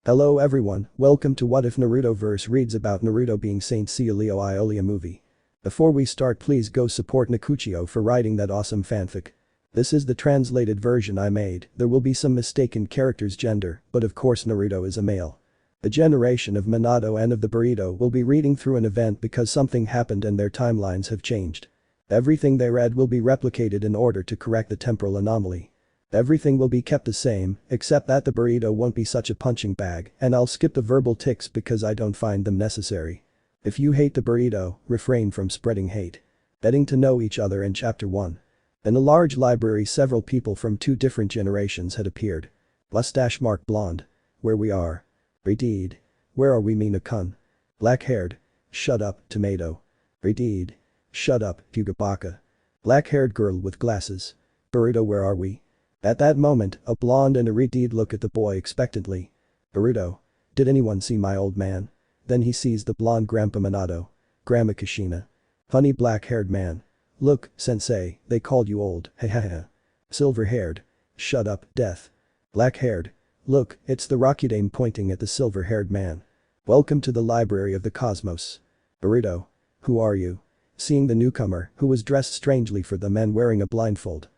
Hello everyone, welcome to What If Naruto-Verse Reads about Naruto being Saint Seiya Leo Iolia movie. Before we start, please go support Nicuchio for writing that awesome fanfic. This is the translated version I made. There will be some mistaken characters' gender, but of course Naruto is a male. The generation of Minato and of the Burrito will be reading through an event because something happened and their timelines have changed. Everything they read will be replicated in order to correct the temporal anomaly. Everything will be kept the same, except that the burrito won't be such a punching bag, and I'll skip the verbal tics because I don't find them necessary. If you hate the burrito, refrain from spreading hate. Getting to know each other in Chapter 1. In a large library, several people from two different generations had appeared. Mustache mark blonde. Where we are. Indeed. Where are we, Mina-kun? Black-haired. Shut up, tomato. Indeed. Shut up, Fugabaka. Black-haired girl with glasses. Burrito, where are we? At that moment, a blonde and a redeed look at the boy expectantly. Burrito. Did anyone see my old man? Then he sees the blonde Grandpa Minato. Grandma Kushina. Funny black-haired man. Look, sensei, they called you old, hehehe. Silver-haired. Shut up, death. Black-haired. Look, it's the Rakudame pointing at the silver-haired man. Welcome to the Library of the Cosmos. Burrito. Who are you? Seeing the newcomer, who was dressed strangely for the men wearing a blindfold.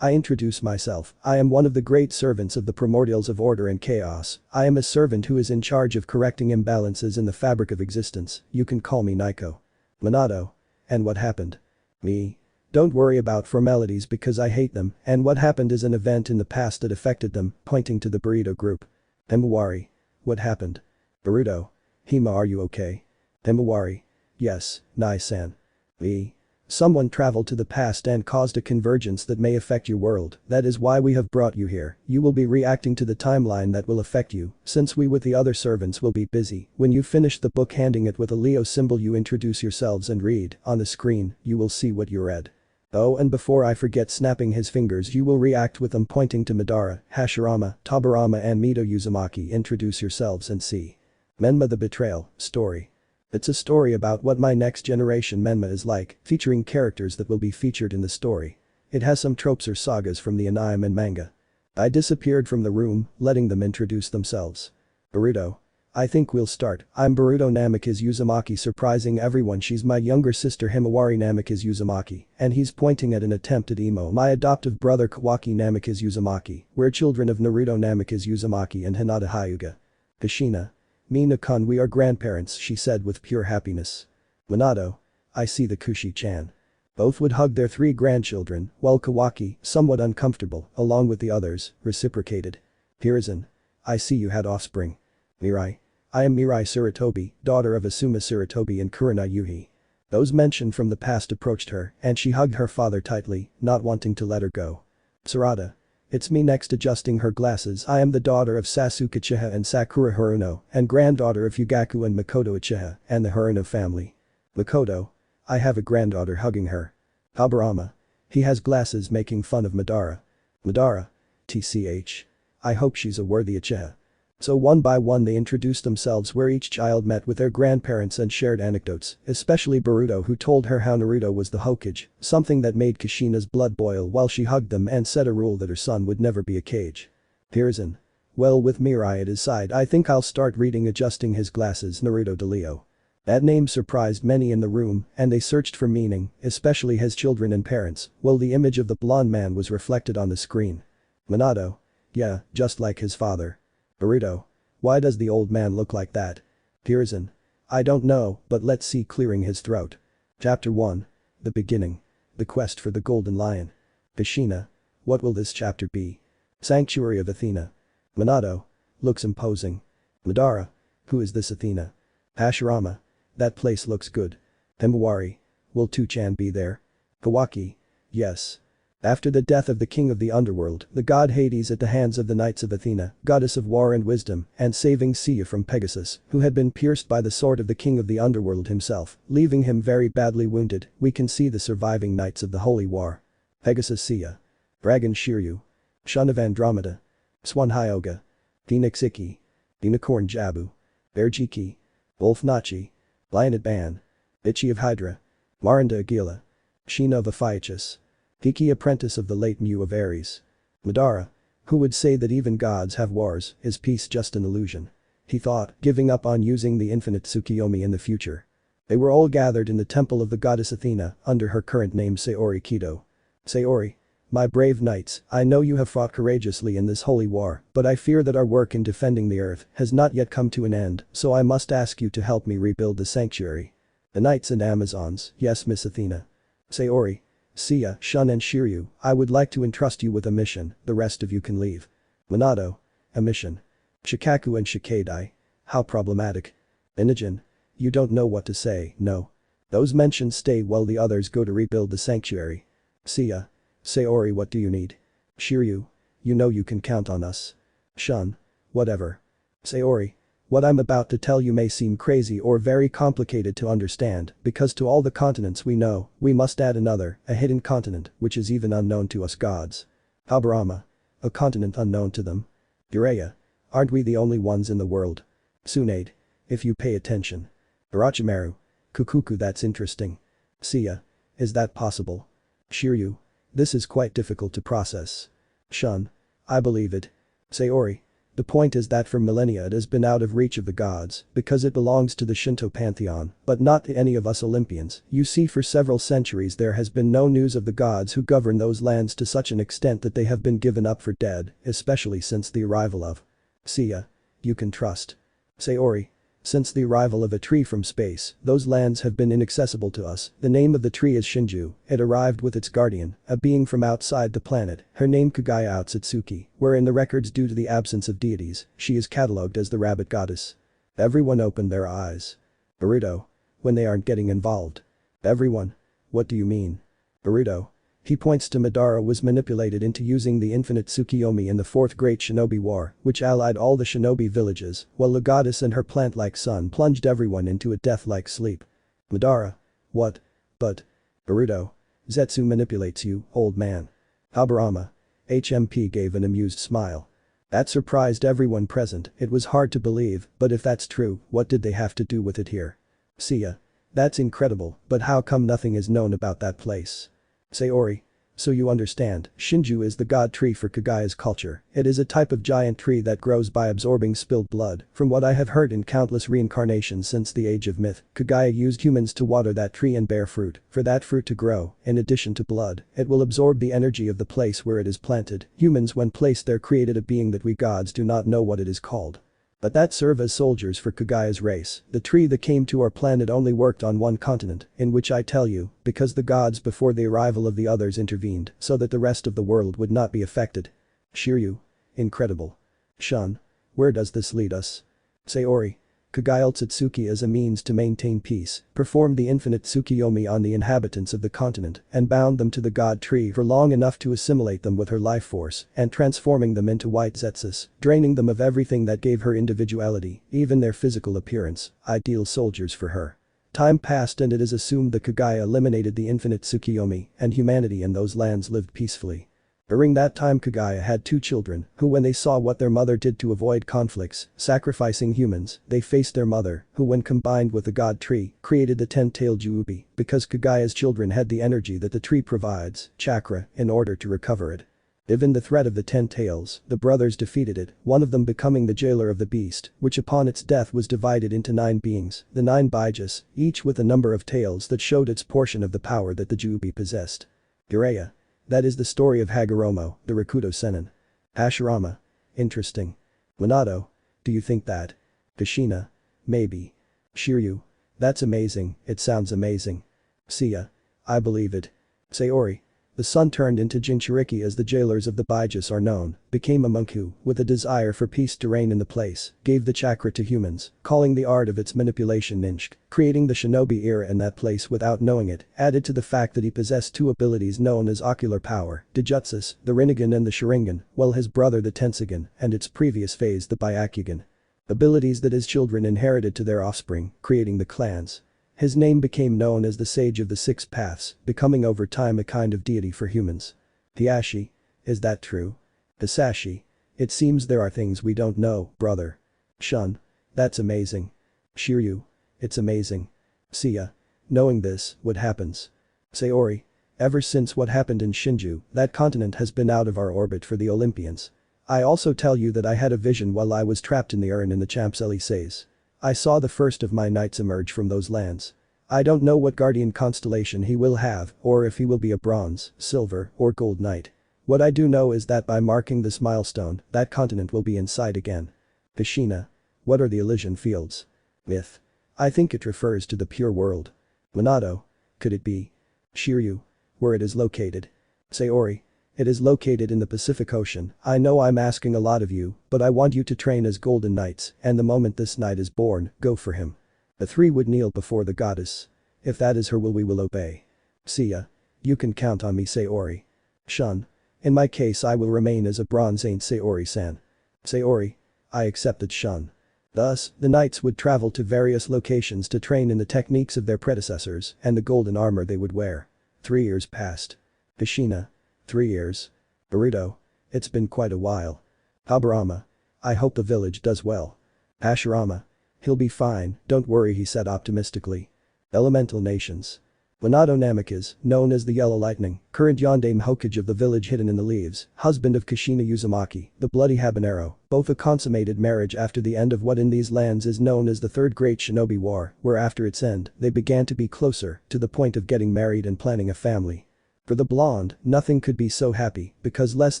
I introduce myself. I am one of the great servants of the primordials of order and chaos. I am a servant who is in charge of correcting imbalances in the fabric of existence. You can call me Nico. Minato. And what happened? Me. Don't worry about formalities because I hate them, and what happened is an event in the past that affected them, pointing to the burrito group. Himawari. What happened? Burrito. Hima, are you okay? Himawari. Yes, Nai-san. Me. Someone traveled to the past and caused a convergence that may affect your world. That is why we have brought you here. You will be reacting to the timeline that will affect you, since we with the other servants will be busy. When you finish the book, handing it with a Leo symbol, you introduce yourselves and read. On the screen, you will see what you read. Oh, and before I forget, snapping his fingers, you will react with them pointing to Madara, Hashirama, Tobirama and Mito Uzumaki. Introduce yourselves and see. Menma the Betrayal, story. It's a story about what my next generation Menma is like, featuring characters that will be featured in the story. It has some tropes or sagas from the anime and manga. I disappeared from the room, letting them introduce themselves. Burrito. I think we'll start. I'm Burrito Namikaze Uzumaki, surprising everyone. She's my younger sister Himawari Namikaze Uzumaki, and he's pointing at an attempt at Emo, my adoptive brother Kawaki Namikaze Uzumaki. We're children of Naruto Namikaze Uzumaki and Hinata Hyuga. Kushina. Mina-kun, we are grandparents, she said with pure happiness. Minato. I see the Kushi-chan. Both would hug their three grandchildren, while Kawaki, somewhat uncomfortable, along with the others, reciprocated. Hiruzen. I see you had offspring. Mirai. I am Mirai Tsurutobi, daughter of Asuma Tsurutobi and Kuruna Yuhi. Those mentioned from the past approached her, and she hugged her father tightly, not wanting to let her go. Sarada. It's me. Next, adjusting her glasses, I am the daughter of Sasuke Uchiha and Sakura Haruno, and granddaughter of Fugaku and Makoto Uchiha, and the Haruno family. Makoto. I have a granddaughter, hugging her. Tobirama. He has glasses, making fun of Madara. Madara. TCH. I hope she's a worthy Uchiha. So one by one they introduced themselves, where each child met with their grandparents and shared anecdotes, especially Burrito, who told her how Naruto was the Hokage, something that made Kushina's blood boil while she hugged them and set a rule that her son would never be a Kage. Hiruzen. Well, with Mirai at his side, I think I'll start reading. Adjusting his glasses, Naruto de Leo. That name surprised many in the room, and they searched for meaning, especially his children and parents, while the image of the blonde man was reflected on the screen. Minato. Yeah, just like his father. Burrito. Why does the old man look like that? Hiruzen. I don't know, but let's see. Clearing his throat. Chapter 1. The beginning. The quest for the golden lion. Kushina. What will this chapter be? Sanctuary of Athena. Minato. Looks imposing. Madara. Who is this Athena? Hashirama. That place looks good. Himawari. Will 2chan be there? Kawaki. Yes. After the death of the king of the underworld, the god Hades at the hands of the Knights of Athena, goddess of war and wisdom, and saving Seiya from Pegasus, who had been pierced by the sword of the king of the underworld himself, leaving him very badly wounded, we can see the surviving knights of the holy war. Pegasus Seiya. Dragon Shiryu. Shun of Andromeda. Swan Hyuga. Phoenix Ikki. Unicorn Jabu. Bear Jiki. Wolf Nachi. Lionid Ban. Ichi of Hydra. Marinda Aguila. Sheena of Aphiachus. Hiki, apprentice of the late Mu of Ares. Madara. Who would say that even gods have wars, is peace just an illusion? He thought, giving up on using the infinite Tsukiyomi in the future. They were all gathered in the temple of the goddess Athena under her current name Saori Kido. Saori. My brave knights, I know you have fought courageously in this holy war, but I fear that our work in defending the earth has not yet come to an end, so I must ask you to help me rebuild the sanctuary. The knights and amazons, yes Miss Athena. Saori. Seiya, Shun and Shiryu, I would like to entrust you with a mission, the rest of you can leave. Minato. A mission. Shikaku and Shikadai. How problematic. Inogen. You don't know what to say, no. Those mentions stay while the others go to rebuild the sanctuary. Seiya. Saori, what do you need? Shiryu. You know you can count on us. Shun. Whatever. Saori. What I'm about to tell you may seem crazy or very complicated to understand, because to all the continents we know, we must add another, a hidden continent, which is even unknown to us gods. Aburama. A continent unknown to them. Ureya. Aren't we the only ones in the world? Tsunade. If you pay attention. Orochimaru. Kukuku, that's interesting. Seiya. Is that possible? Shiryu. This is quite difficult to process. Shun. I believe it. Saori. The point is that for millennia it has been out of reach of the gods because it belongs to the Shinto pantheon, but not to any of us Olympians. You see, for several centuries there has been no news of the gods who govern those lands to such an extent that they have been given up for dead, especially since the arrival of Seiya. You can trust. Saori. Since the arrival of a tree from space, those lands have been inaccessible to us. The name of the tree is Shinju. It arrived with its guardian, a being from outside the planet, her name Kagaya Otsutsuki, where in the records due to the absence of deities, she is catalogued as the rabbit goddess. Everyone opened their eyes. Burrito. When they aren't getting involved. Everyone. What do you mean? Burrito. He points to Madara was manipulated into using the infinite Tsukiyomi in the Fourth Great Shinobi War, which allied all the shinobi villages, while the goddess and her plant-like son plunged everyone into a death-like sleep. Madara. What? But. Burrito. Zetsu manipulates you, old man. Aburama. HMP gave an amused smile. That surprised everyone present. It was hard to believe, but if that's true, what did they have to do with it here? Seiya. That's incredible, but how come nothing is known about that place? Saori. So you understand, Shinju is the god tree for Kagaya's culture. It is a type of giant tree that grows by absorbing spilled blood. From what I have heard in countless reincarnations since the age of myth, Kagaya used humans to water that tree and bear fruit. For that fruit to grow, in addition to blood, it will absorb the energy of the place where it is planted. Humans when placed there created a being that we gods do not know what it is called. But that serve as soldiers for Kagaya's race. The tree that came to our planet only worked on one continent, in which I tell you, because the gods before the arrival of the others intervened so that the rest of the world would not be affected. Shiryu. Incredible. Shun. Where does this lead us? Saori. Kagaya Otsutsuki as a means to maintain peace, performed the infinite Tsukiyomi on the inhabitants of the continent and bound them to the god tree for long enough to assimilate them with her life force and transforming them into white Zetsus, draining them of everything that gave her individuality, even their physical appearance, ideal soldiers for her. Time passed and it is assumed that Kagaya eliminated the infinite Tsukiyomi and humanity in those lands lived peacefully. During that time Kagaya had two children, who when they saw what their mother did to avoid conflicts, sacrificing humans, they faced their mother, who when combined with the god tree, created the 10-tailed Juubi, because Kagaya's children had the energy that the tree provides, chakra, in order to recover it. Given the threat of the 10 tails, the brothers defeated it, one of them becoming the jailer of the beast, which upon its death was divided into 9 beings, the 9 Baijas, each with a number of tails that showed its portion of the power that the Juubi possessed. Ureya. That is the story of Hagoromo, the Rakuto Sennin. Hashirama. Interesting. Minato. Do you think that? Kushina. Maybe. Shiryu. That's amazing, it sounds amazing. Seiya. I believe it. Saori. The son turned into Jinchuriki as the jailers of the Baijas are known, became a monk who, with a desire for peace to reign in the place, gave the chakra to humans, calling the art of its manipulation ninshk, creating the shinobi era in that place without knowing it, added to the fact that he possessed 2 abilities known as ocular power, Dijutsus, the Rinnegan and the Sharingan, while his brother the Tensegan, and its previous phase the Byakugan. Abilities that his children inherited to their offspring, creating the clans. His name became known as the Sage of the Six Paths, becoming over time a kind of deity for humans. Hiashi. Is that true? Hisashi. It seems there are things we don't know, brother. Shun. That's amazing. Shiryu. It's amazing. Seiya. Knowing this, what happens? Saori. Ever since what happened in Shinju, that continent has been out of our orbit for the Olympians. I also tell you that I had a vision while I was trapped in the urn in the Champs-Élysées. I saw the first of my knights emerge from those lands. I don't know what guardian constellation he will have, or if he will be a bronze, silver, or gold knight. What I do know is that by marking this milestone, that continent will be in sight again. Kushina. What are the Elysian fields? Myth. I think it refers to the pure world. Minato. Could it be? Shiryu. Where it is located? Sayori. It is located in the Pacific Ocean. I know I'm asking a lot of you, but I want you to train as golden knights, and the moment this knight is born, go for him. The three would kneel before the goddess. If that is her will, we will obey. Seiya. You can count on me, Sayori. Shun. In my case, I will remain as a bronze Saint Sayori-san. Sayori. I accepted Shun. Thus, the knights would travel to various locations to train in the techniques of their predecessors and the golden armor they would wear. 3 years passed. Kushina. 3 years. Burrito. It's been quite a while. Habarama. I hope the village does well. Hashirama. He'll be fine, don't worry, he said optimistically. Elemental nations. Minato Namikaze, known as the Yellow Lightning, current Yondaime Hokage of the village hidden in the leaves, husband of Kushina Uzumaki, the bloody habanero, both a consummated marriage after the end of what in these lands is known as the Third Great Shinobi War, where after its end, they began to be closer, to the point of getting married and planning a family. For the blonde, nothing could be so happy, because less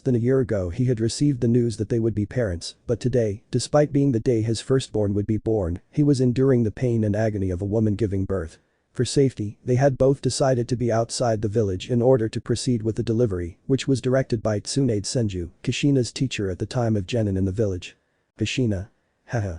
than a year ago he had received the news that they would be parents, but today, despite being the day his firstborn would be born, he was enduring the pain and agony of a woman giving birth. For safety, they had both decided to be outside the village in order to proceed with the delivery, which was directed by Tsunade Senju, Kushina's teacher at the time of Genin in the village. Kushina. Haha.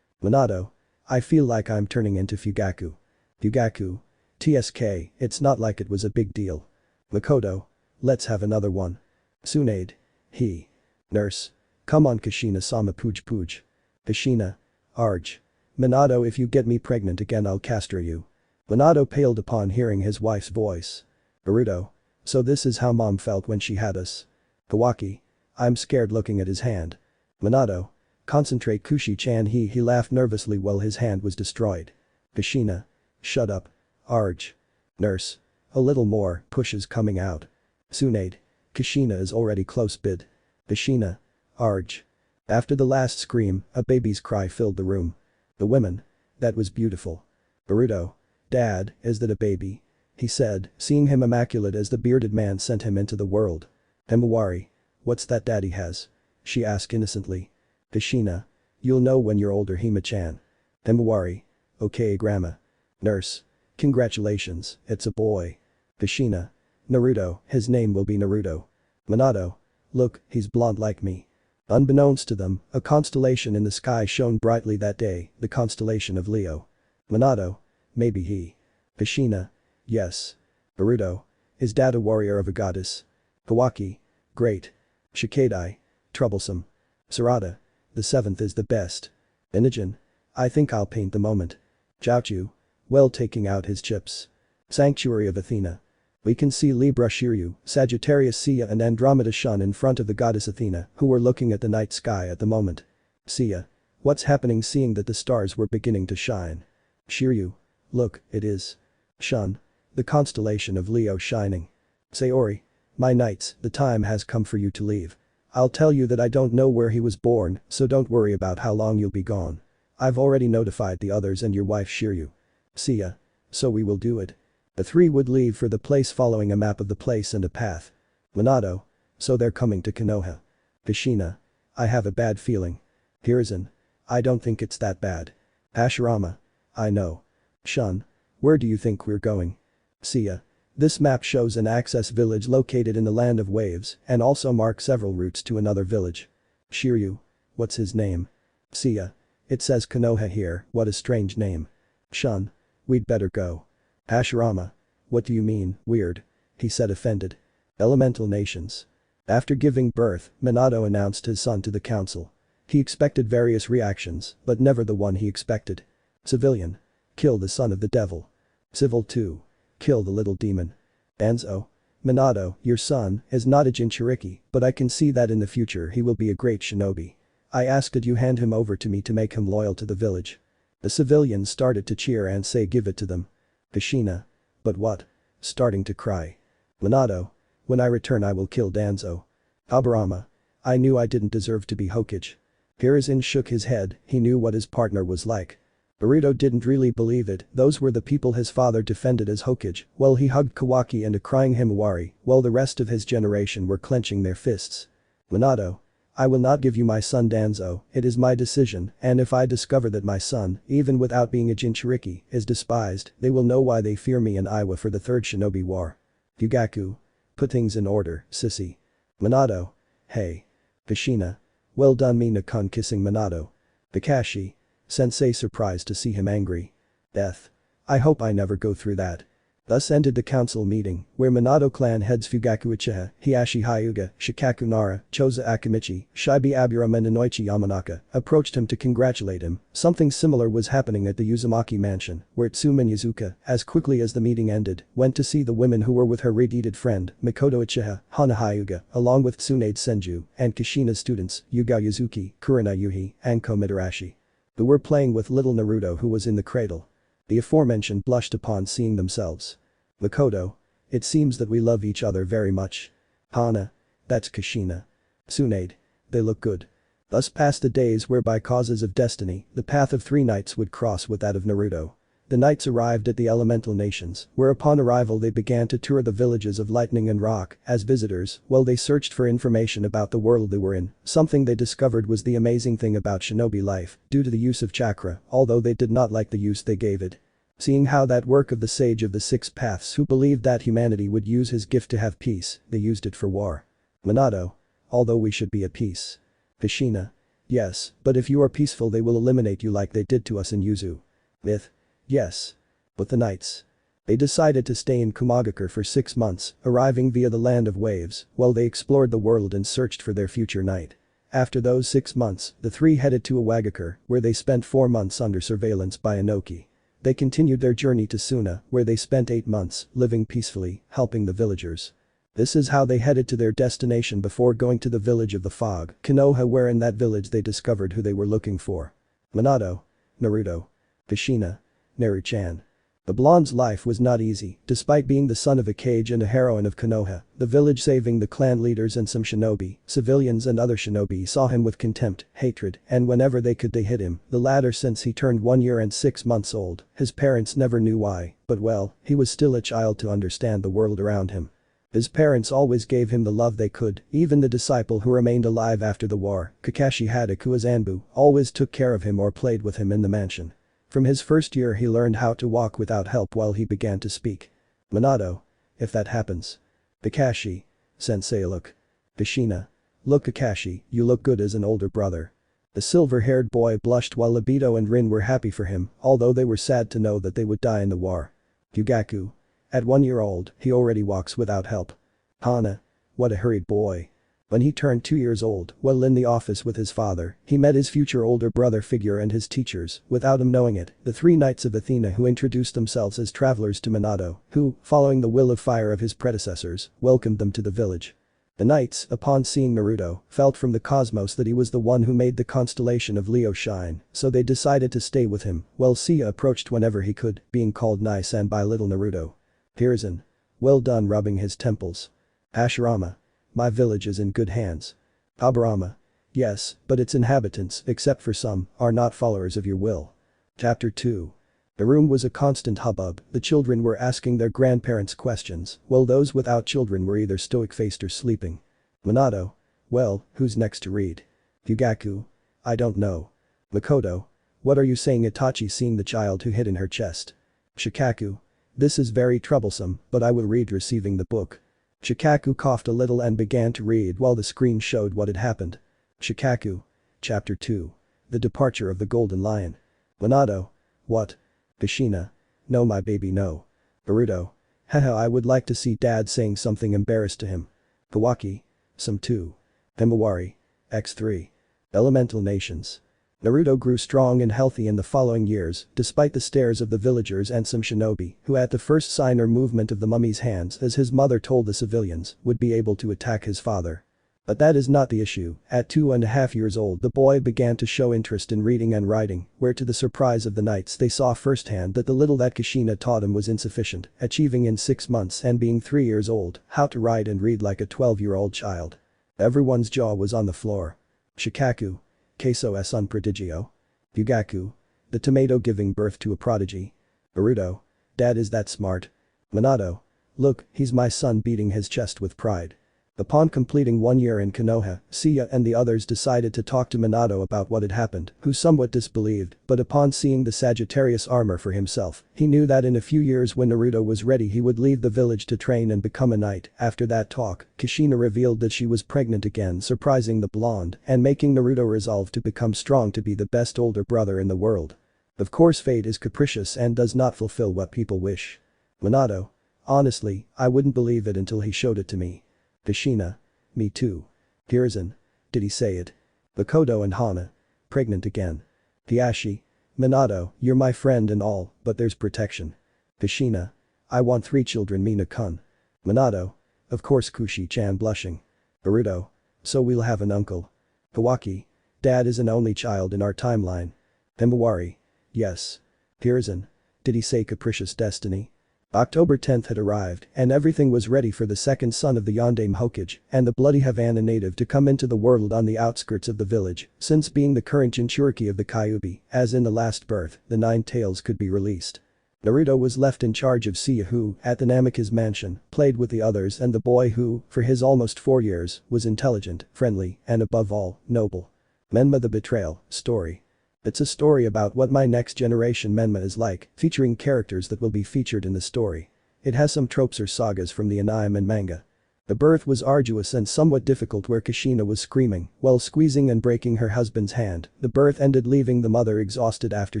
Minato. I feel like I'm turning into Fugaku. Fugaku. TSK, it's not like it was a big deal. Makoto. Let's have another one. Tsunade. He. Nurse. Come on, Kushina-sama, pooj pooj. Kushina. Arj. Minato, if you get me pregnant again, I'll castrate you. Minato paled upon hearing his wife's voice. Burrito. So this is how mom felt when she had us. Kawaki. I'm scared looking at his hand. Minato. Concentrate, Kushi-chan. He laughed nervously while his hand was destroyed. Kushina. Shut up. Arj. Nurse. A little more, pushes coming out. Tsunade. Kushina is already close, bid. Kushina. Arj. After the last scream, a baby's cry filled the room. The women. That was beautiful. Burrito. Dad, is that a baby? He said, seeing him immaculate as the bearded man sent him into the world. Himawari. What's that daddy has? She asked innocently. Kushina. You'll know when you're older, Hima-chan. Himawari. Okay, grandma. Nurse. Congratulations, it's a boy. Kushina. Naruto, his name will be Naruto. Minato. Look, he's blonde like me. Unbeknownst to them, a constellation in the sky shone brightly that day, the constellation of Leo. Minato. Maybe he. Kushina. Yes. Burrito. Is dad a warrior of a goddess? Kawaki. Great. Shikadai. Troublesome. Sarada. The seventh is the best. Inogen. I think I'll paint the moment. Jiaochu. Well, taking out his chips. Sanctuary of Athena. We can see Libra Shiryu, Sagittarius Seiya and Andromeda Shun in front of the goddess Athena, who were looking at the night sky at the moment. Seiya. What's happening, seeing that the stars were beginning to shine? Shiryu. Look, it is. Shun. The constellation of Leo shining. Sayori. My knights, the time has come for you to leave. I'll tell you that I don't know where he was born, so don't worry about how long you'll be gone. I've already notified the others and your wife Shiryu. Seiya. So we will do it. The three would leave for the place following a map of the place and a path. Minato. So they're coming to Konoha. Kushina. I have a bad feeling. Hiruzen. I don't think it's that bad. Hashirama. I know. Shun. Where do you think we're going? Seiya. This map shows an access village located in the land of waves and also marks several routes to another village. Shiryu. What's his name? Seiya. It says Konoha here, what a strange name. Shun. We'd better go. Hashirama. What do you mean, weird? He said, offended. Elemental nations. After giving birth, Minato announced his son to the council. He expected various reactions, but never the one he expected. Civilian. Kill the son of the devil. Civil 2. Kill the little demon. Danzo. Minato, your son, is not a Jinchuriki, but I can see that in the future he will be a great shinobi. I ask that you hand him over to me to make him loyal to the village. The civilians started to cheer and say give it to them. Kushina. But what? Starting to cry. Minato. When I return I will kill Danzo. Habarama. I knew I didn't deserve to be Hokage. Hiruzen shook his head, he knew what his partner was like. Burrito didn't really believe it, those were the people his father defended as Hokage, while he hugged Kawaki and a crying Himawari, while the rest of his generation were clenching their fists. Minato. I will not give you my son Danzo, it is my decision, and if I discover that my son, even without being a Jinchuriki, is despised, they will know why they fear me and Iwa for the third shinobi war. Fugaku. Put things in order, sissy. Minato. Hey. Kushina. Well done Mina-kun kissing Minato. Kakashi. Sensei surprised to see him angry. Death. I hope I never go through that. Thus ended the council meeting, where Minato clan heads Fugaku Uchiha, Hiashi Hyuga, Shikaku Nara, Choza Akimichi, Shibi Aburama and Inoichi Yamanaka approached him to congratulate him. Something similar was happening at the Uzumaki mansion, where Tsumen Yuzuka, as quickly as the meeting ended, went to see the women who were with her red-headed friend, Mikoto Uchiha, Hana Hyuga, along with Tsunade Senju, and Kushina's students, Yuga Yuzuki, Kurina Yuhi, and Ko Mitarashi. Who were playing with little Naruto who was in the cradle. The aforementioned blushed upon seeing themselves. Mikoto. It seems that we love each other very much. Hana. That's Kushina. Tsunade. They look good. Thus passed the days where by causes of destiny, the path of three knights would cross with that of Naruto. The knights arrived at the elemental nations, where upon arrival they began to tour the villages of Lightning and Rock as visitors while they searched for information about the world they were in. Something they discovered was the amazing thing about shinobi life, due to the use of chakra, although they did not like the use they gave it. Seeing how that work of the sage of the six paths who believed that humanity would use his gift to have peace, they used it for war. Minato. Although we should be at peace. Kushina. Yes, but if you are peaceful they will eliminate you like they did to us in Yuzu. Myth. Yes. But the knights. They decided to stay in Kumagakure for 6 months, arriving via the land of waves, while they explored the world and searched for their future knight. After those 6 months, the three headed to Awagakure, where they spent 4 months under surveillance by Inoki. They continued their journey to Suna, where they spent 8 months, living peacefully, helping the villagers. This is how they headed to their destination before going to the village of the fog, Konoha, where in that village they discovered who they were looking for. Minato. Naruto. Kushina. Naru-chan. The blonde's life was not easy, despite being the son of a Kage and a heroine of Konoha, the village saving the clan leaders and some shinobi, civilians and other shinobi saw him with contempt, hatred, and whenever they could they hit him, the latter since he turned 1 year and 6 months old. His parents never knew why, but well, he was still a child to understand the world around him. His parents always gave him the love they could, even the disciple who remained alive after the war, Kakashi Haddock as Anbu, always took care of him or played with him in the mansion. From his first year he learned how to walk without help while he began to speak. Minato. If that happens. Kakashi. Sensei look. Kushina. Look Kakashi, you look good as an older brother. The silver-haired boy blushed while Obito and Rin were happy for him, although they were sad to know that they would die in the war. Fugaku. At 1 year old, he already walks without help. Hana. What a hurried boy. When he turned 2 years old, while in the office with his father, he met his future older brother figure and his teachers, without him knowing it, the 3 knights of Athena who introduced themselves as travelers to Minato, who, following the will of fire of his predecessors, welcomed them to the village. The knights, upon seeing Naruto, felt from the cosmos that he was the one who made the constellation of Leo shine, so they decided to stay with him, while Seiya approached whenever he could, being called Nai-san by little Naruto. Hiruzen. Well done rubbing his temples. Hashirama. My village is in good hands. Aburama. Yes, but its inhabitants, except for some, are not followers of your will. Chapter 2. The room was a constant hubbub, the children were asking their grandparents questions, while those without children were either stoic-faced or sleeping. Minato. Well, who's next to read? Fugaku. I don't know. Makoto. What are you saying? Itachi seeing the child who hid in her chest. Shikaku. This is very troublesome, but I will read receiving the book. Shikaku coughed a little and began to read while the screen showed what had happened. Shikaku. Chapter 2. The Departure of the Golden Lion. Minato. What? Kushina. No my baby no. Naruto. Haha I would like to see dad saying something embarrassed to him. Kawaki. Some 2. Himawari. X3. Elemental Nations. Naruto grew strong and healthy in the following years, despite the stares of the villagers and some shinobi, who at the first sign or movement of the mummy's hands as his mother told the civilians, would be able to attack his father. But that is not the issue, at 2.5 years old the boy began to show interest in reading and writing, where to the surprise of the knights they saw firsthand that the little that Kushina taught him was insufficient, achieving in 6 months and being 3 years old, how to write and read like a 12-year-old child. Everyone's jaw was on the floor. Shikaku. Queso es un prodigio. Yugaku. The tomato giving birth to a prodigy. Naruto. Dad is that smart. Minato. Look, he's my son, beating his chest with pride. Upon completing 1 year in Konoha, Seiya and the others decided to talk to Minato about what had happened, who somewhat disbelieved, but upon seeing the Sagittarius armor for himself, he knew that in a few years when Naruto was ready he would leave the village to train and become a knight. After that talk, Kushina revealed that she was pregnant again, surprising the blonde and making Naruto resolve to become strong to be the best older brother in the world. Of course, fate is capricious and does not fulfill what people wish. Minato. Honestly, I wouldn't believe it until he showed it to me. Kushina. Me too. Hiruzen. Did he say it? Makoto and Hana. Pregnant again. Hiashi. Minato, you're my friend and all, but there's protection. Kushina. I want 3 children, Mina-kun. Minato. Of course, Kushi-chan, blushing. Naruto. So we'll have an uncle. Kawaki. Dad is an only child in our timeline. Himawari. Yes. Hiruzen. Did he say capricious destiny? October 10th had arrived, and everything was ready for the second son of the Yondaime Hokage and the bloody Havana native to come into the world on the outskirts of the village, since being the current Jinchuriki of the Kyuubi, as in the last birth, the 9 tails could be released. Naruto was left in charge of Seiya, who, at the Namikaze mansion, played with the others, and the boy who, for his almost 4 years, was intelligent, friendly, and above all, noble. Menma the Betrayal story. It's a story about what my next generation Menma is like, featuring characters that will be featured in the story. It has some tropes or sagas from the anime and manga. The birth was arduous and somewhat difficult, where Kushina was screaming while squeezing and breaking her husband's hand. The birth ended, leaving the mother exhausted after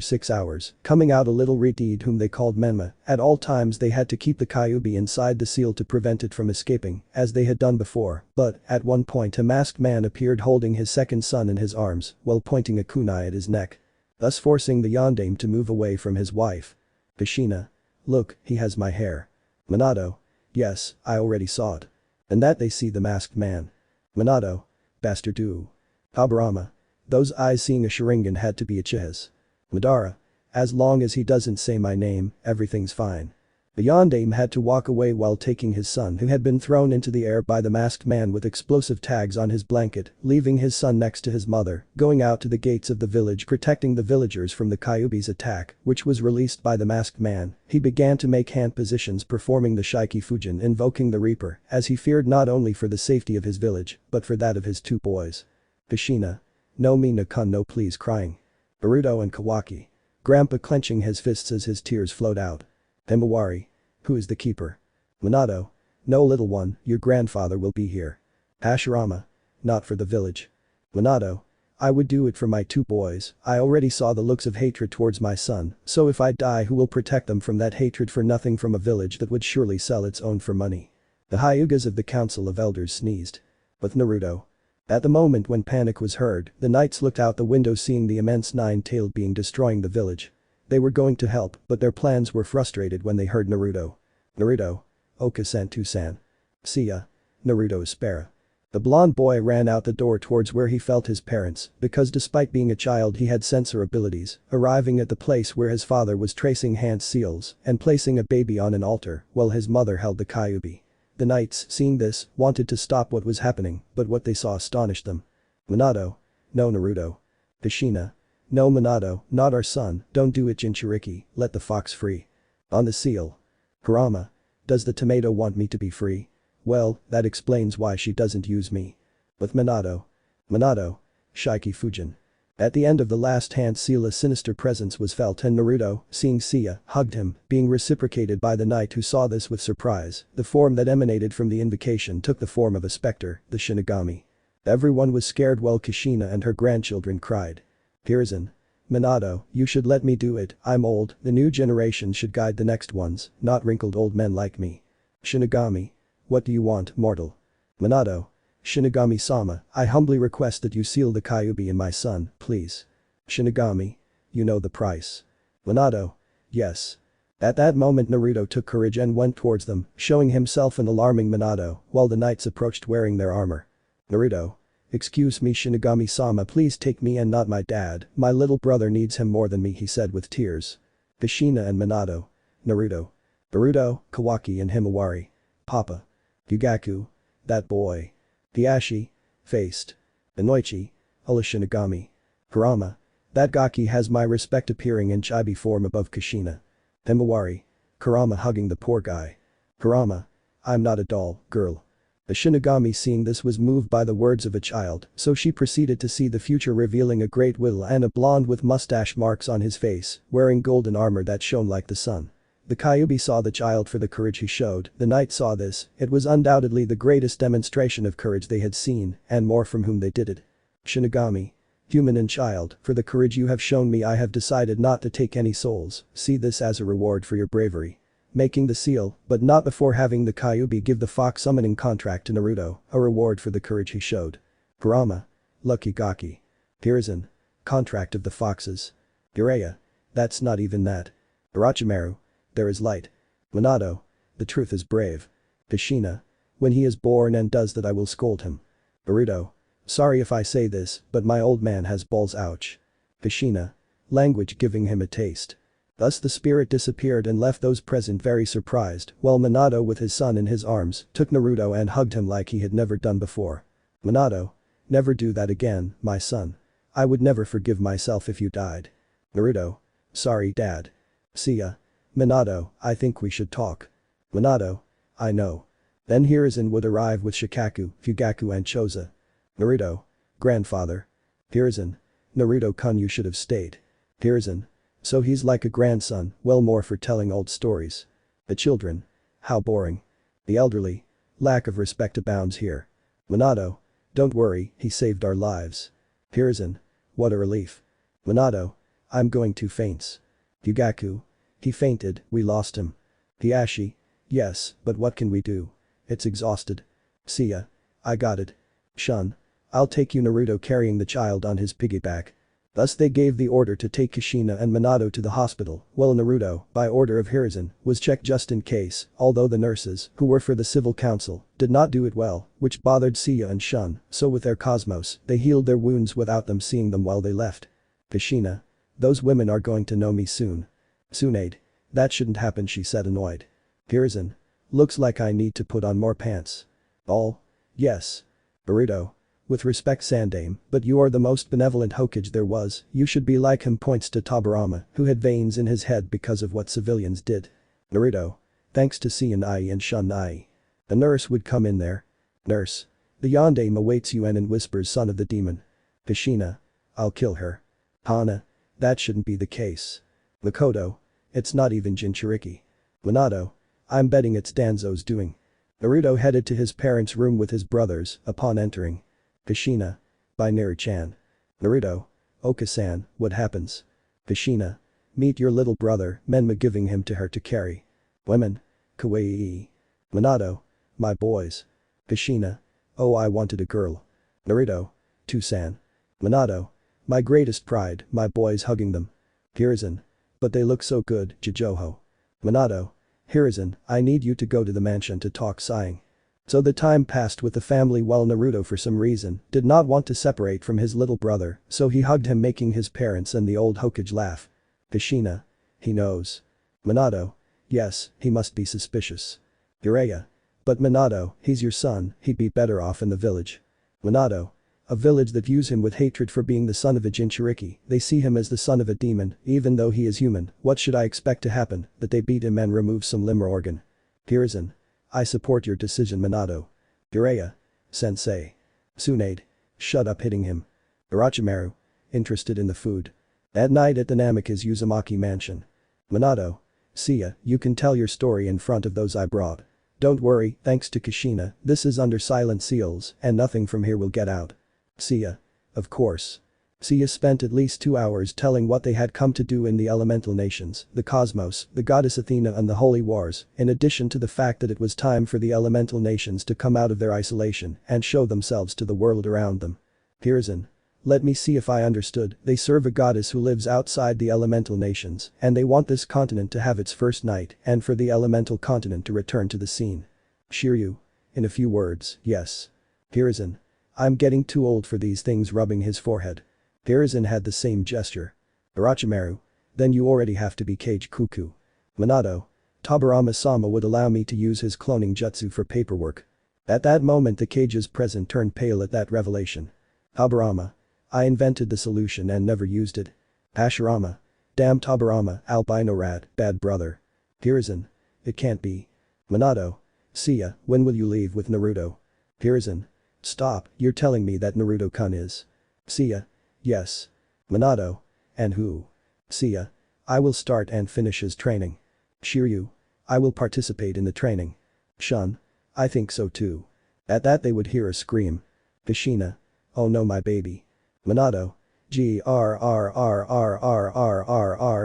6 hours, coming out a little Reed whom they called Menma. At all times they had to keep the Kyuubi inside the seal to prevent it from escaping, as they had done before, but, at one point, a masked man appeared holding his second son in his arms while pointing a kunai at his neck, thus forcing the Yondaime to move away from his wife. Kushina. Look, he has my hair. Minato. Yes, I already saw it. And that they see the masked man. Minato. Bastard do. Kaburama. Those eyes seeing a Sharigan had to be Uchiha's. Madara. As long as he doesn't say my name, everything's fine. The Yondaime had to walk away while taking his son, who had been thrown into the air by the masked man with explosive tags on his blanket, leaving his son next to his mother, going out to the gates of the village, protecting the villagers from the Kyuubi's attack, which was released by the masked man. He began to make hand positions, performing the Shiki Fujin, invoking the Reaper, as he feared not only for the safety of his village, but for that of his 2 boys. Kushina. No, Mina-kun, no, please, crying. Naruto and Kawaki. Grandpa clenching his fists as his tears flowed out. Himawari. Who is the keeper? Minato. No, little one, your grandfather will be here. Hashirama. Not for the village. Minato. I would do it for my 2 boys. I already saw the looks of hatred towards my son, so if I die, who will protect them from that hatred for nothing from a village that would surely sell its own for money? The Hyugas of the Council of Elders sneezed. With Naruto. At the moment when panic was heard, the knights looked out the window, seeing the immense 9-tailed being destroying the village. They were going to help, but their plans were frustrated when they heard Naruto. Naruto. Oka-san to-san. Seiya. Naruto espera. The blonde boy ran out the door towards where he felt his parents, because despite being a child he had sensor abilities, arriving at the place where his father was tracing hand seals and placing a baby on an altar while his mother held the Kyuubi. The knights, seeing this, wanted to stop what was happening, but what they saw astonished them. Minato. No, Naruto. Kushina. No, Minato, not our son, don't do it, Jinchuriki, let the fox free. On the seal. Kurama. Does the tomato want me to be free? Well, that explains why she doesn't use me. With Minato. Minato. Shiki Fujin. At the end of the last hand seal, a sinister presence was felt, and Naruto, seeing Seiya, hugged him, being reciprocated by the knight, who saw this with surprise. The form that emanated from the invocation took the form of a specter, the Shinigami. Everyone was scared while Kushina and her grandchildren cried. Hiruzen. Minato, you should let me do it, I'm old, the new generation should guide the next ones, not wrinkled old men like me. Shinigami. What do you want, mortal? Minato. Shinigami-sama, I humbly request that you seal the Kyuubi in my son, please. Shinigami. You know the price. Minato. Yes. At that moment Naruto took courage and went towards them, showing himself and alarming Minato, while the knights approached wearing their armor. Naruto. Excuse me, Shinigami-sama, please take me and not my dad, my little brother needs him more than me, he said with tears. Kushina and Minato. Naruto. Boruto, Kawaki and Himawari. Papa. Yugaku. That boy. Hiashi. Faced. Inoichi. Shinigami. Kurama. That Gaki has my respect appearing in chibi form above Kushina. Himawari. Kurama hugging the poor guy. Kurama. I'm not a doll, girl. The Shinigami seeing this was moved by the words of a child, so she proceeded to see the future revealing a great will and a blonde with mustache marks on his face, wearing golden armor that shone like the sun. The Kyuubi saw the child for the courage he showed, the knight saw this, it was undoubtedly the greatest demonstration of courage they had seen, and more from whom they did it. Shinigami. Human and child, for the courage you have shown me I have decided not to take any souls, see this as a reward for your bravery. Making the seal, but not before having the Kyuubi give the fox summoning contract to Naruto, a reward for the courage he showed. Kurama. Lucky Gaki. Hiruzen. Contract of the foxes. Jiraiya. That's not even that. Orochimaru. There is light. Minato. The truth is brave. Kushina. When he is born and does that I will scold him. Burrito. Sorry if I say this, but my old man has balls ouch. Kushina. Language giving him a taste. Thus the spirit disappeared and left those present very surprised, while Minato with his son in his arms took Naruto and hugged him like he had never done before. Minato. Never do that again, my son. I would never forgive myself if you died. Naruto. Sorry dad. Seiya. Minato, I think we should talk. Minato. I know. Then Hiruzen would arrive with Shikaku, Fugaku and Choza. Naruto. Grandfather. Hiruzen. Naruto-kun you should have stayed. Hiruzen. So he's like a grandson, well more for telling old stories. The children. How boring. The elderly. Lack of respect abounds here. Minato. Don't worry, he saved our lives. Hiruzen. What a relief. Minato. I'm going to faints. Fugaku. He fainted, we lost him. Hiashi. Yes, but what can we do? It's exhausted. Seiya. I got it. Shun. I'll take you Naruto carrying the child on his piggyback. Thus they gave the order to take Kushina and Minato to the hospital, while Naruto, by order of Hiruzen, was checked just in case, although the nurses, who were for the civil council, did not do it well, which bothered Seiya and Shun, so with their cosmos, they healed their wounds without them seeing them while they left. Kushina. Those women are going to know me soon. Tsunade. That shouldn't happen she said annoyed. Hiruzen. Looks like I need to put on more pants. All. Yes. Burrito. With respect Sandame, but you are the most benevolent Hokage there was, you should be like him points to Tobirama, who had veins in his head because of what civilians did. Naruto. Thanks to Seiya Ai and Shun Ai. The nurse would come in there. Nurse. The Yondaime awaits you and whispers son of the demon. Kushina. I'll kill her. Hana. That shouldn't be the case. Makoto. It's not even Jinchuriki. Minato. I'm betting it's Danzo's doing. Naruto headed to his parents' room with his brothers, upon entering. Kushina. By Naru-chan. Naruto. Oka-san, what happens? Kushina. Meet your little brother, Menma giving him to her to carry. Women. Kawaii. Minato. My boys. Kushina. Oh I wanted a girl. Naruto. Tusan. Minato. My greatest pride, my boys hugging them. Hiruzen. But they look so good, Jijoho. Minato. Hiruzen, I need you to go to the mansion to talk sighing. So the time passed with the family while Naruto for some reason did not want to separate from his little brother, so he hugged him making his parents and the old Hokage laugh. Kushina. He knows. Minato. Yes, he must be suspicious. Jiraiya. But Minato, he's your son, he'd be better off in the village. Minato. A village that views him with hatred for being the son of a Jinchuriki, they see him as the son of a demon, even though he is human, what should I expect to happen, that they beat him and remove some limb or organ? Hiruzen. I support your decision Minato. Jiraiya. Sensei. Tsunade. Shut up hitting him. Orochimaru. Interested in the food. At night at the Namikaze Uzumaki mansion. Minato. Seiya, you can tell your story in front of those I brought. Don't worry, thanks to Kushina, this is under silent seals and nothing from here will get out. Seiya. Of course. Seiya spent at least 2 hours telling what they had come to do in the elemental nations, the cosmos, the goddess Athena and the holy wars, in addition to the fact that it was time for the elemental nations to come out of their isolation and show themselves to the world around them. Hiruzen. Let me see if I understood, they serve a goddess who lives outside the elemental nations and they want this continent to have its first night and for the elemental continent to return to the scene. Shiryu. In a few words, yes. Hiruzen. I'm getting too old for these things rubbing his forehead. Hiruzen had the same gesture. Orochimaru. Then you already have to be Kage Kuku. Minato. Tobirama-sama would allow me to use his cloning jutsu for paperwork. At that moment the cage's president turned pale at that revelation. Habarama. I invented the solution and never used it. Hashirama. Damn Tabarama, albino rat, bad brother. Hiruzen. It can't be. Minato. Seiya, when will you leave with Naruto? Hiruzen. Stop, you're telling me that Naruto-kun is. Seiya. Yes. Minato. And who? Seiya. I will start and finish his training. Shiryu. I will participate in the training. Shun. I think so too. At that they would hear a scream. Kushina. Oh no my baby. Minato. Grrrr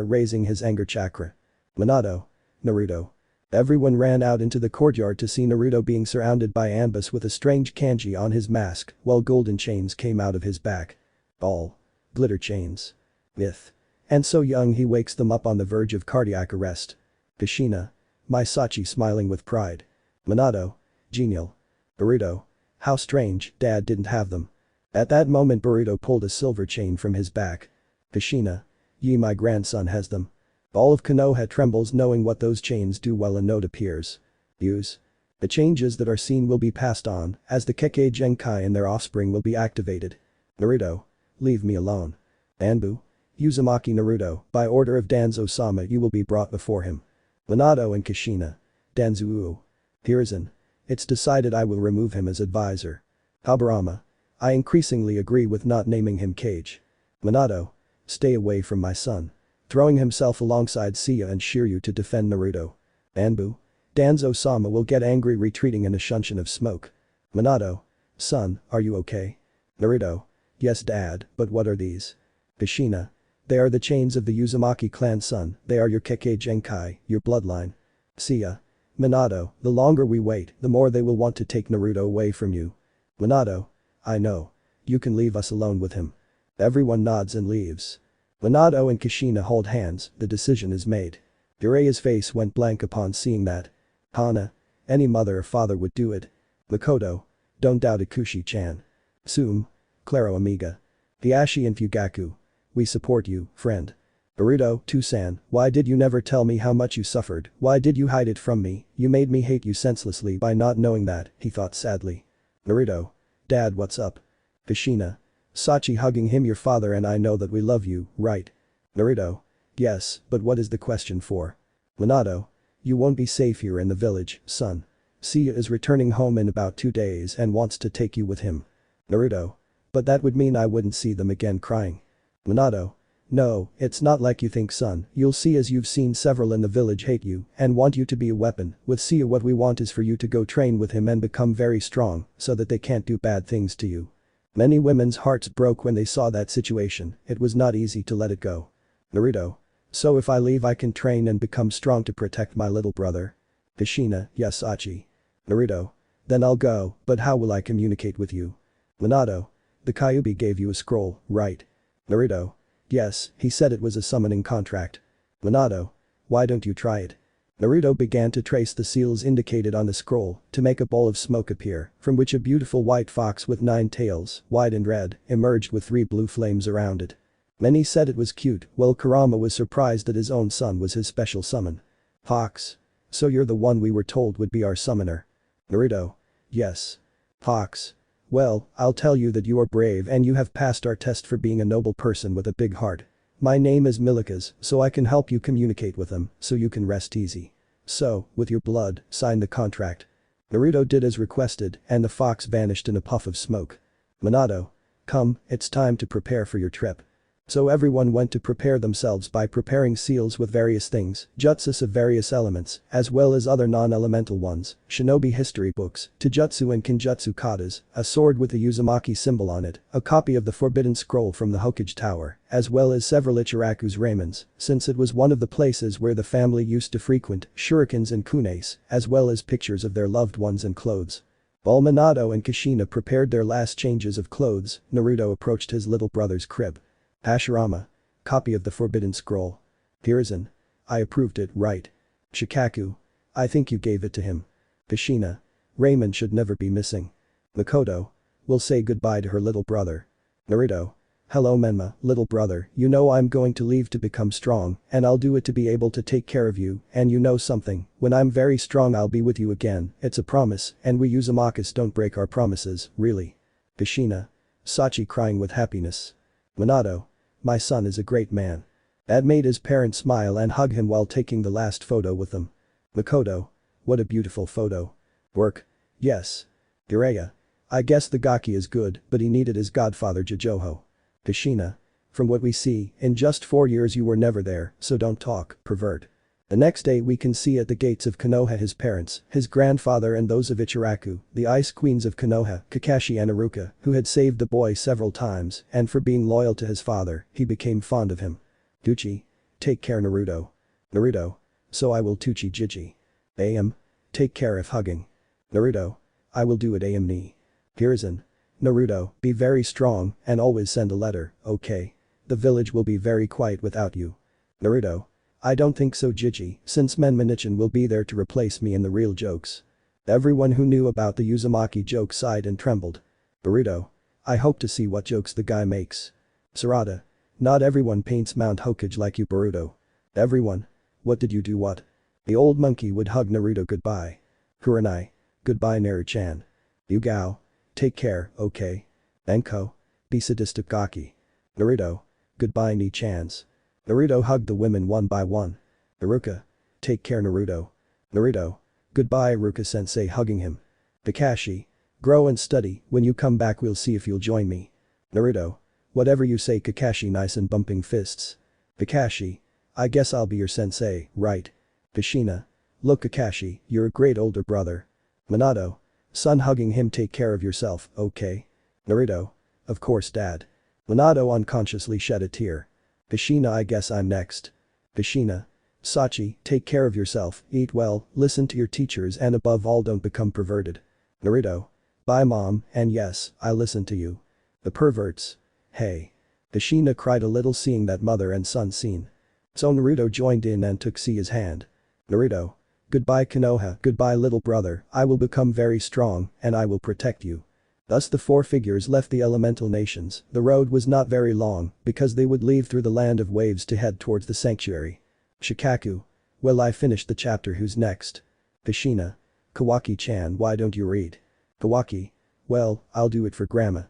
raising his anger chakra. Minato. Naruto. Everyone ran out into the courtyard to see Naruto being surrounded by Anbus with a strange kanji on his mask while golden chains came out of his back. All. Glitter chains. Myth. And so young he wakes them up on the verge of cardiac arrest. Kushina. My Sachi smiling with pride. Minato. Genial. Burrito. How strange, Dad didn't have them. At that moment Burrito pulled a silver chain from his back. Kushina. Ye my grandson has them. All of Konoha trembles knowing what those chains do while a note appears. Use. The changes that are seen will be passed on, as the Kekkei Genkai and their offspring will be activated. Naruto. Leave me alone. Anbu. Uzumaki Naruto, by order of Danzo-sama you will be brought before him. Minato and Kushina. Danzu. Hiruzen. It's decided I will remove him as advisor. Habarama. I increasingly agree with not naming him Cage. Minato. Stay away from my son. Throwing himself alongside Seiya and Shiryu to defend Naruto. Anbu. Danzo-sama will get angry retreating in a shunshin of smoke. Minato. Son, are you okay? Naruto. Yes dad, but what are these? Kushina. They are the chains of the Uzumaki clan son, they are your Kekkei Genkai, your bloodline. Seiya. Minato, the longer we wait, the more they will want to take Naruto away from you. Minato. I know. You can leave us alone with him. Everyone nods and leaves. Minato and Kushina hold hands, the decision is made. Jiraiya's face went blank upon seeing that. Hana. Any mother or father would do it. Makoto. Don't doubt Ikushi-chan. Sum. Claro amiga. Hiashi and Fugaku. We support you, friend. Burrito, Tusan, why did you never tell me how much you suffered, why did you hide it from me, you made me hate you senselessly by not knowing that, he thought sadly. Naruto. Dad what's up? Kushina. Sachi hugging him your father and I know that we love you, right? Naruto. Yes, but what is the question for? Minato. You won't be safe here in the village, son. Seiya is returning home in about 2 days and wants to take you with him. Naruto. But that would mean I wouldn't see them again crying. Minato. No, it's not like you think son, you'll see as you've seen several in the village hate you and want you to be a weapon, with Seiya what we want is for you to go train with him and become very strong so that they can't do bad things to you. Many women's hearts broke when they saw that situation, it was not easy to let it go. Naruto. So if I leave I can train and become strong to protect my little brother? Kushina, yes Sachi. Naruto. Then I'll go, but how will I communicate with you? Minato. The Kyuubi gave you a scroll, right? Naruto. Yes, he said it was a summoning contract. Minato. Why don't you try it? Naruto began to trace the seals indicated on the scroll to make a bowl of smoke appear, from which a beautiful white fox with 9 tails, white and red, emerged with 3 blue flames around it. Many said it was cute, while Kurama was surprised that his own son was his special summon. Fox. So you're the one we were told would be our summoner. Naruto. Yes. Fox. Well, I'll tell you that you are brave and you have passed our test for being a noble person with a big heart. My name is Milikas, so I can help you communicate with them, so you can rest easy. So, with your blood, sign the contract. Naruto did as requested, and the fox vanished in a puff of smoke. Minato. Come, it's time to prepare for your trip. So everyone went to prepare themselves by preparing seals with various things, jutsus of various elements, as well as other non-elemental ones, shinobi history books, taijutsu and kinjutsu katas, a sword with the Uzumaki symbol on it, a copy of the Forbidden Scroll from the Hokage Tower, as well as several Ichiraku's raimens, since it was one of the places where the family used to frequent, shurikens and kunes, as well as pictures of their loved ones and clothes. While Minato and Kushina prepared their last changes of clothes, Naruto approached his little brother's crib. Hashirama. Copy of the Forbidden Scroll. Hiruzen. I approved it, right? Shikaku. I think you gave it to him. Kushina. Raymond should never be missing. Makoto. Will say goodbye to her little brother. Naruto. Hello Menma, little brother, you know I'm going to leave to become strong, and I'll do it to be able to take care of you, and you know something, when I'm very strong I'll be with you again, it's a promise, and we Uzumakis don't break our promises, really. Kushina. Sachi crying with happiness. Minato. My son is a great man. Dad made his parents smile and hug him while taking the last photo with them. Makoto. What a beautiful photo. Work. Yes. Jiraiya. I guess the Gaki is good, but he needed his godfather Jojoho. Kushina. From what we see, in just 4 years you were never there, so don't talk, pervert. The next day we can see at the gates of Konoha his parents, his grandfather and those of Ichiraku, the ice queens of Konoha, Kakashi and Iruka, who had saved the boy several times, and for being loyal to his father, he became fond of him. Gucci. Take care Naruto. Naruto. So I will Tuchi Jiji. Am. Take care if hugging. Naruto. I will do it am ni. Hiruzen. Naruto, be very strong, and always send a letter, okay? The village will be very quiet without you. Naruto. I don't think so Jiji, since Menmanichin will be there to replace me in the real jokes. Everyone who knew about the Uzumaki joke sighed and trembled. Burrito. I hope to see what jokes the guy makes. Sarada. Not everyone paints Mount Hokage like you Boruto. Everyone. What did you do what? The old monkey would hug Naruto goodbye. Kurenai. Goodbye Naru-chan. Yugao. Take care, okay? Enko. Be sadistic Gaki. Naruto. Goodbye Ni-chans. Naruto hugged the women one by one. Iruka. Take care Naruto. Naruto. Goodbye Iruka-sensei hugging him. Kakashi. Grow and study, when you come back we'll see if you'll join me. Naruto. Whatever you say Kakashi nice and bumping fists. Kakashi. I guess I'll be your sensei, right? Kushina. Look Kakashi, you're a great older brother. Minato. Son hugging him take care of yourself, okay? Naruto. Of course dad. Minato unconsciously shed a tear. Kushina I guess I'm next. Kushina. Sachi, take care of yourself, eat well, listen to your teachers and above all don't become perverted. Naruto. Bye mom, and yes, I listen to you. The perverts. Hey. Kushina cried a little seeing that mother and son scene. So Naruto joined in and took Seiya's hand. Naruto. Goodbye Konoha, goodbye little brother, I will become very strong, and I will protect you. Thus the four figures left the elemental nations, the road was not very long, because they would leave through the land of waves to head towards the sanctuary. Shikaku. Well I finished the chapter who's next? Kushina. Kawaki-chan why don't you read? Kawaki. Well, I'll do it for grandma.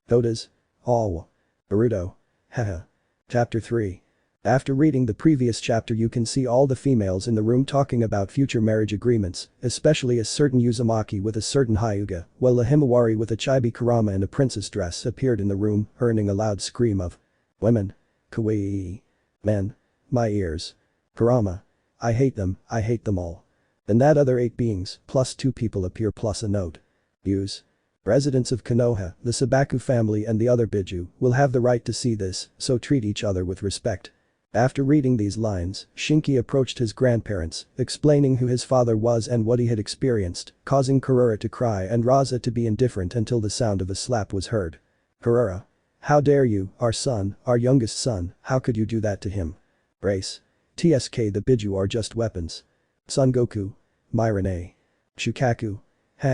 Todas. Oh. Naruto. Haha. Chapter 3. After reading the previous chapter you can see all the females in the room talking about future marriage agreements, especially a certain Uzumaki with a certain Hyuga, while a Himawari with a chibi Kurama in a princess dress appeared in the room, earning a loud scream of women. Kawaii. Men. My ears. Kurama. I hate them all. Then that other 8 beings, plus 2 people appear plus a note. Use. Residents of Konoha, the Sabaku family and the other Biju, will have the right to see this, so treat each other with respect. After reading these lines, Shinki approached his grandparents, explaining who his father was and what he had experienced, causing Kurura to cry and Raza to be indifferent until the sound of a slap was heard. Kurura. How dare you, our son, our youngest son, how could you do that to him? Brace. TSK the Biju are just weapons. Son Goku. Myrene. Shukaku. Ha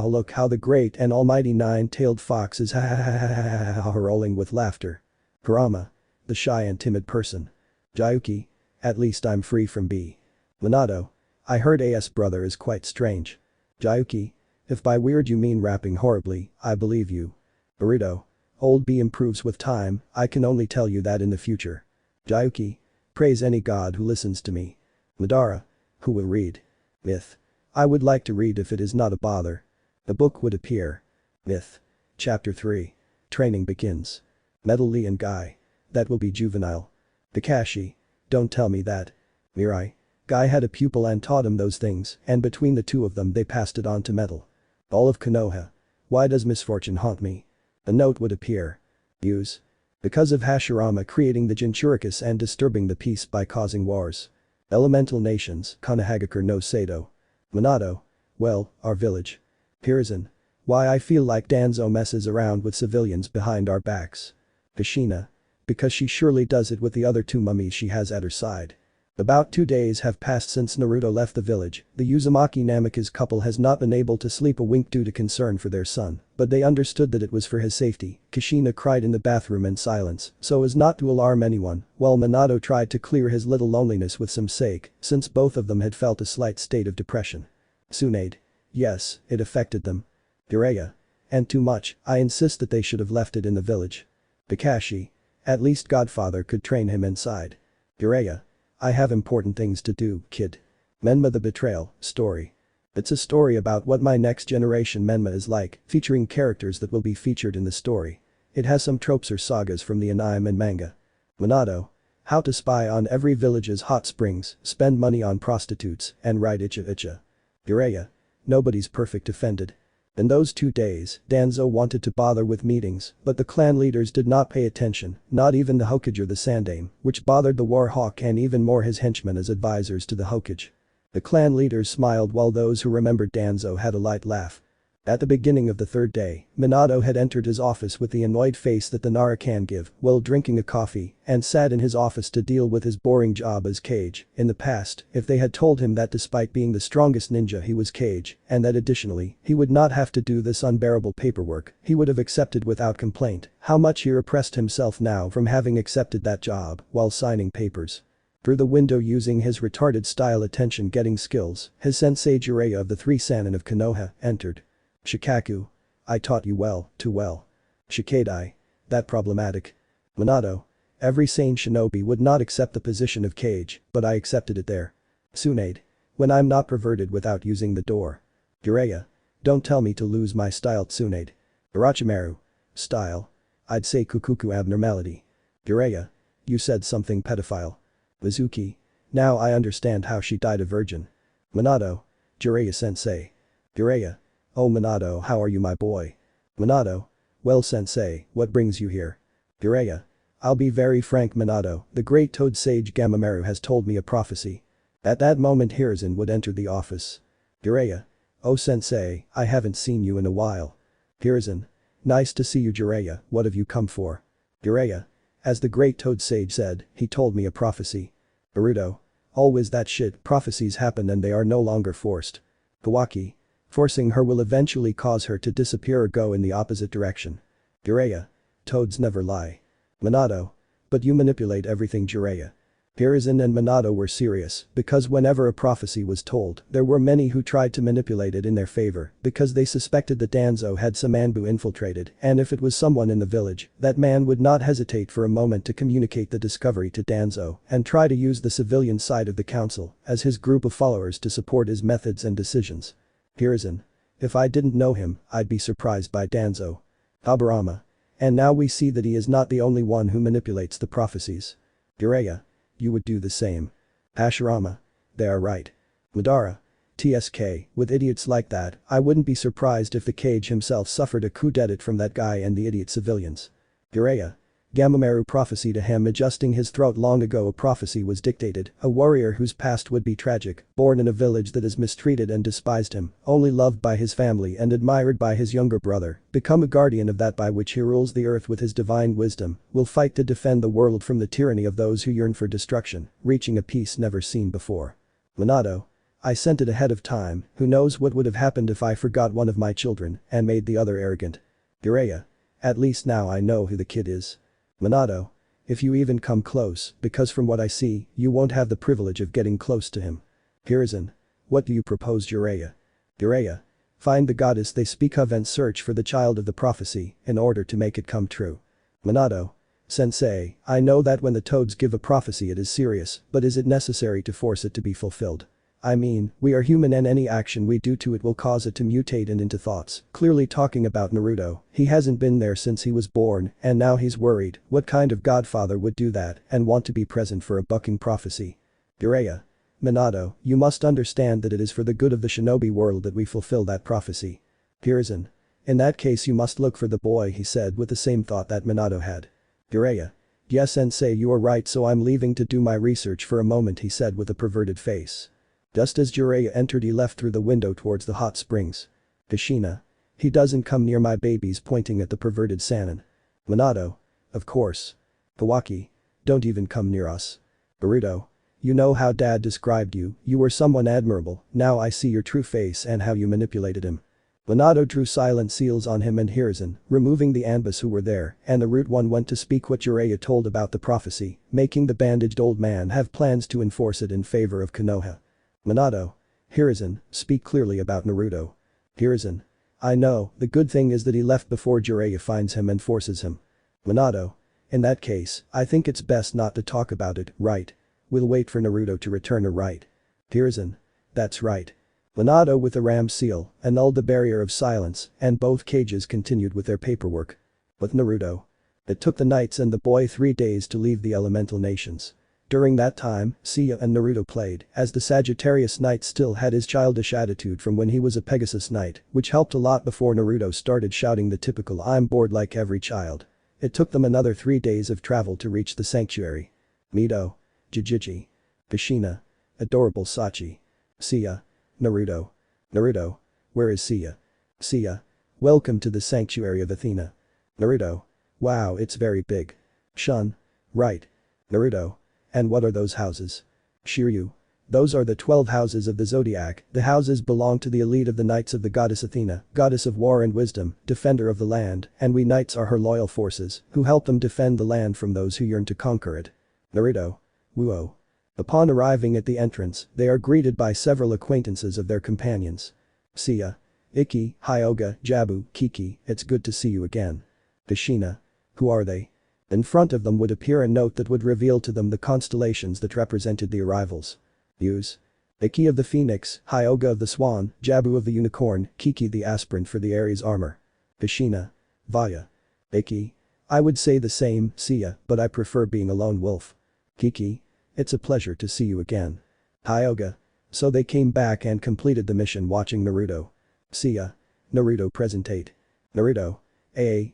look how the great and almighty 9-tailed fox is rolling with laughter. Kurama. The shy and timid person. Jayuki. At least I'm free from B. Minato. I heard AS brother is quite strange. Jayuki. If by weird you mean rapping horribly, I believe you. Burrito. Old B improves with time, I can only tell you that in the future. Jayuki. Praise any god who listens to me. Madara. Who will read? Myth. I would like to read if it is not a bother. The book would appear. Myth. Chapter 3. Training begins. Metal Lee and Guy. That will be juvenile. Kakashi. Don't tell me that. Mirai. Guy had a pupil and taught him those things, and between the two of them they passed it on to Metal. All of Konoha. Why does misfortune haunt me? A note would appear. Use. Because of Hashirama creating the Jinchuricus and disturbing the peace by causing wars. Elemental nations, Konohagakure no Sado. Minato. Well, our village. Hiruzen. Why I feel like Danzo messes around with civilians behind our backs. Kushina. Because she surely does it with the other 2 mummies she has at her side. About 2 days have passed since Naruto left the village. The Uzumaki Namikaze couple has not been able to sleep a wink due to concern for their son, but they understood that it was for his safety. Kushina cried in the bathroom in silence, so as not to alarm anyone, while Minato tried to clear his little loneliness with some sake, since both of them had felt a slight state of depression. Tsunade. Yes, it affected them. Jiraiya. And too much, I insist that they should have left it in the village. Kakashi. At least Godfather could train him inside. Jiraiya. I have important things to do, kid. Menma the Betrayal, story. It's a story about what my next generation Menma is like, featuring characters that will be featured in the story. It has some tropes or sagas from the anime and manga. Minato. How to spy on every village's hot springs, spend money on prostitutes, and ride Ichiha. Jiraiya. Nobody's perfect offended. In those 2 days, Danzo wanted to bother with meetings, but the clan leaders did not pay attention, not even the Hokage or the Sandaime, which bothered the Warhawk and even more his henchmen as advisors to the Hokage. The clan leaders smiled while those who remembered Danzo had a light laugh. At the beginning of the 3rd day, Minato had entered his office with the annoyed face that the Nara can give while drinking a coffee and sat in his office to deal with his boring job as Kage. In the past, if they had told him that despite being the strongest ninja he was Kage, and that additionally, he would not have to do this unbearable paperwork, he would have accepted without complaint. How much he repressed himself now from having accepted that job while signing papers. Through the window using his retarded style attention-getting skills, his sensei Jiraiya of the 3 Sannin of Konoha entered. Shikaku. I taught you well, too well. Shikadai. That problematic. Minato. Every sane shinobi would not accept the position of Kage, but I accepted it there. Tsunade. When I'm not perverted without using the door. Jiraiya. Don't tell me to lose my style, Tsunade. Orochimaru. Style. I'd say Kukuku abnormality. Jiraiya. You said something pedophile. Mizuki. Now I understand how she died a virgin. Minato. Jiraiya-sensei. Jiraiya. Oh Minato, how are you my boy? Minato. Well sensei, what brings you here? Jiraiya. I'll be very frank Minato, the great toad sage Gamamaru has told me a prophecy. At that moment Hiruzen would enter the office. Jiraiya. Oh sensei, I haven't seen you in a while. Hiruzen. Nice to see you Jiraiya, what have you come for? Jiraiya. As the great toad sage said, he told me a prophecy. Boruto. Always that shit, prophecies happen and they are no longer forced. Kawaki. Forcing her will eventually cause her to disappear or go in the opposite direction. Jiraiya. Toads never lie. Minato. But you manipulate everything Jiraiya. Hiruzen and Minato were serious because whenever a prophecy was told, there were many who tried to manipulate it in their favor because they suspected that Danzo had some Anbu infiltrated and if it was someone in the village, that man would not hesitate for a moment to communicate the discovery to Danzo and try to use the civilian side of the council as his group of followers to support his methods and decisions. Hiruzen. If I didn't know him, I'd be surprised by Danzo. Aburama. And now we see that he is not the only one who manipulates the prophecies. Jiraiya. You would do the same. Hashirama. They are right. Madara. TSK, with idiots like that, I wouldn't be surprised if the Kage himself suffered a coup d'etat from that guy and the idiot civilians. Jiraiya. Gamamaru prophecy to him adjusting his throat long ago a prophecy was dictated, a warrior whose past would be tragic, born in a village that has mistreated and despised him, only loved by his family and admired by his younger brother, become a guardian of that by which he rules the earth with his divine wisdom, will fight to defend the world from the tyranny of those who yearn for destruction, reaching a peace never seen before. Minato. I sent it ahead of time, who knows what would have happened if I forgot one of my children and made the other arrogant. Jiraiya. At least now I know who the kid is. Minato. If you even come close, because from what I see, you won't have the privilege of getting close to him. Hiruzen. What do you propose Jiraiya? Jiraiya. Find the goddess they speak of and search for the child of the prophecy in order to make it come true. Minato. Sensei, I know that when the toads give a prophecy it is serious, but is it necessary to force it to be fulfilled? I mean, we are human and any action we do to it will cause it to mutate and into thoughts. Clearly talking about Naruto, he hasn't been there since he was born and now he's worried, what kind of godfather would do that and want to be present for a bucking prophecy? Jiraiya. Minato, you must understand that it is for the good of the shinobi world that we fulfill that prophecy. Hiruzen. In that case you must look for the boy he said with the same thought that Minato had. Jiraiya. Yes sensei you are right so I'm leaving to do my research for a moment he said with a perverted face. Just as Jiraiya entered he left through the window towards the hot springs. Kushina. He doesn't come near my babies pointing at the perverted Sannin. Minato. Of course. Kawaki. Don't even come near us. Boruto. You know how Dad described you, you were someone admirable, now I see your true face and how you manipulated him. Minato drew silent seals on him and Hiruzen, removing the Anbus who were there, and the Root One went to speak what Jiraiya told about the prophecy, making the bandaged old man have plans to enforce it in favor of Konoha. Minato. Hiruzen, speak clearly about Naruto. Hiruzen. I know, the good thing is that he left before Jiraiya finds him and forces him. Minato. In that case, I think it's best not to talk about it, right? We'll wait for Naruto to return, right? Hiruzen. That's right. Minato with the ram seal annulled the barrier of silence and both cages continued with their paperwork. With Naruto. It took the knights and the boy 3 days to leave the elemental nations. During that time, Seiya and Naruto played, as the Sagittarius Knight still had his childish attitude from when he was a Pegasus Knight, which helped a lot before Naruto started shouting the typical "I'm bored" like every child. It took them another 3 days of travel to reach the sanctuary. Mito. Jijiji. Kushina. Adorable Sachi. Seiya. Naruto. Naruto. Where is Seiya? Seiya. Welcome to the sanctuary of Athena. Naruto. Wow, it's very big. Shun. Right. Naruto. And what are those houses? Shiryu. Those are the 12 houses of the zodiac, the houses belong to the elite of the knights of the goddess Athena, goddess of war and wisdom, defender of the land, and we knights are her loyal forces, who help them defend the land from those who yearn to conquer it. Naruto. Wuo. Upon arriving at the entrance, they are greeted by several acquaintances of their companions. Seiya. Ikki, Hyuga, Jabu, Kiki, it's good to see you again. Kushina. Who are they? In front of them would appear a note that would reveal to them the constellations that represented the arrivals. Use. Ikki of the Phoenix, Hyuga of the Swan, Jabu of the Unicorn, Kiki the aspirant for the Aries armor. Kushina. Vaya. Ikki. I would say the same, Seiya, but I prefer being a lone wolf. Kiki. It's a pleasure to see you again. Hyuga. So they came back and completed the mission watching Naruto. Seiya. Naruto presentate. Naruto.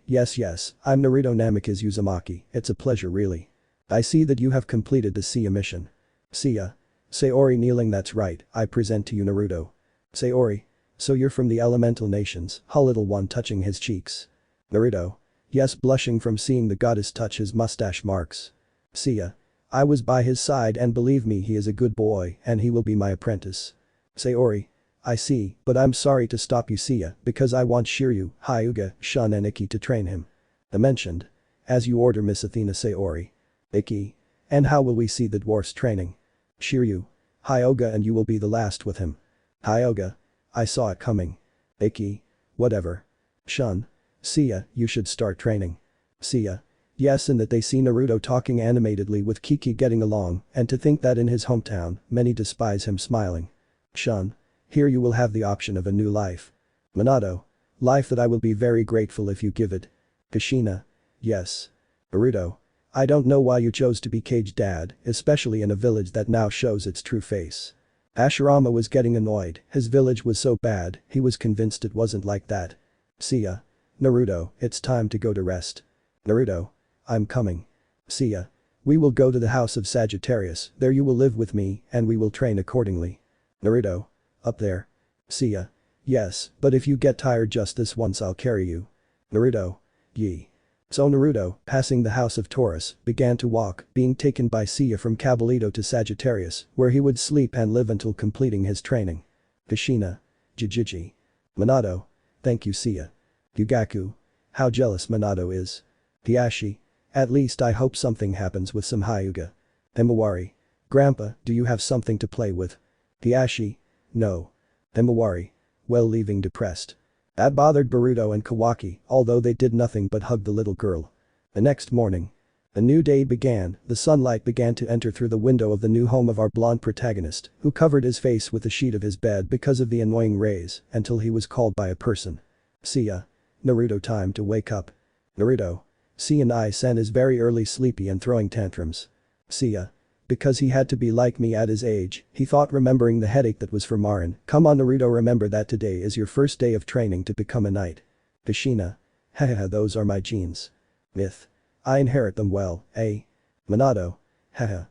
Yes, I'm Naruto Namikaze Uzumaki, it's a pleasure really. I see that you have completed the Seiya mission. Seiya. Sayori kneeling, that's right, I present to you Naruto. Sayori. So you're from the elemental nations, little one touching his cheeks. Naruto. Yes, blushing from seeing the goddess touch his mustache marks. Seiya. I was by his side and believe me, he is a good boy and he will be my apprentice. Sayori. I see, but I'm sorry to stop you Seiya because I want Shiryu, Hyuga, Shun and Ikki to train him. The mentioned. As you order Miss Athena Sayori. Ikki. And how will we see the dwarf's training? Shiryu. Hyuga and you will be the last with him. Hyuga. I saw it coming. Ikki. Whatever. Shun. Seiya, you should start training. Seiya. Yes, and that they see Naruto talking animatedly with Kiki getting along, and to think that in his hometown, many despise him smiling. Shun. Here you will have the option of a new life. Minato. Life that I will be very grateful if you give it. Kushina. Yes. Naruto. I don't know why you chose to be caged dad, especially in a village that now shows its true face. Hashirama was getting annoyed, his village was so bad, he was convinced it wasn't like that. Seiya. Naruto, it's time to go to rest. Naruto. I'm coming. Seiya. We will go to the house of Sagittarius, there you will live with me, and we will train accordingly. Naruto. Up there. Seiya. Yes, but if you get tired just this once I'll carry you. Naruto. Yee. So Naruto, passing the house of Taurus, began to walk, being taken by Seiya from Cabalito to Sagittarius, where he would sleep and live until completing his training. Kushina. Jijiji. Minato. Thank you Seiya. Yugaku. How jealous Minato is. Hiashi. At least I hope something happens with some Hyuga. Himawari. Grandpa, do you have something to play with? Hiashi. No. Himawari. Well, leaving depressed. That bothered Boruto and Kawaki, although they did nothing but hug the little girl. The next morning. A new day began, the sunlight began to enter through the window of the new home of our blonde protagonist, who covered his face with the sheet of his bed because of the annoying rays, until he was called by a person. Seiya. Naruto, time to wake up. Naruto. Seiya is very early, sleepy and throwing tantrums. Seiya. Because he had to be like me at his age, he thought, remembering the headache that was for Marin. Come on Naruto, remember that today is your first day of training to become a knight. Kushina. Hahaha, those are my genes. Myth. I inherit them well, eh? Minato. Haha.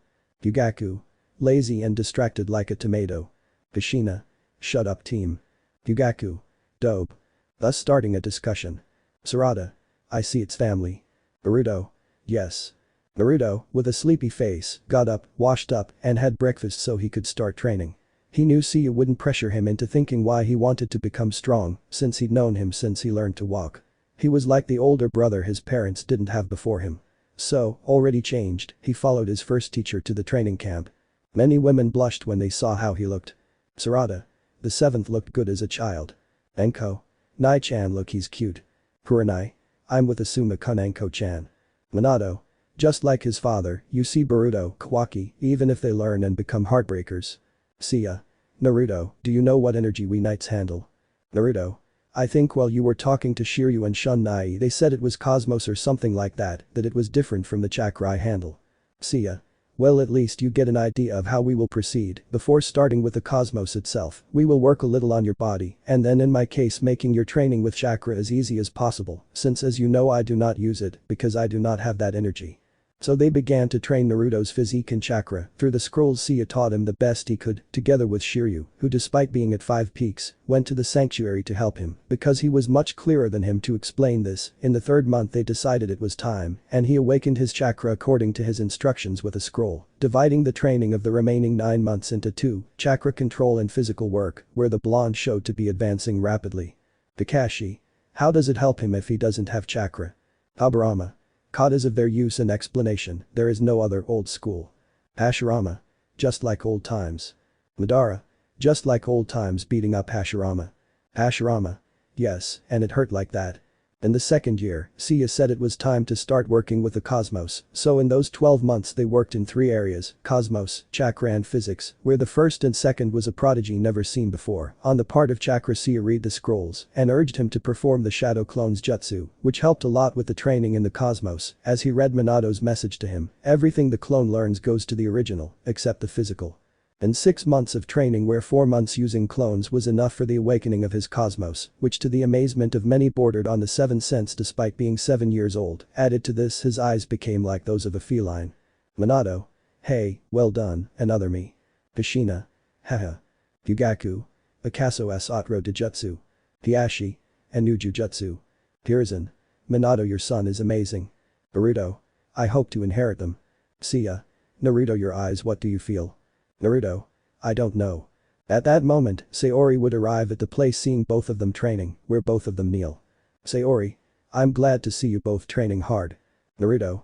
Yugaku. Lazy and distracted like a tomato. Kushina. Shut up team. Yugaku. Dope. Thus starting a discussion. Sarada. I see it's family. Boruto. Yes. Naruto, with a sleepy face, got up, washed up, and had breakfast so he could start training. He knew Seiya wouldn't pressure him into thinking why he wanted to become strong, since he'd known him since he learned to walk. He was like the older brother his parents didn't have before him. So, already changed, he followed his first teacher to the training camp. Many women blushed when they saw how he looked. Sarada, the seventh, looked good as a child. Enko, Nai-chan, look, he's cute. Kurenai, I'm with Asuma-kun. Enko-chan. Minato, just like his father, you see Boruto, Kawaki, even if they learn and become heartbreakers. Seiya, Naruto, do you know what energy we knights handle? Naruto, I think while you were talking to Shiryu and Shun-Nai they said it was cosmos or something like that it was different from the chakra I handle. Seiya, well, at least you get an idea of how we will proceed. Before starting with the cosmos itself, we will work a little on your body and then in my case making your training with chakra as easy as possible since as you know I do not use it because I do not have that energy. So they began to train Naruto's physique and chakra. Through the scrolls Seiya taught him the best he could, together with Shiryu, who despite being at 5 peaks, went to the sanctuary to help him, because he was much clearer than him to explain this. In the 3rd month they decided it was time, and he awakened his chakra according to his instructions with a scroll, dividing the training of the remaining 9 months into 2, chakra control and physical work, where the blonde showed to be advancing rapidly. Kakashi. How does it help him if he doesn't have chakra? Habarama. Katas of their use and explanation, there is no other old school. Hashirama. Just like old times. Madara. Just like old times beating up Hashirama. Hashirama. Yes, and it hurt like that. In the 2nd year, Seiya said it was time to start working with the cosmos, so in those 12 months they worked in 3 areas, cosmos, chakra and physics, where the 1st and 2nd was a prodigy never seen before. On the part of chakra, Seiya read the scrolls and urged him to perform the shadow clone's jutsu, which helped a lot with the training in the cosmos. As he read Minato's message to him, everything the clone learns goes to the original, except the physical. In 6 months of training where 4 months using clones was enough for the awakening of his cosmos, which to the amazement of many bordered on the 7th sense despite being 7 years old. Added to this his eyes became like those of a feline. Minato. Hey, well done, another me. Hashina. Haha. Fugaku. Akaso s Otro Dijutsu. Hiashi. Anuju Jutsu. Hiruzen. Minato, your son is amazing. Naruto. I hope to inherit them. Seiya. Naruto, your eyes, what do you feel? Naruto. I don't know. At that moment, Sayori would arrive at the place seeing both of them training, where both of them kneel. Sayori. I'm glad to see you both training hard. Naruto.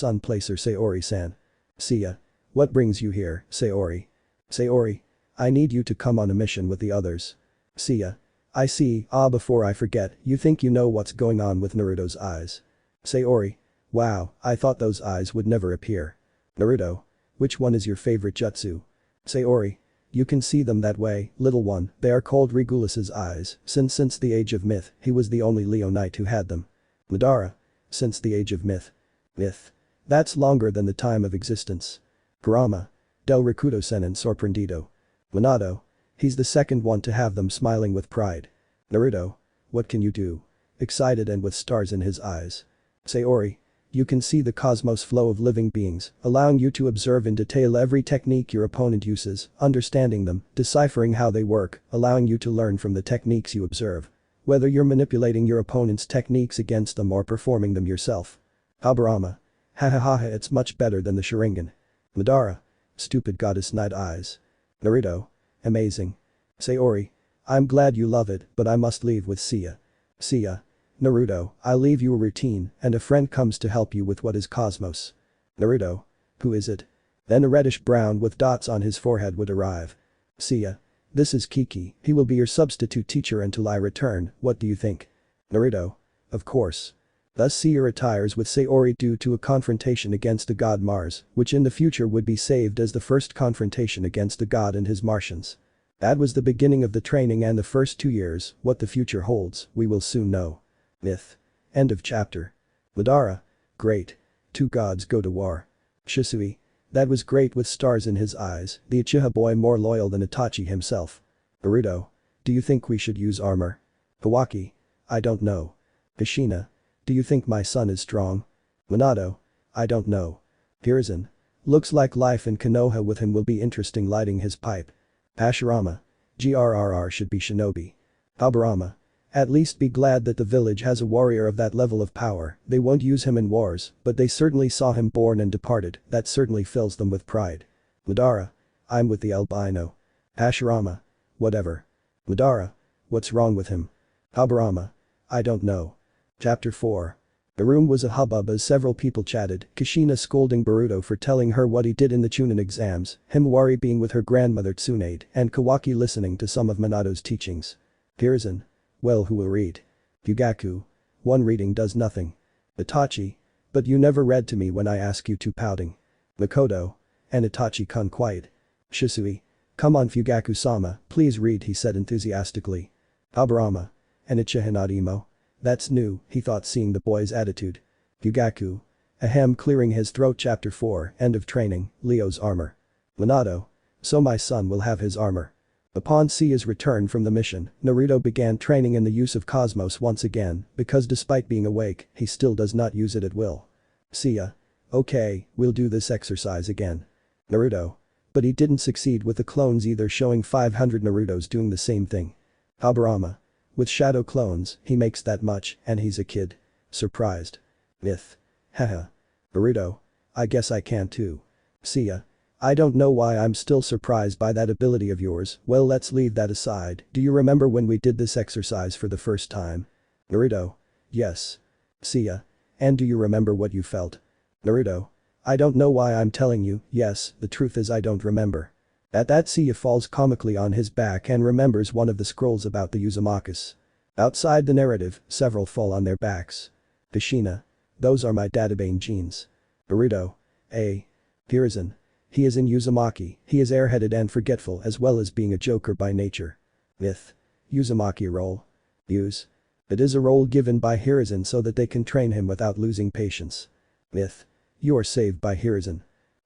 On placer Sayori-san. Seiya. What brings you here, Sayori? Sayori. I need you to come on a mission with the others. Seiya. I see, before I forget, you think you know what's going on with Naruto's eyes. Sayori. Wow, I thought those eyes would never appear. Naruto. Which one is your favorite jutsu? Sayori. You can see them that way, little one, they are called Regulus's eyes, since the age of myth, he was the only Leo Knight who had them. Madara. Since the age of myth. Myth. That's longer than the time of existence. Kurama. Del Rikudo-sen and Sorprendido. Minato. He's the 2nd one to have them, smiling with pride. Naruto. What can you do? Excited and with stars in his eyes. Sayori. You can see the cosmos flow of living beings, allowing you to observe in detail every technique your opponent uses, understanding them, deciphering how they work, allowing you to learn from the techniques you observe. Whether you're manipulating your opponent's techniques against them or performing them yourself. Habarama. Hahaha, it's much better than the Sharigan. Madara. Stupid goddess night eyes. Naruto. Amazing. Sayori. I'm glad you love it, but I must leave with Seiya. Seiya. Naruto, I'll leave you a routine and a friend comes to help you with what is cosmos. Naruto. Who is it? Then a reddish brown with dots on his forehead would arrive. Seiya. This is Kiki, he will be your substitute teacher until I return, what do you think? Naruto. Of course. Thus Seiya retires with Sayori due to a confrontation against the god Mars, which in the future would be saved as the first confrontation against the god and his Martians. That was the beginning of the training and the first 2 years, what the future holds, we will soon know. Myth. End of chapter. Madara. Great. 2 gods go to war. Shisui. That was great with stars in his eyes, the Uchiha boy more loyal than Itachi himself. Naruto. Do you think we should use armor? Kawaki. I don't know. Hashina. Do you think my son is strong? Minato. I don't know. Hiruzen. Looks like life in Konoha with him will be interesting lighting his pipe. Hashirama. GRRR should be shinobi. Habarama. At least be glad that the village has a warrior of that level of power. They won't use him in wars, but they certainly saw him born and departed. That certainly fills them with pride. Madara. I'm with the albino. Hashirama. Whatever. Madara. What's wrong with him? Habarama. I don't know. Chapter 4. The room was a hubbub as several people chatted, Kushina scolding Burrito for telling her what he did in the Chunin exams, Himawari being with her grandmother Tsunade, and Kawaki listening to some of Minato's teachings. Hiruzen. Well, who will read? Yugaku. One reading does nothing. Itachi. But you never read to me when I ask you to, pouting. Makoto. And Itachi-kun quiet. Shisui. Come on Fugaku-sama, please read, he said enthusiastically. Habarama. And Ichihinadimo. That's new, he thought, seeing the boy's attitude. Fugaku. Ahem, clearing his throat. Chapter 4, End of Training, Leo's Armor. Minato. So my son will have his armor. Upon Seiya's return from the mission, Naruto began training in the use of Cosmos once again, because despite being awake, he still does not use it at will. Seiya. Okay, we'll do this exercise again. Naruto. But he didn't succeed with the clones either, showing 500 Narutos doing the same thing. Habarama. With shadow clones, he makes that much, and he's a kid. Surprised. Myth. Haha. Burrito. I guess I can too. Seiya. I don't know why I'm still surprised by that ability of yours. Well, let's leave that aside. Do you remember when we did this exercise for the first time? Naruto. Yes. Seiya. And do you remember what you felt? Naruto. I don't know why I'm telling you, yes, the truth is I don't remember. At that, Seiya falls comically on his back and remembers one of the scrolls about the Uzumakas. Outside the narrative, several fall on their backs. Kushina. Those are my databane genes. Burrito. Hiruzen. He is in Uzumaki, he is airheaded and forgetful as well as being a joker by nature. Myth. Uzumaki role. Use. It is a role given by Hiruzen so that they can train him without losing patience. Myth. You are saved by Hiruzen.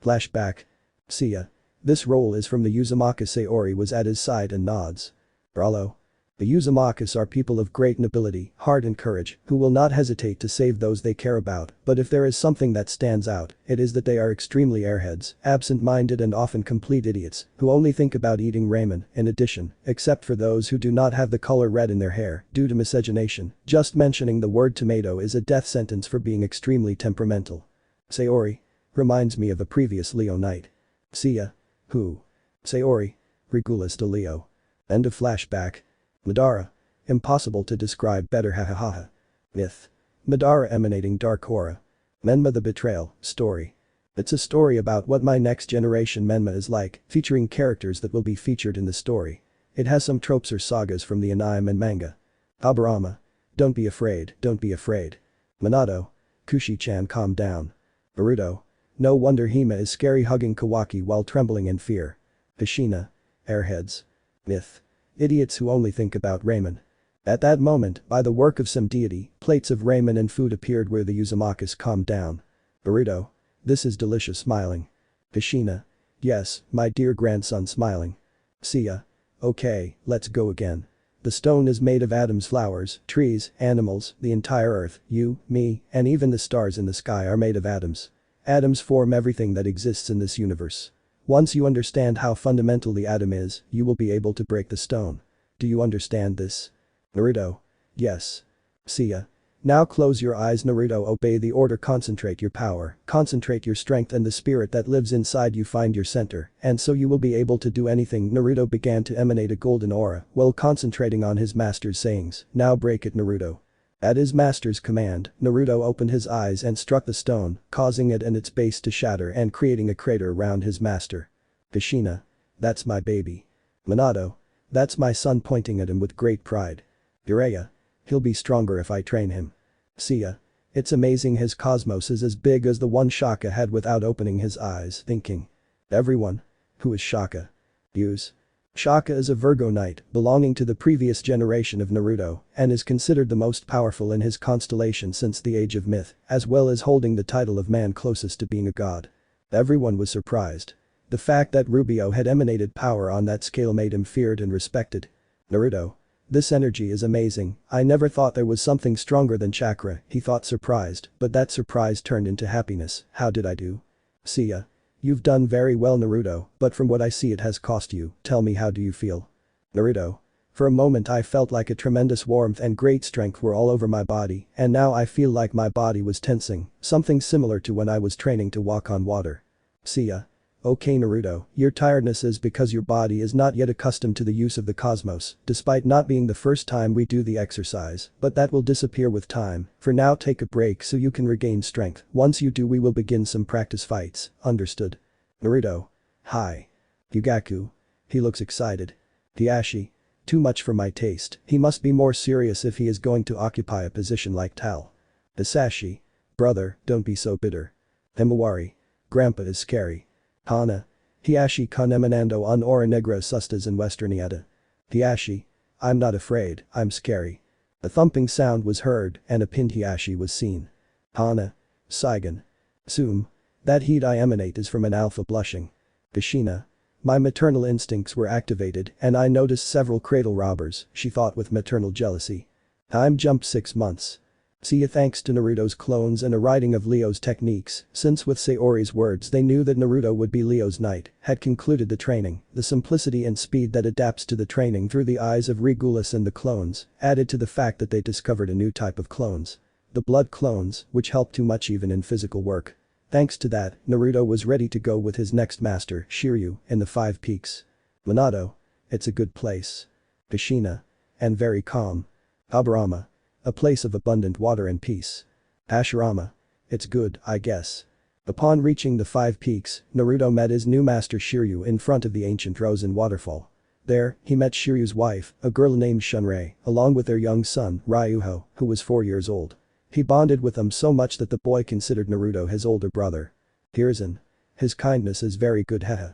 Flashback. Seiya. This role is from the Uzumaki. Sayori was at his side and nods. Brawlo. The Uzumakas are people of great nobility, heart and courage, who will not hesitate to save those they care about, but if there is something that stands out, it is that they are extremely airheads, absent-minded and often complete idiots, who only think about eating ramen. In addition, except for those who do not have the color red in their hair, due to miscegenation, just mentioning the word tomato is a death sentence for being extremely temperamental. Sayori. Reminds me of a previous Leo knight. Seiya. Who? Sayori. Regulus de Leo. End of flashback. Madara. Impossible to describe better, hahaha. Myth. Madara emanating dark aura. Menma the Betrayal, story. It's a story about what my next generation Menma is like, featuring characters that will be featured in the story. It has some tropes or sagas from the anime and manga. Habarama. Don't be afraid, don't be afraid. Minato. Kushi-chan, calm down. Burrito. No wonder Hima is scary, hugging Kawaki while trembling in fear. Kushina. Airheads. Myth. Idiots who only think about ramen. At that moment, by the work of some deity, plates of ramen and food appeared where the Uzumakas calmed down. Burrito. This is delicious, smiling. Kushina. Yes, my dear grandson, smiling. Seiya. Okay, let's go again. The stone is made of atoms, flowers, trees, animals, the entire earth, you, me, and even the stars in the sky are made of atoms. Atoms form everything that exists in this universe. Once you understand how fundamental the atom is, you will be able to break the stone. Do you understand this? Naruto. Yes. Seiya. Now close your eyes. Naruto. Obey the order. Concentrate your power, concentrate your strength, and the spirit that lives inside you find your center, and so you will be able to do anything. Naruto began to emanate a golden aura while concentrating on his master's sayings. Now break it, Naruto. At his master's command, Naruto opened his eyes and struck the stone, causing it and its base to shatter and creating a crater around his master. Kushina. That's my baby. Minato. That's my son, pointing at him with great pride. Jiraiya. He'll be stronger if I train him. Seiya. It's amazing his cosmos is as big as the one Shaka had without opening his eyes, thinking. Everyone. Who is Shaka? Use. Shaka is a Virgo knight belonging to the previous generation of Naruto and is considered the most powerful in his constellation since the Age of Myth, as well as holding the title of man closest to being a god. Everyone was surprised. The fact that Rubio had emanated power on that scale made him feared and respected. Naruto. This energy is amazing, I never thought there was something stronger than chakra, he thought, surprised, but that surprise turned into happiness. How did I do? Seiya. You've done very well, Naruto, but from what I see it has cost you. Tell me, how do you feel? Naruto. For a moment I felt like a tremendous warmth and great strength were all over my body, and now I feel like my body was tensing, something similar to when I was training to walk on water. Seiya. Okay Naruto, your tiredness is because your body is not yet accustomed to the use of the cosmos, despite not being the first time we do the exercise, but that will disappear with time. For now take a break so you can regain strength. Once you do we will begin some practice fights, understood? Naruto. Hi. Yugaku. He looks excited. Hiashi. Too much for my taste, he must be more serious if he is going to occupy a position like Tal. Hisashi. Brother, don't be so bitter. Himawari. Grandpa is scary. Hana. Hiashi con emanando un ora negra sustas in westernieta. Hiashi. I'm not afraid, I'm scary. A thumping sound was heard and a pinned Hiashi was seen. Hana. Saigon. Zoom. That heat I emanate is from an alpha blushing. Kushina. My maternal instincts were activated and I noticed several cradle robbers, she thought with maternal jealousy. Time jumped 6 months. Seiya thanks to Naruto's clones and a writing of Leo's techniques, since with Sayori's words they knew that Naruto would be Leo's knight, had concluded the training, the simplicity and speed that adapts to the training through the eyes of Regulus and the clones, added to the fact that they discovered a new type of clones. The blood clones, which helped too much even in physical work. Thanks to that, Naruto was ready to go with his next master, Shiryu, in the 5 Peaks. Minato. It's a good place. Kushina. And very calm. Aburama. A place of abundant water and peace. Hashirama. It's good, I guess. Upon reaching the 5 Peaks, Naruto met his new master Shiryu in front of the ancient Rosen waterfall. There, he met Shiryu's wife, a girl named Shunrei, along with their young son, Ryuho, who was 4 years old. He bonded with them so much that the boy considered Naruto his older brother. Hiruzen. His kindness is very good haha.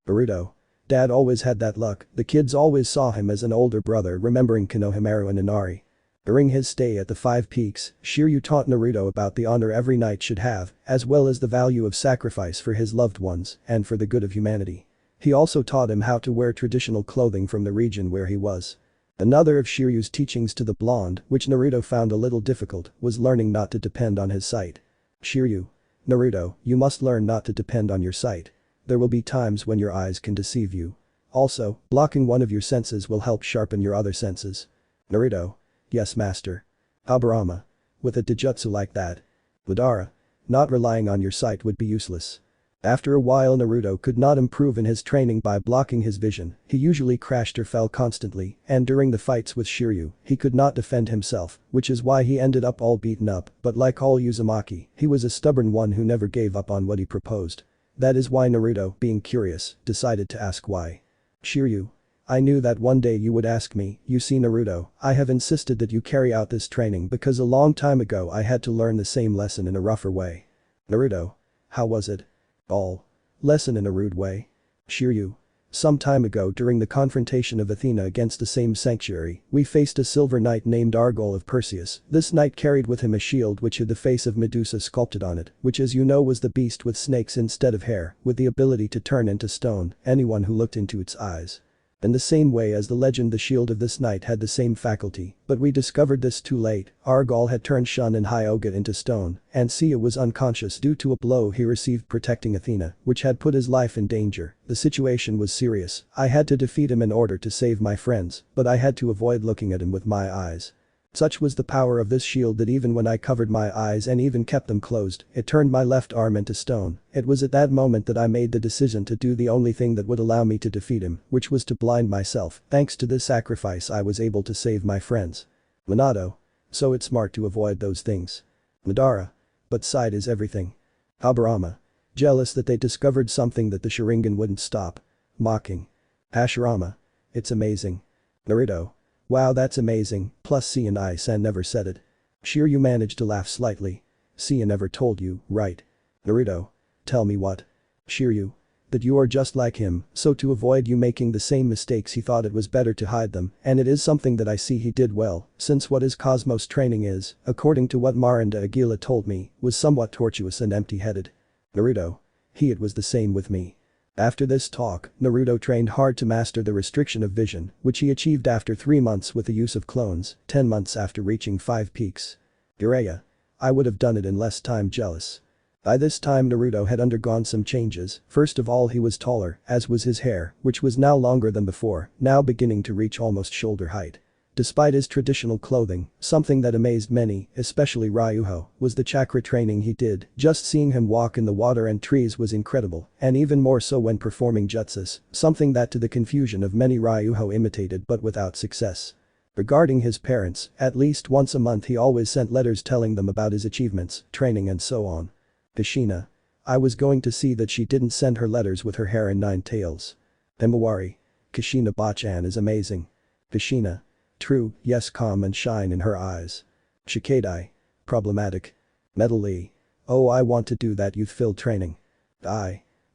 Naruto. Dad always had that luck, the kids always saw him as an older brother remembering Konohamaru and Inari. During his stay at the 5 Peaks, Shiryu taught Naruto about the honor every knight should have, as well as the value of sacrifice for his loved ones and for the good of humanity. He also taught him how to wear traditional clothing from the region where he was. Another of Shiryu's teachings to the blonde, which Naruto found a little difficult, was learning not to depend on his sight. Shiryu. Naruto, you must learn not to depend on your sight. There will be times when your eyes can deceive you. Also, blocking one of your senses will help sharpen your other senses. Naruto. Yes master. Aburama. With a taijutsu like that. Madara. Not relying on your sight would be useless. After a while Naruto could not improve in his training by blocking his vision, he usually crashed or fell constantly, and during the fights with Shiryu, he could not defend himself, which is why he ended up all beaten up, but like all Uzumaki, he was a stubborn one who never gave up on what he proposed. That is why Naruto, being curious, decided to ask why. Shiryu. I knew that one day you would ask me, you see Naruto, I have insisted that you carry out this training because a long time ago I had to learn the same lesson in a rougher way. Naruto. How was it? All. Lesson in a rude way. Shiryu. Some time ago during the confrontation of Athena against the same sanctuary, we faced a silver knight named Argol of Perseus. This knight carried with him a shield which had the face of Medusa sculpted on it, which as you know was the beast with snakes instead of hair, with the ability to turn into stone anyone who looked into its eyes. In the same way as the legend the shield of this knight had the same faculty, but we discovered this too late. Argol had turned Shun and Hyuga into stone, and Seiya was unconscious due to a blow he received protecting Athena, which had put his life in danger. The situation was serious, I had to defeat him in order to save my friends, but I had to avoid looking at him with my eyes. Such was the power of this shield that even when I covered my eyes and even kept them closed, it turned my left arm into stone. It was at that moment that I made the decision to do the only thing that would allow me to defeat him, which was to blind myself. Thanks to this sacrifice I was able to save my friends. Minato. So it's smart to avoid those things. Madara. But sight is everything. Aburama. Jealous that they discovered something that the Sharigan wouldn't stop. Mocking. Hashirama. It's amazing. Naruto. Wow, that's amazing, plus Seiya and I-san never said it. Shiryu managed to laugh slightly. Seiya never told you, right? Naruto. Tell me what? Shiryu. That you are just like him, so to avoid you making the same mistakes he thought it was better to hide them, and it is something that I see he did well, since what his Cosmos training is, according to what Marinda Aguila told me, was somewhat tortuous and empty-headed. Naruto. It was the same with me. After this talk, Naruto trained hard to master the restriction of vision, which he achieved after 3 months with the use of clones, 10 months after reaching 5 Peaks. Jiraiya. I would have done it in less time jealous. By this time Naruto had undergone some changes. First of all, he was taller, as was his hair, which was now longer than before, now beginning to reach almost shoulder height. Despite his traditional clothing, something that amazed many, especially Ryuho, was the chakra training he did. Just seeing him walk in the water and trees was incredible, and even more so when performing jutsus, something that to the confusion of many Ryuho imitated but without success. Regarding his parents, at least once a month he always sent letters telling them about his achievements, training and so on. Kushina. I was going to see that she didn't send her letters with her hair in 9 tails. Himawari. Kushina Bachan is amazing. Kushina. True, yes, calm and shine in her eyes. Shikadai. Problematic. Metal Lee. Oh, I want to do that youth-filled training.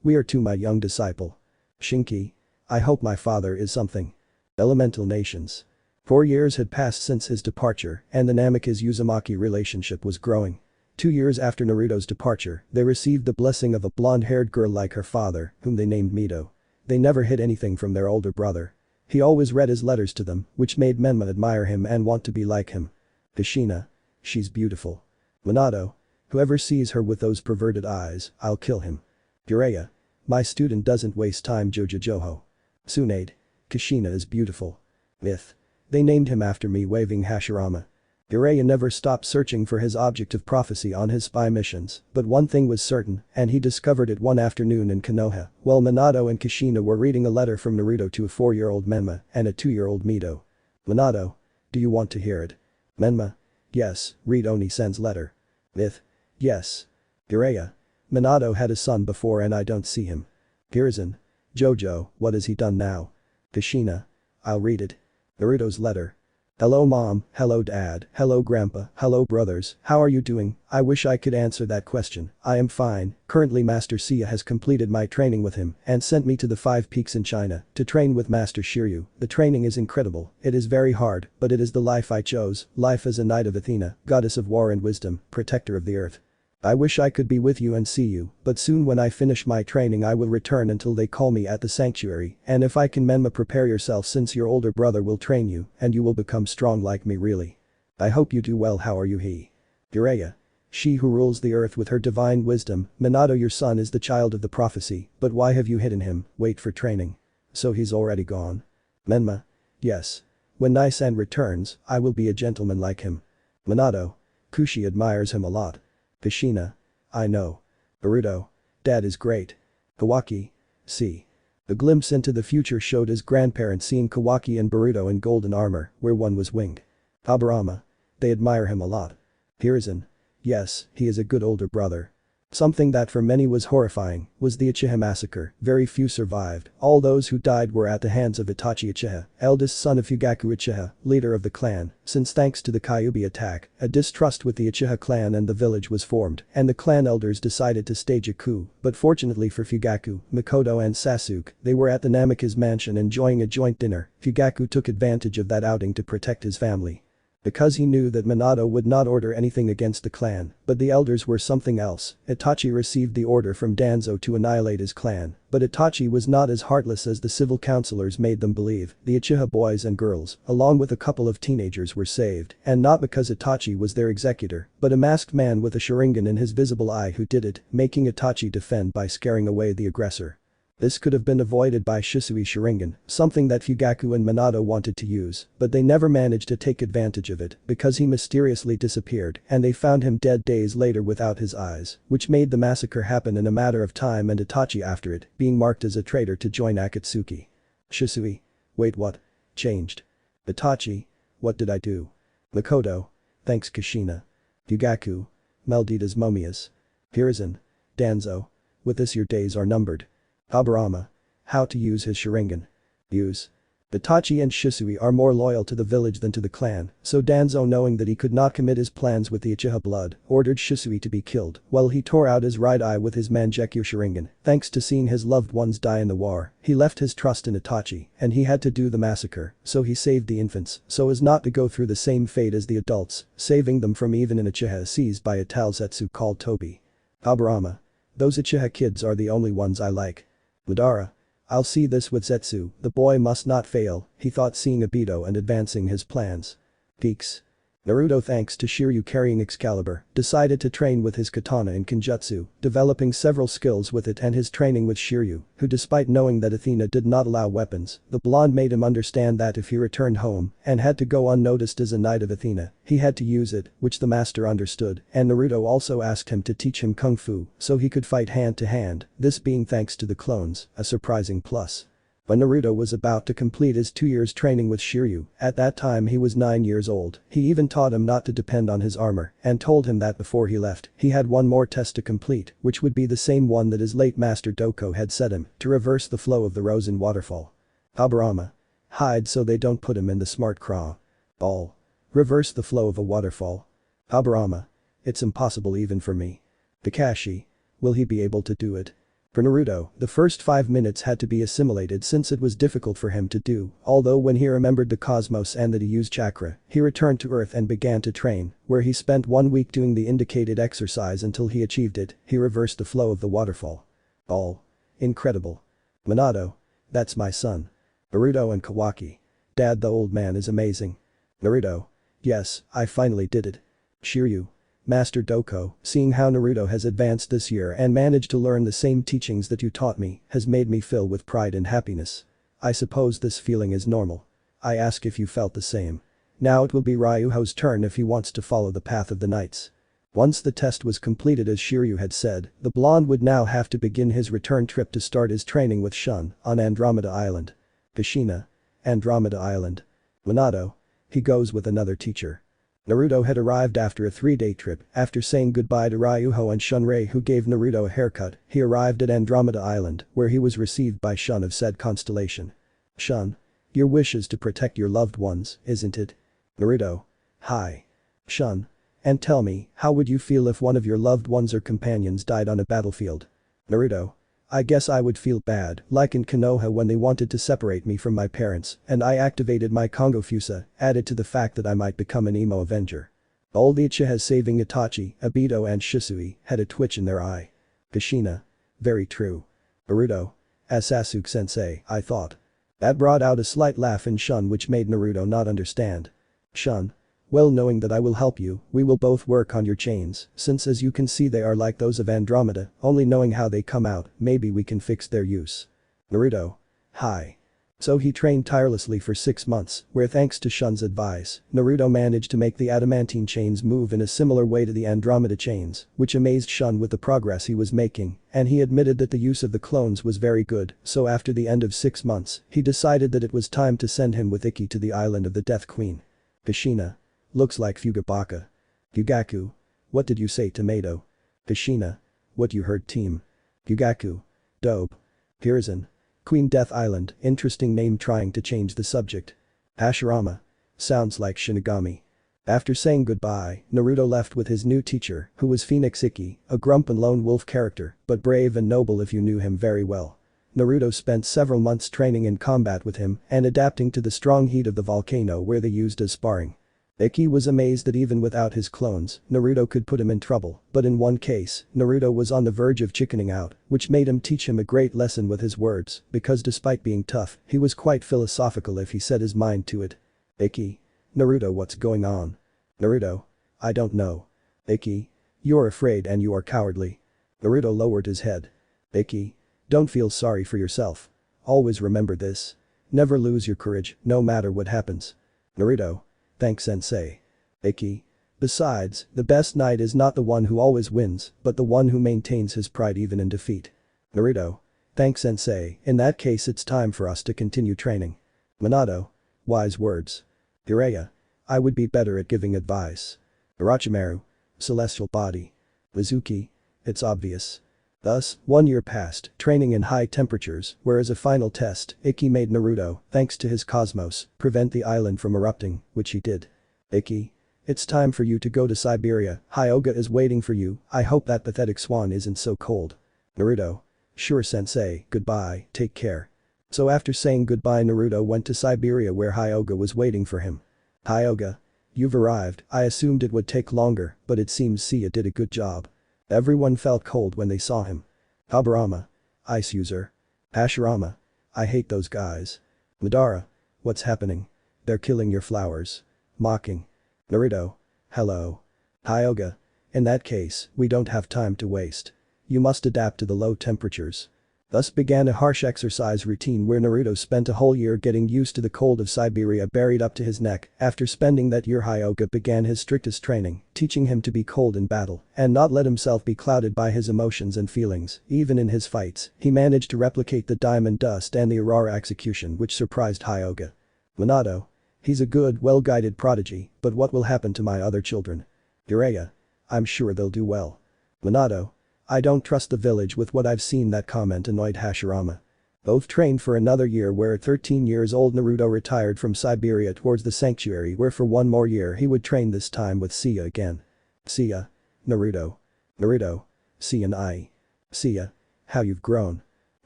We are to my young disciple. Shinki. I hope my father is something. Elemental Nations. 4 years had passed since his departure, and the Namikaze-Uzumaki relationship was growing. 2 years after Naruto's departure, they received the blessing of a blonde-haired girl like her father, whom they named Mito. They never hid anything from their older brother. He always read his letters to them, which made Menma admire him and want to be like him. Kushina. She's beautiful. Minato. Whoever sees her with those perverted eyes, I'll kill him. Jiraiya. My student doesn't waste time. Jojo. Tsunade. Kushina is beautiful. Myth. They named him after me, waving Hashirama. Jiraiya never stopped searching for his object of prophecy on his spy missions, but one thing was certain, and he discovered it one afternoon in Konoha, while Minato and Kushina were reading a letter from Naruto to a 4-year-old Menma and a 2-year-old Mito. Minato. Do you want to hear it? Menma. Yes, read Oni-san's letter. Myth. Yes. Jiraiya. Minato had a son before and I don't see him. Hiruzen. Jojo, what has he done now? Kushina. I'll read it. Naruto's letter. Hello mom, hello dad, hello grandpa, hello brothers, how are you doing? I wish I could answer that question. I am fine. Currently Master Seiya has completed my training with him and sent me to the 5 peaks in China to train with Master Shiryu. The training is incredible. It is very hard, but it is the life I chose, life as a knight of Athena, goddess of war and wisdom, protector of the earth. I wish I could be with you and see you, but soon when I finish my training I will return until they call me at the sanctuary, and if I can Menma, prepare yourself since your older brother will train you and you will become strong like me really. I hope you do well. How are you? He. Jiraiya. She who rules the earth with her divine wisdom. Minato, your son is the child of the prophecy, but why have you hidden him? Wait for training. So he's already gone. Menma. Yes. When Nai-san returns, I will be a gentleman like him. Minato. Kushi admires him a lot. Kushina. I know. Naruto. Dad is great. Kawaki. See. The glimpse into the future showed his grandparents seeing Kawaki and Boruto in golden armor, where one was winged. Aburama. They admire him a lot. Hiruzen. Yes, he is a good older brother. Something that for many was horrifying was the Uchiha massacre. Very few survived. All those who died were at the hands of Itachi Uchiha, eldest son of Fugaku Uchiha, leader of the clan, since thanks to the Kyuubi attack, a distrust with the Uchiha clan and the village was formed, and the clan elders decided to stage a coup, but fortunately for Fugaku, Mikoto and Sasuke, they were at the Namikaze mansion enjoying a joint dinner. Fugaku took advantage of that outing to protect his family. Because he knew that Minato would not order anything against the clan, but the elders were something else, Itachi received the order from Danzo to annihilate his clan, but Itachi was not as heartless as the civil councillors made them believe. The Uchiha boys and girls, along with a couple of teenagers, were saved, and not because Itachi was their executor, but a masked man with a Sharingan in his visible eye who did it, making Itachi defend by scaring away the aggressor. This could have been avoided by Shisui's Sharingan, something that Fugaku and Minato wanted to use, but they never managed to take advantage of it because he mysteriously disappeared and they found him dead days later without his eyes, which made the massacre happen in a matter of time and Itachi after it, being marked as a traitor to join Akatsuki. Shisui. Wait, what? Changed. Itachi. What did I do? Mikoto. Thanks Kushina. Fugaku. Malditas momias. Hiruzen. Danzo. With this your days are numbered. Aburama. How to use his Sharingan. Use. Itachi and Shisui are more loyal to the village than to the clan, so Danzo, knowing that he could not commit his plans with the Uchiha blood, ordered Shisui to be killed while he tore out his right eye with his Mangekyo Sharingan. Thanks to seeing his loved ones die in the war, he left his trust in Itachi and he had to do the massacre, so he saved the infants so as not to go through the same fate as the adults, saving them from even an Uchiha seized by a Talzetsu called Tobi. Aburama. Those Uchiha kids are the only ones I like. Madara. I'll see this with Zetsu, the boy must not fail, he thought, seeing Obito and advancing his plans. Peaks. Naruto, thanks to Shiryu carrying Excalibur, decided to train with his katana in Kenjutsu, developing several skills with it, and his training with Shiryu, who despite knowing that Athena did not allow weapons, the blonde made him understand that if he returned home and had to go unnoticed as a knight of Athena, he had to use it, which the master understood, and Naruto also asked him to teach him kung fu so he could fight hand to hand, this being thanks to the clones, a surprising plus. When Naruto was about to complete his 2 years training with Shiryu, at that time he was 9 years old, he even taught him not to depend on his armor and told him that before he left, he had one more test to complete, which would be the same one that his late master Doko had set him, to reverse the flow of the Rosen waterfall. Habarama. Hide so they don't put him in the smart craw. Ball. Reverse the flow of a waterfall. Habarama. It's impossible even for me. Kakashi. Will he be able to do it? For Naruto, the first 5 minutes had to be assimilated since it was difficult for him to do, although when he remembered the cosmos and that he used chakra, he returned to Earth and began to train, where he spent 1 week doing the indicated exercise until he achieved it, he reversed the flow of the waterfall. All. Incredible. Minato. That's my son. Naruto and Kawaki. Dad, the old man is amazing. Naruto. Yes, I finally did it. Shiryu. Master Doko, seeing how Naruto has advanced this year and managed to learn the same teachings that you taught me, has made me fill with pride and happiness. I suppose this feeling is normal. I ask if you felt the same. Now it will be Ryuho's turn if he wants to follow the path of the knights. Once the test was completed as Shiryu had said, the blonde would now have to begin his return trip to start his training with Shun on Andromeda Island. Kushina. Andromeda Island. Minato. He goes with another teacher. Naruto had arrived after a 3-day trip. After saying goodbye to Ryuho and Shunrei, who gave Naruto a haircut, he arrived at Andromeda Island, where he was received by Shun of said constellation. Shun. Your wish is to protect your loved ones, isn't it? Naruto. Hi. Shun. And tell me, how would you feel if one of your loved ones or companions died on a battlefield? Naruto. I guess I would feel bad, like in Konoha when they wanted to separate me from my parents, and I activated my Kongo Fusa, added to the fact that I might become an emo avenger. All the Uchiha saving Itachi, Obito and Shisui had a twitch in their eye. Kushina. Very true. Naruto. As Sasuke-sensei, I thought. That brought out a slight laugh in Shun, which made Naruto not understand. Shun. Well, knowing that I will help you, we will both work on your chains, since as you can see they are like those of Andromeda, only knowing how they come out, maybe we can fix their use. Naruto. Hi. So he trained tirelessly for 6 months, where thanks to Shun's advice, Naruto managed to make the adamantine chains move in a similar way to the Andromeda chains, which amazed Shun with the progress he was making, and he admitted that the use of the clones was very good, so after the end of 6 months, he decided that it was time to send him with Ikki to the island of the Death Queen. Kushina. Looks like Fugabaka. Yugaku. What did you say, Tomato? Kushina. What you heard, team. Yugaku. Dope. Hiruzen. Queen Death Island, interesting name. Trying to change the subject. Hashirama. Sounds like Shinigami. After saying goodbye, Naruto left with his new teacher, who was Phoenix Ikki, a grump and lone wolf character, but brave and noble if you knew him very well. Naruto spent several months training in combat with him and adapting to the strong heat of the volcano where they used as sparring. Ikki was amazed that even without his clones, Naruto could put him in trouble, but in one case, Naruto was on the verge of chickening out, which made him teach him a great lesson with his words, because despite being tough, he was quite philosophical if he set his mind to it. Ikki. Naruto, what's going on? Naruto. I don't know. Ikki. You're afraid and you are cowardly. Naruto lowered his head. Ikki. Don't feel sorry for yourself. Always remember this. Never lose your courage, no matter what happens. Naruto. Thanks, sensei. Ikki. Besides, the best knight is not the one who always wins, but the one who maintains his pride even in defeat. Naruto. Thanks, sensei, in that case it's time for us to continue training. Minato. Wise words. Jiraiya. I would be better at giving advice. Orochimaru. Celestial body. Mizuki. It's obvious. Thus, 1 year passed, training in high temperatures, where as a final test, Ikki made Naruto, thanks to his cosmos, prevent the island from erupting, which he did. Ikki. It's time for you to go to Siberia, Hyuga is waiting for you, I hope that pathetic swan isn't so cold. Naruto. Sure sensei, goodbye, take care. So after saying goodbye, Naruto went to Siberia where Hyuga was waiting for him. Hyuga. You've arrived, I assumed it would take longer, but it seems Seiya did a good job. Everyone felt cold when they saw him. Habarama. Ice user. Hashirama. I hate those guys. Madara. What's happening? They're killing your flowers. Mocking. Naruto. Hello. Hyuga. In that case, we don't have time to waste. You must adapt to the low temperatures. Thus began a harsh exercise routine where Naruto spent a whole year getting used to the cold of Siberia buried up to his neck. After spending that year, Hyuga began his strictest training, teaching him to be cold in battle and not let himself be clouded by his emotions and feelings. Even in his fights, he managed to replicate the diamond dust and the Aurora execution, which surprised Hyuga. Minato. He's a good, well-guided prodigy, but what will happen to my other children? Jiraiya. I'm sure they'll do well. Minato. I don't trust the village with what I've seen. That comment annoyed Hashirama. Both trained for another year, where at 13 years old Naruto retired from Siberia towards the sanctuary, where for one more year he would train, this time with Seiya again. Seiya. Naruto. Naruto. Seiya and I. Seiya. How you've grown.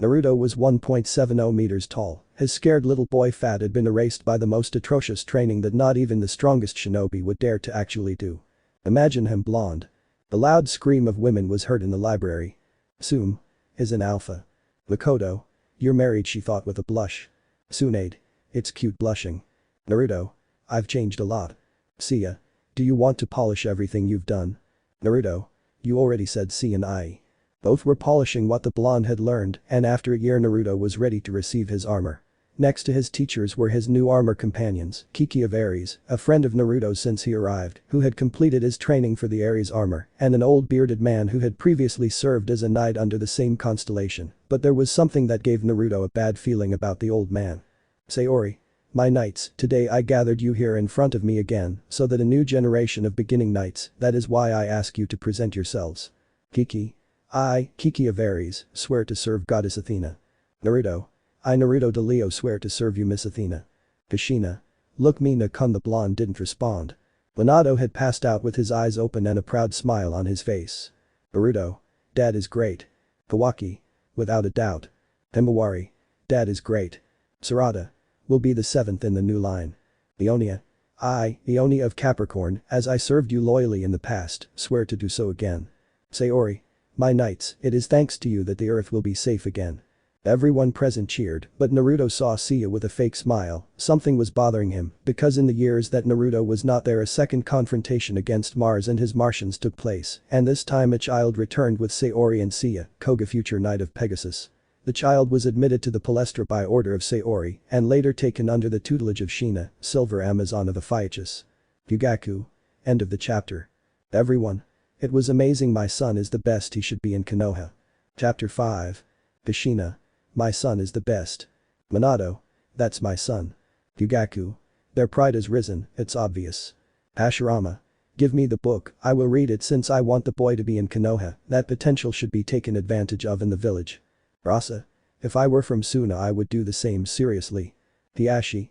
Naruto was 1.70 meters tall. His scared little boy fat had been erased by the most atrocious training that not even the strongest shinobi would dare to actually do. Imagine him blonde. The loud scream of women was heard in the library. Sum. Is an alpha. Makoto. You're married, she thought with a blush. Tsunade. It's cute blushing. Naruto. I've changed a lot. Seiya. Do you want to polish everything you've done? Naruto. You already said Seiya and I. Both were polishing what the blonde had learned, and after a year Naruto was ready to receive his armor. Next to his teachers were his new armor companions, Kiki of Ares, a friend of Naruto's since he arrived, who had completed his training for the Ares armor, and an old bearded man who had previously served as a knight under the same constellation, but there was something that gave Naruto a bad feeling about the old man. Sayori. My knights, today I gathered you here in front of me again, so that a new generation of beginning knights, that is why I ask you to present yourselves. Kiki. I, Kiki of Ares, swear to serve Goddess Athena. Naruto. I, Naruto de Leo, swear to serve you, Miss Athena. Kushina. Look, Mina-kun. The blonde didn't respond. Minato had passed out with his eyes open and a proud smile on his face. Naruto. Dad is great. Kawaki. Without a doubt. Himawari. Dad is great. Sarada. Will be the 7th in the new line. Ionia. I, Ionia of Capricorn, as I served you loyally in the past, swear to do so again. Sayori. My knights, it is thanks to you that the earth will be safe again. Everyone present cheered, but Naruto saw Seiya with a fake smile. Something was bothering him, because in the years that Naruto was not there, a second confrontation against Mars and his Martians took place, and this time a child returned with Sayori and Seiya, Koga, future knight of Pegasus. The child was admitted to the Palestra by order of Sayori, and later taken under the tutelage of Shina, silver Amazon of the Phaeacis. Yugaku. End of the chapter. Everyone. It was amazing. My son is the best. He should be in Konoha. Chapter 5. Kushina. My son is the best. Minato. That's my son. Yugaku. Their pride has risen, it's obvious. Hashirama. Give me the book, I will read it since I want the boy to be in Konoha. That potential should be taken advantage of in the village. Rasa. If I were from Suna I would do the same, seriously. Hiashi.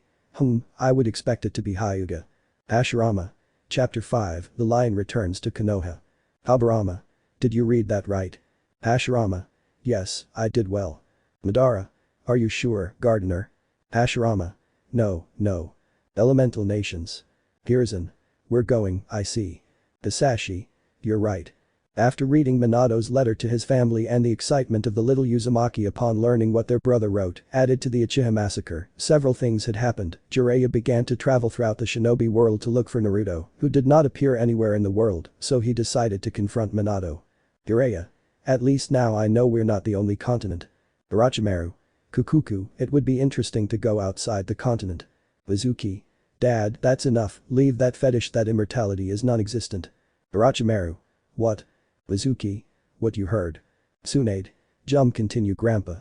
I would expect it to be Hyuga. Hashirama. Chapter 5. The lion returns to Konoha. Habarama. Did you read that right? Hashirama. Yes, I did well. Madara. Are you sure, gardener? Hashirama. No. Elemental nations. Hiruzen. We're going, I see. Hisashi. You're right. After reading Minato's letter to his family and the excitement of the little Uzumaki upon learning what their brother wrote, added to the Uchiha massacre, several things had happened. Jiraiya began to travel throughout the shinobi world to look for Naruto, who did not appear anywhere in the world, so he decided to confront Minato. Jiraiya. At least now I know we're not the only continent. Orochimaru. Kukuku, it would be interesting to go outside the continent. Mizuki. Dad, that's enough, leave that fetish, that immortality is non-existent. Orochimaru. What? Mizuki. What you heard. Tsunade. Continue grandpa.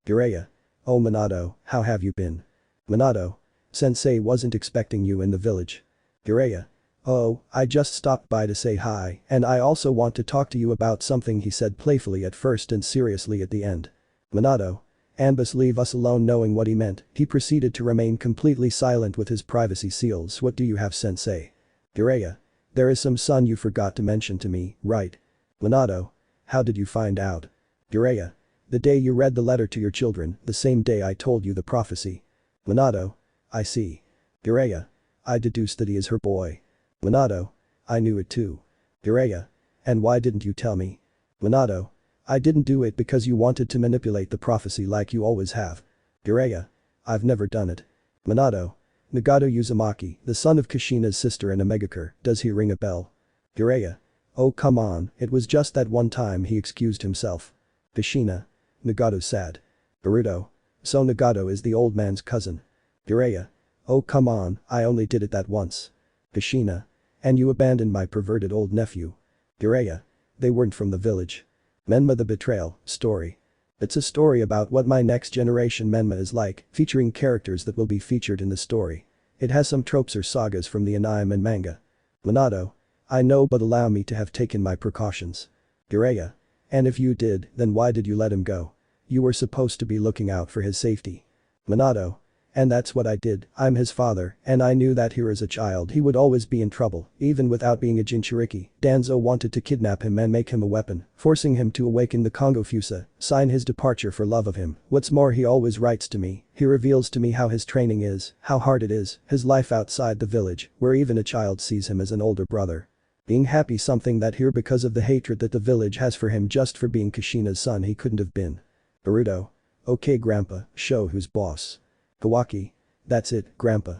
Jiraiya. Oh Minato, how have you been? Minato. Sensei wasn't expecting you in the village. Jiraiya. Oh, I just stopped by to say hi, and I also want to talk to you about something, he said playfully at first and seriously at the end. Minato. Anbus, leave us alone. Knowing what he meant, he proceeded to remain completely silent with his privacy seals. What do you have, sensei? Jiraiya. There is some son you forgot to mention to me, right? Minato. How did you find out? Jiraiya. The day you read the letter to your children, the same day I told you the prophecy. Minato. I see. Jiraiya. I deduced that he is her boy. Minato. I knew it too. Jiraiya. And why didn't you tell me? Minato. I didn't do it because you wanted to manipulate the prophecy like you always have. Jiraiya. I've never done it. Minato. Nagato Uzumaki, the son of Kushina's sister and a Megakure, does he ring a bell? Jiraiya. Oh come on, it was just that one time he excused himself. Kushina. Nagato sad. Burrito. So Nagato is the old man's cousin. Jiraiya. Oh come on, I only did it that once. Kushina. And you abandoned my perverted old nephew. Jiraiya. They weren't from the village. Menma the Betrayal, story. It's a story about what my next generation Menma is like, featuring characters that will be featured in the story. It has some tropes or sagas from the anime and manga. Minato. I know, but allow me to have taken my precautions. Jiraiya. And if you did, then why did you let him go? You were supposed to be looking out for his safety. Minato. And that's what I did, I'm his father, and I knew that here as a child he would always be in trouble, even without being a Jinchuriki. Danzo wanted to kidnap him and make him a weapon, forcing him to awaken the Kongo Fusa, sign his departure for love of him. What's more, he always writes to me, he reveals to me how his training is, how hard it is, his life outside the village, where even a child sees him as an older brother. Being happy, something that here because of the hatred that the village has for him just for being Kushina's son he couldn't have been. Burrito. Okay grandpa, show who's boss. Kawaki. That's it, grandpa.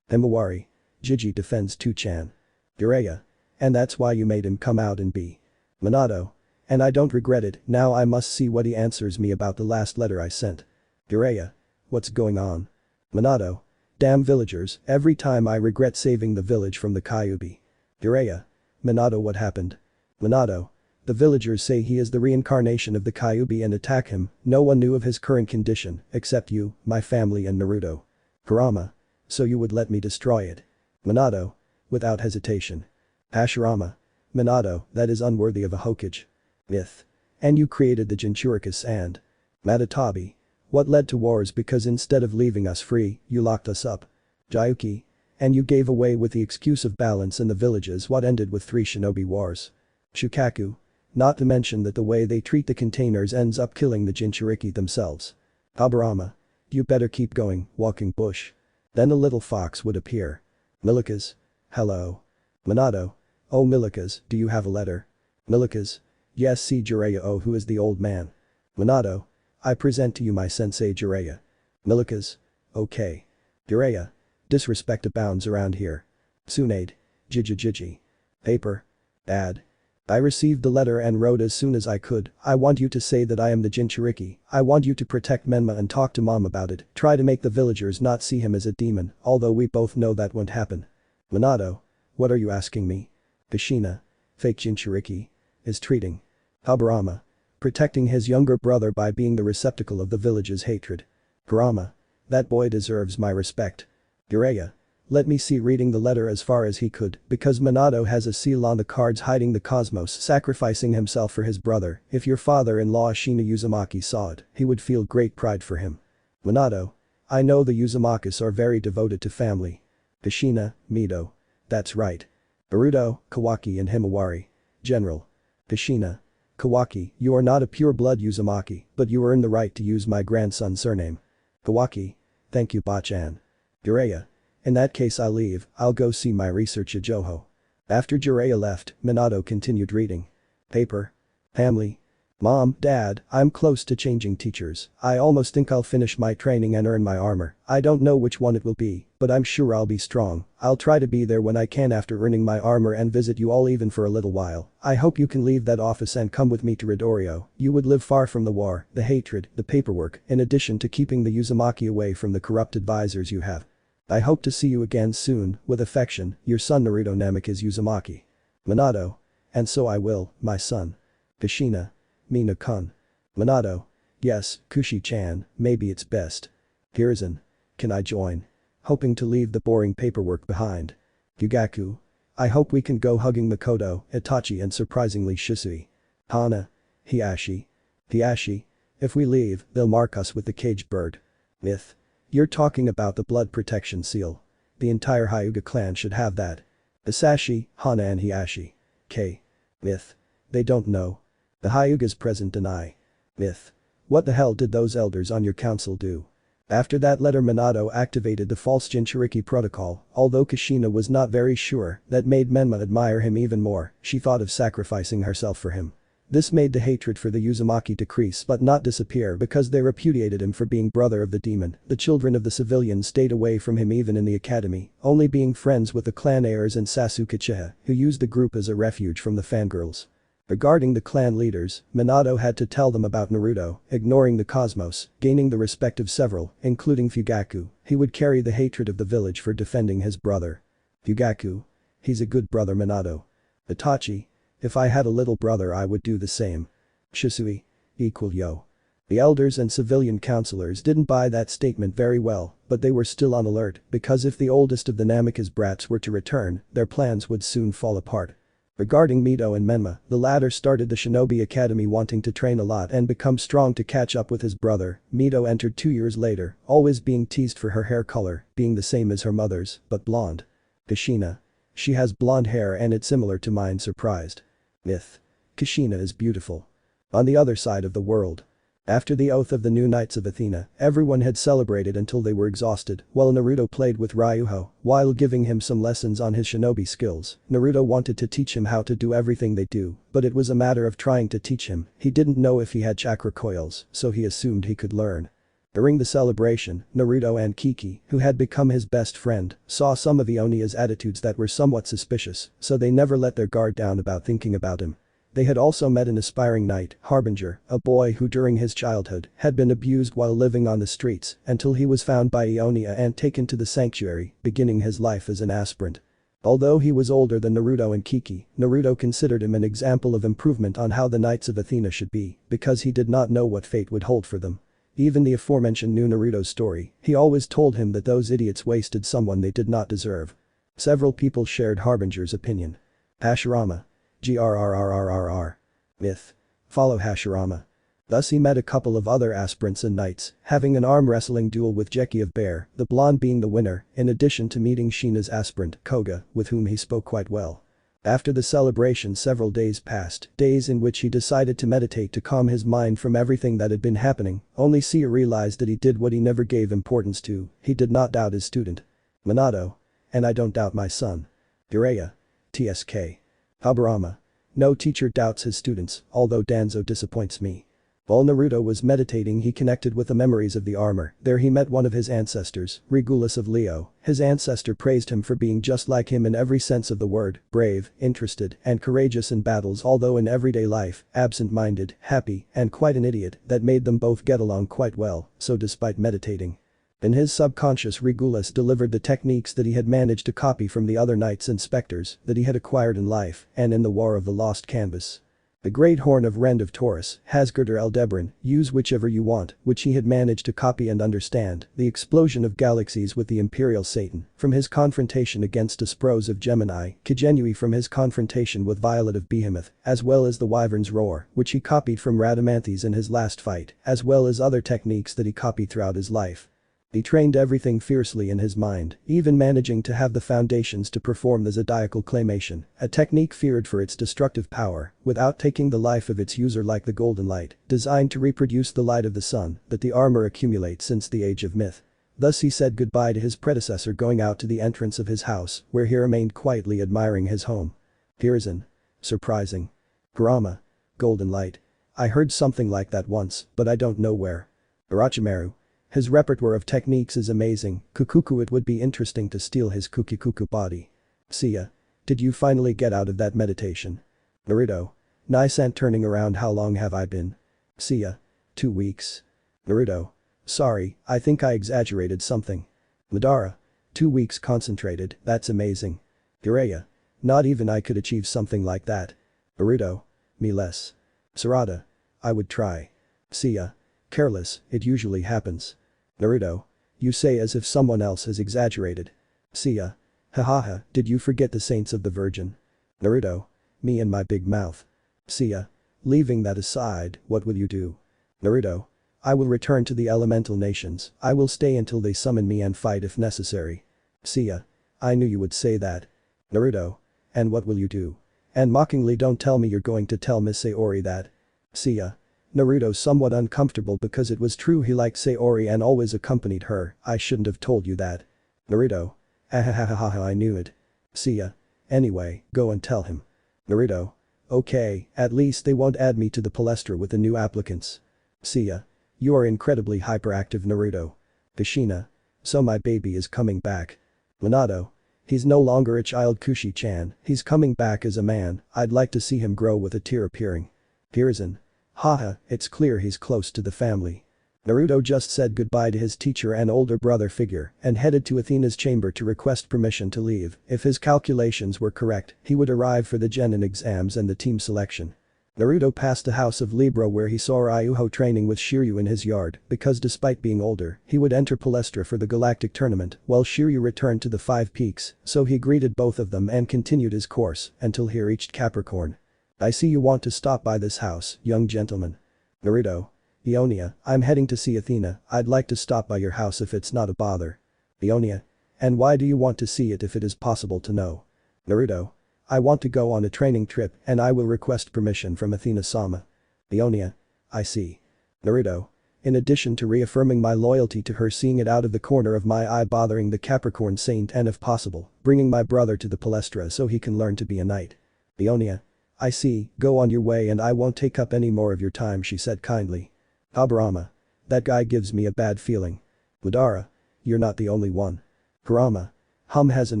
Himawari. Jiji defends Two-chan. Jiraiya. And that's why you made him come out and be. Minato. And I don't regret it, now I must see what he answers me about the last letter I sent. Jiraiya. What's going on? Minato. Damn villagers, every time I regret saving the village from the Kyuubi. Jiraiya. Minato, what happened? Minato. The villagers say he is the reincarnation of the Kyuubi and attack him, no one knew of his current condition, except you, my family and Naruto. Kurama. So you would let me destroy it? Minato. Without hesitation. Hashirama. Minato, that is unworthy of a Hokage. Myth. And you created the Jinchuricus and. Matatabi. What led to wars because instead of leaving us free, you locked us up. Jayuki. And you gave away with the excuse of balance in the villages what ended with 3 shinobi wars. Shukaku. Not to mention that the way they treat the containers ends up killing the Jinchuriki themselves. Habarama. You better keep going, walking bush. Then a little fox would appear. Milikas. Hello. Minato. Oh Milikas, do you have a letter? Milikas. Yes, see Jiraiya. Oh, who is the old man? Minato. I present to you my sensei Jiraiya. Milikas. Okay. Jiraiya. Disrespect abounds around here. Tsunade. Jiji. Paper. Dad. I received the letter and wrote as soon as I could, I want you to say that I am the Jinchuriki, I want you to protect Menma and talk to mom about it, try to make the villagers not see him as a demon, although we both know that won't happen. Minato. What are you asking me? Kushina. Fake Jinchuriki. Is treating. Habarama. Protecting his younger brother by being the receptacle of the village's hatred. Kurama. That boy deserves my respect. Jiraiya. Let me see reading the letter as far as he could, because Minato has a seal on the cards hiding the cosmos, sacrificing himself for his brother. If your father-in-law Ashina Uzumaki saw it, he would feel great pride for him. Minato. I know the Uzumakis are very devoted to family. Kushina, Mito. That's right. Burrito, Kawaki and Himawari. General. Kushina. Kawaki, you are not a pure-blood Uzumaki, but you earn the right to use my grandson's surname. Kawaki. Thank you, Bachan. Jiraiya. In that case I'll leave, I'll go see my research at Joho. After Jiraiya left, Minato continued reading. Paper. Family. Mom, Dad, I'm close to changing teachers, I almost think I'll finish my training and earn my armor, I don't know which one it will be, but I'm sure I'll be strong, I'll try to be there when I can after earning my armor and visit you all even for a little while, I hope you can leave that office and come with me to Ridorio, you would live far from the war, the hatred, the paperwork, in addition to keeping the Uzumaki away from the corrupt advisors you have. I hope to see you again soon, with affection, your son Naruto Namikaze Uzumaki. Minato. And so I will, my son. Kushina. Mina-kun. Minato. Yes, Kushi-chan, maybe it's best. Hiruzen. Can I join? Hoping to leave the boring paperwork behind. Yugaku. I hope we can go hugging Makoto, Itachi and surprisingly Shisui. Hana. Hiashi. Hiashi. If we leave, they'll mark us with the caged bird. Myth. You're talking about the blood protection seal. The entire Hyuga clan should have that. Hisashi, Hana and Hiashi. K. Myth. They don't know. The Hyugas present deny. Myth. What the hell did those elders on your council do? After that letter Minato activated the false Jinchuriki protocol, although Kushina was not very sure, that made Menma admire him even more, she thought of sacrificing herself for him. This made the hatred for the Uzumaki decrease but not disappear because they repudiated him for being brother of the demon. The children of the civilians stayed away from him even in the academy, only being friends with the clan heirs and Sasuke Uchiha, who used the group as a refuge from the fangirls. Regarding the clan leaders, Minato had to tell them about Naruto, ignoring the cosmos, gaining the respect of several, including Fugaku. He would carry the hatred of the village for defending his brother. Fugaku. He's a good brother, Minato. Itachi. If I had a little brother I would do the same. Shisui. Equal yo. The elders and civilian counselors didn't buy that statement very well, but they were still on alert because if the oldest of the Namikaze brats were to return, their plans would soon fall apart. Regarding Mito and Menma, the latter started the Shinobi Academy wanting to train a lot and become strong to catch up with his brother. Mito entered 2 years later, always being teased for her hair color, being the same as her mother's, but blonde. Kushina. She has blonde hair and it's similar to mine, surprised. Myth. Kushina is beautiful. On the other side of the world. After the oath of the new Knights of Athena, everyone had celebrated until they were exhausted, while Naruto played with Ryuho, while giving him some lessons on his shinobi skills. Naruto wanted to teach him how to do everything they do, but it was a matter of trying to teach him. He didn't know if he had chakra coils, so he assumed he could learn. During the celebration, Naruto and Kiki, who had become his best friend, saw some of Ionia's attitudes that were somewhat suspicious, so they never let their guard down about thinking about him. They had also met an aspiring knight, Harbinger, a boy who during his childhood had been abused while living on the streets until he was found by Ionia and taken to the sanctuary, beginning his life as an aspirant. Although he was older than Naruto and Kiki, Naruto considered him an example of improvement on how the Knights of Athena should be, because he did not know what fate would hold for them. Even the aforementioned knew Naruto's story, he always told him that those idiots wasted someone they did not deserve. Several people shared Harbinger's opinion. Hashirama. Grrrrrrrr. Myth. Follow Hashirama. Thus he met a couple of other aspirants and knights, having an arm wrestling duel with Jeki of Bear, the blonde being the winner, in addition to meeting Shina's aspirant, Koga, with whom he spoke quite well. After the celebration several days passed, days in which he decided to meditate to calm his mind from everything that had been happening. Only Seiya realized that he did what he never gave importance to, he did not doubt his student. Minato. And I don't doubt my son. Jiraiya. TSK. Habarama. No teacher doubts his students, although Danzo disappoints me. While Naruto was meditating he connected with the memories of the armor, there he met one of his ancestors, Regulus of Leo. His ancestor praised him for being just like him in every sense of the word, brave, interested, and courageous in battles although in everyday life, absent-minded, happy, and quite an idiot that made them both get along quite well, so despite meditating. In his subconscious Regulus delivered the techniques that he had managed to copy from the other knights and specters that he had acquired in life and in the War of the Lost Canvas. The Great Horn of Rend of Taurus, Hasgard or Aldebaran, use whichever you want, which he had managed to copy and understand, the explosion of galaxies with the Imperial Satan, from his confrontation against Aspros of Gemini, Kigenui from his confrontation with Violet of Behemoth, as well as the Wyvern's Roar, which he copied from Rhadamanthes in his last fight, as well as other techniques that he copied throughout his life. He trained everything fiercely in his mind, even managing to have the foundations to perform the zodiacal claymation, a technique feared for its destructive power, without taking the life of its user like the golden light, designed to reproduce the light of the sun that the armor accumulates since the age of myth. Thus he said goodbye to his predecessor going out to the entrance of his house, where he remained quietly admiring his home. Hiruzen. Surprising. Kurama. Golden light. I heard something like that once, but I don't know where. Orochimaru. His repertoire of techniques is amazing. Kukuku, it would be interesting to steal his Kukikuku body. Seiya. Did you finally get out of that meditation? Naruto. Nice, and turning around, how long have I been? Seiya. 2 weeks. Naruto. Sorry, I think I exaggerated something. Madara. 2 weeks concentrated, that's amazing. Jiraiya. Not even I could achieve something like that. Naruto. Me less. Sarada. I would try. Seiya. Careless, it usually happens. Naruto. You say as if someone else has exaggerated. Seiya. Hahaha, did you forget the saints of the Virgin? Naruto. Me and my big mouth. Seiya. Leaving that aside, what will you do? Naruto. I will return to the elemental nations, I will stay until they summon me and fight if necessary. Seiya. I knew you would say that. Naruto. And what will you do? And mockingly, don't tell me you're going to tell Miss Sayori that. Seiya. Naruto, somewhat uncomfortable because it was true he liked Sayori and always accompanied her. I shouldn't have told you that. Naruto. Ahahahaha, I knew it. Seiya. Anyway, go and tell him. Naruto. Okay, at least they won't add me to the palestra with the new applicants. Seiya. You are incredibly hyperactive Naruto. Kushina. So my baby is coming back. Minato. He's no longer a child Kushi-chan, he's coming back as a man, I'd like to see him grow with a tear appearing. Hiruzen. Haha, it's clear he's close to the family. Naruto just said goodbye to his teacher and older brother figure and headed to Athena's chamber to request permission to leave. If his calculations were correct, he would arrive for the Genin exams and the team selection. Naruto passed the house of Libra where he saw Ryuho training with Shiryu in his yard because despite being older, he would enter Palestra for the galactic tournament while Shiryu returned to the Five Peaks, so he greeted both of them and continued his course until he reached Capricorn. I see you want to stop by this house, young gentleman. Naruto. Aiolia, I'm heading to see Athena, I'd like to stop by your house if it's not a bother. Aiolia. And why do you want to see it if it is possible to know? Naruto. I want to go on a training trip and I will request permission from Athena-sama. Aiolia. I see. Naruto. In addition to reaffirming my loyalty to her, seeing it out of the corner of my eye, bothering the Capricorn saint, and if possible, bringing my brother to the palestra so he can learn to be a knight. Aiolia. I see, go on your way and I won't take up any more of your time, she said kindly. Kurama. That guy gives me a bad feeling. Madara. You're not the only one. Kurama. Has an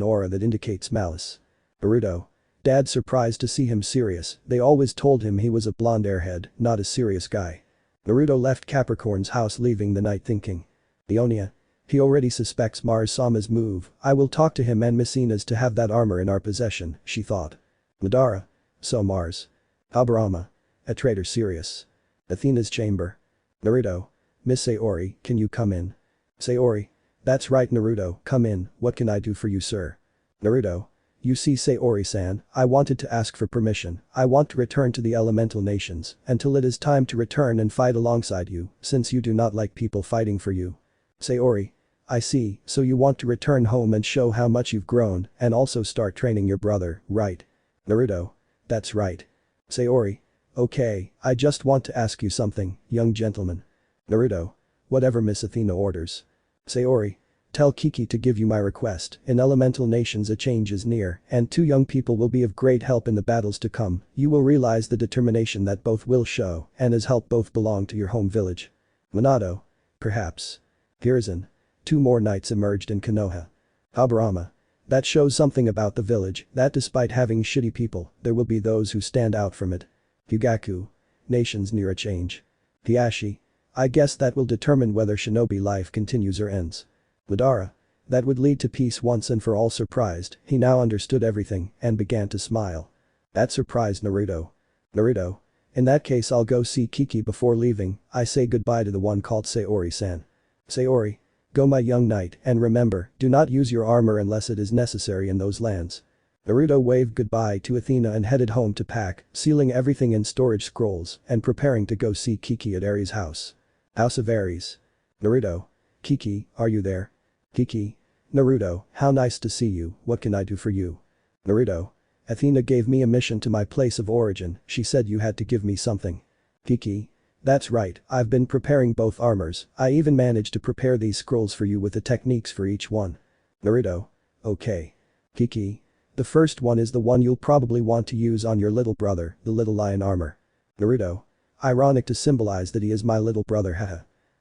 aura that indicates malice. Naruto. Dad surprised to see him serious, they always told him he was a blonde airhead, not a serious guy. Naruto left Capricorn's house leaving the night thinking. Aiolia. He already suspects Mars-sama's move, I will talk to him and Miss Ina's to have that armor in our possession, she thought. Madara. So Mars. Kurama. A traitor serious. Athena's chamber. Naruto. Miss Saori, can you come in? Saori. That's right Naruto, come in, what can I do for you sir? Naruto. You see Saori-san, I wanted to ask for permission, I want to return to the elemental nations until it is time to return and fight alongside you, since you do not like people fighting for you. Saori. I see, so you want to return home and show how much you've grown and also start training your brother, right? Naruto. That's right. Saori. Okay, I just want to ask you something, young gentleman. Naruto. Whatever Miss Athena orders. Saori. Tell Kiki to give you my request, in elemental nations a change is near and two young people will be of great help in the battles to come, you will realize the determination that both will show and as help both belong to your home village. Minato. Perhaps. Hiruzen. Two more knights emerged in Konoha. Kurama. That shows something about the village, that despite having shitty people, there will be those who stand out from it. Hyugaku. Nations near a change. Hiashi. I guess that will determine whether shinobi life continues or ends. Madara. That would lead to peace once and for all. Surprised, he now understood everything and began to smile. That surprised Naruto. Naruto. In that case I'll go see Kiki before leaving, I say goodbye to the one called Saori-san. Saori. Go my young knight and remember, do not use your armor unless it is necessary in those lands. Naruto waved goodbye to Athena and headed home to pack, sealing everything in storage scrolls and preparing to go see Kiki at Aries' house. House of Aries. Naruto. Kiki, are you there? Kiki. Naruto, how nice to see you, what can I do for you? Naruto. Athena gave me a mission to my place of origin, she said you had to give me something. Kiki. That's right, I've been preparing both armors, I even managed to prepare these scrolls for you with the techniques for each one. Naruto. Okay. Kiki. The first one is the one you'll probably want to use on your little brother, the little lion armor. Naruto. Ironic to symbolize that he is my little brother haha.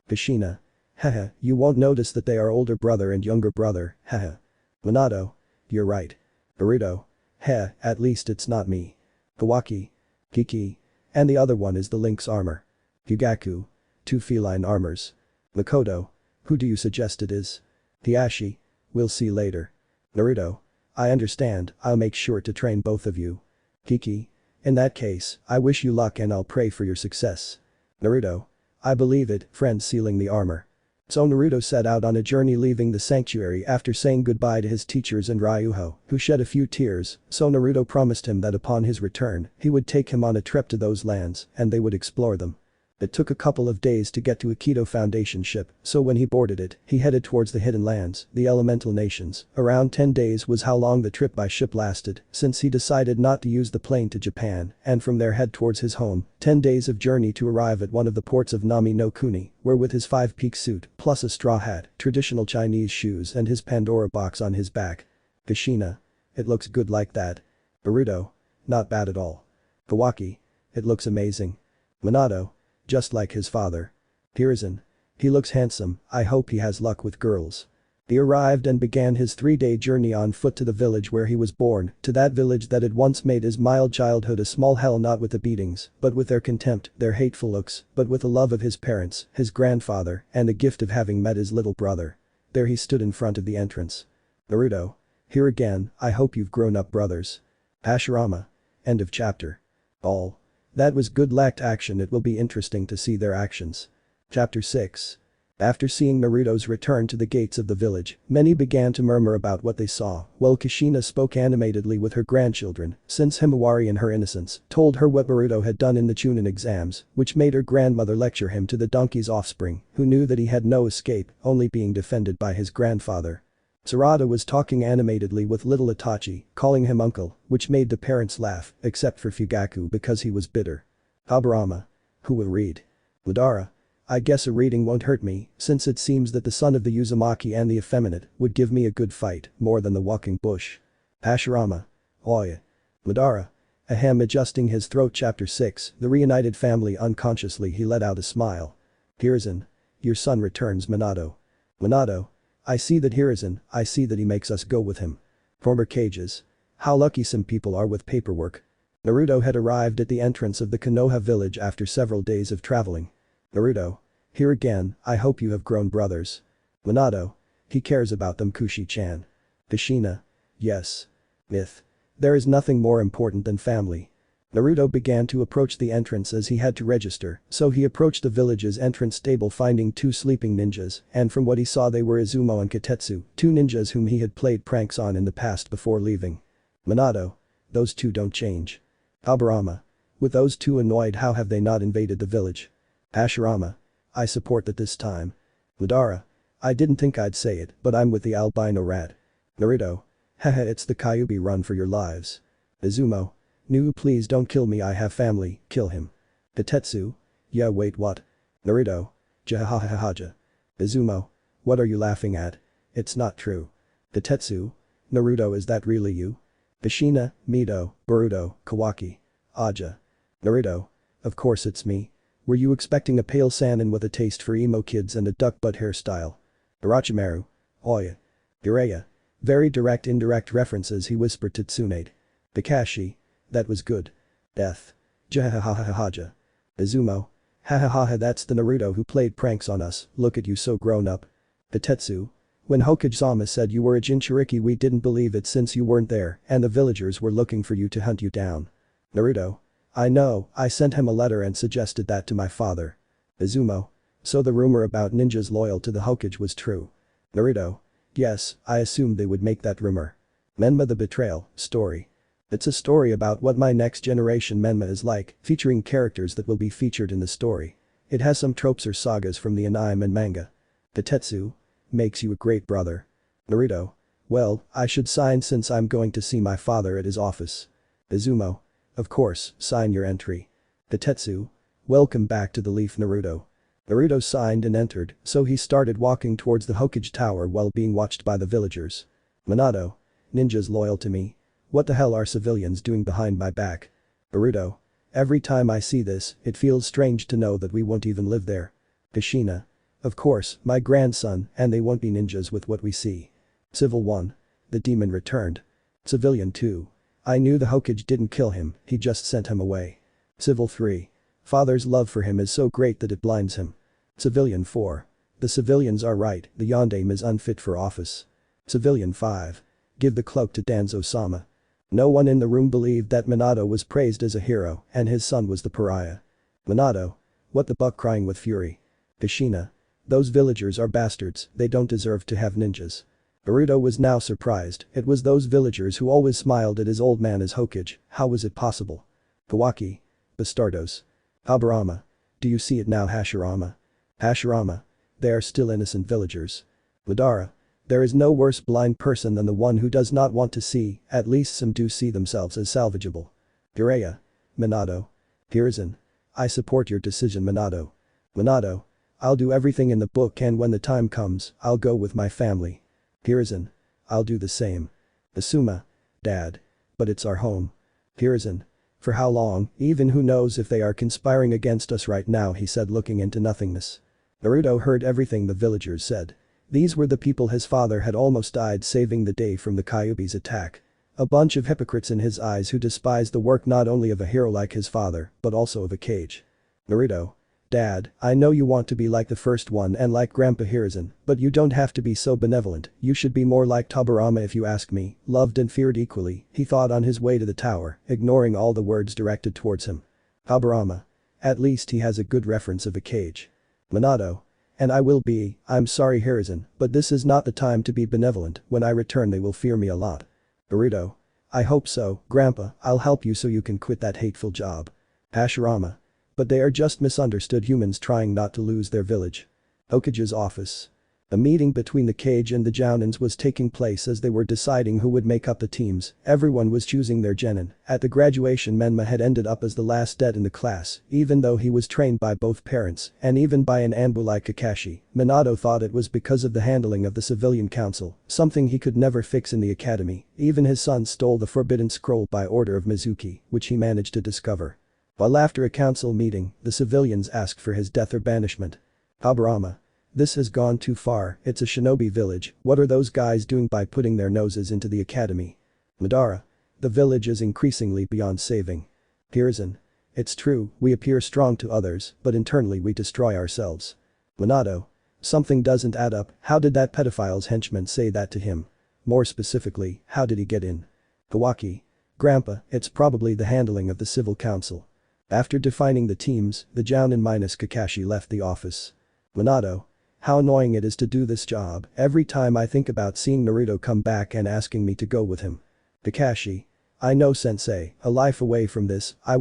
Kushina. Haha, you won't notice that they are older brother and younger brother, haha. Minato. You're right. Naruto. Heh, at least it's not me. Kawaki. Kiki. And the other one is the lynx armor. Hyugaku. Two feline armors. Makoto. Who do you suggest it is? Hiashi. We'll see later. Naruto. I understand, I'll make sure to train both of you. Kiki. In that case, I wish you luck and I'll pray for your success. Naruto. I believe it, friend sealing the armor. So Naruto set out on a journey leaving the sanctuary after saying goodbye to his teachers and Ryuho, who shed a few tears, so Naruto promised him that upon his return, he would take him on a trip to those lands and they would explore them. It took a couple of days to get to Akito Foundation ship, so when he boarded it, he headed towards the hidden lands, the elemental nations. Around 10 days was how long the trip by ship lasted, since he decided not to use the plane to Japan, and from there head towards his home, 10 days of journey to arrive at one of the ports of Nami no Kuni, where with his 5-peak suit, plus a straw hat, traditional Chinese shoes and his Pandora box on his back. Kushina. It looks good like that. Naruto. Not bad at all. Kawaki. It looks amazing. Minato. Just like his father. Hiruzen. He looks handsome, I hope he has luck with girls. He arrived and began his 3-day journey on foot to the village where he was born, to that village that had once made his mild childhood a small hell, not with the beatings, but with their contempt, their hateful looks, but with the love of his parents, his grandfather, and the gift of having met his little brother. There he stood in front of the entrance. Naruto. Here again, I hope you've grown up, brothers. Hashirama. End of chapter. All. That was good lacked action. It will be interesting to see their actions. Chapter 6. After seeing Naruto's return to the gates of the village, many began to murmur about what they saw, while Kushina spoke animatedly with her grandchildren, since Himawari in her innocence told her what Naruto had done in the Chunin exams, which made her grandmother lecture him to the donkey's offspring, who knew that he had no escape, only being defended by his grandfather. Sarada was talking animatedly with little Itachi, calling him uncle, which made the parents laugh, except for Fugaku because he was bitter. Habarama. Who will read? Madara. I guess a reading won't hurt me, since it seems that the son of the Uzumaki and the effeminate would give me a good fight, more than the walking bush. Hashirama. Oya. Madara. Ahem, adjusting his throat. Chapter 6, the reunited family. Unconsciously he let out a smile. Hiruzen. Your son returns, Minato. Minato. I see that Hiruzen, I see that he makes us go with him. Former cages. How lucky some people are with paperwork. Naruto had arrived at the entrance of the Konoha village after several days of traveling. Naruto. Here again, I hope you have grown, brothers. Minato. He cares about them, Kushi-chan. Kushina. Yes. Myth. There is nothing more important than family. Naruto began to approach the entrance as he had to register, so he approached the village's entrance stable, finding 2 sleeping ninjas, and from what he saw they were Izumo and Katetsu, 2 ninjas whom he had played pranks on in the past before leaving. Minato. Those 2 don't change. Habarama. With those 2 annoyed, how have they not invaded the village? Hashirama. I support that this time. Madara. I didn't think I'd say it, but I'm with the albino rat. Naruto. Haha, it's the Kyuubi, run for your lives. Izumo. No, please don't kill me, I have family, kill him. Katetsu. Yeah, wait, what? Naruto. Jahahahaja. Izumo. What are you laughing at? It's not true. Katetsu. Naruto, is that really you? Kushina, Mito, Boruto, Kawaki. Aja. Naruto. Of course it's me. Were you expecting a pale Sannin with a taste for emo kids and a duck butt hairstyle? Orochimaru. Oya. Jiraiya. Very direct indirect references, he whispered to Tsunade. Kakashi. That was good. Death. Jahahahahaja. Izumo. Hahaha, that's the Naruto who played pranks on us, look at you so grown up. Katetsu. When Hokage-sama said you were a Jinchuriki, we didn't believe it since you weren't there and the villagers were looking for you to hunt you down. Naruto. I know, I sent him a letter and suggested that to my father. Izumo. So the rumor about ninjas loyal to the Hokage was true. Naruto. Yes, I assumed they would make that rumor. Menma the Betrayal, story. It's a story about what my next generation Menma is like, featuring characters that will be featured in the story. It has some tropes or sagas from the anime and manga. Katetsu. Makes you a great brother. Naruto. Well, I should sign since I'm going to see my father at his office. Izumo. Of course, sign your entry. Katetsu. Welcome back to the Leaf, Naruto. Naruto signed and entered, so he started walking towards the Hokage Tower while being watched by the villagers. Minato. Ninjas loyal to me? What the hell are civilians doing behind my back? Boruto. Every time I see this, it feels strange to know that we won't even live there. Kushina. Of course, my grandson, and they won't be ninjas with what we see. Civil 1. The demon returned. Civilian 2. I knew the Hokage didn't kill him, he just sent him away. Civil 3. Father's love for him is so great that it blinds him. Civilian 4. The civilians are right, the yondaime is unfit for office. Civilian 5. Give the cloak to Danzo-sama. No one in the room believed that Minato was praised as a hero and his son was the pariah. Minato. What the buck, crying with fury. Kushina. Those villagers are bastards, they don't deserve to have ninjas. Boruto was now surprised, it was those villagers who always smiled at his old man as Hokage, how was it possible? Kawaki. Bastardos. Habarama. Do you see it now, Hashirama? Hashirama. They are still innocent villagers. Madara. There is no worse blind person than the one who does not want to see, at least some do see themselves as salvageable. Jiraiya. Minato. Hiruzen. I support your decision, Minato. Minato. I'll do everything in the book and when the time comes, I'll go with my family. Hiruzen. I'll do the same. Asuma. Dad. But it's our home. Hiruzen. For how long, even who knows if they are conspiring against us right now, he said, looking into nothingness. Naruto heard everything the villagers said. These were the people his father had almost died saving the day from the Kyuubi's attack. A bunch of hypocrites in his eyes who despised the work not only of a hero like his father, but also of a cage. Naruto. Dad, I know you want to be like the first one and like Grandpa Hiruzen, but you don't have to be so benevolent, you should be more like Tobirama if you ask me, loved and feared equally, he thought on his way to the tower, ignoring all the words directed towards him. Tobirama. At least he has a good reference of a cage. Minato. And I will be, I'm sorry Hiruzen, but this is not the time to be benevolent, when I return they will fear me a lot. Burrito. I hope so, Grandpa, I'll help you so you can quit that hateful job. Hashirama. But they are just misunderstood humans trying not to lose their village. Hokage's office. A meeting between the cage and the Jounins was taking place as they were deciding who would make up the teams. Everyone was choosing their genin. At the graduation, Menma had ended up as the last dead in the class, even though he was trained by both parents and even by an Anbu like Kakashi. Minato thought it was because of the handling of the civilian council, something he could never fix in the academy. Even his son stole the forbidden scroll by order of Mizuki, which he managed to discover. While after a council meeting, the civilians asked for his death or banishment. Tobirama. This has gone too far, it's a shinobi village, what are those guys doing by putting their noses into the academy? Madara. The village is increasingly beyond saving. Hiruzen. It's true, we appear strong to others, but internally we destroy ourselves. Minato. Something doesn't add up, how did that pedophile's henchman say that to him? More specifically, how did he get in? Kawaki. Grandpa, it's probably the handling of the civil council. After defining the teams, the Jounin minus Kakashi left the office. Minato. How annoying it is to do this job, every time I think about seeing Naruto come back and asking me to go with him. Kakashi. I know sensei, a life away from this, I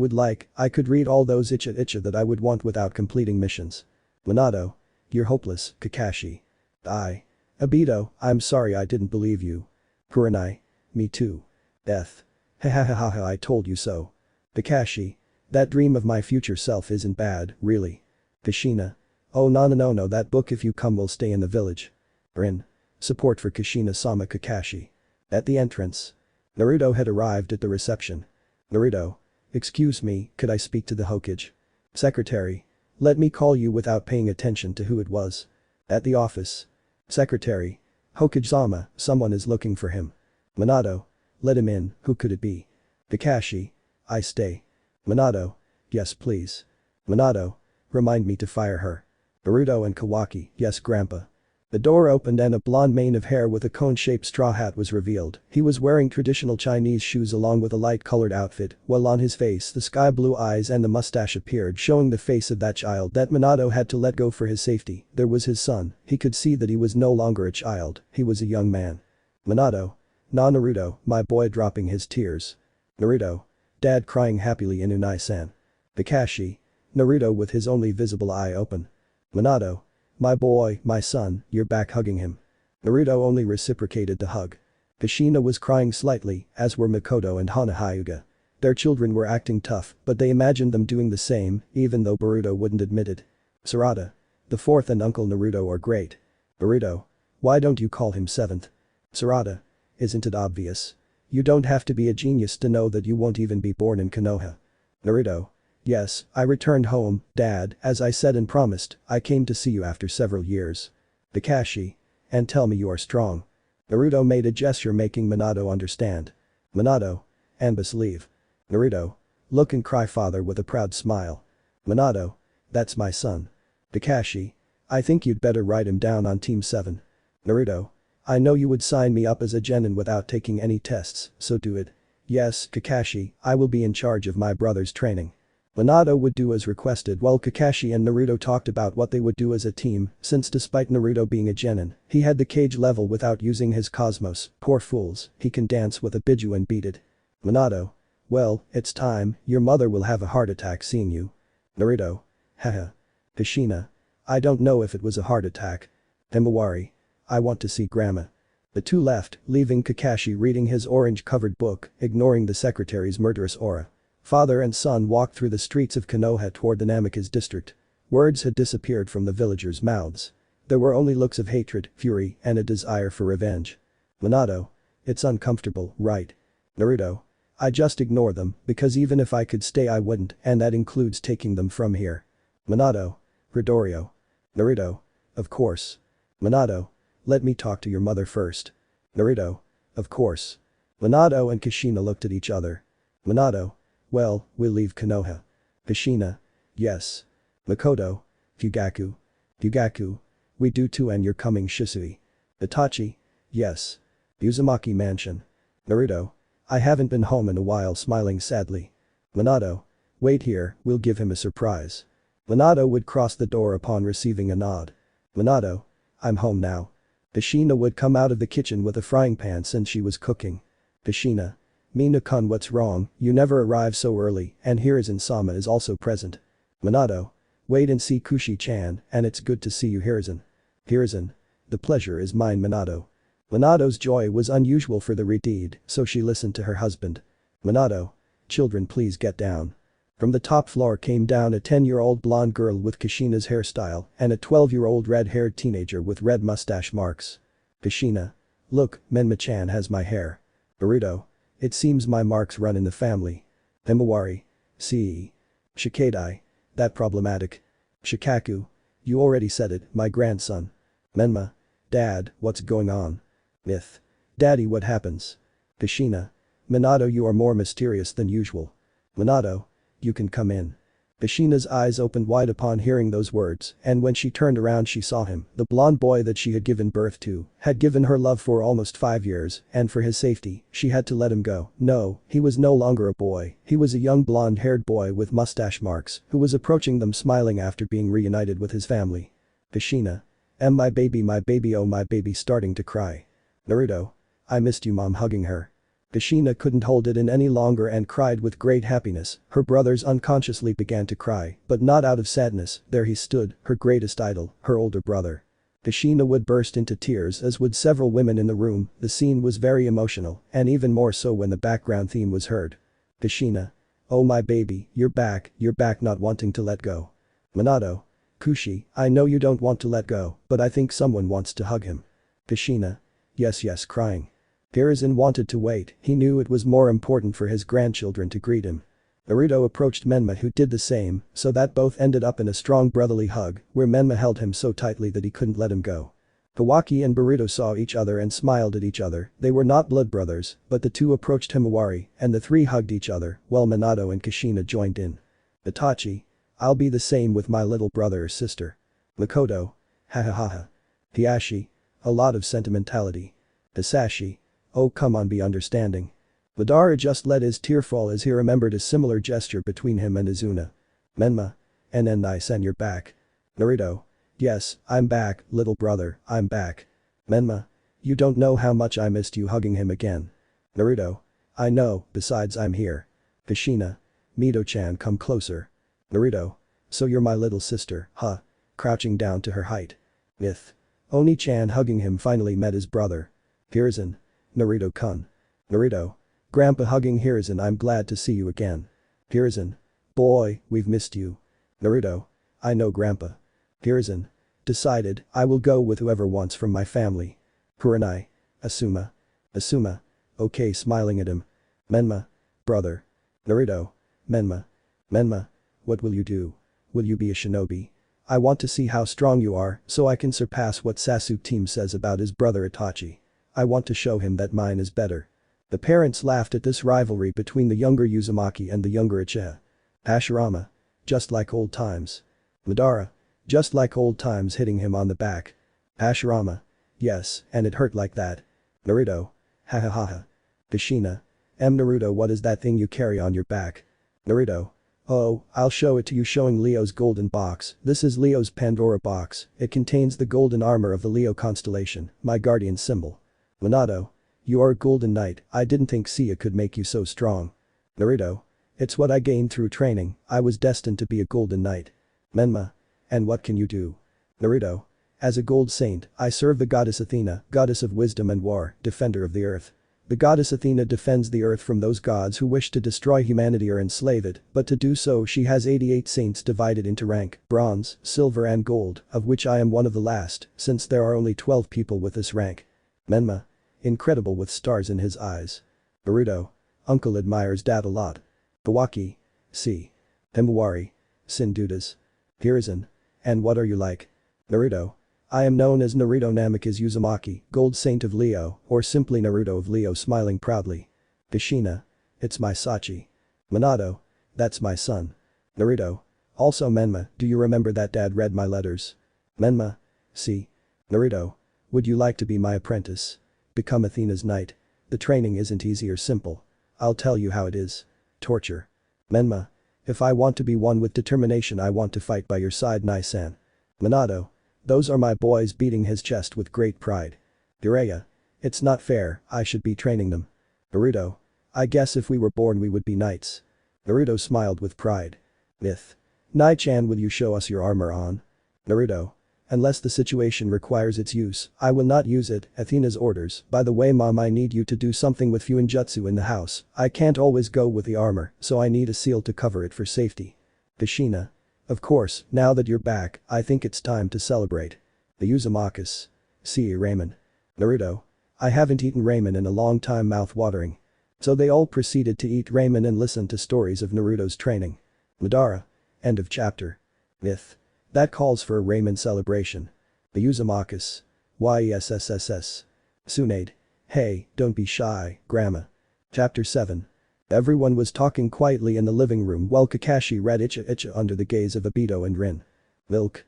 could read all those icha that I would want without completing missions. Minato. You're hopeless, Kakashi. Obito, I'm sorry I didn't believe you. Kurenai. Me too. Death. Hahaha, I told you so. Kakashi. That dream of my future self isn't bad, really. Kushina. Oh no, that book if you come will stay in the village. Rin. Support for Kushina-sama Kakashi. At the entrance. Naruto had arrived at the reception. Naruto. Excuse me, could I speak to the Hokage? Secretary. Let me call you without paying attention to who it was. At the office. Secretary. Hokage-sama, someone is looking for him. Minato. Let him in, who could it be? Kakashi. I stay. Minato. Yes please. Minato. Remind me to fire her. Naruto and Kawaki. Yes grandpa. The door opened and a blonde mane of hair with a cone-shaped straw hat was revealed. He was wearing traditional Chinese shoes along with a light-colored outfit, while on his face the sky-blue eyes and the mustache appeared, showing the face of that child that Minato had to let go for his safety. There was his son. He could see that he was no longer a child, he was a young man. Minato. Nah Naruto, my boy, dropping his tears. Naruto. Dad crying happily in Unai-san. Kakashi. Naruto with his only visible eye open. Minato. My boy, my son, you're back, hugging him. Naruto only reciprocated the hug. Kushina was crying slightly, as were Mikoto and Hana Hyuga. Their children were acting tough, but they imagined them doing the same, even though Boruto wouldn't admit it. Sarada. The fourth and Uncle Naruto are great. Boruto. Why don't you call him seventh? Sarada. Isn't it obvious? You don't have to be a genius to know that you won't even be born in Konoha. Naruto. Yes, I returned home, Dad, as I said and promised, I came to see you after several years. Kakashi. And tell me you are strong. Naruto made a gesture making Minato understand. Minato. Anbus leave. Naruto. Look and cry father with a proud smile. Minato. That's my son. Kakashi. I think you'd better write him down on Team 7. Naruto. I know you would sign me up as a genin without taking any tests, so do it. Yes, Kakashi, I will be in charge of my brother's training. Minato would do as requested while Kakashi and Naruto talked about what they would do as a team, since despite Naruto being a genin, he had the cage level without using his cosmos. Poor fools, he can dance with a biju and beat it. Minato. Well, it's time, your mother will have a heart attack seeing you. Naruto. Haha. Kushina. I don't know if it was a heart attack. Himawari. I want to see grandma. The two left, leaving Kakashi reading his orange-covered book, ignoring the secretary's murderous aura. Father and son walked through the streets of Konoha toward the Namikaze district. Words had disappeared from the villagers' mouths. There were only looks of hatred, fury, and a desire for revenge. Minato. It's uncomfortable, right? Naruto. I just ignore them, because even if I could stay I wouldn't, and that includes taking them from here. Minato. Midoriya. Naruto. Of course. Minato. Let me talk to your mother first. Naruto. Of course. Minato and Kushina looked at each other. Minato. Well, we'll leave Konoha. Kushina. Yes. Makoto. Fugaku. Fugaku. We do too and you're coming Shisui. Itachi. Yes. Uzumaki Mansion. Naruto. I haven't been home in a while, smiling sadly. Minato. Wait here, we'll give him a surprise. Minato would cross the door upon receiving a nod. Minato. I'm home now. Kushina would come out of the kitchen with a frying pan since she was cooking. Kushina. Mina-kun, what's wrong, you never arrive so early, and Hiruzen-sama is also present. Minato. Wait and see Kushi-chan, and it's good to see you, Hiruzen. Hiruzen. The pleasure is mine, Minato. Minato's joy was unusual for the redeed, so she listened to her husband. Minato. Children, please get down. From the top floor came down a 10-year-old blonde girl with Kushina's hairstyle and a 12-year-old red-haired teenager with red mustache marks. Kushina. Look, Menma-chan has my hair. Burrito. It seems my marks run in the family. Himawari. See. Shikadai. That problematic. Shikaku. You already said it, my grandson. Menma. Dad, what's going on? Myth. Daddy, what happens? Kushina. Minato, you are more mysterious than usual. Minato. You can come in. Kushina's eyes opened wide upon hearing those words, and when she turned around she saw him, the blonde boy that she had given birth to, had given her love for almost 5 years, and for his safety, she had to let him go. No, he was no longer a boy, he was a young blonde-haired boy with mustache marks, who was approaching them smiling after being reunited with his family. Kushina. My baby, oh my baby, starting to cry. Naruto. I missed you, mom, hugging her. Kushina couldn't hold it in any longer and cried with great happiness. Her brothers unconsciously began to cry, but not out of sadness. There he stood, her greatest idol, her older brother. Kushina would burst into tears, as would several women in the room. The scene was very emotional, and even more so when the background theme was heard. Kushina. Oh my baby, you're back, not wanting to let go. Minato. Kushi, I know you don't want to let go, but I think someone wants to hug him. Kushina. Yes, crying. Hiruzen wanted to wait, he knew it was more important for his grandchildren to greet him. Naruto approached Menma, who did the same, so that both ended up in a strong brotherly hug, where Menma held him so tightly that he couldn't let him go. Kawaki and Burrito saw each other and smiled at each other. They were not blood brothers, but the two approached Himawari, and the three hugged each other, while Minato and Kushina joined in. Itachi. I'll be the same with my little brother or sister. Makoto. Ha ha ha ha. Hiashi. A lot of sentimentality. Hisashi. Oh come on, be understanding. Madara just let his tear fall as he remembered a similar gesture between him and Izuna. Menma. And nice, and you're back. Naruto. Yes, I'm back, little brother, I'm back. Menma. You don't know how much I missed you, hugging him again. Naruto. I know, besides I'm here. Kushina. Mito-chan, come closer. Naruto. So you're my little sister, huh? Crouching down to her height. Myth. Oni-chan hugging him finally met his brother. Hiruzen. Naruto-kun. Naruto. Grandpa hugging Hiruzen, I'm glad to see you again. Hiruzen. Boy, we've missed you. Naruto. I know, Grandpa. Hiruzen. Decided, I will go with whoever wants from my family. Kurenai. Asuma. Asuma. Okay, smiling at him. Menma. Brother. Naruto. Menma. Menma. What will you do? Will you be a shinobi? I want to see how strong you are, so I can surpass what Sasuke team says about his brother Itachi. I want to show him that mine is better. The parents laughed at this rivalry between the younger Uzumaki and the younger Uchiha. Hashirama. Just like old times. Madara. Just like old times, hitting him on the back. Hashirama. Yes, and it hurt like that. Naruto. Ha ha ha ha. Kushina. Naruto, what is that thing you carry on your back? Naruto. Oh, I'll show it to you, showing Leo's golden box. This is Leo's Pandora box. It contains the golden armor of the Leo constellation, my guardian symbol. Minato. You are a golden knight, I didn't think Seiya could make you so strong. Naruto. It's what I gained through training, I was destined to be a golden knight. Menma. And what can you do? Naruto. As a gold saint, I serve the goddess Athena, goddess of wisdom and war, defender of the earth. The goddess Athena defends the earth from those gods who wish to destroy humanity or enslave it, but to do so she has 88 saints divided into rank, bronze, silver and gold, of which I am one of the last, since there are only 12 people with this rank. Menma. Incredible, with stars in his eyes. Naruto. Uncle admires dad a lot. Kawaki. See. Himawari. Sin dudas. Hiruzen. And what are you like? Naruto. I am known as Naruto Namikaze Uzumaki, Gold Saint of Leo, or simply Naruto of Leo smiling proudly. Kushina. It's my Sachi. Minato. That's my son. Naruto. Also Menma, do you remember that dad read my letters? Menma. See. Naruto. Would you like to be my apprentice? Become Athena's knight. The training isn't easy or simple. I'll tell you how it is. Torture. Menma. If I want to be one with determination, I want to fight by your side, Nai-san. Minato. Those are my boys, beating his chest with great pride. Jiraiya. It's not fair, I should be training them. Naruto. I guess if we were born we would be knights. Naruto smiled with pride. Myth. Nai-chan, will you show us your armor on? Naruto. Unless the situation requires its use, I will not use it, Athena's orders. By the way mom, I need you to do something with Fuinjutsu in the house. I can't always go with the armor, so I need a seal to cover it for safety. Kushina. Of course, now that you're back, I think it's time to celebrate. The Uzumakas. See ramen. Naruto. I haven't eaten ramen in a long time, mouth watering. So they all proceeded to eat ramen and listen to stories of Naruto's training. Madara. End of chapter. Myth. That calls for a ramen celebration. The Uzumakas. YESSSS. Tsunade. Hey, don't be shy, Grandma. Chapter 7. Everyone was talking quietly in the living room while Kakashi read Ichigo under the gaze of Obito and Rin. Milk.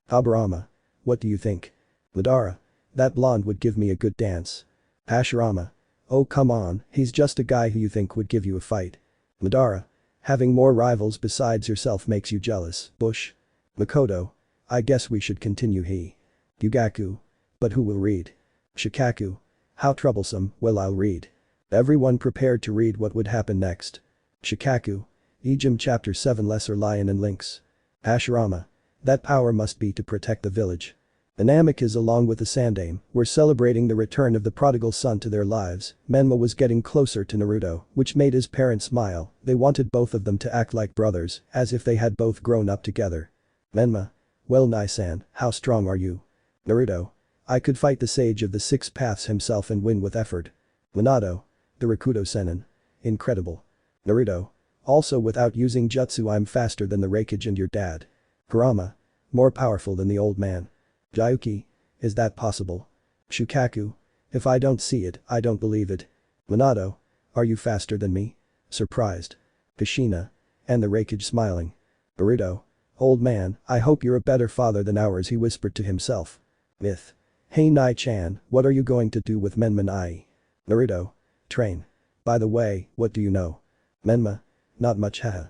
Habarama. What do you think? Madara. That blonde would give me a good dance. Hashirama. Oh come on, he's just a guy who you think would give you a fight. Madara. Having more rivals besides yourself makes you jealous, Bush. Makoto. I guess we should continue Yugaku. But who will read? Shikaku. How troublesome, well I'll read. Everyone prepared to read what would happen next. Shikaku. Ejim Chapter 7 Lesser Lion and Lynx. Hashirama. That power must be to protect the village. The Namikas along with the Sandaime were celebrating the return of the prodigal son to their lives. Menma was getting closer to Naruto, which made his parents smile. They wanted both of them to act like brothers, as if they had both grown up together. Menma. Well Nai-san, how strong are you? Naruto. I could fight the sage of the six paths himself and win with effort. Minato. The Rakuto Sennin. Incredible. Naruto. Also without using jutsu I'm faster than the Raikage and your dad. Kurama. More powerful than the old man. Jayuki. Is that possible? Shukaku. If I don't see it, I don't believe it. Minato. Are you faster than me? Surprised. Kushina. And the Raikage smiling. Burrito. Old man, I hope you're a better father than ours, he whispered to himself. Myth. Hey Nai-chan, what are you going to do with Menma Nai? Naruto. Train. By the way, what do you know? Menma. Not much haha.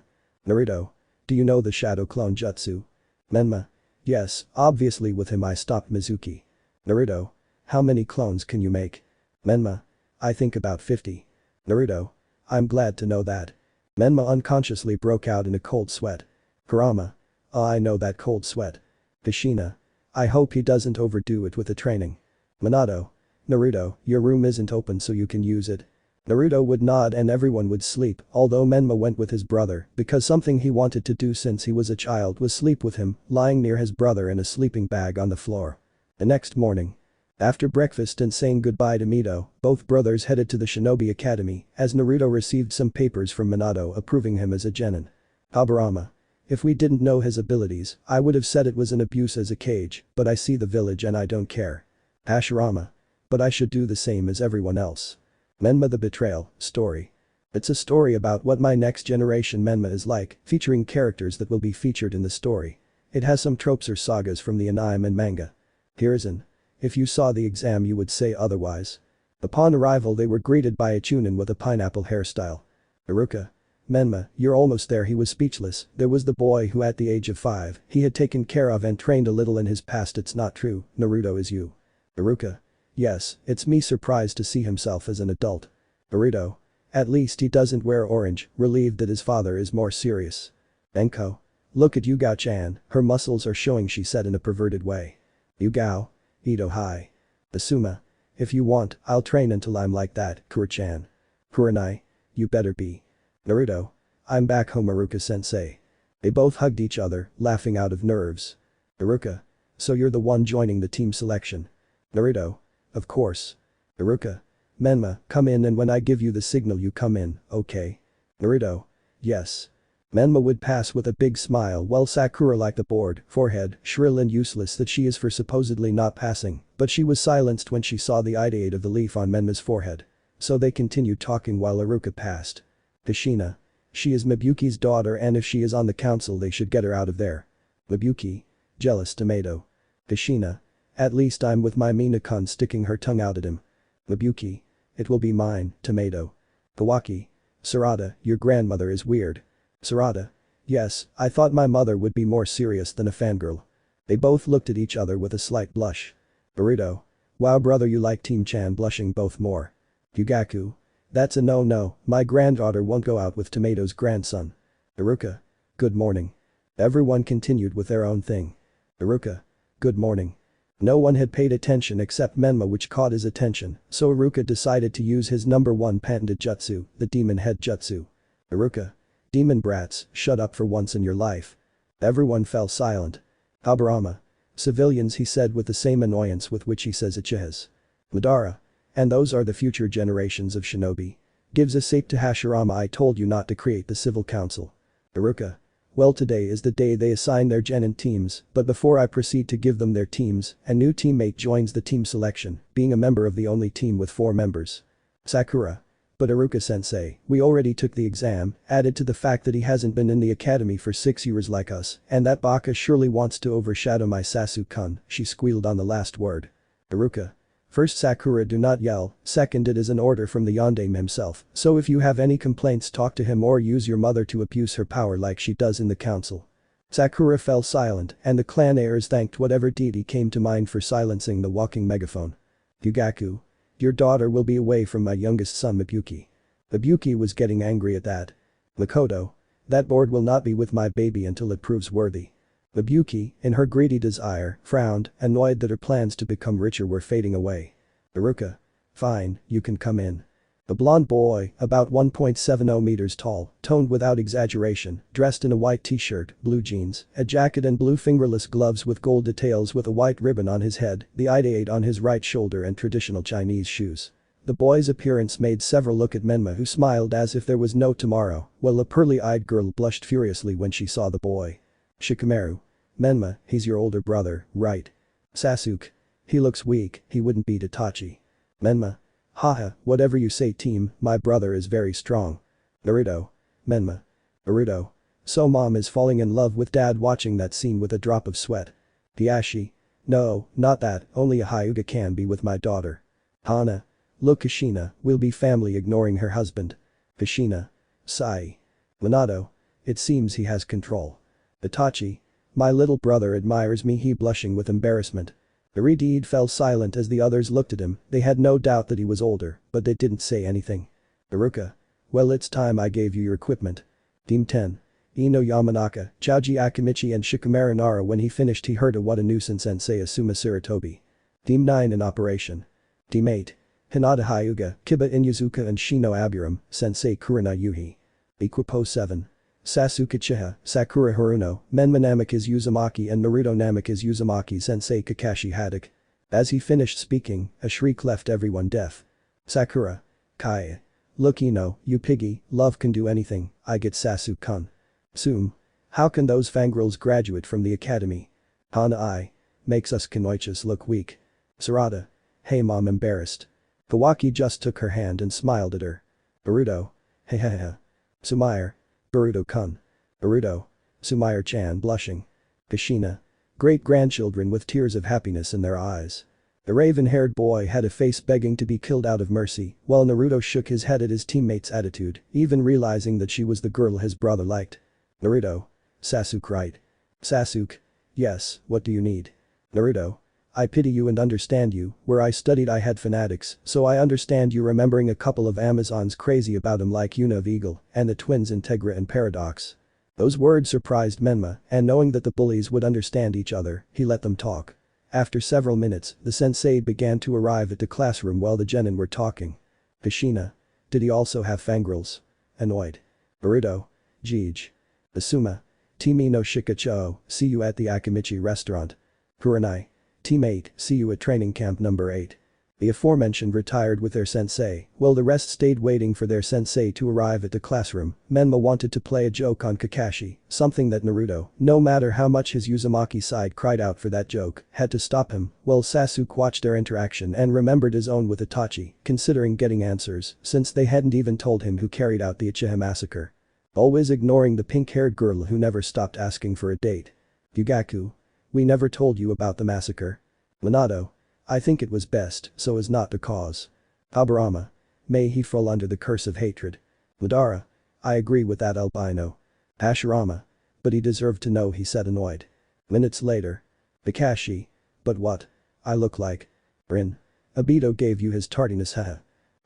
Naruto. Do you know the shadow clone jutsu? Menma. Yes, obviously with him I stopped Mizuki. Naruto. How many clones can you make? Menma. I think about 50. Naruto. I'm glad to know that. Menma unconsciously broke out in a cold sweat. Kurama. Oh, I know that cold sweat. Kushina. I hope he doesn't overdo it with the training. Minato. Naruto, your room isn't open so you can use it. Naruto would nod and everyone would sleep, although Menma went with his brother because something he wanted to do since he was a child was sleep with him, lying near his brother in a sleeping bag on the floor. The next morning. After breakfast and saying goodbye to Mito, both brothers headed to the Shinobi Academy as Naruto received some papers from Minato approving him as a genin. Habarama. If we didn't know his abilities, I would have said it was an abuse as a cage, but I see the village and I don't care. Hashirama. But I should do the same as everyone else. Menma the Betrayal, story. It's a story about what my next generation Menma is like, featuring characters that will be featured in the story. It has some tropes or sagas from the anime and manga. Hiruzen. If you saw the exam you would say otherwise. Upon arrival they were greeted by a chunin with a pineapple hairstyle. Iruka. Menma, you're almost there. He was speechless. There was the boy who at the age of 5, he had taken care of and trained a little in his past. It's not true, Naruto is you. Iruka. Yes, it's me, surprised to see himself as an adult. Burrito. At least he doesn't wear orange, relieved that his father is more serious. Enko. Look at Yugao-chan, her muscles are showing, she said in a perverted way. Yugao. Ito hi. Asuma. If you want, I'll train until I'm like that, Kura-chan. Kuranai. You better be. Naruto. I'm back home, Iruka-sensei. They both hugged each other, laughing out of nerves. Iruka. So you're the one joining the team selection. Naruto. Of course. Iruka. Menma, come in and when I give you the signal you come in, okay? Naruto. Yes. Menma would pass with a big smile while Sakura liked the bored forehead, shrill and useless that she is for supposedly not passing, but she was silenced when she saw the ideate of the leaf on Menma's forehead. So they continued talking while Iruka passed. Kushina. She is Mabuki's daughter and if she is on the council they should get her out of there. Mabuki. Jealous tomato. Kushina. At least I'm with my Mina-kun sticking her tongue out at him. Mabuki. It will be mine, tomato. Kawaki. Sarada, your grandmother is weird. Sarada. Yes, I thought my mother would be more serious than a fangirl. They both looked at each other with a slight blush. Burrito. Wow brother you like Team Chan blushing both more. Yugaku. That's a no, my granddaughter won't go out with Tomato's grandson. Iruka. Good morning. Everyone continued with their own thing. Iruka. Good morning. No one had paid attention except Menma which caught his attention, so Iruka decided to use his number 1 patented jutsu, the demon head jutsu. Iruka. Demon brats, shut up for once in your life. Everyone fell silent. Habarama. Civilians he said with the same annoyance with which he says Uchihas. Madara. And those are the future generations of shinobi. Gives a sape to Hashirama I told you not to create the civil council. Iruka. Well today is the day they assign their genin teams, but before I proceed to give them their teams, a new teammate joins the team selection, being a member of the only team with 4 members. Sakura. But Iruka-sensei, we already took the exam, added to the fact that he hasn't been in the academy for 6 years like us, and that Baka surely wants to overshadow my Sasuke-kun, she squealed on the last word. Iruka. First Sakura do not yell, second it is an order from the Yondaime himself, so if you have any complaints talk to him or use your mother to abuse her power like she does in the council. Sakura fell silent and the clan heirs thanked whatever deity came to mind for silencing the walking megaphone. Yugaku. Your daughter will be away from my youngest son Mabuki. Mabuki was getting angry at that. Makoto. That board will not be with my baby until it proves worthy. Mabuki, in her greedy desire, frowned, annoyed that her plans to become richer were fading away. Iruka. Fine, you can come in. A blonde boy, about 1.70 meters tall, toned without exaggeration, dressed in a white t-shirt, blue jeans, a jacket and blue fingerless gloves with gold details with a white ribbon on his head, the ideate on his right shoulder and traditional Chinese shoes. The boy's appearance made several look at Menma who smiled as if there was no tomorrow, while a pearly-eyed girl blushed furiously when she saw the boy. Shikamaru. Menma, he's your older brother, right? Sasuke. He looks weak, he wouldn't beat Itachi. Menma. Haha, whatever you say team, my brother is very strong. Naruto. Menma. Naruto. So mom is falling in love with dad watching that scene with a drop of sweat. Hiashi. No, not that, only a Hyuga can be with my daughter. Hana. Look Kushina, we'll be family ignoring her husband. Kushina. Sai. Minato. It seems he has control. Itachi. My little brother admires me he blushing with embarrassment. Irideed fell silent as the others looked at him, they had no doubt that he was older, but they didn't say anything. Iruka. Well it's time I gave you your equipment. Team 10. Ino Yamanaka, Chouji Akimichi and Shikamaru Nara when he finished he heard a what a nuisance and say Asuma Saratobi. Team 9 in operation. Team 8. Hinata Hyuga, Kiba Inuzuka and Shino Aburam, Sensei Kurina Yuhi. Equipo 7. Sasuke Uchiha, Sakura Haruno, Menma Namikaze Uzumaki and Naruto Namikaze Uzumaki Sensei Kakashi Haddock. As he finished speaking, a shriek left everyone deaf. Sakura. Kai. Look Ino, you piggy, love can do anything, I get Sasuke-kun. Soom. How can those fangirls graduate from the academy? Hana I. Makes us Kanoichis look weak. Sarada. Hey mom embarrassed. Kawaki just took her hand and smiled at her. Boruto. Hehehe. Sumair. Boruto-kun. Boruto. Sumair-chan blushing. Kushina. Great-grandchildren with tears of happiness in their eyes. The raven-haired boy had a face begging to be killed out of mercy, while Naruto shook his head at his teammate's attitude, even realizing that she was the girl his brother liked. Naruto. Sasuke right. Sasuke. Yes, what do you need? Naruto. I pity you and understand you, where I studied I had fanatics, so I understand you remembering a couple of Amazons crazy about him like Yuna of Eagle, and the twins Integra and Paradox. Those words surprised Menma, and knowing that the bullies would understand each other, he let them talk. After several minutes, the sensei began to arrive at the classroom while the genin were talking. Kushina. Did he also have fangirls? Annoyed. Boruto. Jeej. Asuma. Team no Shikacho, see you at the Akimichi restaurant. Kurenai. Team 8, see you at training camp number 8. The aforementioned retired with their sensei, while the rest stayed waiting for their sensei to arrive at the classroom. Menma wanted to play a joke on Kakashi, something that Naruto, no matter how much his Uzumaki side cried out for that joke, had to stop him, while Sasuke watched their interaction and remembered his own with Itachi, considering getting answers, since they hadn't even told him who carried out the Uchiha massacre. Always ignoring the pink-haired girl who never stopped asking for a date. Yugaku. We never told you about the massacre. Minato. I think it was best so as not to cause. Aburama. May he fall under the curse of hatred. Madara. I agree with that albino. Hashirama. But he deserved to know, he said annoyed. Minutes later. Kakashi. But what? I look like. Rin. Obito gave you his tardiness, haha.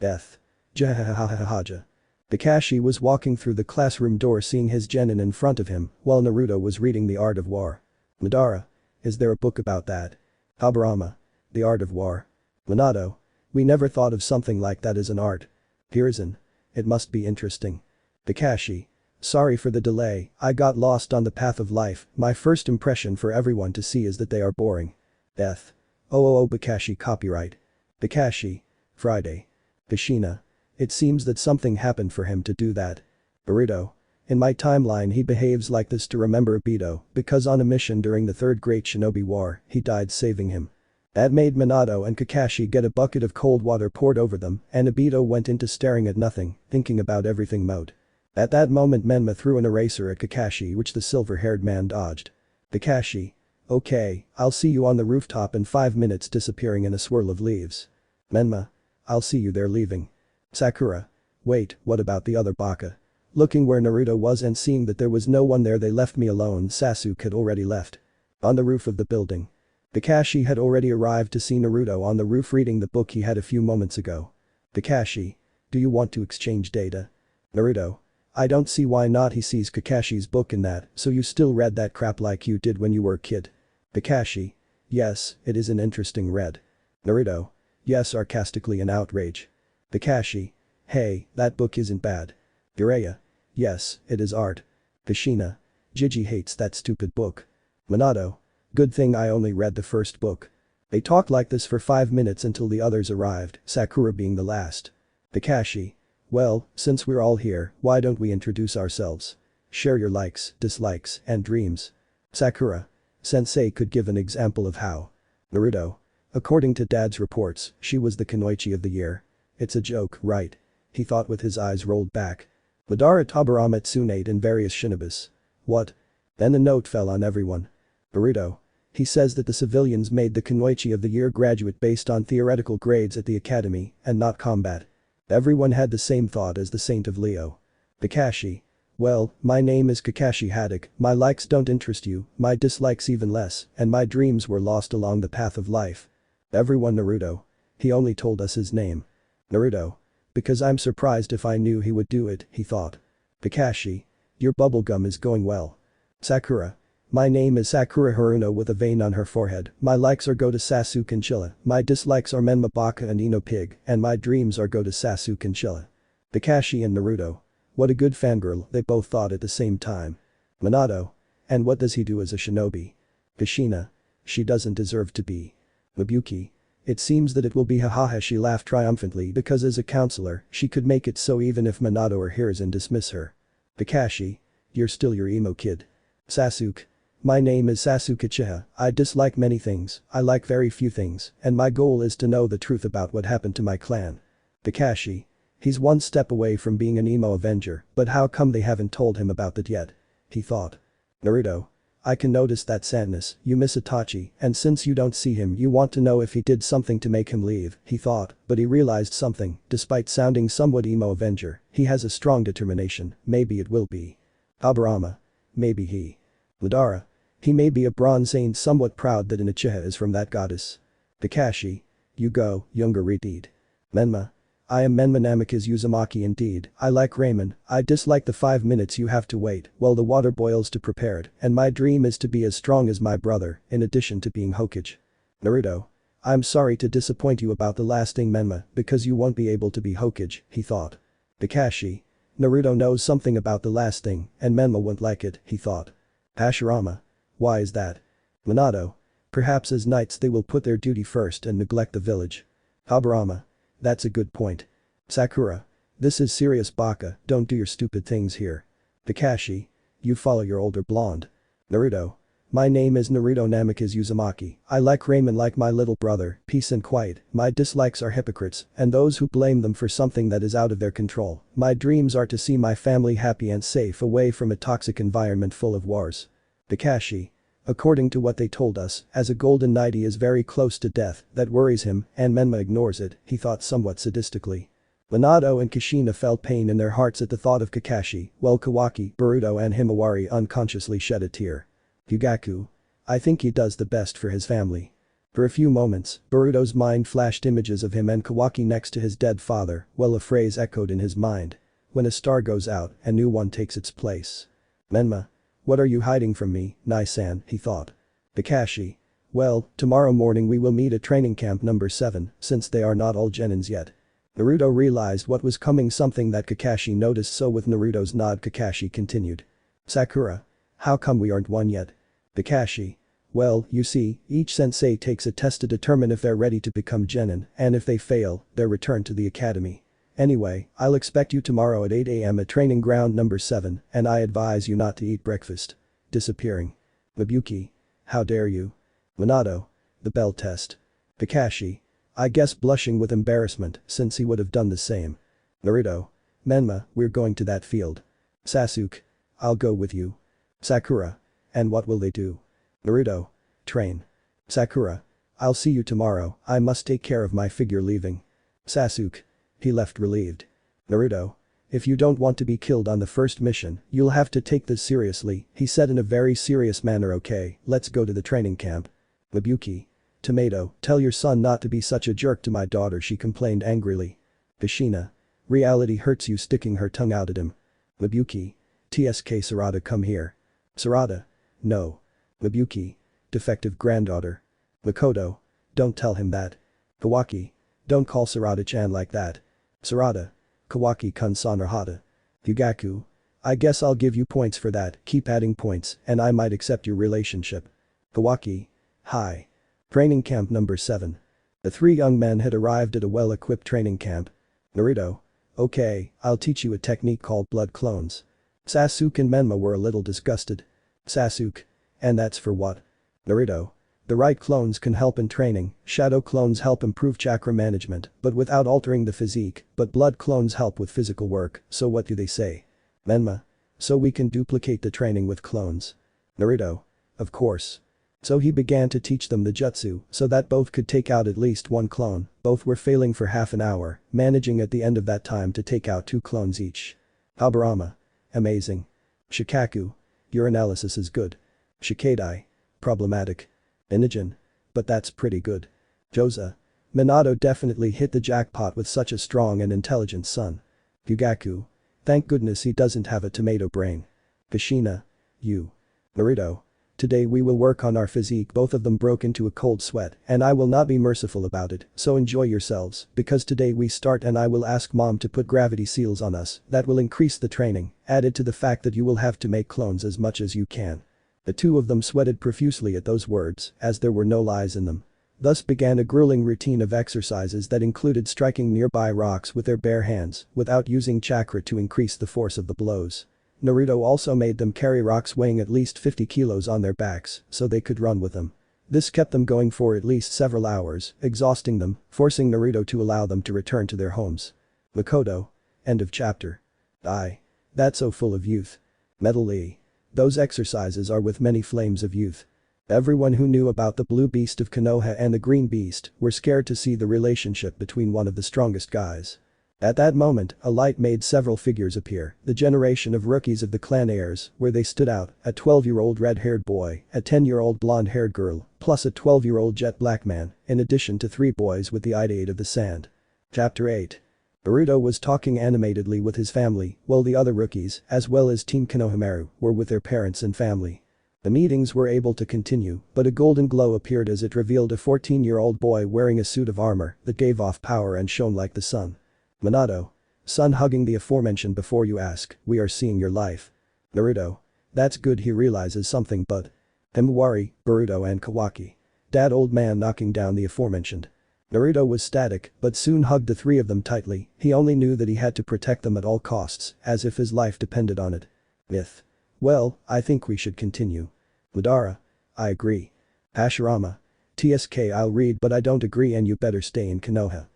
Death. Jahahahahaja. Kakashi was walking through the classroom door seeing his genin in front of him while Naruto was reading The Art of War. Madara. Is there a book about that? Aburama. The Art of War. Minato. We never thought of something like that as an art. Hiruzen. It must be interesting. Kakashi. Sorry for the delay, I got lost on the path of life, my first impression for everyone to see is that they are boring. Death. Oh Kakashi copyright. Kakashi. Friday. Kushina. It seems that something happened for him to do that. Burrito. In my timeline he behaves like this to remember Obito because on a mission during the Third Great Shinobi War, he died saving him. That made Minato and Kakashi get a bucket of cold water poured over them and Obito went into staring at nothing, thinking about everything mode. At that moment Menma threw an eraser at Kakashi which the silver-haired man dodged. Kakashi. Okay, I'll see you on the rooftop in 5 minutes disappearing in a swirl of leaves. Menma. I'll see you there leaving. Sakura. Wait, what about the other baka? Looking where Naruto was and seeing that there was no one there they left me alone. Sasuke had already left. On the roof of the building. Kakashi had already arrived to see Naruto on the roof reading the book he had a few moments ago. Kakashi. Do you want to exchange data? Naruto. I don't see why not, he sees Kakashi's book in that, so you still read that crap like you did when you were a kid. Kakashi. Yes, it is an interesting read. Naruto. Yes, sarcastically in outrage. Kakashi. Hey, that book isn't bad. Jiraiya. Yes, it is art. Kushina. Gigi hates that stupid book. Minato. Good thing I only read the first book. They talked like this for 5 minutes until the others arrived, Sakura being the last. Kakashi. Well, since we're all here, why don't we introduce ourselves? Share your likes, dislikes, and dreams. Sakura. Sensei could give an example of how. Naruto. According to dad's reports, she was the Kunoichi of the year. It's a joke, right? He thought with his eyes rolled back. Madara Taburama Tsunade and various shinobis. What? Then the note fell on everyone. Burrito. He says that the civilians made the Kunoichi of the year graduate based on theoretical grades at the academy and not combat. Everyone had the same thought as the Saint of Leo. Kakashi. Well, my name is Kakashi Haddock, my likes don't interest you, my dislikes even less, and my dreams were lost along the path of life. Everyone. Naruto. He only told us his name. Naruto. Because I'm surprised if I knew he would do it, he thought. Kakashi. Your bubblegum is going well. Sakura. My name is Sakura Haruno with a vein on her forehead, my likes are go to Sasuke and Chilla, my dislikes are Menma Baka and Ino Pig, and my dreams are go to Sasuke and Chilla. Kakashi and Naruto. What a good fangirl, they both thought at the same time. Minato. And what does he do as a shinobi? Kushina. She doesn't deserve to be. Mabuki. It seems that it will be hahaha, she laughed triumphantly because as a counselor, she could make it so even if Minato or Hiruzen dismiss her. Kakashi. You're still your emo kid. Sasuke. My name is Sasuke Uchiha, I dislike many things, I like very few things, and my goal is to know the truth about what happened to my clan. Kakashi. He's one step away from being an emo avenger, but how come they haven't told him about that yet? He thought. Naruto. I can notice that sadness, you miss Itachi, and since you don't see him you want to know if he did something to make him leave, he thought, but he realized something, despite sounding somewhat emo avenger, he has a strong determination, maybe it will be. Aburama. Maybe he. Madara. He may be a bronze saint somewhat proud that an Uchiha is from that goddess. Kakashi. You go, younger redeed. Menma. I am Menma Namikaze Uzumaki indeed, I like ramen, I dislike the 5 minutes you have to wait while the water boils to prepare it, and my dream is to be as strong as my brother, in addition to being Hokage. Naruto. I'm sorry to disappoint you about the last thing Menma, because you won't be able to be Hokage, he thought. Kakashi. Naruto knows something about the last thing, and Menma won't like it, he thought. Hashirama. Why is that? Minato. Perhaps as knights they will put their duty first and neglect the village. Habarama. That's a good point. Sakura. This is serious baka, don't do your stupid things here. Kakashi. You follow your older blonde. Naruto. My name is Naruto Namikaze Uzumaki. I like ramen like my little brother, peace and quiet. My dislikes are hypocrites and those who blame them for something that is out of their control. My dreams are to see my family happy and safe away from a toxic environment full of wars. Kakashi. According to what they told us, as a golden knight he is very close to death, that worries him, and Menma ignores it, he thought somewhat sadistically. Minato and Kushina felt pain in their hearts at the thought of Kakashi, while Kawaki, Boruto and Himawari unconsciously shed a tear. Yugaku. I think he does the best for his family. For a few moments, Boruto's mind flashed images of him and Kawaki next to his dead father, while a phrase echoed in his mind. When a star goes out, a new one takes its place. Menma. What are you hiding from me, Nai-san, he thought. Kakashi. Well, tomorrow morning we will meet at training camp number 7, since they are not all genins yet. Naruto realized what was coming, something that Kakashi noticed, so with Naruto's nod Kakashi continued. Sakura. How come we aren't one yet? Kakashi. Well, you see, each sensei takes a test to determine if they're ready to become genin, and if they fail, they're returned to the academy. Anyway, I'll expect you tomorrow at 8 AM at training ground number 7, and I advise you not to eat breakfast. Disappearing. Mabuki. How dare you? Minato. The bell test. Kakashi. I guess blushing with embarrassment, since he would have done the same. Naruto. Menma, we're going to that field. Sasuke. I'll go with you. Sakura. And what will they do? Naruto. Train. Sakura. I'll see you tomorrow, I must take care of my figure leaving. Sasuke. He left relieved. Naruto. If you don't want to be killed on the first mission, you'll have to take this seriously, he said in a very serious manner. Okay, let's go to the training camp. Mabuki. Tomato, tell your son not to be such a jerk to my daughter, she complained angrily. Kushina. Reality hurts you, sticking her tongue out at him. Mabuki. TSK Sarada, come here. Sarada. No. Mabuki. Defective granddaughter. Makoto. Don't tell him that. Kawaki. Don't call Sarada-chan like that. Sarada. Kawaki-kun Sanarhata. Yugaku. I guess I'll give you points for that, keep adding points, and I might accept your relationship. Kawaki. Hi. Training camp number 7. The 3 young men had arrived at a well-equipped training camp. Naruto. Okay, I'll teach you a technique called blood clones. Sasuke and Menma were a little disgusted. Sasuke. And that's for what? Naruto. The right clones can help in training, shadow clones help improve chakra management, but without altering the physique, but blood clones help with physical work, so what do they say? Menma. So we can duplicate the training with clones. Naruto. Of course. So he began to teach them the jutsu, so that both could take out at least 1 clone, both were failing for half an hour, managing at the end of that time to take out 2 clones each. Habarama. Amazing. Shikaku. Your analysis is good. Shikadai. Problematic. Inogen. But that's pretty good. Joza. Minato definitely hit the jackpot with such a strong and intelligent son. Yugaku. Thank goodness he doesn't have a tomato brain. Kushina. You. Naruto. Today we will work on our physique. Both of them broke into a cold sweat, and I will not be merciful about it, so enjoy yourselves, because today we start and I will ask mom to put gravity seals on us, that will increase the training, added to the fact that you will have to make clones as much as you can. The 2 of them sweated profusely at those words, as there were no lies in them. Thus began a grueling routine of exercises that included striking nearby rocks with their bare hands, without using chakra to increase the force of the blows. Naruto also made them carry rocks weighing at least 50 kilos on their backs, so they could run with them. This kept them going for at least several hours, exhausting them, forcing Naruto to allow them to return to their homes. Makoto. End of chapter. That's so full of youth. Metal Lee. Those exercises are with many flames of youth. Everyone who knew about the blue beast of Konoha and the green beast were scared to see the relationship between one of the strongest guys. At that moment, a light made several figures appear, the generation of rookies of the clan heirs, where they stood out, a 12-year-old red-haired boy, a 10-year-old blonde-haired girl, plus a 12-year-old jet black man, in addition to 3 boys with the ideate of the sand. Chapter 8. Naruto was talking animatedly with his family, while the other rookies, as well as Team Konohamaru, were with their parents and family. The meetings were able to continue, but a golden glow appeared as it revealed a 14-year-old boy wearing a suit of armor that gave off power and shone like the sun. Minato. Son hugging the aforementioned before you ask, we are seeing your life. Naruto. That's good, he realizes something but. Himawari, Boruto and Kawaki. Dad, old man knocking down the aforementioned. Naruto was static, but soon hugged the three of them tightly. He only knew that he had to protect them at all costs, as if his life depended on it. Myth. Well, I think we should continue. Madara. I agree. Hashirama. TSK I'll read but I don't agree and you better stay in Konoha.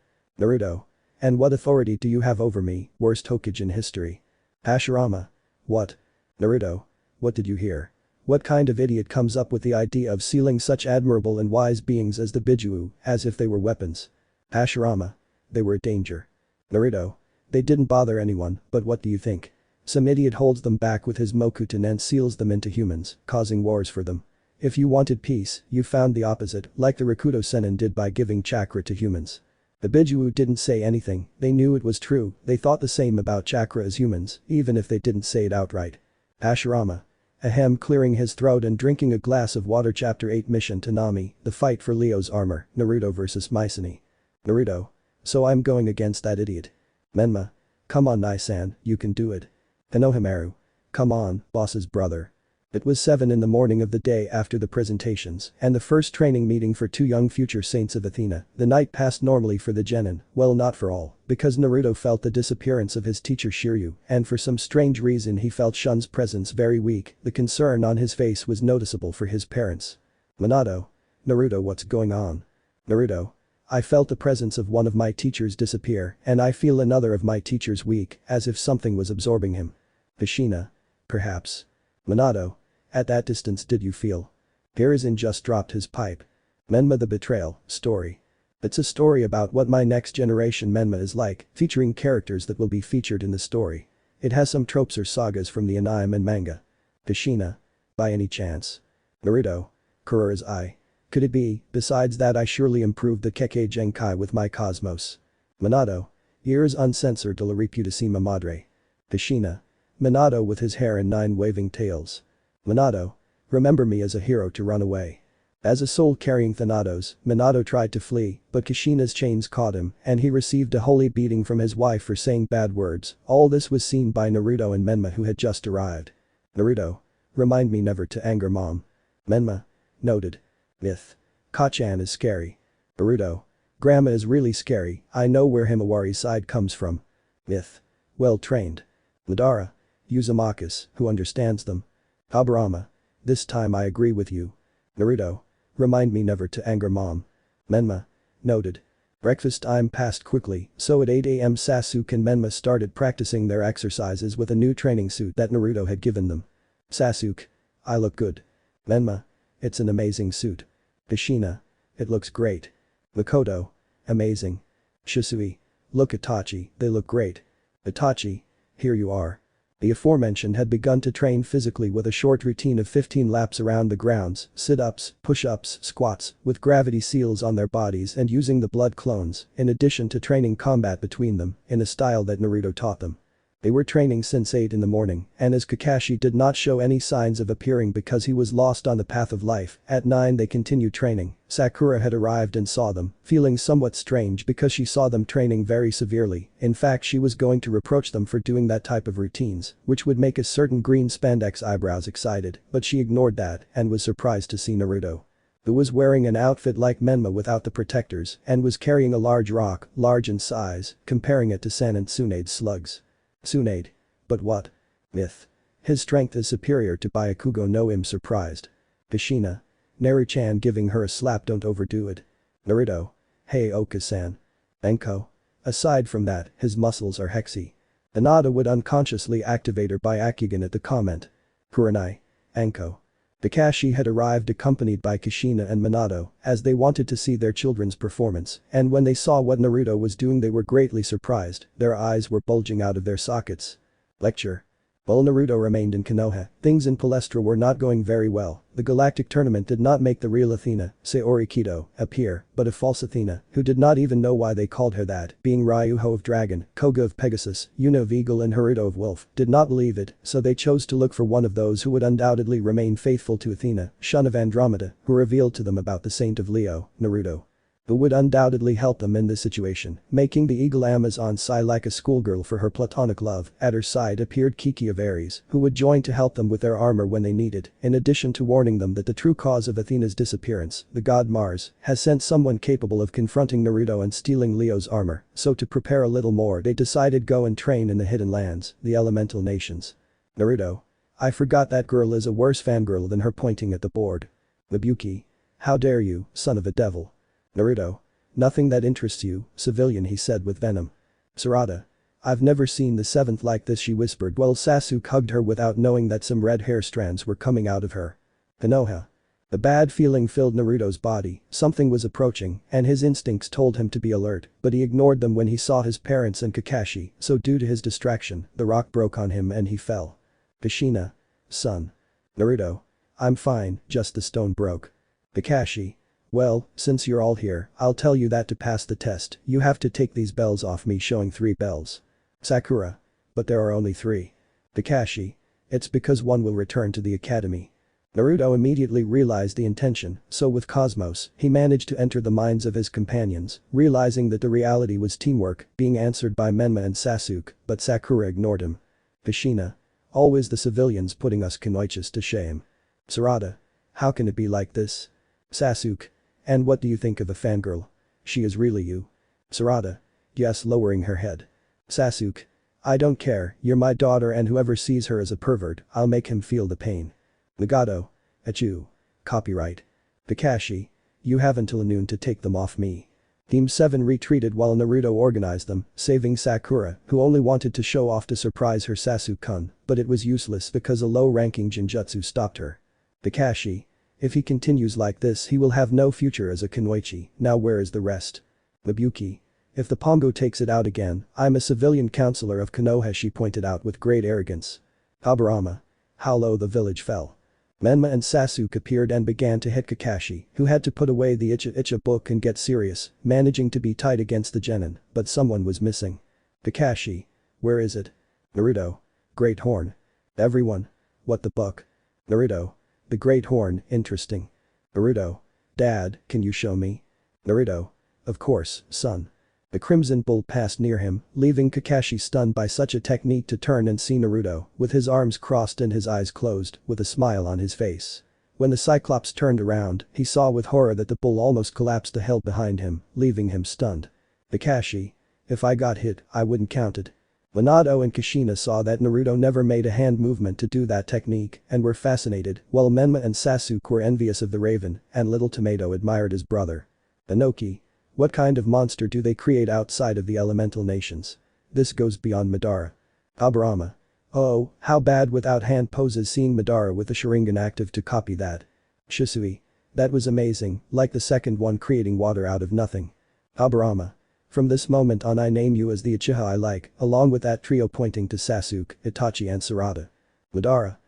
Naruto. And what authority do you have over me, worst Hokage in history? Hashirama. What? Naruto. What did you hear? What kind of idiot comes up with the idea of sealing such admirable and wise beings as the Bijuu, as if they were weapons? Hashirama. They were a danger. Naruto. They didn't bother anyone, but what do you think? Some idiot holds them back with his Mokuton and seals them into humans, causing wars for them. If you wanted peace, you found the opposite, like the Rakuto Sennin did by giving chakra to humans. The Bijuu didn't say anything, they knew it was true, they thought the same about chakra as humans, even if they didn't say it outright. Hashirama. Ahem, clearing his throat and drinking a glass of water. Chapter 8 Mission to Nami, the fight for Leo's armor, Naruto vs Mycenae. Naruto. So I'm going against that idiot. Menma. Come on Nai-san, you can do it. Konohamaru. Come on, boss's brother. It was 7 in the morning of the day after the presentations and the first training meeting for two young future saints of Athena. The night passed normally for the genin, well not for all, because Naruto felt the disappearance of his teacher Shiryu and for some strange reason he felt Shun's presence very weak. The concern on his face was noticeable for his parents. Minato. Naruto, what's going on? Naruto. I felt the presence of one of my teachers disappear and I feel another of my teachers weak, as if something was absorbing him. Kushina. Perhaps. Minato. At that distance did you feel? Hiruzen just dropped his pipe. Menma the Betrayal, story. It's a story about what my next generation Menma is like, featuring characters that will be featured in the story. It has some tropes or sagas from the anime and manga. Kushina. By any chance? Naruto. Kurura's eye. Could it be? Besides that I surely improved the Kekkei Genkai with my Cosmos. Minato. Ears uncensored de la Reputissima Madre. Kushina. Minato with his hair in 9 waving tails. Minato. Remember me as a hero to run away. As a soul carrying Thanatos, Minato tried to flee, but Kushina's chains caught him and he received a holy beating from his wife for saying bad words. All this was seen by Naruto and Menma who had just arrived. Naruto. Remind me never to anger mom. Menma. Noted. Myth. Kachan is scary. Naruto. Grandma is really scary, I know where Himawari's side comes from. Myth. Well trained. Madara. Uzumaki, who understands them. Aburama. This time I agree with you. Naruto. Remind me never to anger mom. Menma. Noted. Breakfast time passed quickly, so at 8 AM Sasuke and Menma started practicing their exercises with a new training suit that Naruto had given them. Sasuke. I look good. Menma. It's an amazing suit. Kushina. It looks great. Makoto. Amazing. Shisui. Look at Itachi, they look great. Itachi. Here you are. The aforementioned had begun to train physically with a short routine of 15 laps around the grounds, sit-ups, push-ups, squats, with gravity seals on their bodies and using the blood clones, in addition to training combat between them, in a style that Naruto taught them. They were training since 8 in the morning, and as Kakashi did not show any signs of appearing because he was lost on the path of life, at 9 they continued training. Sakura had arrived and saw them, feeling somewhat strange because she saw them training very severely. In fact she was going to reproach them for doing that type of routines, which would make a certain green spandex eyebrows excited, but she ignored that and was surprised to see Naruto, who was wearing an outfit like Menma without the protectors and was carrying a large rock, large in size, comparing it to San and Tsunade's slugs. Tsunade. But what? Myth. His strength is superior to Byakugo no Im surprised. Kushina. Naru-chan giving her a slap, don't overdo it. Naruto. Hey Oka-san. Enko. Aside from that, his muscles are hexy. Hinata would unconsciously activate her Byakugan at the comment. Kurenai. Enko. Kakashi had arrived accompanied by Kushina and Minato as they wanted to see their children's performance, and when they saw what Naruto was doing they were greatly surprised, their eyes were bulging out of their sockets. Lecture. While Naruto remained in Konoha, things in Palestra were not going very well. The galactic tournament did not make the real Athena, Saori Kido, appear, but a false Athena, who did not even know why they called her that, being Ryuho of Dragon, Koga of Pegasus, Yuno of Eagle and Haruto of Wolf, did not believe it, so they chose to look for one of those who would undoubtedly remain faithful to Athena, Shun of Andromeda, who revealed to them about the Saint of Leo, Naruto. who would undoubtedly help them in this situation, making the eagle Amazon sigh like a schoolgirl for her platonic love. At her side appeared Kiki of Ares, who would join to help them with their armor when they need it, in addition to warning them that the true cause of Athena's disappearance, the god Mars, has sent someone capable of confronting Naruto and stealing Leo's armor, so to prepare a little more they decided go and train in the Hidden Lands, the elemental nations. Naruto. I forgot that girl is a worse fangirl than her, pointing at the board. Ibuki. How dare you, son of a devil. Naruto. Nothing that interests you, civilian, he said with venom. Sarada. I've never seen the seventh like this, she whispered while Sasuke hugged her without knowing that some red hair strands were coming out of her. Konoha. A bad feeling filled Naruto's body, something was approaching, and his instincts told him to be alert, but he ignored them when he saw his parents and Kakashi, so due to his distraction, the rock broke on him and he fell. Kushina. Son. Naruto. I'm fine, just the stone broke. Kakashi. Well, since you're all here, I'll tell you that to pass the test, you have to take these bells off me, showing 3 bells. Sakura. But there are only 3. Kakashi. It's because one will return to the academy. Naruto immediately realized the intention, so with Cosmos, he managed to enter the minds of his companions, realizing that the reality was teamwork, being answered by Menma and Sasuke, but Sakura ignored him. Kushina. Always the civilians putting us Kunoichis to shame. Sarada. How can it be like this? Sasuke. And what do you think of a fangirl? She is really you. Sarada. Yes, lowering her head. Sasuke. I don't care, you're my daughter and whoever sees her as a pervert, I'll make him feel the pain. Nagato. Achu. Copyright. Kakashi. You have until noon to take them off me. Team 7 retreated while Naruto organized them, saving Sakura, who only wanted to show off to surprise her Sasuke-kun, but it was useless because a low-ranking Genjutsu stopped her. Kakashi. If he continues like this he will have no future as a Kunoichi, now where is the rest? Ibuki. If the Pongo takes it out again, I'm a civilian counselor of Konoha, she pointed out with great arrogance. Kaburama. How low the village fell. Menma and Sasuke appeared and began to hit Kakashi, who had to put away the Icha book and get serious, managing to be tight against the genin, but someone was missing. Kakashi. Where is it? Naruto. Great Horn. Everyone. What the buck? Naruto. The Great Horn, interesting. Naruto. Dad, can you show me? Naruto. Of course, son. The Crimson Bull passed near him, leaving Kakashi stunned by such a technique to turn and see Naruto, with his arms crossed and his eyes closed, with a smile on his face. When the Cyclops turned around, he saw with horror that the bull almost collapsed the hill behind him, leaving him stunned. Kakashi. If I got hit, I wouldn't count it. Minato and Kushina saw that Naruto never made a hand movement to do that technique and were fascinated, while Menma and Sasuke were envious of the Raven, and Little Tomato admired his brother. Inoki. What kind of monster do they create outside of the elemental nations? This goes beyond Madara. Kaburama. Oh, how bad without hand poses, seeing Madara with the Sharigan active to copy that. Shisui. That was amazing, like the second one creating water out of nothing. Kaburama. From this moment on I name you as the Uchiha I like, along with that trio, pointing to Sasuke, Itachi and Sarada. Madara.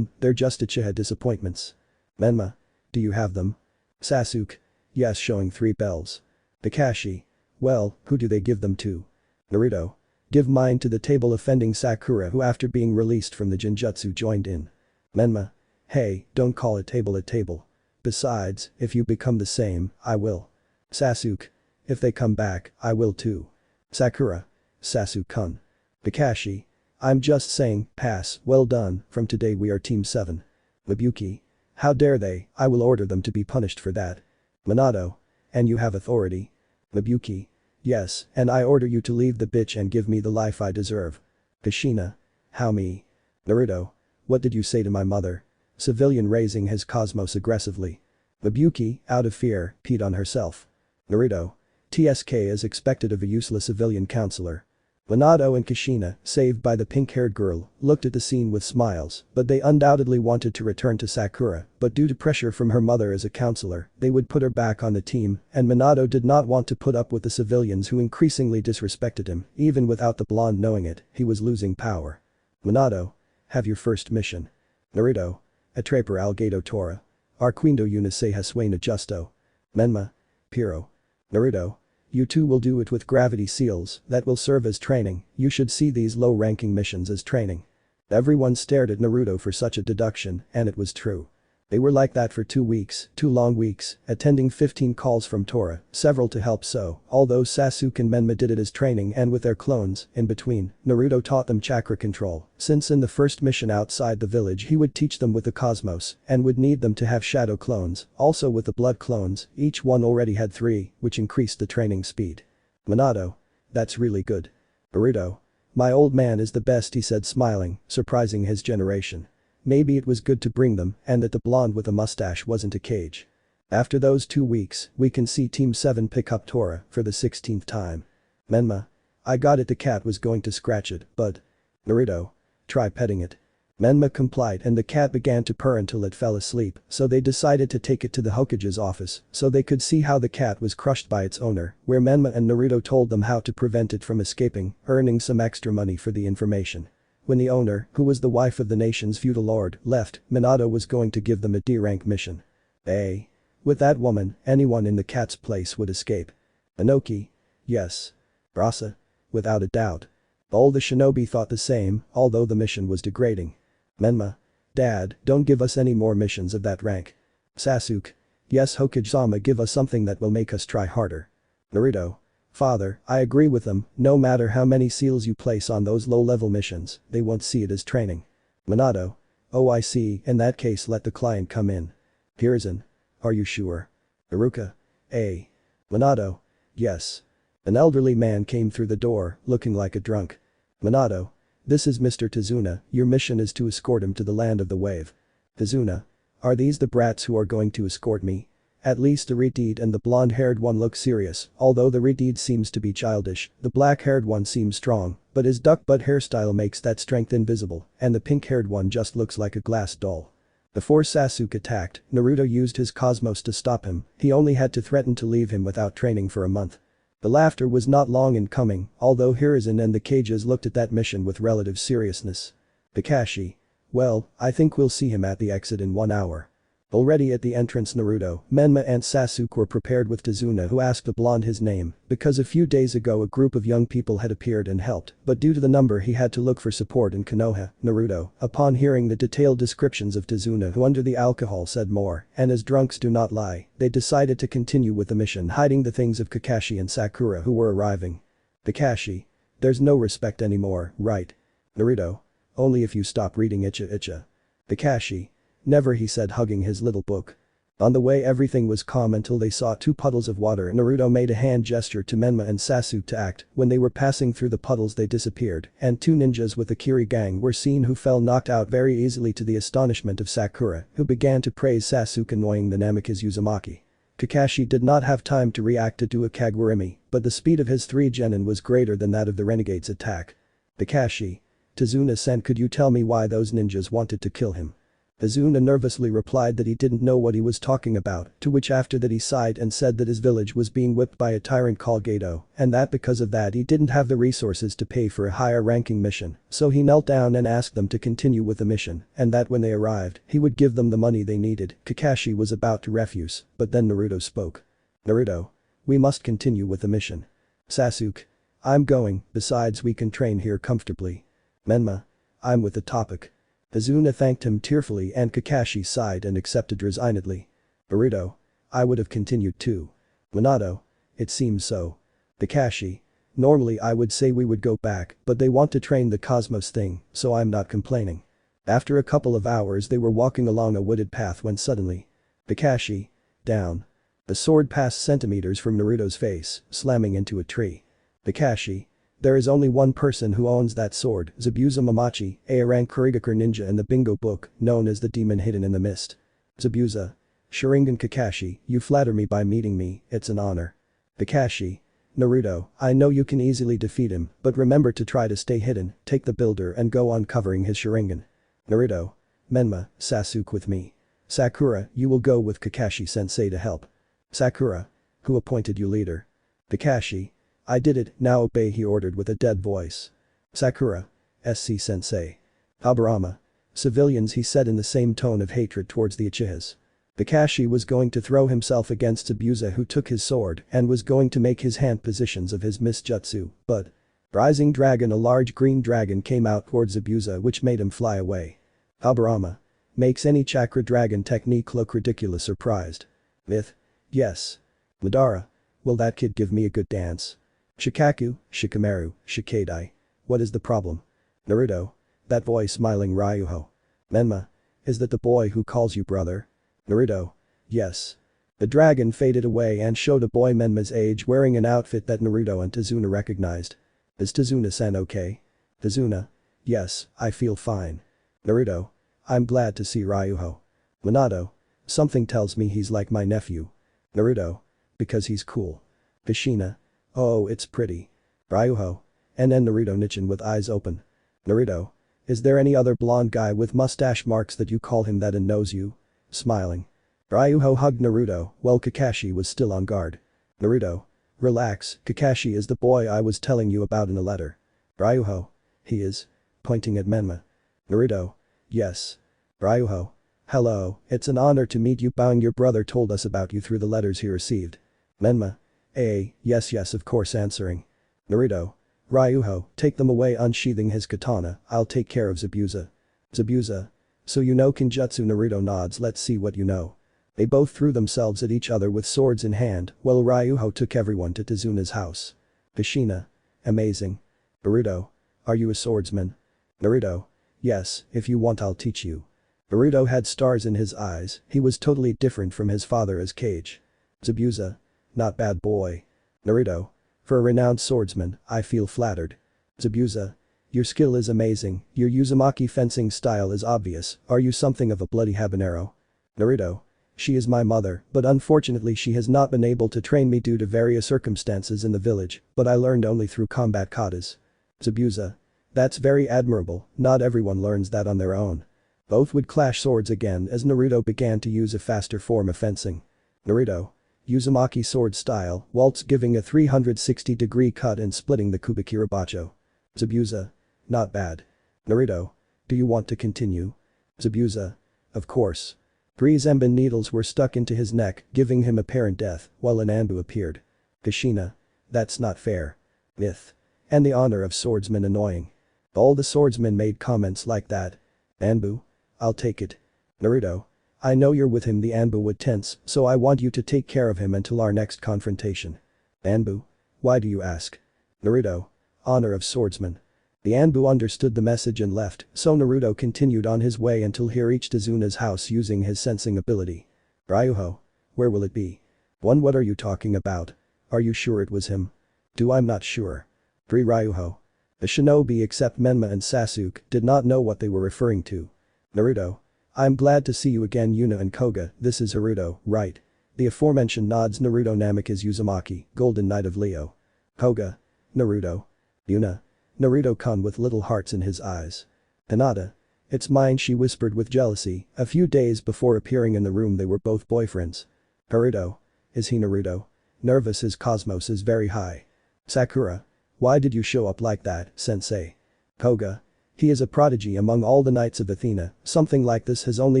They're just Uchiha disappointments. Menma. Do you have them? Sasuke. Yes, showing 3 bells. Kakashi. Well, who do they give them to? Naruto. Give mine to the table, offending Sakura, who after being released from the Genjutsu joined in. Menma. Hey, don't call it table a table. Besides, if you become the same, I will. Sasuke. If they come back, I will too. Sakura. Sasuke-kun. Kakashi. I'm just saying, pass, well done, from today we are Team 7. Ibuki. How dare they, I will order them to be punished for that. Minato. And you have authority. Ibuki. Yes, and I order you to leave the bitch and give me the life I deserve. Kushina. How me? Naruto. What did you say to my mother? Civilian raising his Cosmos aggressively. Ibuki, out of fear, peed on herself. Naruto. TSK is expected of a useless civilian counselor. Minato and Kushina, saved by the pink-haired girl, looked at the scene with smiles, but they undoubtedly wanted to return to Sakura, but due to pressure from her mother as a counselor, they would put her back on the team, and Minato did not want to put up with the civilians who increasingly disrespected him, even without the blonde knowing it, he was losing power. Minato. Have your first mission. Naruto. Atraper Algado Tora. Arquindo Uniseha Suena Justo. Menma. Piro. Naruto. You two will do it with gravity seals, that will serve as training, you should see these low-ranking missions as training. Everyone stared at Naruto for such a deduction, and it was true. They were like that for 2 weeks, 2 long weeks, attending 15 calls from Tora, several to help so, although Sasuke and Menma did it as training and with their clones, in between, Naruto taught them chakra control, since in the first mission outside the village he would teach them with the cosmos, and would need them to have shadow clones, also with the blood clones, each one already had 3, which increased the training speed. Minato. That's really good. Burrito. My old man is the best, he said smiling, surprising his generation. Maybe it was good to bring them and that the blonde with a mustache wasn't a cage. After those 2 weeks, we can see Team 7 pick up Tora for the 16th time. Menma. I got it, the cat was going to scratch it, but. Naruto. Try petting it. Menma complied and the cat began to purr until it fell asleep, so they decided to take it to the Hokage's office so they could see how the cat was crushed by its owner, where Menma and Naruto told them how to prevent it from escaping, earning some extra money for the information. When the owner, who was the wife of the nation's feudal lord, left, Minato was going to give them a D-rank mission. With that woman, anyone in the cat's place would escape. Inoki? Yes. Rasa? Without a doubt. All the shinobi thought the same, although the mission was degrading. Menma. Dad, don't give us any more missions of that rank. Sasuke. Yes, Hokage-sama, give us something that will make us try harder. Naruto. Father, I agree with them, no matter how many seals you place on those low-level missions, they won't see it as training. Minato. Oh, I see, in that case let the client come in. Hiruzen. Are you sure? Iruka. Minato. Yes. An elderly man came through the door, looking like a drunk. Minato. This is Mr. Tazuna, your mission is to escort him to the land of the wave. Tazuna. Are these the brats who are going to escort me? At least the Redeed and the blonde-haired one look serious, although the Redeed seems to be childish, the black-haired one seems strong, but his duck butt hairstyle makes that strength invisible, and the pink-haired one just looks like a glass doll. Before Sasuke attacked, Naruto used his cosmos to stop him, he only had to threaten to leave him without training for a month. The laughter was not long in coming, although Hiruzen and the cages looked at that mission with relative seriousness. Kakashi. Well, I think we'll see him at the exit in 1 hour. Already at the entrance, Naruto, Menma and Sasuke were prepared with Tazuna, who asked the blonde his name, because a few days ago a group of young people had appeared and helped, but due to the number he had to look for support in Konoha. Naruto, upon hearing the detailed descriptions of Tazuna, who under the alcohol said more, and as drunks do not lie, they decided to continue with the mission, hiding the things of Kakashi and Sakura who were arriving. Kakashi. There's no respect anymore, right? Naruto. Only if you stop reading Ichiha. Kakashi. Never, he said, hugging his little book. On the way everything was calm until they saw 2 puddles of water. Naruto made a hand gesture to Menma and Sasuke to act. When they were passing through the puddles they disappeared, and 2 ninjas with the Kiri gang were seen who fell knocked out very easily to the astonishment of Sakura, who began to praise Sasuke, annoying the Namikaze Uzumaki. Kakashi did not have time to react to do a Kagurumi, but the speed of his 3 genin was greater than that of the renegade's attack. Kakashi. Tazuna-san, could you tell me why those ninjas wanted to kill him? Tazuna nervously replied that he didn't know what he was talking about, to which after that he sighed and said that his village was being whipped by a tyrant called Gojo, and that because of that he didn't have the resources to pay for a higher ranking mission, so he knelt down and asked them to continue with the mission, and that when they arrived, he would give them the money they needed. Kakashi was about to refuse, but then Naruto spoke. Naruto. We must continue with the mission. Sasuke. I'm going, besides we can train here comfortably. Menma. I'm with the topic. Tazuna thanked him tearfully and Kakashi sighed and accepted resignedly. Burrito. I would have continued too. Minato. It seems so. Kakashi. Normally I would say we would go back, but they want to train the cosmos thing, so I'm not complaining. After a couple of hours they were walking along a wooded path when suddenly. Kakashi. Down. The sword passed centimeters from Naruto's face, slamming into a tree. Kakashi. There is only one person who owns that sword, Zabuza Mamachi, a rank Kurigakur ninja in the bingo book, known as the demon hidden in the mist. Zabuza. Sharingan. Kakashi, you flatter me by meeting me, it's an honor. Kakashi. Naruto, I know you can easily defeat him, but remember to try to stay hidden, take the builder and go on covering his Sharingan. Naruto. Menma, Sasuke with me. Sakura, you will go with Kakashi-sensei to help. Sakura. Who appointed you leader? Kakashi. I did it, now obey, he ordered with a dead voice. Sakura. SC-sensei. Habarama. Civilians, he said in the same tone of hatred towards the Uchihas. Kakashi was going to throw himself against Zabuza, who took his sword and was going to make his hand positions of his mist jutsu, but. Rising dragon, a large green dragon came out towards Zabuza which made him fly away. Habarama. Makes any chakra dragon technique look ridiculous surprised. Myth. Yes. Madara. Will that kid give me a good dance? Shikaku, Shikamaru, Shikadai. What is the problem? Naruto. That boy smiling Ryuho. Menma. Is that the boy who calls you brother? Naruto. Yes. The dragon faded away and showed a boy Menma's age wearing an outfit that Naruto and Tazuna recognized. Is Tazuna-san okay? Tazuna. Yes, I feel fine. Naruto. I'm glad to see Ryuho. Minato. Something tells me he's like my nephew. Naruto. Because he's cool. Kushina. Oh, it's pretty. Ryuho. And then Naruto Nichin with eyes open. Naruto. Is there any other blonde guy with mustache marks that you call him that and knows you? Smiling. Ryuho hugged Naruto while Kakashi was still on guard. Naruto. Relax, Kakashi is the boy I was telling you about in the letter. Ryuho. He is. Pointing at Menma. Naruto. Yes. Ryuho. Hello, it's an honor to meet you. Bowing, your brother told us about you through the letters he received. Menma. Yes of course, answering. Naruto. Ryuho, take them away. Unsheathing his katana, I'll take care of Zabuza. Zabuza. So you know Kinjutsu? Naruto nods. Let's see what you know. They both threw themselves at each other with swords in hand, while Ryuho took everyone to Tazuna's house. Kushina. Amazing. Naruto. Are you a swordsman? Naruto. Yes, if you want I'll teach you. Naruto had stars in his eyes, he was totally different from his father as Kage. Zabuza. Not bad boy. Naruto. For a renowned swordsman, I feel flattered. Zabuza. Your skill is amazing, your Uzumaki fencing style is obvious, are you something of a bloody habanero? Naruto. She is my mother, but unfortunately she has not been able to train me due to various circumstances in the village, but I learned only through combat katas. Zabuza. That's very admirable, not everyone learns that on their own. Both would clash swords again as Naruto began to use a faster form of fencing. Naruto. Uzumaki sword style, waltz giving a 360-degree cut and splitting the Kubikirabacho. Zabuza. Not bad. Naruto. Do you want to continue? Zabuza. Of course. 3 Zenbin needles were stuck into his neck, giving him apparent death, while an Anbu appeared. Kushina. That's not fair. Myth. And the honor of swordsman annoying. All the swordsmen made comments like that. Anbu. I'll take it. Naruto. I know you're with him. The Anbu would tense, so I want you to take care of him until our next confrontation. Anbu. Why do you ask? Naruto. Honor of swordsman. The Anbu understood the message and left, so Naruto continued on his way until he reached Azuna's house using his sensing ability. Ryuho. Where will it be? What are you talking about? Are you sure it was him? I'm not sure. 3 Ryuho. The shinobi except Menma and Sasuke did not know what they were referring to. Naruto. I'm glad to see you again. Yuna and Koga, this is Haruto, right? The aforementioned nods. Naruto. Namek is Uzumaki, Golden Knight of Leo. Koga. Naruto. Yuna. Naruto-kun with little hearts in his eyes. Hinata. It's mine, she whispered with jealousy. A few days before appearing in the room they were both boyfriends. Haruto. Is he Naruto? Nervous, his cosmos is very high. Sakura. Why did you show up like that, sensei? Koga. He is a prodigy among all the knights of Athena, something like this has only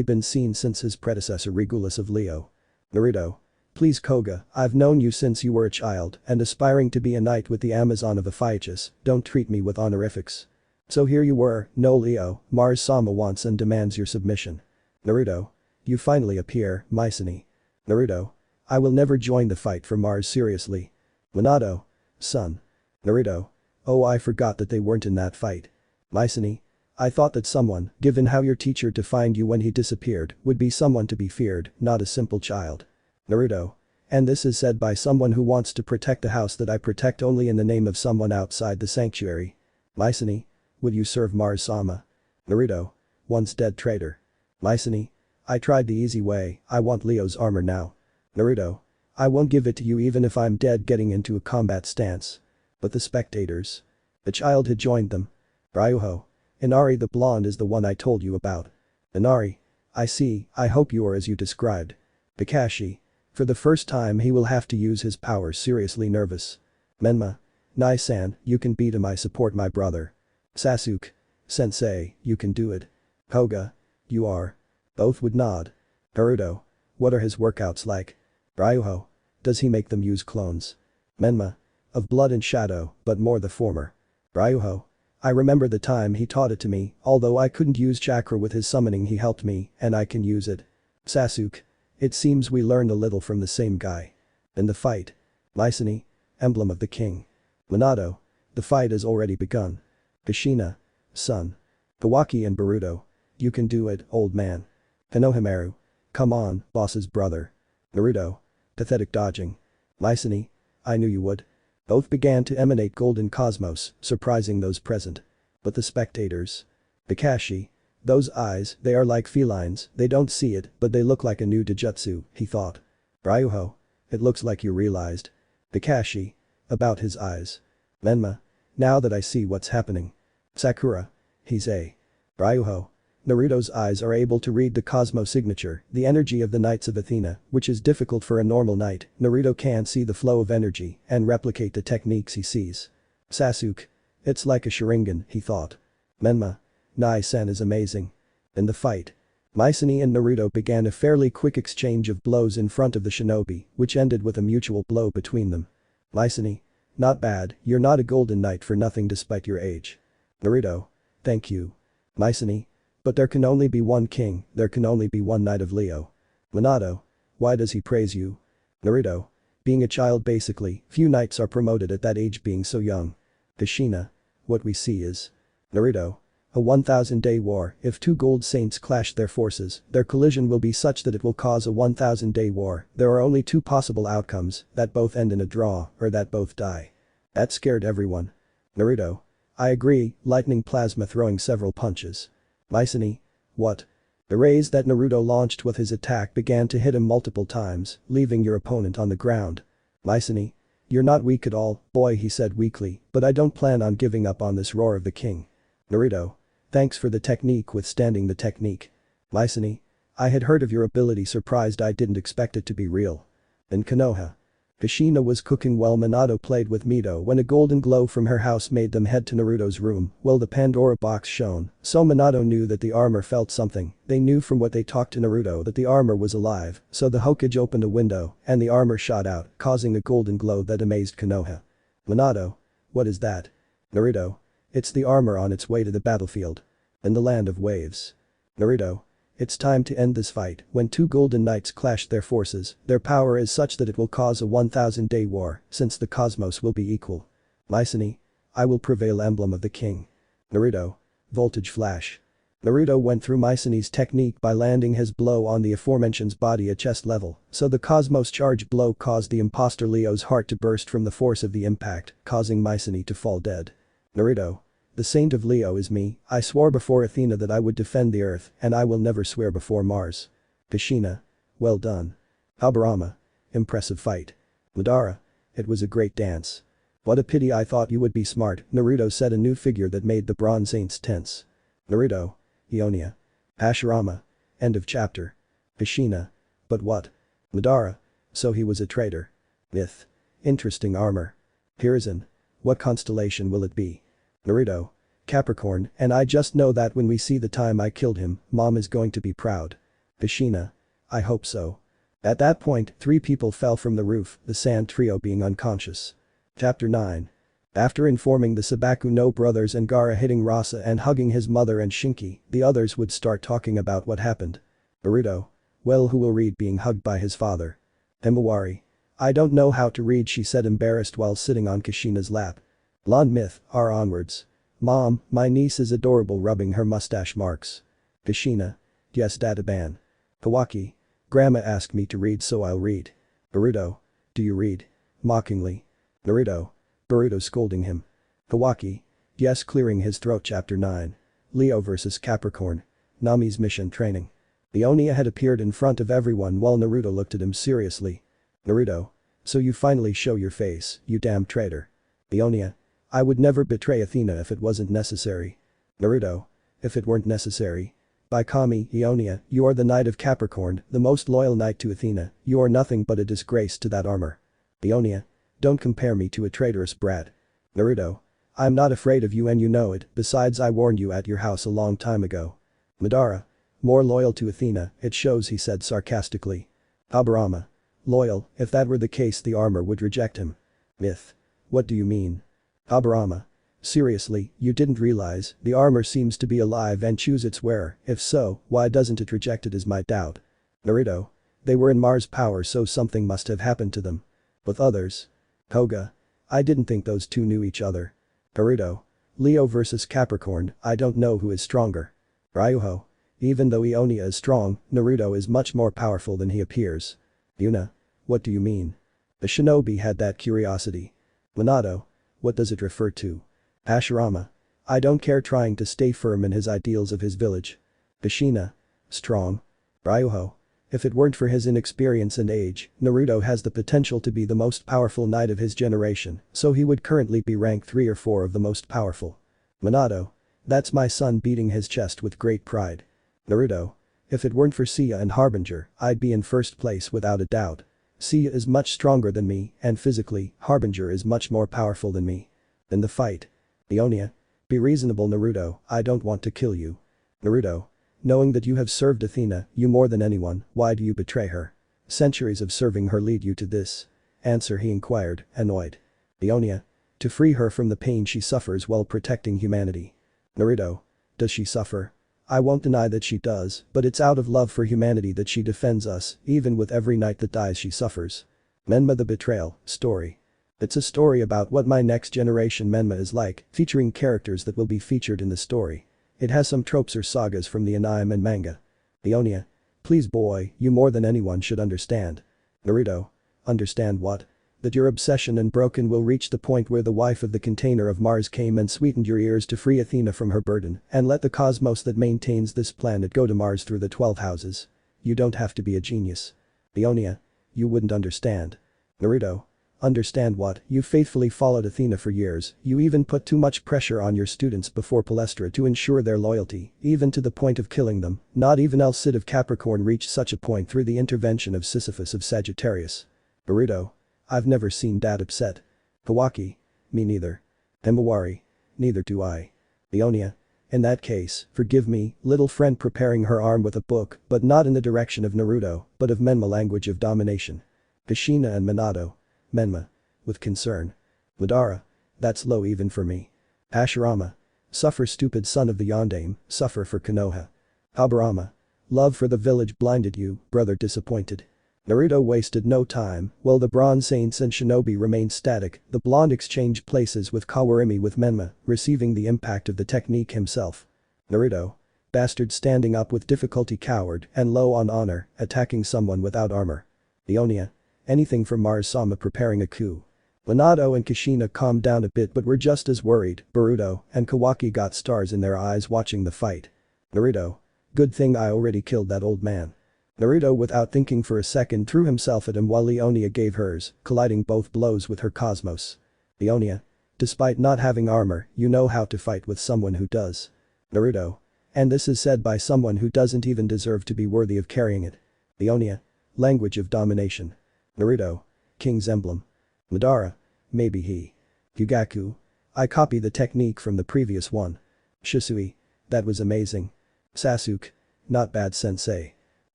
been seen since his predecessor Regulus of Leo. Naruto. Please Koga, I've known you since you were a child and aspiring to be a knight with the Amazon of Aphaeus, don't treat me with honorifics. So here you were, no Leo, Mars-sama wants and demands your submission. Naruto. You finally appear, Mycenae. Naruto. I will never join the fight for Mars seriously. Minato. Son. Naruto. Oh, I forgot that they weren't in that fight. Mycenae. I thought that someone, given how your teacher defined you when he disappeared, would be someone to be feared, not a simple child. Naruto. And this is said by someone who wants to protect a house that I protect only in the name of someone outside the sanctuary. Mycenae. Will you serve Mars-sama? Naruto. Once dead traitor. Mycenae. I tried the easy way, I want Leo's armor now. Naruto. I won't give it to you even if I'm dead. Getting into a combat stance. But the spectators. The child had joined them. Ryuho. Inari the blonde is the one I told you about. Inari. I see, I hope you are as you described. Kakashi. For the first time he will have to use his powers. Seriously nervous. Menma. Nai-san, you can beat him. I support my brother. Sasuke. Sensei, you can do it. Koga. You are. Both would nod. Naruto. What are his workouts like? Ryuho. Does he make them use clones? Menma. Of blood and shadow, but more the former. Ryuho. I remember the time he taught it to me, although I couldn't use chakra with his summoning he helped me, and I can use it. Sasuke. It seems we learned a little from the same guy. In the fight. Mycenae. Emblem of the king. Minato. The fight has already begun. Kushina. Son. Kawaki and Boruto. You can do it, old man. Konohamaru. Come on, boss's brother. Naruto. Pathetic dodging. Mycenae. I knew you would. Both began to emanate golden cosmos, surprising those present. But the spectators. Kakashi. Those eyes, they are like felines, they don't see it, but they look like a new Dojutsu, he thought. Ryuho. It looks like you realized. Kakashi. About his eyes. Menma. Now that I see what's happening. Sakura. He's a. Ryuho. Naruto's eyes are able to read the Cosmo signature, the energy of the Knights of Athena, which is difficult for a normal knight. Naruto can't see the flow of energy and replicate the techniques he sees. Sasuke. It's like a Sharigan, he thought. Menma. Nai-san is amazing. In the fight. Mycenae and Naruto began a fairly quick exchange of blows in front of the shinobi, which ended with a mutual blow between them. Mycenae. Not bad, you're not a golden knight for nothing despite your age. Naruto. Thank you. Mycenae. But there can only be one king, there can only be one knight of Leo. Minato. Why does he praise you? Naruto. Being a child basically, few knights are promoted at that age being so young. Kushina. What we see is. Naruto. A 1,000-day war, if two gold saints clash their forces, their collision will be such that it will cause a 1,000-day war. There are only two possible outcomes, that both end in a draw, or that both die. That scared everyone. Naruto. I agree, lightning plasma throwing several punches. Mycenae. What? The rays that Naruto launched with his attack began to hit him multiple times, leaving your opponent on the ground. Mycenae. You're not weak at all, boy, he said weakly, but I don't plan on giving up on this roar of the king. Naruto. Thanks for the technique withstanding the technique. Mycenae. I had heard of your ability, surprised I didn't expect it to be real. In Konoha. Kushina was cooking while Minato played with Mito when a golden glow from her house made them head to Naruto's room. Well, the Pandora box shone, so Minato knew that the armor felt something. They knew from what they talked to Naruto that the armor was alive, so the Hokage opened a window and the armor shot out, causing a golden glow that amazed Konoha. Minato. What is that? Naruto. It's the armor on its way to the battlefield. In the land of waves. Naruto. It's time to end this fight. When two golden knights clash their forces, their power is such that it will cause a 1,000-day war, since the cosmos will be equal. Mycenae. I will prevail, emblem of the king. Naruto. Voltage flash. Naruto went through Mycenae's technique by landing his blow on the aforementioned's body at chest level, so the cosmos charge blow caused the imposter Leo's heart to burst from the force of the impact, causing Mycenae to fall dead. Naruto. The saint of Leo is me, I swore before Athena that I would defend the earth, and I will never swear before Mars. Kushina. Well done. Habarama. Impressive fight. Madara. It was a great dance. What a pity, I thought you would be smart, Naruto said, a new figure that made the bronze saints tense. Naruto. Aiolia. Hashirama. End of chapter. Kushina. But what? Madara. So he was a traitor. Myth. Interesting armor. Hiruzen. What constellation will it be? Naruto. Capricorn, and I just know that when we see the time I killed him, mom is going to be proud. Kushina. I hope so. At that point, 3 people fell from the roof, the Sand Trio being unconscious. Chapter 9. After informing the Sabaku no brothers and Gaara hitting Rasa and hugging his mother and Shinki, the others would start talking about what happened. Boruto. Well, who will read being hugged by his father? Himawari. I don't know how to read, she said, embarrassed while sitting on Kushina's lap. Blonde myth, R onwards. Mom, my niece is adorable, rubbing her mustache marks. Kushina. Yes, Databan. Kawaki. Grandma asked me to read, so I'll read. Boruto. Do you read? Mockingly. Naruto. Boruto scolding him. Kawaki. Yes, clearing his throat. Chapter 9. Leo vs Capricorn. Nami's mission training. Aiolia had appeared in front of everyone while Naruto looked at him seriously. Naruto. So you finally show your face, you damn traitor. Aiolia. I would never betray Athena if it wasn't necessary. Naruto. If it weren't necessary. By Kami, Aiolia, you are the knight of Capricorn, the most loyal knight to Athena, you are nothing but a disgrace to that armor. Aiolia. Don't compare me to a traitorous brat. Naruto. I'm not afraid of you and you know it, besides I warned you at your house a long time ago. Madara. More loyal to Athena, it shows, he said sarcastically. Habarama. Loyal, if that were the case the armor would reject him. Myth. What do you mean? Habarama. Seriously, you didn't realize the armor seems to be alive and choose its wearer, if so, why doesn't it reject it is my doubt. Naruto. They were in Mars power so something must have happened to them. With others. Koga. I didn't think those two knew each other. Naruto. Leo versus Capricorn, I don't know who is stronger. Ryuho. Even though Ionia is strong, Naruto is much more powerful than he appears. Yuna. What do you mean? The shinobi had that curiosity. Minato. What does it refer to? Hashirama. I don't care trying to stay firm in his ideals of his village. Kushina. Strong. Ryuho. If it weren't for his inexperience and age, Naruto has the potential to be the most powerful knight of his generation, so he would currently be rank 3 or 4 of the most powerful. Minato. That's my son beating his chest with great pride. Naruto. If it weren't for Seiya and Harbinger, I'd be in first place without a doubt. Seiya is much stronger than me, and physically, Harbinger is much more powerful than me. In the fight. Ionia. Be reasonable Naruto, I don't want to kill you. Naruto. Knowing that you have served Athena, you more than anyone, why do you betray her? Centuries of serving her lead you to this. Answer he inquired, annoyed. Ionia. To free her from the pain she suffers while protecting humanity. Naruto. Does she suffer? I won't deny that she does, but it's out of love for humanity that she defends us, even with every night that dies she suffers. Menma the Betrayal, story. It's a story about what my next generation Menma is like, featuring characters that will be featured in the story. It has some tropes or sagas from the anime and manga. Ionia. Please boy, you more than anyone should understand. Naruto. Understand what? That your obsession and broken will reach the point where the wife of the container of Mars came and sweetened your ears to free Athena from her burden and let the cosmos that maintains this planet go to Mars through the 12 houses. You don't have to be a genius. Ionia. You wouldn't understand. Naruto. Understand what? You faithfully followed Athena for years, you even put too much pressure on your students before Palestra to ensure their loyalty, even to the point of killing them, not even El Cid of Capricorn reached such a point through the intervention of Sisyphus of Sagittarius. Naruto. I've never seen Dad upset. Kawaki. Me neither. Himawari. Neither do I. Ionia. In that case, forgive me, little friend preparing her arm with a book, but not in the direction of Naruto, but of Menma language of domination. Kushina and Minato. Menma. With concern. Madara. That's low even for me. Hashirama. Suffer stupid son of the Yondaime, suffer for Konoha. Habarama. Love for the village blinded you, brother disappointed. Naruto wasted no time, while the bronze saints and shinobi remained static, the blonde exchanged places with Kawarimi with Menma, receiving the impact of the technique himself. Naruto. Bastard standing up with difficulty coward and low on honor, attacking someone without armor. Ionia. Anything from Mars-sama preparing a coup. Minato and Kushina calmed down a bit but were just as worried, Boruto and Kawaki got stars in their eyes watching the fight. Naruto. Good thing I already killed that old man. Naruto without thinking for a second threw himself at him while Ionia gave hers, colliding both blows with her cosmos. Ionia. Despite not having armor, you know how to fight with someone who does. Naruto. And this is said by someone who doesn't even deserve to be worthy of carrying it. Ionia. Language of domination. Naruto. King's emblem. Madara. Maybe he. Yugaku. I copy the technique from the previous one. Shisui. That was amazing. Sasuke. Not bad sensei.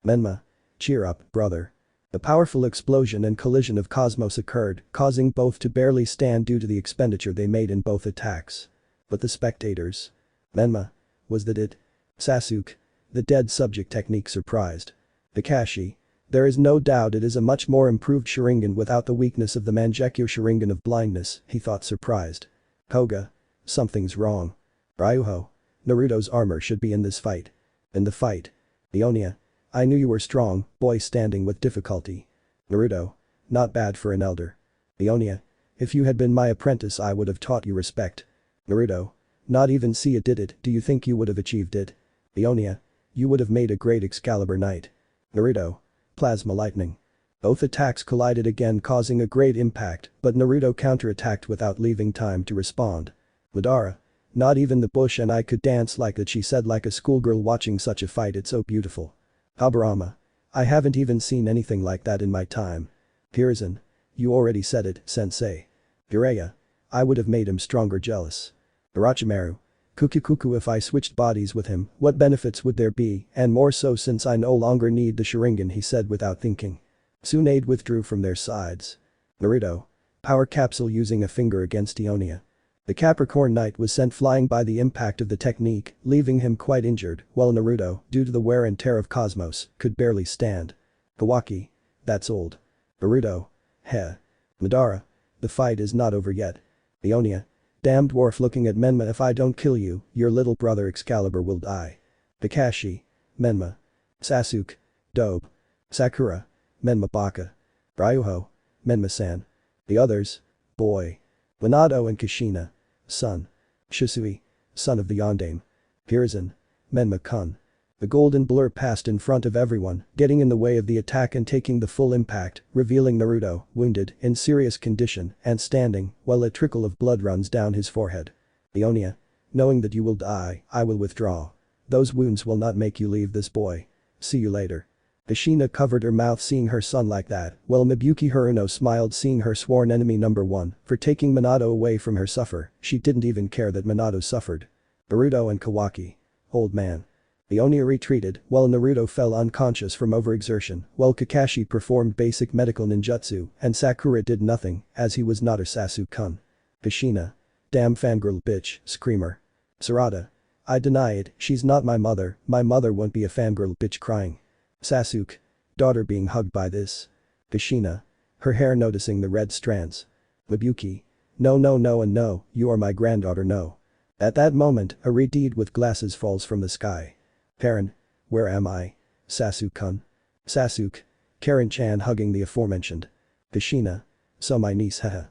Menma. Cheer up, brother. A powerful explosion and collision of cosmos occurred, causing both to barely stand due to the expenditure they made in both attacks. But the spectators. Menma. Was that it? Sasuke. The dead subject technique surprised. Kakashi. There is no doubt it is a much more improved Sharingan without the weakness of the Mangekyo Sharingan of blindness, he thought surprised. Koga. Something's wrong. Ryuho. Naruto's armor should be in this fight. In the fight. Ionia. I knew you were strong, boy standing with difficulty. Naruto. Not bad for an elder. Ionia. If you had been my apprentice I would have taught you respect. Naruto. Not even Seiya did it, do you think you would have achieved it? Ionia. You would have made a great Excalibur knight. Naruto. Plasma lightning. Both attacks collided again causing a great impact, but Naruto counterattacked without leaving time to respond. Madara. Not even the bush and I could dance like that, she said like a schoolgirl watching such a fight, it's so beautiful. Habarama. I haven't even seen anything like that in my time. Hiruzen. You already said it, sensei. Jiraiya. I would have made him stronger jealous. Orochimaru. Kukikuku, if I switched bodies with him, what benefits would there be, and more so since I no longer need the Sharingan, he said without thinking. Tsunade withdrew from their sides. Naruto. Power capsule using a finger against Ionia. The Capricorn Knight was sent flying by the impact of the technique, leaving him quite injured, while Naruto, due to the wear and tear of Cosmos, could barely stand. Kawaki. That's old. Burrito. Heh. Madara. The fight is not over yet. Aiolia. Damn dwarf looking at Menma, if I don't kill you, your little brother Excalibur will die. Kakashi. Menma. Sasuke. Dobe. Sakura. Menma Baka. Ryuho. Menma-san. The others. Boy. Minato and Kushina. Son. Shisui. Son of the Yondaime. Hiruzen. Menma-kun. The golden blur passed in front of everyone, getting in the way of the attack and taking the full impact, revealing Naruto, wounded, in serious condition, and standing, while a trickle of blood runs down his forehead. Aiolia. Knowing that you will die, I will withdraw. Those wounds will not make you leave this boy. See you later. Kushina covered her mouth seeing her son like that, while Mabuki Haruno smiled seeing her sworn enemy number one for taking Minato away from her suffer. She didn't even care that Minato suffered. Burrito and Kawaki. Old man. Aiolia retreated, while Naruto fell unconscious from overexertion, while Kakashi performed basic medical ninjutsu, and Sakura did nothing, as he was not her Sasuke-kun. Kushina. Damn fangirl bitch, screamer. Sarada. I deny it, she's not my mother won't be a fangirl bitch crying. Sasuke. Daughter being hugged by this. Kushina. Her hair noticing the red strands. Mabuki. No and no, you are my granddaughter no. At that moment, a Redeed with glasses falls from the sky. Karen. Where am I? Sasuke-kun. Sasuke. Karen-chan hugging the aforementioned. Kushina. So my niece haha.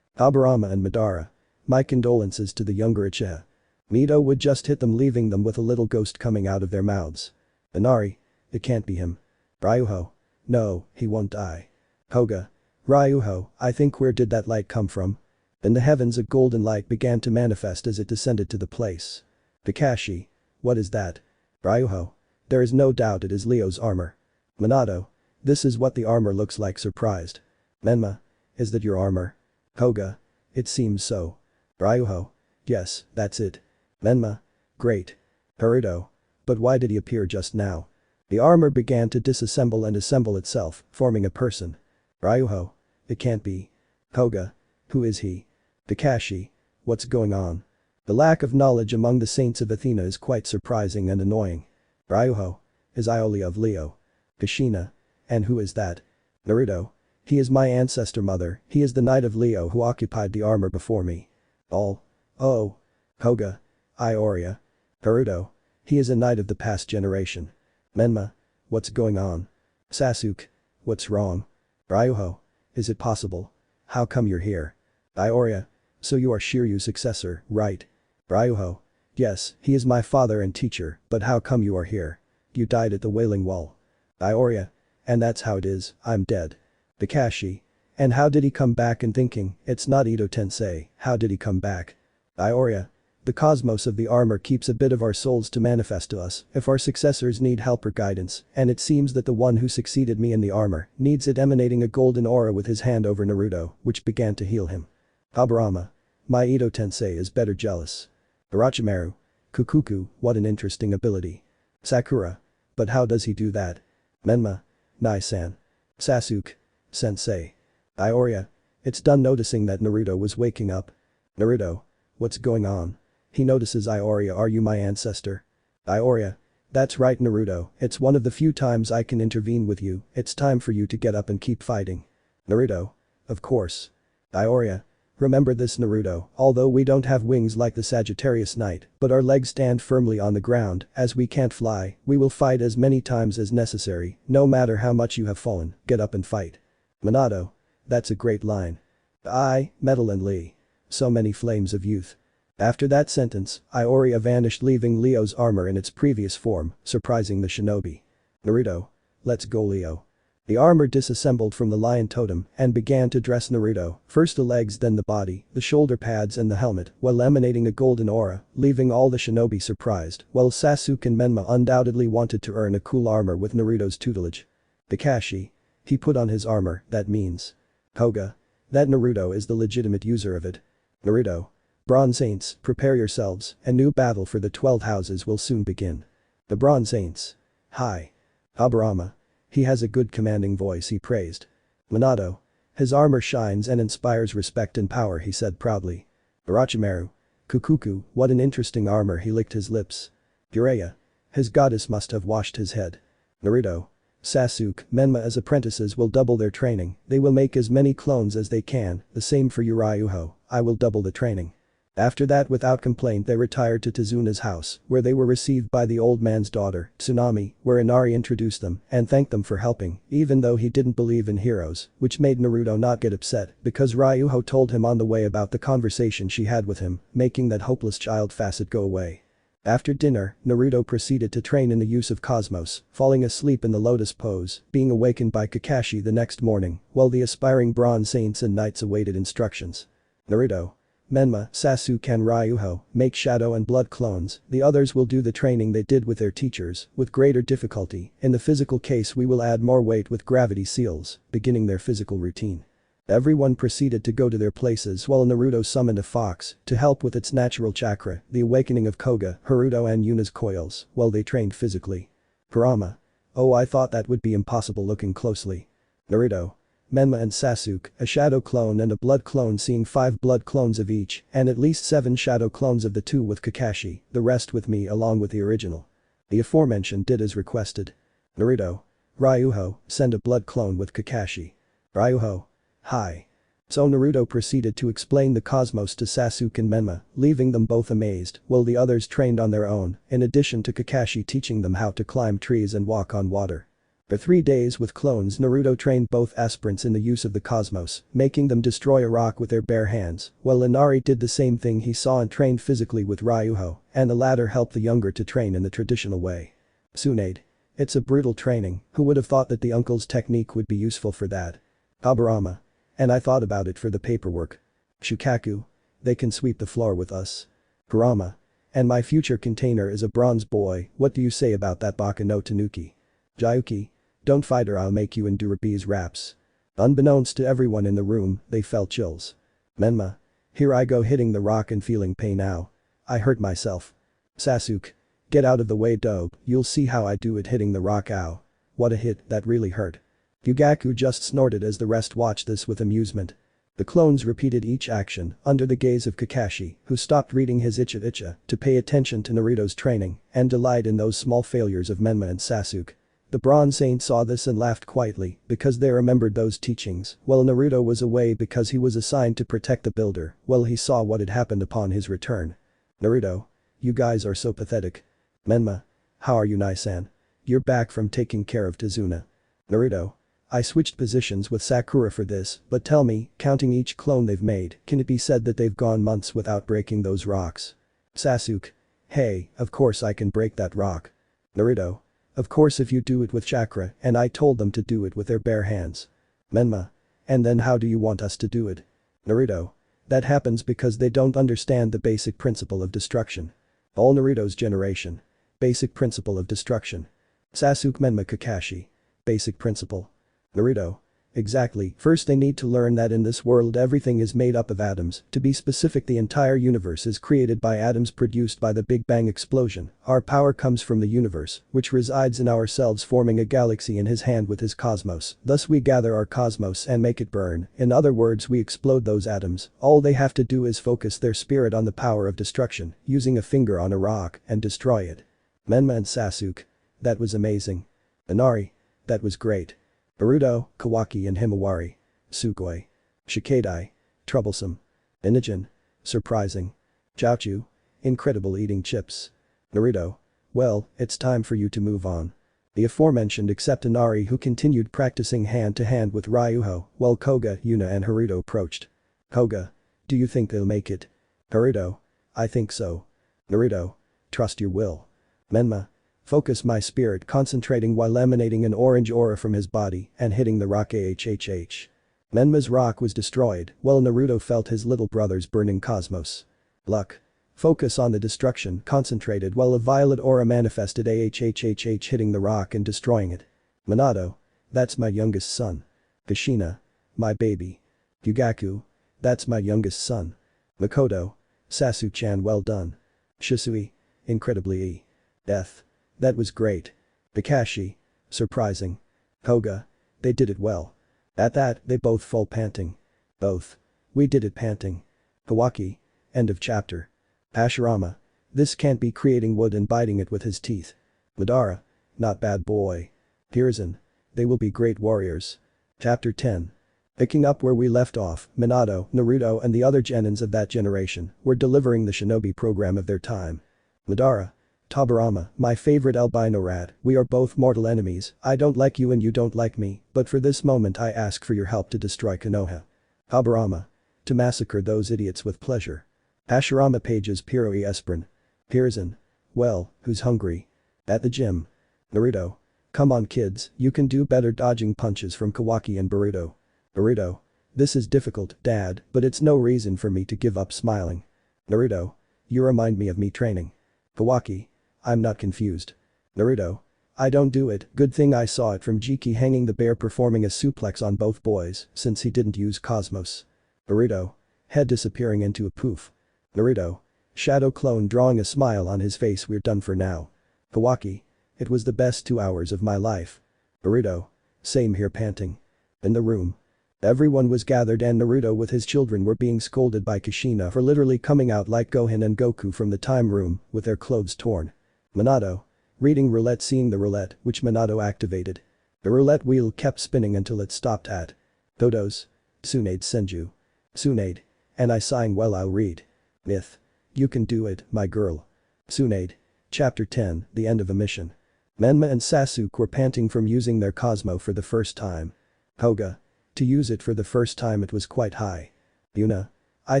Aburama and Madara. My condolences to the younger Uchiha. Mito would just hit them leaving them with a little ghost coming out of their mouths. Inari. It can't be him. Ryuho. No, he won't die. Koga. Ryuho, I think where did that light come from? In the heavens a golden light began to manifest as it descended to the place. Kakashi. What is that? Ryuho. There is no doubt it is Leo's armor. Minato. This is what the armor looks like surprised. Menma. Is that your armor? Koga. It seems so. Ryuho. Yes, that's it. Menma. Great. Naruto. But why did he appear just now? The armor began to disassemble and assemble itself, forming a person. Ryuho. It can't be. Koga. Who is he? Kakashi. What's going on? The lack of knowledge among the saints of Athena is quite surprising and annoying. Ryuho. Is Aiolia of Leo. Kushina. And who is that? Naruto. He is my ancestor mother, he is the knight of Leo who occupied the armor before me. All. Oh. Koga. Aiolia. Naruto. He is a knight of the past generation. Menma. What's going on? Sasuke. What's wrong? Ryuho. Is it possible? How come you're here? Aiolia. So you are Shiryu's successor, right? Ryuho. Yes, he is my father and teacher, but how come you are here? You died at the Wailing Wall. Aiolia. And that's how it is, I'm dead. Kakashi. And how did he come back? And thinking, it's not Ito Tensei, how did he come back? Aiolia. The cosmos of the armor keeps a bit of our souls to manifest to us if our successors need help or guidance, and it seems that the one who succeeded me in the armor needs it emanating a golden aura with his hand over Naruto, which began to heal him. Aburama. My Ito Tensei is better jealous. Orochimaru. Kukuku, what an interesting ability. Sakura. But how does he do that? Menma. Nai-san. Sasuke. Sensei. Aiolia. It's done noticing that Naruto was waking up. Naruto. What's going on? He notices Aiolia, are you my ancestor? Aiolia. That's right Naruto, it's one of the few times I can intervene with you, it's time for you to get up and keep fighting. Naruto. Of course. Aiolia. Remember this Naruto, although we don't have wings like the Sagittarius Knight, but our legs stand firmly on the ground, as we can't fly, we will fight as many times as necessary, no matter how much you have fallen, get up and fight. Minato. That's a great line. Metal and Lee. So many flames of youth. After that sentence, Aiolia vanished leaving Leo's armor in its previous form, surprising the shinobi. Naruto. Let's go Leo. The armor disassembled from the lion totem and began to dress Naruto, first the legs then the body, the shoulder pads and the helmet, while emanating a golden aura, leaving all the shinobi surprised, while Sasuke and Menma undoubtedly wanted to earn a cool armor with Naruto's tutelage. Kakashi. He put on his armor, that means. Koga. That Naruto is the legitimate user of it. Naruto. Bronze Saints, prepare yourselves, a new battle for the 12 houses will soon begin. The Bronze Saints. Hi. Aburama. He has a good commanding voice, he praised. Minato. His armor shines and inspires respect and power, he said proudly. Orochimaru. Kukuku, what an interesting armor, he licked his lips. Jiraiya. His goddess must have washed his head. Naruto. Sasuke, Menma as apprentices will double their training, they will make as many clones as they can, the same for Uriuho, I will double the training. After that without complaint they retired to Tezuna's house, where they were received by the old man's daughter, Tsunami, where Inari introduced them and thanked them for helping, even though he didn't believe in heroes, which made Naruto not get upset because Ryuho told him on the way about the conversation she had with him, making that hopeless child facet go away. After dinner, Naruto proceeded to train in the use of Cosmos, falling asleep in the lotus pose, being awakened by Kakashi the next morning, while the aspiring bronze saints and knights awaited instructions. Naruto. Menma, Sasuke and Ryuho make shadow and blood clones, the others will do the training they did with their teachers, with greater difficulty, in the physical case we will add more weight with gravity seals, beginning their physical routine. Everyone proceeded to go to their places while Naruto summoned a fox to help with its natural chakra, the awakening of Koga, Haruto and Yuna's coils, while they trained physically. Kurama. Oh, I thought that would be impossible looking closely. Naruto. Menma and Sasuke, a shadow clone and a blood clone, seeing 5 blood clones of each and at least 7 shadow clones of the 2 with Kakashi, the rest with me along with the original. The aforementioned did as requested. Naruto. Ryuho, send a blood clone with Kakashi. Ryuho. Hi. So Naruto proceeded to explain the cosmos to Sasuke and Menma, leaving them both amazed, while the others trained on their own, in addition to Kakashi teaching them how to climb trees and walk on water. For 3 days with clones Naruto trained both aspirants in the use of the cosmos, making them destroy a rock with their bare hands, while Inari did the same thing he saw and trained physically with Ryuho, and the latter helped the younger to train in the traditional way. Tsunade. It's a brutal training, who would have thought that the uncle's technique would be useful for that? Kaburama. And I thought about it for the paperwork. Shukaku. They can sweep the floor with us. Kurama. And my future container is a bronze boy, what do you say about that Baka no Tanuki? Jayuki. Don't fight or I'll make you endure bees raps. Unbeknownst to everyone in the room, they felt chills. Menma. Here I go hitting the rock and feeling pain now. I hurt myself. Sasuke. Get out of the way dope, you'll see how I do it hitting the rock ow. What a hit, that really hurt. Yugaku just snorted as the rest watched this with amusement. The clones repeated each action under the gaze of Kakashi, who stopped reading his Ichiha to pay attention to Naruto's training and delight in those small failures of Menma and Sasuke. The Bronze Saint saw this and laughed quietly because they remembered those teachings, while Naruto was away because he was assigned to protect the builder, while he saw what had happened upon his return. Naruto. You guys are so pathetic. Menma. How are you, Nai-san? You're back from taking care of Tezuna. Naruto. I switched positions with Sakura for this, but tell me, counting each clone they've made, can it be said that they've gone months without breaking those rocks? Sasuke. Hey, of course I can break that rock. Naruto. Of course if you do it with chakra and I told them to do it with their bare hands. Menma. And then how do you want us to do it? Naruto. That happens because they don't understand the basic principle of destruction. All Naruto's generation. Basic principle of destruction. Sasuke Menma Kakashi. Basic principle. Naruto. Exactly, first they need to learn that in this world everything is made up of atoms, to be specific the entire universe is created by atoms produced by the Big Bang explosion, our power comes from the universe, which resides in ourselves forming a galaxy in his hand with his cosmos, thus we gather our cosmos and make it burn, in other words we explode those atoms, all they have to do is focus their spirit on the power of destruction, using a finger on a rock, and destroy it. Menma and Sasuke. That was amazing. Inari. That was great. Naruto, Kawaki and Himawari. Sugoi. Shikadai. Troublesome. Inogen. Surprising. Chaochu. Incredible eating chips. Naruto. Well, it's time for you to move on. The aforementioned except Inari who continued practicing hand-to-hand with Ryuho, while Koga, Yuna and Haruto approached. Koga. Do you think they'll make it? Haruto. I think so. Naruto. Trust your will. Menma. Focus my spirit concentrating while emanating an orange aura from his body and hitting the rock AHHH. Menma's rock was destroyed while Naruto felt his little brother's burning cosmos. Luck. Focus on the destruction concentrated while a violet aura manifested AHHHH hitting the rock and destroying it. Minato. That's my youngest son. Kushina. My baby. Yugaku. That's my youngest son. Makoto. Sasuke-chan well done. Shisui. Incredibly Death. That was great. Kakashi. Surprising. Koga. They did it well. At that, they both fell panting. Both. We did it panting. Kawaki. End of chapter. Hashirama. This can't be, creating wood and biting it with his teeth. Madara. Not bad boy. Hiruzen. They will be great warriors. Chapter 10. Picking up where we left off, Minato, Naruto and the other genins of that generation were delivering the shinobi program of their time. Madara. Tobirama, my favorite albino rat, we are both mortal enemies, I don't like you and you don't like me, but for this moment I ask for your help to destroy Konoha. Tobirama. To massacre those idiots with pleasure. Hashirama pages Piro e Esperin. Hiruzen. Well, who's hungry? At the gym. Naruto. Come on kids, you can do better dodging punches from Kawaki and Burrito. Burrito. This is difficult, dad, but it's no reason for me to give up smiling. Naruto. You remind me of me training. Kawaki. I'm not confused. Naruto. I don't do it, good thing I saw it from Jiki hanging the bear performing a suplex on both boys since he didn't use Cosmos. Burrito. Head disappearing into a poof. Naruto. Shadow clone drawing a smile on his face, we're done for now. Kawaki. It was the best 2 hours of my life. Burrito. Same here, panting. In the room. Everyone was gathered and Naruto with his children were being scolded by Kushina for literally coming out like Gohan and Goku from the time room with their clothes torn. Minato. Reading roulette, seeing the roulette which Minato activated. The roulette wheel kept spinning until it stopped at Todos. Tsunade Senju. Tsunade. And I sighing, well I'll read. Myth. You can do it, my girl. Tsunade. Chapter 10, the end of a mission. Menma and Sasuke were panting from using their Cosmo for the first time. Koga. To use it for the first time it was quite high. Yuna. I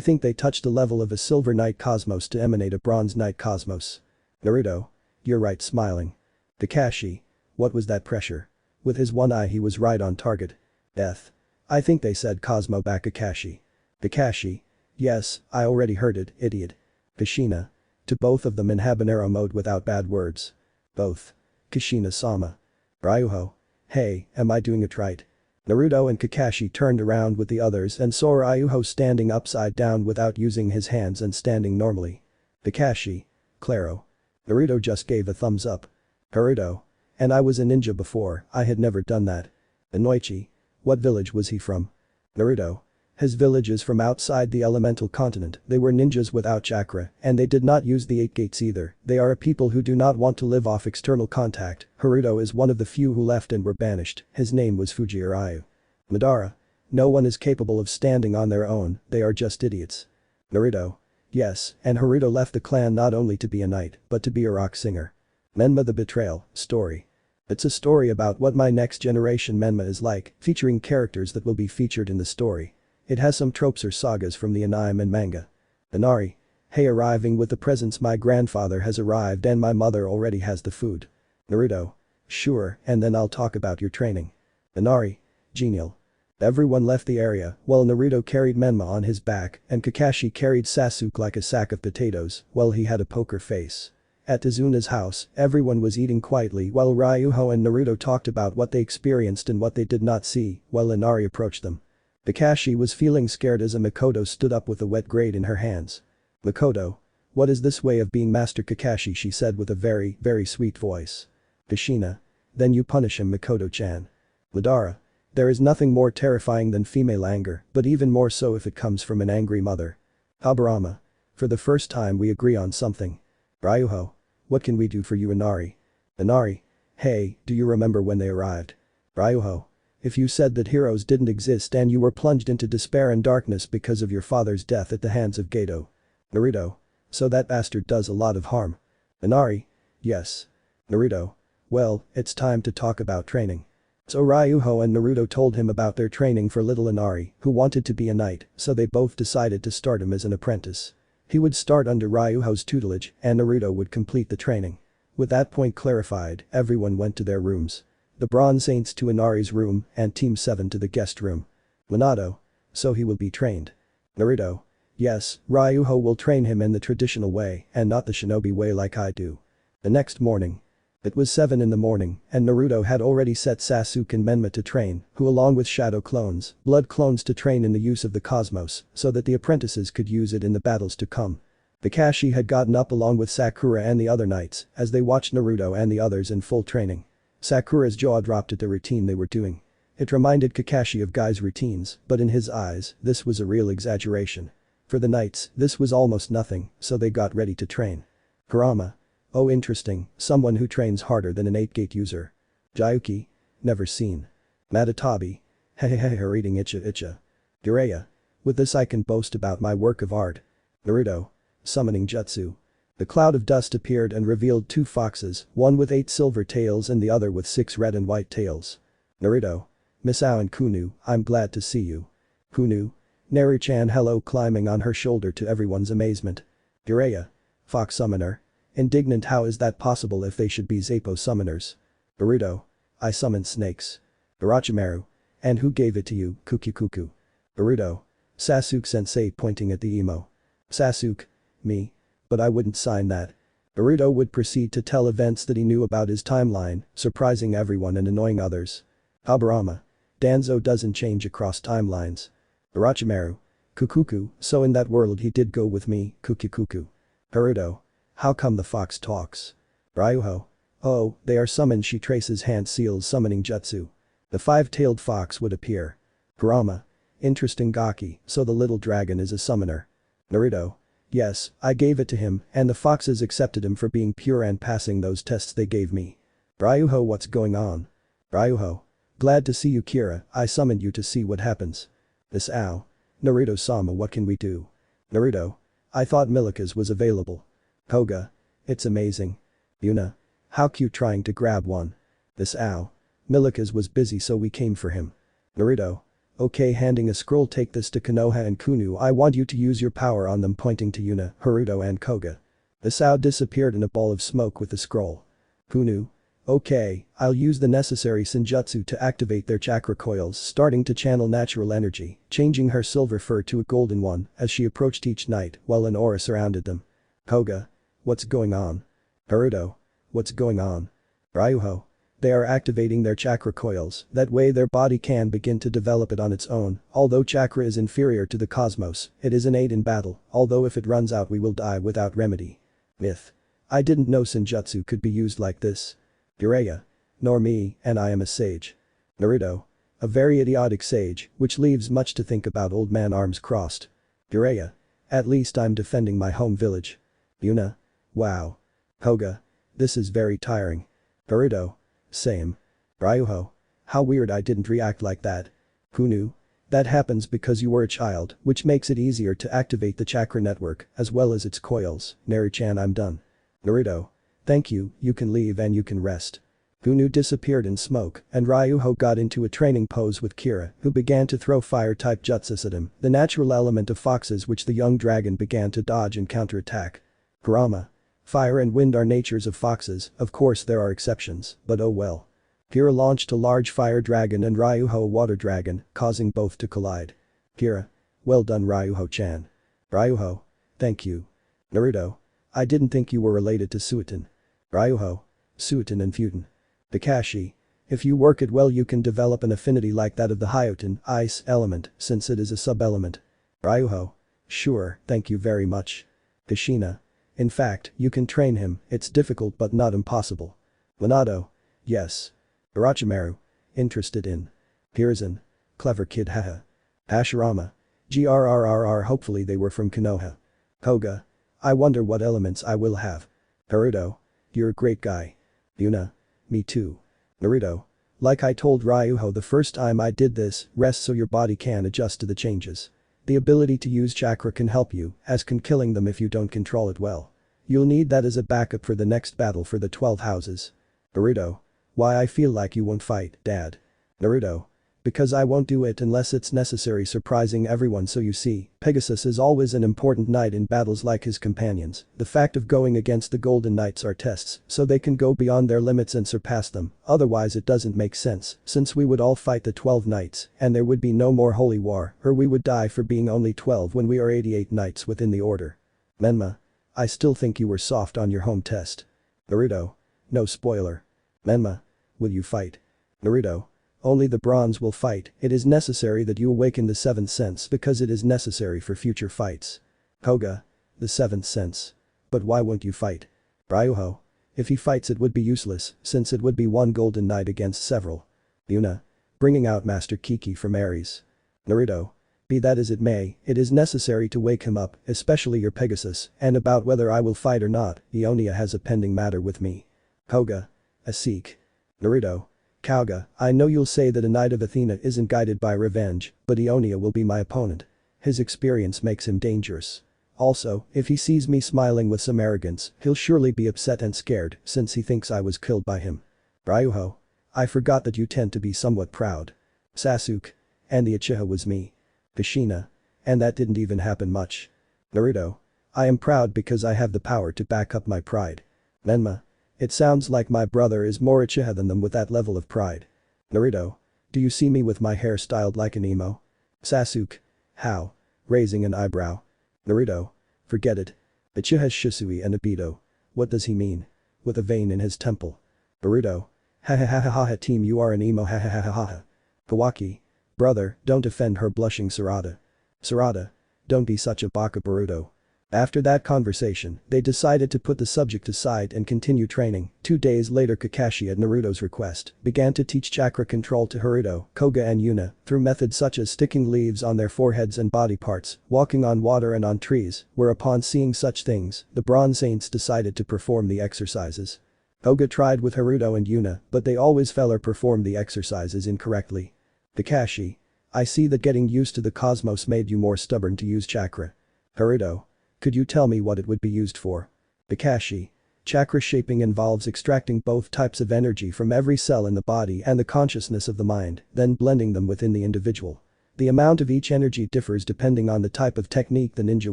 think they touched the level of a silver night cosmos to emanate a bronze night cosmos. Naruto. You're right, smiling. Kakashi. What was that pressure? With his one eye he was right on target. Death. I think they said Cosmo back, Kakashi. Kakashi. Yes, I already heard it, idiot. Kushina. To both of them in habanero mode without bad words. Both. Kushina-sama. Ryuho. Hey, am I doing it right? Naruto and Kakashi turned around with the others and saw Ryuho standing upside down without using his hands and standing normally. Kakashi. Claro. Naruto just gave a thumbs up. Naruto. And I was a ninja before, I had never done that. Inoichi. What village was he from? Naruto. His village is from outside the elemental continent, they were ninjas without chakra, and they did not use the 8 gates either, they are a people who do not want to live off external contact. Naruto is one of the few who left and were banished, his name was Fujiwara. Madara. No one is capable of standing on their own, they are just idiots. Naruto. Yes, and Naruto left the clan not only to be a knight, but to be a rock singer. Menma the Betrayal, story. It's a story about what my next generation Menma is like, featuring characters that will be featured in the story. It has some tropes or sagas from the anime and manga. Inari. Hey, arriving with the presents, my grandfather has arrived and my mother already has the food. Naruto. Sure, and then I'll talk about your training. Inari. Genial. Everyone left the area while Naruto carried Menma on his back and Kakashi carried Sasuke like a sack of potatoes while he had a poker face. At Izuna's house, everyone was eating quietly while Ryuho and Naruto talked about what they experienced and what they did not see while Inari approached them. Kakashi was feeling scared as a Makoto stood up with a wet grate in her hands. Makoto. What is this way of being Master Kakashi, she said with a very, very sweet voice. Kushina. Then you punish him, Makoto-chan. Madara. There is nothing more terrifying than female anger, but even more so if it comes from an angry mother. Tobirama. For the first time we agree on something. Ryuho. What can we do for you, Inari? Inari. Hey, do you remember when they arrived? Ryuho. If you said that heroes didn't exist and you were plunged into despair and darkness because of your father's death at the hands of Geto. Naruto. So that bastard does a lot of harm. Inari. Yes. Naruto. Well, it's time to talk about training. So Ryuho and Naruto told him about their training for little Inari, who wanted to be a knight, so they both decided to start him as an apprentice. He would start under Ryuho's tutelage and Naruto would complete the training. With that point clarified, everyone went to their rooms. The Bronze Saints to Inari's room and Team 7 to the guest room. Minato. So he will be trained. Naruto. Yes, Ryuho will train him in the traditional way and not the shinobi way like I do. The next morning. It was 7 in the morning and Naruto had already set Sasuke and Menma to train, who along with shadow clones, blood clones to train in the use of the cosmos so that the apprentices could use it in the battles to come. Kakashi had gotten up along with Sakura and the other knights as they watched Naruto and the others in full training. Sakura's jaw dropped at the routine they were doing. It reminded Kakashi of Guy's routines, but in his eyes, this was a real exaggeration. For the knights, this was almost nothing, so they got ready to train. Kurama. Oh interesting, someone who trains harder than an 8-gate user. Jayuki. Never seen. Matatabi. Hehehe reading Ichiha. Jiraiya. With this I can boast about my work of art. Naruto. Summoning jutsu. The cloud of dust appeared and revealed 2 foxes, one with 8 silver tails and the other with 6 red and white tails. Naruto. Misao and Kunu, I'm glad to see you. Kunu. Naru-chan hello climbing on her shoulder to everyone's amazement. Jiraiya. Fox summoner. Indignant how is that possible if they should be Zappo summoners. Naruto. I summon snakes. Orochimaru. And who gave it to you, Kuku? Naruto. Sasuke-sensei pointing at the emo. Sasuke. Me. But I wouldn't sign that. Naruto would proceed to tell events that he knew about his timeline, surprising everyone and annoying others. Habarama. Danzo doesn't change across timelines. Orochimaru. Kukuku, so in that world he did go with me, Kuku. Naruto. How come the fox talks? Ryuho. Oh, they are summoned. She traces hand seals summoning jutsu. The 5-tailed fox would appear. Kurama. Interesting Gaki, so the little dragon is a summoner. Naruto. Yes, I gave it to him and the foxes accepted him for being pure and passing those tests they gave me. Ryuho what's going on? Ryuho. Glad to see you Kira, I summoned you to see what happens. This ow. Naruto-sama what can we do? Naruto. I thought Milika's was available. Koga. It's amazing. Yuna. How cute trying to grab one. This ow. Milika's was busy so we came for him. Naruto. Okay handing a scroll take this to Konoha and Kunu I want you to use your power on them pointing to Yuna, Haruto and Koga. The Sao disappeared in a ball of smoke with the scroll. Kunu. Okay, I'll use the necessary senjutsu to activate their chakra coils starting to channel natural energy, changing her silver fur to a golden one as she approached each knight while an aura surrounded them. Koga. What's going on? Haruto. What's going on? Ryuho. They are activating their chakra coils, that way their body can begin to develop it on its own, although chakra is inferior to the cosmos, it is an aid in battle, although if it runs out we will die without remedy. Myth. I didn't know senjutsu could be used like this. Jiraiya. Nor me, and I am a sage. Naruto. A very idiotic sage, which leaves much to think about old man arms crossed. Jiraiya. At least I'm defending my home village. Yuna. Wow. Koga. This is very tiring. Naruto. Same. Ryuho. How weird I didn't react like that. Kunu. That happens because you were a child, which makes it easier to activate the chakra network, as well as its coils. Naru-chan I'm done. Naruto. Thank you, you can leave and you can rest. Kunu disappeared in smoke, and Ryuho got into a training pose with Kira, who began to throw fire-type jutsus at him, the natural element of foxes which the young dragon began to dodge and counterattack. Kurama. Fire and wind are natures of foxes, of course there are exceptions, but oh well. Kira launched a large fire dragon and Ryuho a water dragon, causing both to collide. Kira. Well done Ryuho-chan. Ryuho. Thank you. Naruto. I didn't think you were related to Suiton. Ryuho. Suiton and Futon. Kakashi. If you work it well you can develop an affinity like that of the Hyoten, ice, element, since it is a sub-element. Ryuho. Sure, thank you very much. Kushina. In fact, you can train him, it's difficult but not impossible. Minato. Yes. Orochimaru. Interested in. Hiruzen. Clever kid haha. Hashirama. Grrrr hopefully they were from Konoha. Koga. I wonder what elements I will have. Haruto. You're a great guy. Yuna. Me too. Naruto. Like I told Ryuho the first time I did this, rest so your body can adjust to the changes. The ability to use chakra can help you, as can killing them if you don't control it well. You'll need that as a backup for the next battle for the 12 houses. Naruto. Why I feel like you won't fight, Dad. Naruto. Because I won't do it unless it's necessary surprising everyone so you see, Pegasus is always an important knight in battles like his companions, the fact of going against the Golden Knights are tests so they can go beyond their limits and surpass them, otherwise it doesn't make sense since we would all fight the 12 knights and there would be no more holy war or we would die for being only 12 when we are 88 knights within the order. Menma. I still think you were soft on your home test. Naruto. No spoiler. Menma. Will you fight? Naruto. Only the bronze will fight, it is necessary that you awaken the 7th sense because it is necessary for future fights. Koga. The 7th sense. But why won't you fight? Ryuho. If he fights it would be useless, since it would be one golden knight against several. Yuna. Bringing out Master Kiki from Ares. Naruto. Be that as it may, it is necessary to wake him up, especially your Pegasus, and about whether I will fight or not, Aiolia has a pending matter with me. Koga. A Sikh. Naruto. Kauga, I know you'll say that a Knight of Athena isn't guided by revenge, but Aiolia will be my opponent. His experience makes him dangerous. Also, if he sees me smiling with some arrogance, he'll surely be upset and scared since he thinks I was killed by him. Ryuho. I forgot that you tend to be somewhat proud. Sasuke. And the Uchiha was me. Kushina. And that didn't even happen much. Naruto. I am proud because I have the power to back up my pride. Menma. It sounds like my brother is more Uchiha than them with that level of pride. Naruto. Do you see me with my hair styled like an emo? Sasuke. How? Raising an eyebrow. Naruto. Forget it. Uchiha's Shisui and Obito. What does he mean? With a vein in his temple. Boruto. Ha ha ha ha ha ha team you are an emo ha ha ha ha ha ha. Kawaki. Brother, don't offend her blushing Sarada. Sarada. Don't be such a baka Boruto. After that conversation, they decided to put the subject aside and continue training. 2 days later Kakashi at Naruto's request began to teach chakra control to Haruto, Koga and Yuna through methods such as sticking leaves on their foreheads and body parts, walking on water and on trees, whereupon seeing such things, the Bronze Saints decided to perform the exercises. Koga tried with Haruto and Yuna, but they always fell or performed the exercises incorrectly. Kakashi. I see that getting used to the cosmos made you more stubborn to use chakra. Haruto. Could you tell me what it would be used for? Kakashi. Chakra shaping involves extracting both types of energy from every cell in the body and the consciousness of the mind, then blending them within the individual. The amount of each energy differs depending on the type of technique the ninja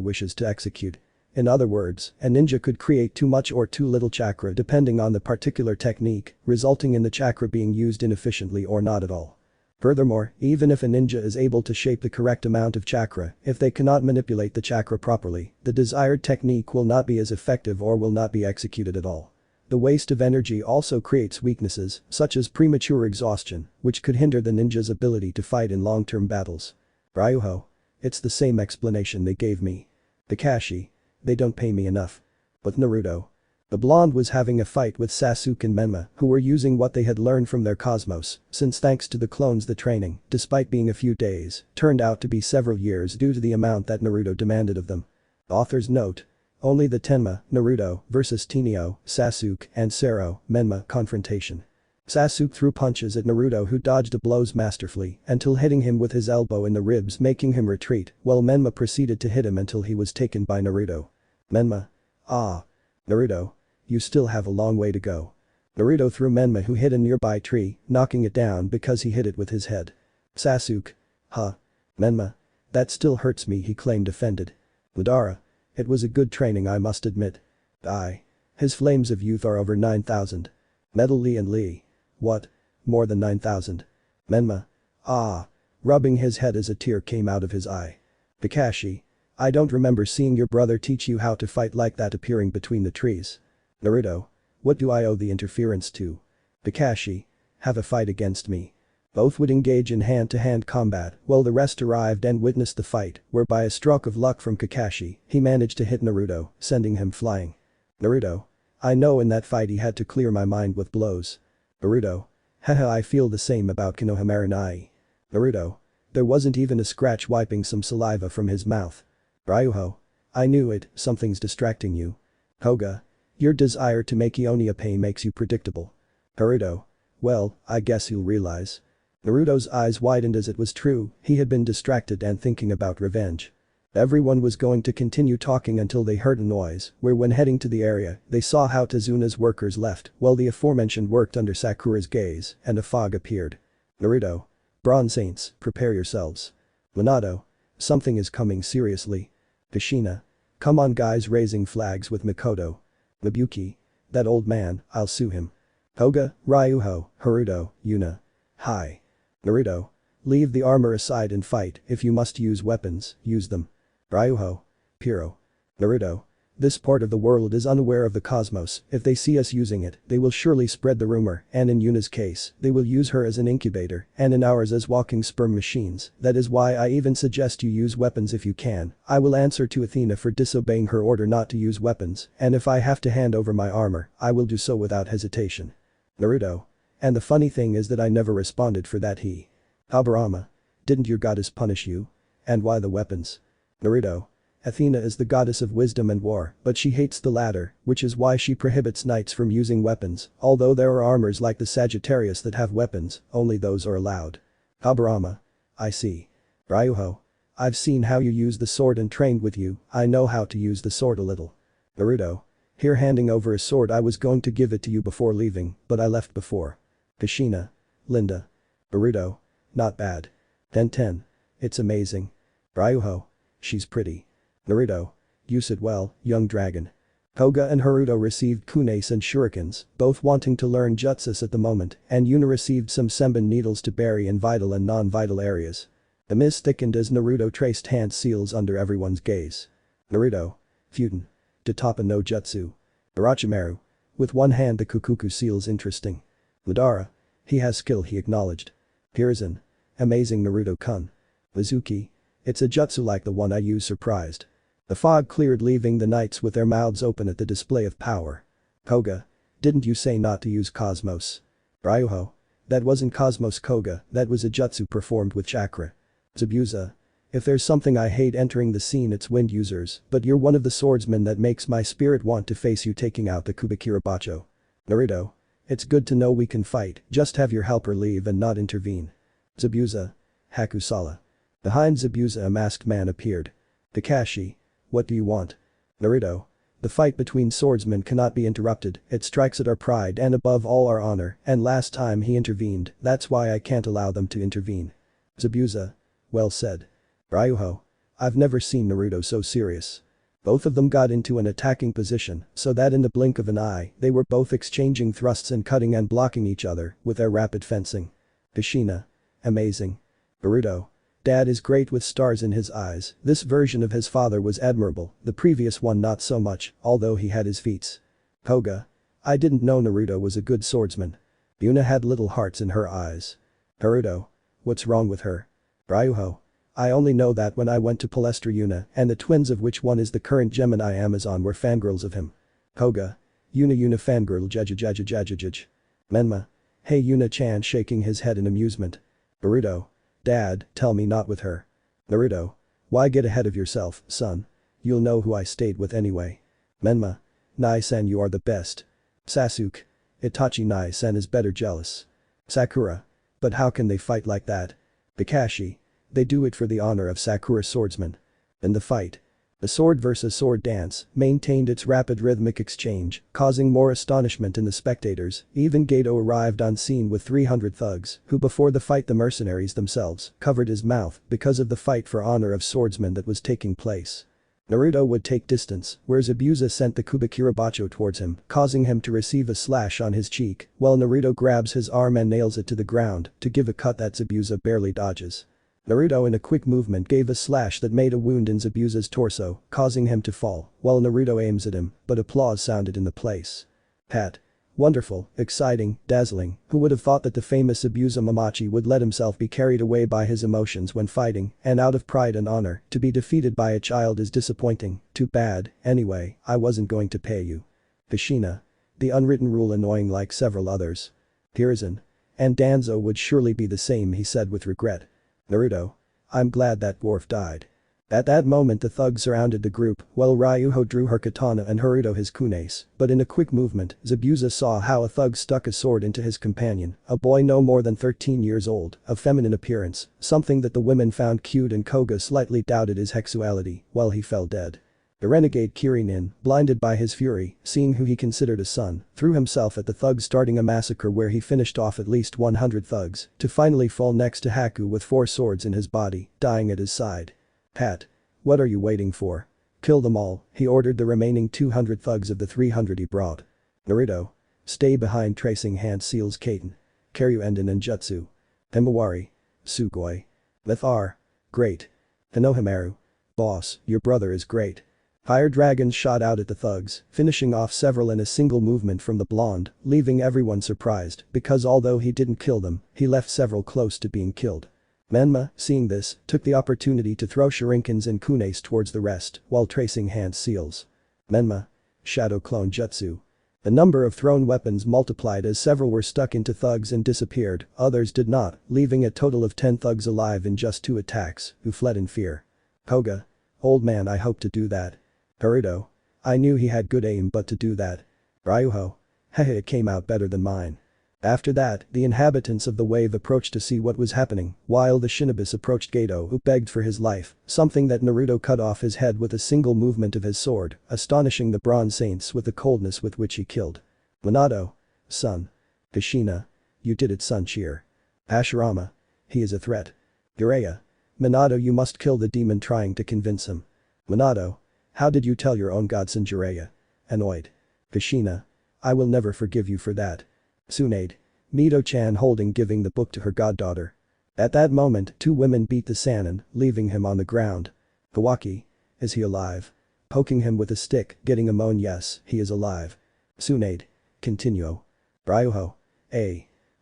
wishes to execute. In other words, a ninja could create too much or too little chakra depending on the particular technique, resulting in the chakra being used inefficiently or not at all. Furthermore, even if a ninja is able to shape the correct amount of chakra, if they cannot manipulate the chakra properly, the desired technique will not be as effective or will not be executed at all. The waste of energy also creates weaknesses, such as premature exhaustion, which could hinder the ninja's ability to fight in long-term battles. Ryuho. It's the same explanation they gave me. Kakashi. They don't pay me enough. But Naruto. The blonde was having a fight with Sasuke and Menma, who were using what they had learned from their cosmos, since thanks to the clones the training, despite being a few days, turned out to be several years due to the amount that Naruto demanded of them. Author's note. Only the Tenma, Naruto, versus Tenio, Sasuke, and Sero, Menma confrontation. Sasuke threw punches at Naruto who dodged the blows masterfully until hitting him with his elbow in the ribs making him retreat, while Menma proceeded to hit him until he was taken by Naruto. Menma. Ah. Naruto. You still have a long way to go. Naruto threw Menma who hit a nearby tree, knocking it down because he hit it with his head. Sasuke. Huh. Menma. That still hurts me he claimed offended. Madara. It was a good training I must admit. Aye. His flames of youth are over 9,000. Metal Lee and Lee. What? More than 9,000. Menma. Ah. Rubbing his head as a tear came out of his eye. Kakashi. I don't remember seeing your brother teach you how to fight like that appearing between the trees. Naruto. What do I owe the interference to? Kakashi. Have a fight against me. Both would engage in hand-to-hand combat while the rest arrived and witnessed the fight, where by a stroke of luck from Kakashi, he managed to hit Naruto, sending him flying. Naruto. I know in that fight he had to clear my mind with blows. Naruto. Haha I feel the same about Konohamaru Nai. Naruto. There wasn't even a scratch wiping some saliva from his mouth. Ryuho. I knew it, something's distracting you. Koga. Your desire to make Aiolia pay makes you predictable. Haruto. Well, I guess he'll realize. Naruto's eyes widened as it was true, he had been distracted and thinking about revenge. Everyone was going to continue talking until they heard a noise, where when heading to the area, they saw how Tezuna's workers left while the aforementioned worked under Sakura's gaze, and a fog appeared. Naruto. Bronze Saints, prepare yourselves. Minato. Something is coming seriously. Kushina. Come on guys raising flags with Mikoto. Mabuki. That old man, I'll sue him. Koga, Ryuho, Haruto, Yuna. Hi. Naruto. Leave the armor aside and fight, if you must use weapons, use them. Ryuho. Piro. Naruto. This part of the world is unaware of the cosmos, if they see us using it, they will surely spread the rumor, and in Yuna's case, they will use her as an incubator, and in ours as walking sperm machines, that is why I even suggest you use weapons if you can. I will answer to Athena for disobeying her order not to use weapons, and if I have to hand over my armor, I will do so without hesitation. Naruto. And the funny thing is that I never responded for that he. Habarama. Didn't your goddess punish you? And why the weapons? Naruto. Athena is the goddess of wisdom and war, but she hates the latter, which is why she prohibits knights from using weapons, although there are armors like the Sagittarius that have weapons, only those are allowed. Kaburama. I see. Ryuho. I've seen how you use the sword and trained with you, I know how to use the sword a little. Naruto. Here, handing over a sword. I was going to give it to you before leaving, but I left before. Kushina. Linda. Naruto. Not bad. 10/10. It's amazing. Ryuho. She's pretty. Naruto. Use it well, young dragon. Koga and Haruto received kunes and shurikens, both wanting to learn jutsus at the moment, and Yuna received some senbon needles to bury in vital and non-vital areas. The mist thickened as Naruto traced hand seals under everyone's gaze. Naruto. Futen. Totapa no jutsu. Orochimaru. With one hand the Kukuku seals interesting. Madara. He has skill, he acknowledged. Hiruzen. Amazing Naruto-kun. Mizuki. It's a jutsu like the one I use, surprised. The fog cleared, leaving the knights with their mouths open at the display of power. Koga. Didn't you say not to use Cosmos? Ryuho. That wasn't Cosmos, Koga, that was a jutsu performed with chakra. Zabuza. If there's something I hate entering the scene, it's wind users, but you're one of the swordsmen that makes my spirit want to face you, taking out the Kubikirabacho. Naruto. It's good to know we can fight, just have your helper leave and not intervene. Zabuza. Hakusala. Behind Zabuza a masked man appeared. Kakashi. What do you want? Naruto. The fight between swordsmen cannot be interrupted, it strikes at our pride and above all our honor, and last time he intervened, that's why I can't allow them to intervene. Zabuza. Well said. Ryuho. I've never seen Naruto so serious. Both of them got into an attacking position, so that in the blink of an eye, they were both exchanging thrusts and cutting and blocking each other with their rapid fencing. Kushina. Amazing. Naruto. Dad is great with stars in his eyes, this version of his father was admirable, the previous one not so much, although he had his feats. Koga. I didn't know Naruto was a good swordsman. Yuna had little hearts in her eyes. Naruto. What's wrong with her? Ryuho. I only know that when I went to Palestra, Yuna and the twins, of which one is the current Gemini Amazon, were fangirls of him. Koga. Yuna fangirl jajajajajajaj. Menma. Hey Yuna-chan, shaking his head in amusement. Naruto. Dad, tell me not with her. Naruto. Why get ahead of yourself, son? You'll know who I stayed with anyway. Menma. Nai-san, you are the best. Sasuke. Itachi, Nai-san is better, jealous. Sakura. But how can they fight like that? Kakashi. They do it for the honor of Sakura swordsmen. In the fight, the sword versus sword dance maintained its rapid rhythmic exchange, causing more astonishment in the spectators. Even Geto arrived on scene with 300 thugs, who before the fight, the mercenaries themselves, covered his mouth because of the fight for honor of swordsmen that was taking place. Naruto would take distance, where Zabuza sent the Kubikirabacho towards him, causing him to receive a slash on his cheek, while Naruto grabs his arm and nails it to the ground to give a cut that Zabuza barely dodges. Naruto in a quick movement gave a slash that made a wound in Zabuza's torso, causing him to fall, while Naruto aims at him, but applause sounded in the place. Pat. Wonderful, exciting, dazzling, who would have thought that the famous Zabuza Mamachi would let himself be carried away by his emotions when fighting, and out of pride and honor, to be defeated by a child is disappointing, too bad, anyway, I wasn't going to pay you. Kushina. The unwritten rule annoying like several others. Hiruzen. And Danzo would surely be the same, he said with regret. Naruto. I'm glad that dwarf died. At that moment the thugs surrounded the group while Ryuho drew her katana and Haruto his kunes, but in a quick movement, Zabuza saw how a thug stuck a sword into his companion, a boy no more than 13 years old, of feminine appearance, something that the women found cute, and Koga slightly doubted his sexuality, while he fell dead. The renegade Kirinin, blinded by his fury, seeing who he considered a son, threw himself at the thugs, starting a massacre where he finished off at least 100 thugs, to finally fall next to Haku with 4 swords in his body, dying at his side. Pat. What are you waiting for? Kill them all, he ordered the remaining 200 thugs of the 300 he brought. Naruto. Stay behind, tracing hand seals Kaiten. Karyu Enden and Jutsu. Himawari. Sugoi. Mithar. Great. Hinohamaru. Boss, your brother is great. Fire dragons shot out at the thugs, finishing off several in a single movement from the blonde, leaving everyone surprised because although he didn't kill them, he left several close to being killed. Menma, seeing this, took the opportunity to throw shurikens and kunes towards the rest while tracing hand seals. Menma. Shadow clone jutsu. The number of thrown weapons multiplied as several were stuck into thugs and disappeared, others did not, leaving a total of 10 thugs alive in just 2 attacks, who fled in fear. Koga. Old man, I hope to do that. Naruto. I knew he had good aim, but to do that. Ryuho. Hehe, it came out better than mine. After that, the inhabitants of the wave approached to see what was happening, while the shinobis approached Geto, who begged for his life, something that Naruto cut off his head with a single movement of his sword, astonishing the Bronze Saints with the coldness with which he killed. Minato. Son. Kushina. You did it, son. Cheer. Hashirama. He is a threat. Jiraiya. Minato, you must kill the demon trying to convince him. Minato. How did you tell your own godson? Jiraiya. Annoyed. Kushina. I will never forgive you for that. Tsunade. Mito-chan giving the book to her goddaughter. At that moment, 2 women beat the Sannin, leaving him on the ground. Kawaki. Is he alive? Poking him with a stick, getting a moan. Yes, he is alive. Tsunade. Continuo. Ryuho.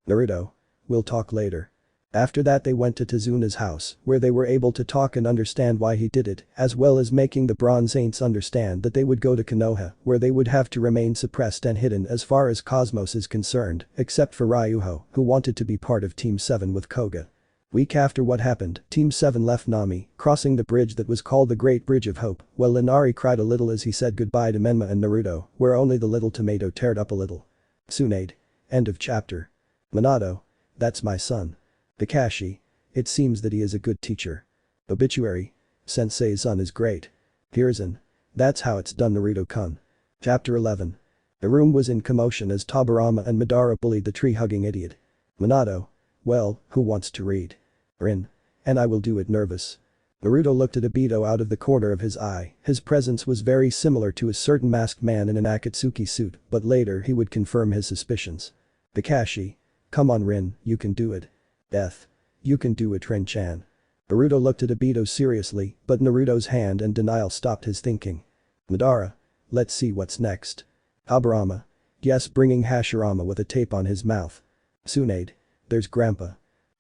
Naruto. We'll talk later. After that they went to Tazuna's house, where they were able to talk and understand why he did it, as well as making the Bronze Saints understand that they would go to Konoha, where they would have to remain suppressed and hidden as far as Cosmos is concerned, except for Ryuho, who wanted to be part of Team 7 with Koga. Week after what happened, Team 7 left Nami, crossing the bridge that was called the Great Bridge of Hope, while Inari cried a little as he said goodbye to Menma and Naruto, where only the little tomato teared up a little. Tsunade. End of chapter. Minato. That's my son. Kakashi. It seems that he is a good teacher. Obituary. Sensei's son is great. Hiruzen. That's how it's done. Naruto-kun. Chapter 11. The room was in commotion as Tobirama and Madara bullied the tree-hugging idiot. Minato. Well, who wants to read? Rin. And I will do it. Nervous. Naruto looked at Obito out of the corner of his eye. His presence was very similar to a certain masked man in an Akatsuki suit, but later he would confirm his suspicions. Kakashi. Come on, Rin, you can do it. Death. You can do it, Rin-chan. Naruto looked at Obito seriously, but Naruto's hand and denial stopped his thinking. Madara. Let's see what's next. Tobirama. Yes, bringing Hashirama with a tape on his mouth. Tsunade. There's Grandpa.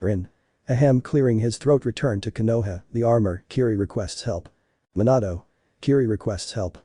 Rin. Ahem, clearing his throat. Returned to Konoha, the armor. Kiri requests help. Minato. Kiri requests help.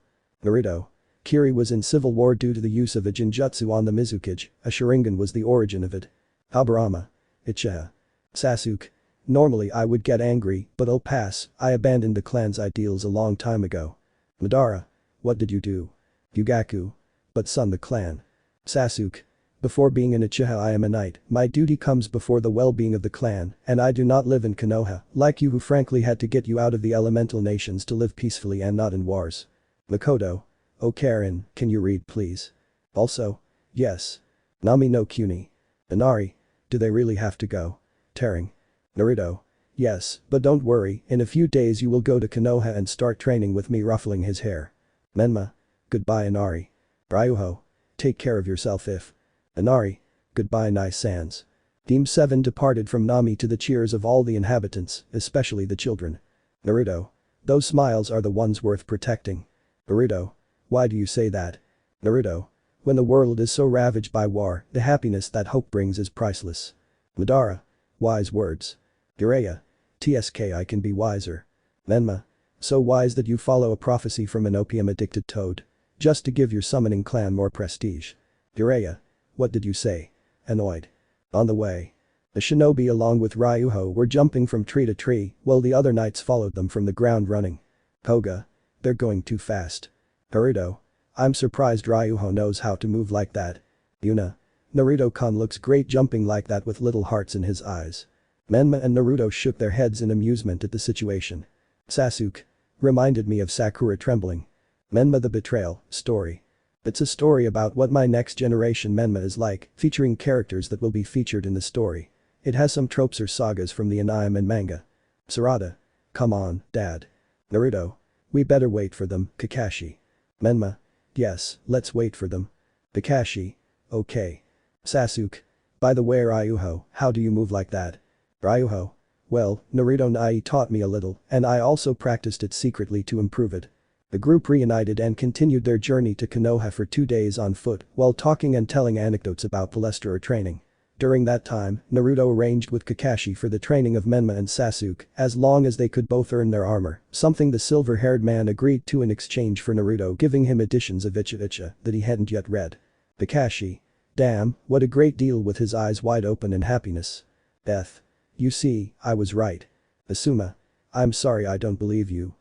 Naruto. Kiri was in civil war due to the use of a genjutsu on the Mizukage, a Sharigan was the origin of it. Tobirama. Uchiha. Sasuke. Normally I would get angry, but I'll pass, I abandoned the clan's ideals a long time ago. Madara. What did you do? Yugaku. But son, the clan. Sasuke. Before being an Uchiha I am a knight, my duty comes before the well-being of the clan, and I do not live in Konoha, like you who frankly had to get you out of the elemental nations to live peacefully and not in wars. Makoto. Oh Karen, can you read please? Also. Yes. Nami no Kuni. Inari. Do they really have to go? Tearing. Naruto. Yes, but don't worry, in a few days you will go to Konoha and start training with me. Ruffling his hair. Menma. Goodbye Inari. Ryuho. Take care of yourself if. Inari. Goodbye Nice Sans. Team 7 departed from Nami to the cheers of all the inhabitants, especially the children. Naruto. Those smiles are the ones worth protecting. Naruto. Why do you say that? Naruto. When the world is so ravaged by war, the happiness that hope brings is priceless. Madara. Wise words. Jiraiya. TSK I can be wiser. Menma. So wise that you follow a prophecy from an opium-addicted toad. Just to give your summoning clan more prestige. Jiraiya. What did you say? Annoyed. On the way. The shinobi along with Ryuho were jumping from tree to tree, while the other knights followed them from the ground running. Koga. They're going too fast. Naruto. I'm surprised Ryuho knows how to move like that. Yuna. Naruto-kun looks great jumping like that with little hearts in his eyes. Menma and Naruto shook their heads in amusement at the situation. Sasuke. Reminded me of Sakura trembling. Menma the Betrayal, story. It's a story about what my next generation Menma is like, featuring characters that will be featured in the story. It has some tropes or sagas from the anime and manga. Sarada. Come on, dad. Naruto. We better wait for them, Kakashi. Menma. Yes, let's wait for them. Kakashi. Okay. Sasuke. By the way Ryuho, how do you move like that? Ryuho. Well, Naruto Nai taught me a little, and I also practiced it secretly to improve it. The group reunited and continued their journey to Konoha for 2 days on foot while talking and telling anecdotes about Palestra training. During that time, Naruto arranged with Kakashi for the training of Menma and Sasuke as long as they could both earn their armor, something the silver-haired man agreed to in exchange for Naruto giving him editions of Ichigo that he hadn't yet read. Kakashi. Damn, what a great deal with his eyes wide open in happiness. Death. You see, I was right. Asuma. I'm sorry I don't believe you.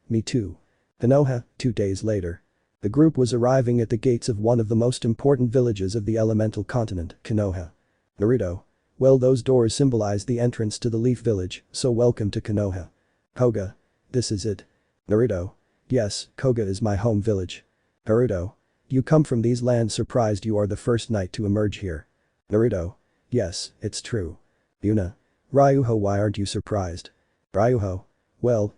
Me too. Konoha, 2 days later. The group was arriving at the gates of one of the most important villages of the elemental continent, Konoha. Naruto. Well, those doors symbolize the entrance to the Leaf Village, so welcome to Konoha. Koga. This is it. Naruto. Yes, Koga is my home village. Naruto. You come from these lands, surprised you are the first knight to emerge here. Naruto. Yes, it's true. Yuna. Ryuho, why aren't you surprised? Ryuho. Well,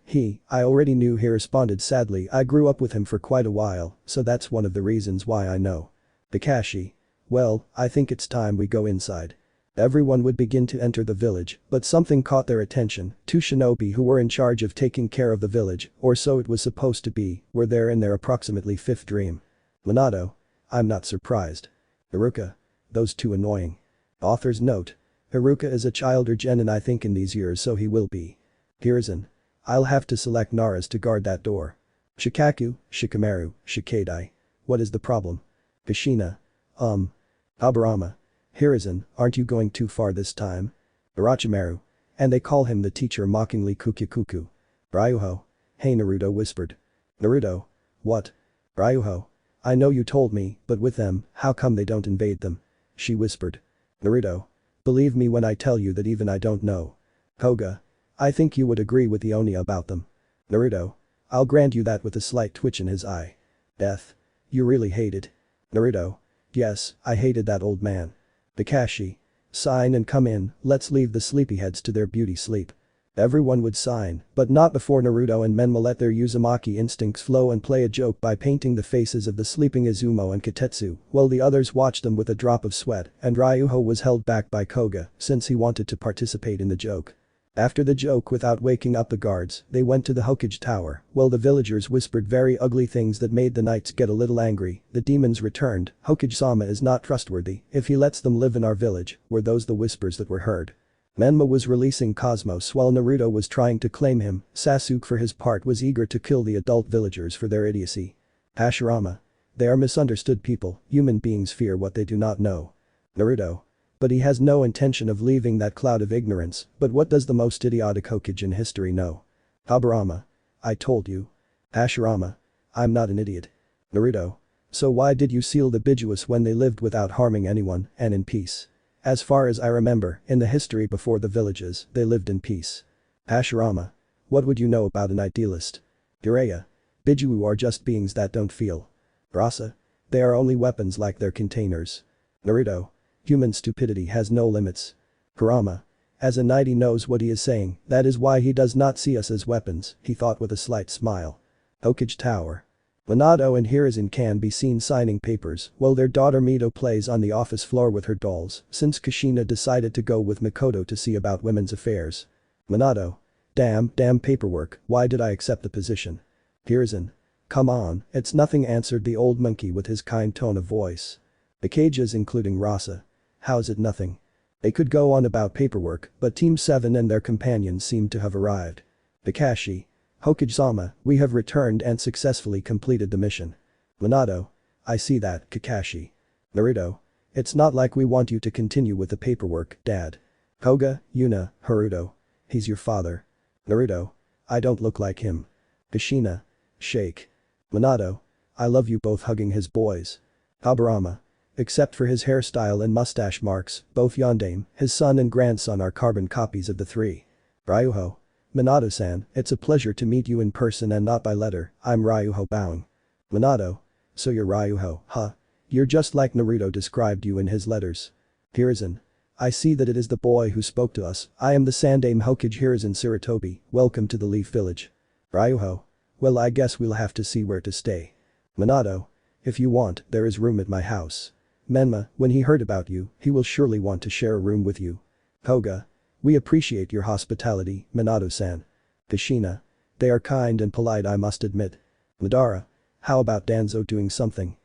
I already knew, he responded sadly. I grew up with him for quite a while, so that's one of the reasons why I know. Kakashi. Well, I think it's time we go inside. Everyone would begin to enter the village, but something caught their attention. 2 shinobi who were in charge of taking care of the village, or so it was supposed to be, were there in their approximately 5th dream. Minato. I'm not surprised. Haruka. Those 2 annoying. Author's note. Haruka is a child or genin, I think, in these years, so he will be. Hiruzen. I'll have to select Naras to guard that door. Shikaku, Shikamaru, Shikadai. What is the problem? Kushina. Aburama. Hiruzen, aren't you going too far this time? Orochimaru. And they call him the teacher mockingly, Kukyukuku. Ryuho. Hey, Naruto whispered. Naruto. What? Ryuho. I know you told me, but with them, how come they don't invade them? She whispered. Naruto. Believe me when I tell you that even I don't know. Koga. I think you would agree with Ionia about them. Naruto. I'll grant you that, with a slight twitch in his eye. Death. You really hate it. Naruto. Yes, I hated that old man. Kakashi. Sign and come in, let's leave the sleepyheads to their beauty sleep. Everyone would sign, but not before Naruto and Menma let their Uzumaki instincts flow and play a joke by painting the faces of the sleeping Izumo and Katetsu, while the others watched them with a drop of sweat, and Ryuho was held back by Koga since he wanted to participate in the joke. After the joke, without waking up the guards, they went to the Hokage Tower, while the villagers whispered very ugly things that made the knights get a little angry. The demons returned. Hokage-sama is not trustworthy if he lets them live in our village, were those the whispers that were heard. Menma was releasing Cosmos while Naruto was trying to claim him. Sasuke for his part was eager to kill the adult villagers for their idiocy. Hashirama. They are misunderstood people, human beings fear what they do not know. Naruto. But he has no intention of leaving that cloud of ignorance, but what does the most idiotic Hokage in history know? Aburama. I told you. Hashirama. I'm not an idiot. Naruto. So why did you seal the Bijuus when they lived without harming anyone and in peace? As far as I remember, in the history before the villages, they lived in peace. Hashirama. What would you know about an idealist? Jiraiya. Biju are just beings that don't feel. Rasa. They are only weapons like their containers. Naruto. Human stupidity has no limits. Kurama. As a knight he knows what he is saying, that is why he does not see us as weapons, he thought with a slight smile. Hokage Tower. Minato and Hiruzen can be seen signing papers while their daughter Mito plays on the office floor with her dolls since Kushina decided to go with Mikoto to see about women's affairs. Minato. Damn paperwork, why did I accept the position? Hiruzen. Come on, it's nothing, answered the old monkey with his kind tone of voice. The cages including Rasa. How's it nothing? They could go on about paperwork, but Team 7 and their companions seemed to have arrived. Kakashi. Hokage-sama, we have returned and successfully completed the mission. Minato. I see that, Kakashi. Naruto. It's not like we want you to continue with the paperwork, Dad. Koga, Yuna, Haruto. He's your father. Naruto. I don't look like him. Kushina. Shake. Minato. I love you both, hugging his boys. Aburama. Except for his hairstyle and mustache marks, both Yondaime, his son and grandson, are carbon copies of the 3. Ryuho. Minato-san, it's a pleasure to meet you in person and not by letter, I'm Ryuho bowing. Minato. So you're Ryuho, huh? You're just like Naruto described you in his letters. Hiruzen. I see that it is the boy who spoke to us, I am the Sandaime Hokage Hiruzen Sarutobi, welcome to the Leaf Village. Ryuho. Well, I guess we'll have to see where to stay. Minato. If you want, there is room at my house. Menma, when he heard about you, he will surely want to share a room with you. Koga. We appreciate your hospitality, Minato-san. Kushina. They are kind and polite, I must admit. Madara. How about Danzo doing something?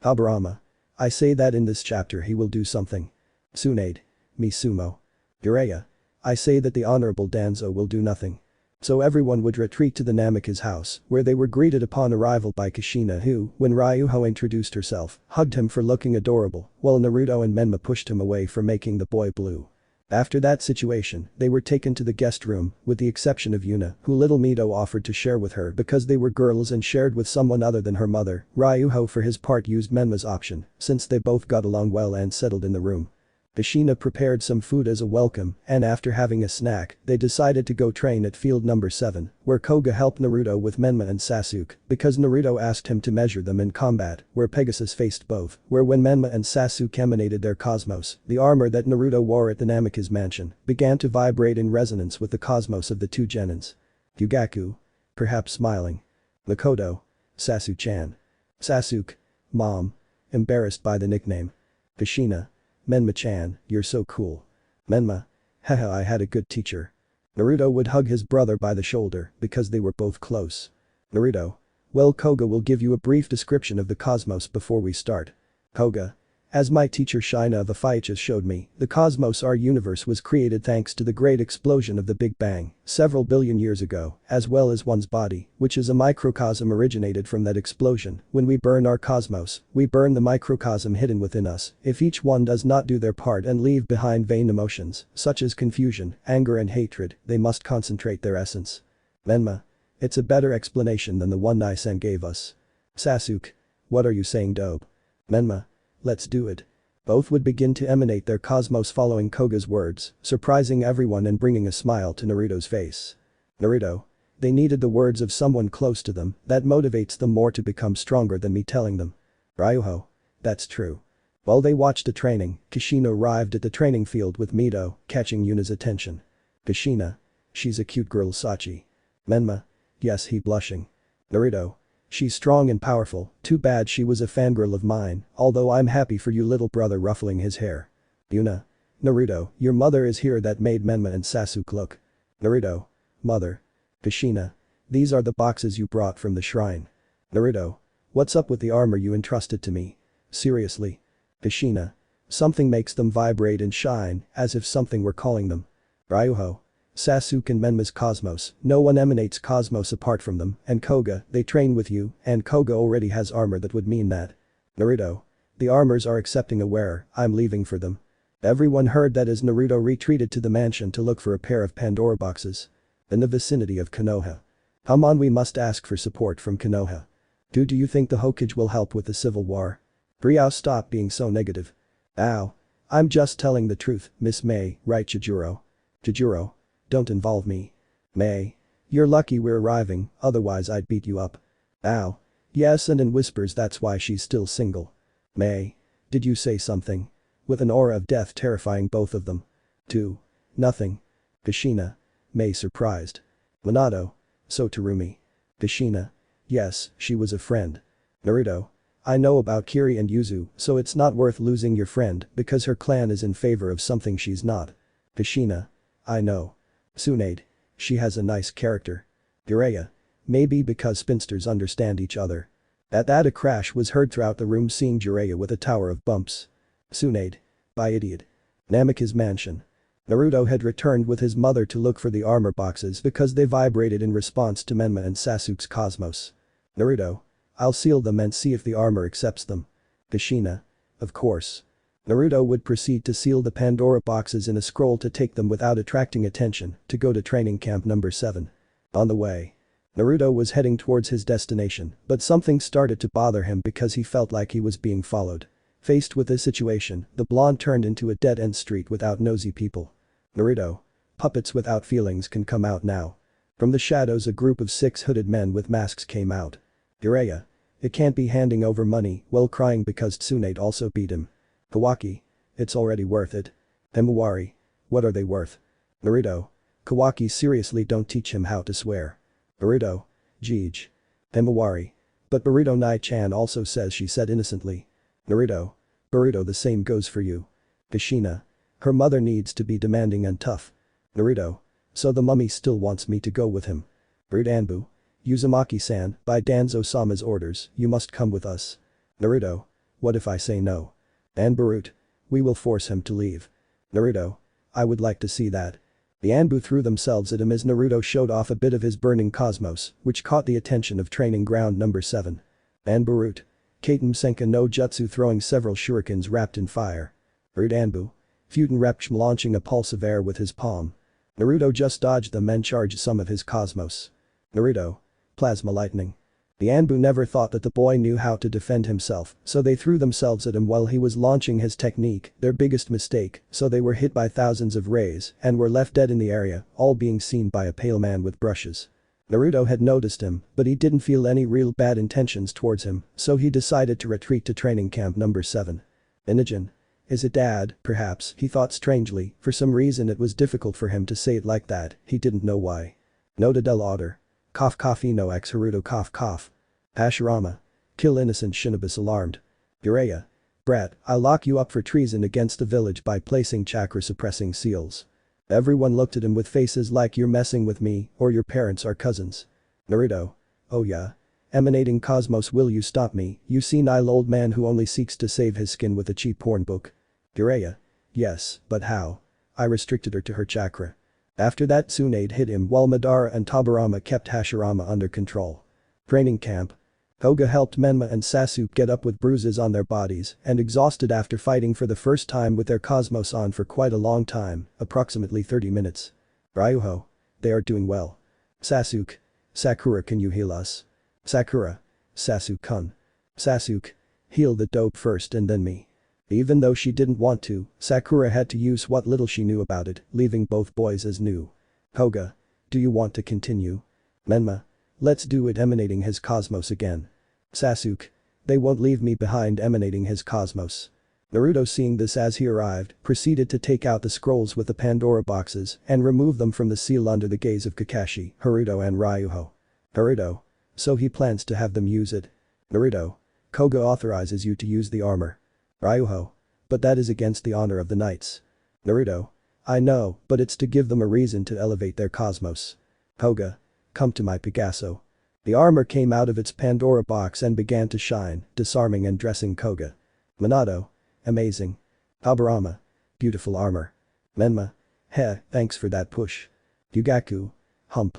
Aburama. I say that in this chapter he will do something. Tsunade. Misumo. Jiraiya. I say that the honorable Danzo will do nothing. So everyone would retreat to the Namika's house, where they were greeted upon arrival by Kushina who, when Ryuho introduced herself, hugged him for looking adorable, while Naruto and Menma pushed him away for making the boy blue. After that situation, they were taken to the guest room, with the exception of Yuna, who little Mito offered to share with her because they were girls and shared with someone other than her mother. Ryuho for his part used Menma's option, since they both got along well and settled in the room. Kushina prepared some food as a welcome, and after having a snack, they decided to go train at field number 7, where Koga helped Naruto with Menma and Sasuke, because Naruto asked him to measure them in combat, where Pegasus faced both, where when Menma and Sasuke emanated their cosmos, the armor that Naruto wore at the Namika's mansion began to vibrate in resonance with the cosmos of the two genins. Yugaku. Perhaps smiling. Makoto. Sasuke-chan. Sasuke. Mom. Embarrassed by the nickname. Kushina. Menma-chan, you're so cool. Menma. Haha, I had a good teacher. Naruto would hug his brother by the shoulder because they were both close. Naruto. Well, Koga will give you a brief description of the cosmos before we start. Koga. As my teacher Shina of Aphychus showed me, the cosmos, our universe, was created thanks to the great explosion of the Big Bang, several billion years ago, as well as one's body, which is a microcosm originated from that explosion. When we burn our cosmos, we burn the microcosm hidden within us. If each one does not do their part and leave behind vain emotions, such as confusion, anger and hatred, they must concentrate their essence. Menma. It's a better explanation than the one Nai-san gave us. Sasuke. What are you saying, dope? Menma. Let's do it. Both would begin to emanate their cosmos following Koga's words, surprising everyone and bringing a smile to Naruto's face. Naruto. They needed the words of someone close to them that motivates them more to become stronger than me telling them. Ryuho. That's true. While they watched the training, Kushina arrived at the training field with Mito, catching Yuna's attention. Kushina. She's a cute girl, Sachi. Menma. Yes, he blushing. Naruto. She's strong and powerful, too bad she was a fangirl of mine, although I'm happy for you, little brother, ruffling his hair. Yuna. Naruto, your mother is here. That made Menma and Sasuke look. Naruto. Mother. Kushina. These are the boxes you brought from the shrine. Naruto. What's up with the armor you entrusted to me? Seriously? Kushina. Something makes them vibrate and shine, as if something were calling them. Ryuho. Sasuke and Menma's cosmos, no one emanates cosmos apart from them, and Koga, they train with you, and Koga already has armor that would mean that. Naruto. The armors are accepting a wearer, I'm leaving for them. Everyone heard that as Naruto retreated to the mansion to look for a pair of Pandora boxes. In the vicinity of Konoha. Come on, we must ask for support from Konoha. Do you think the Hokage will help with the civil war? Briao, stop being so negative. Ow. I'm just telling the truth, Miss May, right Chijuro? Chijuro. Don't involve me. May. You're lucky we're arriving, otherwise I'd beat you up. Ow. Yes, and in whispers that's why she's still single. May. Did you say something? With an aura of death terrifying both of them. 2. Nothing. Kushina. May surprised. Minato. So Terumi. Kushina. Yes, she was a friend. Naruto. I know about Kiri and Yuzu, so it's not worth losing your friend because her clan is in favor of something she's not. Kushina. I know. Tsunade. She has a nice character. Jiraiya. Maybe because spinsters understand each other. At that, a crash was heard throughout the room, seeing Jiraiya with a tower of bumps. Tsunade. By idiot. Namika's mansion. Naruto had returned with his mother to look for the armor boxes because they vibrated in response to Menma and Sasuke's cosmos. Naruto. I'll seal them and see if the armor accepts them. Kushina. Of course. Naruto would proceed to seal the Pandora boxes in a scroll to take them without attracting attention to go to training camp number 7. On the way. Naruto was heading towards his destination, but something started to bother him because he felt like he was being followed. Faced with this situation, the blonde turned into a dead-end street without nosy people. Naruto. Puppets without feelings can come out now. From the shadows, a group of 6 hooded men with masks came out. Jiraiya. It can't be handing over money while crying because Tsunade also beat him. Kawaki. It's already worth it. Himawari. What are they worth? Naruto. Kawaki, seriously, don't teach him how to swear. Naruto. Jeej. Himawari. But Burrito Nai-chan also says, she said innocently. Naruto. Burrito, the same goes for you. Kushina. Her mother needs to be demanding and tough. Naruto. So the mummy still wants me to go with him. Anbu. Uzumaki-san, by Danzo-sama's orders, you must come with us. Naruto. What if I say no? And Barut. We will force him to leave. Naruto. I would like to see that. The Anbu threw themselves at him as Naruto showed off a bit of his burning cosmos, which caught the attention of training ground number 7. Anbu Katen Senka no Jutsu throwing several shurikens wrapped in fire. Root Anbu. Futen Repchm launching a pulse of air with his palm. Naruto just dodged them and charged some of his cosmos. Naruto. Plasma lightning. The Anbu never thought that the boy knew how to defend himself, so they threw themselves at him while he was launching his technique, their biggest mistake, so they were hit by thousands of rays and were left dead in the area, all being seen by a pale man with brushes. Naruto had noticed him, but he didn't feel any real bad intentions towards him, so he decided to retreat to training camp number 7. Inogen. Is it dad, perhaps, he thought strangely, for some reason it was difficult for him to say it like that, he didn't know why. Nota del Otter. Cough cough no ex Haruto cough cough. Hashirama. Kill innocent Shinobis alarmed. Ureya. Brat, I'll lock you up for treason against the village by placing chakra suppressing seals. Everyone looked at him with faces like you're messing with me or your parents are cousins. Naruto. Oh yeah. Emanating cosmos, will you stop me, you senile old man who only seeks to save his skin with a cheap porn book. Ureya. Yes, but how? I restricted her to her chakra. After that Tsunade hit him while Madara and Tobirama kept Hashirama under control. Training camp. Koga helped Menma and Sasuke get up with bruises on their bodies and exhausted after fighting for the first time with their cosmos on for quite a long time, approximately 30 minutes. Ryuho. They are doing well. Sasuke. Sakura, can you heal us? Sakura. Sasuke-kun. Sasuke. Heal the dope first and then me. Even though she didn't want to, Sakura had to use what little she knew about it, leaving both boys as new. Koga. Do you want to continue? Menma. Let's do it, emanating his cosmos again. Sasuke. They won't leave me behind, emanating his cosmos. Naruto, seeing this as he arrived, proceeded to take out the scrolls with the Pandora boxes and remove them from the seal under the gaze of Kakashi, Haruto and Ryuho. Haruto. So he plans to have them use it. Naruto. Koga authorizes you to use the armor. Ryuho. But that is against the honor of the knights. Naruto. I know, but it's to give them a reason to elevate their cosmos. Koga. Come to my Picasso. The armor came out of its Pandora box and began to shine, disarming and dressing Koga. Minato. Amazing. Tobirama. Beautiful armor. Menma. Heh, thanks for that push. Yugaku. Hump.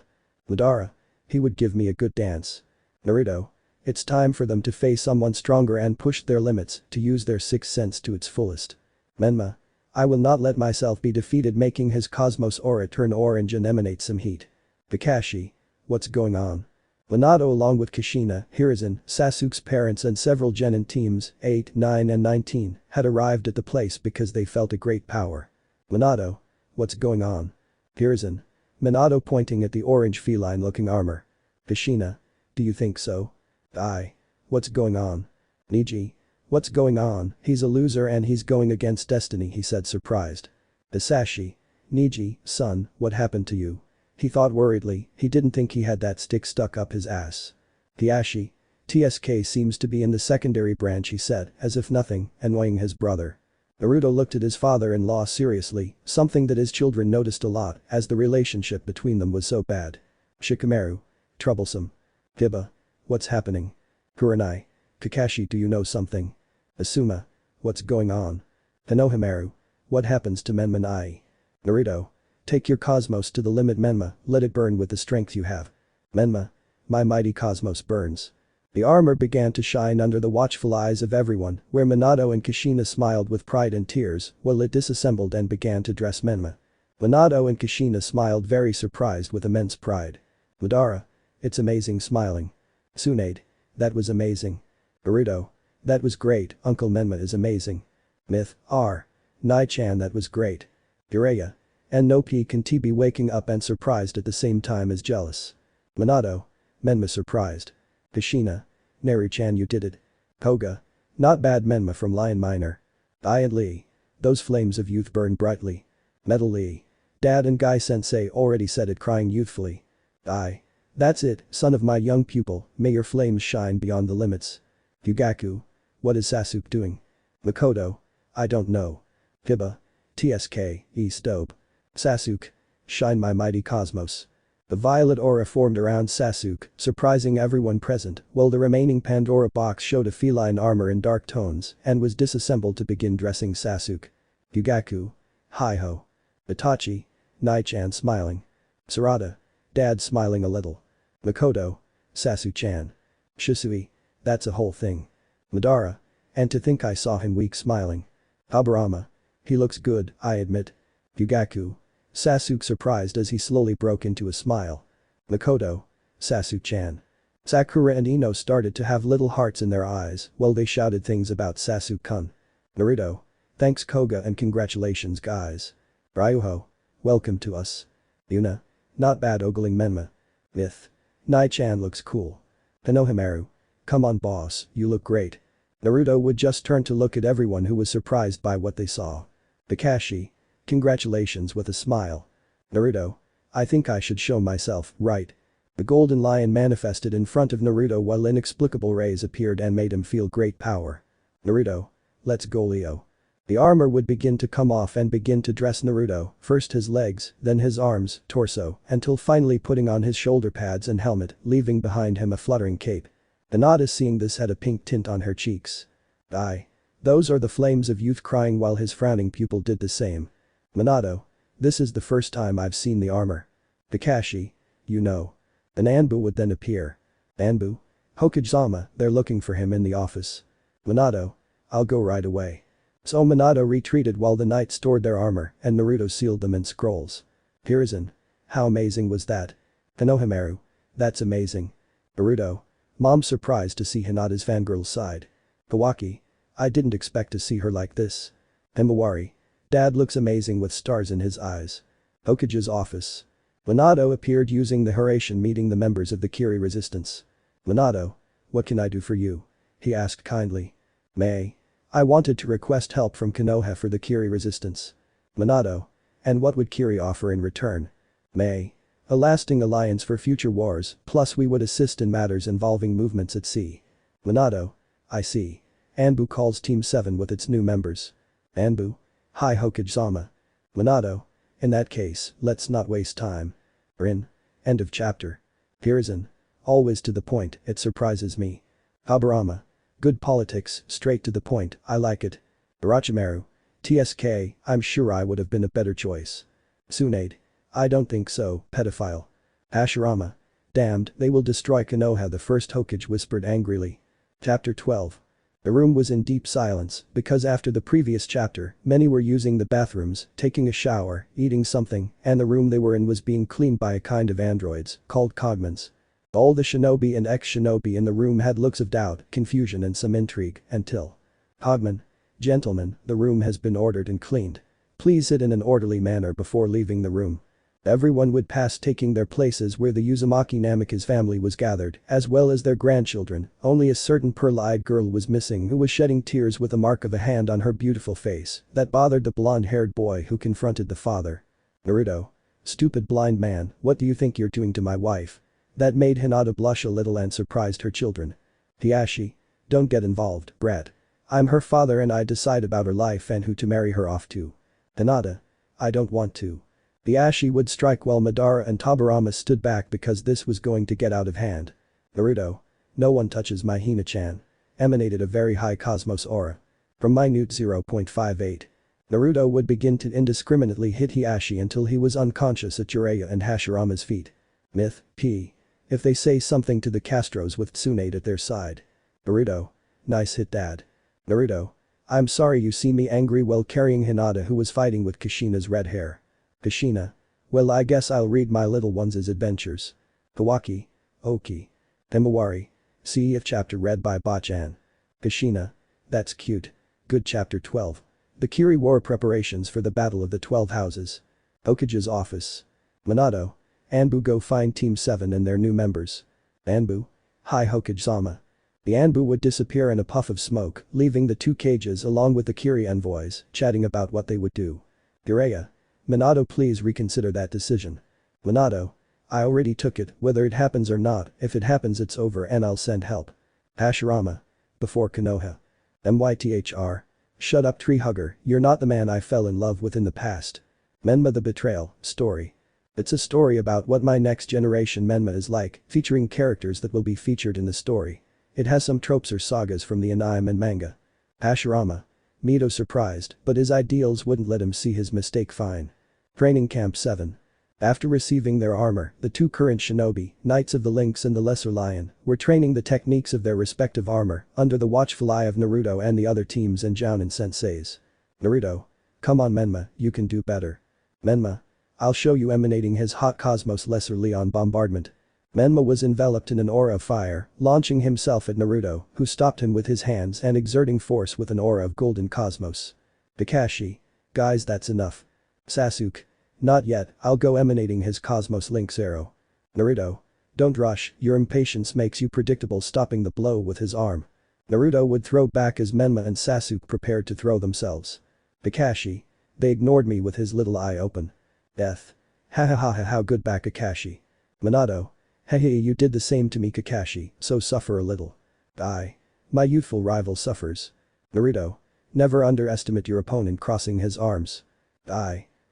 Madara. He would give me a good dance. Naruto. It's time for them to face someone stronger and push their limits, to use their sixth sense to its fullest. Menma. I will not let myself be defeated, making his cosmos aura turn orange and emanate some heat. Kakashi. What's going on? Minato along with Kushina, Hiruzen, Sasuke's parents and several genin teams, 8, 9 and 19, had arrived at the place because they felt a great power. Minato. What's going on? Hiruzen. Minato pointing at the orange feline-looking armor. Kushina. Do you think so? Aye. What's going on? Niji. What's going on, he's a loser and he's going against destiny, he said surprised. Hisashi. Niji, son, what happened to you? He thought worriedly, he didn't think he had that stick stuck up his ass. Hiashi. TSK seems to be in the secondary branch, he said, as if nothing, annoying his brother. Naruto looked at his father-in-law seriously, something that his children noticed a lot as the relationship between them was so bad. Shikamaru. Troublesome. Hiba. What's happening? Kurenai. Kakashi, do you know something? Asuma. What's going on? Hanohamaru. What happens to Menma Ai? Naruto. Take your cosmos to the limit, Menma, let it burn with the strength you have. Menma. My mighty cosmos burns. The armor began to shine under the watchful eyes of everyone, where Minato and Kushina smiled with pride and tears while it disassembled and began to dress Menma. Minato and Kushina smiled very surprised with immense pride. Madara. It's amazing, smiling. Tsunade. That was amazing. Naruto. That was great, Uncle Menma is amazing. Myth. R. Nai-chan, that was great. Ureya. And no P can T be waking up and surprised at the same time as jealous. Minato. Menma surprised. Kushina. Naru-chan, you did it. Koga. Not bad, Menma from Lion Minor. I and Lee. Those flames of youth burn brightly. Metal Lee. Dad and Guy Sensei already said it, crying youthfully. I. That's it, son of my young pupil, may your flames shine beyond the limits. Yugaku. What is Sasuke doing? Makoto. I don't know. Hiba. TSK, East Dope. Sasuke. Shine my mighty cosmos. The violet aura formed around Sasuke, surprising everyone present, while the remaining Pandora box showed a feline armor in dark tones and was disassembled to begin dressing Sasuke. Yugaku. Hi-ho. Itachi. Nai-chan smiling. Sarada. Dad smiling a little. Makoto. Sasu-chan. Shisui. That's a whole thing. Madara. And to think I saw him weak smiling. Habarama. He looks good, I admit. Yugaku. Sasuke surprised as he slowly broke into a smile. Makoto. Sasu-chan. Sakura and Ino started to have little hearts in their eyes while they shouted things about Sasuke-kun. Naruto. Thanks Koga and congratulations guys. Ryuho. Welcome to us. Yuna. Not bad ogling Menma. Myth. Nai-chan looks cool. Konohamaru. Come on boss, you look great. Naruto would just turn to look at everyone who was surprised by what they saw. Kakashi. Congratulations with a smile. Naruto. I think I should show myself, right? The golden lion manifested in front of Naruto while inexplicable rays appeared and made him feel great power. Naruto. Let's go Leo. The armor would begin to come off and begin to dress Naruto, first his legs, then his arms, torso, until finally putting on his shoulder pads and helmet, leaving behind him a fluttering cape. Hinata seeing this had a pink tint on her cheeks. Aye. Those are the flames of youth crying while his frowning pupil did the same. Minato. This is the first time I've seen the armor. Kakashi. You know. An Anbu would then appear. Anbu? Hokage-sama, they're looking for him in the office. Minato. I'll go right away. So Minato retreated while the knights stored their armor and Naruto sealed them in scrolls. Hiruzen. How amazing was that? Konohamaru. That's amazing. Naruto. Mom's surprised to see Hinata's fangirl side. Kawaki. I didn't expect to see her like this. Himawari. Dad looks amazing with stars in his eyes. Hokage's office. Minato appeared using the Haracian meeting the members of the Kiri resistance. Minato. What can I do for you? He asked kindly. May. I wanted to request help from Konoha for the Kiri resistance. Minato. And what would Kiri offer in return? May. A lasting alliance for future wars, plus we would assist in matters involving movements at sea. Minato. I see. Anbu calls Team 7 with its new members. Anbu. Hi Hokage-sama. Minato. In that case, let's not waste time. Rin. End of chapter. Hiruzen. Always to the point, it surprises me. Habarama. Good politics, straight to the point, I like it. Orochimaru. TSK, I'm sure I would have been a better choice. Tsunade. I don't think so, pedophile. Hashirama. Damned, they will destroy Konoha, the first Hokage whispered angrily. Chapter 12. The room was in deep silence because after the previous chapter, many were using the bathrooms, taking a shower, eating something, and the room they were in was being cleaned by a kind of androids called cogmans. All the shinobi and ex-shinobi in the room had looks of doubt, confusion and some intrigue until. Cogman. Gentlemen, the room has been ordered and cleaned. Please sit in an orderly manner before leaving the room. Everyone would pass taking their places where the Uzumaki Namikaze family was gathered, as well as their grandchildren, only a certain pearl-eyed girl was missing who was shedding tears with a mark of a hand on her beautiful face that bothered the blonde-haired boy who confronted the father. Naruto. Stupid blind man, what do you think you're doing to my wife? That made Hinata blush a little and surprised her children. Hiashi. Don't get involved, brat. I'm her father and I decide about her life and who to marry her off to. Hinata. I don't want to. The Ashi would strike while Madara and Tobirama stood back because this was going to get out of hand. Naruto. No one touches my Hina-chan. Emanated a very high cosmos aura. From minute 0.58. Naruto would begin to indiscriminately hit Hiashi until he was unconscious at Jiraiya and Hashirama's feet. Myth, P. If they say something to the Castros with Tsunade at their side. Naruto. Nice hit dad. Naruto. I'm sorry you see me angry while carrying Hinata who was fighting with Kushina's red hair. Kushina. Well I guess I'll read my little one's adventures. Kawaki. Oki. Himawari. See if chapter read by Bachan. Kushina. That's cute. Good chapter 12. The Kiri War preparations for the Battle of the 12 Houses. Hokage's office. Minato. Anbu go find Team 7 and their new members. Anbu. Hi Hokage-sama. The Anbu would disappear in a puff of smoke, leaving the two cages along with the Kiri envoys, chatting about what they would do. Jiraiya. Minato please reconsider that decision. Minato. I already took it, whether it happens or not, if it happens it's over and I'll send help. Hashirama. Before Konoha. MYTHR. Shut up tree hugger, you're not the man I fell in love with in the past. Menma the Betrayal, story. It's a story about what my next generation Menma is like, featuring characters that will be featured in the story. It has some tropes or sagas from the anime and manga. Hashirama. Mito surprised, but his ideals wouldn't let him see his mistake fine. Training Camp 7. After receiving their armor, the two current shinobi, Knights of the Lynx and the Lesser Lion, were training the techniques of their respective armor under the watchful eye of Naruto and the other teams and Jounin senseis. Naruto. Come on Menma, you can do better. Menma. I'll show you, emanating his hot cosmos Lesser Leon bombardment. Menma was enveloped in an aura of fire, launching himself at Naruto, who stopped him with his hands and exerting force with an aura of golden cosmos. Kakashi. Guys, that's enough. Sasuke. Not yet, I'll go, emanating his Cosmos Lynx arrow. Naruto. Don't rush, your impatience makes you predictable, stopping the blow with his arm. Naruto would throw back as Menma and Sasuke prepared to throw themselves. Kakashi. They ignored me with his little eye open. Death. Ha ha ha ha, how good back Kakashi. Minato. Hey, you did the same to me Kakashi, so suffer a little. My youthful rival suffers. Naruto. Never underestimate your opponent, crossing his arms.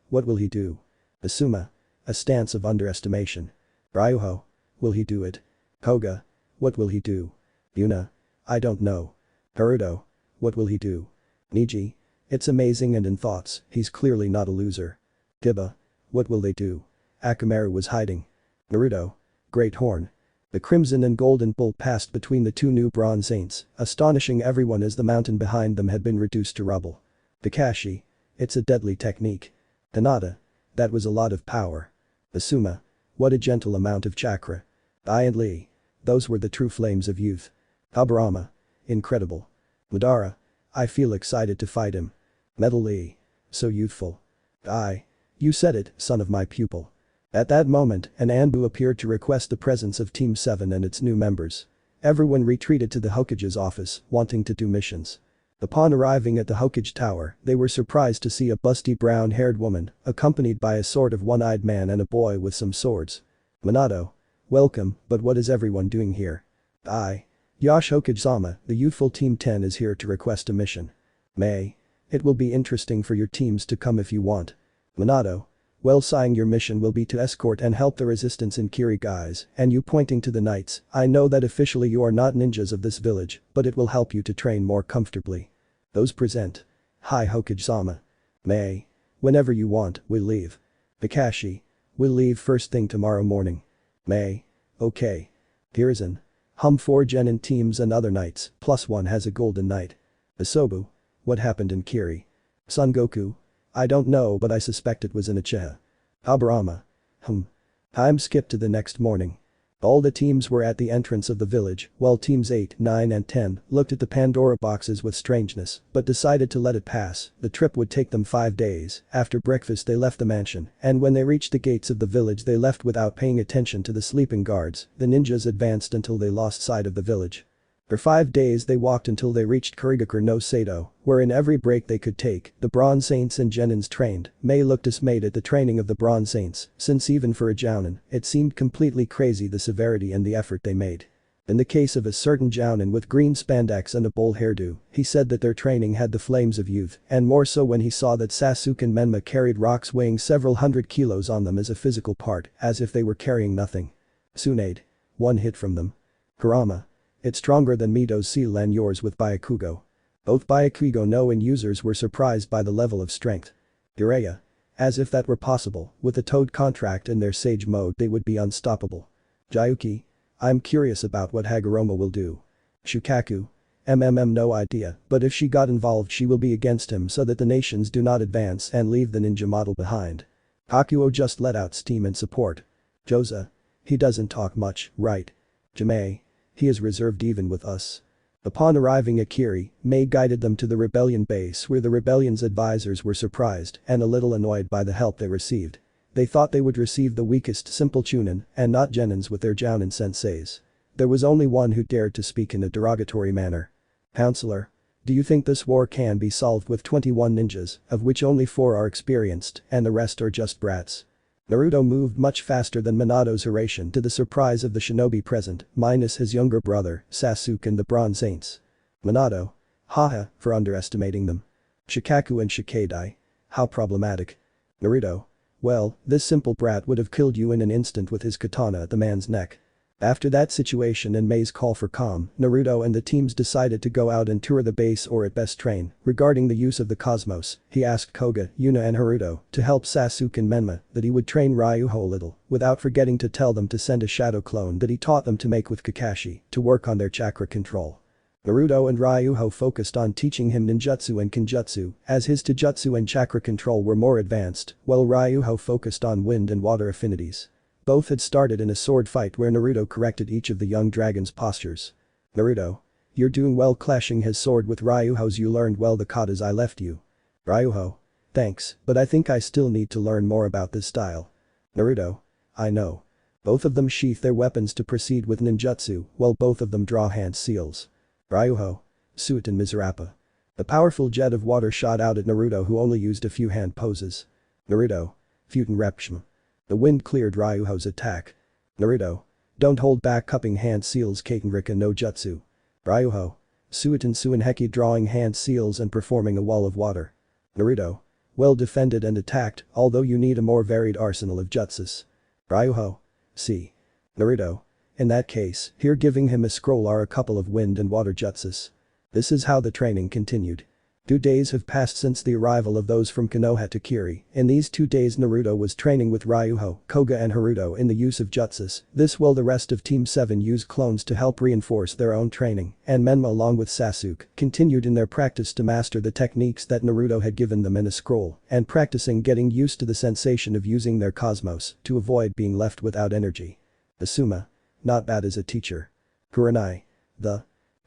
What will he do? Asuma. A stance of underestimation. Ryuho. Will he do it? Koga. What will he do? Yuna. I don't know. Haruto. What will he do? Niji. It's amazing, and in thoughts, he's clearly not a loser. Kiba. What will they do? Akamaru was hiding. Naruto. Great Horn. The crimson and golden bull passed between the two new bronze saints, astonishing everyone as the mountain behind them had been reduced to rubble. Kakashi. It's a deadly technique. Hinata. That was a lot of power. Asuma. What a gentle amount of chakra. And Lee. Those were the true flames of youth. Aburama. Incredible. Madara. I feel excited to fight him. Metal Lee. So youthful. You said it, son of my pupil. At that moment, an Anbu appeared to request the presence of Team 7 and its new members. Everyone retreated to the Hokage's office, wanting to do missions. Upon arriving at the Hokage Tower, they were surprised to see a busty brown-haired woman, accompanied by a sort of one-eyed man and a boy with some swords. Minato. Welcome, but what is everyone doing here? Yash Hokage-sama, the youthful Team 10 is here to request a mission. May. It will be interesting for your teams to come if you want. Minato. Well, sighing, your mission will be to escort and help the resistance in Kiri, guys, and you, pointing to the knights, I know that officially you are not ninjas of this village, but it will help you to train more comfortably. Those present. Hi Hokage-sama. May. Whenever you want, we'll leave. Kakashi. We'll leave first thing tomorrow morning. May. Okay. Hiruzen. 4 genin teams and other knights, +1 has a golden knight. Asobu. What happened in Kiri? Son Goku. I don't know, but I suspect it was in Uchiha. Aburama. Time skipped to the next morning. All the teams were at the entrance of the village, while teams 8, 9 and 10 looked at the Pandora boxes with strangeness, but decided to let it pass. The trip would take them 5 days. After breakfast they left the mansion, and when they reached the gates of the village they left without paying attention to the sleeping guards. The ninjas advanced until they lost sight of the village. For 5 days they walked until they reached Kurigakure no Sato, where in every break they could take, the Bronze Saints and Genins trained. May looked dismayed at the training of the Bronze Saints, since even for a Jounin, it seemed completely crazy the severity and the effort they made. In the case of a certain Jounin with green spandex and a bowl hairdo, he said that their training had the flames of youth, and more so when he saw that Sasuke and Menma carried rocks weighing several hundred kilos on them as a physical part, as if they were carrying nothing. Tsunade. One hit from them. Kurama. It's stronger than Mito's seal and yours with Byakugo. Both Byakugo no and users were surprised by the level of strength. Jiraiya. As if that were possible, with the Toad contract and their Sage mode they would be unstoppable. Jayuki. I'm curious about what Hagoromo will do. Shukaku. No idea, but if she got involved she will be against him so that the nations do not advance and leave the ninja model behind. Hakuo just let out steam and support. Joza. He doesn't talk much, right? Jamae. He is reserved even with us. Upon arriving at Kiri, May guided them to the rebellion base where the rebellion's advisors were surprised and a little annoyed by the help they received. They thought they would receive the weakest simple Chunin and not Genins with their Jounin senseis. There was only one who dared to speak in a derogatory manner. Counselor. Do you think this war can be solved with 21 ninjas, of which only 4 are experienced and the rest are just brats? Naruto moved much faster than Minato's Hiraishin to the surprise of the shinobi present, minus his younger brother, Sasuke and the Bronze Saints. Minato. Haha, for underestimating them. Shikaku and Shikadai. How problematic. Naruto. Well, this simple brat would have killed you in an instant with his katana at the man's neck. After that situation and Mei's call for calm, Naruto and the teams decided to go out and tour the base or at best train. Regarding the use of the cosmos, he asked Koga, Yuna and Haruto to help Sasuke and Menma that he would train Ryuho a little, without forgetting to tell them to send a shadow clone that he taught them to make with Kakashi to work on their chakra control. Naruto and Ryuho focused on teaching him ninjutsu and kenjutsu, as his taijutsu and chakra control were more advanced, while Ryuho focused on wind and water affinities. Both had started in a sword fight where Naruto corrected each of the young dragon's postures. Naruto. You're doing well clashing his sword with Ryuho's. You learned well the katas I left you. Ryuho. Thanks, but I think I still need to learn more about this style. Naruto. I know. Both of them sheath their weapons to proceed with ninjutsu, while both of them draw hand seals. Ryuho. Suit and Mizurappa. A powerful jet of water shot out at Naruto, who only used a few hand poses. Naruto. Futen Repshma. The wind cleared Ryuho's attack. Naruto. Don't hold back, cupping hand seals Katenrika no Jutsu. Ryuho. Suiten Suinheki, drawing hand seals and performing a wall of water. Naruto. Well defended and attacked, although you need a more varied arsenal of jutsus. Ryuho. See. Naruto. In that case, here giving him a scroll are a couple of wind and water jutsus. This is how the training continued. 2 days have passed since the arrival of those from Konoha to Kiri. In these 2 days Naruto was training with Ryuho, Koga and Haruto in the use of jutsus, this while the rest of Team 7 used clones to help reinforce their own training, and Menma along with Sasuke continued in their practice to master the techniques that Naruto had given them in a scroll, and practicing getting used to the sensation of using their cosmos to avoid being left without energy. Asuma. Not bad as a teacher. Kurenai.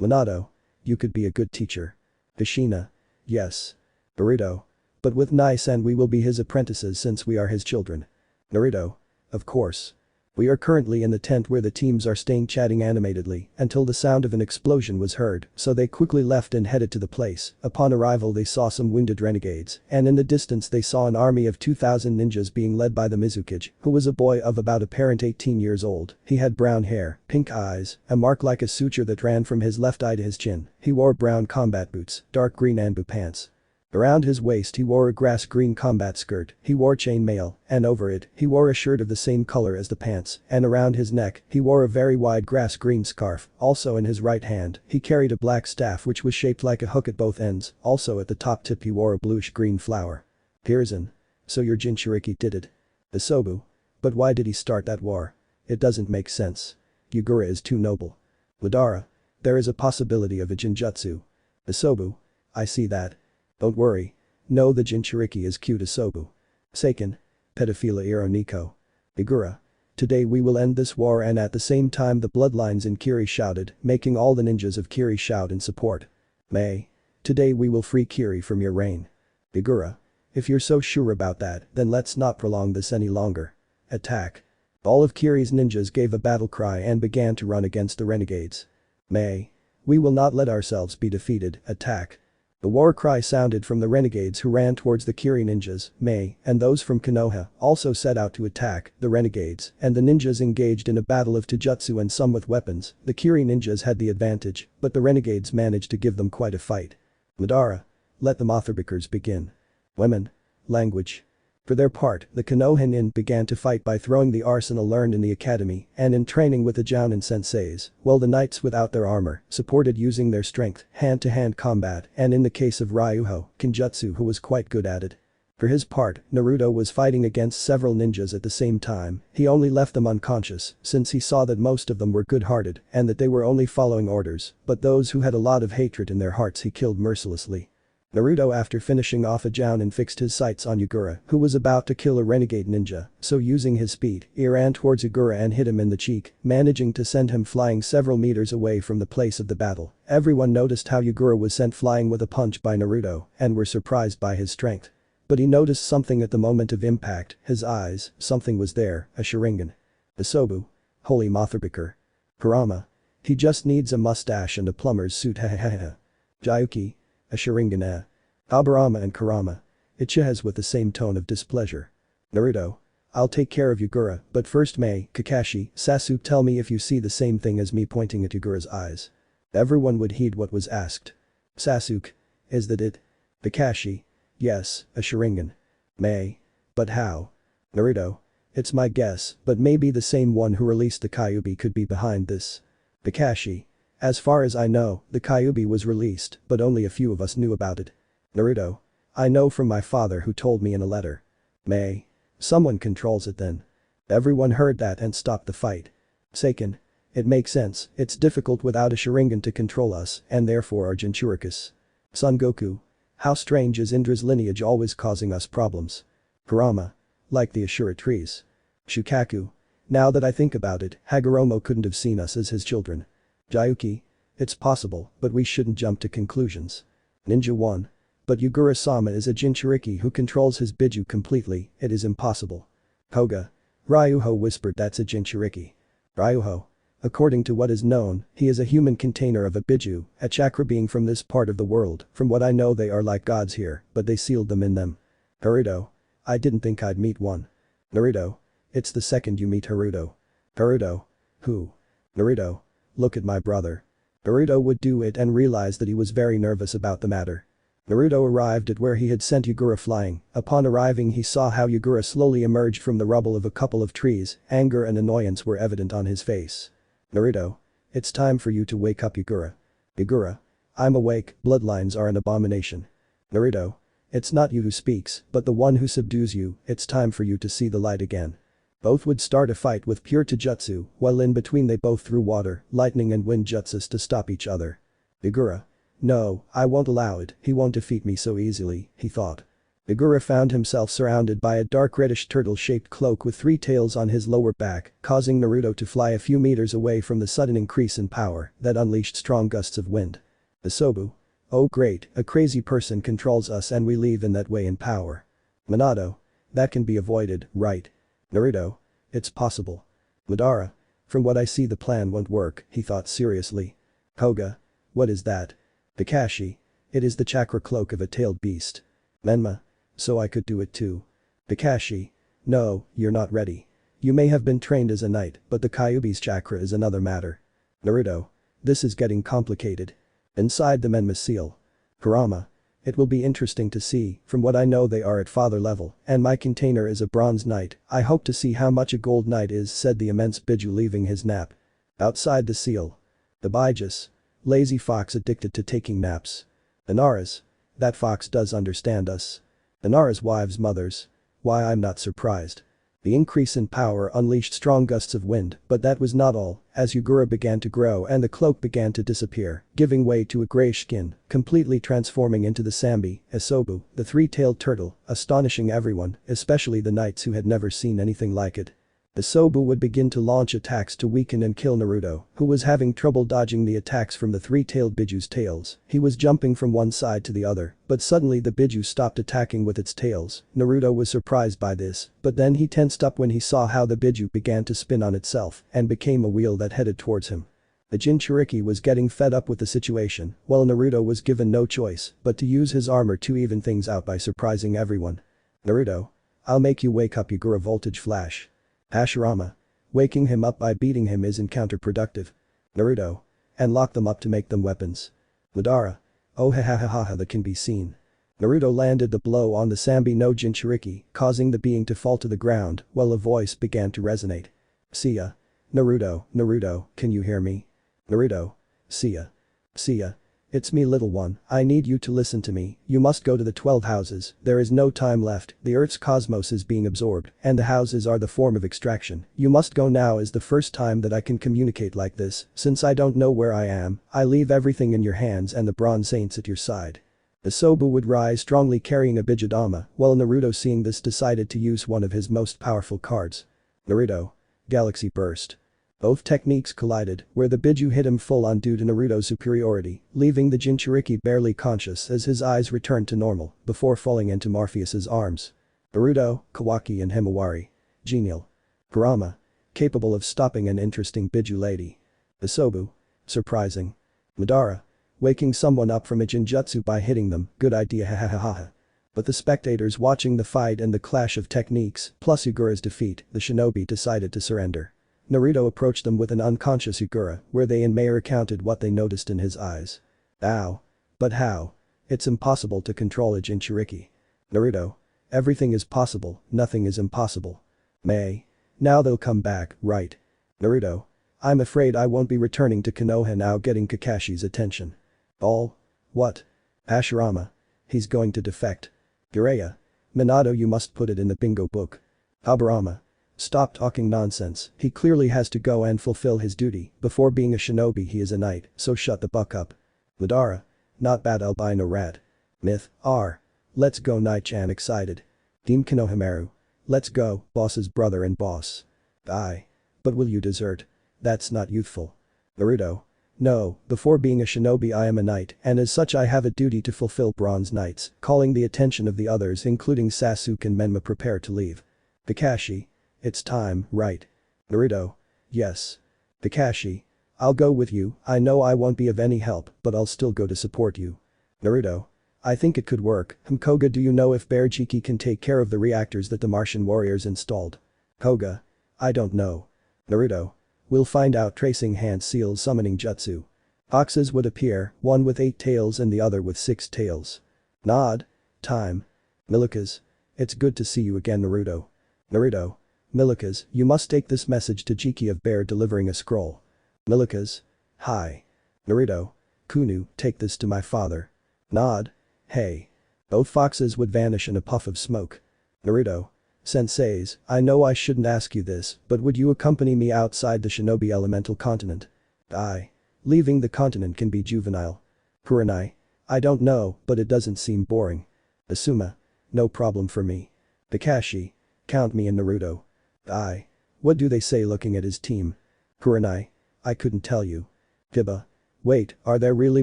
Minato. You could be a good teacher. Hashina. Yes. Burrito. But with nice, and we will be his apprentices since we are his children. Naruto. Of course. We are currently in the tent where the teams are staying, chatting animatedly until the sound of an explosion was heard, so they quickly left and headed to the place. Upon arrival they saw some wounded renegades, and in the distance they saw an army of 2,000 ninjas being led by the Mizukage, who was a boy of about apparent 18 years old. He had brown hair, pink eyes, a mark like a suture that ran from his left eye to his chin. He wore brown combat boots, dark green Anbu pants. Around his waist he wore a grass-green combat skirt, he wore chainmail, and over it, he wore a shirt of the same color as the pants, and around his neck, he wore a very wide grass-green scarf. Also in his right hand, he carried a black staff which was shaped like a hook at both ends, also at the top tip he wore a bluish-green flower. Hiruzen. So your Jinchuriki did it. Isobu. But why did he start that war? It doesn't make sense. Yugura is too noble. Madara. There is a possibility of a Jinjutsu. Isobu. I see that. Don't worry. No, the Jinchuriki is cute. Isobu. Seiken. Pedophilia Iro Nico. Igura. Today we will end this war, and at the same time the bloodlines in Kiri shouted, making all the ninjas of Kiri shout in support. Mei. Today we will free Kiri from your reign. Igura. If you're so sure about that, then let's not prolong this any longer. Attack. All of Kiri's ninjas gave a battle cry and began to run against the renegades. Mei. We will not let ourselves be defeated. Attack. The war cry sounded from the renegades who ran towards the Kiri ninjas. Mei and those from Konoha also set out to attack the renegades, and the ninjas engaged in a battle of taijutsu and some with weapons. The Kiri ninjas had the advantage, but the renegades managed to give them quite a fight. Madara. Let the Motherbikers begin. Women. Language. For their part, the Konoha nin began to fight by throwing the arsenal learned in the academy and in training with the Jounin senseis, while the knights without their armor supported using their strength, hand-to-hand combat, and in the case of Ryuho, Kenjutsu, who was quite good at it. For his part, Naruto was fighting against several ninjas at the same time. He only left them unconscious since he saw that most of them were good-hearted and that they were only following orders, but those who had a lot of hatred in their hearts he killed mercilessly. Naruto, after finishing off a Jounin, fixed his sights on Yugura, who was about to kill a renegade ninja, so using his speed, he ran towards Yugura and hit him in the cheek, managing to send him flying several meters away from the place of the battle. Everyone noticed how Yugura was sent flying with a punch by Naruto and were surprised by his strength. But he noticed something at the moment of impact, his eyes, something was there, a Sharigan. Isobu. Holy Motherbicker. Kurama. He just needs a mustache and a plumber's suit. Jayuki. A Sharingan. Aburama and Kurama. Uchiha's with the same tone of displeasure. Naruto. I'll take care of Yugura, but first Mei, Kakashi, Sasuke, tell me if you see the same thing as me, pointing at Yugura's eyes. Everyone would heed what was asked. Sasuke. Is that it? Kakashi. Yes, a Sharingan. Mei. But how? Naruto. It's my guess, but maybe the same one who released the Kyuubi could be behind this. Kakashi. As far as I know, the Kyuubi was released, but only a few of us knew about it. Naruto. I know from my father who told me in a letter. May. Someone controls it then. Everyone heard that and stopped the fight. Seiken. It makes sense, it's difficult without a Sharingan to control us and therefore our Jinchurikis. Son Goku. How strange is Indra's lineage always causing us problems. Kurama. Like the Ashura trees. Shukaku. Now that I think about it, Hagoromo couldn't have seen us as his children. Jayuki. It's possible, but we shouldn't jump to conclusions. Ninja 1. But Yugura-sama is a Jinchuriki who controls his Biju completely, it is impossible. Koga. Ryuho whispered that's a Jinchuriki. Ryuho. According to what is known, he is a human container of a Biju, a chakra being from this part of the world, from what I know they are like gods here, but they sealed them in them. Haruto. I didn't think I'd meet one. Naruto. It's the second you meet Haruto. Haruto. Who? Naruto. Look at my brother. Naruto would do it and realized that he was very nervous about the matter. Naruto arrived at where he had sent Yugura flying. Upon arriving he saw how Yugura slowly emerged from the rubble of a couple of trees, anger and annoyance were evident on his face. Naruto. It's time for you to wake up Yugura. Yugura. I'm awake, bloodlines are an abomination. Naruto. It's not you who speaks, but the one who subdues you, it's time for you to see the light again. Both would start a fight with pure taijutsu, while in between they both threw water, lightning and wind jutsus to stop each other. Yugura. No, I won't allow it, he won't defeat me so easily, he thought. Yugura found himself surrounded by a dark reddish turtle-shaped cloak with 3 tails on his lower back, causing Naruto to fly a few meters away from the sudden increase in power that unleashed strong gusts of wind. Isobu. Oh great, a crazy person controls us and we leave in that way in power. Minato. That can be avoided, right? Naruto. It's possible. Madara. From what I see the plan won't work, he thought seriously. Koga. What is that? Kakashi. It is the chakra cloak of a tailed beast. Menma. So I could do it too. Kakashi. No, you're not ready. You may have been trained as a knight, but the Kyuubi's chakra is another matter. Naruto. This is getting complicated. Inside the Menma seal. Kurama. It will be interesting to see, from what I know they are at father level, and my container is a bronze knight, I hope to see how much a gold knight is, said the immense Biju leaving his nap. Outside the seal. The Bijus. Lazy fox addicted to taking naps. Inara's. That fox does understand us. Inara's wives' mothers. Why I'm not surprised. The increase in power unleashed strong gusts of wind, but that was not all, as Yugura began to grow and the cloak began to disappear, giving way to a grayish skin, completely transforming into the Sambi, Isobu, the 3-tailed turtle, astonishing everyone, especially the knights who had never seen anything like it. Isobu would begin to launch attacks to weaken and kill Naruto, who was having trouble dodging the attacks from the 3-tailed Biju's tails. He was jumping from one side to the other, but suddenly the Biju stopped attacking with its tails. Naruto was surprised by this, but then he tensed up when he saw how the Biju began to spin on itself and became a wheel that headed towards him. The Jinchuriki was getting fed up with the situation, while Naruto was given no choice but to use his armor to even things out by surprising everyone. Naruto. I'll make you wake up Yugura voltage flash. Hashirama. Waking him up by beating him isn't counterproductive. Naruto. And lock them up to make them weapons. Madara. Oh ha ha ha ha ha, that can be seen. Naruto landed the blow on the Sambi no Jinchuriki, causing the being to fall to the ground, while a voice began to resonate. Seiya. Naruto, Naruto, can you hear me? Naruto. Seiya. Seiya. It's me little one, I need you to listen to me, you must go to the 12 houses, there is no time left, the Earth's cosmos is being absorbed, and the houses are the form of extraction, you must go now is the first time that I can communicate like this, since I don't know where I am, I leave everything in your hands and the bronze saints at your side. Isobu would rise strongly carrying a Bijudama, while Naruto seeing this decided to use one of his most powerful cards. Naruto. Galaxy Burst. Both techniques collided, where the Biju hit him full on due to Naruto's superiority, leaving the Jinchuriki barely conscious as his eyes returned to normal, before falling into Morpheus's arms. Naruto, Kawaki and Himawari. Genial. Kurama. Capable of stopping an interesting Biju lady. Isobu. Surprising. Madara. Waking someone up from a Jinjutsu by hitting them, good idea ha ha ha ha. But the spectators watching the fight and the clash of techniques, plus Yugura's defeat, the shinobi decided to surrender. Naruto approached them with an unconscious Yugura, where they in May recounted what they noticed in his eyes. Ow. But how? It's impossible to control a Jinchuriki. Naruto. Everything is possible, nothing is impossible. May. Now they'll come back, right? Naruto. I'm afraid I won't be returning to Konoha now, getting Kakashi's attention. All? What? Hashirama. He's going to defect. Jiraiya. Minato, you must put it in the bingo book. Habarama. Stop talking nonsense, he clearly has to go and fulfill his duty, before being a shinobi he is a knight, so shut the buck up. Madara. Not bad albino rat. Myth, R. Let's go Knight-chan excited. Team Konohamaru. Let's go, boss's brother and boss. Aye. But will you desert? That's not youthful. Naruto. No, before being a shinobi I am a knight, and as such I have a duty to fulfill. Bronze Knights, calling the attention of the others including Sasuke and Menma, prepare to leave. Kakashi. It's time, right? Naruto. Yes. Kakashi. I'll go with you, I know I won't be of any help, but I'll still go to support you. Naruto. I think it could work. Koga, do you know if Bear Jiki can take care of the reactors that the Martian warriors installed? Koga. I don't know. Naruto. We'll find out. Tracing hand seals summoning jutsu. Foxes would appear, one with 8 tails and the other with 6 tails. Nod. Time. Milikas. It's good to see you again, Naruto. Naruto. Milikas, you must take this message to Jiki of Bear delivering a scroll. Milikas. Hi. Naruto. Kunu, take this to my father. Nod. Hey. Both foxes would vanish in a puff of smoke. Naruto. Senseis, I know I shouldn't ask you this, but would you accompany me outside the shinobi elemental continent? Aye. Leaving the continent can be juvenile. Kurenai. I don't know, but it doesn't seem boring. Asuma. No problem for me. Kakashi. Count me in. Naruto. Aye. What do they say looking at his team? Kurenai. I couldn't tell you. Kiba. Wait, are there really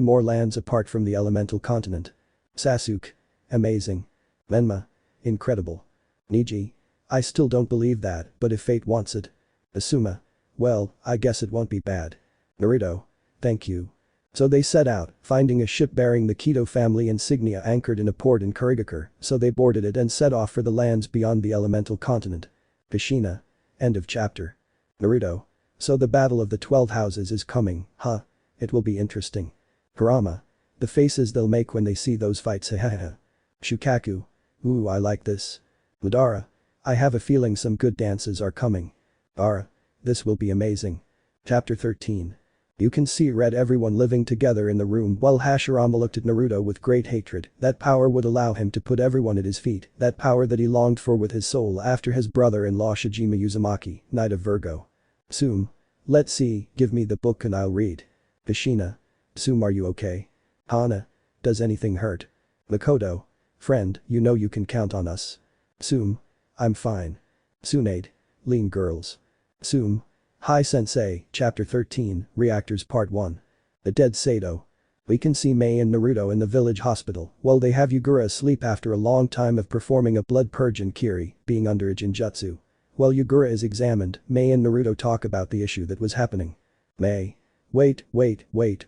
more lands apart from the elemental continent? Sasuke. Amazing. Menma. Incredible. Niji. I still don't believe that, but if fate wants it. Asuma. Well, I guess it won't be bad. Naruto. Thank you. So they set out, finding a ship bearing the Kido family insignia anchored in a port in Kurigakure, so they boarded it and set off for the lands beyond the elemental continent. Kushina. End of chapter. Naruto. So the battle of the 12 houses is coming, huh? It will be interesting. Kurama. The faces they'll make when they see those fights, hahaha. Shukaku. Ooh, I like this. Madara. I have a feeling some good dances are coming. Ara. This will be amazing. Chapter 13. You can see read everyone living together in the room while Hashirama looked at Naruto with great hatred. That power would allow him to put everyone at his feet, that power that he longed for with his soul after his brother-in-law Shijima Uzumaki, Knight of Virgo. Tsum. Let's see, give me the book and I'll read. Kushina. Tsum, are you okay? Hana. Does anything hurt? Makoto. Friend, you know you can count on us. Tsum. I'm fine. Tsunade. Lean girls. Tsum. Hi Sensei, Chapter 13, Reactors Part 1. The Dead Sato. We can see Mei and Naruto in the village hospital while they have Yugura asleep after a long time of performing a blood purge and Kiri, being under a Jinjutsu. While Yugura is examined, Mei and Naruto talk about the issue that was happening. Mei. Wait,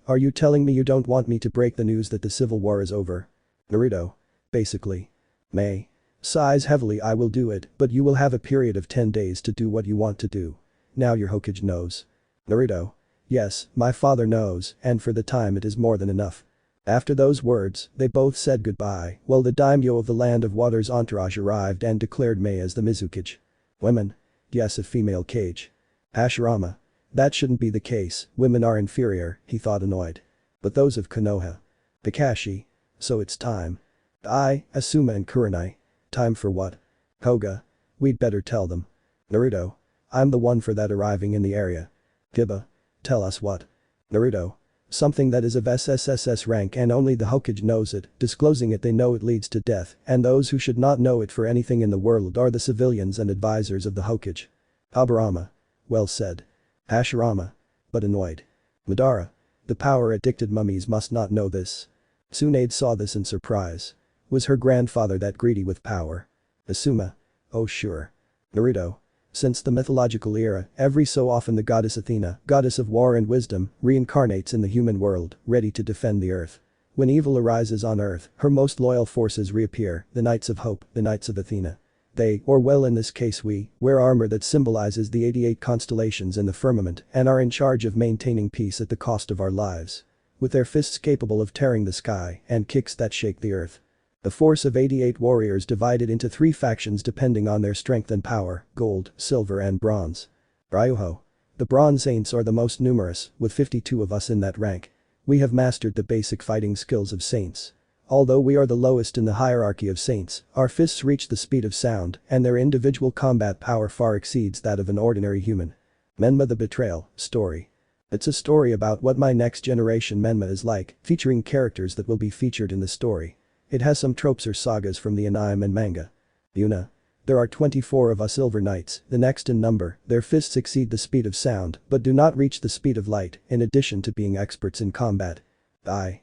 are you telling me you don't want me to break the news that the civil war is over? Naruto. Basically. Mei. Sighs heavily. I will do it, but you will have a period of 10 days to do what you want to do. Now your Hokage knows. Naruto. Yes, my father knows, and for the time it is more than enough. After those words, they both said goodbye while the daimyo of the Land of Water's entourage arrived and declared Mei as the Mizukage. Women. Yes, a female Kage. Hashirama. That shouldn't be the case, women are inferior, he thought annoyed. But those of Konoha. Kakashi. So it's time. I, Asuma and Kurenai. Time for what? Koga. We'd better tell them. Naruto. I'm the one for that arriving in the area. Kiba. Tell us what? Naruto. Something that is of SSSS rank and only the Hokage knows it, disclosing it they know it leads to death, and those who should not know it for anything in the world are the civilians and advisors of the Hokage. Habarama. Well said. Hashirama. But annoyed. Madara. The power-addicted mummies must not know this. Tsunade saw this in surprise. Was her grandfather that greedy with power? Asuma. Oh sure. Naruto. Since the mythological era, every so often the goddess Athena, goddess of war and wisdom, reincarnates in the human world, ready to defend the earth. When evil arises on earth, her most loyal forces reappear, the Knights of Hope, the Knights of Athena. They, or well in this case we, wear armor that symbolizes the 88 constellations in the firmament and are in charge of maintaining peace at the cost of our lives. With their fists capable of tearing the sky and kicks that shake the earth. A force of 88 warriors divided into 3 factions depending on their strength and power, gold, silver and bronze. Ryuho. The Bronze Saints are the most numerous, with 52 of us in that rank. We have mastered the basic fighting skills of Saints. Although we are the lowest in the hierarchy of Saints, our fists reach the speed of sound, and their individual combat power far exceeds that of an ordinary human. Menma the Betrayal, Story. It's a story about what my next generation Menma is like, featuring characters that will be featured in the story. It has some tropes or sagas from the anime and manga. Yuna. There are 24 of us Silver Knights, the next in number, their fists exceed the speed of sound, but do not reach the speed of light, in addition to being experts in combat. That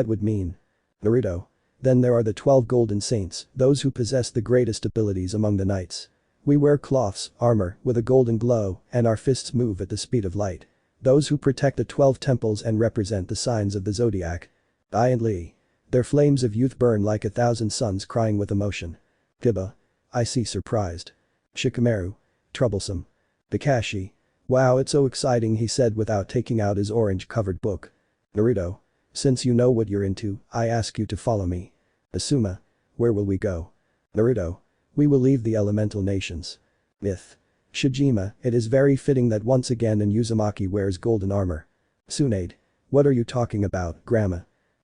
would mean. Naruto. Then there are the 12 Golden Saints, those who possess the greatest abilities among the knights. We wear cloths, armor, with a golden glow, and our fists move at the speed of light. Those who protect the 12 temples and represent the signs of the zodiac. I and Lee. Their flames of youth burn like 1,000 suns crying with emotion. Kiba. I see surprised. Shikamaru. Troublesome. Kakashi. Wow, it's so exciting, he said without taking out his orange-covered book. Naruto. Since you know what you're into, I ask you to follow me. Asuma. Where will we go? Naruto. We will leave the elemental nations. Myth. Shijima, it is very fitting that once again an Uzumaki wears golden armor. Tsunade. What are you talking about, Grandma?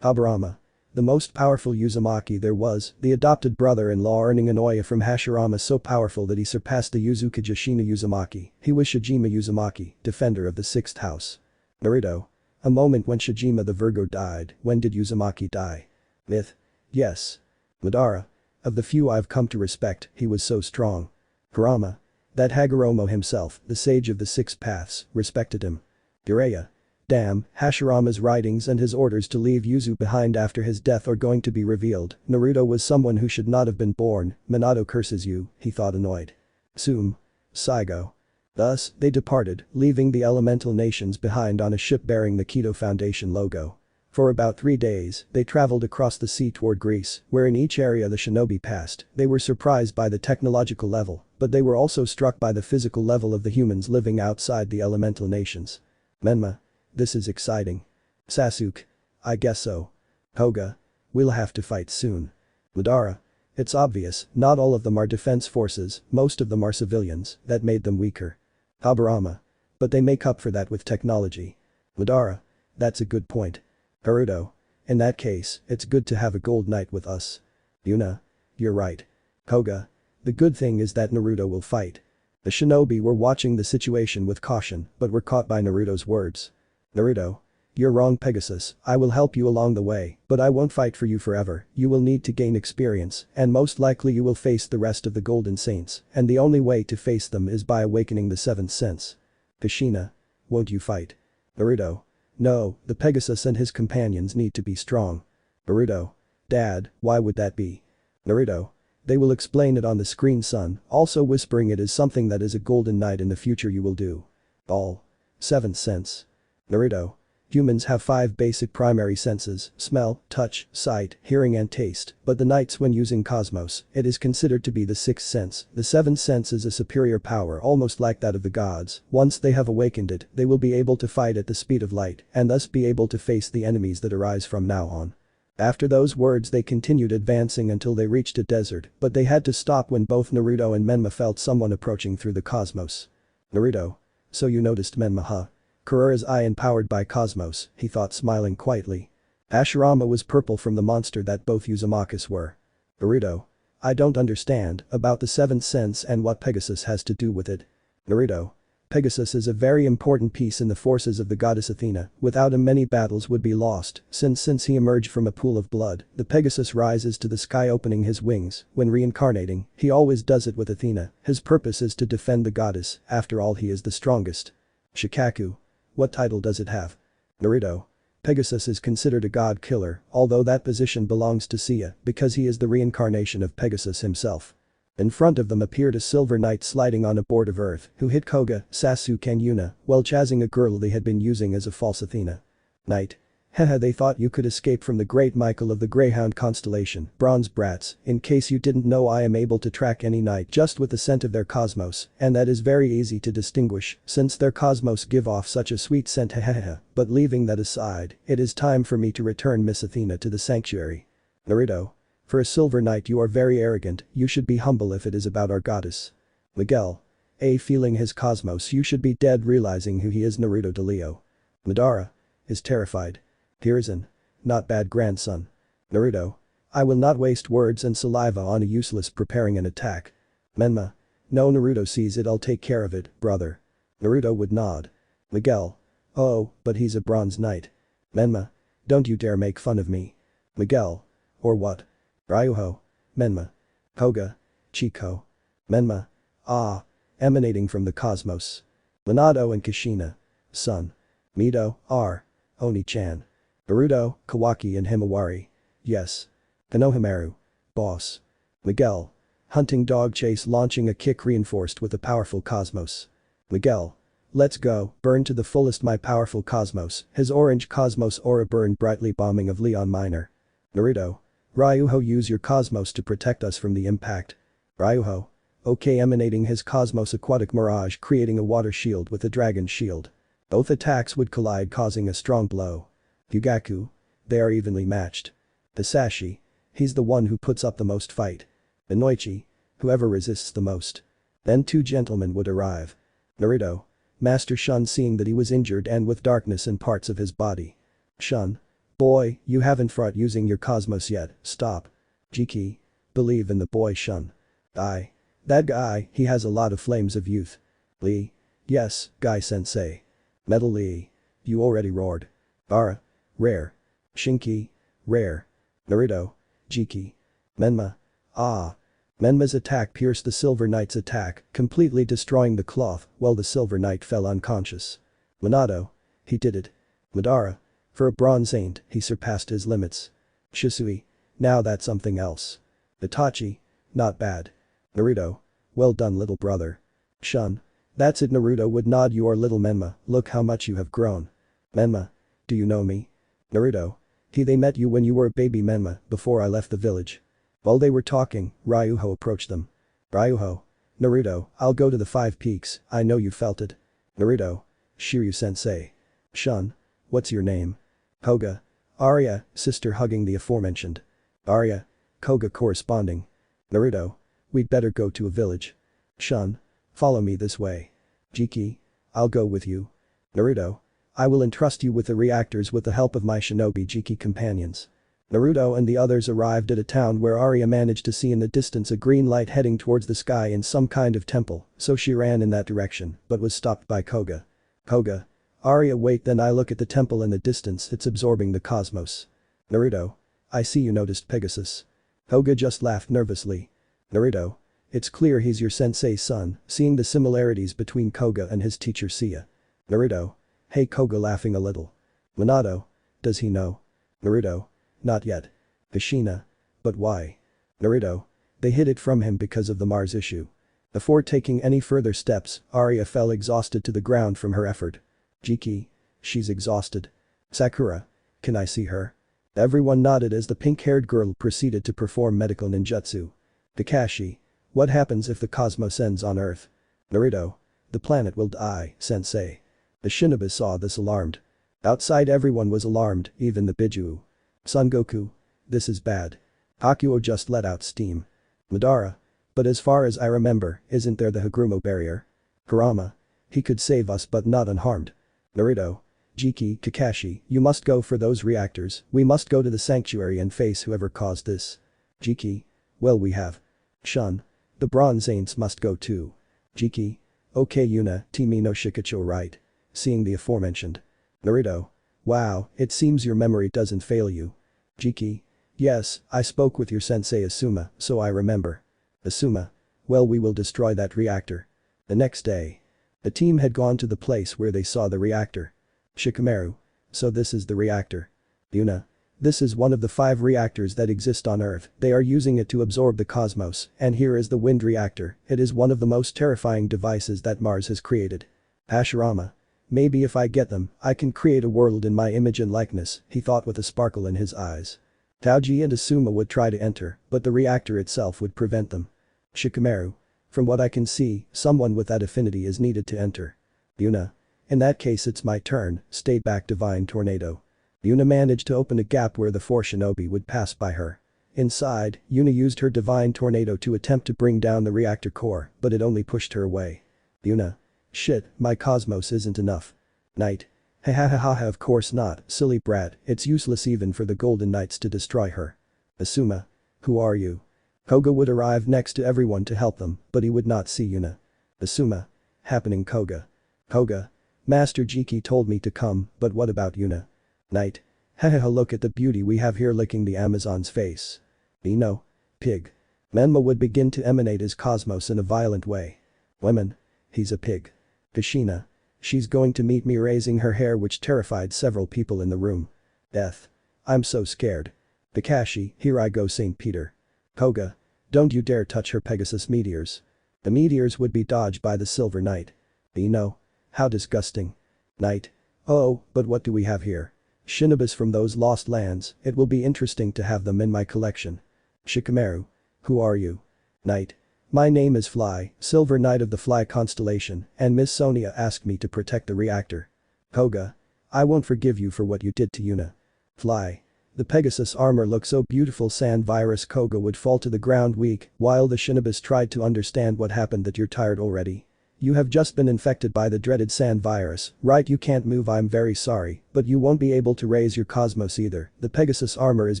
Habarama. The most powerful Uzumaki there was, the adopted brother-in-law earning an Oya from Hashirama so powerful that he surpassed the Yuzukaja Shina Uzumaki. He was Shijima Uzumaki, defender of the 6th house. Naruto. A moment when Shijima the Virgo died. When did Uzumaki die? Myth. Yes. Madara. Of the few I've come to respect, he was so strong. Kurama. That Hagoromo himself, the sage of the 6 paths, respected him. Jiraiya. Damn, Hashirama's writings and his orders to leave Yuzu behind after his death are going to be revealed. Naruto was someone who should not have been born. Minato curses you, he thought annoyed. Saigo. Thus, they departed, leaving the elemental nations behind on a ship bearing the Keto Foundation logo. For about 3 days, they traveled across the sea toward Greece, where in each area the shinobi passed, they were surprised by the technological level, but they were also struck by the physical level of the humans living outside the elemental nations. Menma. This is exciting. Sasuke. I guess so. Koga. We'll have to fight soon. Madara. It's obvious, not all of them are defense forces, most of them are civilians, that made them weaker. Habarama. But they make up for that with technology. Madara. That's a good point. Haruto. In that case, it's good to have a gold knight with us. Yuna. You're right. Koga. The good thing is that Naruto will fight. The shinobi were watching the situation with caution, but were caught by Naruto's words. Naruto. You're wrong, Pegasus, I will help you along the way, but I won't fight for you forever. You will need to gain experience, and most likely you will face the rest of the Golden Saints, and the only way to face them is by awakening the 7th sense. Kushina. Won't you fight? Naruto. No, the Pegasus and his companions need to be strong. Naruto. Dad, why would that be? Naruto. They will explain it on the screen, son, also whispering it is something that is a golden knight in the future you will do. All. 7th sense. Naruto. Humans have 5 basic primary senses, smell, touch, sight, hearing and taste, but the knights when using Cosmos, it is considered to be the 6th sense. The 7th sense is a superior power almost like that of the gods. Once they have awakened it, they will be able to fight at the speed of light and thus be able to face the enemies that arise from now on. After those words they continued advancing until they reached a desert, but they had to stop when both Naruto and Menma felt someone approaching through the cosmos. Naruto. So you noticed Menma, huh? Kurura's eye empowered by Cosmos, he thought smiling quietly. Hashirama was purple from the monster that both Uzumakis were. Naruto. I don't understand about the 7th sense and what Pegasus has to do with it. Naruto. Pegasus is a very important piece in the forces of the goddess Athena, without him many battles would be lost, since he emerged from a pool of blood, the Pegasus rises to the sky opening his wings, when reincarnating, he always does it with Athena, his purpose is to defend the goddess, after all he is the strongest. Shikaku. What title does it have? Naruto. Pegasus is considered a god killer, although that position belongs to Seiya because he is the reincarnation of Pegasus himself. In front of them appeared a silver knight sliding on a board of earth who hit Koga, Sasuke and Yuna while chasing a girl they had been using as a false Athena. Knight. Haha, they thought you could escape from the great Michael of the Greyhound constellation, bronze brats, in case you didn't know I am able to track any knight just with the scent of their cosmos, and that is very easy to distinguish since their cosmos give off such a sweet scent hahaha, but leaving that aside, it is time for me to return Miss Athena to the sanctuary. Naruto. For a silver knight you are very arrogant, you should be humble if it is about our goddess. Miguel. Feeling his cosmos you should be dead realizing who he is Naruto to Leo. Madara. Is terrified. Hiruzen. Not bad grandson. Naruto. I will not waste words and saliva on a useless preparing an attack. Menma. No Naruto sees it I'll take care of it, brother. Naruto would nod. Miguel. Oh, but he's a bronze knight. Menma. Don't you dare make fun of me. Miguel. Or what? Ryuho. Menma. Koga. Chico. Menma. Ah. Emanating from the cosmos. Minato and Kushina. Son. Mito, R. Oni-chan. Naruto, Kawaki and Himawari. Yes. Konohamaru. Boss. Miguel. Hunting dog chase launching a kick reinforced with a powerful cosmos. Miguel. Let's go, burn to the fullest my powerful cosmos, his orange cosmos aura burned brightly bombing of Leon Minor. Naruto. Ryuho use your cosmos to protect us from the impact. Ryuho. Okay emanating his cosmos aquatic mirage creating a water shield with a dragon shield. Both attacks would collide causing a strong blow. Hyugaku. They are evenly matched. Hisashi. He's the one who puts up the most fight. Inoichi. Whoever resists the most. Then two gentlemen would arrive. Naruto. Master Shun seeing that he was injured and with darkness in parts of his body. Shun. Boy, you haven't fought using your cosmos yet, stop. Jiki. Believe in the boy Shun. That guy, he has a lot of flames of youth. Lee. Yes, Guy sensei. Metal Lee. You already roared. Bara. Rare. Shinki. Rare. Naruto. Jiki. Menma. Ah. Menma's attack pierced the Silver Knight's attack, completely destroying the cloth while the Silver Knight fell unconscious. Minato. He did it. Madara. For a bronze saint, he surpassed his limits. Shisui. Now that's something else. Itachi. Not bad. Naruto. Well done little brother. Shun. That's it Naruto would nod you are little Menma, look how much you have grown. Menma. Do you know me? Naruto. They met you when you were a baby Menma, before I left the village. While they were talking, Ryuho approached them. Ryuho. Naruto, I'll go to the 5 peaks, I know you felt it. Naruto. Shiryu-sensei. Shun. What's your name? Koga. Arya, sister hugging the aforementioned. Arya. Koga corresponding. Naruto. We'd better go to a village. Shun. Follow me this way. Jiki. I'll go with you. Naruto. I will entrust you with the reactors with the help of my shinobi Jiki companions. Naruto and the others arrived at a town where Arya managed to see in the distance a green light heading towards the sky in some kind of temple, so she ran in that direction, but was stopped by Koga. Koga. Arya wait then I look at the temple in the distance it's absorbing the cosmos. Naruto. I see you noticed Pegasus. Koga just laughed nervously. Naruto. It's clear he's your sensei's son, seeing the similarities between Koga and his teacher Seiya. Naruto. Hey Koga laughing a little. Minato. Does he know? Naruto. Not yet. Kushina. But why? Naruto. They hid it from him because of the Mars issue. Before taking any further steps, Arya fell exhausted to the ground from her effort. Jiki. She's exhausted. Sakura. Can I see her? Everyone nodded as the pink-haired girl proceeded to perform medical ninjutsu. Kakashi. What happens if the cosmos ends on Earth? Naruto. The planet will die, sensei. The shinobi saw this alarmed. Outside everyone was alarmed, even the Biju. Son Goku. This is bad. Hakuo just let out steam. Madara. But as far as I remember, isn't there the Higurumo barrier? Kurama. He could save us but not unharmed. Naruto. Jiki, Kakashi, you must go for those reactors, we must go to the sanctuary and face whoever caused this. Jiki. Well we have. Shun. The Bronze Saints must go too. Jiki. Okay Yuna, Timi no Shikacho right. Seeing the aforementioned. Naruto. Wow, it seems your memory doesn't fail you. Jiki. Yes, I spoke with your sensei Asuma, so I remember. Asuma. Well we will destroy that reactor. The next day. The team had gone to the place where they saw the reactor. Shikamaru. So this is the reactor. Yuna. This is one of the 5 reactors that exist on Earth, they are using it to absorb the cosmos, and here is the wind reactor, it is one of the most terrifying devices that Mars has created. Hashirama. Maybe if I get them, I can create a world in my image and likeness, he thought with a sparkle in his eyes. Taoji and Asuma would try to enter, but the reactor itself would prevent them. Shikamaru. From what I can see, someone with that affinity is needed to enter. Yuna. In that case it's my turn, stay back divine tornado. Yuna managed to open a gap where the 4 shinobi would pass by her. Inside, Yuna used her divine tornado to attempt to bring down the reactor core, but it only pushed her away. Yuna. Shit, my cosmos isn't enough. Knight. Ha, of course not, silly brat, it's useless even for the Golden Knights to destroy her. Asuma. Who are you? Koga would arrive next to everyone to help them, but he would not see Yuna. Asuma. Happening Koga. Koga. Master Jiki told me to come, but what about Yuna? Knight. Hahaha, look at the beauty we have here licking the Amazon's face. Ino. Pig. Menma would begin to emanate his cosmos in a violent way. Women. He's a pig. Kushina. She's going to meet me raising her hair, which terrified several people in the room. Death. I'm so scared. Kakashi, here I go, St. Peter. Koga. Don't you dare touch her Pegasus meteors. The meteors would be dodged by the Silver Knight. Ino. How disgusting. Knight. Oh, but what do we have here? Shinobis from those lost lands, it will be interesting to have them in my collection. Shikamaru. Who are you? Knight. My name is Fly, Silver Knight of the Fly constellation, and Miss Sonia asked me to protect the reactor. Koga. I won't forgive you for what you did to Yuna. Fly. The Pegasus armor looked so beautiful. Sand virus. Koga would fall to the ground weak, while the Shinobis tried to understand what happened. That you're tired already? You have just been infected by the dreaded sand virus, right? You can't move. I'm very sorry, but you won't be able to raise your cosmos either. The Pegasus armor is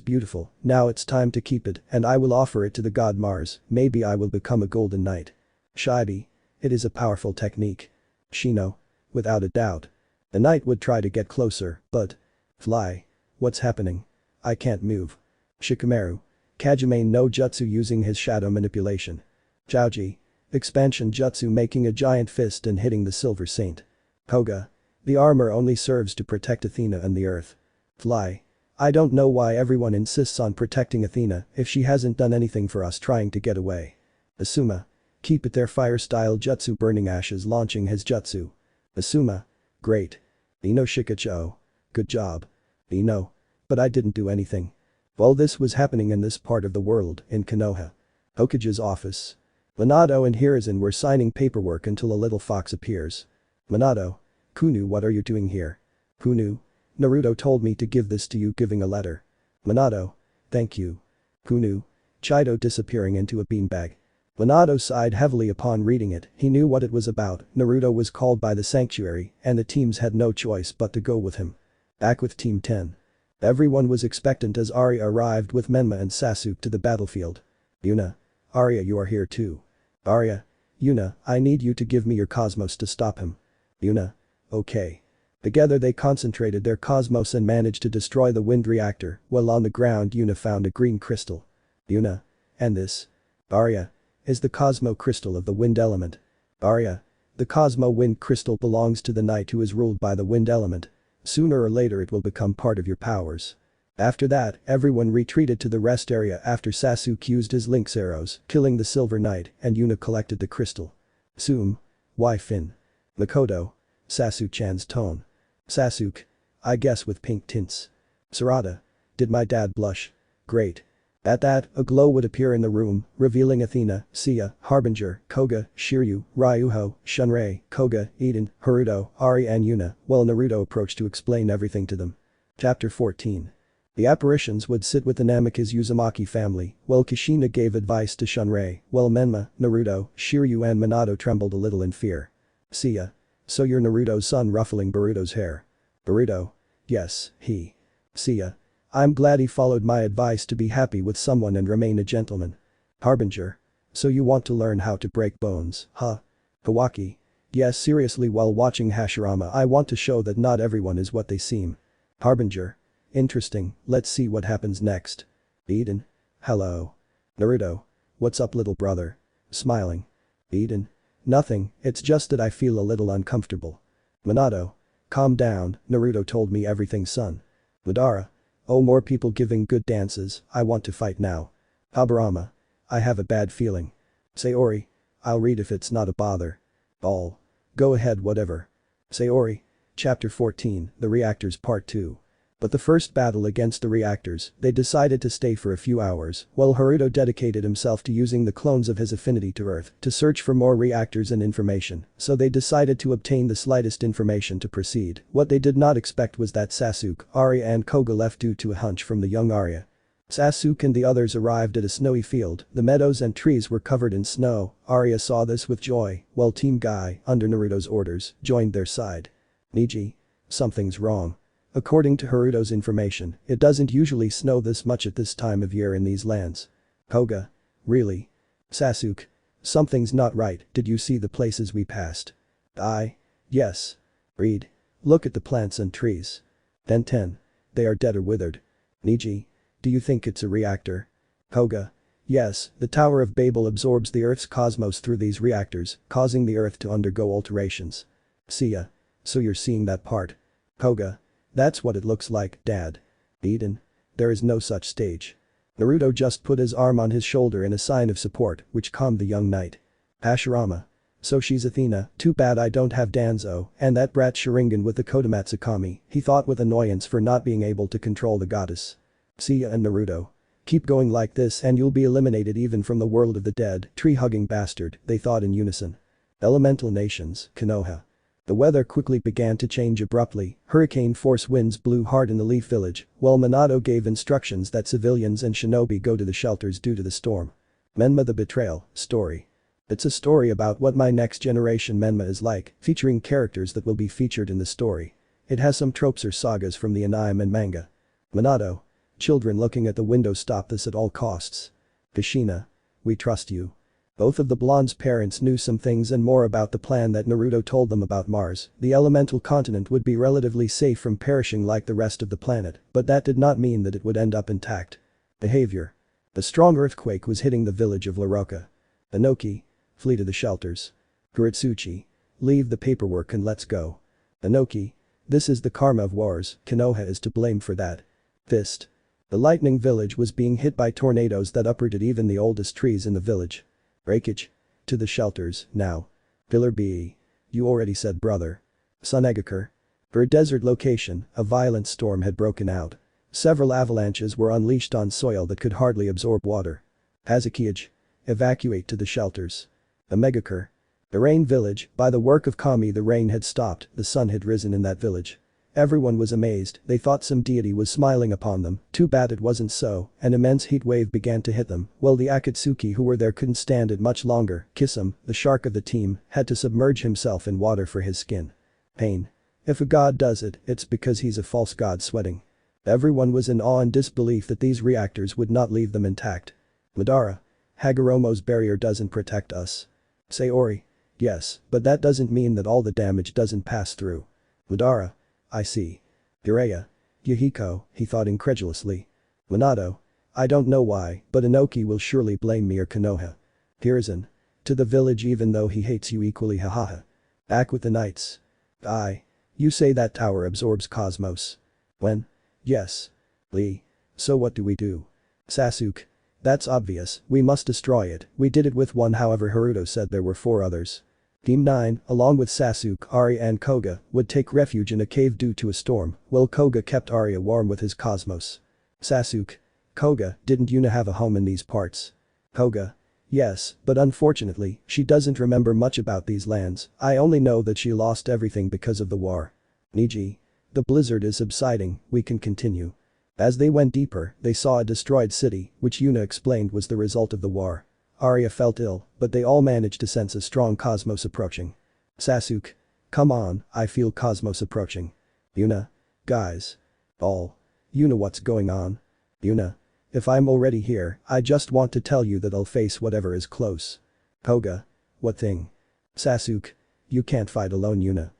beautiful, now it's time to keep it, and I will offer it to the god Mars, maybe I will become a golden knight. Shibi. It is a powerful technique. Shino. Without a doubt. The knight would try to get closer, but… Fly. What's happening? I can't move. Shikamaru. Kajime no Jutsu using his shadow manipulation. Chouji. Expansion jutsu making a giant fist and hitting the Silver Saint. Koga. The armor only serves to protect Athena and the earth. Fly. I don't know why everyone insists on protecting Athena if she hasn't done anything for us trying to get away. Asuma. Keep it there. Fire style jutsu. Burning ashes launching his jutsu. Asuma. Great. Ino Shikacho. Good job. Ino. But I didn't do anything. Well, this was happening in this part of the world, in Konoha. Hokage's office. Minato and Hiruzen were signing paperwork until a little fox appears. Minato. Kunu, what are you doing here? Kunu. Naruto told me to give this to you, giving a letter. Minato. Thank you. Kunu. Chido disappearing into a beanbag. Minato sighed heavily upon reading it. He knew what it was about. Naruto was called by the sanctuary and the teams had no choice but to go with him. Back with Team 10. Everyone was expectant as Arya arrived with Menma and Sasuke to the battlefield. Yuna. Arya, you are here too. Arya. Yuna, I need you to give me your cosmos to stop him. Yuna. Okay. Together they concentrated their cosmos and managed to destroy the wind reactor, while on the ground Yuna found a green crystal. Yuna. And this? Arya. Is the Cosmo crystal of the wind element. Arya. The Cosmo wind crystal belongs to the knight who is ruled by the wind element. Sooner or later it will become part of your powers. After that, everyone retreated to the rest area after Sasuke used his Lynx arrows, killing the Silver Knight, and Yuna collected the crystal. Suum. Why Finn? Makoto. Sasuke-chan's tone. Sasuke. I guess with pink tints. Sarada. Did my dad blush? Great. At that, a glow would appear in the room, revealing Athena, Seiya, Harbinger, Koga, Shiryu, Ryuho, Shunrei, Koga, Eden, Haruto, Ari and Yuna, while Naruto approached to explain everything to them. Chapter 14. The apparitions would sit with the Namikaze Uzumaki family, while Kushina gave advice to Shunrei, while Menma, Naruto, Shiryu and Minato trembled a little in fear. Seiya. So you're Naruto's son, ruffling Boruto's hair. Boruto. Yes, he. Seiya. I'm glad he followed my advice to be happy with someone and remain a gentleman. Harbinger. So you want to learn how to break bones, huh? Kawaki. Yes, seriously, while watching Hashirama I want to show that not everyone is what they seem. Harbinger. Interesting, let's see what happens next. Eden. Hello. Naruto. What's up, little brother? Smiling. Eden. Nothing, it's just that I feel a little uncomfortable. Minato. Calm down, Naruto told me everything, son. Madara. Oh, more people giving good dances, I want to fight now. Aburama. I have a bad feeling. Sayori. I'll read if it's not a bother. All. Go ahead, whatever. Sayori. Chapter 14, The Reactors Part 2. But the first battle against the reactors, they decided to stay for a few hours, while Haruto dedicated himself to using the clones of his affinity to Earth to search for more reactors and information, so they decided to obtain the slightest information to proceed. What they did not expect was that Sasuke, Arya and Koga left due to a hunch from the young Arya. Sasuke and the others arrived at a snowy field, the meadows and trees were covered in snow. Arya saw this with joy, while Team Guy, under Naruto's orders, joined their side. Neji. Something's wrong. According to Haruto's information, it doesn't usually snow this much at this time of year in these lands. Koga. Really? Sasuke. Something's not right, did you see the places we passed? Yes. Read. Look at the plants and trees. Then 10. They are dead or withered. Neji. Do you think it's a reactor? Koga. Yes, the Tower of Babel absorbs the Earth's cosmos through these reactors, causing the Earth to undergo alterations. Seiya. So you're seeing that part? Koga. That's what it looks like, Dad. Eden. There is no such stage. Naruto just put his arm on his shoulder in a sign of support, which calmed the young knight. Hashirama. So she's Athena, too bad I don't have Danzo, and that brat Sharingan with the Kodomatsu Kami, he thought with annoyance for not being able to control the goddess. Seiya and Naruto. Keep going like this and you'll be eliminated even from the world of the dead, tree-hugging bastard, they thought in unison. Elemental nations, Konoha. The weather quickly began to change abruptly, hurricane-force winds blew hard in the Leaf Village, while Minato gave instructions that civilians and shinobi go to the shelters due to the storm. Menma the Betrayal, story. It's a story about what my next generation Menma is like, featuring characters that will be featured in the story. It has some tropes or sagas from the anime and manga. Minato. Children looking at the window stop this at all costs. Kushina. We trust you. Both of the blonde's parents knew some things and more about the plan that Naruto told them about Mars. The elemental continent would be relatively safe from perishing like the rest of the planet, but that did not mean that it would end up intact. Behavior. A strong earthquake was hitting the village of Laroka. Inoki. Flee to the shelters. Kuritsuchi. Leave the paperwork and let's go. Inoki. This is the karma of wars, Konoha is to blame for that. Fist. The lightning village was being hit by tornadoes that uprooted even the oldest trees in the village. Breakage. To the shelters, now. Pillar B. You already said brother. Sunegakure. For a desert location, a violent storm had broken out. Several avalanches were unleashed on soil that could hardly absorb water. Hazakage. Evacuate to the shelters. Omegakure. The rain village, by the work of Kami the rain had stopped, the sun had risen in that village. Everyone was amazed, they thought some deity was smiling upon them, too bad it wasn't so, an immense heat wave began to hit them, well the Akatsuki who were there couldn't stand it much longer, Kisum, the shark of the team, had to submerge himself in water for his skin. Pain. If a god does it, it's because he's a false god sweating. Everyone was in awe and disbelief that these reactors would not leave them intact. Madara. Hagoromo's barrier doesn't protect us. Sayori. Yes, but that doesn't mean that all the damage doesn't pass through. Madara. I see. Jiraiya. Yahiko, he thought incredulously. Minato. I don't know why, but Inoki will surely blame me or Konoha. Hiruzen. To the village even though he hates you equally hahaha. Back with the knights. You say that tower absorbs cosmos. When? Yes. Lee. So what do we do? Sasuke. That's obvious, we must destroy it, we did it with one however Haruto said there were 4 others. Team 9, along with Sasuke, Arya and Koga, would take refuge in a cave due to a storm, while Koga kept Arya warm with his cosmos. Sasuke. Koga, didn't Yuna have a home in these parts? Koga. Yes, but unfortunately, she doesn't remember much about these lands, I only know that she lost everything because of the war. Neji. The blizzard is subsiding, we can continue. As they went deeper, they saw a destroyed city, which Yuna explained was the result of the war. Arya felt ill, but they all managed to sense a strong cosmos approaching. Sasuke. Come on, I feel cosmos approaching. Yuna. Guys. All. Yuna, what's going on? Yuna. If I'm already here, I just want to tell you that I'll face whatever is close. Koga. What thing? Sasuke. You can't fight alone, Yuna.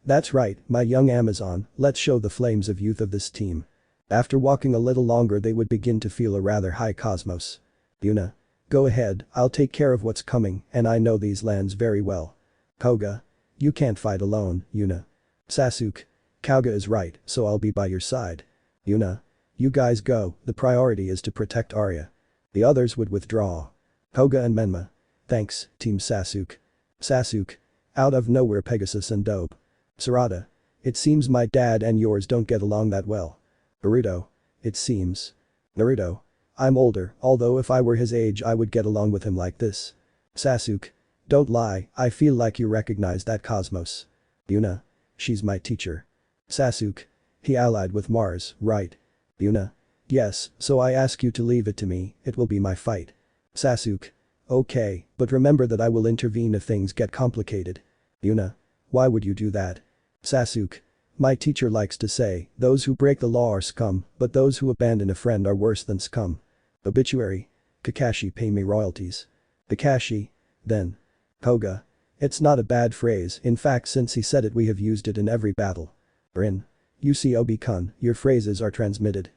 That's right, my young Amazon, let's show the flames of youth of this team. After walking a little longer they would begin to feel a rather high cosmos. Yuna. Go ahead, I'll take care of what's coming, and I know these lands very well. Koga. You can't fight alone, Yuna. Sasuke. Koga is right, so I'll be by your side. Yuna. You guys go, the priority is to protect Arya. The others would withdraw. Koga and Menma. Thanks, Team Sasuke. Sasuke. Out of nowhere Pegasus and Dope. Sarada. It seems my dad and yours don't get along that well. Naruto. It seems. Naruto. I'm older, although if I were his age I would get along with him like this. Sasuke. Don't lie, I feel like you recognize that cosmos. Yuna. She's my teacher. Sasuke. He allied with Mars, right? Yuna. Yes, so I ask you to leave it to me, it will be my fight. Sasuke. Okay, but remember that I will intervene if things get complicated. Yuna. Why would you do that? Sasuke. My teacher likes to say, those who break the law are scum, but those who abandon a friend are worse than scum. Obituary. Kakashi pay me royalties. Kakashi. Then. Koga. It's not a bad phrase, in fact since he said it we have used it in every battle. Rin. You see Obi-kun, your phrases are transmitted.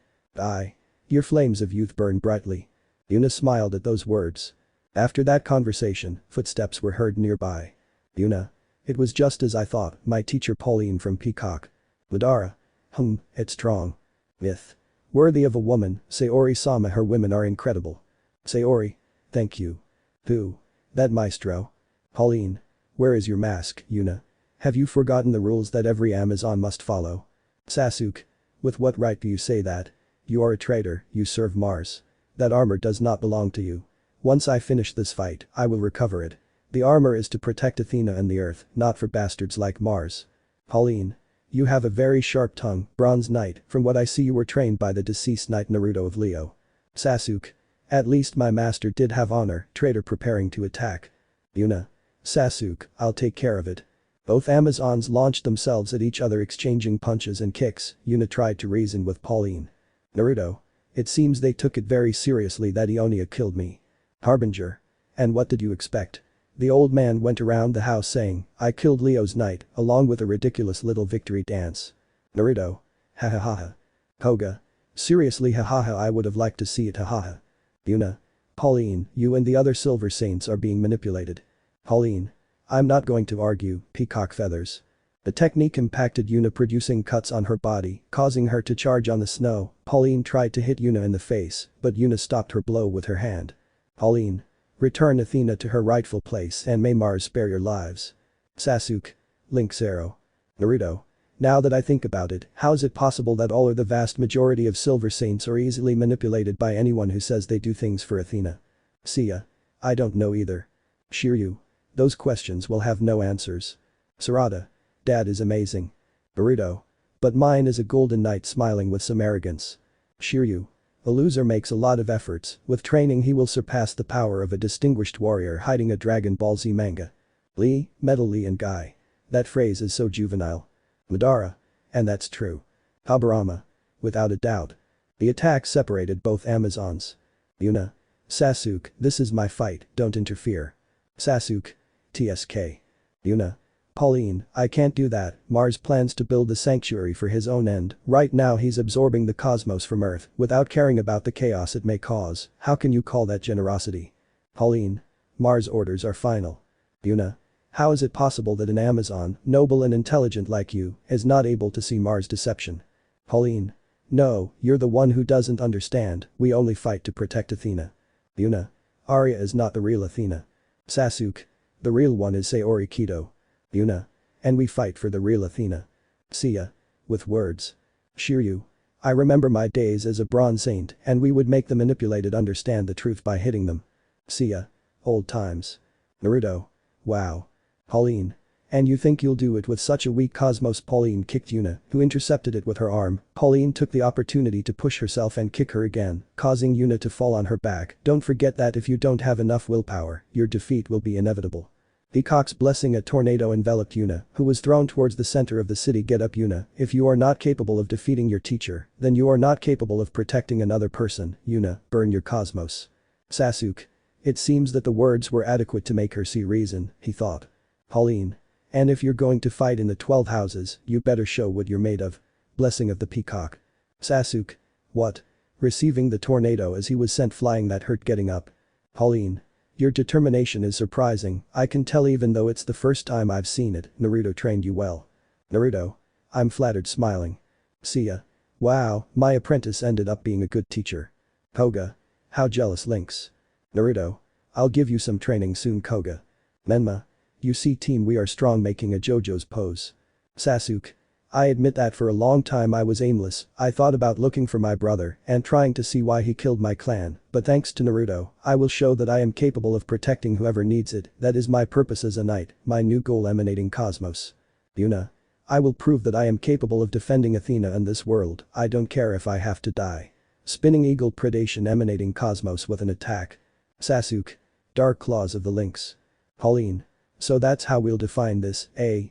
Your flames of youth burn brightly. Yuna smiled at those words. After that conversation, footsteps were heard nearby. Yuna. It was just as I thought, my teacher Pauline from Peacock. Madara. It's strong. Myth. Worthy of a woman, Sayori-sama her women are incredible. Sayori. Thank you. Who? That maestro. Pauline. Where is your mask, Yuna? Have you forgotten the rules that every Amazon must follow? Sasuke. With what right do you say that? You are a traitor, you serve Mars. That armor does not belong to you. Once I finish this fight, I will recover it. The armor is to protect Athena and the earth, not for bastards like Mars. Pauline. You have a very sharp tongue, Bronze Knight, from what I see you were trained by the deceased knight Naruto of Leo. Sasuke. At least my master did have honor, traitor preparing to attack. Yuna. Sasuke, I'll take care of it. Both Amazons launched themselves at each other exchanging punches and kicks, Yuna tried to reason with Pauline. Naruto. It seems they took it very seriously that Aiolia killed me. Harbinger. And what did you expect? The old man went around the house saying, I killed Leo's knight, along with a ridiculous little victory dance. Naruto. Ha ha ha ha. Koga. Seriously ha ha ha I would have liked to see it ha ha ha. Yuna. Pauline, you and the other Silver Saints are being manipulated. Pauline. I'm not going to argue, peacock feathers. The technique impacted Yuna producing cuts on her body, causing her to charge on the snow. Pauline tried to hit Yuna in the face, but Yuna stopped her blow with her hand. Pauline. Return Athena to her rightful place and may Mars spare your lives. Sasuke. Link's arrow. Naruto. Now that I think about it, how is it possible that all or the vast majority of Silver Saints are easily manipulated by anyone who says they do things for Athena? Seiya. I don't know either. Shiryu. Those questions will have no answers. Sarada. Dad is amazing. Burrito. But mine is a golden knight smiling with some arrogance. Shiryu. A loser makes a lot of efforts, with training he will surpass the power of a distinguished warrior hiding a Dragon Ball Z manga. Lee, Metal Lee and Guy. That phrase is so juvenile. Madara. And that's true. Habarama. Without a doubt. The attack separated both Amazons. Yuna. Sasuke, this is my fight, don't interfere. Sasuke. TSK. Yuna. Pauline, I can't do that, Mars plans to build a sanctuary for his own end, right now he's absorbing the cosmos from Earth without caring about the chaos it may cause, how can you call that generosity? Pauline. Mars orders are final. Yuna. How is it possible that an Amazon, noble and intelligent like you, is not able to see Mars' deception? Pauline. No, you're the one who doesn't understand, we only fight to protect Athena. Yuna. Arya is not the real Athena. Sasuke. The real one is Sayori Kido. Yuna. And we fight for the real Athena. Seiya. With words. Shiryu. I remember my days as a bronze saint and we would make the manipulated understand the truth by hitting them. Seiya. Old times. Naruto. Wow. Pauline. And you think you'll do it with such a weak cosmos? Pauline kicked Yuna, who intercepted it with her arm. Pauline took the opportunity to push herself and kick her again, causing Yuna to fall on her back. Don't forget that if you don't have enough willpower, your defeat will be inevitable. Peacock's blessing a tornado enveloped Yuna, who was thrown towards the center of the city. Get up Yuna, if you are not capable of defeating your teacher, then you are not capable of protecting another person, Yuna, burn your cosmos. Sasuke. It seems that the words were adequate to make her see reason, he thought. Pauline. And if you're going to fight in the 12 houses, you better show what you're made of. Blessing of the Peacock. Sasuke. What? Receiving the tornado as he was sent flying that hurt getting up. Pauline. Your determination is surprising, I can tell even though it's the first time I've seen it, Naruto trained you well. Naruto. I'm flattered smiling. Seiya. Wow, my apprentice ended up being a good teacher. Koga. How jealous Lynx. Naruto. I'll give you some training soon Koga. Menma. You see team we are strong making a JoJo's pose. Sasuke. I admit that for a long time I was aimless, I thought about looking for my brother and trying to see why he killed my clan, but thanks to Naruto, I will show that I am capable of protecting whoever needs it, that is my purpose as a knight, my new goal emanating cosmos. Yuna. I will prove that I am capable of defending Athena and this world, I don't care if I have to die. Spinning eagle predation emanating cosmos with an attack. Sasuke. Dark claws of the lynx. Pauline. So that's how we'll define this,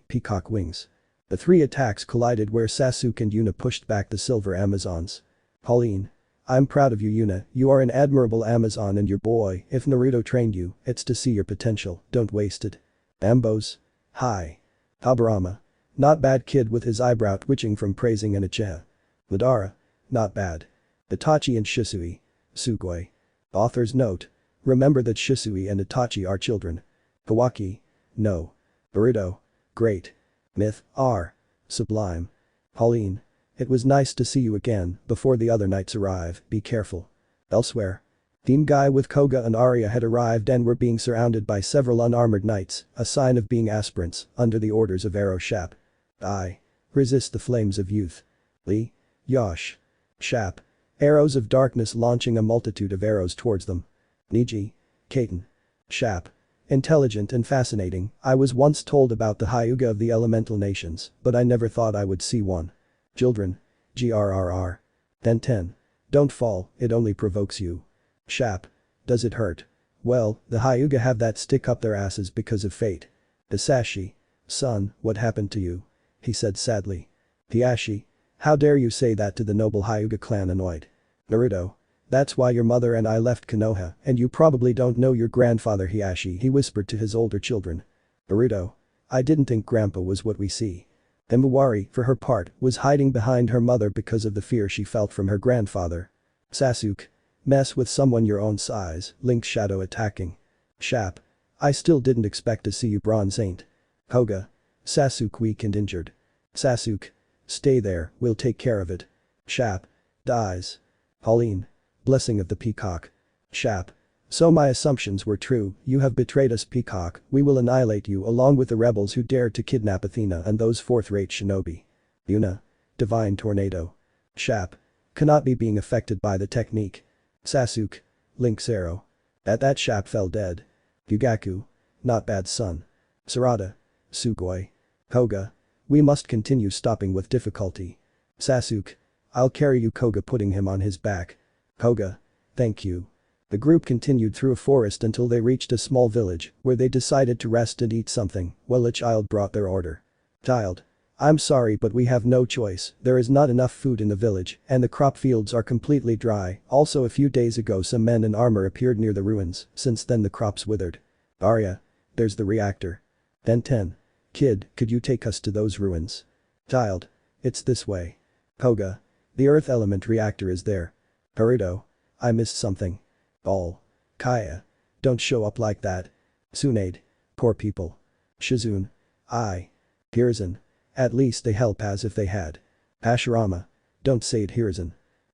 peacock wings. The three attacks collided where Sasuke and Yuna pushed back the silver Amazons. Pauline. I'm proud of you Yuna, you are an admirable Amazon and your boy, if Naruto trained you, it's to see your potential, don't waste it. Ambos. Hi. Habarama. Not bad kid with his eyebrow twitching from praising an Uchiha. Madara. Not bad. Itachi and Shisui. Sugoi. Author's note. Remember that Shisui and Itachi are children. Kawaki. No. Burrito. Great. Myth. R. Sublime. Pauline. It was nice to see you again, before the other knights arrive, be careful. Elsewhere. Team Guy with Koga and Arya had arrived and were being surrounded by several unarmored knights, a sign of being aspirants, under the orders of Arrow Shap. I. Resist the flames of youth. Lee. Yosh. Shap. Arrows of darkness launching a multitude of arrows towards them. Niji. Kaiten. Shap. Intelligent and fascinating, I was once told about the Hyuga of the elemental nations, but I never thought I would see one. Children. GRRR. Then 10. Don't fall, it only provokes you. Shap. Does it hurt? Well, the Hyuga have that stick up their asses because of fate. Hisashi. Son, what happened to you? He said sadly. Hiashi. How dare you say that to the noble Hyuga clan annoyed. Naruto. That's why your mother and I left Konoha, and you probably don't know your grandfather Hiashi, he whispered to his older children. Naruto. I didn't think grandpa was what we see. Himawari, for her part, was hiding behind her mother because of the fear she felt from her grandfather. Sasuke. Mess with someone your own size, Link's shadow attacking. Shap. I still didn't expect to see you Bronze Saint. Koga. Sasuke weak and injured. Sasuke. Stay there, we'll take care of it. Shap. Dies. Pauline. Blessing of the Peacock. Shap. So my assumptions were true, you have betrayed us Peacock, we will annihilate you along with the rebels who dared to kidnap Athena and those fourth-rate shinobi. Yuna. Divine Tornado. Shap. Cannot be being affected by the technique. Sasuke. Link's arrow. At that Shap fell dead. Yugaku. Not bad son. Sarada. Sugoi. Koga. We must continue stopping with difficulty. Sasuke. I'll carry you Koga putting him on his back. Koga. Thank you. The group continued through a forest until they reached a small village, where they decided to rest and eat something, while a child brought their order. Child. I'm sorry but we have no choice, there is not enough food in the village, and the crop fields are completely dry, also a few days ago some men in armor appeared near the ruins, since then the crops withered. Arya. There's the reactor. Then 10. Kid, could you take us to those ruins? Child. It's this way. Koga. The earth element reactor is there. Naruto. I missed something. All. Kaya. Don't show up like that. Tsunade. Poor people. Shizune. Hiruzen. At least they help as if they had. Hashirama. Don't say it Hiruzen.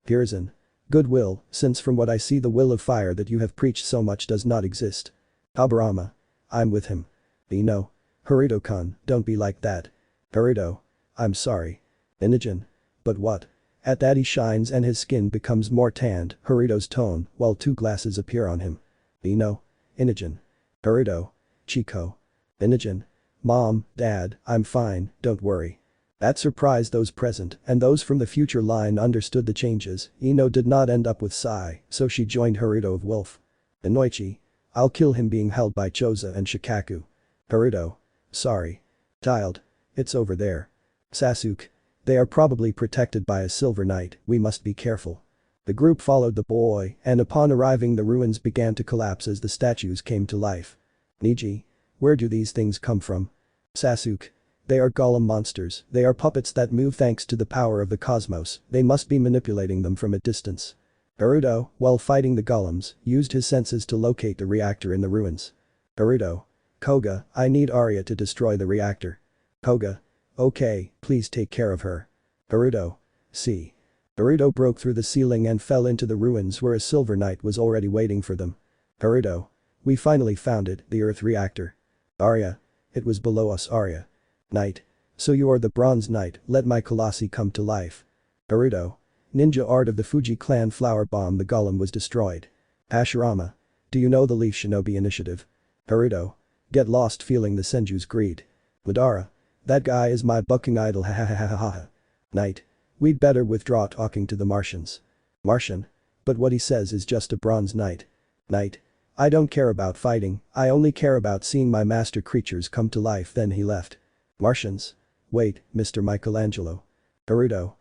Hiruzen. Goodwill, since from what I see the will of fire that you have preached so much does not exist. Habarama. I'm with him. Ino. Haruto-kun, don't be like that. Haruto. I'm sorry. Inogen. But what? At that he shines and his skin becomes more tanned, Haruto's tone, while two glasses appear on him. Ino. Inogen. Haruto. Chiko. Inogen. Mom, Dad, I'm fine, don't worry. That surprised those present, and those from the future line understood the changes. Ino did not end up with Sai, so she joined Haruto of Wolf. Inoichi. I'll kill him being held by Choza and Shikaku. Haruto. Sorry. Child. It's over there. Sasuke. They are probably protected by a silver knight, we must be careful. The group followed the boy, and upon arriving the ruins began to collapse as the statues came to life. Niji. Where do these things come from? Sasuke. They are golem monsters, they are puppets that move thanks to the power of the cosmos, they must be manipulating them from a distance. Naruto, while fighting the golems, used his senses to locate the reactor in the ruins. Naruto. Koga, I need Arya to destroy the reactor. Koga. Okay, please take care of her. Naruto. See. Naruto broke through the ceiling and fell into the ruins where a silver knight was already waiting for them. Naruto. We finally found it, the earth reactor. Arya. It was below us Arya. Knight. So you are the bronze knight, let my Colossi come to life. Naruto. Ninja art of the Fuji clan flower bomb the golem was destroyed. Hashirama. Do you know the Leaf Shinobi initiative? Naruto. Get lost feeling the Senju's greed. Madara. That guy is my bucking idol ha ha ha ha ha. Knight. We'd better withdraw talking to the Martians. Martian. But what he says is just a bronze knight. Knight. I don't care about fighting, I only care about seeing my master creatures come to life. Then he left. Martians. Wait, Mr. Michelangelo. Naruto.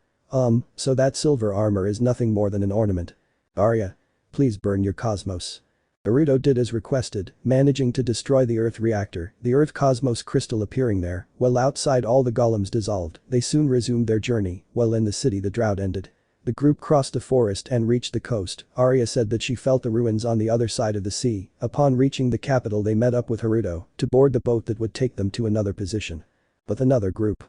So that silver armor is nothing more than an ornament. Arya. Please burn your cosmos. Naruto did as requested, managing to destroy the Earth reactor, the Earth cosmos crystal appearing there, while outside all the golems dissolved. They soon resumed their journey, while in the city the drought ended. The group crossed the forest and reached the coast. Arya said that she felt the ruins on the other side of the sea. Upon reaching the capital they met up with Naruto to board the boat that would take them to another position. With another group.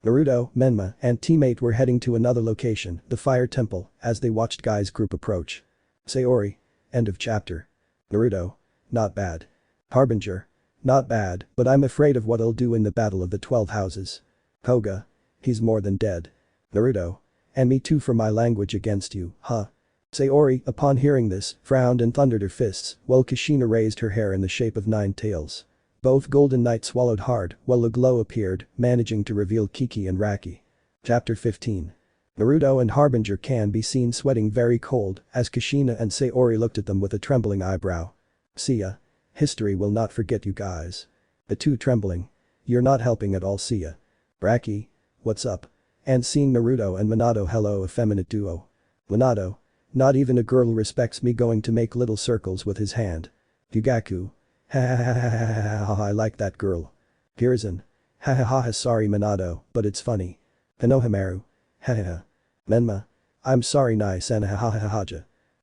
Naruto, Menma, and teammate were heading to another location, the Fire Temple, as they watched Guy's group approach. Sayori. End of chapter. Naruto. Not bad. Harbinger. Not bad, but I'm afraid of what he'll do in the Battle of the 12 Houses. Koga. He's more than dead. Naruto. And me too for my language against you, huh? Sayori, upon hearing this, frowned and thundered her fists, while Kushina raised her hair in the shape of 9 tails. Both Golden Knights swallowed hard, while a glow appeared, managing to reveal Kiki and Raki. Chapter 15. Naruto and Harbinger can be seen sweating very cold, as Kushina and Sayori looked at them with a trembling eyebrow. Seiya. History will not forget you guys. The two trembling. You're not helping at all, Seiya. Raki. What's up? And seeing Naruto and Minato, hello effeminate duo. Minato. Not even a girl respects me, going to make little circles with his hand. Yugaku. Ha ha ha ha ha ha ha, I like that girl. Hiruzen. Ha ha ha ha, sorry Minato, but it's funny. Konohamaru. Ha ha ha. Menma. I'm sorry nice and ha ha ha ha ha.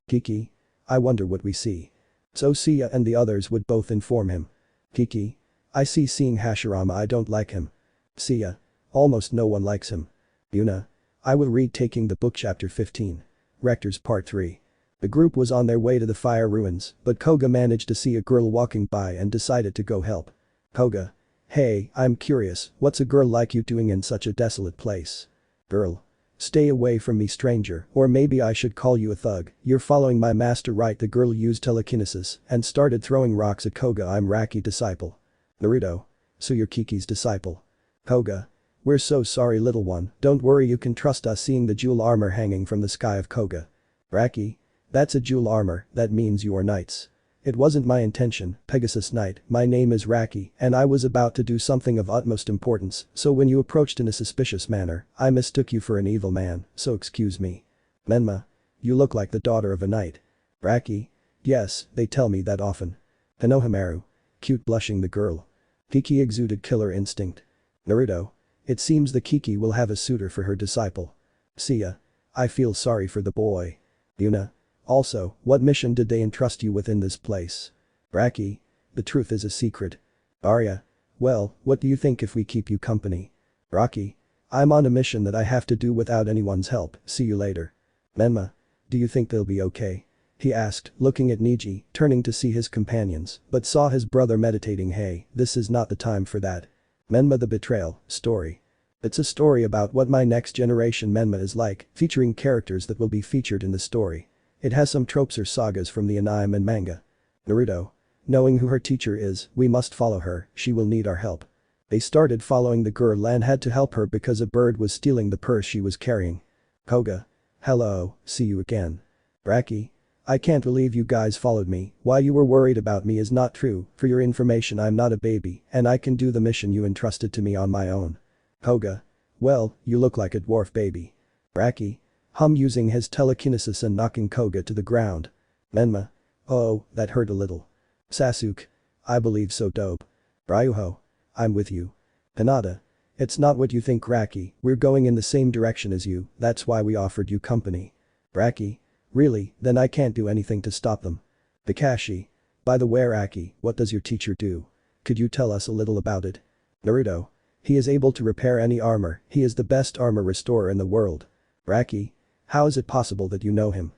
Kiki. I wonder what we see. So Seiya and the others would both inform him. Kiki. I see, seeing Hashirama I don't like him. Seiya. Almost no one likes him. Yuna. I will read taking the book chapter 15. Rectors Part 3. The group was on their way to the fire ruins, but Koga managed to see a girl walking by and decided to go help. Koga. Hey, I'm curious, what's a girl like you doing in such a desolate place? Girl. Stay away from me, stranger, or maybe I should call you a thug. You're following my master, right? The girl used telekinesis and started throwing rocks at Koga. I'm Raki disciple. Naruto. So you're Kiki's disciple. Koga. We're so sorry little one, don't worry, you can trust us. Seeing the jewel armor hanging from the sky of Koga. Raki. That's a jewel armor, that means you are knights. It wasn't my intention, Pegasus Knight, my name is Raki and I was about to do something of utmost importance, so when you approached in a suspicious manner, I mistook you for an evil man, so excuse me. Menma. You look like the daughter of a knight. Raki. Yes, they tell me that often. Konohamaru. Cute, blushing the girl. Kiki exuded killer instinct. Naruto. It seems the Kiki will have a suitor for her disciple. Seiya. I feel sorry for the boy. Yuna. Also, what mission did they entrust you with in this place? Raki. The truth is a secret. Arya. Well, what do you think if we keep you company? Raki. I'm on a mission that I have to do without anyone's help, see you later. Menma. Do you think they'll be okay? He asked, looking at Niji, turning to see his companions, but saw his brother meditating. Hey, this is not the time for that. Menma the Betrayal, story. It's a story about what my next generation Menma is like, featuring characters that will be featured in the story. It has some tropes or sagas from the anime and manga. Naruto. Knowing who her teacher is, we must follow her, she will need our help. They started following the girl and had to help her because a bird was stealing the purse she was carrying. Koga. Hello, see you again. Raki. I can't believe you guys followed me, why you were worried about me is not true, for your information I'm not a baby and I can do the mission you entrusted to me on my own. Koga. Well, you look like a dwarf baby. Raki. Using his telekinesis and knocking Koga to the ground. Menma. Oh, that hurt a little. Sasuke. I believe so, dope. Ryuho. I'm with you. Hinata. It's not what you think, Raki, we're going in the same direction as you, that's why we offered you company. Raki. Really, then I can't do anything to stop them. Kakashi. By the way Raki, what does your teacher do? Could you tell us a little about it? Naruto. He is able to repair any armor, he is the best armor restorer in the world. Raki. How is it possible that you know him?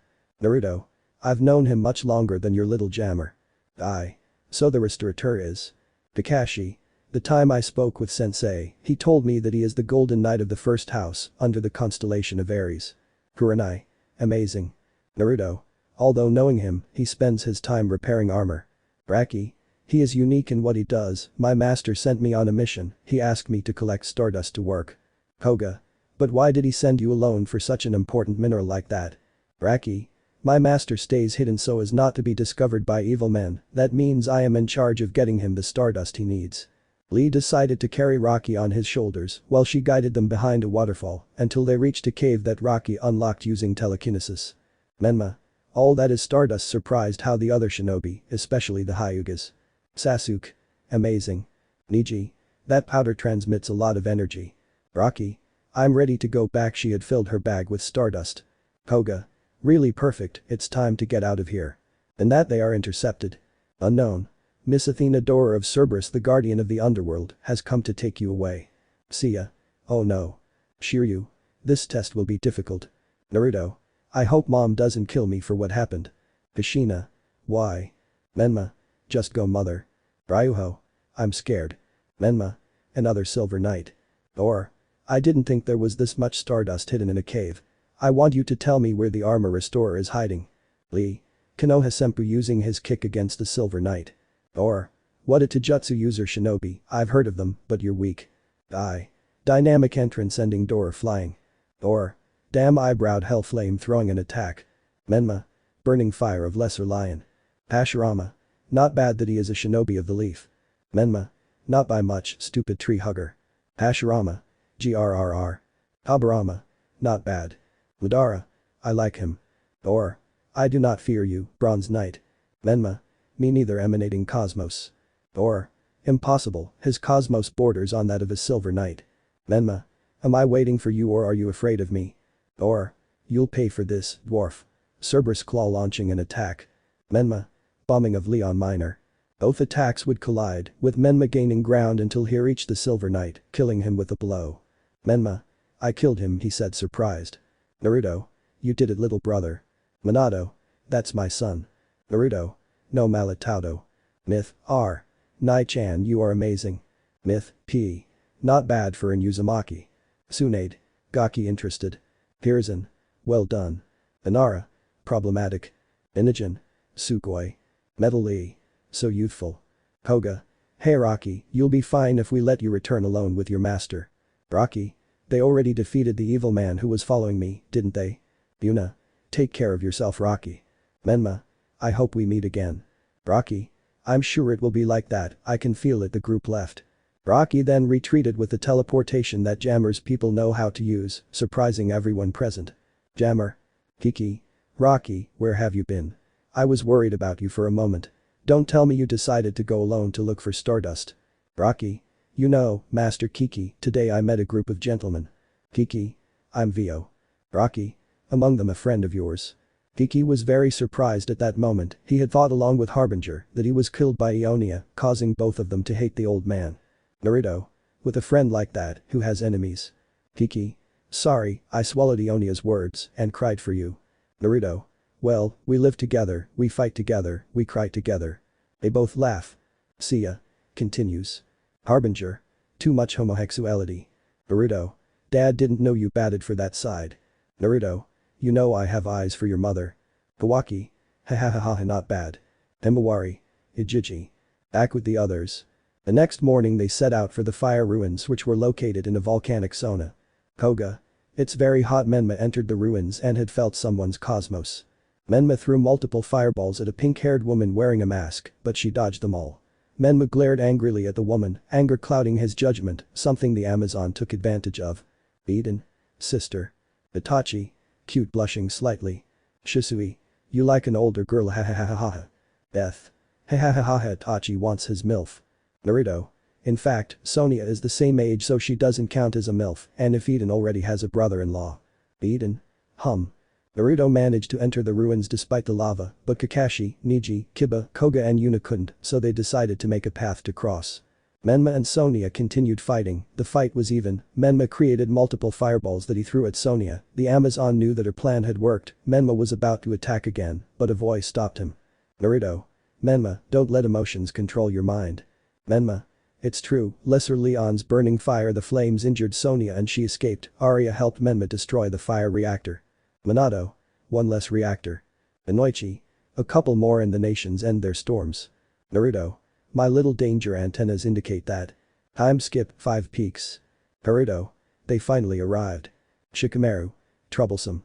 Naruto. I've known him much longer than your little jammer. So the restorateur is. Kakashi. The time I spoke with sensei, he told me that he is the golden knight of the first house, under the constellation of Aries. Kurenai. Amazing. Naruto. Although knowing him, he spends his time repairing armor. Raki. He is unique in what he does, my master sent me on a mission, he asked me to collect stardust to work. Koga. But why did he send you alone for such an important mineral like that? Raki. My master stays hidden so as not to be discovered by evil men, that means I am in charge of getting him the stardust he needs. Lee decided to carry Rocky on his shoulders while she guided them behind a waterfall until they reached a cave that Rocky unlocked using telekinesis. Menma. All that is stardust surprised how the other shinobi, especially the Hyugas. Sasuke. Amazing. Niji. That powder transmits a lot of energy. Rocky. I'm ready to go back. She had filled her bag with stardust. Koga. Really perfect, it's time to get out of here. And that they are intercepted. Unknown. Miss Athena Dora of Cerberus, the guardian of the underworld, has come to take you away. Seiya. Oh no. Shiryu. This test will be difficult. Naruto. I hope mom doesn't kill me for what happened. Kushina. Why? Menma. Just go mother. Ryuho. I'm scared. Menma. Another silver knight. Or. I didn't think there was this much stardust hidden in a cave. I want you to tell me where the armor restorer is hiding. Lee. Konoha Senpu using his kick against the silver knight. Or. What a Taijutsu user shinobi, I've heard of them, but you're weak. I. Dynamic entrance sending Dora flying. Or. Damn eyebrowed hell flame throwing an attack. Menma. Burning fire of lesser lion. Hashirama. Not bad that he is a shinobi of the leaf. Menma. Not by much, stupid tree hugger. Hashirama. GRRR. Habarama. Not bad. Madara. I like him. Or. I do not fear you, Bronze Knight. Menma. Me neither, emanating cosmos. Or. Impossible, his cosmos borders on that of a silver knight. Menma. Am I waiting for you or are you afraid of me? Or. You'll pay for this, dwarf. Cerberus claw launching an attack. Menma. Bombing of Leon Minor. Both attacks would collide, with Menma gaining ground until he reached the silver knight, killing him with a blow. Menma. I killed him, he said surprised. Naruto. You did it, little brother. Minato. That's my son. Naruto. No Malataudo. Myth. R. Nai-chan, you are amazing. Myth. P. Not bad for an Uzumaki. Tsunade. Gaki interested. Hiruzen. Well done. Inara. Problematic. Inogen. Sugoi. Metal Lee. So youthful. Koga. Hey Rocky, you'll be fine if we let you return alone with your master. Rocky. They already defeated the evil man who was following me, didn't they? Yuna. Take care of yourself, Rocky. Menma. I hope we meet again. Rocky. I'm sure it will be like that, I can feel it. The group left. Rocky then retreated with the teleportation that Jammer's people know how to use, surprising everyone present. Jammer. Kiki. Rocky, where have you been? I was worried about you for a moment. Don't tell me you decided to go alone to look for stardust. Rocky. You know, Master Kiki, today I met a group of gentlemen. Kiki. I'm Vio. Rocky. Among them a friend of yours. Kiki was very surprised at that moment, he had thought along with Harbinger that he was killed by Aiolia, causing both of them to hate the old man. Naruto. With a friend like that, who has enemies? Kiki. Sorry, I swallowed Ionia's words and cried for you. Naruto. Well, we live together, we fight together, we cry together. They both laugh. Seiya. Continues. Harbinger. Too much homosexuality. Naruto. Dad didn't know you batted for that side. Naruto. You know I have eyes for your mother. Kawaki. Ha ha ha ha, not bad. Himawari. Ijiji. Back with the others. The next morning they set out for the fire ruins which were located in a volcanic sauna. Koga. It's very hot. Menma entered the ruins and had felt someone's cosmos. Menma threw multiple fireballs at a pink-haired woman wearing a mask, but she dodged them all. Menma glared angrily at the woman, anger clouding his judgment, something the Amazon took advantage of. Eden. Sister. Itachi. Cute, blushing slightly. Shisui. You like an older girl, ha ha ha ha ha. Beth. Ha ha ha ha ha. Itachi wants his MILF. Naruto. In fact, Sonia is the same age so she doesn't count as a MILF, and if Eden already has a brother-in-law. Eden. Naruto managed to enter the ruins despite the lava, but Kakashi, Niji, Kiba, Koga and Yuna couldn't, so they decided to make a path to cross. Menma and Sonia continued fighting, the fight was even, Menma created multiple fireballs that he threw at Sonia, the Amazon knew that her plan had worked, Menma was about to attack again, but a voice stopped him. Naruto. Menma, don't let emotions control your mind. Menma. It's true, Lesser Leon's burning fire the flames injured Sonia and she escaped, Arya helped Menma destroy the fire reactor. Minato. One less reactor. Inoichi. A couple more and the nations end their storms. Naruto. My little danger antennas indicate that. Time skip, 5 peaks. Naruto. They finally arrived. Shikamaru. Troublesome.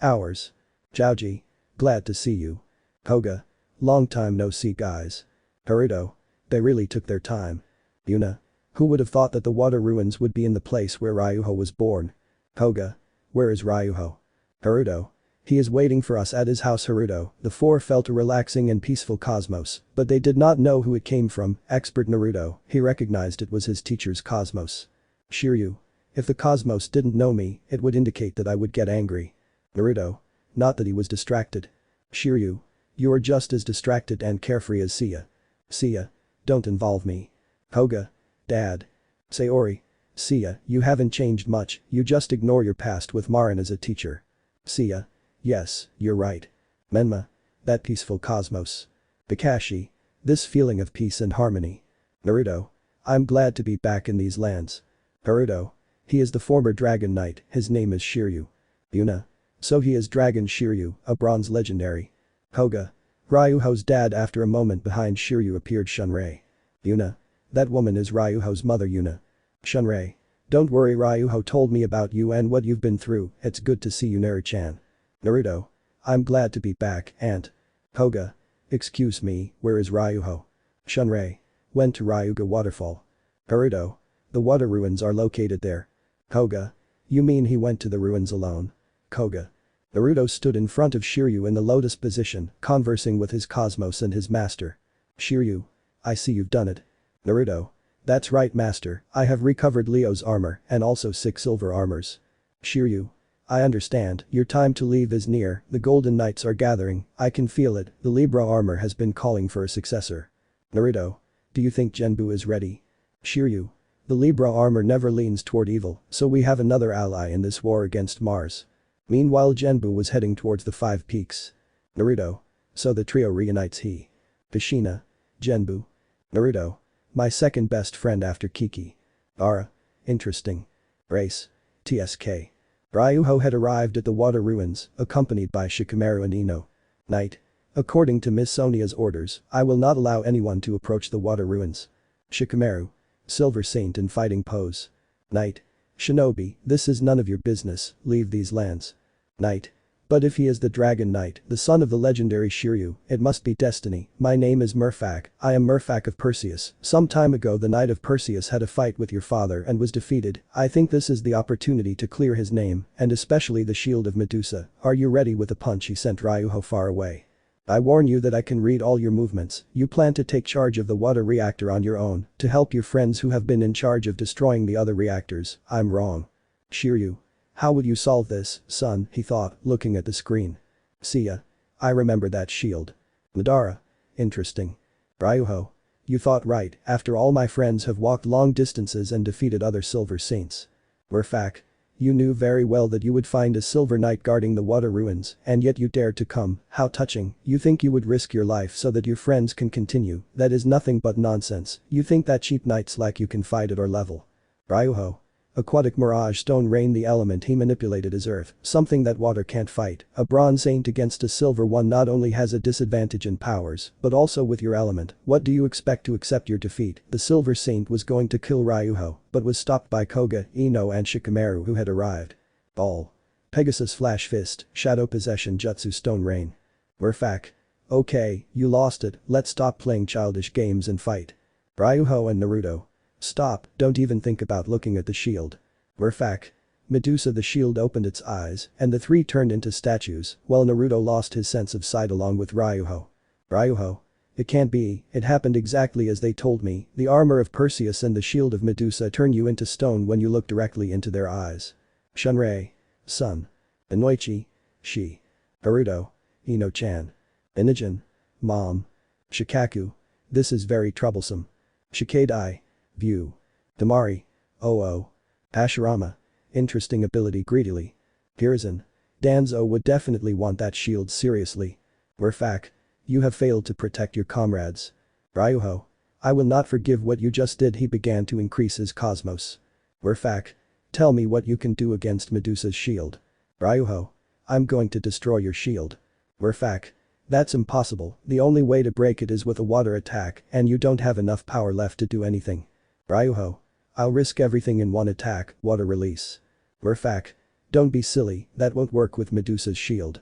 Hours. Zhaoji. Glad to see you. Koga. Long time no see guys. Naruto. They really took their time. Yuna. Who would have thought that the water ruins would be in the place where Ryuho was born? Koga. Where is Ryuho? Naruto. He is waiting for us at his house. Naruto. The four felt a relaxing and peaceful cosmos, but they did not know who it came from. Expert Naruto, he recognized it was his teacher's cosmos. Shiryu. If the cosmos didn't know me, it would indicate that I would get angry. Naruto. Not that he was distracted. Shiryu. You are just as distracted and carefree as Seiya. Seiya. Don't involve me. Koga. Dad. Sayori. Seiya, you haven't changed much, you just ignore your past with Marin as a teacher. Seiya. Yes, you're right. Menma. That peaceful cosmos. Kakashi. This feeling of peace and harmony. Naruto. I'm glad to be back in these lands. Naruto. He is the former Dragon Knight, his name is Shiryu. Yuna. So he is Dragon Shiryu, a bronze legendary. Koga. Ryuho's dad. After a moment behind Shiryu appeared Shunrei. Yuna. That woman is Ryuho's mother. Yuna. Shunrei. Don't worry, Ryuho told me about you and what you've been through, it's good to see you, Naru-chan. Naruto. I'm glad to be back, Aunt. Koga. Excuse me, where is Ryuho? Shunrei. Went to Ryuga Waterfall. Naruto. The water ruins are located there. Koga. You mean he went to the ruins alone? Koga. Naruto stood in front of Shiryu in the lotus position, conversing with his cosmos and his master. Shiryu. I see you've done it. Naruto. That's right, master, I have recovered Leo's armor and also 6 silver armors. Shiryu. I understand, your time to leave is near, the Golden Knights are gathering, I can feel it, the Libra armor has been calling for a successor. Naruto. Do you think Genbu is ready? Shiryu. The Libra armor never leans toward evil, so we have another ally in this war against Mars. Meanwhile, Genbu was heading towards the 5 peaks. Naruto. So the trio reunites he. Kushina. Genbu. Naruto. My second best friend after Kiki. Ara. Interesting. Race. TSK. Ryuho had arrived at the water ruins, accompanied by Shikamaru and Ino. Knight. According to Miss Sonia's orders, I will not allow anyone to approach the water ruins. Shikamaru. Silver Saint in fighting pose. Knight. Shinobi, this is none of your business, leave these lands. Knight. But if he is the Dragon Knight, the son of the legendary Shiryu, it must be destiny. My name is Murfak, I am Murfak of Perseus. Some time ago the Knight of Perseus had a fight with your father and was defeated. I think this is the opportunity to clear his name, and especially the shield of Medusa. Are you ready? With a punch he sent Ryuho far away. I warn you that I can read all your movements, you plan to take charge of the water reactor on your own, to help your friends who have been in charge of destroying the other reactors, I'm wrong. Shiryu. How would you solve this, son, he thought, looking at the screen. Seiya. I remember that shield. Madara. Interesting. Ryuho. You thought right, after all my friends have walked long distances and defeated other Silver Saints. Murfak. You knew very well that you would find a Silver Knight guarding the water ruins, and yet you dared to come, how touching, you think you would risk your life so that your friends can continue, that is nothing but nonsense, you think that cheap knights like you can fight at our level. Ryuho. Aquatic Mirage Stone Rain, the element he manipulated is earth, something that water can't fight, a bronze saint against a silver one not only has a disadvantage in powers, but also with your element, what do you expect to accept your defeat? The Silver Saint was going to kill Ryuho, but was stopped by Koga, Ino and Shikamaru who had arrived. Ball. Pegasus Flash Fist, Shadow Possession Jutsu Stone Rain. Murfak. Okay, you lost it, let's stop playing childish games and fight. Ryuho and Naruto. Stop, don't even think about looking at the shield. Murfak. Medusa. The shield opened its eyes, and the three turned into statues, while Naruto lost his sense of sight along with Ryuho. Ryuho. It can't be, it happened exactly as they told me, the armor of Perseus and the shield of Medusa turn you into stone when you look directly into their eyes. Shunrei. Son. Inoichi. She. Naruto. Ino-chan. Inajin. Mom. Shikaku. This is very troublesome. Shikadai. View. Tamari. Oh. Hashirama. Interesting ability. Greedily. Hiruzen. Danzo would definitely want that shield seriously. Murfak. You have failed to protect your comrades. Ryuho. I will not forgive what you just did. He began to increase his cosmos. Murfak. Tell me what you can do against Medusa's shield. Ryuho. I'm going to destroy your shield. Murfak. That's impossible, the only way to break it is with a water attack and you don't have enough power left to do anything. Ryuho. I'll risk everything in one attack, water release. Murfak. Don't be silly, that won't work with Medusa's shield.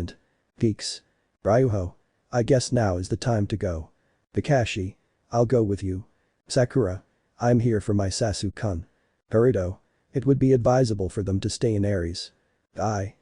dependent. Geeks. Ryuho. I guess now is the time to go. Kakashi. I'll go with you. Sakura. I'm here for my Sasu-kun. Burrito. It would be advisable for them to stay in Aries. I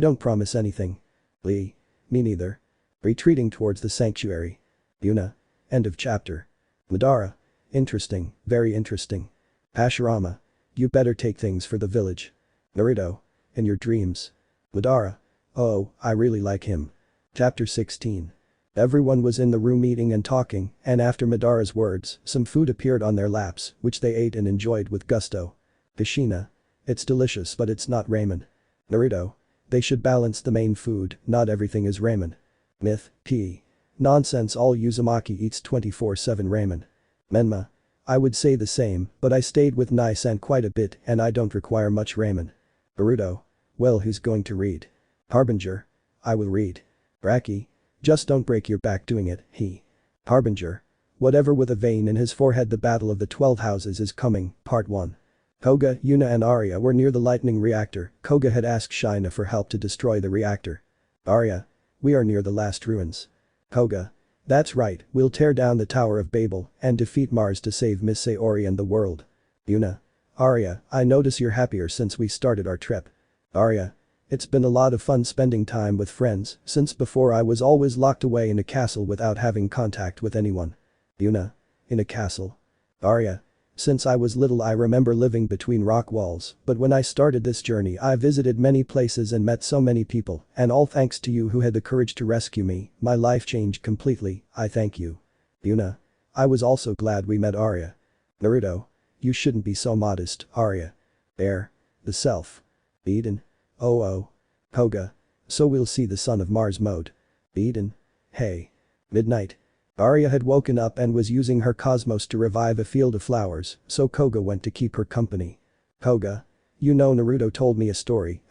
don't promise anything. Lee. Me neither. Retreating towards the sanctuary. Yuna. End of chapter. Madara. Interesting, very interesting. Hashirama. You better take things for the village. Naruto. In your dreams. Madara. Oh, I really like him. Chapter 16. Everyone was in the room eating and talking, and after Madara's words, some food appeared on their laps, which they ate and enjoyed with gusto. Kushina. It's delicious but it's not ramen. Naruto. They should balance the main food, not everything is ramen. Myth, P. Nonsense, all Uzumaki eats 24/7 ramen. Menma. I would say the same, but I stayed with Nai-san quite a bit and I don't require much ramen. Boruto. Well, who's going to read? Harbinger. I will read. Raki. Just don't break your back doing it, he. Harbinger. Whatever with a vein in his forehead. The Battle of the 12 Houses is coming, Part 1. Koga, Yuna and Arya were near the lightning reactor. Koga had asked Shina for help to destroy the reactor. Arya. We are near the last ruins. Koga. That's right, we'll tear down the Tower of Babel and defeat Mars to save Miss Saori and the world. Yuna. Arya, I notice you're happier since we started our trip. Arya. It's been a lot of fun spending time with friends, since before I was always locked away in a castle without having contact with anyone. Yuna. In a castle. Arya. Since I was little I remember living between rock walls, but when I started this journey I visited many places and met so many people, and all thanks to you who had the courage to rescue me, my life changed completely, I thank you. Yuna. I was also glad we met Arya. Naruto. You shouldn't be so modest, Arya. Air. The self. Eden. Oh. Koga. So we'll see the Son of Mars mode. Eden. Hey. Midnight. Arya had woken up and was using her cosmos to revive a field of flowers, so Koga went to keep her company. Koga. You know, Naruto told me a story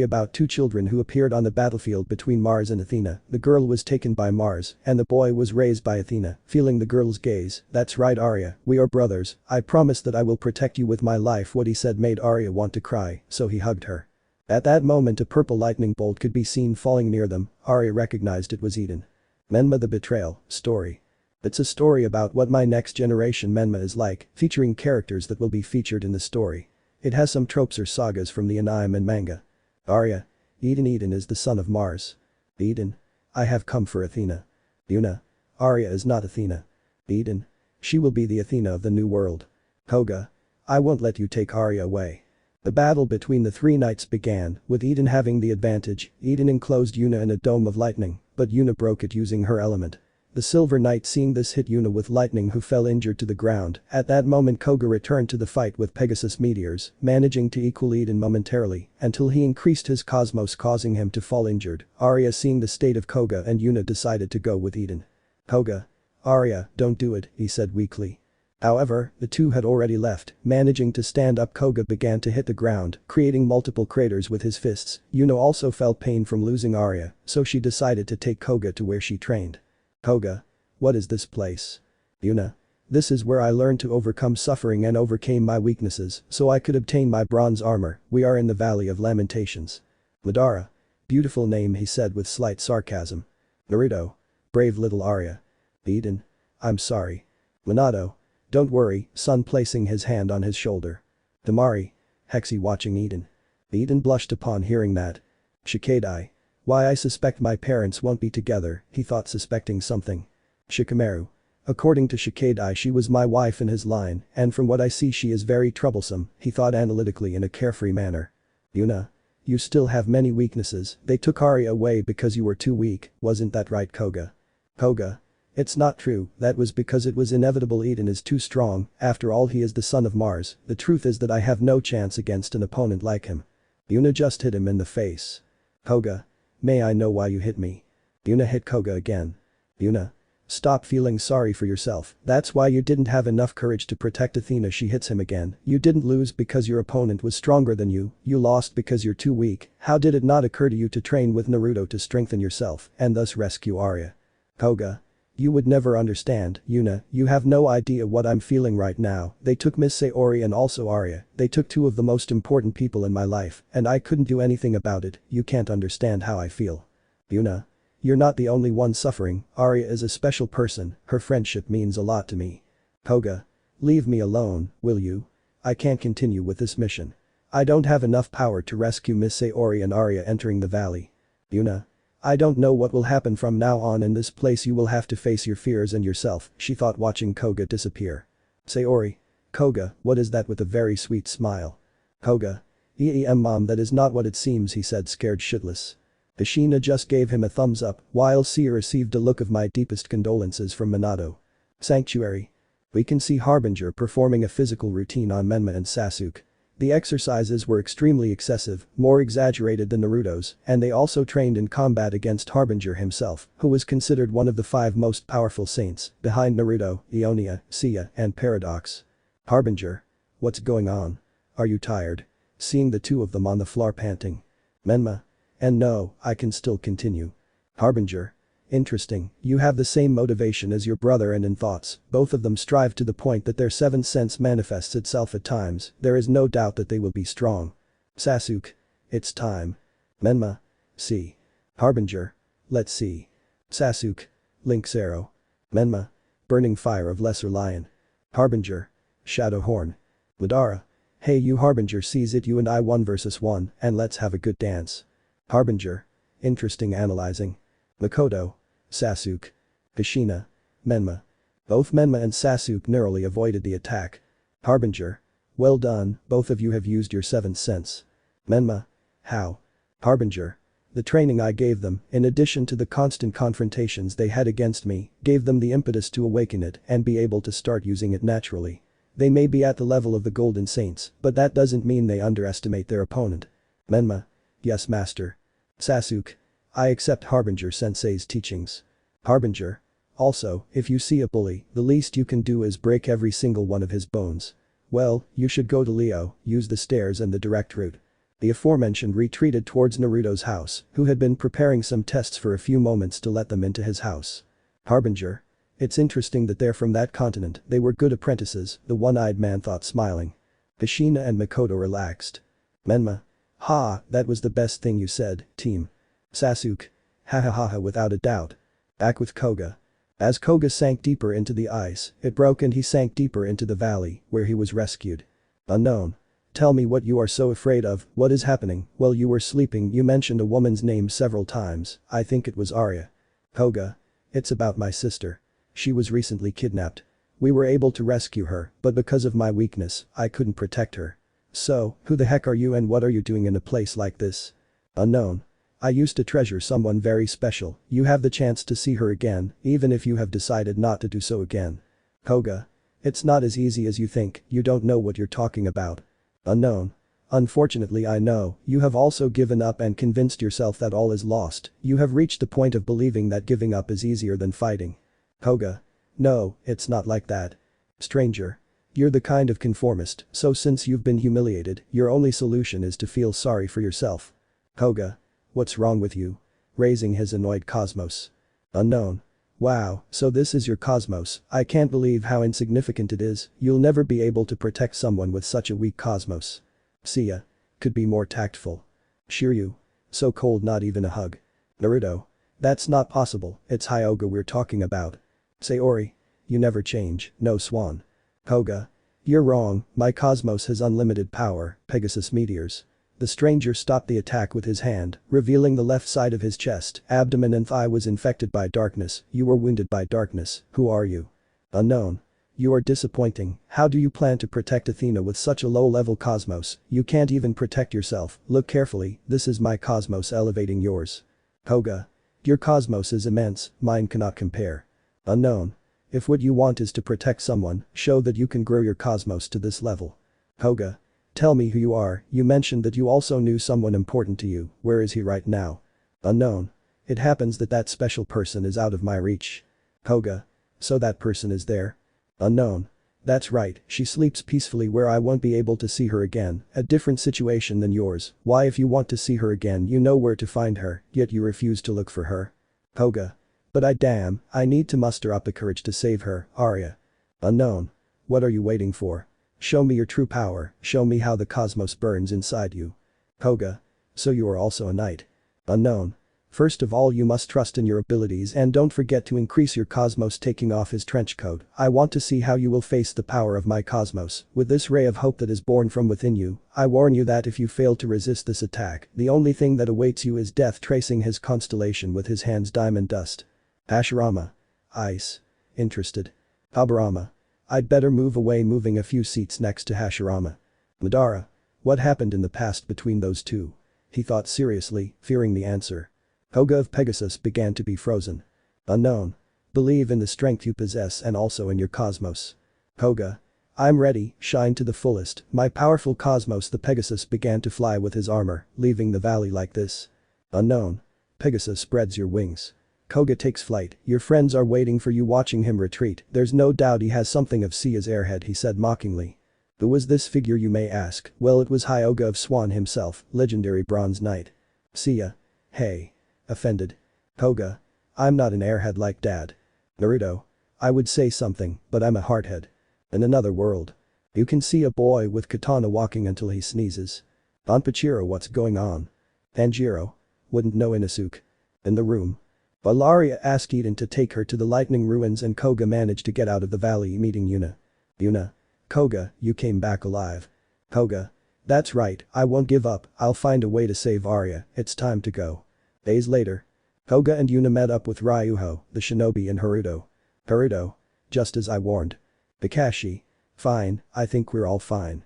about two children who appeared on the battlefield between Mars and Athena. The girl was taken by Mars and the boy was raised by Athena, feeling the girl's gaze. That's right, Arya, we are brothers, I promise that I will protect you with my life. What he said made Arya want to cry, so he hugged her. At that moment a purple lightning bolt could be seen falling near them. Arya recognized it was Eden. Menma the Betrayal, story. It's a story about what my next generation Menma is like, featuring characters that will be featured in the story. It has some tropes or sagas from the anime and manga. Arya. Eden is the son of Mars. Eden. I have come for Athena. Yuna. Arya is not Athena. Eden. She will be the Athena of the new world. Koga. I won't let you take Arya away. The battle between the three knights began, with Eden having the advantage. Eden enclosed Yuna in a dome of lightning, but Yuna broke it using her element. The Silver Knight seeing this hit Yuna with lightning, who fell injured to the ground. At that moment Koga returned to the fight with Pegasus meteors, managing to equal Eden momentarily, until he increased his cosmos causing him to fall injured. Arya, seeing the state of Koga and Yuna, decided to go with Eden. Koga. Arya, don't do it, he said weakly. However, the two had already left. Managing to stand up, Koga began to hit the ground, creating multiple craters with his fists. Yuna also felt pain from losing Arya, so she decided to take Koga to where she trained. Koga. What is this place? Yuna. This is where I learned to overcome suffering and overcame my weaknesses, so I could obtain my bronze armor. We are in the Valley of Lamentations. Madara. Beautiful name, he said with slight sarcasm. Naruto. Brave little Arya. Eden. I'm sorry. Minato. Don't worry, son, placing his hand on his shoulder. Tamari. Hexy watching Eden. Eden blushed upon hearing that. Shikadai. Why, I suspect my parents won't be together, he thought, suspecting something. Shikamaru. According to Shikadai, she was my wife in his line, and from what I see she is very troublesome, he thought analytically in a carefree manner. Yuna. You still have many weaknesses, they took Arya away because you were too weak, wasn't that right, Koga? Koga. It's not true, that was because it was inevitable. Eden is too strong, after all he is the son of Mars. The truth is that I have no chance against an opponent like him. Yuna just hit him in the face. Koga. May I know why you hit me? Yuna hit Koga again. Yuna. Stop feeling sorry for yourself, that's why you didn't have enough courage to protect Athena. She hits him again. You didn't lose because your opponent was stronger than you lost because you're too weak. How did it not occur to you to train with Naruto to strengthen yourself and thus rescue Arya? Koga. You would never understand, Yuna, you have no idea what I'm feeling right now. They took Miss Saori and also Arya. They took two of the most important people in my life, and I couldn't do anything about it. You can't understand how I feel. Yuna. You're not the only one suffering, Arya is a special person, her friendship means a lot to me. Koga. Leave me alone, will you? I can't continue with this mission. I don't have enough power to rescue Miss Saori and Arya entering the valley. Yuna. I don't know what will happen from now on in this place, you will have to face your fears and yourself, she thought watching Koga disappear. Saori. Koga, what is that, with a very sweet smile? Koga. Mom, that is not what it seems, he said, scared shitless. Ashina just gave him a thumbs up, while Sia received a look of my deepest condolences from Minato. Sanctuary. We can see Harbinger performing a physical routine on Menma and Sasuke. The exercises were extremely excessive, more exaggerated than Naruto's, and they also trained in combat against Harbinger himself, who was considered one of the 5 most powerful saints, behind Naruto, Ionia, Seiya, and Paradox. Harbinger. What's going on? Are you tired? Seeing the two of them on the floor panting. Menma. And no, I can still continue. Harbinger. Interesting, you have the same motivation as your brother, and in thoughts, both of them strive to the point that their 7th sense manifests itself at times, there is no doubt that they will be strong. Sasuke. It's time. Menma. See. Harbinger. Let's see. Sasuke. Link's arrow. Menma. Burning fire of Lesser Lion. Harbinger. Shadow Horn. Madara. Hey you, Harbinger sees it, you and I 1 versus 1, and let's have a good dance. Harbinger. Interesting, analyzing. Makoto. Sasuke. Ashina. Menma. Both Menma and Sasuke narrowly avoided the attack. Harbinger. Well done, both of you have used your 7th sense. Menma. How? Harbinger. The training I gave them, in addition to the constant confrontations they had against me, gave them the impetus to awaken it and be able to start using it naturally. They may be at the level of the Golden Saints, but that doesn't mean they underestimate their opponent. Menma. Yes, master. Sasuke. I accept Harbinger Sensei's teachings. Harbinger. Also, if you see a bully, the least you can do is break every single one of his bones. Well, you should go to Leo, use the stairs and the direct route. The aforementioned retreated towards Naruto's house, who had been preparing some tests for a few moments to let them into his house. Harbinger. It's interesting that they're from that continent, they were good apprentices, the one-eyed man thought, smiling. Ashina and Makoto relaxed. Menma. Ha, that was the best thing you said, team. Sasuke. Ha ha ha ha, without a doubt. Back with Koga. As Koga sank deeper into the ice, it broke and he sank deeper into the valley, where he was rescued. Unknown. Tell me what you are so afraid of, what is happening? Well, you were sleeping, you mentioned a woman's name several times, I think it was Arya. Koga. It's about my sister. She was recently kidnapped. We were able to rescue her, but because of my weakness, I couldn't protect her. So, who the heck are you and what are you doing in a place like this? Unknown. I used to treasure someone very special, you have the chance to see her again, even if you have decided not to do so again. Koga. It's not as easy as you think, you don't know what you're talking about. Unknown. Unfortunately I know, you have also given up and convinced yourself that all is lost, you have reached the point of believing that giving up is easier than fighting. Koga. No, it's not like that. Stranger. You're the kind of conformist, so since you've been humiliated, your only solution is to feel sorry for yourself. Koga. What's wrong with you? Raising his annoyed Cosmos. Unknown. Wow, so this is your Cosmos, I can't believe how insignificant it is, you'll never be able to protect someone with such a weak Cosmos. Seiya. Could be more tactful. Shiryu. So cold, not even a hug. Naruto. That's not possible, it's Hyuga we're talking about. Saori. You never change, no swan. Koga. You're wrong, my Cosmos has unlimited power, Pegasus meteors. The stranger stopped the attack with his hand, revealing the left side of his chest, abdomen and thigh was infected by darkness, you were wounded by darkness, who are you? Unknown. You are disappointing, how do you plan to protect Athena with such a low-level Cosmos, you can't even protect yourself, look carefully, this is my Cosmos elevating yours. Koga. Your Cosmos is immense, mine cannot compare. Unknown. If what you want is to protect someone, show that you can grow your Cosmos to this level. Koga. Tell me who you are, you mentioned that you also knew someone important to you, where is he right now? Unknown. It happens that that special person is out of my reach. Koga. So that person is there? Unknown. That's right, she sleeps peacefully where I won't be able to see her again, a different situation than yours, why if you want to see her again you know where to find her, yet you refuse to look for her. Koga. But I need to muster up the courage to save her, Arya. Unknown. What are you waiting for? Show me your true power, show me how the Cosmos burns inside you. Koga. So you are also a knight. Unknown. First of all, you must trust in your abilities and don't forget to increase your cosmos. Taking off his trench coat, I want to see how you will face the power of my cosmos. With this ray of hope that is born from within you, I warn you that if you fail to resist this attack, the only thing that awaits you is death. Tracing his constellation with his hands, diamond dust. Hashirama. Ice. Interested. Kaburama. I'd better move away, moving a few seats next to Hashirama. Madara. What happened in the past between those two? He thought seriously, fearing the answer. Koga of Pegasus began to be frozen. Unknown. Believe in the strength you possess and also in your cosmos. Koga. I'm ready, shine to the fullest, my powerful cosmos. The Pegasus began to fly with his armor, leaving the valley like this. Unknown. Pegasus spreads your wings. Koga takes flight, your friends are waiting for you. Watching him retreat, there's no doubt he has something of Seiya's airhead, he said mockingly. Who was this figure, you may ask? Well, it was Hyuga of Swan himself, legendary Bronze Knight. Seiya. Hey. Offended. Koga. I'm not an airhead like dad. Naruto. I would say something, but I'm a hardhead. In another world. You can see a boy with katana walking until he sneezes. Danpachiro, what's going on? Tanjiro. Wouldn't know. Inosuke. In the room. Valeria asked Eden to take her to the lightning ruins and Koga managed to get out of the valley, meeting Yuna. Yuna. Koga, you came back alive. Koga. That's right, I won't give up, I'll find a way to save Arya, it's time to go. Days later. Koga and Yuna met up with Ryuho, the shinobi, and Haruto. Haruto. Just as I warned. Kakashi. Fine, I think we're all fine.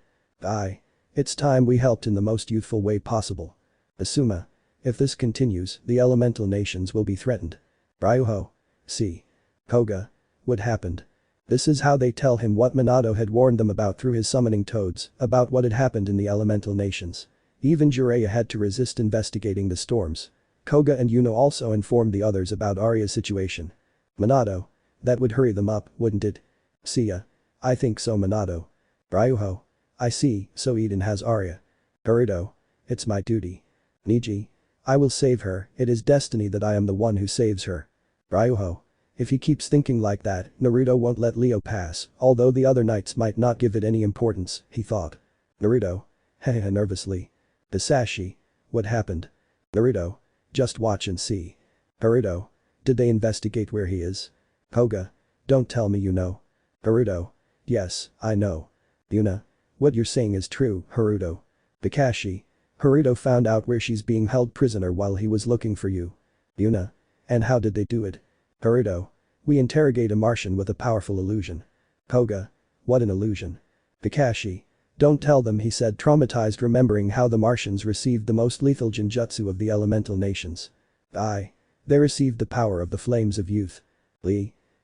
It's time we helped in the most youthful way possible. Asuma. If this continues, the elemental nations will be threatened. Ryuho. See. Koga. What happened? This is how they tell him what Minato had warned them about through his summoning toads, about what had happened in the elemental nations. Even Jiraiya had to resist investigating the storms. Koga and Yuno also informed the others about Arya's situation. Minato. That would hurry them up, wouldn't it? Seiya. I think so, Minato. Ryuho. I see, so Eden has Arya. Haruto. It's my duty. Niji. I will save her, it is destiny that I am the one who saves her. Ryuho. If he keeps thinking like that, Naruto won't let Leo pass, although the other knights might not give it any importance, he thought. Naruto. Hehe, nervously. Hisashi. What happened? Naruto. Just watch and see. Haruto. Did they investigate where he is? Koga. Don't tell me you know. Haruto. Yes, I know. Yuna. What you're saying is true, Haruto. Kakashi. Haruto found out where she's being held prisoner while he was looking for you. Yuna. And how did they do it? Haruto. We interrogate a Martian with a powerful illusion. Koga. What an illusion? Kakashi. Don't tell them, he said, traumatized, remembering how the Martians received the most lethal genjutsu of the elemental nations. They received the power of the flames of youth.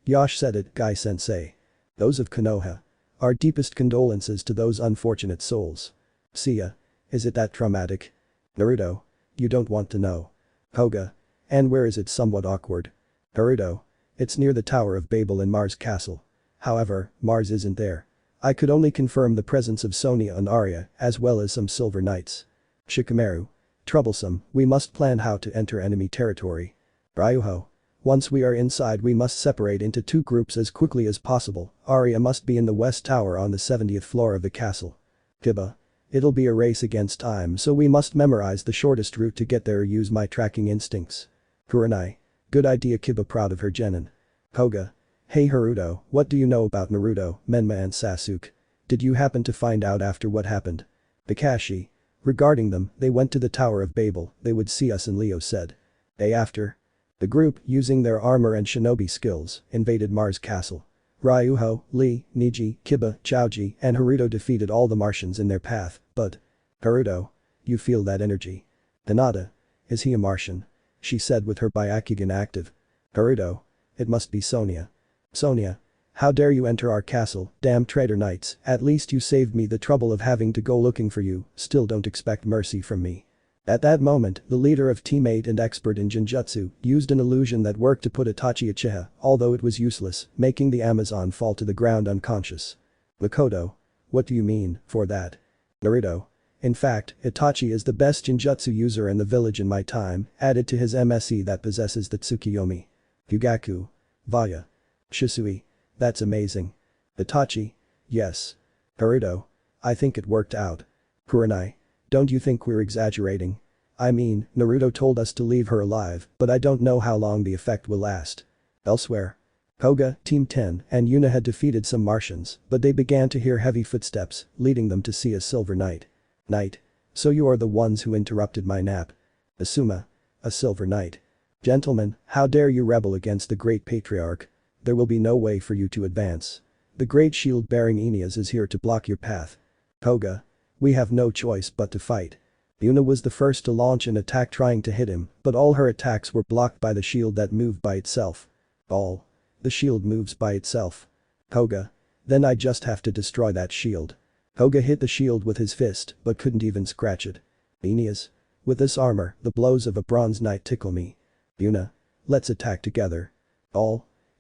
Yash said it, Guy-sensei. Those of Konoha. Our deepest condolences to those unfortunate souls. Seiya. Is it that traumatic? Naruto. You don't want to know. Koga. And where is it? Somewhat awkward. Haruto. It's near the Tower of Babel in Mars Castle. However, Mars isn't there. I could only confirm the presence of Sonia and Arya, as well as some Silver Knights. Shikamaru. Troublesome, we must plan how to enter enemy territory. Ryuho. Once we are inside, we must separate into two groups as quickly as possible. Arya must be in the West Tower on the 70th floor of the castle. Kiba. It'll be a race against time, so we must memorize the shortest route to get there or use my tracking instincts. Kurenai. Good idea, Kiba, proud of her genin. Koga. Hey Haruto, what do you know about Naruto, Menma and Sasuke? Did you happen to find out after what happened? Kakashi. Regarding them, they went to the Tower of Babel, they would see us, and Leo said. Day after. The group, using their armor and shinobi skills, invaded Mars Castle. Ryuho, Lee, Niji, Kiba, Chaoji, and Haruto defeated all the Martians in their path, but… Haruto. You feel that energy? Hinata. Is he a Martian? She said with her Byakugan active. Haruto. It must be Sonia. Sonia. How dare you enter our castle, damn traitor knights, at least you saved me the trouble of having to go looking for you, still don't expect mercy from me. At that moment, the leader of Team 8 and expert in Genjutsu used an illusion that worked to put Itachi Uchiha, although it was useless, making the Amazon fall to the ground unconscious. Makoto. What do you mean, for that? Naruto. In fact, Itachi is the best Genjutsu user in the village in my time, added to his MSE that possesses the Tsukiyomi. Fugaku. Vaya. Shisui. That's amazing. Itachi. Yes. Haruto. I think it worked out. Kurenai. Don't you think we're exaggerating? I mean, Naruto told us to leave her alive, but I don't know how long the effect will last. Elsewhere. Koga, Team 10, and Yuna had defeated some Martians, but they began to hear heavy footsteps, leading them to see a silver knight. Knight. So you are the ones who interrupted my nap. Asuma. A silver knight. Gentlemen, how dare you rebel against the great patriarch? There will be no way for you to advance. The great shield-bearing Aeneas is here to block your path. Koga. We have no choice but to fight. Yuna was the first to launch an attack trying to hit him, but all her attacks were blocked by the shield that moved by itself. The shield moves by itself. Koga. Then I just have to destroy that shield. Koga hit the shield with his fist, but couldn't even scratch it. Aeneas. With this armor, the blows of a bronze knight tickle me. Yuna. Let's attack together.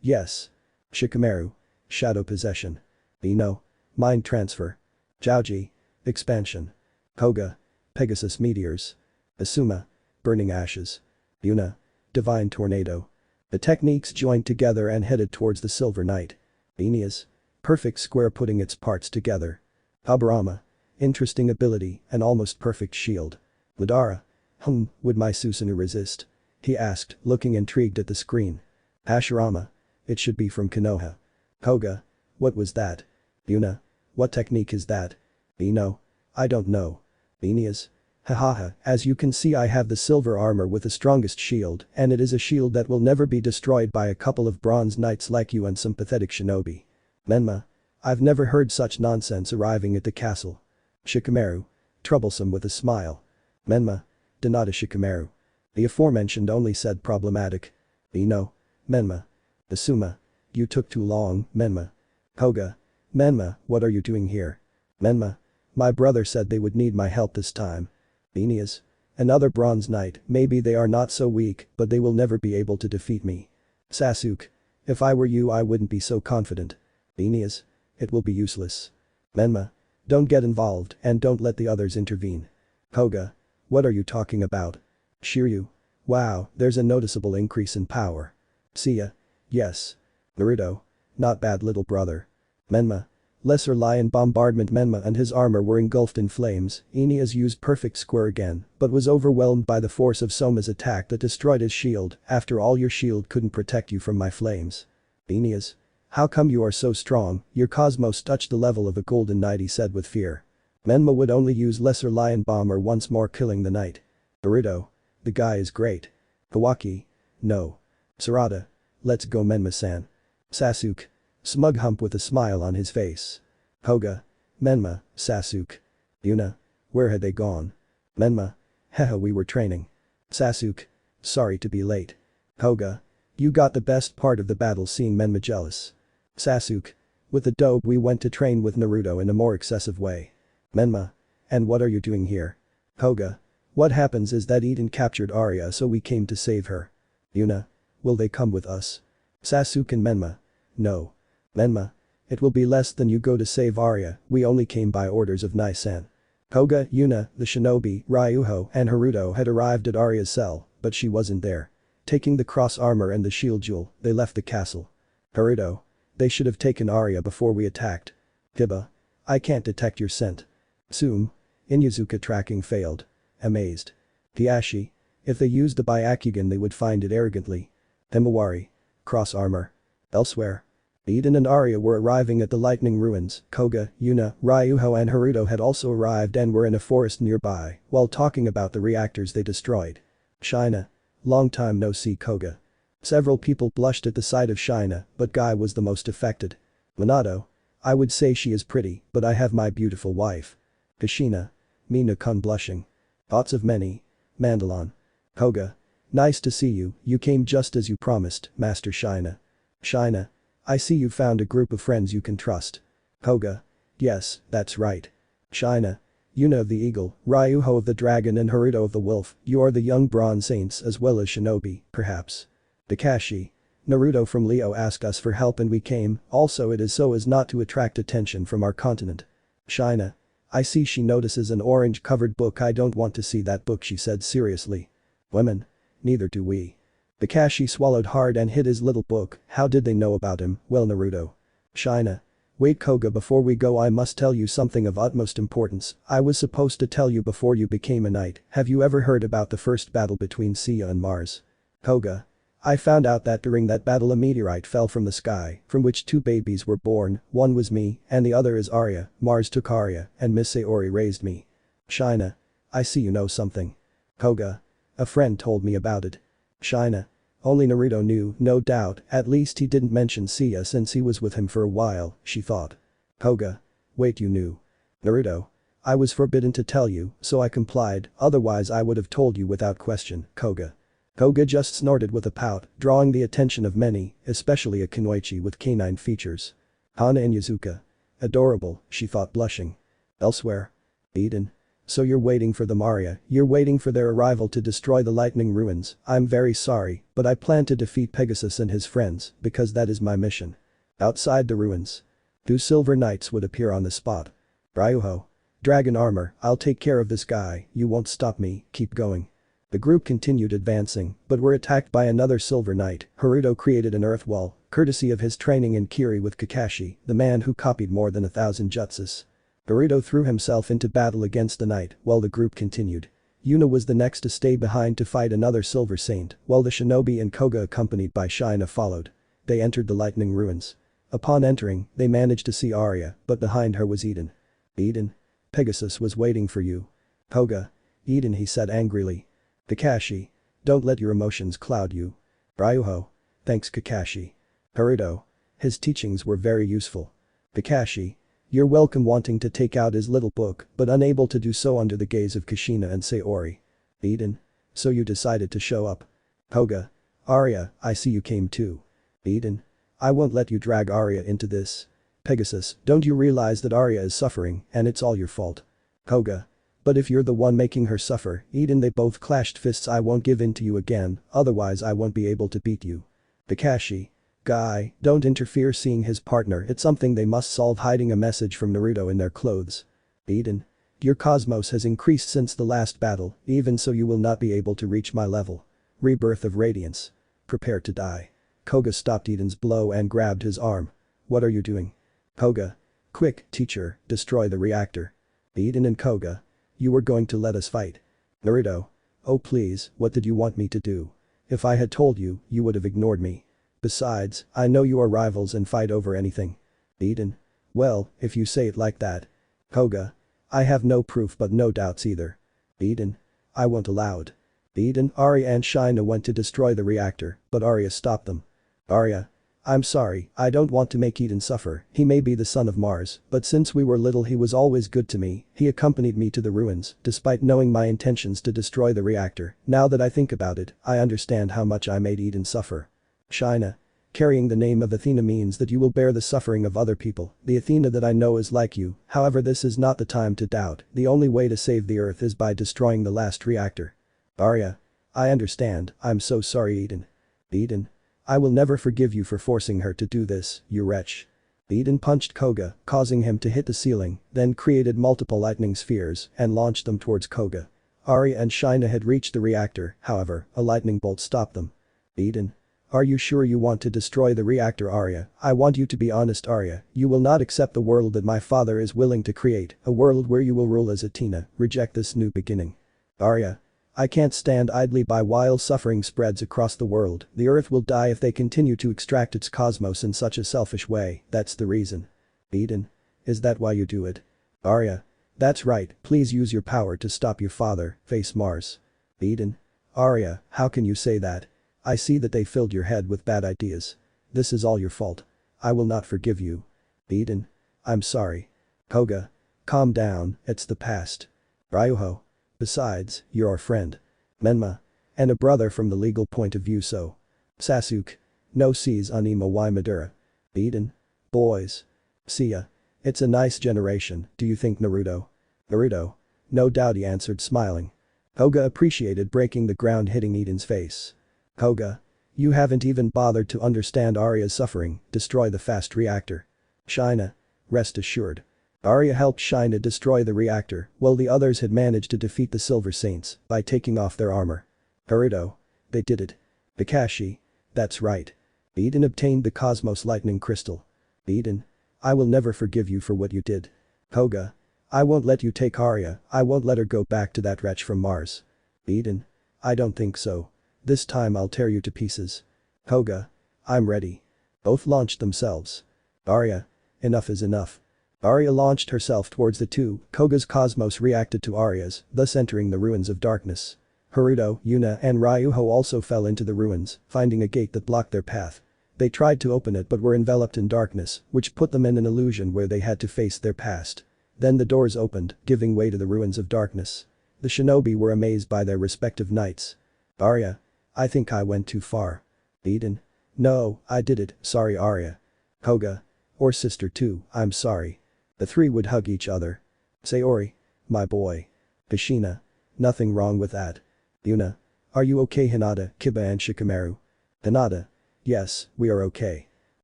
Yes. Shikamaru. Shadow possession. Ino. Mind transfer. Jouji. Expansion. Koga. Pegasus meteors. Asuma. Burning ashes. Yuna. Divine tornado. The techniques joined together and headed towards the silver knight. Aeneas. Perfect square putting its parts together. Habarama. Interesting ability and almost perfect shield. Madara. Would my Susanoo resist? He asked, looking intrigued at the screen. Hashirama. It should be from Konoha. Koga. What was that? Yuna. What technique is that? Ino. I don't know. Aeneas. Hahaha, as you can see I have the silver armor with the strongest shield and it is a shield that will never be destroyed by a couple of bronze knights like you and some pathetic shinobi. Menma. I've never heard such nonsense arriving at the castle. Shikamaru. Troublesome with a smile. Menma. Donata Shikamaru. The aforementioned only said problematic. Ino. Menma. Asuma. You took too long, Menma. Koga. Menma, what are you doing here? Menma. My brother said they would need my help this time. Aeneas. Another bronze knight, maybe they are not so weak, but they will never be able to defeat me. Sasuke. If I were you I wouldn't be so confident. Aeneas. It will be useless. Menma. Don't get involved and don't let the others intervene. Koga. What are you talking about? Shiryu. Wow, there's a noticeable increase in power. Seiya. Yes. Naruto. Not bad little brother. Menma. Lesser lion bombardment. Menma and his armor were engulfed in flames. Aeneas used perfect square again, but was overwhelmed by the force of Soma's attack that destroyed his shield. After all your shield couldn't protect you from my flames. Aeneas. How come you are so strong? Your cosmos touched the level of a golden knight, he said with fear. Menma would only use lesser lion bomber once more, killing the knight. Naruto. The guy is great. Kawaki. No. Sarada. Let's go Menma-san. Sasuke. Smug hump with a smile on his face. Koga. Menma, Sasuke. Yuna. Where had they gone? Menma. Haha, we were training. Sasuke. Sorry to be late. Koga. You got the best part of the battle, seeing Menma jealous. Sasuke. With the dope we went to train with Naruto in a more excessive way. Menma. And what are you doing here? Koga. What happens is that Eden captured Arya, so we came to save her. Yuna. Will they come with us? Sasuke and Menma. No. Menma. It will be less than you go to save Arya, we only came by orders of Nai-san. Koga, Yuna, the shinobi, Ryuho and Haruto had arrived at Arya's cell, but she wasn't there. Taking the cross armor and the shield jewel, they left the castle. Haruto. They should have taken Arya before we attacked. Hiba. I can't detect your scent. Tsume. Inyazuka tracking failed. Amazed. Hiashi. If they used the Byakugan they would find it arrogantly. Himawari. Cross armor. Elsewhere. Eden and Arya were arriving at the lightning ruins. Koga, Yuna, Ryuho and Haruto had also arrived and were in a forest nearby while talking about the reactors they destroyed. Shina. Long time no see, Koga. Several people blushed at the sight of Shina, but Guy was the most affected. Minato. I would say she is pretty, but I have my beautiful wife. Kushina. Mina-kun blushing. Thoughts of many. Mandalon. Koga. Nice to see you, you came just as you promised, Master Shina. Shina. I see you found a group of friends you can trust. Koga. Yes, that's right. Shina. Yuna of the Eagle, Ryuho of the Dragon and Haruto of the Wolf, you are the young bronze saints as well as shinobi, perhaps. Kakashi. Naruto from Leo asked us for help and we came, also it is so as not to attract attention from our continent. Shina. I see she notices an orange-covered book, I don't want to see that book, she said seriously. Women. Neither do we. Kakashi swallowed hard and hid his little book. How did they know about him? Well, Naruto. Shina. Wait Koga, before we go I must tell you something of utmost importance. I was supposed to tell you before you became a knight. Have you ever heard about the first battle between Seiya and Mars? Koga. I found out that during that battle a meteorite fell from the sky, from which two babies were born, one was me, and the other is Arya. Mars took Arya, and Miss Saori raised me. Shina. I see you know something. Koga. A friend told me about it. Shina. Only Naruto knew, no doubt, at least he didn't mention Seiya since he was with him for a while, she thought. Koga. Wait, you knew. Naruto. I was forbidden to tell you, so I complied, otherwise I would have told you without question, Koga. Koga just snorted with a pout, drawing the attention of many, especially a Kunoichi with canine features. Hana and Yazuka. Adorable, she thought blushing. Elsewhere. Eden. So you're waiting for them Arya, you're waiting for their arrival to destroy the lightning ruins. I'm very sorry, but I plan to defeat Pegasus and his friends, because that is my mission. Outside the ruins. 2 silver knights would appear on the spot. Ryuho. Dragon armor, I'll take care of this guy, you won't stop me, keep going. The group continued advancing, but were attacked by another silver knight. Haruto created an earth wall, courtesy of his training in Kiri with Kakashi, the man who copied more than 1,000 jutsus. Naruto threw himself into battle against the knight while the group continued. Yuna was the next to stay behind to fight another silver saint, while the shinobi and Koga accompanied by Shina followed. They entered the lightning ruins. Upon entering, they managed to see Arya, but behind her was Eden. Eden. Pegasus was waiting for you. Koga. Eden, he said angrily. Kakashi. Don't let your emotions cloud you. Ryuho. Thanks Kakashi. Haruto. His teachings were very useful. Kakashi. You're welcome, wanting to take out his little book, but unable to do so under the gaze of Kushina and Saori. Eden. So you decided to show up. Koga. Arya, I see you came too. Eden. I won't let you drag Arya into this. Pegasus, don't you realize that Arya is suffering, and it's all your fault? Koga. But if you're the one making her suffer, Eden, they both clashed fists. I won't give in to you again, otherwise I won't be able to beat you. Kakashi. Guy, don't interfere. Seeing his partner, it's something they must solve. Hiding a message from Naruto in their clothes. Eden. Your cosmos has increased since the last battle, even so you will not be able to reach my level. Rebirth of Radiance. Prepare to die. Koga stopped Eden's blow and grabbed his arm. What are you doing? Koga. Quick, teacher, destroy the reactor. Eden and Koga. You were going to let us fight. Naruto. Oh please, what did you want me to do? If I had told you, you would have ignored me. Besides, I know you are rivals and fight over anything. Eden. Well, if you say it like that. Koga. I have no proof but no doubts either. Eden. I won't allow it. Eden. Arya and Shina went to destroy the reactor, but Arya stopped them. Arya. I'm sorry, I don't want to make Eden suffer. He may be the son of Mars, but since we were little he was always good to me. He accompanied me to the ruins, despite knowing my intentions to destroy the reactor. Now that I think about it, I understand how much I made Eden suffer. Shina. Carrying the name of Athena means that you will bear the suffering of other people. The Athena that I know is like you, however this is not the time to doubt. The only way to save the earth is by destroying the last reactor. Arya. I understand, I'm so sorry Eden. Eden. I will never forgive you for forcing her to do this, you wretch. Eden punched Koga, causing him to hit the ceiling, then created multiple lightning spheres and launched them towards Koga. Arya and Shina had reached the reactor, however, a lightning bolt stopped them. Eden. Are you sure you want to destroy the reactor Arya? I want you to be honest Arya, you will not accept the world that my father is willing to create, a world where you will rule as Athena, reject this new beginning. Arya. I can't stand idly by while suffering spreads across the world. The earth will die if they continue to extract its cosmos in such a selfish way, that's the reason. Eden. Is that why you do it? Arya. That's right, please use your power to stop your father, face Mars. Eden. Arya, how can you say that? I see that they filled your head with bad ideas. This is all your fault. I will not forgive you. Eden. I'm sorry. Koga. Calm down, it's the past. Ryuho. Besides, you're our friend. Menma. And a brother from the legal point of view so. Sasuke. No sees anima y Madara. Eden. Boys. Seiya. It's a nice generation, do you think Naruto? Naruto. No doubt he answered smiling. Koga appreciated breaking the ground hitting Eden's face. Koga. You haven't even bothered to understand Arya's suffering, destroy the fast reactor. Shina. Rest assured. Arya helped Shina destroy the reactor, while the others had managed to defeat the Silver Saints by taking off their armor. Naruto. They did it. Kakashi. That's right. Eden obtained the Cosmos Lightning Crystal. Eden. I will never forgive you for what you did. Koga. I won't let you take Arya, I won't let her go back to that wretch from Mars. Eden. I don't think so. This time I'll tear you to pieces. Koga. I'm ready. Both launched themselves. Arya. Enough is enough. Arya launched herself towards the two, Koga's cosmos reacted to Arya's, thus entering the ruins of darkness. Haruto, Yuna and Ryuho also fell into the ruins, finding a gate that blocked their path. They tried to open it but were enveloped in darkness, which put them in an illusion where they had to face their past. Then the doors opened, giving way to the ruins of darkness. The shinobi were amazed by their respective knights. Arya. I think I went too far. Eden. No, I did it, sorry Arya. Koga. Or sister too, I'm sorry. The three would hug each other. Sayori. My boy. Kushina. Nothing wrong with that. Yuna. Are you okay Hinata, Kiba and Shikamaru? Hinata. Yes, we are okay.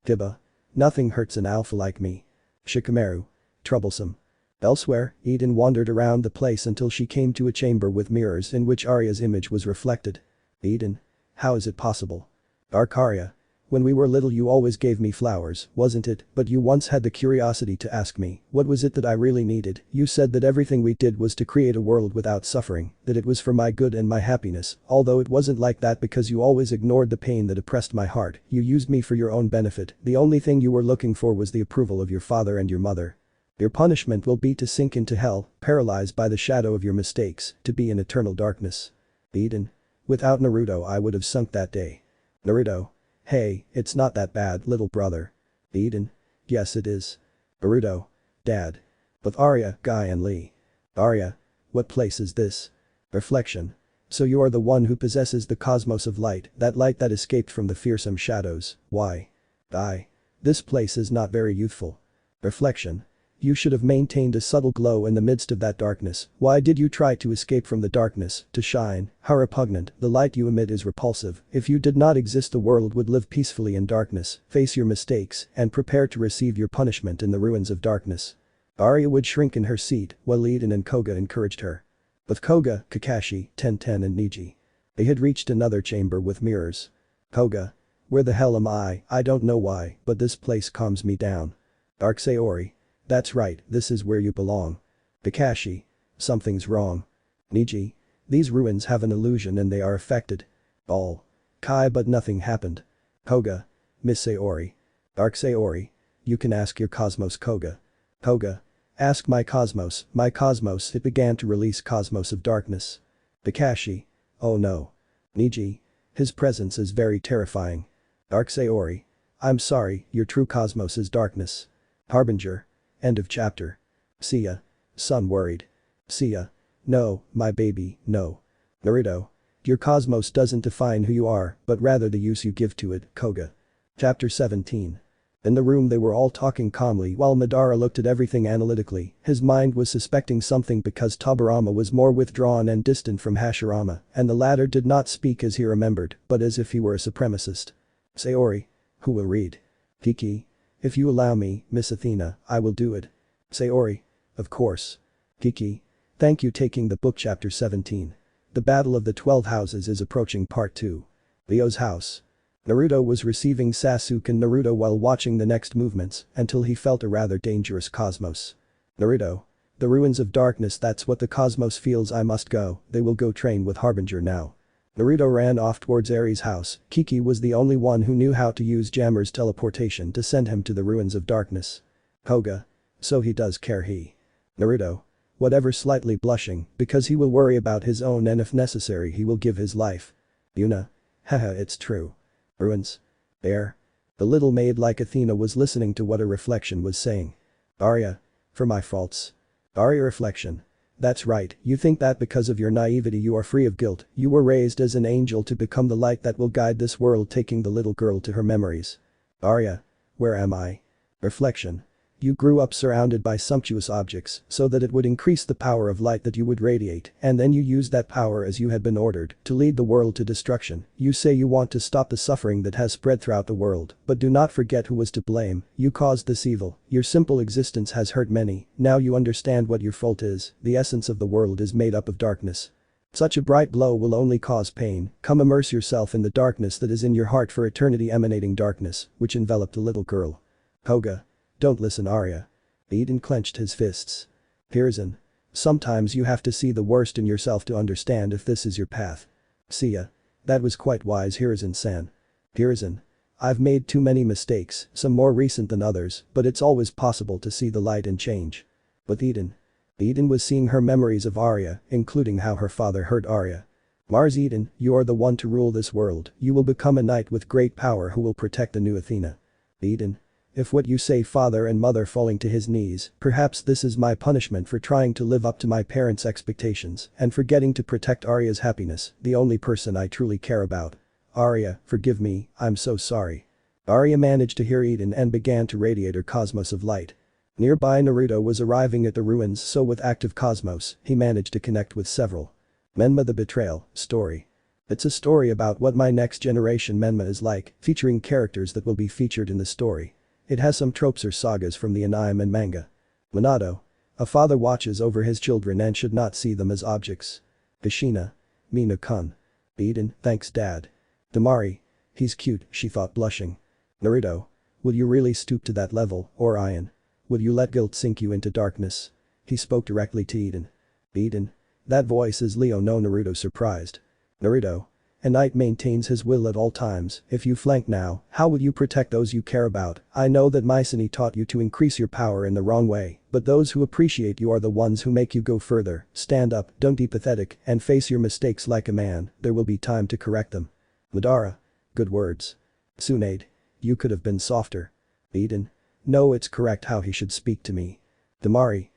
Kiba. Nothing hurts an alpha like me. Shikamaru. Troublesome. Elsewhere, Eden wandered around the place until she came to a chamber with mirrors in which Arya's image was reflected. Eden. How is it possible? Arya. When we were little you always gave me flowers, wasn't it, but you once had the curiosity to ask me, what was it that I really needed? You said that everything we did was to create a world without suffering, that it was for my good and my happiness, although it wasn't like that because you always ignored the pain that oppressed my heart, you used me for your own benefit, the only thing you were looking for was the approval of your father and your mother. Your punishment will be to sink into hell, paralyzed by the shadow of your mistakes, to be in eternal darkness. Eden. Without Naruto I would have sunk that day. Naruto. Hey, it's not that bad, little brother. Eden. Yes it is. Naruto. Dad. With Arya, Guy and Lee. Arya. What place is this? Reflection. So you are the one who possesses the cosmos of light that escaped from the fearsome shadows, why? Guy. This place is not very youthful. Reflection. You should have maintained a subtle glow in the midst of that darkness, why did you try to escape from the darkness, to shine? How repugnant, the light you emit is repulsive, if you did not exist the world would live peacefully in darkness, face your mistakes, and prepare to receive your punishment in the ruins of darkness. Arya would shrink in her seat, while Eden and Koga encouraged her. With Koga, Kakashi, Tenten and Niji. They had reached another chamber with mirrors. Koga. Where the hell am I don't know why, but this place calms me down. Sayori. That's right, this is where you belong. Kakashi. Something's wrong. Niji. These ruins have an illusion and they are affected. All. Kai but nothing happened. Koga. Miss Sayori. Sayori. You can ask your cosmos Koga. Koga. Ask my cosmos, it began to release cosmos of darkness. Kakashi. Oh no. Niji. His presence is very terrifying. Sayori. I'm sorry, your true cosmos is darkness. Harbinger. End of chapter. Seiya. Son worried. Seiya. No, my baby, no. Naruto. Your cosmos doesn't define who you are, but rather the use you give to it, Koga. Chapter 17. In the room they were all talking calmly while Madara looked at everything analytically, his mind was suspecting something because Tobirama was more withdrawn and distant from Hashirama, and the latter did not speak as he remembered, but as if he were a supremacist. Sayori. Who will read? Kiki. If you allow me, Miss Athena, I will do it. Sayori. Of course. Kiki. Thank you taking the book chapter 17. The Battle of the 12 Houses is approaching part 2. Leo's house. Naruto was receiving Sasuke and Naruto while watching the next movements until he felt a rather dangerous cosmos. Naruto. The ruins of darkness that's what the cosmos feels I must go, they will go train with Harbinger now. Naruto ran off towards Eri's house, Kiki was the only one who knew how to use Jammer's teleportation to send him to the ruins of darkness. Koga. So he does care he. Naruto. Whatever slightly blushing, because he will worry about his own and if necessary he will give his life. Yuna. Haha it's true. Ruins. There. The little maid like Athena was listening to what her reflection was saying. Arya. For my faults. Arya reflection. That's right, you think that because of your naivety you are free of guilt, you were raised as an angel to become the light that will guide this world taking the little girl to her memories. Arya. Where am I? Reflection. You grew up surrounded by sumptuous objects so that it would increase the power of light that you would radiate and then you used that power as you had been ordered to lead the world to destruction. You say you want to stop the suffering that has spread throughout the world, but do not forget who was to blame, you caused this evil, your simple existence has hurt many, now you understand what your fault is, the essence of the world is made up of darkness. Such a bright blow will only cause pain, come immerse yourself in the darkness that is in your heart for eternity emanating darkness, which enveloped the little girl. Koga. Don't listen, Arya. Eden clenched his fists. Hiruzen. Sometimes you have to see the worst in yourself to understand if this is your path. Seiya. That was quite wise, Hiruzen-san. Hiruzen. I've made too many mistakes, some more recent than others, but it's always possible to see the light and change. But Eden. Eden was seeing her memories of Arya, including how her father hurt Arya. Mars Eden, you are the one to rule this world, you will become a knight with great power who will protect the new Athena. Eden. If what you say, father and mother falling to his knees, perhaps this is my punishment for trying to live up to my parents' expectations and forgetting to protect Arya's happiness, the only person I truly care about. Arya, forgive me, I'm so sorry. Arya managed to hear Eden and began to radiate her cosmos of light. Nearby Naruto was arriving at the ruins, so with active cosmos, he managed to connect with several. Menma the Betrayal, story. It's a story about what my next generation Menma is like, featuring characters that will be featured in the story. It has some tropes or sagas from the anime and manga. Minato. A father watches over his children and should not see them as objects. Kushina. Mina-kun. Eden, thanks dad. Damari. He's cute, she thought, blushing. Naruto. Will you really stoop to that level, or Iron? Will you let guilt sink you into darkness? He spoke directly to Eden. Eden. That voice is Leo, no, Naruto, surprised. Naruto. A knight maintains his will at all times. If you flank now, how will you protect those you care about? I know that Mycenae taught you to increase your power in the wrong way, but those who appreciate you are the ones who make you go further. Stand up, don't be pathetic, and face your mistakes like a man, there will be time to correct them. Madara. Good words. Tsunade. You could have been softer. Eden. No, it's correct how he should speak to me. Damari.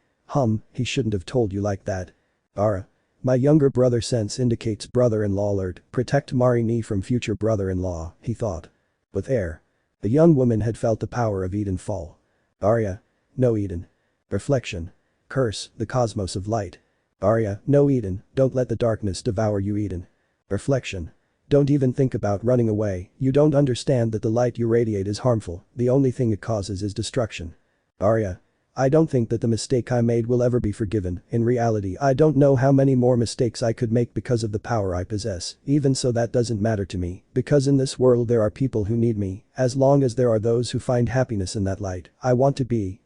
He shouldn't have told you like that. Ara. My younger brother sense indicates brother-in-law alert, protect Marini from future brother-in-law, he thought. With air. The young woman had felt the power of Eden fall. Arya. No, Eden. Reflection. Curse, the cosmos of light. Arya. No, Eden, don't let the darkness devour you, Eden. Reflection. Don't even think about running away, you don't understand that the light you radiate is harmful, the only thing it causes is destruction. Arya. I don't think that the mistake I made will ever be forgiven, in reality I don't know how many more mistakes I could make because of the power I possess, even so that doesn't matter to me, because in this world there are people who need me, as long as there are those who find happiness in that light, I want to be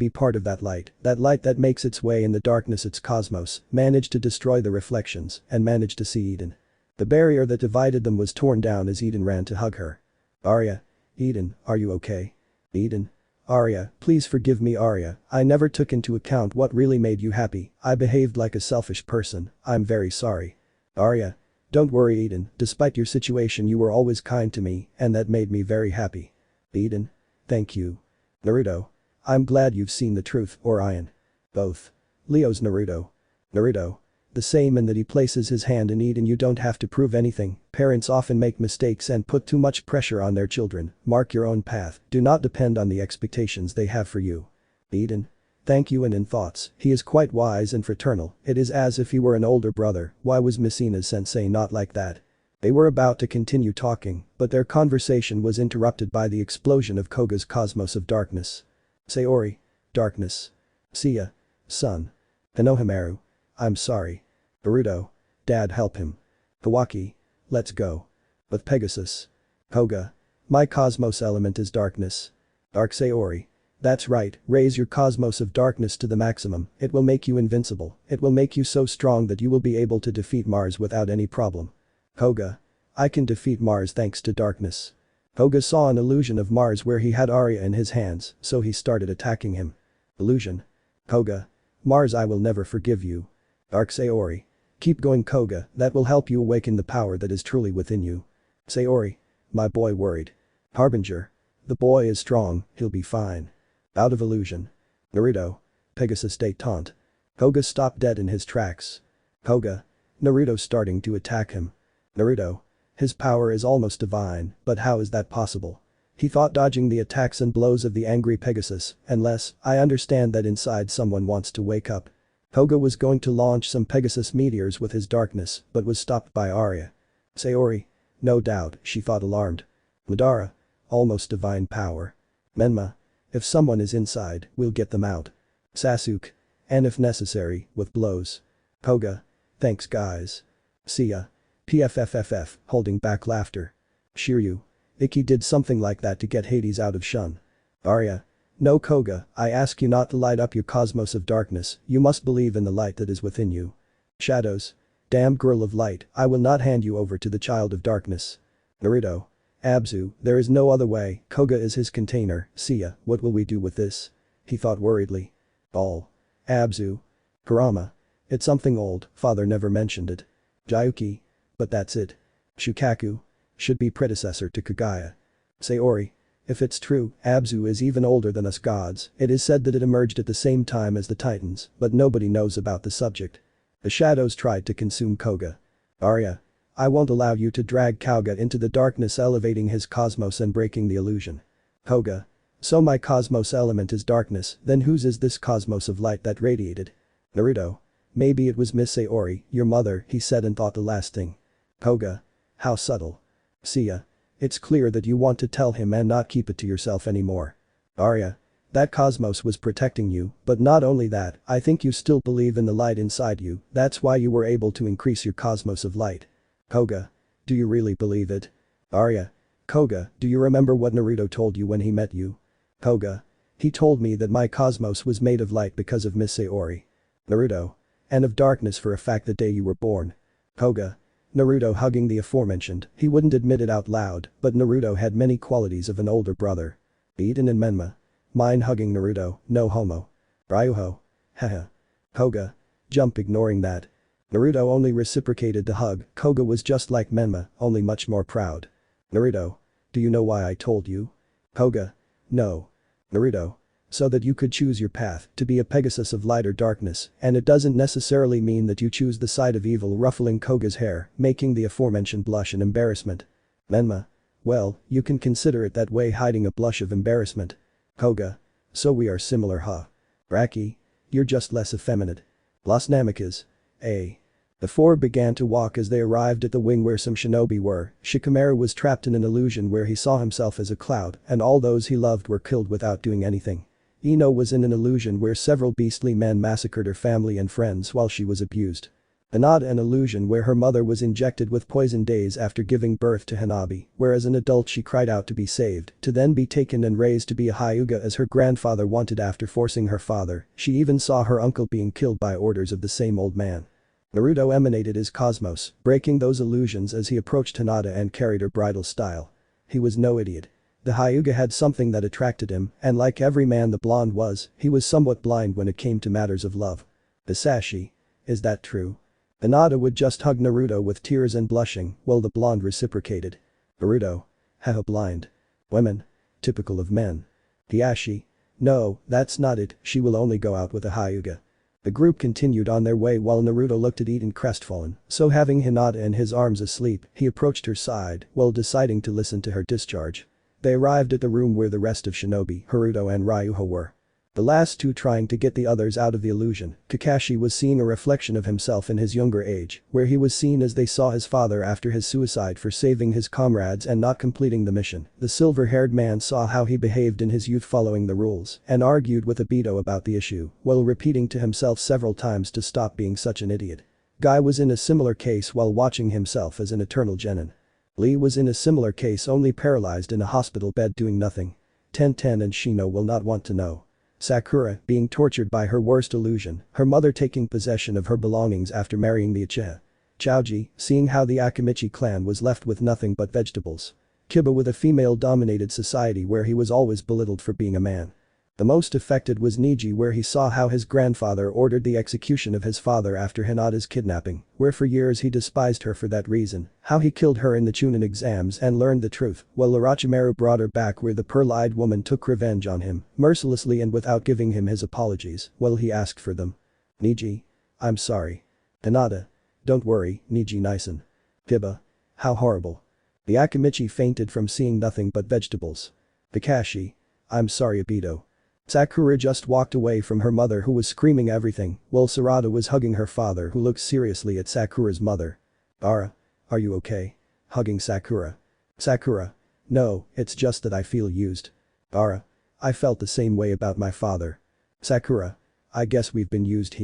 part of that light that makes its way in the darkness, its cosmos, managed to destroy the reflections, and managed to see Eden. The barrier that divided them was torn down as Eden ran to hug her. Arya. Eden, are you okay? Eden. Arya, please forgive me, Arya, I never took into account what really made you happy, I behaved like a selfish person, I'm very sorry. Arya. Don't worry, Eden, despite your situation you were always kind to me, and that made me very happy. Eden. Thank you. Naruto. I'm glad you've seen the truth, or Iron. Both. Leo's Naruto. Naruto. The same in that he places his hand in Eden, you don't have to prove anything, parents often make mistakes and put too much pressure on their children, mark your own path, do not depend on the expectations they have for you. Eden. Thank you, and in thoughts, he is quite wise and fraternal, it is as if he were an older brother, why was Messina's sensei not like that? They were about to continue talking, but their conversation was interrupted by the explosion of Koga's cosmos of darkness. Sayori. Darkness. Seiya. Son. Inohamaru. I'm sorry. Naruto. Dad, help him. Kawaki. Let's go. With Pegasus. Koga. My cosmos element is darkness. Dark Sayori. That's right, raise your cosmos of darkness to the maximum, it will make you invincible, it will make you so strong that you will be able to defeat Mars without any problem. Koga. I can defeat Mars thanks to darkness. Koga saw an illusion of Mars where he had Arya in his hands, so he started attacking him. Illusion. Koga. Mars, I will never forgive you. Dark Sayori. Keep going, Koga, that will help you awaken the power that is truly within you. Sayori. My boy worried. Harbinger. The boy is strong, he'll be fine. Out of illusion. Naruto. Pegasus détente. Koga stopped dead in his tracks. Koga. Naruto starting to attack him. Naruto. His power is almost divine, but how is that possible? He thought, dodging the attacks and blows of the angry Pegasus, unless, I understand that inside someone wants to wake up. Koga was going to launch some Pegasus meteors with his darkness, but was stopped by Arya. Sayori. No doubt, she thought, alarmed. Madara. Almost divine power. Menma. If someone is inside, we'll get them out. Sasuke. And if necessary, with blows. Koga. Thanks guys. Seiya. PFFFF, holding back laughter. Shiryu. Ikki did something like that to get Hades out of Shun. Arya. No Koga, I ask you not to light up your cosmos of darkness, you must believe in the light that is within you. Shadows. Damn girl of light, I will not hand you over to the child of darkness. Naruto. Abzu, there is no other way, Koga is his container, Seiya, what will we do with this? He thought worriedly. All. Abzu. Kurama. It's something old, father never mentioned it. Jayuki. But that's it. Shukaku. Should be predecessor to Kagaya. Sayori. If it's true, Abzu is even older than us gods, it is said that it emerged at the same time as the Titans, but nobody knows about the subject. The shadows tried to consume Koga. Arya. I won't allow you to drag Koga into the darkness, elevating his cosmos and breaking the illusion. Koga. So my cosmos element is darkness, then whose is this cosmos of light that radiated? Naruto. Maybe it was Miss Sayori, your mother, he said and thought the last thing. Koga. How subtle. Seiya. It's clear that you want to tell him and not keep it to yourself anymore. Arya. That cosmos was protecting you, but not only that, I think you still believe in the light inside you, that's why you were able to increase your cosmos of light. Koga. Do you really believe it? Arya. Koga, do you remember what Naruto told you when he met you? Koga. He told me that my cosmos was made of light because of Miss Sayori. Naruto. And of darkness for a fact the day you were born. Koga. Naruto hugging the aforementioned, he wouldn't admit it out loud, but Naruto had many qualities of an older brother. Eden and Menma. Mine hugging Naruto, no homo. Ryuho. Haha. Koga. Jump ignoring that. Naruto only reciprocated the hug, Koga was just like Menma, only much more proud. Naruto. Do you know why I told you? Koga. No. Naruto. So that you could choose your path, to be a Pegasus of light or darkness, and it doesn't necessarily mean that you choose the side of evil, ruffling Koga's hair, making the aforementioned blush in embarrassment. Menma. Well, you can consider it that way, hiding a blush of embarrassment. Koga. So we are similar, huh? Raki. You're just less effeminate. Las Namikas. A. The four began to walk as they arrived at the wing where some shinobi were. Shikamaru was trapped in an illusion where he saw himself as a cloud and all those he loved were killed without doing anything. Ino was in an illusion where several beastly men massacred her family and friends while she was abused. Hinata an illusion where her mother was injected with poison days after giving birth to Hanabi, where as an adult she cried out to be saved, to then be taken and raised to be a Hyuga as her grandfather wanted after forcing her father, she even saw her uncle being killed by orders of the same old man. Naruto emanated his cosmos, breaking those illusions as he approached Hinata and carried her bridal style. He was no idiot. The Hyuga had something that attracted him, and like every man the blonde was, he was somewhat blind when it came to matters of love. The Sashi. Is that true? Hinata would just hug Naruto with tears and blushing, while the blonde reciprocated. Naruto. Haha, blind. Women. Typical of men. Hiashi. No, that's not it, she will only go out with a Hyuga. The group continued on their way while Naruto looked at Eden crestfallen, so having Hinata in his arms asleep, he approached her side while deciding to listen to her discharge. They arrived at the room where the rest of Shinobi, Haruto and Ryuho were. The last two trying to get the others out of the illusion, Kakashi was seeing a reflection of himself in his younger age, where he was seen as they saw his father after his suicide for saving his comrades and not completing the mission. The silver-haired man saw how he behaved in his youth following the rules and argued with Obito about the issue, while repeating to himself several times to stop being such an idiot. Guy was in a similar case while watching himself as an eternal genin. Lee was in a similar case, only paralyzed in a hospital bed doing nothing. Ten and Shino will not want to know. Sakura being tortured by her worst illusion, her mother taking possession of her belongings after marrying the Uchiha. Chaoji seeing how the Akamichi clan was left with nothing but vegetables. Kiba with a female-dominated society where he was always belittled for being a man. The most affected was Niji, where he saw how his grandfather ordered the execution of his father after Hinata's kidnapping, where for years he despised her for that reason, how he killed her in the Chunin exams and learned the truth, while Orochimaru brought her back where the pearl-eyed woman took revenge on him, mercilessly and without giving him his apologies, while he asked for them. Niji. I'm sorry. Hinata. Don't worry, Niji Nison. Kiba. How horrible. The Akamichi fainted from seeing nothing but vegetables. Kakashi. I'm sorry, Obito. Sakura just walked away from her mother who was screaming everything, while Sarada was hugging her father who looked seriously at Sakura's mother. Ara. Are you okay? Hugging Sakura. Sakura. No, it's just that I feel used. Ara. I felt the same way about my father. Sakura. I guess we've been used.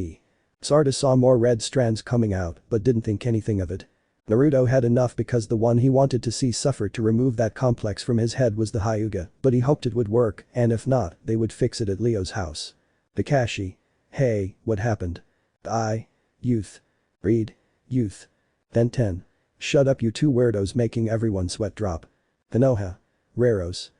Sarada saw more red strands coming out but didn't think anything of it. Naruto had enough because the one he wanted to see suffer to remove that complex from his head was the Hyuga, but he hoped it would work, and if not, they would fix it at Leo's house. Kakashi. Hey, what happened? Youth. Read. Youth. Then 10. Shut up you two weirdos making everyone sweat drop. Konoha. Raros.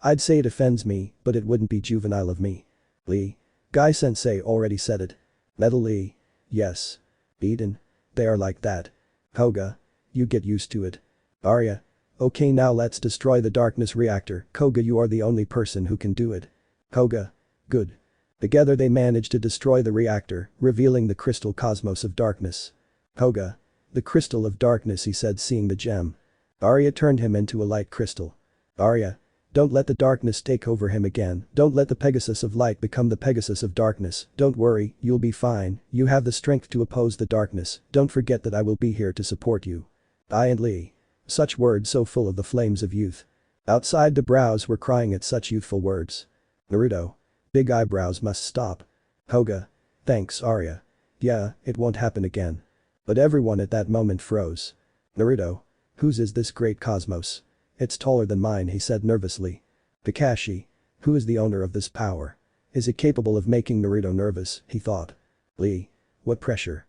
I'd say it offends me, but it wouldn't be juvenile of me. Lee. Guy sensei already said it. Metal Lee. Yes. Eden. They are like that. Koga. You get used to it. Arya. Okay now let's destroy the darkness reactor. Koga you are the only person who can do it. Koga. Good. Together they managed to destroy the reactor, revealing the crystal cosmos of darkness. Koga. The crystal of darkness he said seeing the gem. Arya turned him into a light crystal. Arya. Don't let the darkness take over him again, don't let the Pegasus of light become the Pegasus of darkness, don't worry, you'll be fine, you have the strength to oppose the darkness, don't forget that I will be here to support you. I and Lee. Such words so full of the flames of youth. Outside the brows were crying at such youthful words. Naruto. Big eyebrows must stop. Koga. Thanks Arya. Yeah, it won't happen again. But everyone at that moment froze. Naruto. Whose is this great cosmos? It's taller than mine he said nervously. Kakashi. Who is the owner of this power? Is it capable of making Naruto nervous, he thought. Lee. What pressure?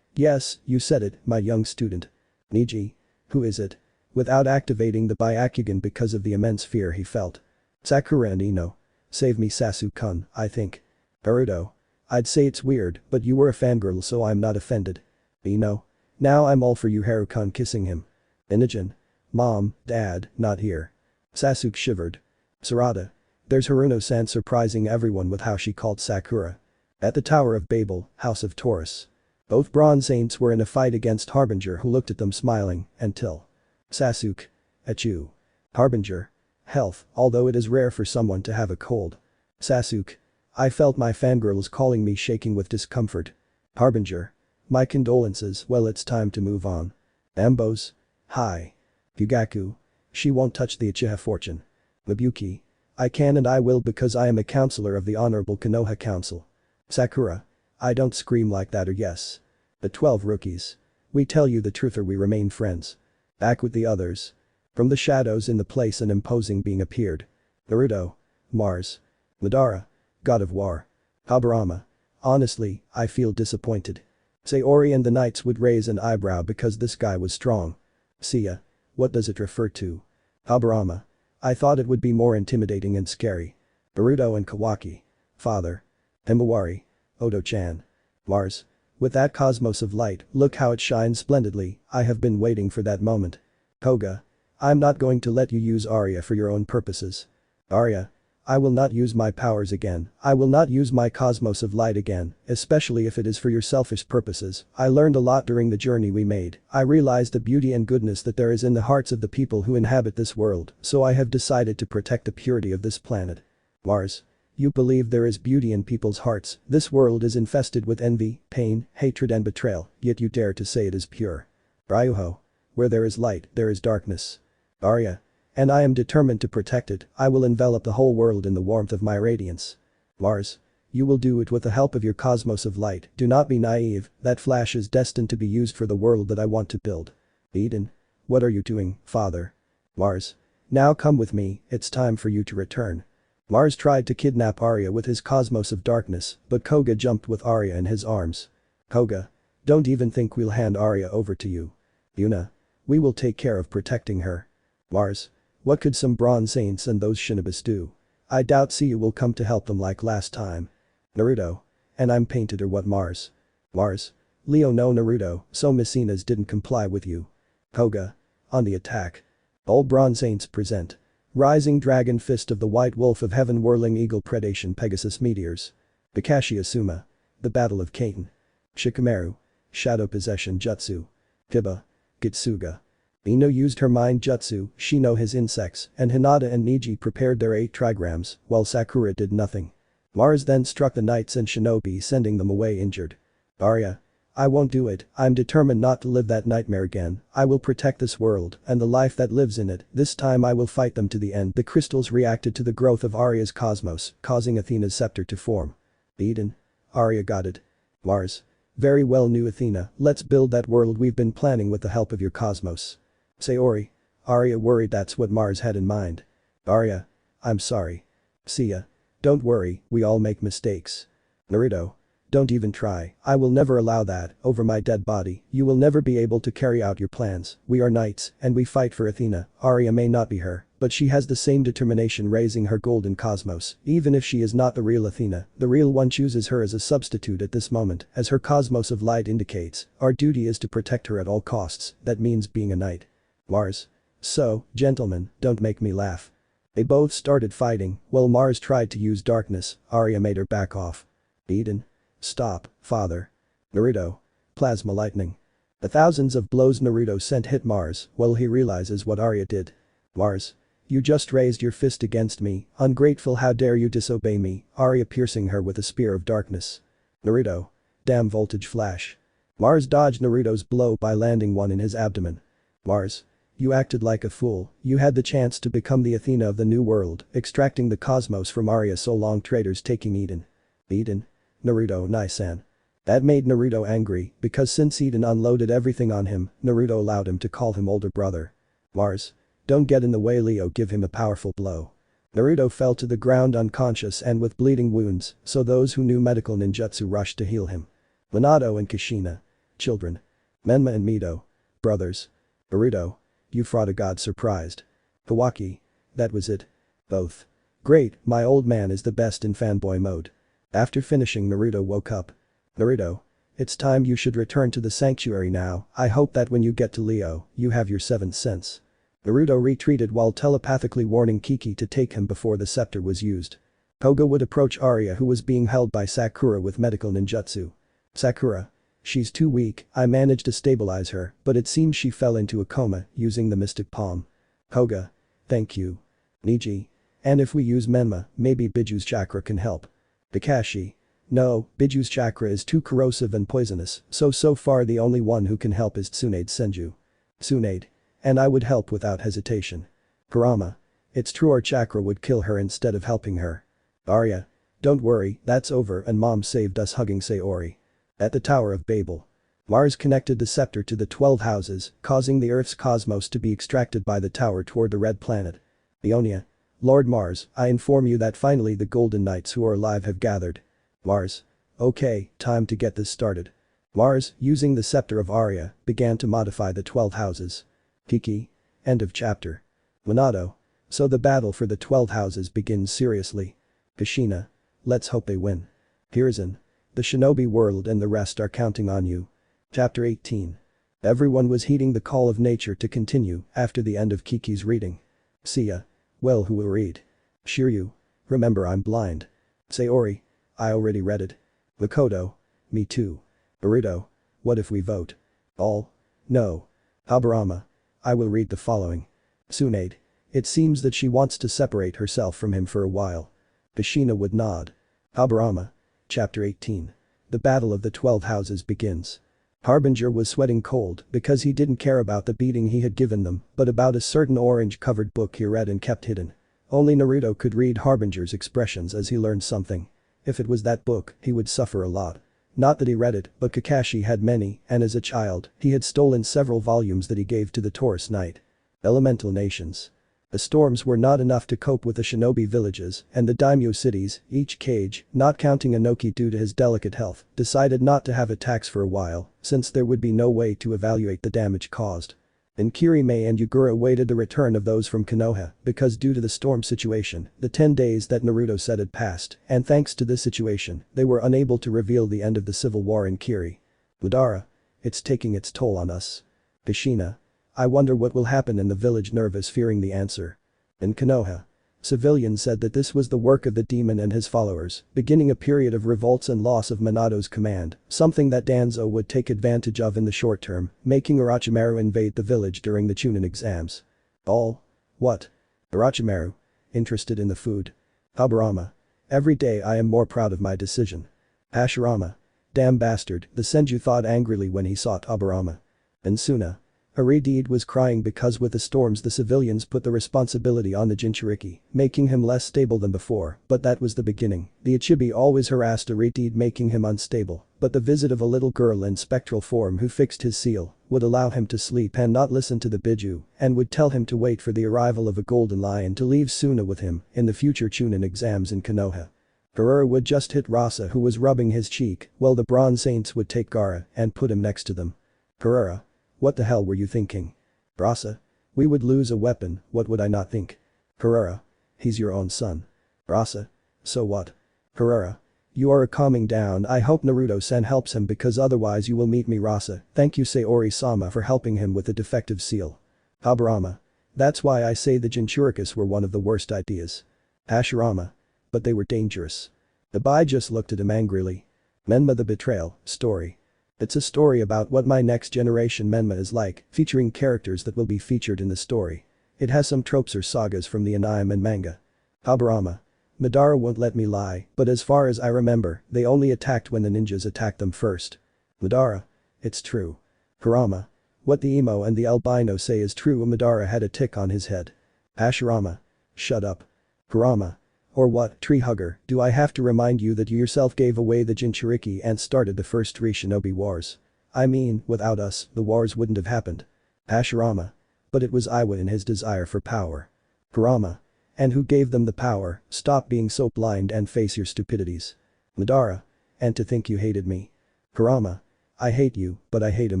Yes, you said it, my young student. Niji. Who is it? Without activating the Byakugan because of the immense fear he felt. Sakura and Ino. Save me Sasuke-kun, I think. Naruto. I'd say it's weird, but you were a fangirl so I'm not offended. Ino. Now I'm all for you Haru-kun kissing him. Inogen. Mom, Dad, not here. Sasuke shivered. Sarada. There's Haruno-san surprising everyone with how she called Sakura. At the Tower of Babel, House of Taurus. Both Bronze Saints were in a fight against Harbinger who looked at them smiling, until. Sasuke. Achoo. Harbinger. Health, although it is rare for someone to have a cold. Sasuke. I felt my fangirls calling me shaking with discomfort. Harbinger. My condolences, well it's time to move on. Ambos. Hi. Fugaku. She won't touch the Uchiha fortune. Mabuki. I can and I will because I am a counselor of the Honorable Konoha Council. Sakura. I don't scream like that or yes. The 12 rookies. We tell you the truth or we remain friends. Back with the others. From the shadows in the place an imposing being appeared. Naruto. Mars. Madara. God of War. Habarama. Honestly, I feel disappointed. Sayori and the knights would raise an eyebrow because this guy was strong. Seiya. What does it refer to? Habarama. I thought it would be more intimidating and scary. Naruto and Kawaki. Father. Himawari. Odo-chan. Mars. With that cosmos of light, look how it shines splendidly, I have been waiting for that moment. Koga. I'm not going to let you use Arya for your own purposes. Arya. I will not use my powers again, I will not use my cosmos of light again, especially if it is for your selfish purposes. I learned a lot during the journey we made, I realized the beauty and goodness that there is in the hearts of the people who inhabit this world, so I have decided to protect the purity of this planet. Mars. You believe there is beauty in people's hearts, this world is infested with envy, pain, hatred and betrayal, yet you dare to say it is pure. Ryuho. Where there is light, there is darkness. Arya. And I am determined to protect it, I will envelop the whole world in the warmth of my radiance. Mars. You will do it with the help of your cosmos of light, do not be naive, that flash is destined to be used for the world that I want to build. Eden. What are you doing, father? Mars. Now come with me, it's time for you to return. Mars tried to kidnap Arya with his cosmos of darkness, but Koga jumped with Arya in his arms. Koga. Don't even think we'll hand Arya over to you. Yuna. We will take care of protecting her. Mars. What could some Bronze Saints and those Shinobis do? I doubt Seiya will come to help them like last time. Naruto. And I'm painted or what Mars? Mars. Leo no Naruto, so Messina's didn't comply with you. Koga. On the attack. All Bronze Saints present. Rising Dragon Fist of the White Wolf of Heaven Whirling Eagle Predation Pegasus Meteors. Kakashi Asuma. The Battle of Kaiten. Shikamaru. Shadow Possession Jutsu. Kiba. Gitsuga. Ino used her mind jutsu, Shino his insects, and Hinata and Niji prepared their 8 trigrams, while Sakura did nothing. Mars then struck the knights and shinobi sending them away injured. Arya. I won't do it, I'm determined not to live that nightmare again, I will protect this world and the life that lives in it, this time I will fight them to the end. The crystals reacted to the growth of Arya's cosmos, causing Athena's scepter to form. Eden. Arya got it. Mars. Very well, new Athena, let's build that world we've been planning with the help of your cosmos. Sayori. Arya worried that's what Mars had in mind. Arya. I'm sorry. Seiya. Don't worry, we all make mistakes. Naruto. Don't even try, I will never allow that, over my dead body, you will never be able to carry out your plans, we are knights, and we fight for Athena, Arya may not be her, but she has the same determination raising her golden cosmos, even if she is not the real Athena, the real one chooses her as a substitute at this moment, as her cosmos of light indicates, our duty is to protect her at all costs, that means being a knight. Mars. So, gentlemen, don't make me laugh. They both started fighting, while Mars tried to use darkness, Arya made her back off. Eden. Stop, father. Naruto. Plasma lightning. The thousands of blows Naruto sent hit Mars while he realizes what Arya did. Mars. You just raised your fist against me, ungrateful, how dare you disobey me, Arya piercing her with a spear of darkness. Naruto. Damn voltage flash. Mars dodged Naruto's blow by landing one in his abdomen. Mars. You acted like a fool, you had the chance to become the Athena of the new world, extracting the cosmos from Arya, so long, traitors taking Eden. Eden. Naruto, Nai-san. That made Naruto angry, because since Eden unloaded everything on him, Naruto allowed him to call him older brother. Mars. Don't get in the way, Leo, give him a powerful blow. Naruto fell to the ground unconscious and with bleeding wounds, so those who knew medical ninjutsu rushed to heal him. Minato and Kushina. Children. Menma and Mito. Brothers. Naruto. You fought a god, surprised. Kawaki. That was it. Both. Great, my old man is the best in fanboy mode. After finishing, Naruto woke up. Naruto. It's time you should return to the sanctuary now, I hope that when you get to Leo, you have your seventh sense. Naruto retreated while telepathically warning Kiki to take him before the scepter was used. Koga would approach Arya, who was being held by Sakura with medical ninjutsu. Sakura. She's too weak, I managed to stabilize her, but it seems she fell into a coma, using the mystic palm. Koga. Thank you. Niji. And if we use Menma, maybe Biju's chakra can help. Kakashi. No, Biju's chakra is too corrosive and poisonous, so far the only one who can help is Tsunade Senju. Tsunade. And I would help without hesitation. Kurama. It's true, our chakra would kill her instead of helping her. Arya. Don't worry, that's over, and mom saved us, hugging Sayori. At the Tower of Babel. Mars connected the scepter to the 12 houses, causing the Earth's cosmos to be extracted by the tower toward the red planet. Ionia. Lord Mars, I inform you that finally the Golden Knights who are alive have gathered. Mars. Okay, time to get this started. Mars, using the scepter of Arya, began to modify the 12 houses. Kiki. End of chapter. Minato. So the battle for the 12 houses begins seriously. Kushina. Let's hope they win. Hiruzen. The shinobi world and the rest are counting on you. Chapter 18. Everyone was heeding the call of nature to continue after the end of Kiki's reading. Seiya. Well, who will read? Shiryu. Remember, I'm blind. Sayori. I already read it. Makoto. Me too. Naruto. What if we vote? All? No. Habarama. I will read the following. Tsunade. It seems that she wants to separate herself from him for a while. Kushina would nod. Habarama. Chapter 18. The Battle of the 12 Houses begins. Harbinger was sweating cold because he didn't care about the beating he had given them, but about a certain orange-covered book he read and kept hidden. Only Naruto could read Harbinger's expressions as he learned something. If it was that book, he would suffer a lot. Not that he read it, but Kakashi had many, and as a child, he had stolen several volumes that he gave to the Taurus Knight. Elemental Nations. The storms were not enough to cope with the shinobi villages, and the daimyo cities, each cage, not counting Inoki due to his delicate health, decided not to have attacks for a while, since there would be no way to evaluate the damage caused. And Kirime and Yugura waited the return of those from Konoha, because due to the storm situation, the 10 days that Naruto said had passed, and thanks to this situation, they were unable to reveal the end of the civil war in Kiri. Madara. It's taking its toll on us. Kushina. I wonder what will happen in the village, nervous, fearing the answer. In Konoha. Civilians said that this was the work of the demon and his followers, beginning a period of revolts and loss of Minato's command, something that Danzo would take advantage of in the short term, making Orochimaru invade the village during the Chunin exams. All? What? Orochimaru. Interested in the food. Habarama. Every day I am more proud of my decision. Hashirama. Damn bastard, the Senju thought angrily when he saw Habarama. And Suna. Aridid was crying because with the storms the civilians put the responsibility on the Jinchuriki, making him less stable than before, but that was the beginning. The Ichibi always harassed Aridid, making him unstable, but the visit of a little girl in spectral form who fixed his seal would allow him to sleep and not listen to the Biju, and would tell him to wait for the arrival of a golden lion to leave Suna with him in the future Chunin exams in Konoha. Kurura would just hit Rasa, who was rubbing his cheek, while the Bronze Saints would take Gaara and put him next to them. Kurura. What the hell were you thinking? Rasa. We would lose a weapon, what would I not think? Kurura. He's your own son. Rasa. So what? Kurura. You are calming down. I hope Naruto-san helps him because otherwise you will meet me. Rasa. Thank you Sayori-sama for helping him with the defective seal. Habarama. That's why I say the Jinchurikis were one of the worst ideas. Hashirama. But they were dangerous. Abai just looked at him angrily. Menma the Betrayal, story. It's a story about what my next generation Menma is like, featuring characters that will be featured in the story. It has some tropes or sagas from the anime and manga. Habarama. Madara won't let me lie, but as far as I remember, they only attacked when the ninjas attacked them first. Madara. It's true. Kurama. What the emo and the albino say is true. Madara had a tick on his head. Hashirama. Shut up. Kurama. Or what, tree hugger, do I have to remind you that you yourself gave away the Jinchuriki and started the first 3 shinobi wars? I mean, without us, the wars wouldn't have happened. Hashirama. But it was Iwa in his desire for power. Kurama. And who gave them the power? Stop being so blind and face your stupidities. Madara. And to think you hated me. Kurama. I hate you, but I hate him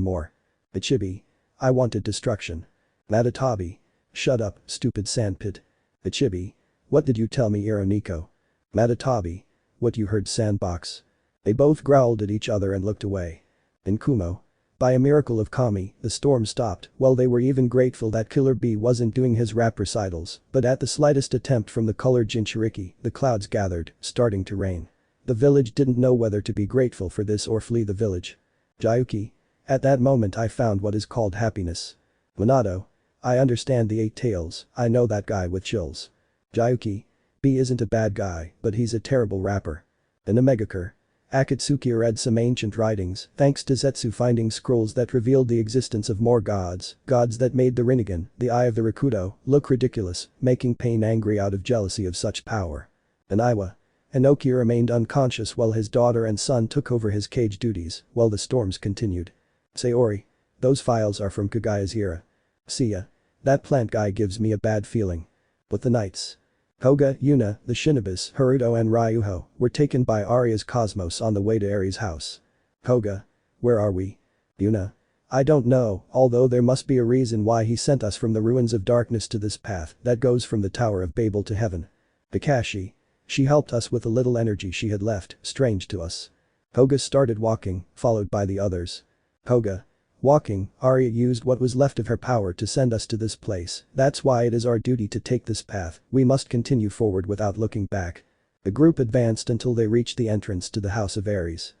more. Ichibi. I wanted destruction. Matatabi. Shut up, stupid sandpit. Ichibi. What did you tell me, Ironiko? Matatabi. What you heard, sandbox. They both growled at each other and looked away. In Kumo. By a miracle of Kami, the storm stopped. Well, they were even grateful that Killer B wasn't doing his rap recitals, but at the slightest attempt from the colored Jinchuriki, the clouds gathered, starting to rain. The village didn't know whether to be grateful for this or flee the village. Jayuki. At that moment I found what is called happiness. Minato. I understand the 8 tails, I know that guy with chills. Jayuki. B isn't a bad guy, but he's a terrible rapper. In a Megakure. Akatsuki read some ancient writings, thanks to Zetsu finding scrolls that revealed the existence of more gods that made the Rinnegan, the Eye of the Rakudo, look ridiculous, making Pain angry out of jealousy of such power. In Iwa. Inoki remained unconscious while his daughter and son took over his cage duties, while the storms continued. Sayori. Those files are from Kagaya's era. Seiya. That plant guy gives me a bad feeling. With the knights. Koga, Yuna, the Shinobis, Haruto and Ryuho were taken by Arya's Cosmos on the way to Aries' house. Koga. Where are we? Yuna. I don't know, although there must be a reason why he sent us from the ruins of darkness to this path that goes from the Tower of Babel to heaven. Kakashi. She helped us with the little energy she had left, strange to us. Koga started walking, followed by the others. Koga. Walking, Arya used what was left of her power to send us to this place, that's why it is our duty to take this path, we must continue forward without looking back. The group advanced until they reached the entrance to the House of Ares.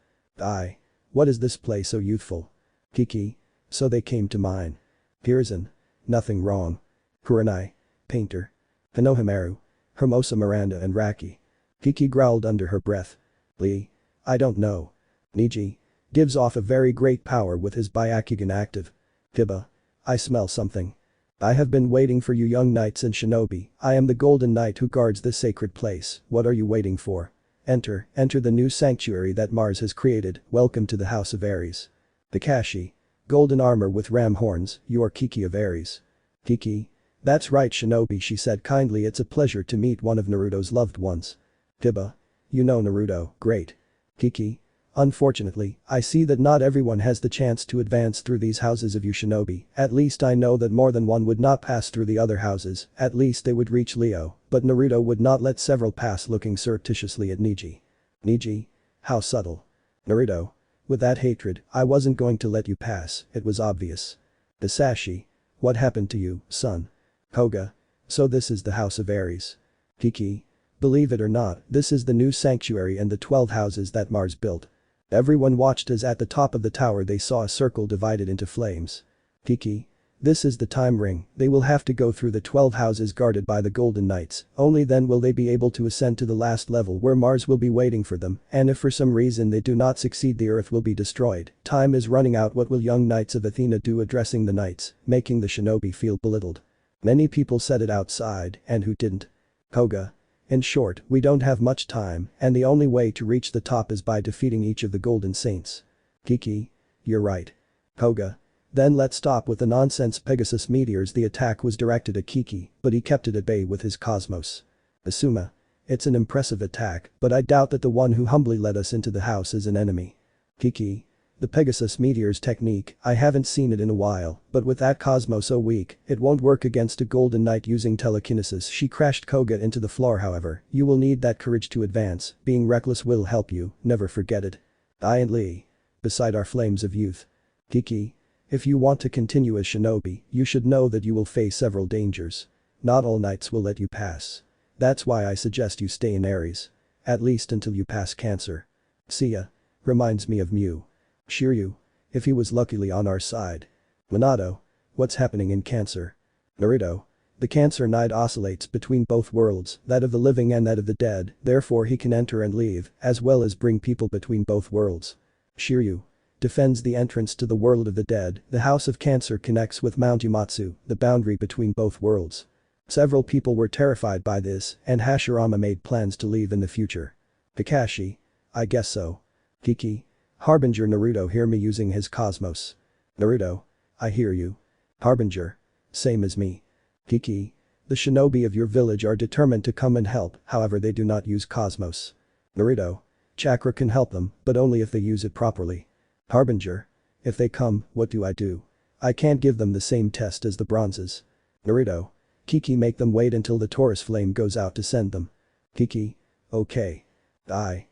What is this place so youthful? Kiki. So they came to mine. Pearson. Nothing wrong. Kurenai. Painter. Hanohamaru. Hermosa Miranda and Raki. Kiki growled under her breath. Lee. I don't know. Niji. Gives off a very great power with his Byakugan active. Hiba. I smell something. I have been waiting for you young knights and shinobi, I am the golden knight who guards this sacred place, what are you waiting for? Enter the new sanctuary that Mars has created, welcome to the House of Ares. Kakashi. Golden armor with ram horns, you are Kiki of Ares. Kiki. That's right shinobi, she said kindly, it's a pleasure to meet one of Naruto's loved ones. Hiba. You know Naruto, great. Kiki. Unfortunately, I see that not everyone has the chance to advance through these houses of you shinobi, at least I know that more than one would not pass through the other houses, at least they would reach Leo, but Naruto would not let several pass looking surreptitiously at Niji. Niji? How subtle. Naruto. With that hatred, I wasn't going to let you pass, it was obvious. Hisashi. What happened to you, son? Koga. So this is the House of Ares. Kiki. Believe it or not, this is the new sanctuary and the 12 houses that Mars built. Everyone watched as at the top of the tower they saw a circle divided into flames. Kiki. This is the time ring, they will have to go through the 12 houses guarded by the Golden Knights, only then will they be able to ascend to the last level where Mars will be waiting for them, and if for some reason they do not succeed the Earth will be destroyed. Time is running out. What will young Knights of Athena do? Addressing the Knights, making the shinobi feel belittled. Many people said it outside, and who didn't? Koga. In short, we don't have much time, and the only way to reach the top is by defeating each of the Golden Saints. Kiki. You're right. Koga. Then let's stop with the nonsense. Pegasus meteors. The attack was directed at Kiki, but he kept it at bay with his cosmos. Asuma. It's an impressive attack, but I doubt that the one who humbly led us into the house is an enemy. Kiki. The Pegasus meteors technique, I haven't seen it in a while, but with that cosmos so weak, it won't work against a Golden Knight using telekinesis. She crashed Koga into the floor. However, you will need that courage to advance, being reckless will help you, never forget it. I and Lee. Beside our flames of youth. Kiki. If you want to continue as shinobi, you should know that you will face several dangers. Not all knights will let you pass. That's why I suggest you stay in Aries. At least until you pass Cancer. Seiya. Reminds me of Mew. Shiryu. If he was luckily on our side. Minato. What's happening in Cancer? Naruto. The Cancer Knight oscillates between both worlds, that of the living and that of the dead, therefore he can enter and leave, as well as bring people between both worlds. Shiryu. Defends the entrance to the world of the dead. The House of Cancer connects with Mount Umatsu, the boundary between both worlds. Several people were terrified by this, and Hashirama made plans to leave in the future. Kakashi. I guess so. Kiki. Harbinger. Naruto. Hear me using his cosmos. Naruto. I hear you. Harbinger. Same as me. Kiki. The shinobi of your village are determined to come and help, however they do not use cosmos. Naruto. Chakra can help them, but only if they use it properly. Harbinger. If they come, what do I do? I can't give them the same test as the bronzes. Naruto. Kiki. Make them wait until the Taurus flame goes out to send them. Kiki. Okay. How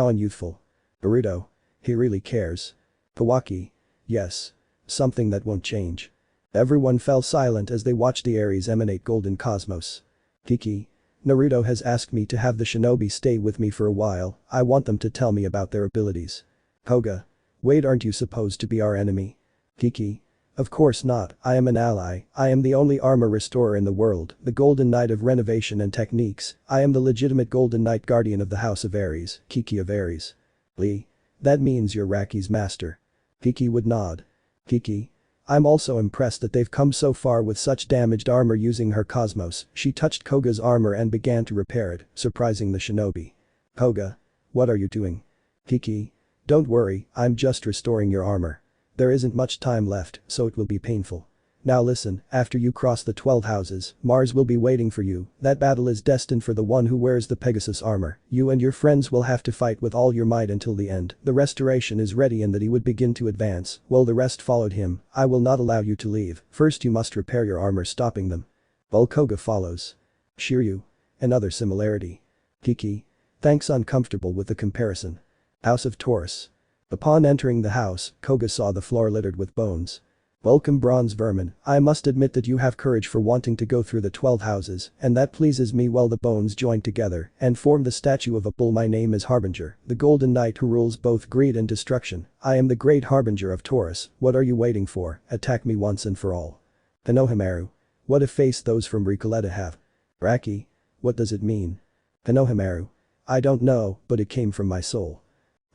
unyouthful. Naruto. He really cares. Kawaki. Yes. Something that won't change. Everyone fell silent as they watched the Aries emanate golden cosmos. Kiki. Naruto has asked me to have the shinobi stay with me for a while. I want them to tell me about their abilities. Koga. Wait, aren't you supposed to be our enemy? Kiki. Of course not, I am an ally. I am the only armor restorer in the world, the Golden Knight of Renovation and Techniques. I am the legitimate Golden Knight guardian of the House of Aries, Kiki of Aries. Lee. That means you're Raki's master. Kiki would nod. Kiki. I'm also impressed that they've come so far with such damaged armor. Using her cosmos, she touched Koga's armor and began to repair it, surprising the shinobi. Koga. What are you doing? Kiki. Don't worry, I'm just restoring your armor. There isn't much time left, so it will be painful. Now listen, after you cross the 12 houses, Mars will be waiting for you. That battle is destined for the one who wears the Pegasus armor. You and your friends will have to fight with all your might until the end. The restoration is ready and that he would begin to advance, while the rest followed him. I will not allow you to leave. First you must repair your armor, stopping them. While Koga follows. Shiryu. Another similarity. Kiki. Thanks. Uncomfortable with the comparison. House of Taurus. Upon entering the house, Koga saw the floor littered with bones. Welcome, bronze vermin. I must admit that you have courage for wanting to go through the 12 houses, and that pleases me. Well, the bones joined together and formed the statue of a bull. My name is Harbinger, the Golden Knight who rules both greed and destruction. I am the great Harbinger of Taurus. What are you waiting for? Attack me once and for all. Konohamaru. What a face those from Recoleta have. Raki. What does it mean? Konohamaru. I don't know, but it came from my soul.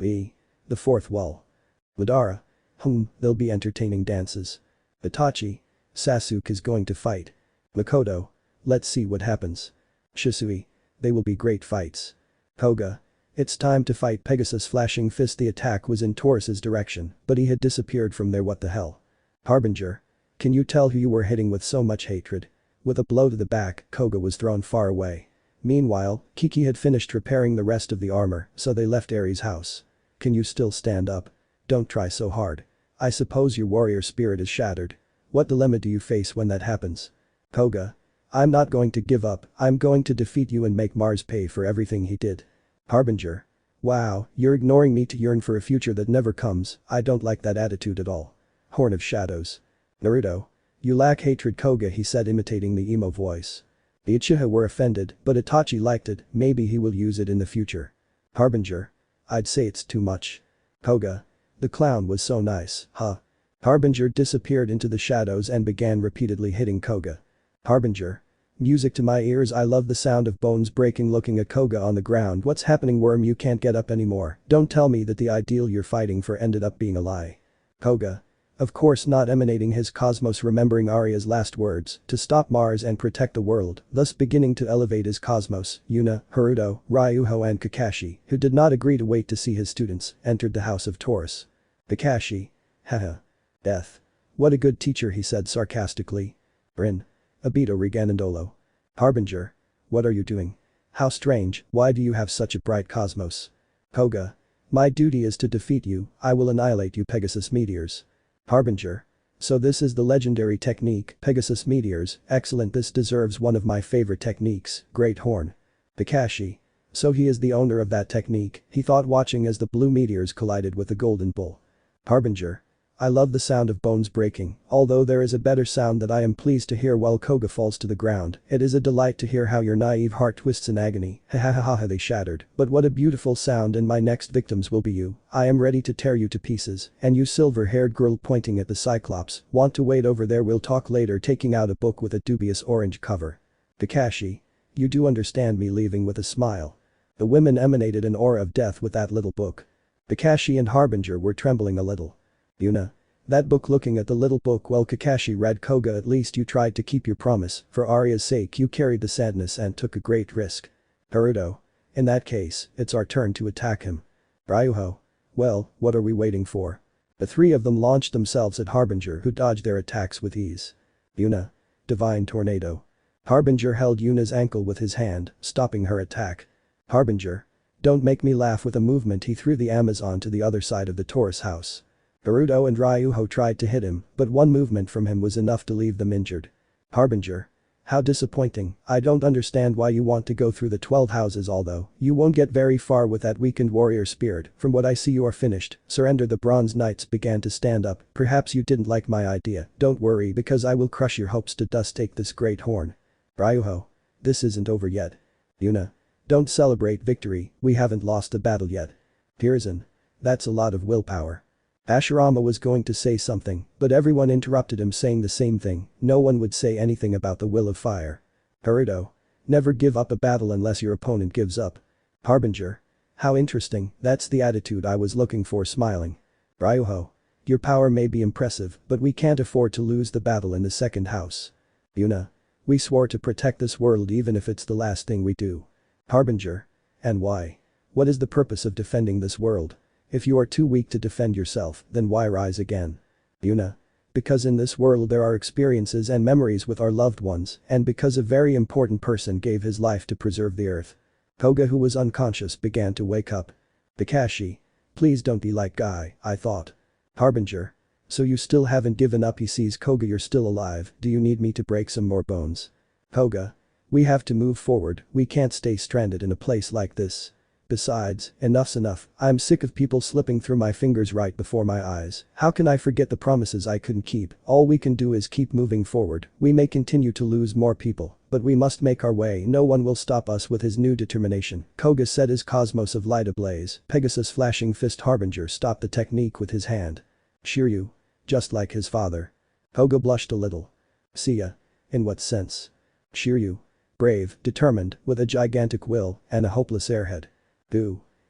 The fourth wall. Madara. They'll be entertaining dances. Itachi. Sasuke is going to fight. Makoto. Let's see what happens. Shisui. They will be great fights. Koga. It's time to fight. Pegasus. Flashing fist. The attack was in Taurus's direction, but he had disappeared from there. What the hell? Harbinger. Can you tell who you were hitting with so much hatred? With a blow to the back, Koga was thrown far away. Meanwhile, Kiki had finished repairing the rest of the armor, so they left Aries' house. Can you still stand up? Don't try so hard. I suppose your warrior spirit is shattered. What dilemma do you face when that happens? Koga. I'm not going to give up. I'm going to defeat you and make Mars pay for everything he did. Harbinger. Wow, you're ignoring me to yearn for a future that never comes. I don't like that attitude at all. Horn of Shadows. Naruto. You lack hatred, Koga, he said, imitating the emo voice. The Uchiha were offended, but Itachi liked it. Maybe he will use it in the future. Harbinger. I'd say it's too much. Koga. The clown was so nice, huh? Harbinger disappeared into the shadows and began repeatedly hitting Koga. Harbinger. Music to my ears, I love the sound of bones breaking. Looking at Koga on the ground. What's happening, worm? You can't get up anymore. Don't tell me that the ideal you're fighting for ended up being a lie. Koga. Of course not, emanating his cosmos, remembering Arya's last words, to stop Mars and protect the world, thus beginning to elevate his cosmos. Yuna, Haruto, Ryuho and Kakashi, who did not agree to wait to see his students, entered the house of Taurus. Kakashi. Haha. Death. What a good teacher, he said sarcastically. Rin. Obito Riganandolo. Harbinger. What are you doing? How strange, why do you have such a bright cosmos? Koga. My duty is to defeat you, I will annihilate you, Pegasus meteors. Harbinger. So this is the legendary technique, Pegasus meteors, excellent, this deserves one of my favorite techniques, Great Horn. Kakashi. So he is the owner of that technique, he thought, watching as the blue meteors collided with the golden bull. Harbinger. I love the sound of bones breaking, although there is a better sound that I am pleased to hear while Koga falls to the ground. It is a delight to hear how your naive heart twists in agony. Ha ha ha ha, they shattered. But what a beautiful sound, and my next victims will be you. I am ready to tear you to pieces. And you silver-haired girl, pointing at the Cyclops, want to wait over there, we'll talk later, taking out a book with a dubious orange cover. Kakashi. You do understand me, leaving with a smile. The women emanated an aura of death with that little book. Kakashi and Harbinger were trembling a little. Yuna. That book, looking at the little book while Kakashi read. Koga, at least you tried to keep your promise, for Arya's sake you carried the sadness and took a great risk. Haruto. In that case, it's our turn to attack him. Ryuho. Well, what are we waiting for? The three of them launched themselves at Harbinger, who dodged their attacks with ease. Yuna. Divine Tornado. Harbinger held Yuna's ankle with his hand, stopping her attack. Harbinger. Don't make me laugh. With a movement he threw the Amazon to the other side of the Taurus house. Naruto and Ryuho tried to hit him, but one movement from him was enough to leave them injured. Harbinger. How disappointing, I don't understand why you want to go through the 12 houses, although you won't get very far with that weakened warrior spirit. From what I see, you are finished. Surrender. The Bronze Knights began to stand up. Perhaps you didn't like my idea. Don't worry, because I will crush your hopes to dust. Take this great horn. Ryuho. This isn't over yet. Yuna. Don't celebrate victory, we haven't lost the battle yet. Hiruzen. That's a lot of willpower. Hashirama was going to say something, but everyone interrupted him, saying the same thing. No one would say anything about the will of fire. Haruto. Never give up a battle unless your opponent gives up. Harbinger. How interesting, that's the attitude I was looking for, smiling. Ryuho. Your power may be impressive, but we can't afford to lose the battle in the second house. Yuna. We swore to protect this world even if it's the last thing we do. Harbinger. And why? What is the purpose of defending this world? If you are too weak to defend yourself, then why rise again? Yuna. Because in this world there are experiences and memories with our loved ones, and because a very important person gave his life to preserve the earth. Koga, who was unconscious, began to wake up. Kakashi. Please don't be like Guy, I thought. Harbinger. So you still haven't given up? He sees Koga. You're still alive, do you need me to break some more bones? Koga. We have to move forward, we can't stay stranded in a place like this. Besides, enough's enough, I'm sick of people slipping through my fingers right before my eyes. How can I forget the promises I couldn't keep? All we can do is keep moving forward. We may continue to lose more people, but we must make our way. No one will stop us with his new determination. Koga set his cosmos of light ablaze. Pegasus flashing fist. Harbinger stopped the technique with his hand. Shiryu. Just like his father. Koga blushed a little. Seiya. In what sense? Shiryu. Brave, determined, with a gigantic will, and a hopeless airhead.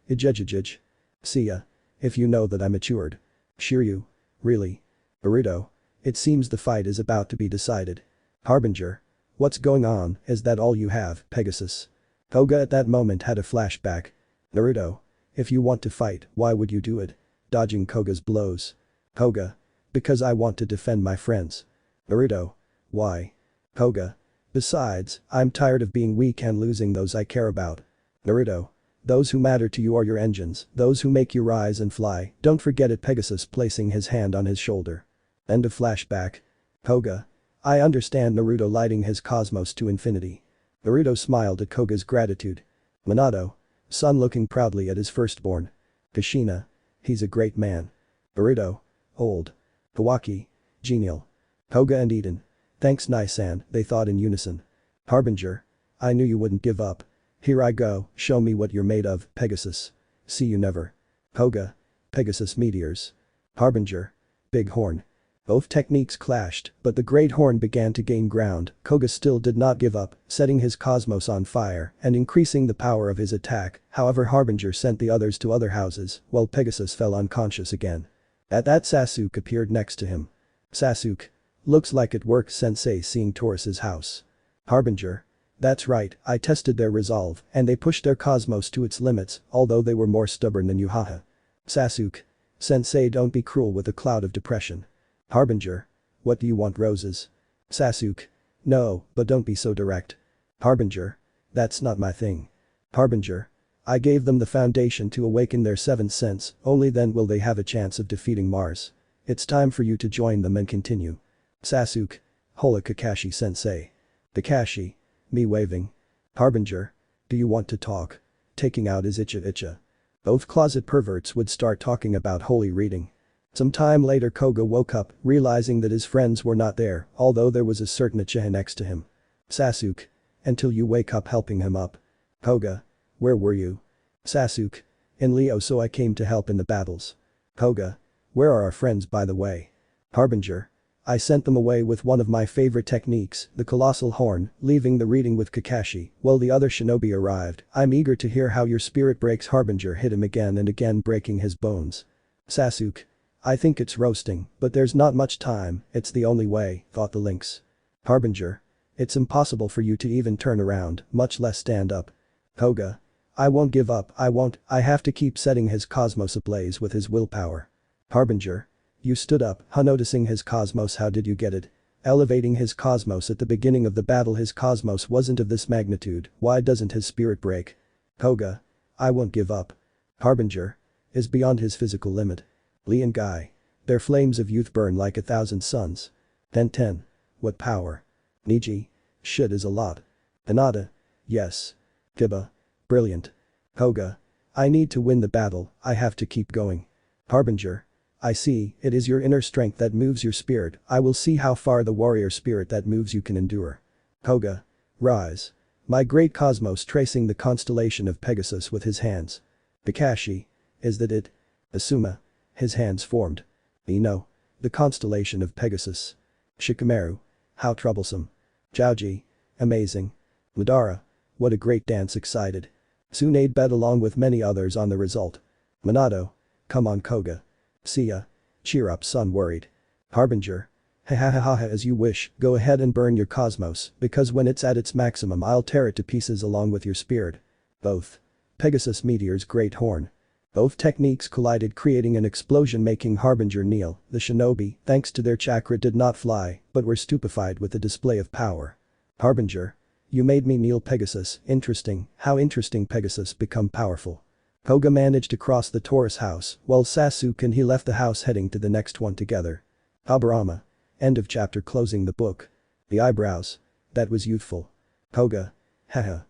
Ijejijij. Seiya. If you know that I matured. Shiryu. Really? Burrito. It seems the fight is about to be decided. Harbinger. What's going on, is that all you have, Pegasus? Koga at that moment had a flashback. Naruto. If you want to fight, why would you do it? Dodging Koga's blows. Koga. Because I want to defend my friends. Naruto. Why? Koga. Besides, I'm tired of being weak and losing those I care about. Naruto. Those who matter to you are your engines, those who make you rise and fly, don't forget it. Pegasus placing his hand on his shoulder. End of flashback. Koga. I understand. Naruto lighting his cosmos to infinity. Naruto smiled at Koga's gratitude. Minato. Son looking proudly at his firstborn. Kushina. He's a great man. Burrito. Old. Kawaki. Genial. Koga and Eden. Thanks Nai-san, they thought in unison. Harbinger. I knew you wouldn't give up. Here I go, show me what you're made of, Pegasus. See you never. Koga. Pegasus meteors. Harbinger. Big horn. Both techniques clashed, but the Great Horn began to gain ground. Koga still did not give up, setting his cosmos on fire and increasing the power of his attack. However, Harbinger sent the others to other houses, while Pegasus fell unconscious again. At that, Sasuke appeared next to him. Sasuke. Looks like it worked, Sensei, seeing Taurus's house. Harbinger. That's right, I tested their resolve, and they pushed their cosmos to its limits, although they were more stubborn than Uchiha. Sasuke. Sensei, don't be cruel with a cloud of depression. Harbinger. What do you want, roses? Sasuke. No, but don't be so direct. Harbinger. That's not my thing. Harbinger. I gave them the foundation to awaken their seventh sense, only then will they have a chance of defeating Mars. It's time for you to join them and continue. Sasuke. Hola, Kakashi sensei. Kakashi. Me waving. Harbinger. Do you want to talk? Taking out his Ichiha. Both closet perverts would start talking about holy reading. Some time later, Koga woke up, realizing that his friends were not there, although there was a certain Uchiha next to him. Sasuke. Until you wake up, helping him up. Koga. Where were you? Sasuke. In Leo, so I came to help in the battles. Koga. Where are our friends, by the way? Harbinger. I sent them away with one of my favorite techniques, the Colossal Horn, leaving the reading with Kakashi. While the other shinobi arrived, I'm eager to hear how your spirit breaks. Harbinger hit him again and again, breaking his bones. Sasuke. I think it's roasting, but there's not much time, it's the only way, thought the lynx. Harbinger. It's impossible for you to even turn around, much less stand up. Koga. I won't give up, I won't, I have to keep setting his cosmos ablaze with his willpower. Harbinger. You stood up, noticing his cosmos, how did you get it? Elevating his cosmos at the beginning of the battle, his cosmos wasn't of this magnitude, why doesn't his spirit break? Koga. I won't give up. Harbinger. Is beyond his physical limit. Lee and Guy. Their flames of youth burn like 1,000 suns. 10. What power? Niji. Shit is a lot. Hinata. Yes. Kiba. Brilliant. Koga. I need to win the battle, I have to keep going. Harbinger. I see, it is your inner strength that moves your spirit, I will see how far the warrior spirit that moves you can endure. Koga. Rise. My great cosmos, tracing the constellation of Pegasus with his hands. Kakashi. Is that it? Asuma. His hands formed. Ino. The constellation of Pegasus. Shikamaru. How troublesome. Chouji. Amazing. Madara. What a great dance, excited. Tsunade bet along with many others on the result. Minato. Come on, Koga. Seiya. Cheer up, son, worried. Harbinger. Ha ha ha ha, as you wish, go ahead and burn your cosmos, because when it's at its maximum I'll tear it to pieces along with your spirit. Both. Pegasus Meteor's Great Horn. Both techniques collided, creating an explosion, making Harbinger kneel. The shinobi, thanks to their chakra, did not fly, but were stupefied with the display of power. Harbinger. You made me kneel, Pegasus, interesting, how interesting, Pegasus become powerful. Koga managed to cross the Taurus house, while Sasuke and he left the house heading to the next one together. Aburama. End of chapter, closing the book. The eyebrows. That was youthful. Koga. Haha.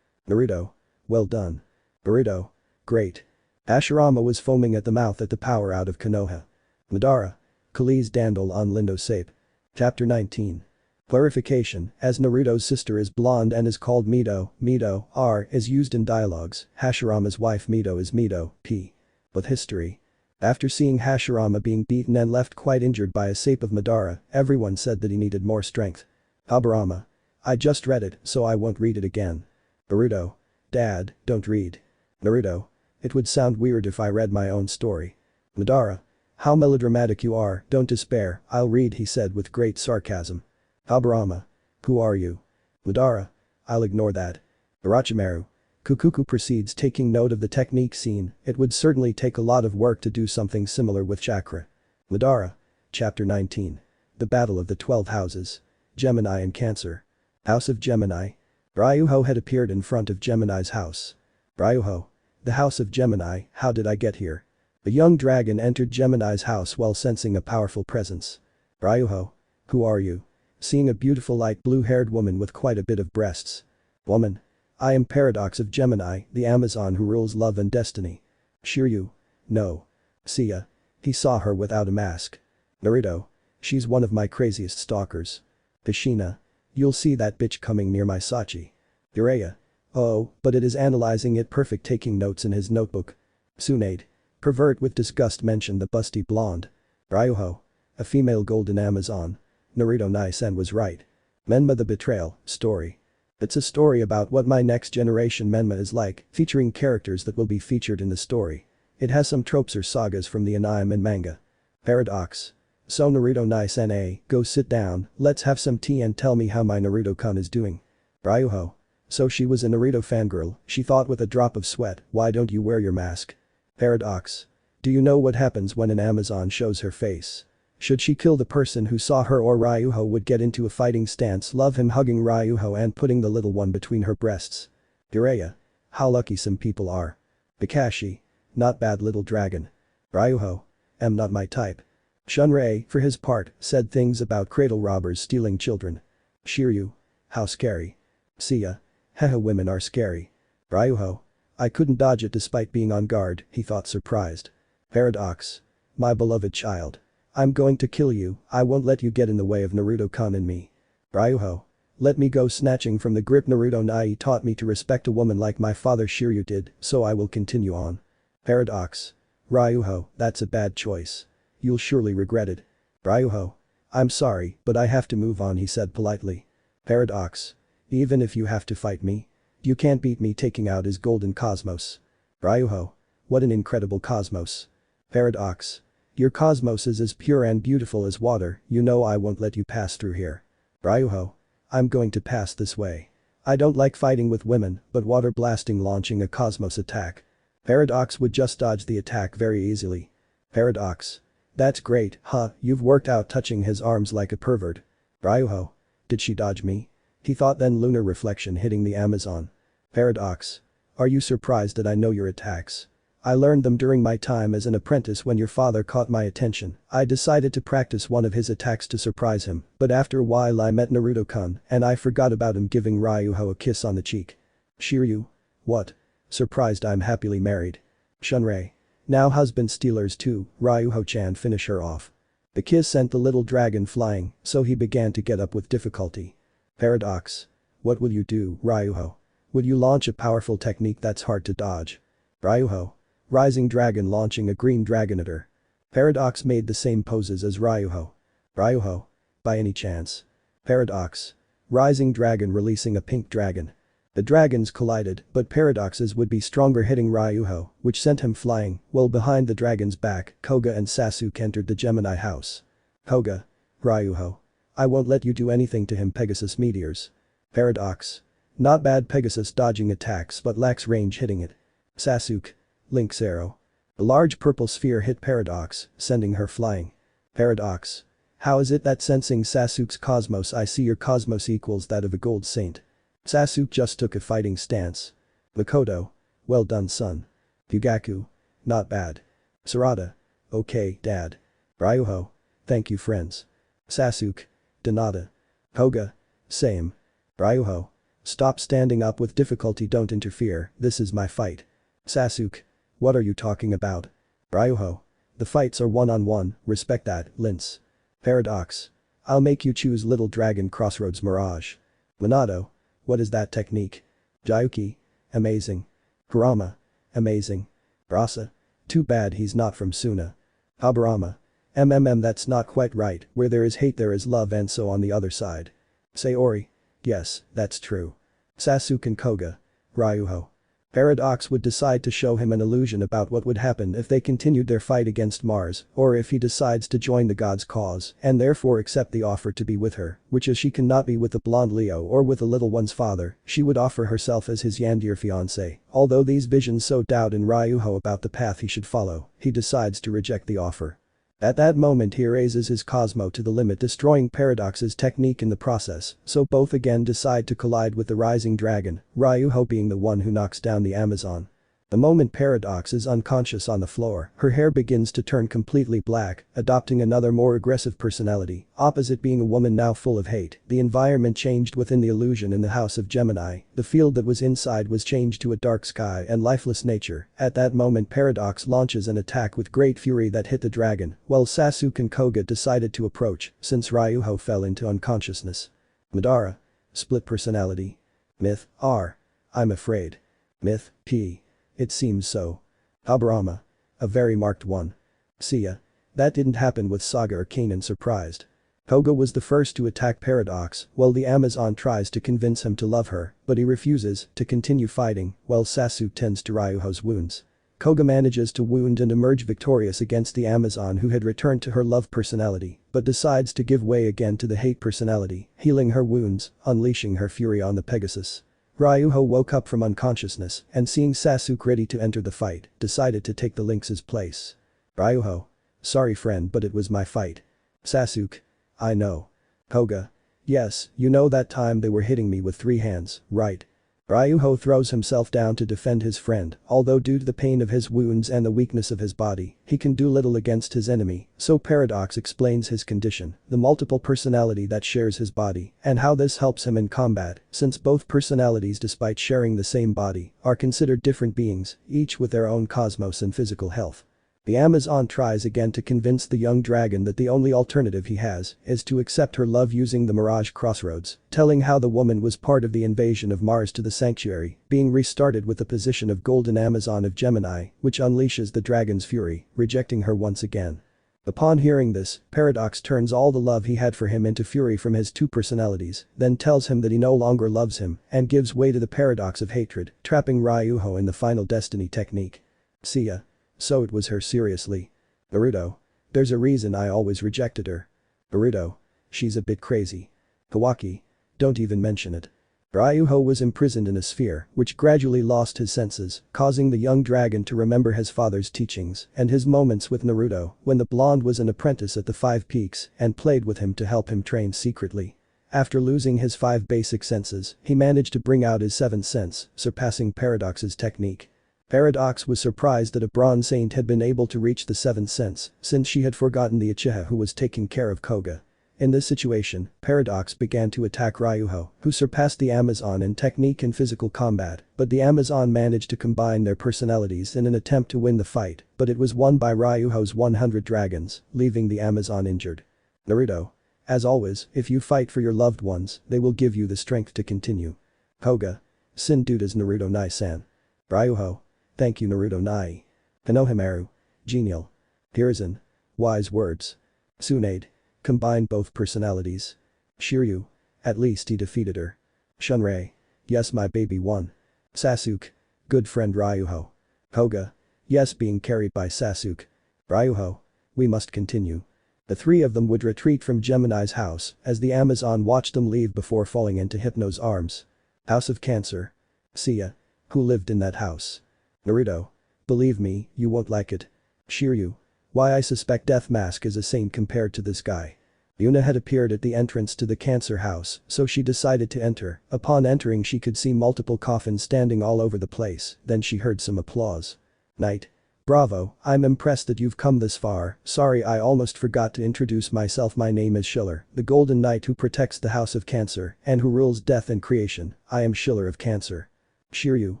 Naruto. Well done. Burrito. Great. Hashirama was foaming at the mouth at the power out of Konoha. Madara. Kalee's dandle on Lindo Sape. Chapter 19. Clarification, as Naruto's sister is blonde and is called Mito, Mito, R is used in dialogues, Hashirama's wife Mito is Mito, P. But history. After seeing Hashirama being beaten and left quite injured by a sape of Madara, everyone said that he needed more strength. Aburama. I just read it, so I won't read it again. Boruto. Dad, don't read. Naruto. It would sound weird if I read my own story. Madara. How melodramatic you are, don't despair, I'll read, he said with great sarcasm. Aburama. Who are you? Madara. I'll ignore that. Orochimaru. Kukuku proceeds, taking note of the technique scene, it would certainly take a lot of work to do something similar with chakra. Madara. Chapter 19. The Battle of the 12 Houses. Gemini and Cancer. House of Gemini. Ryuho had appeared in front of Gemini's house. Ryuho. The House of Gemini, how did I get here? A young dragon entered Gemini's house while sensing a powerful presence. Ryuho. Who are you? Seeing a beautiful light blue-haired woman with quite a bit of breasts. Woman. I am Paradox of Gemini, the Amazon who rules love and destiny. Shiryu. No. Seiya. He saw her without a mask. Naruto. She's one of my craziest stalkers. Kushina. You'll see that bitch coming near my Sachi. Jiraiya. Oh, but it is analyzing it perfect, taking notes in his notebook. Tsunade. Pervert with disgust mentioned the busty blonde. Ryuho. A female golden Amazon. Naruto Naisen was right. Menma the Betrayal, story. It's a story about what my next generation Menma is like, featuring characters that will be featured in the story. It has some tropes or sagas from the anime and manga. Paradox. So Naruto Naisen go sit down, let's have some tea and tell me how my Naruto-kun is doing. Ryuho. So she was a Naruto fangirl, she thought with a drop of sweat, why don't you wear your mask? Paradox. Do you know what happens when an Amazon shows her face? Should she kill the person who saw her, or Ryuho would get into a fighting stance, love him hugging Ryuho and putting the little one between her breasts? Jiraiya. How lucky some people are. Kakashi. Not bad little dragon. Ryuho. Am not my type. Shunrei, for his part, said things about cradle robbers stealing children. Shiryu. How scary. Seiya. Haha, women are scary. Ryuho. I couldn't dodge it despite being on guard, he thought surprised. Paradox. My beloved child. I'm going to kill you, I won't let you get in the way of Naruto-kun and me. Ryuho. Let me go, snatching from the grip. Naruto Nai taught me to respect a woman like my father Shiryu did, so I will continue on. Paradox. Ryuho, that's a bad choice. You'll surely regret it. Ryuho. I'm sorry, but I have to move on, he said politely. Paradox. Even if you have to fight me? You can't beat me taking out his golden cosmos. Ryuho. What an incredible cosmos. Paradox. Your cosmos is as pure and beautiful as water, you know I won't let you pass through here. Ryuho. I'm going to pass this way. I don't like fighting with women, but water blasting launching a cosmos attack. Paradox would just dodge the attack very easily. Paradox. That's great, huh, you've worked out touching his arms like a pervert. Ryuho. Did she dodge me? He thought, then lunar reflection hitting the Amazon. Paradox. Are you surprised that I know your attacks? I learned them during my time as an apprentice. When your father caught my attention, I decided to practice one of his attacks to surprise him, but after a while I met Naruto-kun and I forgot about him, giving Ryuho a kiss on the cheek. Shiryu. What? Surprised I'm happily married. Shunrei. Now husband stealers too, Ryuho-chan, finish her off. The kiss sent the little dragon flying, so he began to get up with difficulty. Paradox. What will you do, Ryuho? Will you launch a powerful technique that's hard to dodge? Ryuho. Rising dragon launching a green dragon at her. Paradox made the same poses as Ryuho. Ryuho. By any chance? Paradox. Rising dragon releasing a pink dragon. The dragons collided, but Paradox's would be stronger, hitting Ryuho, which sent him flying, while behind the dragon's back, Koga and Sasuke entered the Gemini house. Koga. Ryuho. I won't let you do anything to him, Pegasus meteors. Paradox. Not bad, Pegasus dodging attacks but lacks range hitting it. Sasuke. Link's arrow. A large purple sphere hit Paradox, sending her flying. Paradox. How is it that sensing Sasuke's cosmos, I see your cosmos equals that of a gold saint. Sasuke just took a fighting stance. Makoto. Well done, son. Fugaku. Not bad. Sarada. Okay, dad. Ryuho. Thank you, friends. Sasuke. Hinata. Koga. Same. Ryuho. Stop standing up with difficulty, don't interfere, this is my fight. Sasuke. What are you talking about? Ryuho. The fights are one-on-one, respect that, Lince. Paradox. I'll make you choose little dragon crossroads mirage. Minato. What is that technique? Jayuki. Amazing. Kurama. Amazing. Rasa. Too bad he's not from Suna. Habarama. That's not quite right, where there is hate there is love, and so on the other side. Sayori. Yes, that's true. Sasuke and Koga. Ryuho. Paradox would decide to show him an illusion about what would happen if they continued their fight against Mars, or if he decides to join the god's cause and therefore accept the offer to be with her, which is she cannot be with the blonde Leo or with the little one's father, she would offer herself as his Yandere fiancé. Although these visions sow doubt in Ryuho about the path he should follow, he decides to reject the offer. At that moment he raises his Cosmo to the limit, destroying Paradox's technique in the process, so both again decide to collide with the rising dragon, Ryuho being the one who knocks down the Amazon. The moment Paradox is unconscious on the floor, her hair begins to turn completely black, adopting another more aggressive personality, opposite being a woman now full of hate. The environment changed within the illusion in the house of Gemini, the field that was inside was changed to a dark sky and lifeless nature. At that moment Paradox launches an attack with great fury that hit the dragon, while Sasuke and Koga decided to approach, since Ryuho fell into unconsciousness. Madara. Split personality. Myth. R. I'm afraid. Myth. P. It seems so. Habarama. A very marked one. Seiya. That didn't happen with Saga or Kanan surprised. Koga was the first to attack Paradox while the Amazon tries to convince him to love her, but he refuses to continue fighting while Sasuke tends to Ryuho's wounds. Koga manages to wound and emerge victorious against the Amazon who had returned to her love personality, but decides to give way again to the hate personality, healing her wounds, unleashing her fury on the Pegasus. Ryuho woke up from unconsciousness and seeing Sasuke ready to enter the fight, decided to take the Lynx's place. Ryuho. Sorry friend but it was my fight. Sasuke. I know. Koga. Yes, you know that time they were hitting me with 3 hands, right? Ryuho throws himself down to defend his friend, although due to the pain of his wounds and the weakness of his body, he can do little against his enemy, so Paradox explains his condition, the multiple personality that shares his body, and how this helps him in combat, since both personalities despite sharing the same body, are considered different beings, each with their own cosmos and physical health. The Amazon tries again to convince the young dragon that the only alternative he has is to accept her love using the Mirage Crossroads, telling how the woman was part of the invasion of Mars to the sanctuary, being restarted with the position of Golden Amazon of Gemini, which unleashes the dragon's fury, rejecting her once again. Upon hearing this, Paradox turns all the love he had for him into fury from his 2 personalities, then tells him that he no longer loves him and gives way to the paradox of hatred, trapping Ryuho in the final destiny technique. Seiya. So it was her seriously. Naruto. There's a reason I always rejected her. Naruto. She's a bit crazy. Kawaki. Don't even mention it. Ryuho was imprisoned in a sphere, which gradually lost his senses, causing the young dragon to remember his father's teachings and his moments with Naruto when the blonde was an apprentice at the 5 Peaks and played with him to help him train secretly. After losing his 5 basic senses, he managed to bring out his 7th sense, surpassing Paradox's technique. Paradox was surprised that a bronze saint had been able to reach the 7th sense, since she had forgotten the Uchiha who was taking care of Koga. In this situation, Paradox began to attack Ryuho, who surpassed the Amazon in technique and physical combat, but the Amazon managed to combine their personalities in an attempt to win the fight, but it was won by Ryuho's 100 dragons, leaving the Amazon injured. Naruto. As always, if you fight for your loved ones, they will give you the strength to continue. Koga. Sin dudas Naruto Nai-san. Ryuho. Thank you Naruto Nai. Konohamaru. Genial. Hiruzen. Wise words. Tsunade. Combine both personalities. Shiryu. At least he defeated her. Shunrei. Yes my baby won. Sasuke. Good friend Ryuho. Koga. Yes being carried by Sasuke. Ryuho. We must continue. The 3 of them would retreat from Gemini's house as the Amazon watched them leave before falling into Hypno's arms. House of Cancer. Seiya. Who lived in that house? Naruto. Believe me, you won't like it. Shiryu. Why I suspect Death Mask is a saint compared to this guy. Yuna had appeared at the entrance to the cancer house, so she decided to enter. Upon entering she could see multiple coffins standing all over the place, then she heard some applause. Knight. Bravo, I'm impressed that you've come this far, sorry I almost forgot to introduce myself my name is Schiller, the Golden Knight who protects the House of Cancer and who rules death and creation, I am Schiller of Cancer. Shiryu.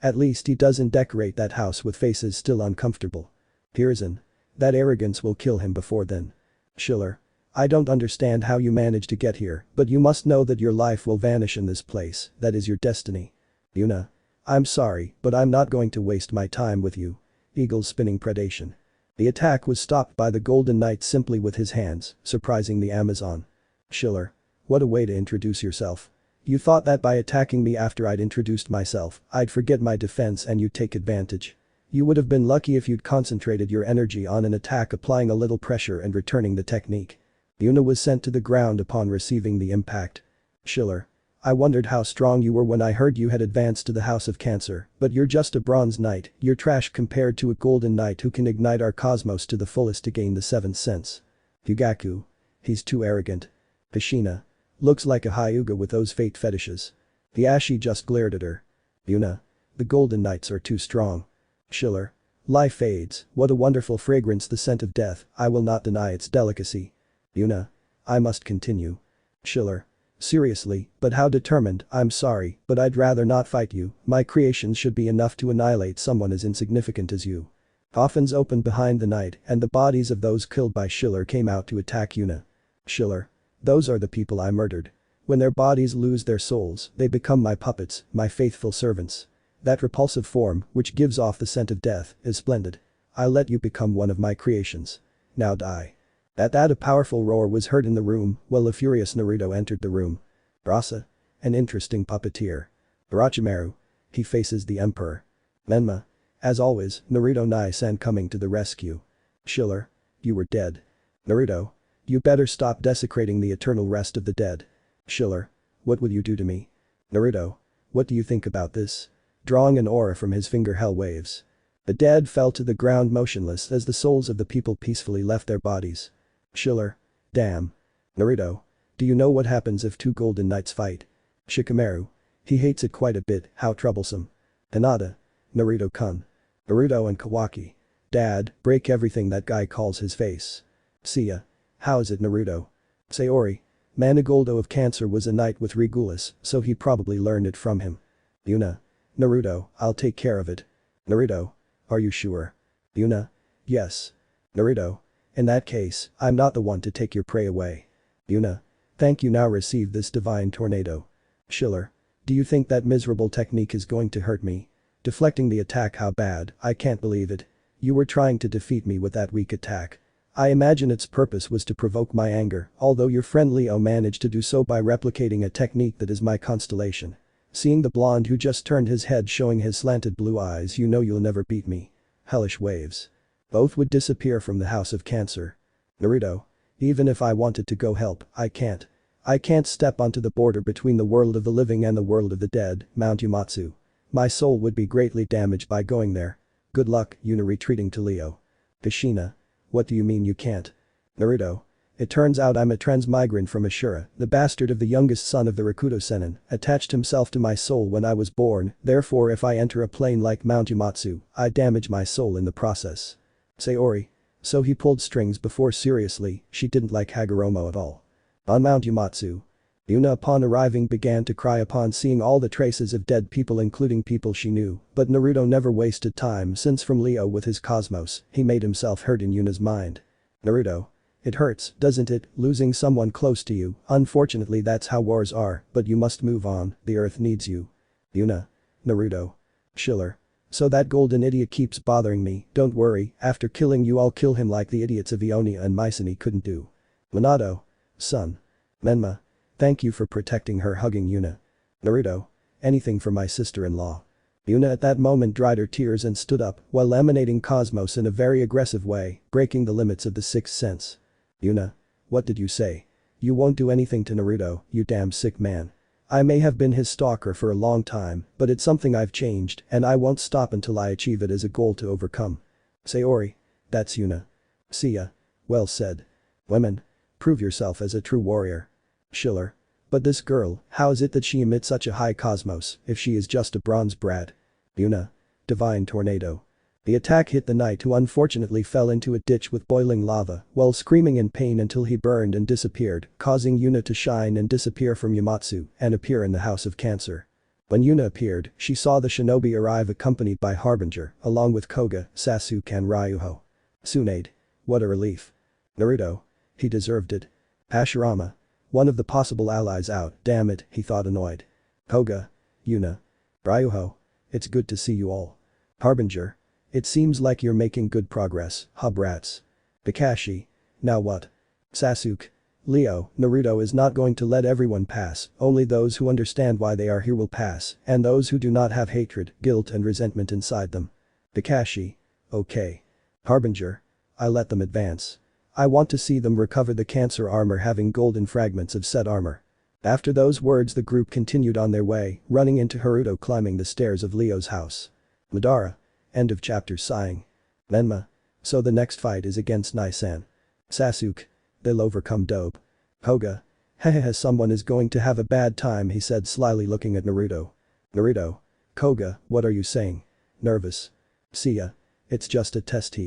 At least he doesn't decorate that house with faces still uncomfortable. Hiruzen. That arrogance will kill him before then. Schiller. I don't understand how you managed to get here, but you must know that your life will vanish in this place, that is your destiny. Yuna. I'm sorry, but I'm not going to waste my time with you. Eagle spinning predation. The attack was stopped by the Golden Knight simply with his hands, surprising the Amazon. Schiller. What a way to introduce yourself. You thought that by attacking me after I'd introduced myself, I'd forget my defense and you'd take advantage. You would have been lucky if you'd concentrated your energy on an attack applying a little pressure and returning the technique. Yuna was sent to the ground upon receiving the impact. Schiller. I wondered how strong you were when I heard you had advanced to the House of Cancer, but you're just a bronze knight, you're trash compared to a golden knight who can ignite our cosmos to the fullest to gain the 7th sense. Yugaku. He's too arrogant. Hashina. Looks like a Hyuga with those fate fetishes. Hiashi just glared at her. Yuna. The golden knights are too strong. Schiller. Life fades, what a wonderful fragrance the scent of death, I will not deny its delicacy. Yuna. I must continue. Schiller. Seriously, but how determined, I'm sorry, but I'd rather not fight you, my creations should be enough to annihilate someone as insignificant as you. Coffins opened behind the knight and the bodies of those killed by Schiller came out to attack Yuna. Schiller. Those are the people I murdered. When their bodies lose their souls, they become my puppets, my faithful servants. That repulsive form, which gives off the scent of death, is splendid. I'll let you become one of my creations. Now die. At that a powerful roar was heard in the room, while a furious Naruto entered the room. Rasa. An interesting puppeteer. Orochimaru. He faces the emperor. Menma. As always, Naruto Nai-san coming to the rescue. Schiller. You were dead. Naruto. You better stop desecrating the eternal rest of the dead. Schiller. What would you do to me? Naruto. What do you think about this? Drawing an aura from his finger, hell waves. The dead fell to the ground motionless as the souls of the people peacefully left their bodies. Schiller. Damn. Naruto. Do you know what happens if two golden knights fight? Shikamaru. He hates it quite a bit, how troublesome. Hinata. Naruto-kun. Naruto and Kawaki. Dad, break everything that guy calls his face. Seiya. How is it, Naruto? Sayori. Manigoldo of Cancer was a knight with Regulus, so he probably learned it from him. Yuna. Naruto, I'll take care of it. Naruto. Are you sure? Yuna. Yes. Naruto. In that case, I'm not the one to take your prey away. Yuna. Thank you, now receive this divine tornado. Schiller. Do you think that miserable technique is going to hurt me? Deflecting the attack, how bad, I can't believe it. You were trying to defeat me with that weak attack. I imagine its purpose was to provoke my anger, although your friend Leo managed to do so by replicating a technique that is my constellation. Seeing the blonde who just turned his head showing his slanted blue eyes, you know you'll never beat me. Hellish waves. Both would disappear from the House of Cancer. Naruto. Even if I wanted to go help, I can't. I can't step onto the border between the world of the living and the world of the dead, Mount Umatsu. My soul would be greatly damaged by going there. Good luck, Yuna, retreating to Leo. Kushina. What do you mean you can't? Naruto. It turns out I'm a transmigrant from Ashura, the bastard of the youngest son of the Rakuto Sennin, attached himself to my soul when I was born, therefore if I enter a plane like Mount Umatsu, I damage my soul in the process. Sayori. So he pulled strings before, seriously, she didn't like Hagoromo at all. On Mount Umatsu. Yuna upon arriving began to cry upon seeing all the traces of dead people, including people she knew, but Naruto never wasted time since from Leo with his cosmos, he made himself heard in Yuna's mind. Naruto. It hurts, doesn't it, losing someone close to you? Unfortunately that's how wars are, but you must move on, the earth needs you. Yuna. Naruto. Schiller. So that golden idiot keeps bothering me, don't worry, after killing you I'll kill him like the idiots of Ionia and Mycenae couldn't do. Minato. Son. Menma. Thank you for protecting her, hugging Yuna. Naruto. Anything for my sister-in-law. Yuna at that moment dried her tears and stood up while emanating cosmos in a very aggressive way, breaking the limits of the sixth sense. Yuna. What did you say? You won't do anything to Naruto, you damn sick man. I may have been his stalker for a long time, but it's something I've changed and I won't stop until I achieve it as a goal to overcome. Sayori. That's Yuna. Seiya. Well said. Women. Prove yourself as a true warrior. Schiller. But this girl, how is it that she emits such a high cosmos if she is just a bronze brat? Yuna. Divine tornado. The attack hit the knight who unfortunately fell into a ditch with boiling lava while screaming in pain until he burned and disappeared, causing Yuna to shine and disappear from Umatsu and appear in the House of Cancer. When Yuna appeared, she saw the shinobi arrive accompanied by Harbinger, along with Koga, Sasuke and Ryuho. Tsunade. What a relief. Naruto. He deserved it. Hashirama. One of the possible allies out, damn it, he thought annoyed. Koga. Yuna. Ryuho. It's good to see you all. Harbinger. It seems like you're making good progress, huh brats? Kakashi. Now what? Sasuke. Leo, Naruto is not going to let everyone pass, only those who understand why they are here will pass, and those who do not have hatred, guilt and resentment inside them. Kakashi. Okay. Harbinger. I let them advance. I want to see them recover the cancer armor having golden fragments of said armor. After those words the group continued on their way, running into Haruto climbing the stairs of Leo's house. Madara. End of chapter. Sighing. Menma. So the next fight is against Nai-san. Sasuke. They'll overcome dope. Koga. Hehehe, someone is going to have a bad time, he said slyly looking at Naruto. Naruto. Koga, what are you saying? Nervous. Seiya. It's just a test.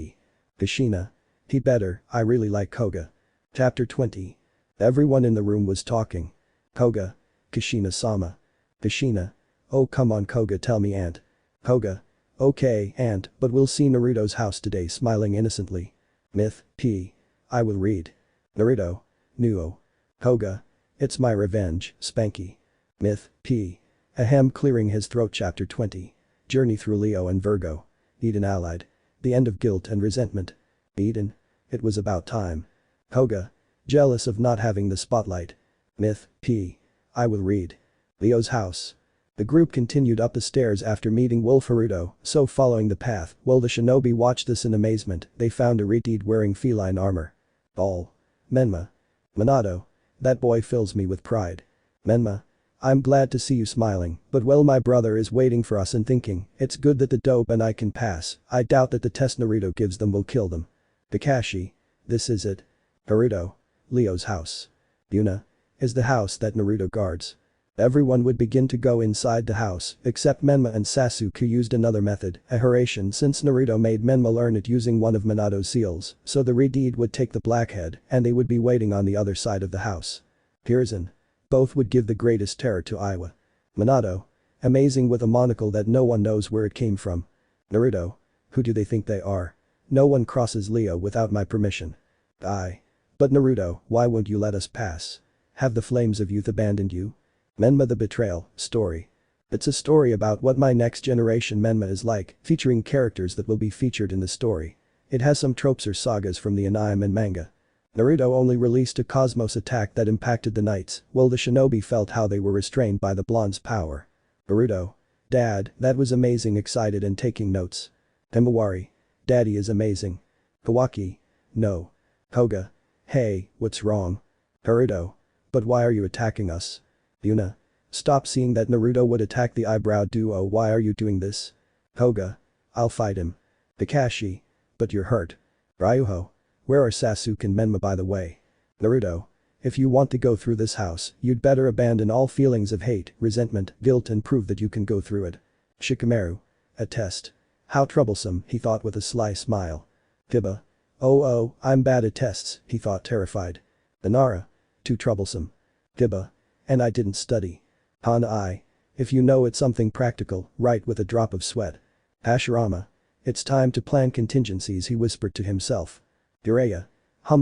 Kushina. He better, I really like Koga. Chapter 20. Everyone in the room was talking. Koga. Kushina-sama. Kushina. Oh come on Koga, tell me aunt. Koga. Okay aunt, but we'll see Naruto's house today, smiling innocently. Myth, P. I will read. Naruto. Nuo. Koga. It's my revenge, Spanky. Myth, P. Ahem, clearing his throat. Chapter 20. Journey through Leo and Virgo. Eden allied. The end of guilt and resentment. Eden. It was about time. Koga. Jealous of not having the spotlight. Myth, P. I will read. Leo's house. The group continued up the stairs after meeting Wolf Haruto, so following the path, while the shinobi watched this in amazement, they found a Reed wearing feline armor. All. Menma. Minato. That boy fills me with pride. Menma. I'm glad to see you smiling, but well my brother is waiting for us and thinking, it's good that the dope and I can pass, I doubt that the test Naruto gives them will kill them. Kakashi. This is it. Haruto. Leo's house. Yuna. Is the house that Naruto guards. Everyone would begin to go inside the house, except Menma and Sasuke who used another method, a Haration since Naruto made Menma learn it using one of Minato's seals, so the Reed would take the blackhead and they would be waiting on the other side of the house. Pearson. Both would give the greatest terror to Iowa. Minato. Amazing with a monocle that no one knows where it came from. Naruto. Who do they think they are? No one crosses Leo without my permission. But Naruto, why won't you let us pass? Have the flames of youth abandoned you? Menma the Betrayal, story. It's a story about what my next generation Menma is like, featuring characters that will be featured in the story. It has some tropes or sagas from the anime and manga. Naruto only released a cosmos attack that impacted the knights, while the shinobi felt how they were restrained by the blonde's power. Naruto. Dad, that was amazing, excited and taking notes. Himawari. Daddy is amazing. Kawaki. No. Koga. Hey, what's wrong? Haruto. But why are you attacking us? Yuna. Stop seeing that Naruto would attack the eyebrow duo, why are you doing this? Koga. I'll fight him. Kakashi. But you're hurt. Ryuho. Where are Sasuke and Menma by the way? Naruto. If you want to go through this house, you'd better abandon all feelings of hate, resentment, guilt and prove that you can go through it. Shikamaru. A test. How troublesome, he thought with a sly smile. Kiba. Oh, I'm bad at tests, he thought terrified. Inara. Too troublesome. Kiba. And I didn't study. Hana. If you know it's something practical, write with a drop of sweat. Hashirama. It's time to plan contingencies, he whispered to himself. Jiraiya.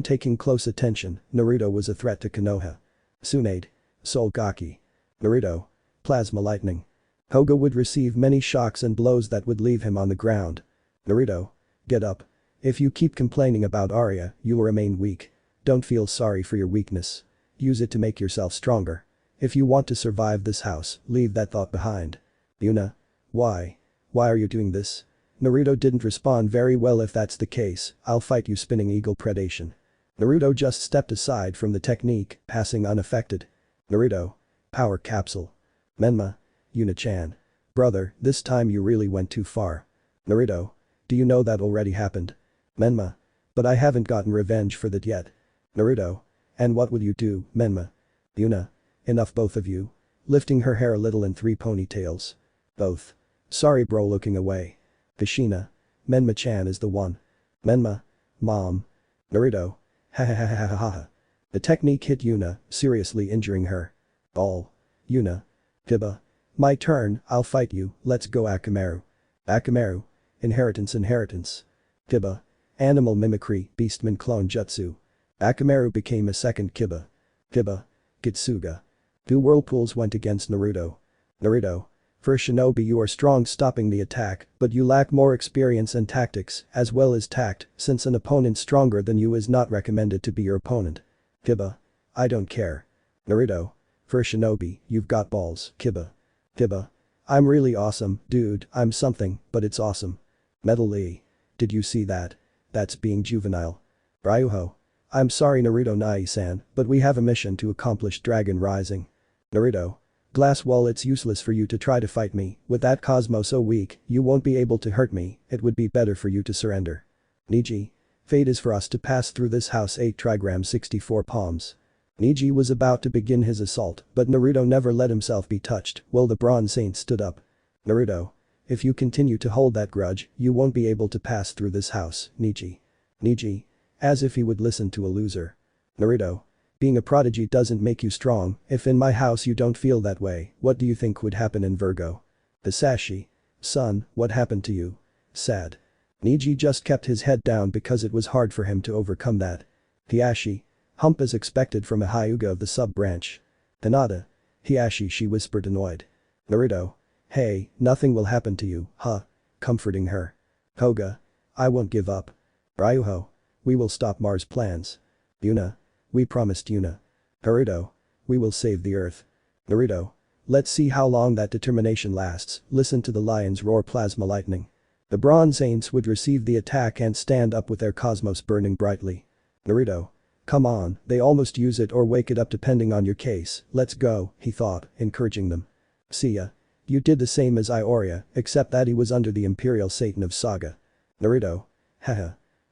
Taking close attention, Naruto was a threat to Konoha. Tsunade. Soul Gaki. Naruto. Plasma lightning. Koga would receive many shocks and blows that would leave him on the ground. Naruto. Get up. If you keep complaining about Arya, you will remain weak. Don't feel sorry for your weakness. Use it to make yourself stronger. If you want to survive this house, leave that thought behind. Yuna. Why? Why are you doing this? Naruto didn't respond very well. If that's the case, I'll fight you. Spinning eagle predation. Naruto just stepped aside from the technique, passing unaffected. Naruto. Power capsule. Menma. Yuna-chan. Brother, this time you really went too far. Naruto. Do you know that already happened? Menma. But I haven't gotten revenge for that yet. Naruto. And what would you do, Menma? Yuna. Enough both of you. Lifting her hair a little in 3 ponytails. Both. Sorry bro, looking away. Kushina. Menma-chan is the one. Menma. Mom. Naruto. Ha ha ha ha ha ha ha. The technique hit Yuna, seriously injuring her. All. Yuna. Kiba. My turn, I'll fight you, let's go Akamaru. Akamaru. Inheritance. Kiba. Animal mimicry, beastman clone jutsu. Akamaru became a second Kiba. Kiba. Kitsuga. 2 whirlpools went against Naruto. Naruto. For a shinobi you are strong, stopping the attack, but you lack more experience and tactics, as well as tact, since an opponent stronger than you is not recommended to be your opponent. Kiba. I don't care. Naruto. For a shinobi, you've got balls, Kiba. Kiba. I'm really awesome, dude, I'm something, but it's awesome. Metal Lee. Did you see that? That's being juvenile. Ryuho. I'm sorry Naruto Nai-san, but we have a mission to accomplish. Dragon Rising. Naruto. Glass wall, it's useless for you to try to fight me, with that Cosmo so weak, you won't be able to hurt me, it would be better for you to surrender. Niji. Fate is for us to pass through this house. 8 trigram 64 palms. Niji was about to begin his assault, but Naruto never let himself be touched, while the Bronze Saint stood up. Naruto. If you continue to hold that grudge, you won't be able to pass through this house, Niji. Niji. As if he would listen to a loser. Naruto. Being a prodigy doesn't make you strong, if in my house you don't feel that way, what do you think would happen in Virgo? Hisashi. Son, what happened to you? Sad. Niji just kept his head down because it was hard for him to overcome that. Hiashi. Hump as expected from a Hyuga of the sub-branch. Hinata. Hiashi, she whispered annoyed. Naruto. Hey, nothing will happen to you, huh? Comforting her. Koga. I won't give up. Ryuho. We will stop Mars' plans. Yuna. We promised Yuna. Naruto. We will save the Earth. Naruto. Let's see how long that determination lasts. Listen to the lions roar plasma lightning. The Bronze Saints would receive the attack and stand up with their cosmos burning brightly. Naruto. Come on, they almost use it or wake it up depending on your case, let's go, he thought, encouraging them. Seiya. You did the same as Aiolia, except that he was under the Imperial Satan of Saga. Naruto. Haha.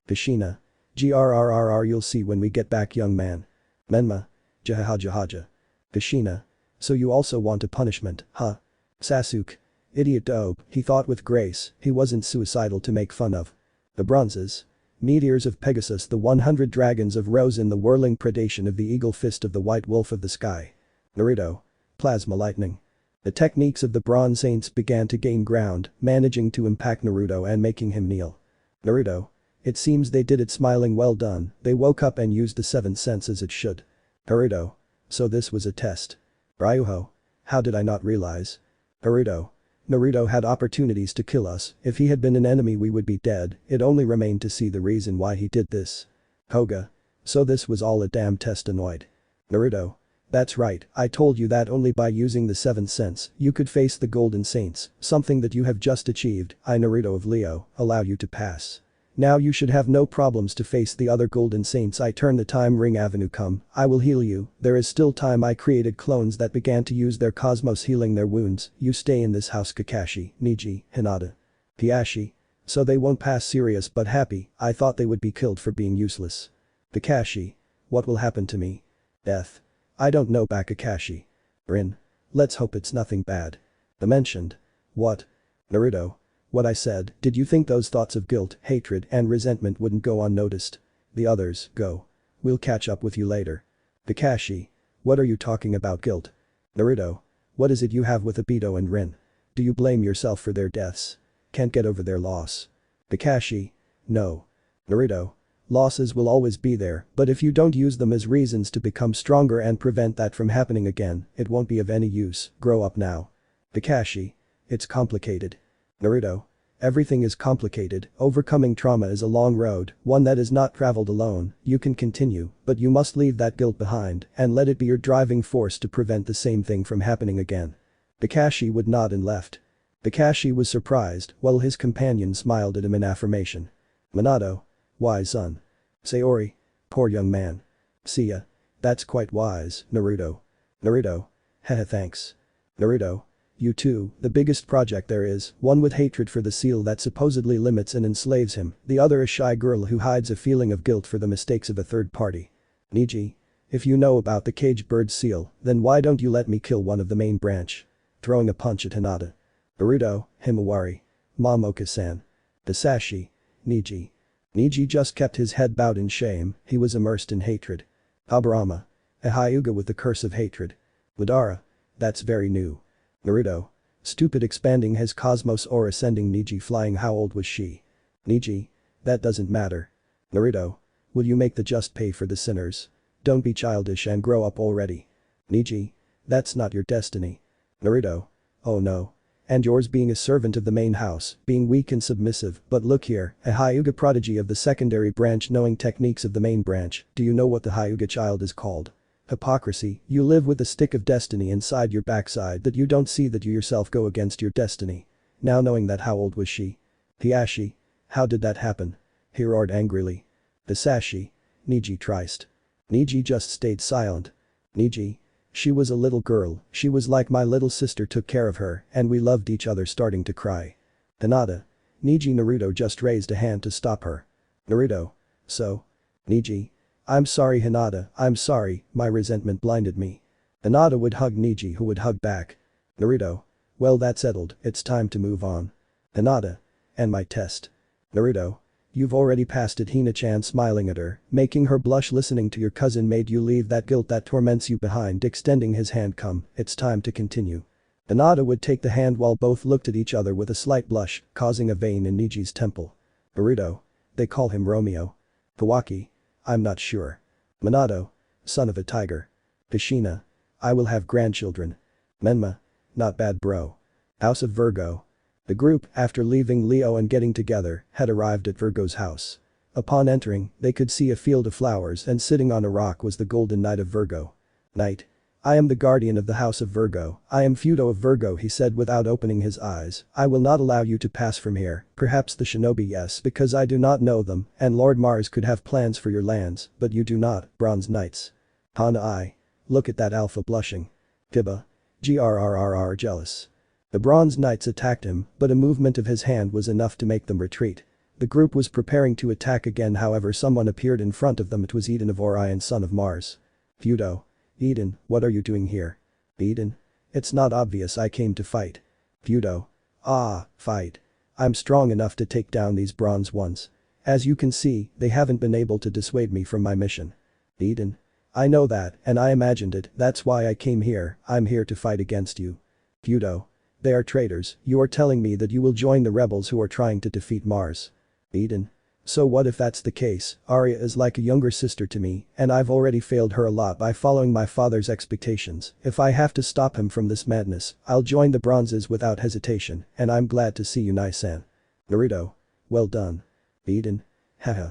Kushina. Grrrr you'll see when we get back young man. Menma. Jahajahaja. Kushina. So you also want a punishment, huh? Sasuke. Idiot dope, he thought with grace, he wasn't suicidal to make fun of. The bronzes. Meteors of Pegasus, the 100 dragons of Rose in the whirling predation of the eagle fist of the white wolf of the sky. Naruto. Plasma lightning. The techniques of the Bronze Saints began to gain ground, managing to impact Naruto and making him kneel. Naruto. It seems they did it, smiling, well done, they woke up and used the seventh sense as it should. Naruto. So this was a test. Ryuho. How did I not realize? Naruto. Naruto had opportunities to kill us, if he had been an enemy we would be dead, it only remained to see the reason why he did this. Koga. So this was all a damn test, annoyed. Naruto. That's right, I told you that only by using the seventh sense you could face the Golden Saints, something that you have just achieved. I, Naruto of Leo, allow you to pass. Now you should have no problems to face the other Golden Saints. I turn the time ring avenue, come, I will heal you, there is still time. I created clones that began to use their cosmos healing their wounds. You stay in this house, Kakashi, Niji, Hinata. Hiashi. So they won't pass. Serious but happy, I thought they would be killed for being useless. Kakashi. What will happen to me? Death. I don't know, Kakashi. Rin. Let's hope it's nothing bad. The mentioned. What? Naruto. What I said, did you think those thoughts of guilt, hatred and resentment wouldn't go unnoticed? The others, go. We'll catch up with you later. Kakashi. What are you talking about, guilt? Naruto. What is it you have with Obito and Rin? Do you blame yourself for their deaths? Can't get over their loss? Kakashi. No. Naruto. Losses will always be there, but if you don't use them as reasons to become stronger and prevent that from happening again, it won't be of any use. Grow up now. Kakashi. It's complicated. Naruto. Everything is complicated, overcoming trauma is a long road, one that is not traveled alone. You can continue, but you must leave that guilt behind and let it be your driving force to prevent the same thing from happening again. Kakashi would nod and left. Kakashi was surprised, while his companion smiled at him in affirmation. Minato. Wise son. Sayori. Poor young man. Seiya. That's quite wise, Naruto. Naruto. Haha, thanks. Naruto. You too, the biggest project there is, one with hatred for the seal that supposedly limits and enslaves him, the other a shy girl who hides a feeling of guilt for the mistakes of a third party. Niji. If you know about the caged bird seal, then why don't you let me kill one of the main branch? Throwing a punch at Hinata. Naruto, Himawari. Momoka-san. Dasashi. Niji. Niji just kept his head bowed in shame, he was immersed in hatred. Aburama. A Hyuga with the curse of hatred. Madara. That's very new. Naruto. Stupid, expanding his cosmos aura, sending Niji flying. How old was she? Niji. That doesn't matter. Naruto. Will you make the just pay for the sinners? Don't be childish and grow up already. Niji. That's not your destiny. Naruto. Oh no. And yours, being a servant of the main house, being weak and submissive, but look here, a Hyuga prodigy of the secondary branch knowing techniques of the main branch, do you know what the Hyuga child is called? Hypocrisy, you live with a stick of destiny inside your backside that you don't see that you yourself go against your destiny. Now knowing that, how old was she? Hiashi. How did that happen? He roared angrily. Dasashi. Niji triced. Niji just stayed silent. Niji. She was a little girl, she was like my little sister, took care of her, and we loved each other. Starting to cry. Hinata. Niji. Naruto just raised a hand to stop her. Naruto. So? Niji. I'm sorry, Hinata, I'm sorry, my resentment blinded me. Hinata would hug Niji, who would hug back. Naruto. Well, that's settled, it's time to move on. Hinata. And my test. Naruto. You've already passed it. Hina-chan, smiling at her, making her blush. Listening to your cousin made you leave that guilt that torments you behind. Extending his hand. Come, it's time to continue. Hinata would take the hand while both looked at each other with a slight blush, causing a vein in Niji's temple. Naruto. They call him Romeo. Kawaki. I'm not sure. Minato. Son of a tiger. Kushina. I will have grandchildren. Menma. Not bad, bro. House of Virgo. The group, after leaving Leo and getting together, had arrived at Virgo's house. Upon entering, they could see a field of flowers and sitting on a rock was the golden knight of Virgo. Knight. I am the guardian of the house of Virgo, I am Fudo of Virgo, he said without opening his eyes. I will not allow you to pass from here, perhaps the shinobi yes because I do not know them and Lord Mars could have plans for your lands, but you do not, Bronze Knights. Hana I. Look at that alpha blushing. Tiba. Grrrr jealous. The Bronze Knights attacked him, but a movement of his hand was enough to make them retreat. The group was preparing to attack again however someone appeared in front of them, it was Eden of Orion son of Mars. Fudo. Eden, what are you doing here? Eden. It's not obvious I came to fight. Fudo. Ah, fight. I'm strong enough to take down these bronze ones. As you can see, they haven't been able to dissuade me from my mission. Eden. I know that, and I imagined it, that's why I came here, I'm here to fight against you. Fudo. They are traitors, you are telling me that you will join the rebels who are trying to defeat Mars. Eden. So what if that's the case, Arya is like a younger sister to me, and I've already failed her a lot by following my father's expectations, if I have to stop him from this madness, I'll join the bronzes without hesitation, and I'm glad to see you Nai-san. Naruto. Well done. Eden. Haha.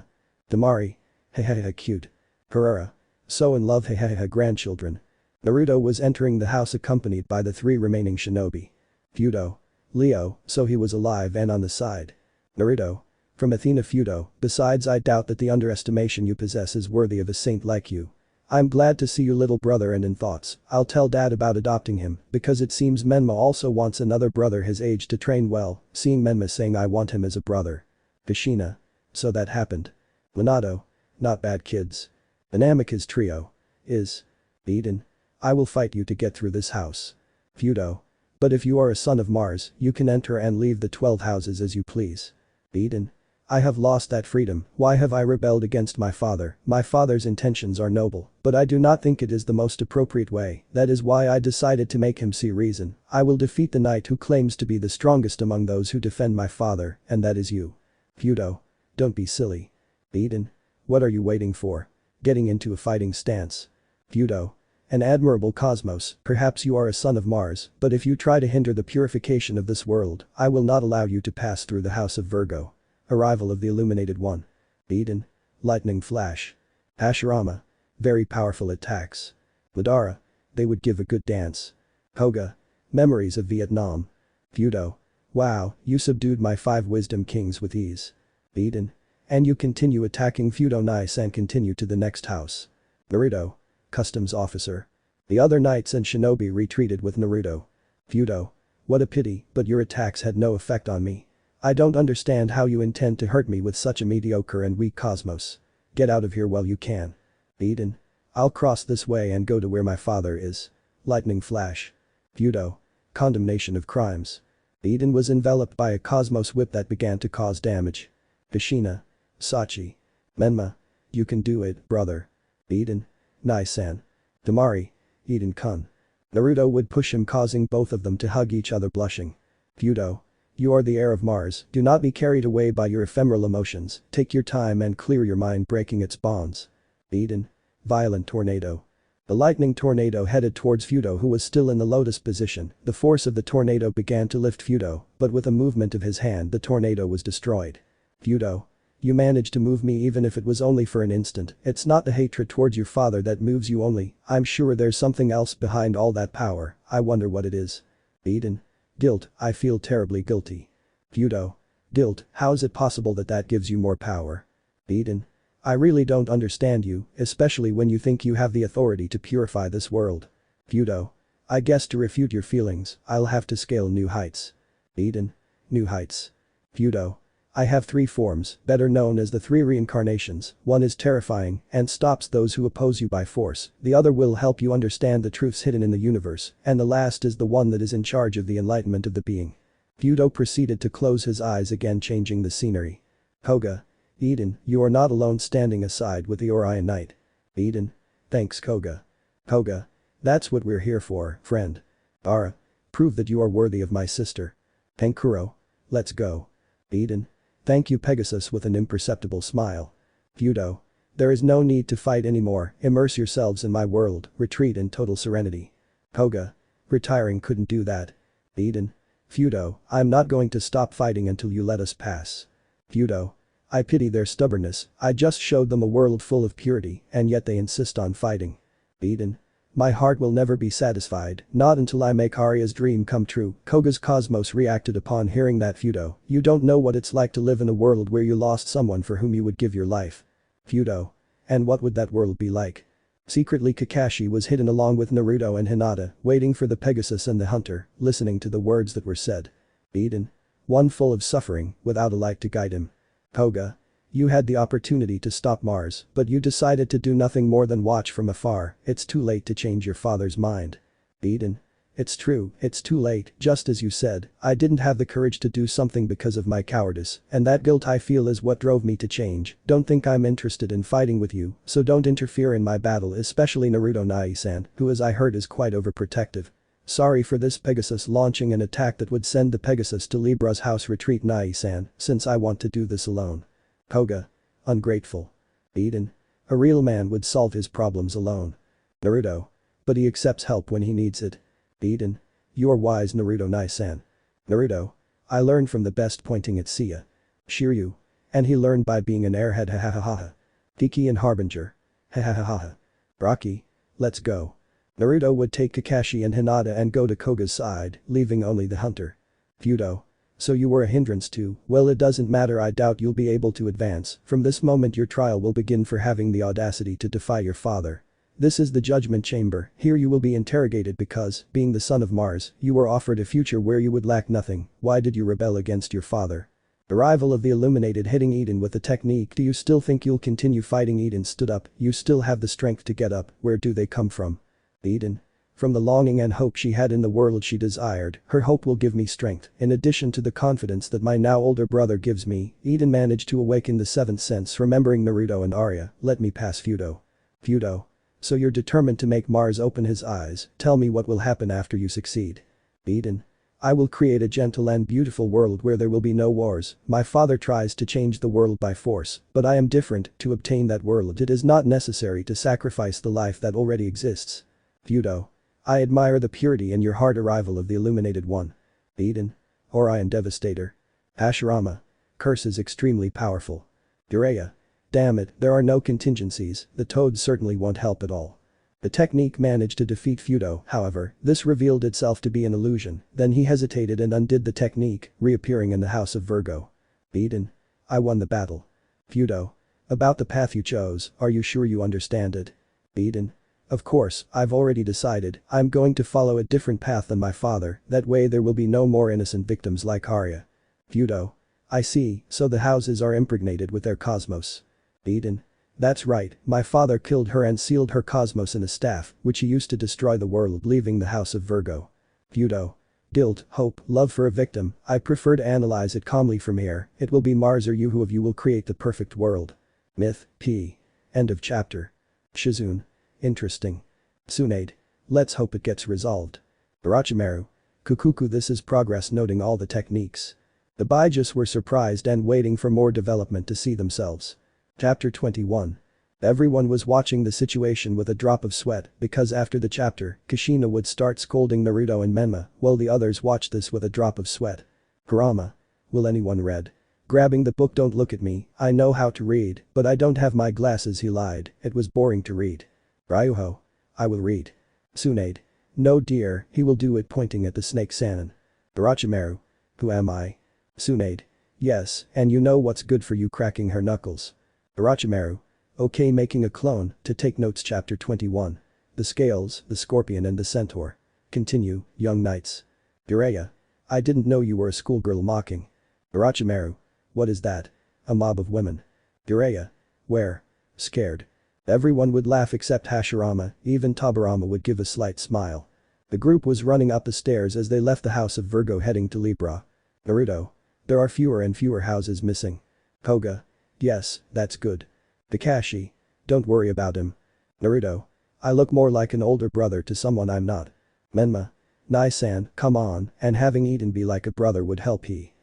Damari. Hehehe cute. Herrera. So in love hehehe grandchildren. Naruto was entering the house accompanied by the 3 remaining shinobi. Fudo. Leo, so he was alive and on the side. Naruto. From Athena Fudo, besides I doubt that the underestimation you possess is worthy of a saint like you. I'm glad to see your little brother and in thoughts, I'll tell dad about adopting him, because it seems Menma also wants another brother his age to train well, seeing Menma saying I want him as a brother. Kushina. So that happened. Minato. Not bad kids. Anamika's trio. Is. Eden. I will fight you to get through this house. Fudo. But if you are a son of Mars, you can enter and leave the 12 houses as you please. Eden. I have lost that freedom, why have I rebelled against my father's intentions are noble, but I do not think it is the most appropriate way, that is why I decided to make him see reason, I will defeat the knight who claims to be the strongest among those who defend my father, and that is you. Fudo. Don't be silly. Eden. What are you waiting for? Getting into a fighting stance. Fudo. An admirable cosmos, perhaps you are a son of Mars, but if you try to hinder the purification of this world, I will not allow you to pass through the house of Virgo. Arrival of the Illuminated One. Eden. Lightning flash. Hashirama. Very powerful attacks. Madara. They would give a good dance. Koga. Memories of Vietnam. Fudo. Wow, you subdued my 5 wisdom kings with ease. Eden. And you continue attacking Fudo nice and continue to the next house. Naruto. Customs officer. The other knights and shinobi retreated with Naruto. Fudo. What a pity, but your attacks had no effect on me. I don't understand how you intend to hurt me with such a mediocre and weak cosmos. Get out of here while you can. Eden. I'll cross this way and go to where my father is. Lightning flash. Fudo. Condemnation of crimes. Eden was enveloped by a cosmos whip that began to cause damage. Kushina. Sachi. Menma. You can do it, brother. Eden. Nai-san. Damari. Eden-kun. Naruto would push him causing both of them to hug each other blushing. Fudo. You are the heir of Mars, do not be carried away by your ephemeral emotions, take your time and clear your mind breaking its bonds. Eden. Violent tornado. The lightning tornado headed towards Fudo who was still in the lotus position, the force of the tornado began to lift Fudo, but with a movement of his hand the tornado was destroyed. Fudo. You managed to move me even if it was only for an instant, it's not the hatred towards your father that moves you only, I'm sure there's something else behind all that power, I wonder what it is. Eden. Guilt, I feel terribly guilty. Fudo. Guilt, how is it possible that that gives you more power? Eden. I really don't understand you, especially when you think you have the authority to purify this world. Fudo. I guess to refute your feelings, I'll have to scale new heights. Eden. New heights. Fudo. I have 3 forms, better known as the 3 reincarnations, one is terrifying and stops those who oppose you by force, the other will help you understand the truths hidden in the universe, and the last is the one that is in charge of the enlightenment of the being. Fudo proceeded to close his eyes again changing the scenery. Koga. Eden, you are not alone standing aside with the Orion Knight. Eden. Thanks Koga. Koga. That's what we're here for, friend. Ara. Prove that you are worthy of my sister. Tenkuro. Let's go. Eden. Thank you Pegasus with an imperceptible smile. Fudo. There is no need to fight anymore, immerse yourselves in my world, retreat in total serenity. Koga. Retiring couldn't do that. Eden. Fudo, I'm not going to stop fighting until you let us pass. Fudo. I pity their stubbornness, I just showed them a world full of purity, and yet they insist on fighting. Eden. My heart will never be satisfied, not until I make Arya's dream come true. Koga's Cosmos reacted upon hearing that. Fudo, you don't know what it's like to live in a world where you lost someone for whom you would give your life. Fudo. And what would that world be like? Secretly Kakashi was hidden along with Naruto and Hinata, waiting for the Pegasus and the Hunter, listening to the words that were said. Eden. One full of suffering, without a light to guide him. Koga. You had the opportunity to stop Mars, but you decided to do nothing more than watch from afar. It's too late to change your father's mind. Eden. It's true, it's too late, just as you said, I didn't have the courage to do something because of my cowardice, and that guilt I feel is what drove me to change. Don't think I'm interested in fighting with you, so don't interfere in my battle, especially Naruto Nai-san, who as I heard is quite overprotective. Sorry for this Pegasus launching an attack that would send the Pegasus to Libra's house. Retreat Nai-san, since I want to do this alone. Koga. Ungrateful. Eden. A real man would solve his problems alone. Naruto. But he accepts help when he needs it. Eden. You're wise, Naruto Nai-san. Naruto. I learned from the best, pointing at Seiya. Shiryu. And he learned by being an airhead. Ha ha ha ha. Tiki and Harbinger. Ha ha ha ha. Rocky. Let's go. Naruto would take Kakashi and Hinata and go to Koga's side, leaving only the Hunter. Fudo. So you were a hindrance too. Well, it doesn't matter, I doubt you'll be able to advance. From this moment your trial will begin for having the audacity to defy your father. This is the judgment chamber. Here you will be interrogated because, being the son of Mars, you were offered a future where you would lack nothing. Why did you rebel against your father? Arrival of the Illuminated hitting Eden with the technique. Do you still think you'll continue fighting? Eden stood up. You still have the strength to get up. Where do they come from? Eden. From the longing and hope she had in the world she desired. Her hope will give me strength, in addition to the confidence that my now older brother gives me. Eden managed to awaken the seventh sense, remembering Naruto and Arya. Let me pass. Fudo. Fudo. So you're determined to make Mars open his eyes. Tell me what will happen after you succeed. Eden. I will create a gentle and beautiful world where there will be no wars. My father tries to change the world by force, but I am different. To obtain that world it is not necessary to sacrifice the life that already exists. Fudo. I admire the purity in your heart. Arrival of the Illuminated One. Eden. Orion Devastator. Hashirama. Curse is extremely powerful. Jiraiya. Damn it, there are no contingencies, the toads certainly won't help at all. The technique managed to defeat Fudo, however, this revealed itself to be an illusion, then he hesitated and undid the technique, reappearing in the house of Virgo. Eden. I won the battle. Fudo. About the path you chose, are you sure you understand it? Eden. Of course, I've already decided, I'm going to follow a different path than my father, that way there will be no more innocent victims like Arya. Fudo. I see, so the houses are impregnated with their cosmos. Eden. That's right, my father killed her and sealed her cosmos in a staff, which he used to destroy the world, leaving the house of Virgo. Fudo. Guilt, hope, love for a victim, I prefer to analyze it calmly from here. It will be Mars or you. Who of you will create the perfect world? Myth, P. End of chapter. Shizune. Interesting. Tsunade. Let's hope it gets resolved. Orochimaru. Kukuku. This is progress, noting all the techniques. The Baijus were surprised and waiting for more development to see themselves. Chapter 21. Everyone was watching the situation with a drop of sweat because after the chapter, Kushina would start scolding Naruto and Menma, while the others watched this with a drop of sweat. Kurama. Will anyone read? Grabbing the book. Don't look at me, I know how to read, but I don't have my glasses. He lied, it was boring to read. Ryuho. I will read. Tsunade. No dear, he will do it, pointing at the snake Sanin. Orochimaru. Who am I? Tsunade. Yes, and you know what's good for you, cracking her knuckles. Orochimaru. Okay, making a clone, to take notes. Chapter 21. The Scales, the Scorpion and the Centaur. Continue, young knights. Jiraiya. I didn't know you were a schoolgirl. Mocking. Orochimaru. What is that? A mob of women. Jiraiya. Where? Scared. Everyone would laugh except Hashirama, even Tobirama would give a slight smile. The group was running up the stairs as they left the house of Virgo, heading to Libra. Naruto. There are fewer and fewer houses missing. Koga. Yes, that's good. Kakashi. Don't worry about him. Naruto. I look more like an older brother to someone I'm not. Menma. Nai-san, come on, and having Eden be like a brother would help. He.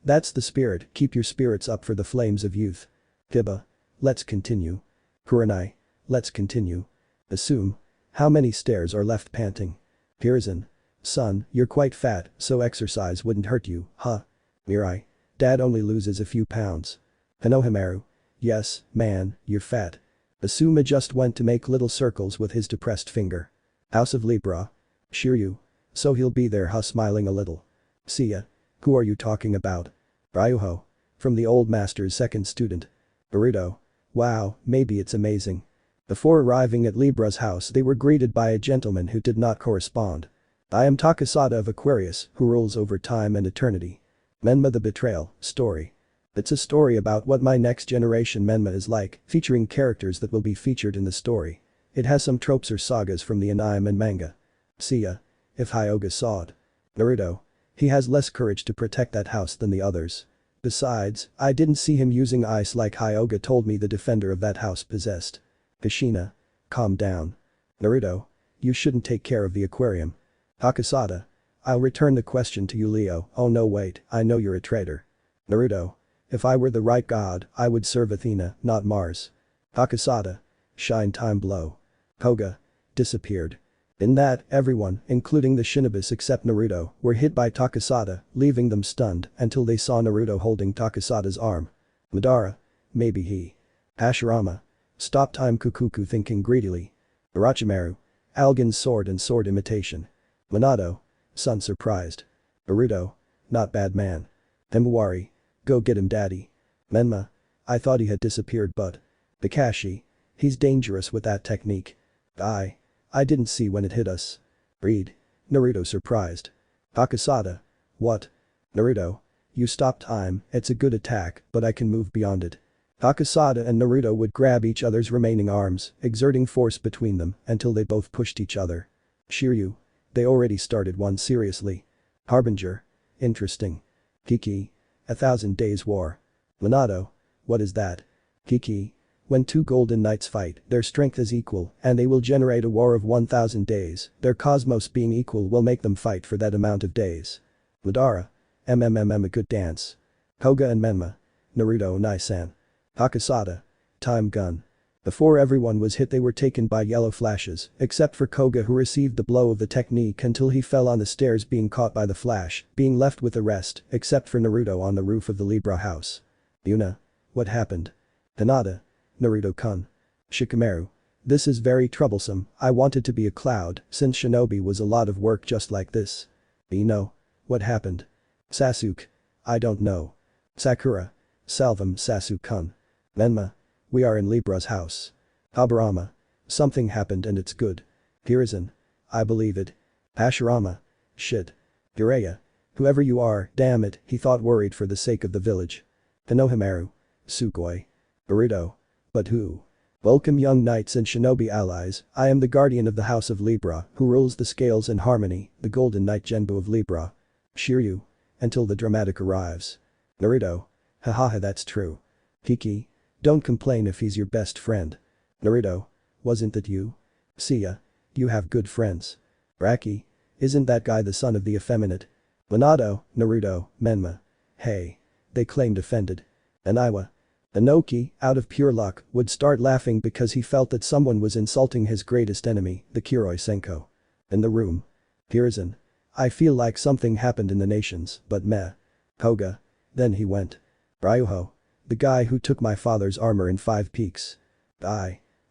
That's the spirit, keep your spirits up for the flames of youth. Kiba. Let's continue. Kurenai. Let's continue. Assume. How many stairs are left? Panting. Hiruzen. Son, you're quite fat, so exercise wouldn't hurt you, huh? Mirai. Dad only loses a few pounds. Hanohamaru. Yes, man, you're fat. Asuma just went to make little circles with his depressed finger. House of Libra. Shiryu. So he'll be there, smiling a little. Seiya. Who are you talking about? Ryuho. From the old master's second student. Burrito. Wow, maybe it's amazing. Before arriving at Libra's house they were greeted by a gentleman who did not correspond. I am Takasada of Aquarius, who rules over time and eternity. Menma the Betrayal, story. It's a story about what my next generation Menma is like, featuring characters that will be featured in the story. It has some tropes or sagas from the anime and manga. Seiya. If Hyuga saw it. Naruto. He has less courage to protect that house than the others. Besides, I didn't see him using ice like Hyuga told me the defender of that house possessed. Kushina. Calm down. Naruto. You shouldn't take care of the aquarium. Takasada. I'll return the question to you, Leo. Oh no, wait, I know you're a traitor. Naruto. If I were the right god, I would serve Athena, not Mars. Takasada. Shine time blow. Koga. Disappeared. In that, everyone, including the shinobis except Naruto, were hit by Takasada, leaving them stunned until they saw Naruto holding Takasada's arm. Madara. Maybe he. Hashirama. Stop time Kukuku thinking greedily. Orochimaru. Algin's sword and sword imitation. Minato. Son surprised. Naruto. Not bad man. Himawari. Go get him daddy. Menma. I thought he had disappeared but. Kakashi. He's dangerous with that technique. I didn't see when it hit us. Read. Naruto surprised. Takasada. What? Naruto. You stop time, it's a good attack, but I can move beyond it. Takasada and Naruto would grab each other's remaining arms, exerting force between them until they both pushed each other. Shiryu. They already started one seriously. Harbinger. Interesting. Kiki. 1,000 Days War. Minato. What is that? Kiki. When two golden knights fight, their strength is equal and they will generate a war of 1,000 days, their cosmos being equal will make them fight for that amount of days. Madara. A good dance. Koga and Menma. Naruto Nai-san. Takasada. Time gun. Before everyone was hit they were taken by yellow flashes, except for Koga who received the blow of the technique until he fell on the stairs being caught by the flash, being left with the rest, except for Naruto on the roof of the Libra house. Yuna. What happened? Hinata. Naruto-kun. Shikamaru. This is very troublesome, I wanted to be a cloud, since shinobi was a lot of work just like this. Ino. What happened? Sasuke. I don't know. Sakura. Salvam Sasuke-kun. Menma. We are in Libra's house. Habarama. Something happened and it's good. Hiruzen. I believe it. Hashirama. Shit. Jiraiya. Whoever you are, damn it, he thought worried for the sake of the village. Konohamaru. Sugoi. Burrito. But who? Welcome young knights and shinobi allies, I am the guardian of the house of Libra, who rules the scales in harmony, the golden knight Genbu of Libra. Shiryu. Until the dramatic arrives. Naruto. Hahaha, that's true. Kiki. Don't complain if he's your best friend. Naruto. Wasn't that you? Seiya. You have good friends. Raki. Isn't that guy the son of the effeminate? Minato, Naruto, Menma. Hey. They claimed offended. Aniwa. Inoki, out of pure luck, would start laughing because he felt that someone was insulting his greatest enemy, the Kiroi Senko. In the room. Hiruzen. I feel like something happened in the nations, but meh. Koga. Then he went. Ryuho. The guy who took my father's armor in 5 peaks.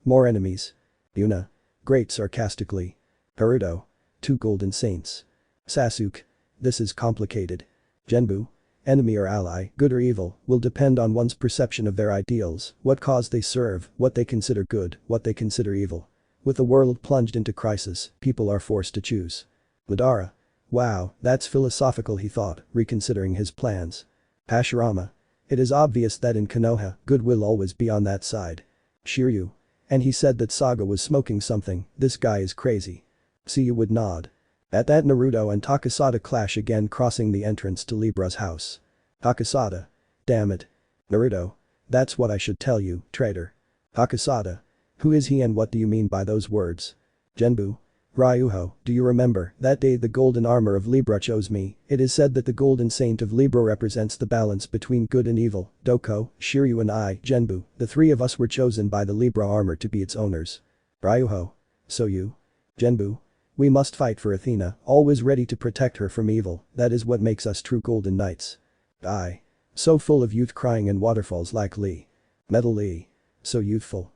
More enemies. Yuna. Great sarcastically. Haruto. 2 golden saints. Sasuke. This is complicated. Genbu. Enemy or ally, good or evil, will depend on one's perception of their ideals, what cause they serve, what they consider good, what they consider evil. With the world plunged into crisis, people are forced to choose. Madara. Wow, that's philosophical, he thought, reconsidering his plans. Hashirama. It is obvious that in Konoha, good will always be on that side. Shiryu. And he said that Saga was smoking something, this guy is crazy. Seiya would nod. At that Naruto and Takasada clash again, crossing the entrance to Libra's house. Takasada. Damn it. Naruto. That's what I should tell you, traitor. Takasada. Who is he and what do you mean by those words? Genbu. Ryuho, do you remember, that day the golden armor of Libra chose me, it is said that the golden saint of Libra represents the balance between good and evil, Doko, Shiryu and I, Genbu, the 3 of us were chosen by the Libra armor to be its owners. Ryuho. So you? Genbu. We must fight for Athena, always ready to protect her from evil, that is what makes us true golden knights. So full of youth crying in waterfalls like Lee. Metal Lee. So youthful.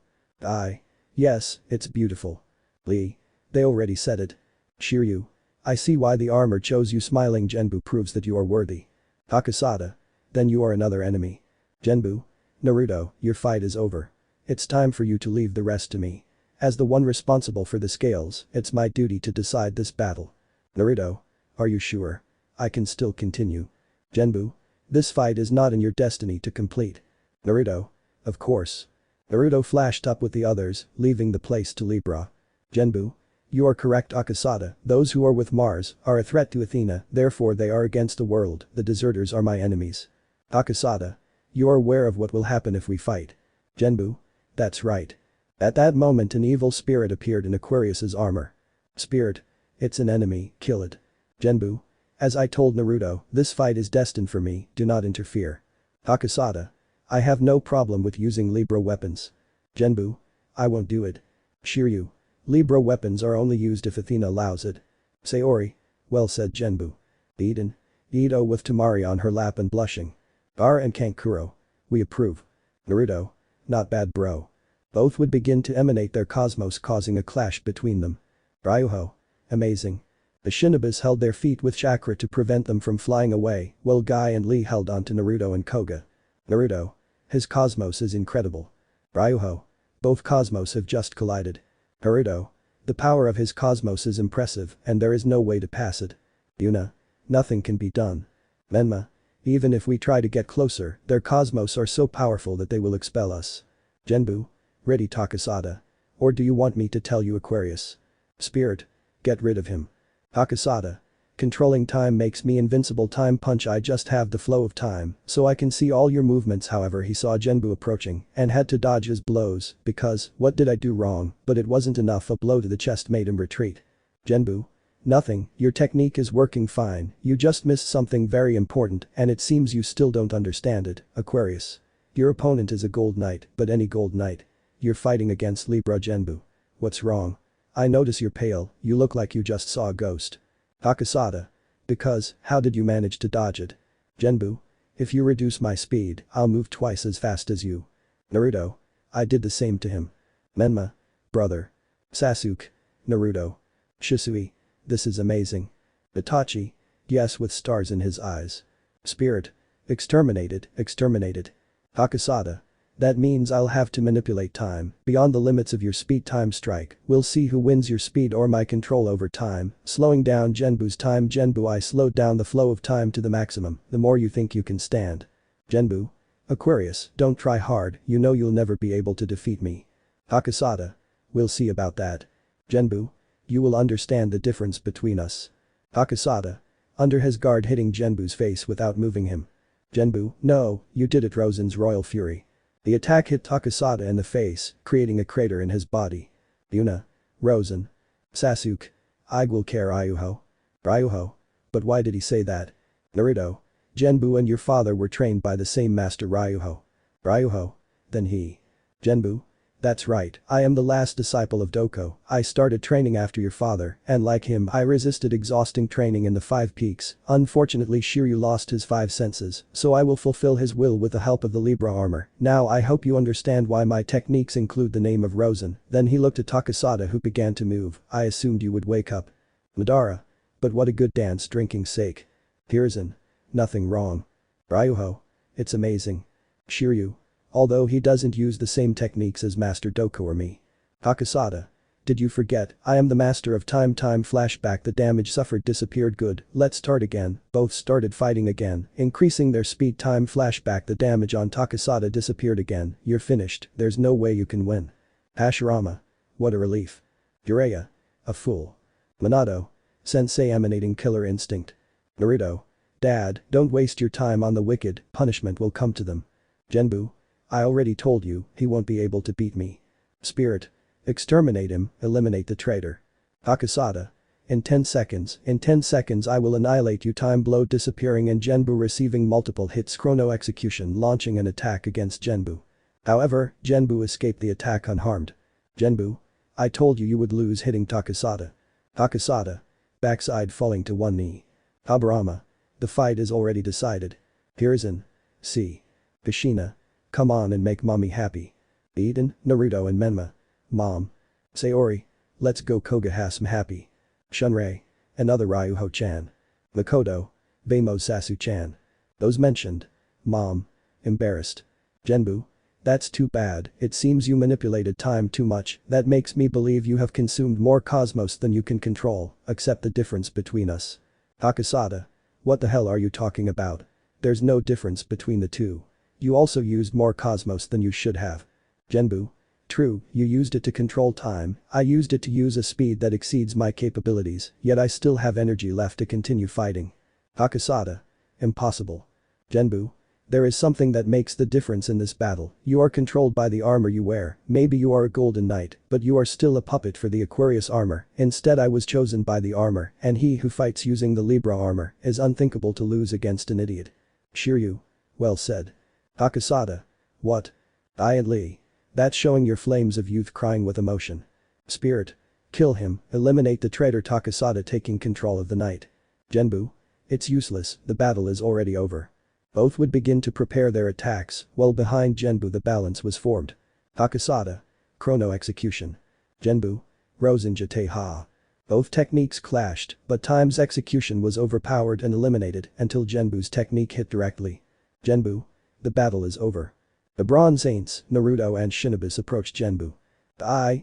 Yes, it's beautiful. Lee. They already said it. Shiryu. I see why the armor chose you. Smiling Genbu proves that you are worthy. Takasada. Then you are another enemy. Genbu. Naruto, your fight is over. It's time for you to leave the rest to me. As the one responsible for the scales, it's my duty to decide this battle. Naruto. Are you sure? I can still continue. Genbu. This fight is not in your destiny to complete. Naruto. Of course. Naruto flashed up with the others, leaving the place to Libra. Genbu. You are correct Akasada, those who are with Mars are a threat to Athena, therefore they are against the world, the deserters are my enemies. Akasada. You are aware of what will happen if we fight. Genbu. That's right. At that moment an evil spirit appeared in Aquarius's armor. Spirit. It's an enemy, kill it. Genbu. As I told Naruto, this fight is destined for me, do not interfere. Akasada. I have no problem with using Libra weapons. Genbu. I won't do it. Shiryu. Libra weapons are only used if Athena allows it. Sayori. Well said Genbu. Eden. Ito with Tamari on her lap and blushing. Bara and Kankuro. We approve. Naruto. Not bad bro. Both would begin to emanate their cosmos causing a clash between them. Ryuho. Amazing. The Shinobis held their feet with chakra to prevent them from flying away, while Guy and Lee held onto Naruto and Koga. Naruto. His cosmos is incredible. Ryuho. Both cosmos have just collided. Naruto. The power of his cosmos is impressive and there is no way to pass it. Yuna. Nothing can be done. Menma. Even if we try to get closer, their cosmos are so powerful that they will expel us. Genbu. Ready Takasada. Or do you want me to tell you Aquarius? Spirit. Get rid of him. Takasada. Controlling time makes me invincible. Time punch. I just have the flow of time, so I can see all your movements. However, he saw Genbu approaching and had to dodge his blows because, what did I do wrong? But it wasn't enough. A blow to the chest made him retreat. Genbu. Nothing, your technique is working fine, you just missed something very important and it seems you still don't understand it, Aquarius. Your opponent is a gold knight, but any gold knight. You're fighting against Libra Genbu. What's wrong? I notice you're pale, you look like you just saw a ghost. Takasada. Because, how did you manage to dodge it? Genbu. If you reduce my speed, I'll move twice as fast as you. Naruto. I did the same to him. Menma. Brother. Sasuke. Naruto. Shisui. This is amazing. Itachi. Yes, with stars in his eyes. Spirit. Exterminated, exterminated. Takasada. That means I'll have to manipulate time, beyond the limits of your speed. Time strike, we'll see who wins your speed or my control over time, slowing down Genbu's time. Genbu. I slowed down the flow of time to the maximum, the more you think you can stand. Genbu. Aquarius, don't try hard, you know you'll never be able to defeat me. Takasada. We'll see about that. Genbu. You will understand the difference between us. Takasada. Under his guard, hitting Genbu's face without moving him. Genbu. No, you did it. Rosen's royal fury. The attack hit Takasada in the face, creating a crater in his body. Yuna. Rosen. Sasuke. I will care Ryuho. Ryuho. But why did he say that? Naruto. Genbu and your father were trained by the same master Ryuho. Ryuho. Then he. Genbu. That's right, I am the last disciple of Doko. I started training after your father, and like him I resisted exhausting training in the 5 peaks. Unfortunately Shiryu lost his 5 senses, so I will fulfill his will with the help of the Libra armor. Now I hope you understand why my techniques include the name of Rosen. Then he looked at Takasada who began to move. I assumed you would wake up. Madara. But what a good dance drinking sake. Hiruzen. Nothing wrong. Ryuho. It's amazing. Shiryu. Although he doesn't use the same techniques as Master Doko or me. Takasada. Did you forget, I am the master of time. Time flashback. The damage suffered disappeared. Good, let's start again. Both started fighting again, increasing their speed. Time flashback. The damage on Takasada disappeared again. You're finished, there's no way you can win. Hashirama. What a relief. Jiraiya. A fool. Minato. Sensei emanating killer instinct. Naruto. Dad, don't waste your time on the wicked, punishment will come to them. Genbu. I already told you, he won't be able to beat me. Spirit. Exterminate him, eliminate the traitor. Takasada. In 10 seconds, I will annihilate you. Time blow disappearing and Genbu receiving multiple hits. Chrono execution launching an attack against Genbu. However, Genbu escaped the attack unharmed. Genbu. I told you would lose hitting Takasada. Takasada. Backside falling to one knee. Habarama. The fight is already decided. Hiruzen. See. Kushina. Come on and make mommy happy. Eden, Naruto and Menma. Mom. Sayori. Let's go Koga has happy. Shunrei. Another Ryuho-chan. Makoto. Vamos Sasu-chan. Those mentioned. Mom. Embarrassed. Genbu. That's too bad, it seems you manipulated time too much, that makes me believe you have consumed more cosmos than you can control, accept the difference between us. Akasada. What the hell are you talking about? There's no difference between the two. You also used more cosmos than you should have. Genbu. True, you used it to control time, I used it to use a speed that exceeds my capabilities, yet I still have energy left to continue fighting. Akasada. Impossible. Genbu. There is something that makes the difference in this battle, you are controlled by the armor you wear, maybe you are a golden knight, but you are still a puppet for the Aquarius armor, instead I was chosen by the armor, and he who fights using the Libra armor is unthinkable to lose against an idiot. Shiryu. Well said. Akasada. What? I and Lee. That's showing your flames of youth crying with emotion. Spirit. Kill him, eliminate the traitor Takasada taking control of the night. Genbu. It's useless, the battle is already over. Both would begin to prepare their attacks, while behind Genbu the balance was formed. Takasada. Chrono execution. Genbu. Rosenjate ha. Both techniques clashed, but Time's execution was overpowered and eliminated until Genbu's technique hit directly. Genbu. The battle is over. The Bronze Saints, Naruto and Shinobis approached Genbu.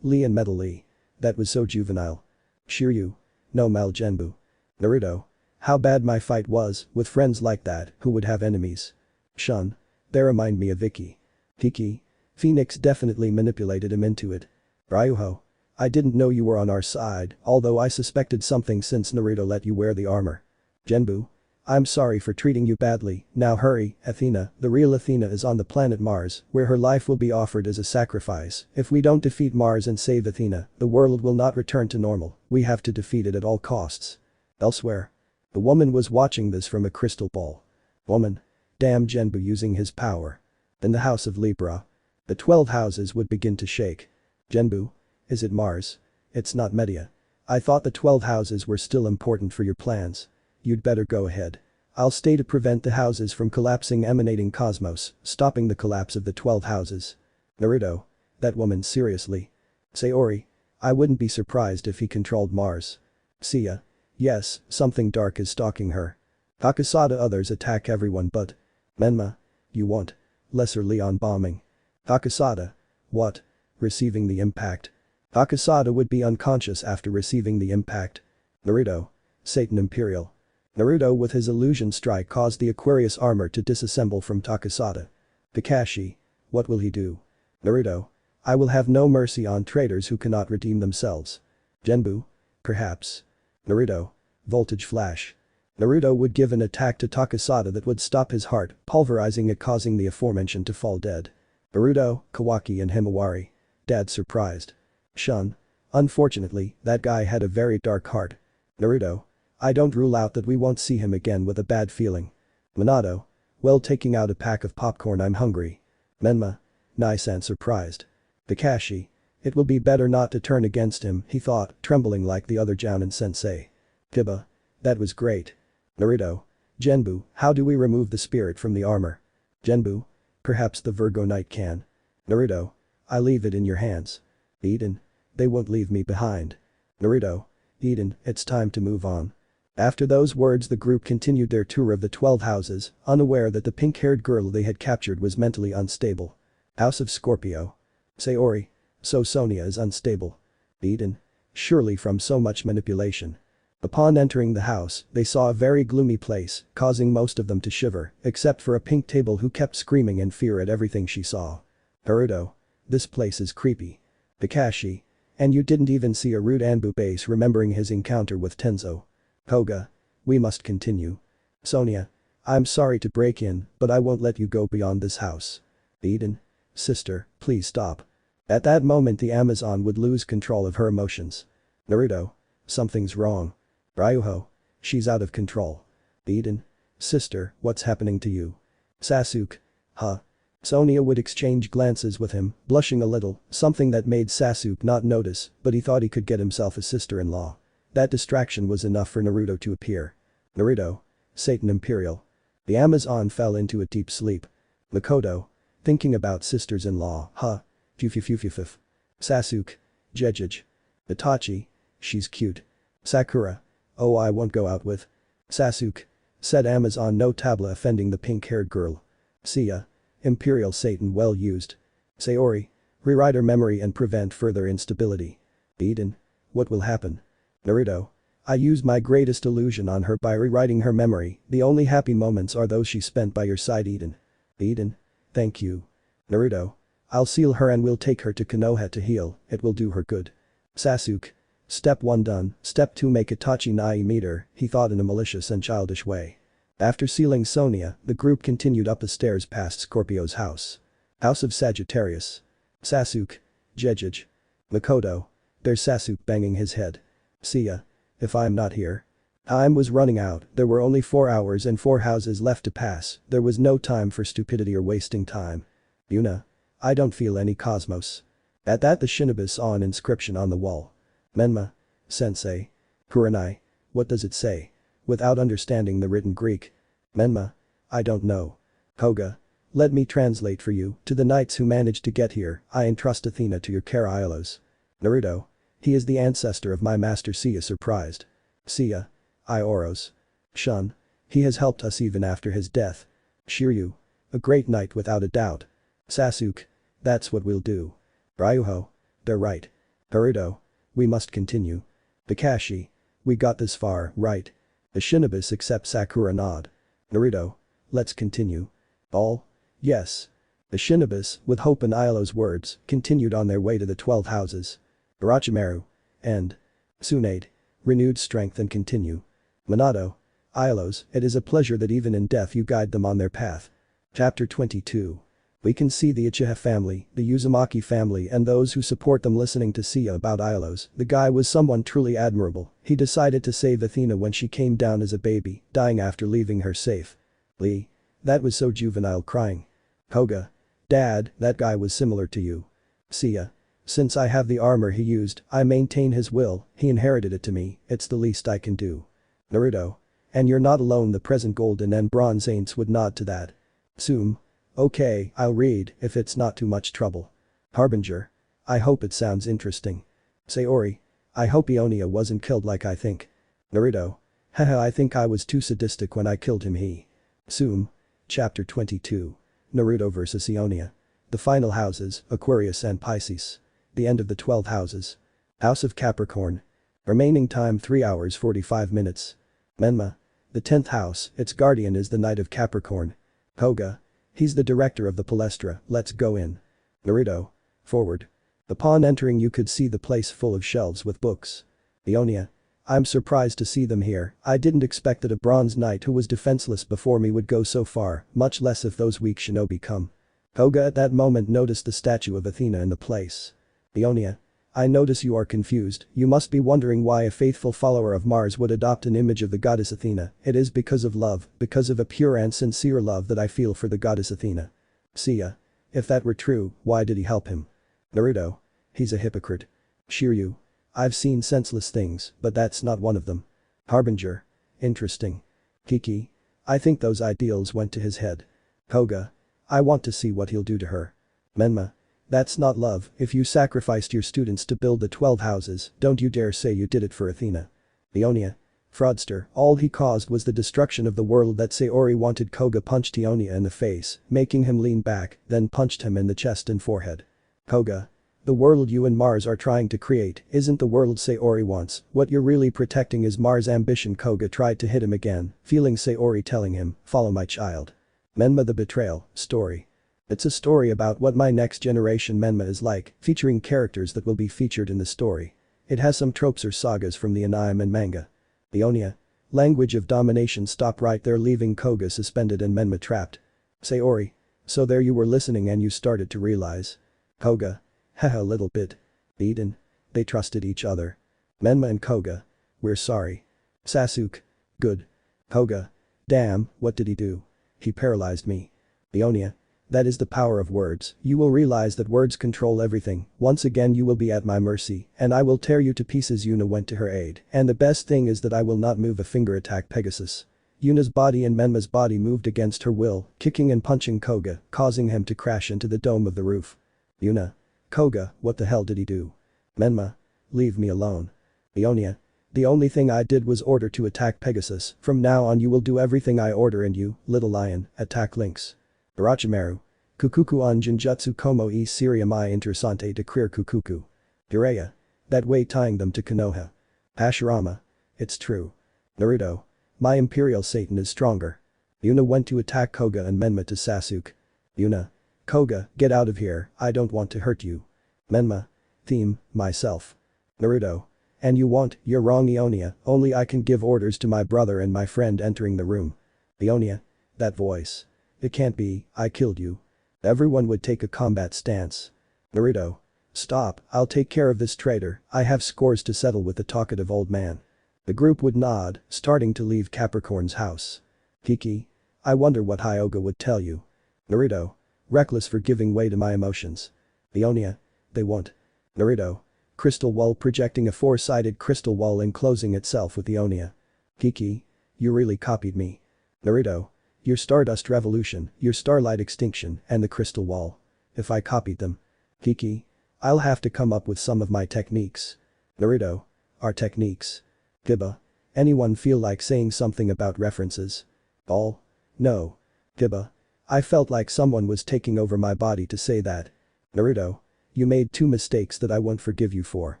Lee and Metal Lee. That was so juvenile. Shiryu. No mal Genbu. Naruto. How bad my fight was, with friends like that, who would have enemies. Shun. They remind me of Vicky. Kiki. Phoenix definitely manipulated him into it. Ryuho. I didn't know you were on our side, although I suspected something since Naruto let you wear the armor. Genbu. I'm sorry for treating you badly, now hurry, Athena, the real Athena is on the planet Mars, where her life will be offered as a sacrifice, if we don't defeat Mars and save Athena, the world will not return to normal, we have to defeat it at all costs. Elsewhere. The woman was watching this from a crystal ball. Woman. Damn Genbu using his power. In the house of Libra. The 12 houses would begin to shake. Genbu. Is it Mars? It's not Media. I thought the 12 houses were still important for your plans. You'd better go ahead. I'll stay to prevent the houses from collapsing emanating cosmos, stopping the collapse of the 12 houses. Naruto. That woman seriously. Sayori. I wouldn't be surprised if he controlled Mars. Seiya. Yes, something dark is stalking her. Akasada others attack everyone but. Menma. You won't. Lesser Leon bombing. Akasada. What? Receiving the impact. Akasada would be unconscious after receiving the impact. Naruto. Satan Imperial. Naruto with his illusion strike caused the Aquarius armor to disassemble from Takasada. Kakashi. What will he do? Naruto. I will have no mercy on traitors who cannot redeem themselves. Genbu. Perhaps. Naruto. Voltage flash. Naruto would give an attack to Takasada that would stop his heart, pulverizing it causing the aforementioned to fall dead. Naruto, Kawaki and Himawari. Dad surprised. Shun. Unfortunately, that guy had a very dark heart. Naruto. I don't rule out that we won't see him again with a bad feeling. Minato. Well, taking out a pack of popcorn, I'm hungry. Menma. Nice and surprised. Kakashi. It will be better not to turn against him, he thought, trembling like the other Jounin sensei. Kiba. That was great. Naruto. Genbu, how do we remove the spirit from the armor? Genbu. Perhaps the Virgo Knight can. Naruto. I leave it in your hands. Eden. They won't leave me behind. Naruto. Eden, it's time to move on. After those words the group continued their tour of the 12 houses, unaware that the pink-haired girl they had captured was mentally unstable. House of Scorpio. Sayori. So Sonia is unstable. Eden. Surely from so much manipulation. Upon entering the house, they saw a very gloomy place, causing most of them to shiver, except for a pink table who kept screaming in fear at everything she saw. Naruto. This place is creepy. Kakashi. And you didn't even see a rude Anbu base remembering his encounter with Tenzo. Koga. We must continue. Sonia. I'm sorry to break in, but I won't let you go beyond this house. Eden. Sister, please stop. At that moment the Amazon would lose control of her emotions. Naruto. Something's wrong. Ryuho. She's out of control. Eden. Sister, what's happening to you? Sasuke. Huh? Sonia would exchange glances with him, blushing a little, something that made Sasuke not notice, but he thought he could get himself a sister-in-law. That distraction was enough for Naruto to appear. Naruto. Satan Imperial. The Amazon fell into a deep sleep. Makoto. Thinking about sisters-in-law, huh? Fuf. Sasuke. Jejej. Itachi. She's cute. Sakura. Oh, I won't go out with Sasuke. Said Amazon, no tabla offending the pink-haired girl. Seiya. Imperial Satan, well used. Sayori. Rewrite her memory and prevent further instability. Eden. What will happen? Naruto. I used my greatest illusion on her by rewriting her memory. The only happy moments are those she spent by your side, Eden. Eden. Thank you. Naruto. I'll seal her and we'll take her to Konoha to heal, it will do her good. Sasuke. Step 1 done, step 2 make Itachi Nai meet her, he thought in a malicious and childish way. After sealing Sonia, the group continued up the stairs past Scorpio's house. House of Sagittarius. Sasuke. Jejej. Makoto. There's Sasuke banging his head. Seiya. If I'm not here. Time was running out, there were only 4 hours and 4 houses left to pass, there was no time for stupidity or wasting time. Yuna. I don't feel any cosmos. At that the shinobi saw an inscription on the wall. Menma. Sensei. Kurenai. What does it say? Without understanding the written Greek. Menma. I don't know. Koga. Let me translate for you, to the knights who managed to get here, I entrust Athena to your care Iolos. Naruto. He is the ancestor of my master Seiya, surprised. Seiya. Ioros. Shun. He has helped us even after his death. Shiryu. A great knight without a doubt. Sasuke. That's what we'll do. Ryuho. They're right. Naruto. We must continue. Kakashi. We got this far, right? The shinobis except Sakura nod. Naruto. Let's continue. All? Yes. The shinobis, with hope in Ailo's words, continued on their way to the 12 houses. Orochimaru. And Tsunade. Renewed strength and continue. Minato. Ailos, it is a pleasure that even in death you guide them on their path. Chapter 22. We can see the Uchiha family, the Uzumaki family and those who support them listening to Seiya about Ailos. The guy was someone truly admirable, he decided to save Athena when she came down as a baby, dying after leaving her safe. Lee. That was so juvenile, crying. Koga. Dad, that guy was similar to you. Seiya. Since I have the armor he used, I maintain his will, he inherited it to me, it's the least I can do. Naruto. And you're not alone, the present golden and bronze saints would nod to that. Tsume. Okay, I'll read, if it's not too much trouble. Harbinger. I hope it sounds interesting. Sayori. I hope Aiolia wasn't killed like I think. Naruto. Haha, I think I was too sadistic when I killed him. He. Tsume. Chapter 22. Naruto vs Aiolia. The final houses, Aquarius and Pisces. The end of the 12 houses. House of Capricorn. Remaining time 3 hours 45 minutes. Menma. The 10th house, its guardian is the Knight of Capricorn. Koga. He's the director of the Palestra, let's go in. Naruto. Forward. Upon entering you could see the place full of shelves with books. Aiolia. I'm surprised to see them here, I didn't expect that a bronze knight who was defenseless before me would go so far, much less if those weak shinobi come. Koga at that moment noticed the statue of Athena in the place. Aiolia. I notice you are confused, you must be wondering why a faithful follower of Mars would adopt an image of the goddess Athena, it is because of love, because of a pure and sincere love that I feel for the goddess Athena. Seiya. If that were true, why did he help him? Naruto. He's a hypocrite. Shiryu. I've seen senseless things, but that's not one of them. Harbinger. Interesting. Kiki. I think those ideals went to his head. Koga. I want to see what he'll do to her. Menma. That's not love, if you sacrificed your students to build the 12 houses, don't you dare say you did it for Athena. Aiolia. Fraudster, all he caused was the destruction of the world that Sayori wanted. Koga punched Aiolia in the face, making him lean back, then punched him in the chest and forehead. Koga. The world you and Mars are trying to create isn't the world Sayori wants, what you're really protecting is Mars' ambition. Koga tried to hit him again, feeling Sayori telling him, follow my child. Menma the Betrayal, story. It's a story about what my next generation Menma is like, featuring characters that will be featured in the story. It has some tropes or sagas from the anime and manga. Aiolia. Language of domination. Stop right there, leaving Koga suspended and Menma trapped. Sayori. So there you were listening and you started to realize. Koga. Haha, little bit. Eden. They trusted each other. Menma and Koga. We're sorry. Sasuke. Good. Koga. Damn, what did he do? He paralyzed me. Aiolia. That is the power of words, you will realize that words control everything, once again you will be at my mercy, and I will tear you to pieces. Yuna went to her aid, and the best thing is that I will not move a finger. Attack Pegasus. Yuna's body and Menma's body moved against her will, kicking and punching Koga, causing him to crash into the dome of the roof. Yuna. Koga, what the hell did he do? Menma. Leave me alone. Aiolia. The only thing I did was order to attack Pegasus, from now on you will do everything I order and you, little lion, attack Lynx. Orochimaru. Kukuku on Jinjutsu como e seria mai interessante de queer Kukuku. Jiraiya. That way tying them to Konoha. Hashirama. It's true. Naruto. My Imperial Satan is stronger. Yuna went to attack Koga and Menma to Sasuke. Yuna. Koga, get out of here, I don't want to hurt you. Menma. Theme, myself. Naruto. And you won't, you're wrong Aiolia, only I can give orders to my brother and my friend entering the room. Aiolia. That voice. It can't be, I killed you. Everyone would take a combat stance. Naruto. Stop, I'll take care of this traitor, I have scores to settle with the talkative old man. The group would nod, starting to leave Capricorn's house. Kiki. I wonder what Hyuga would tell you. Naruto. Reckless for giving way to my emotions. Aiolia. They won't. Naruto. Crystal wall projecting a four-sided crystal wall enclosing itself with Aiolia. Kiki. You really copied me. Naruto. Your Stardust Revolution, your Starlight Extinction, and the crystal wall. If I copied them. Kiki. I'll have to come up with some of my techniques. Naruto. Our techniques. Kiba. Anyone feel like saying something about references? All? No. Kiba. I felt like someone was taking over my body to say that. Naruto. You made two mistakes that I won't forgive you for.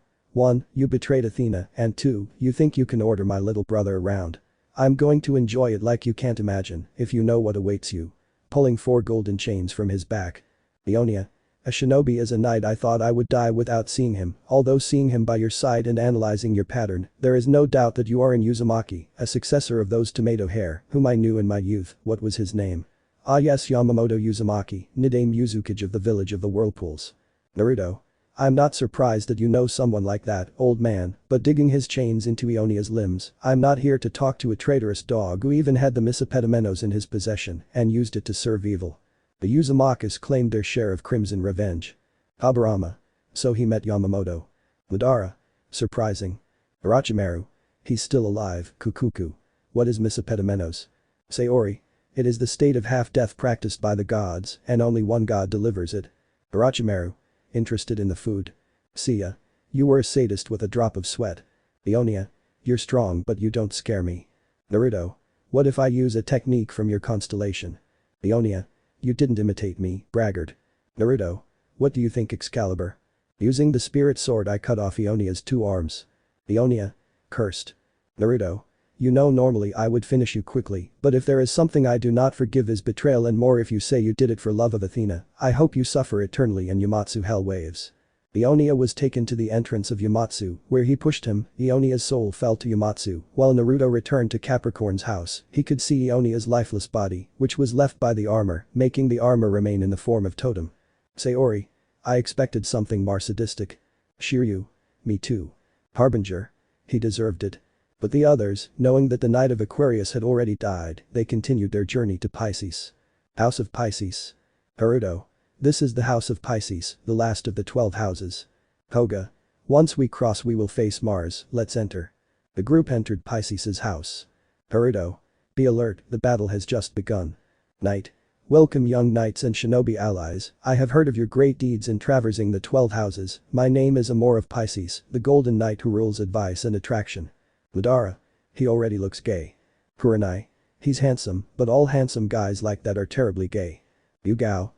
1. You betrayed Athena and 2. You think you can order my little brother around. I'm going to enjoy it like you can't imagine if you know what awaits you. Pulling 4 golden chains from his back. Aiolia. A shinobi as a knight I thought I would die without seeing him, although seeing him by your side and analyzing your pattern, there is no doubt that you are in Uzumaki, a successor of those tomato hair, whom I knew in my youth, what was his name? Ah yes Yamamoto Uzumaki, Nidame Yuzukage of the village of the whirlpools. Naruto. I'm not surprised that you know someone like that, old man, but digging his chains into Ionia's limbs, I'm not here to talk to a traitorous dog who even had the Misapedamenos in his possession and used it to serve evil. The Uzumakas claimed their share of crimson revenge. Aburama. So he met Yamamoto. Madara. Surprising. Orochimaru. He's still alive, Kukuku. What is Misapedamenos? Sayori. It is the state of half-death practiced by the gods and only one god delivers it. Orochimaru. Interested in the food. Seiya. You were a sadist with a drop of sweat. Aiolia. You're strong but you don't scare me. Naruto. What if I use a technique from your constellation? Aiolia. You didn't imitate me, braggart. Naruto. What do you think Excalibur? Using the spirit sword I cut off Ionia's 2 arms. Aiolia. Cursed. Naruto. You know normally I would finish you quickly, but if there is something I do not forgive is betrayal and more if you say you did it for love of Athena, I hope you suffer eternally in Yamatsu hell waves. Aiolia was taken to the entrance of Yamatsu, where he pushed him, Ionia's soul fell to Yamatsu, while Naruto returned to Capricorn's house, he could see Ionia's lifeless body, which was left by the armor, making the armor remain in the form of totem. Sayori. I expected something more sadistic. Shiryu. Me too. Harbinger. He deserved it. But the others, knowing that the Knight of Aquarius had already died, they continued their journey to Pisces. House of Pisces. Haruto. This is the House of Pisces, the last of the 12 houses. Koga. Once we cross we will face Mars, let's enter. The group entered Pisces' house. Haruto. Be alert, the battle has just begun. Knight. Welcome young knights and shinobi allies, I have heard of your great deeds in traversing the 12 houses, my name is Amor of Pisces, the golden knight who rules advice and attraction. Madara. He already looks gay. Kurenai. He's handsome, but all handsome guys like that are terribly gay. Yugao.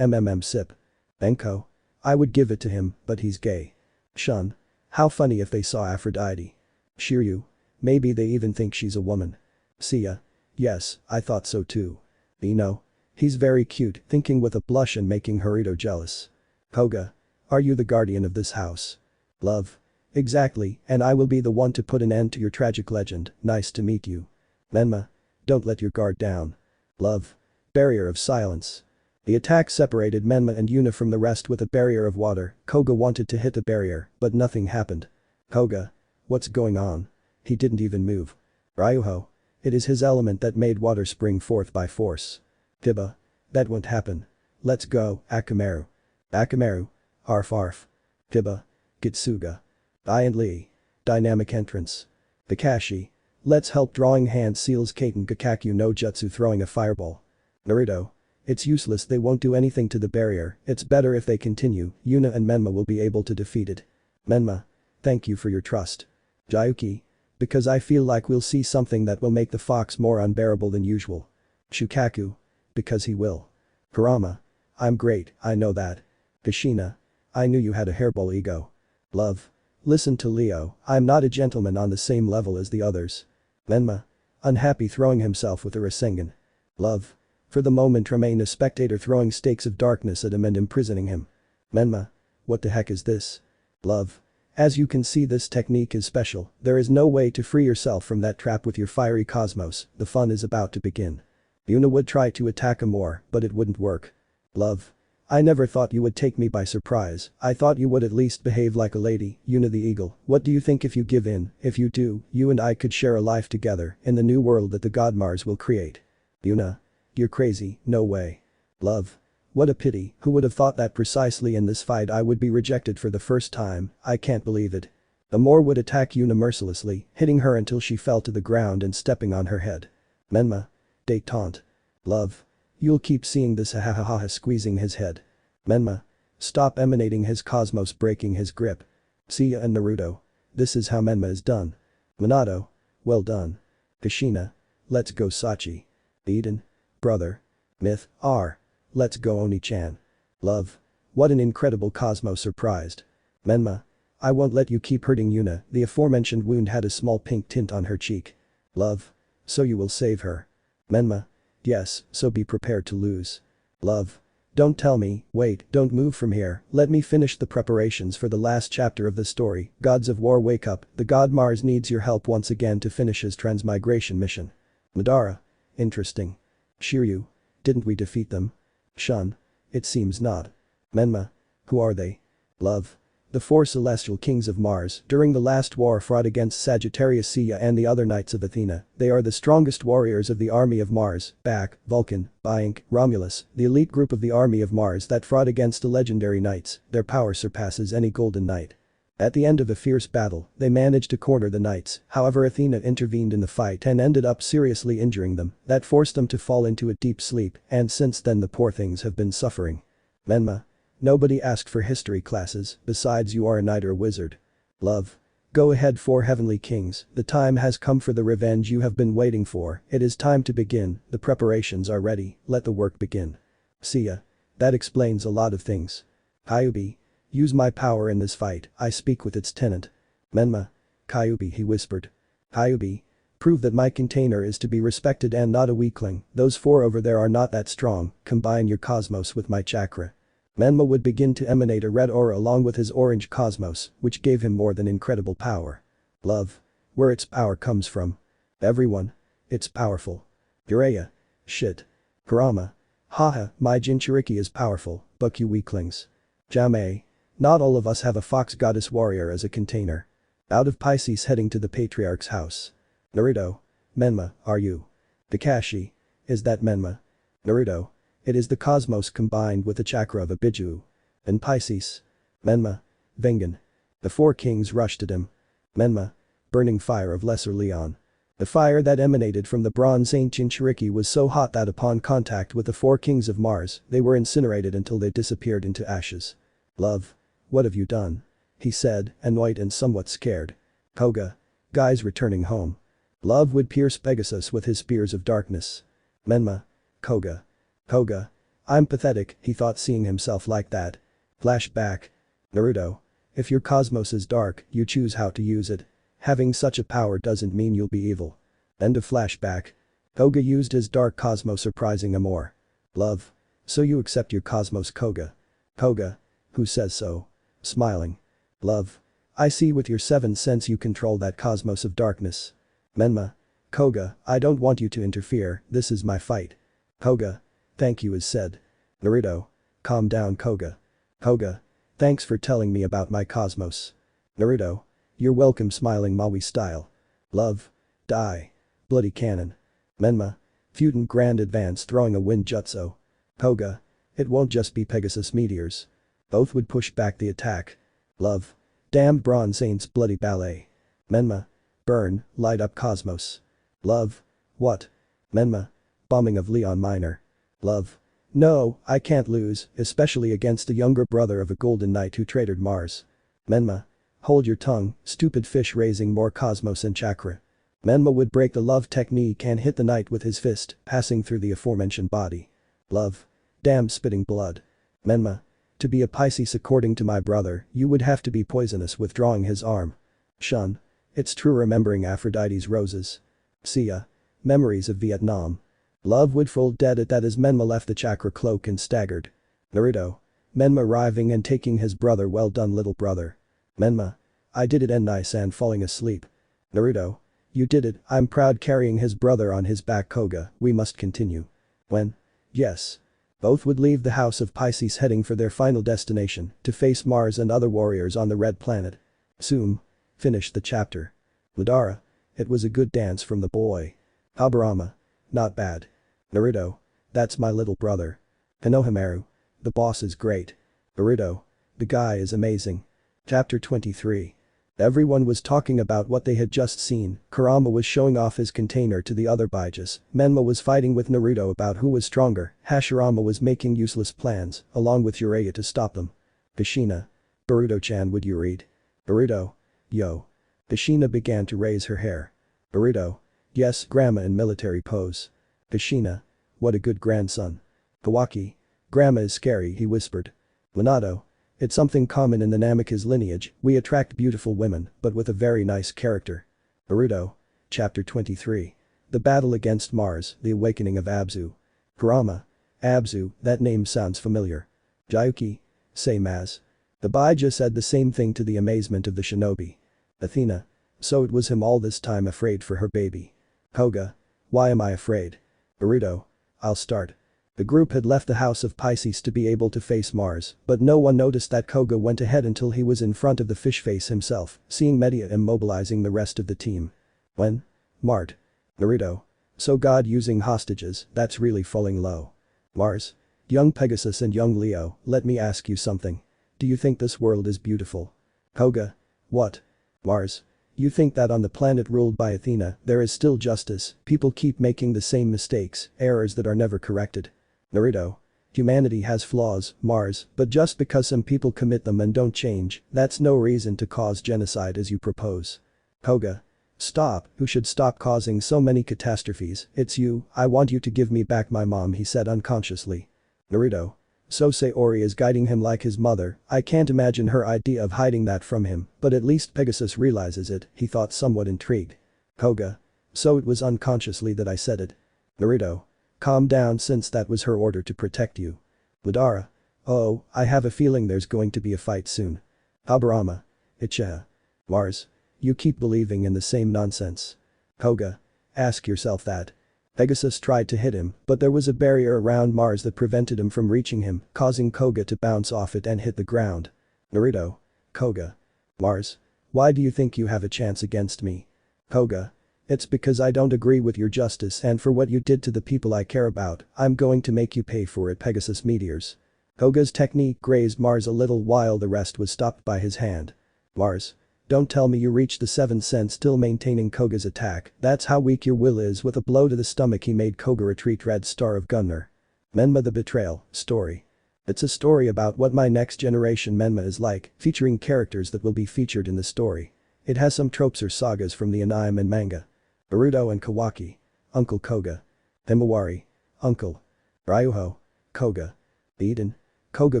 Sip. Benko. I would give it to him, but he's gay. Shun. How funny if they saw Aphrodite. Shiryu. Maybe they even think she's a woman. Seiya. Yes, I thought so too. Ino. He's very cute, thinking with a blush and making Haruto jealous. Koga. Are you the guardian of this house? Love. Exactly, and I will be the one to put an end to your tragic legend, nice to meet you. Menma. Don't let your guard down. Love. Barrier of silence. The attack separated Menma and Yuna from the rest with a barrier of water, Koga wanted to hit the barrier, but nothing happened. Koga. What's going on? He didn't even move. Ryuho. It is his element that made water spring forth by force. Kiba. That won't happen. Let's go, Akamaru. Akamaru. Arf arf. Kiba. Kitsuga. I and Lee. Dynamic entrance. Kakashi. Let's help. Drawing hand seals Kaiten Gakakyu no Jutsu throwing a fireball. Naruto. It's useless, they won't do anything to the barrier, it's better if they continue, Yuna and Menma will be able to defeat it. Menma. Thank you for your trust. Jayuki. Because I feel like we'll see something that will make the fox more unbearable than usual. Shukaku. Because he will. Kurama. I'm great, I know that. Kushina. I knew you had a hairball ego. Love. Listen to Leo, I'm not a gentleman on the same level as the others. Menma. Unhappy throwing himself with a Rasengan. Love. For the moment remain a spectator throwing stakes of darkness at him and imprisoning him. Menma. What the heck is this? Love. As you can see, this technique is special, there is no way to free yourself from that trap with your fiery cosmos, the fun is about to begin. Yuna would try to attack him more, but it wouldn't work. Love. I never thought you would take me by surprise, I thought you would at least behave like a lady, Yuna the Eagle. What do you think if you give in? If you do, you and I could share a life together in the new world that the god Mars will create. Yuna. You're crazy, no way. Love. What a pity, who would have thought that precisely in this fight I would be rejected for the first time, I can't believe it. Amor would attack Yuna mercilessly, hitting her until she fell to the ground and stepping on her head. Menma. Détente. Love. You'll keep seeing this, ha ha ha ha, squeezing his head. Menma. Stop emanating his cosmos, breaking his grip. Seiya and Naruto. This is how Menma is done. Minato. Well done. Kushina. Let's go Sachi. Eden. Brother. Myth. R. Let's go Oni-chan. Love. What an incredible cosmos, surprised. Menma. I won't let you keep hurting Yuna, the aforementioned wound had a small pink tint on her cheek. Love. So you will save her. Menma. Yes, so be prepared to lose. Love. Don't tell me, wait, don't move from here, let me finish the preparations for the last chapter of the story, gods of war wake up, the god Mars needs your help once again to finish his transmigration mission. Madara. Interesting. Shiryu. Didn't we defeat them? Shun. It seems not. Menma. Who are they? Love. The four celestial kings of Mars during the last war fought against Sagittarius Seiya and the other knights of Athena, they are the strongest warriors of the army of Mars, Bak, Vulcan, Bianc, Romulus, the elite group of the army of Mars that fought against the legendary knights, their power surpasses any golden knight. At the end of a fierce battle, they managed to corner the knights, however Athena intervened in the fight and ended up seriously injuring them, that forced them to fall into a deep sleep, and since then the poor things have been suffering. Menma. Nobody asked for history classes, besides you are a knight or wizard. Love. Go ahead, four heavenly kings, the time has come for the revenge you have been waiting for, it is time to begin, the preparations are ready, let the work begin. Seiya. That explains a lot of things. Kyuubi. Use my power in this fight, I speak with its tenant. Menma. Kyuubi, he whispered. Kyuubi. Prove that my container is to be respected and not a weakling, those four over there are not that strong, combine your cosmos with my chakra. Menma would begin to emanate a red aura along with his orange cosmos, which gave him more than incredible power. Love. Where its power comes from. Everyone. It's powerful. Jiraiya. Shit. Kurama. Haha, my Jinchuriki is powerful, but you weaklings. Jamei. Not all of us have a fox goddess warrior as a container. Out of Pisces heading to the patriarch's house. Naruto. Menma, are you? Kakashi. Is that Menma? Naruto. It is the cosmos combined with the chakra of a Biju. And Pisces. Menma. Vengan. The four kings rushed at him. Menma. Burning fire of Lesser Leon. The fire that emanated from the bronze ancient Jinchuriki was so hot that upon contact with the four kings of Mars, they were incinerated until they disappeared into ashes. Love. What have you done? He said, annoyed and somewhat scared. Koga. Guys returning home. Love would pierce Pegasus with his spears of darkness. Menma. Koga. Koga. I'm pathetic, he thought, seeing himself like that. Flashback. Naruto. If your cosmos is dark, you choose how to use it. Having such a power doesn't mean you'll be evil. End of flashback. Koga used his dark cosmos, surprising Amor. Love. So you accept your cosmos, Koga. Koga. Who says so? Smiling. Love. I see with your seventh sense you control that cosmos of darkness. Menma. Koga, I don't want you to interfere, this is my fight. Koga. Thank you is said. Naruto. Calm down, Koga. Koga. Thanks for telling me about my cosmos. Naruto. You're welcome, smiling Maui style. Love. Die. Bloody cannon. Menma. Futon grand advance throwing a wind jutsu. Koga. It won't just be Pegasus meteors. Both would push back the attack. Love. Damned bronze saints bloody ballet. Menma. burn, light up cosmos. Love. What? Menma. Bombing of Leon Minor. Love. No, I can't lose, especially against the younger brother of a golden knight who traitored Mars. Menma. Hold your tongue, stupid fish, raising more cosmos and chakra. Menma would break the love technique and hit the knight with his fist, passing through the aforementioned body. Love. Damn, spitting blood. Menma. To be a Pisces according to my brother, you would have to be poisonous, withdrawing his arm. Shun. It's true, remembering Aphrodite's roses. Seiya. Memories of Vietnam. Love would fall dead at that as Menma left the chakra cloak and staggered. Naruto. Menma arriving and taking his brother. Well done, little brother. Menma. I did it, and nice, and falling asleep. Naruto. You did it, I'm proud, carrying his brother on his back. Koga, we must continue. When? Yes. Both would leave the house of Pisces, heading for their final destination, to face Mars and other warriors on the Red Planet. Soon. Finished the chapter. Madara. It was a good dance from the boy. Habarama. Not bad. Naruto. That's my little brother. Konohamaru. The boss is great. Boruto. The guy is amazing. Chapter 23. Everyone was talking about what they had just seen. Kurama was showing off his container to the other Baijas. Menma was fighting with Naruto about who was stronger. Hashirama was making useless plans, along with Jiraiya, to stop them. Kushina. Boruto-chan, would you read? Boruto. Yo. Kushina began to raise her hair. Boruto. Yes, grandma, in military pose. Kushina. What a good grandson. Kawaki. Grandma is scary, he whispered. Minato. It's something common in the Namikaze lineage, we attract beautiful women, but with a very nice character. Boruto. Chapter 23. The battle against Mars, the awakening of Abzu. Kurama. Abzu, that name sounds familiar. Jayuki. Same as. The Baija said the same thing, to the amazement of the shinobi. Athena. So it was him all this time, afraid for her baby. Koga. Why am I afraid? Boruto. I'll start. The group had left the house of Pisces to be able to face Mars, but no one noticed that Koga went ahead until he was in front of the fish face himself, seeing media immobilizing the rest of the team. When? Mart. Naruto. So God using hostages, that's really falling low. Mars. Young Pegasus and young Leo, let me ask you something. Do you think this world is beautiful? Koga. What? Mars. You think that on the planet ruled by Athena, there is still justice, people keep making the same mistakes, errors that are never corrected. Naruto. Humanity has flaws, Mars, but just because some people commit them and don't change, that's no reason to cause genocide as you propose. Koga. Stop, who should stop causing so many catastrophes? It's you, I want you to give me back my mom, he said unconsciously. Naruto. So Sayori is guiding him like his mother, I can't imagine her idea of hiding that from him, but at least Pegasus realizes it, he thought, somewhat intrigued. Koga. So it was unconsciously that I said it. Naruto. Calm down, since that was her order to protect you. Madara. Oh, I have a feeling there's going to be a fight soon. Habarama. Uchiha. Mars. You keep believing in the same nonsense. Koga. Ask yourself that. Pegasus tried to hit him, but there was a barrier around Mars that prevented him from reaching him, causing Koga to bounce off it and hit the ground. Naruto. Koga. Mars. Why do you think you have a chance against me? Koga. It's because I don't agree with your justice, and for what you did to the people I care about, I'm going to make you pay for it. Pegasus meteors. Koga's technique grazed Mars a little while the rest was stopped by his hand. Mars. Don't tell me you reached the 7th sense still maintaining Koga's attack, that's how weak your will is. With a blow to the stomach he made Koga retreat. Red Star of Gunner. Menma the Betrayal, story. It's a story about what my next generation Menma is like, featuring characters that will be featured in the story. It has some tropes or sagas from the anime and manga. Boruto and Kawaki. Uncle Koga. Himawari. Uncle. Ryuho. Koga. Beaten. Koga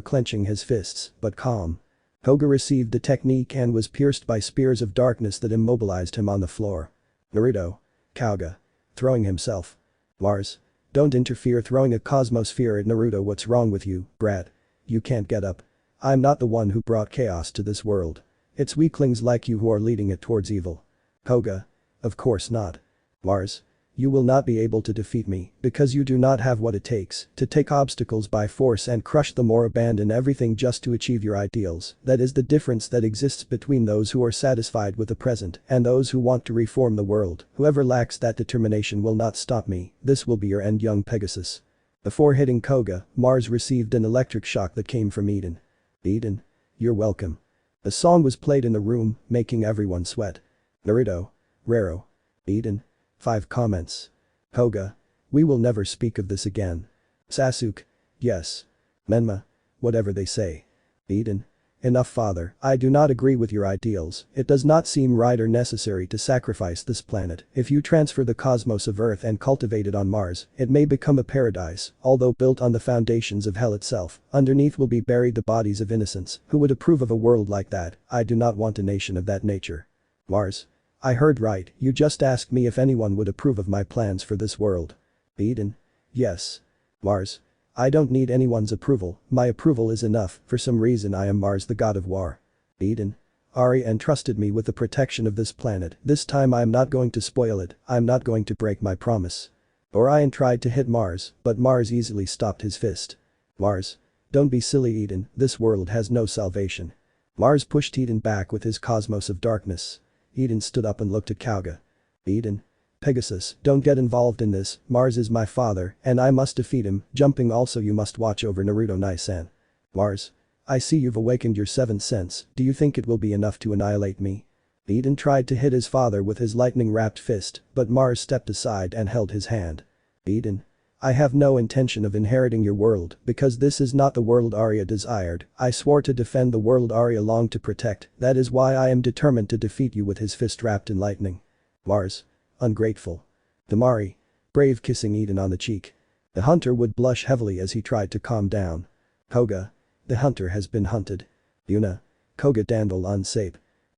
clenching his fists, but calm. Koga received the technique and was pierced by spears of darkness that immobilized him on the floor. Naruto. Koga. Throwing himself. Mars. Don't interfere, throwing a cosmosphere at Naruto. What's wrong with you, brat? You can't get up. I'm not the one who brought chaos to this world. It's weaklings like you who are leading it towards evil. Koga. Of course not. Mars. You will not be able to defeat me because you do not have what it takes to take obstacles by force and crush them or abandon everything just to achieve your ideals. That is the difference that exists between those who are satisfied with the present and those who want to reform the world. Whoever lacks that determination will not stop me. This will be your end, young Pegasus. Before hitting Koga, Mars received an electric shock that came from Eden. Eden. You're welcome. A song was played in the room, making everyone sweat. Naruto. Rero. Eden. 5 comments. Koga. We will never speak of this again. Sasuke. Yes. Menma. Whatever they say. Eden. Enough, father, I do not agree with your ideals. It does not seem right or necessary to sacrifice this planet. If you transfer the cosmos of Earth and cultivate it on Mars, it may become a paradise, although built on the foundations of hell itself. Underneath will be buried the bodies of innocents. Who would approve of a world like that? I do not want a nation of that nature. Mars. I heard right, you just asked me if anyone would approve of my plans for this world. Eden. Yes. Mars. I don't need anyone's approval, my approval is enough, for some reason I am Mars the god of war. Eden. Arya entrusted me with the protection of this planet, this time I am not going to spoil it, I am not going to break my promise. Orion tried to hit Mars, but Mars easily stopped his fist. Mars. Don't be silly, Eden, this world has no salvation. Mars pushed Eden back with his cosmos of darkness. Eden stood up and looked at Kauga. Eden. Pegasus, don't get involved in this, Mars is my father, and I must defeat him, jumping also you must watch over Naruto Nai-san. Mars. I see you've awakened your 7th sense, do you think it will be enough to annihilate me? Eden tried to hit his father with his lightning-wrapped fist, but Mars stepped aside and held his hand. Eden. I have no intention of inheriting your world, because this is not the world Arya desired, I swore to defend the world Arya longed to protect, that is why I am determined to defeat you with his fist wrapped in lightning. Mars. Ungrateful. Damari. Brave, kissing Eden on the cheek. The hunter would blush heavily as he tried to calm down. Koga. The hunter has been hunted. Yuna. Koga Dandel unsafe.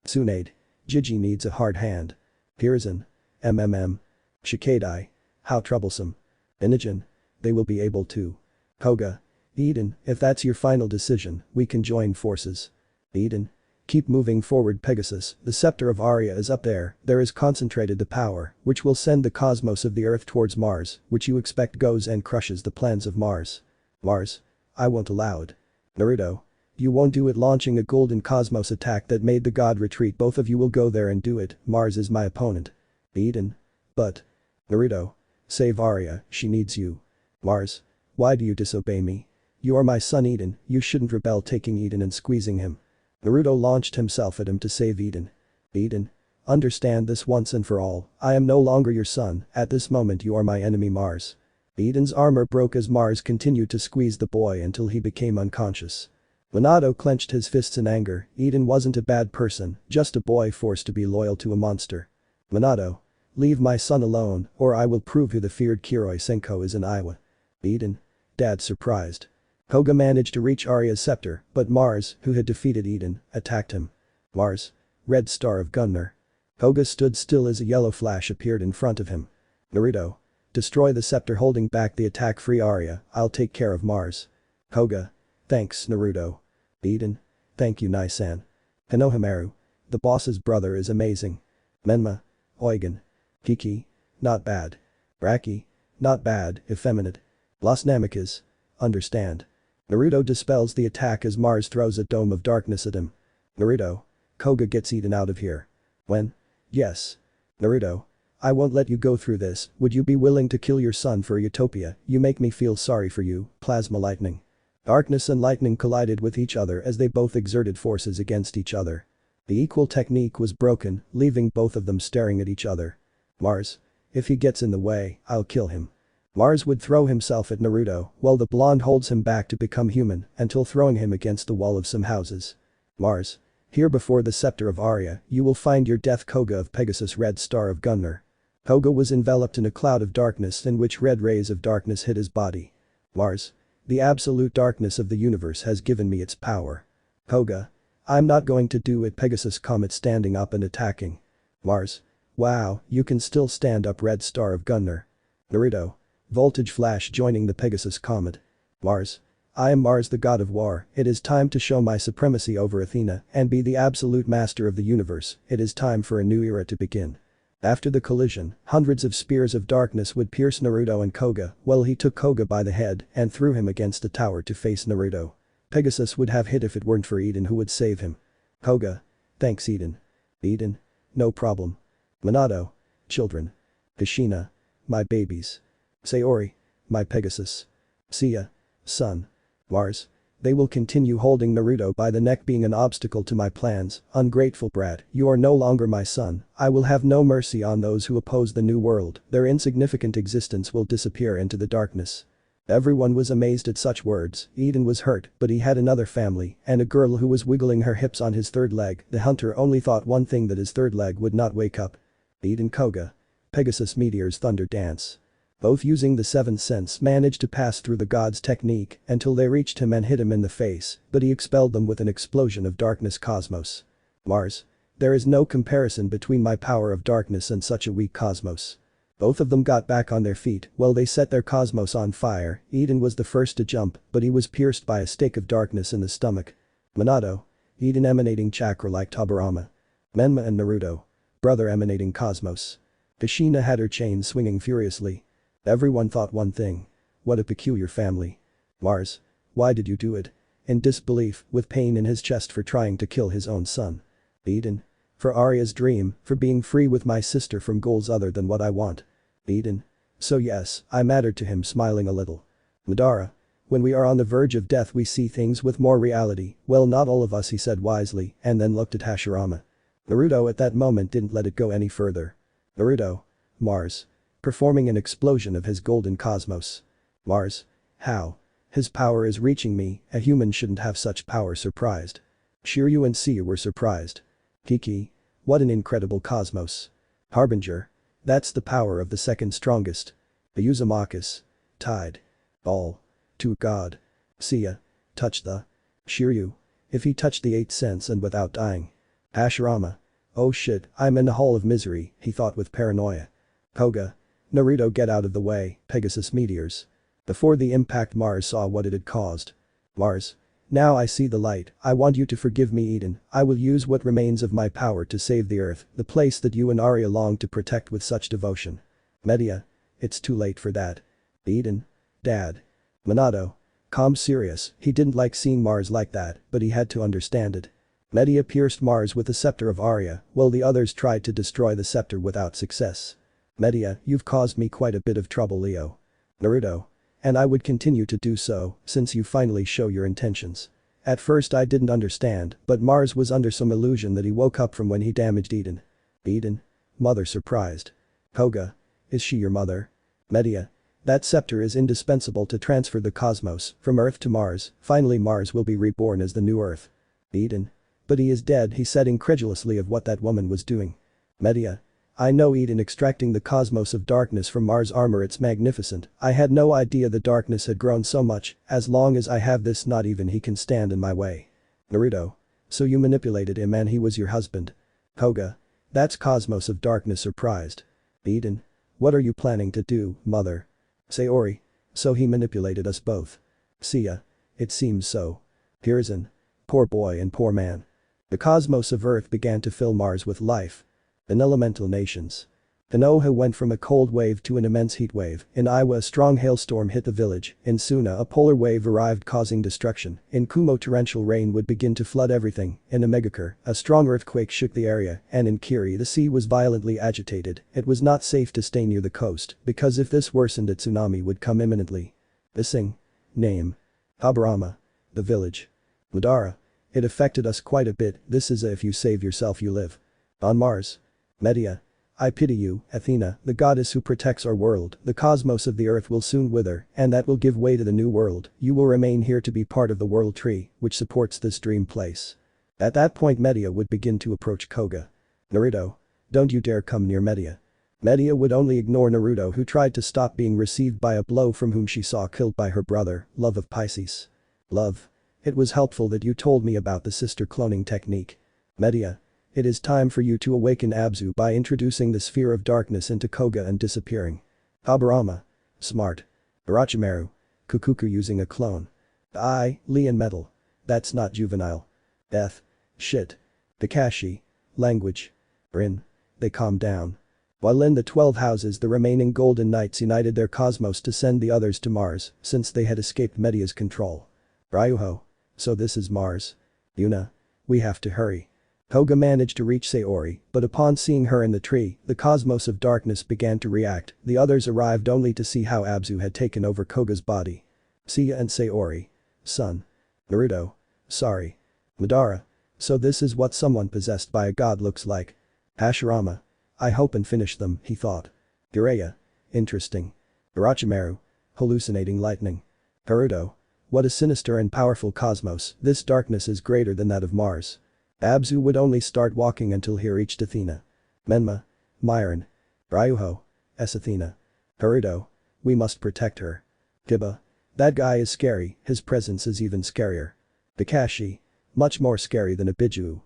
Tsunade. Jiji needs a hard hand. Hiruzen. MMM. Shikadai. How troublesome. Inogen. They will be able to. Koga. Eden, if that's your final decision, we can join forces. Eden. Keep moving forward, Pegasus, the scepter of Arya is up there is concentrated the power, which will send the cosmos of the Earth towards Mars, which you expect goes and crushes the plans of Mars. Mars. I won't allow it. Naruto. You won't do it, launching a golden cosmos attack that made the god retreat, both of you will go there and do it, Mars is my opponent. Eden. But. Naruto. Save Arya, she needs you. Mars. Why do you disobey me? You are my son Eden, you shouldn't rebel, taking Eden and squeezing him. Naruto launched himself at him to save Eden. Eden. Understand this once and for all, I am no longer your son, at this moment you are my enemy Mars. Eden's armor broke as Mars continued to squeeze the boy until he became unconscious. Minato clenched his fists in anger, Eden wasn't a bad person, just a boy forced to be loyal to a monster. Minato. Leave my son alone, or I will prove who the feared Kiroi Senko is in Iowa. Eden. Dad surprised. Koga managed to reach Arya's scepter, but Mars, who had defeated Eden, attacked him. Mars. Red Star of Gunner. Koga stood still as a yellow flash appeared in front of him. Naruto. Destroy the scepter, holding back the attack, free Arya, I'll take care of Mars. Koga. Thanks, Naruto. Eden. Thank you, Nai-san. Konohamaru. The boss's brother is amazing. Menma. Eugen. Kiki. Not bad. Braki. Not bad, effeminate. Las Namikas. Understand. Naruto dispels the attack as Mars throws a dome of darkness at him. Naruto. Koga gets Eden out of here. When? Yes. Naruto. I won't let you go through this, would you be willing to kill your son for utopia, you make me feel sorry for you, plasma lightning. Darkness and lightning collided with each other as they both exerted forces against each other. The equal technique was broken, leaving both of them staring at each other. Mars. If he gets in the way, I'll kill him. Mars would throw himself at Naruto while the blonde holds him back to become human until throwing him against the wall of some houses. Mars. Here before the scepter of Arya, you will find your death, Koga of Pegasus, Red Star of Gunner. Koga was enveloped in a cloud of darkness in which red rays of darkness hit his body. Mars. The absolute darkness of the universe has given me its power. Koga. I'm not going to do it, Pegasus Comet standing up and attacking. Mars. Wow, you can still stand up, Red Star of Gunner. Naruto. Voltage flash joining the Pegasus Comet. Mars. I am Mars the god of war, it is time to show my supremacy over Athena and be the absolute master of the universe, it is time for a new era to begin. After the collision, hundreds of spears of darkness would pierce Naruto and Koga while he took Koga by the head and threw him against a tower to face Naruto. Pegasus would have hit if it weren't for Eden who would save him. Koga. Thanks Eden. Eden. No problem. Minato. Children. Kushina. My babies. Sayori. My Pegasus. Seiya. Son. Mars. They will continue holding Naruto by the neck, being an obstacle to my plans. Ungrateful brat, you are no longer my son. I will have no mercy on those who oppose the new world. Their insignificant existence will disappear into the darkness. Everyone was amazed at such words. Eden was hurt, but he had another family, and a girl who was wiggling her hips on his third leg. The hunter only thought one thing, that his third leg would not wake up. Eden Koga. Pegasus Meteor's Thunder Dance. Both using the seventh sense managed to pass through the god's technique until they reached him and hit him in the face, but he expelled them with an explosion of darkness cosmos. Mars. There is no comparison between my power of darkness and such a weak cosmos. Both of them got back on their feet while they set their cosmos on fire. Eden was the first to jump, but he was pierced by a stake of darkness in the stomach. Minato. Eden emanating chakra like Tobirama. Menma and Naruto. Brother emanating cosmos. Kushina had her chain swinging furiously. Everyone thought one thing. What a peculiar family. Mars. Why did you do it? In disbelief, with pain in his chest for trying to kill his own son. Eden. For Arya's dream, for being free with my sister from goals other than what I want. Eden. So yes, I mattered to him, smiling a little. Madara. When we are on the verge of death we see things with more reality. Well, not all of us, he said wisely, and then looked at Hashirama. Naruto at that moment didn't let it go any further. Naruto. Mars. Performing an explosion of his golden cosmos. Mars. How? His power is reaching me, a human shouldn't have such power. Surprised. Shiryu and Seiya were surprised. Kiki. What an incredible cosmos. Harbinger. That's the power of the second strongest. Uzumakis. Tide. All. To God. Seiya. Touch the. Shiryu. If he touched the eighth sense and without dying. Hashirama. Oh shit, I'm in the hall of misery, he thought with paranoia. Koga. Naruto, get out of the way. Pegasus meteors. Before the impact, Mars saw what it had caused. Mars. Now I see the light. I want you to forgive me, Eden. I will use what remains of my power to save the earth, the place that you and Arya long to protect with such devotion. Medea. It's too late for that. Eden. Dad. Minato. Calm, serious. He didn't like seeing Mars like that, but he had to understand it. Medea pierced Mars with the scepter of Arya, while the others tried to destroy the scepter without success. Medea, you've caused me quite a bit of trouble, Leo. Naruto. And I would continue to do so, since you finally show your intentions. At first I didn't understand, but Mars was under some illusion that he woke up from when he damaged Eden. Eden. Mother surprised. Koga. Is she your mother? Medea. That scepter is indispensable to transfer the cosmos from Earth to Mars. Finally Mars will be reborn as the new Earth. Eden. But he is dead, he said incredulously of what that woman was doing. Medea. I know, Eden, extracting the cosmos of darkness from Mars' armor, it's magnificent. I had no idea the darkness had grown so much. As long as I have this, not even he can stand in my way. Naruto. So you manipulated him and he was your husband. Koga. That's cosmos of darkness. Surprised. Eden. What are you planning to do, mother? Sayori. So he manipulated us both. Seiya. It seems so. Hiruzen. Poor boy and poor man. The cosmos of Earth began to fill Mars with life. In elemental nations. Konoha went from a cold wave to an immense heat wave. In Iwa, a strong hailstorm hit the village. In Suna, a polar wave arrived causing destruction. In Kumo, torrential rain would begin to flood everything. In Omegakure, a strong earthquake shook the area, and in Kiri the sea was violently agitated. It was not safe to stay near the coast, because if this worsened a tsunami would come imminently. Missing. Name. Habarama. The village. Madara. It affected us quite a bit. This is a if you save yourself you live. On Mars. Medea. I pity you, Athena, the goddess who protects our world. The cosmos of the earth will soon wither, and that will give way to the new world. You will remain here to be part of the world tree, which supports this dream place. At that point Medea would begin to approach Koga. Naruto. Don't you dare come near Medea. Medea would only ignore Naruto, who tried to stop being received by a blow from whom she saw killed by her brother, Love of Pisces. Love. It was helpful that you told me about the sister cloning technique. Medea. It is time for you to awaken Abzu by introducing the sphere of darkness into Koga and disappearing. Habarama. Smart. Orochimaru. Kukuku using a clone. Leon Metal. That's not juvenile. Death. Shit. Kakashi. Language. Rin. They calmed down. While in the 12 houses, the remaining Golden Knights united their cosmos to send the others to Mars, since they had escaped Medea's control. Ryuho. So this is Mars. Yuna. We have to hurry. Koga managed to reach Sayori, but upon seeing her in the tree, the cosmos of darkness began to react. The others arrived only to see how Abzu had taken over Koga's body. Seiya and Sayori. Son. Naruto. Sorry. Madara. So this is what someone possessed by a god looks like. Hashirama. I hope and finish them, he thought. Jiraiya. Interesting. Orochimaru. Hallucinating lightning. Naruto. What a sinister and powerful cosmos, this darkness is greater than that of Mars. Abzu would only start walking until he reached Athena. Menma. Myron. Ryuho. S. Athena. Naruto. We must protect her. Kiba. That guy is scary, his presence is even scarier. Kakashi. Much more scary than a Biju.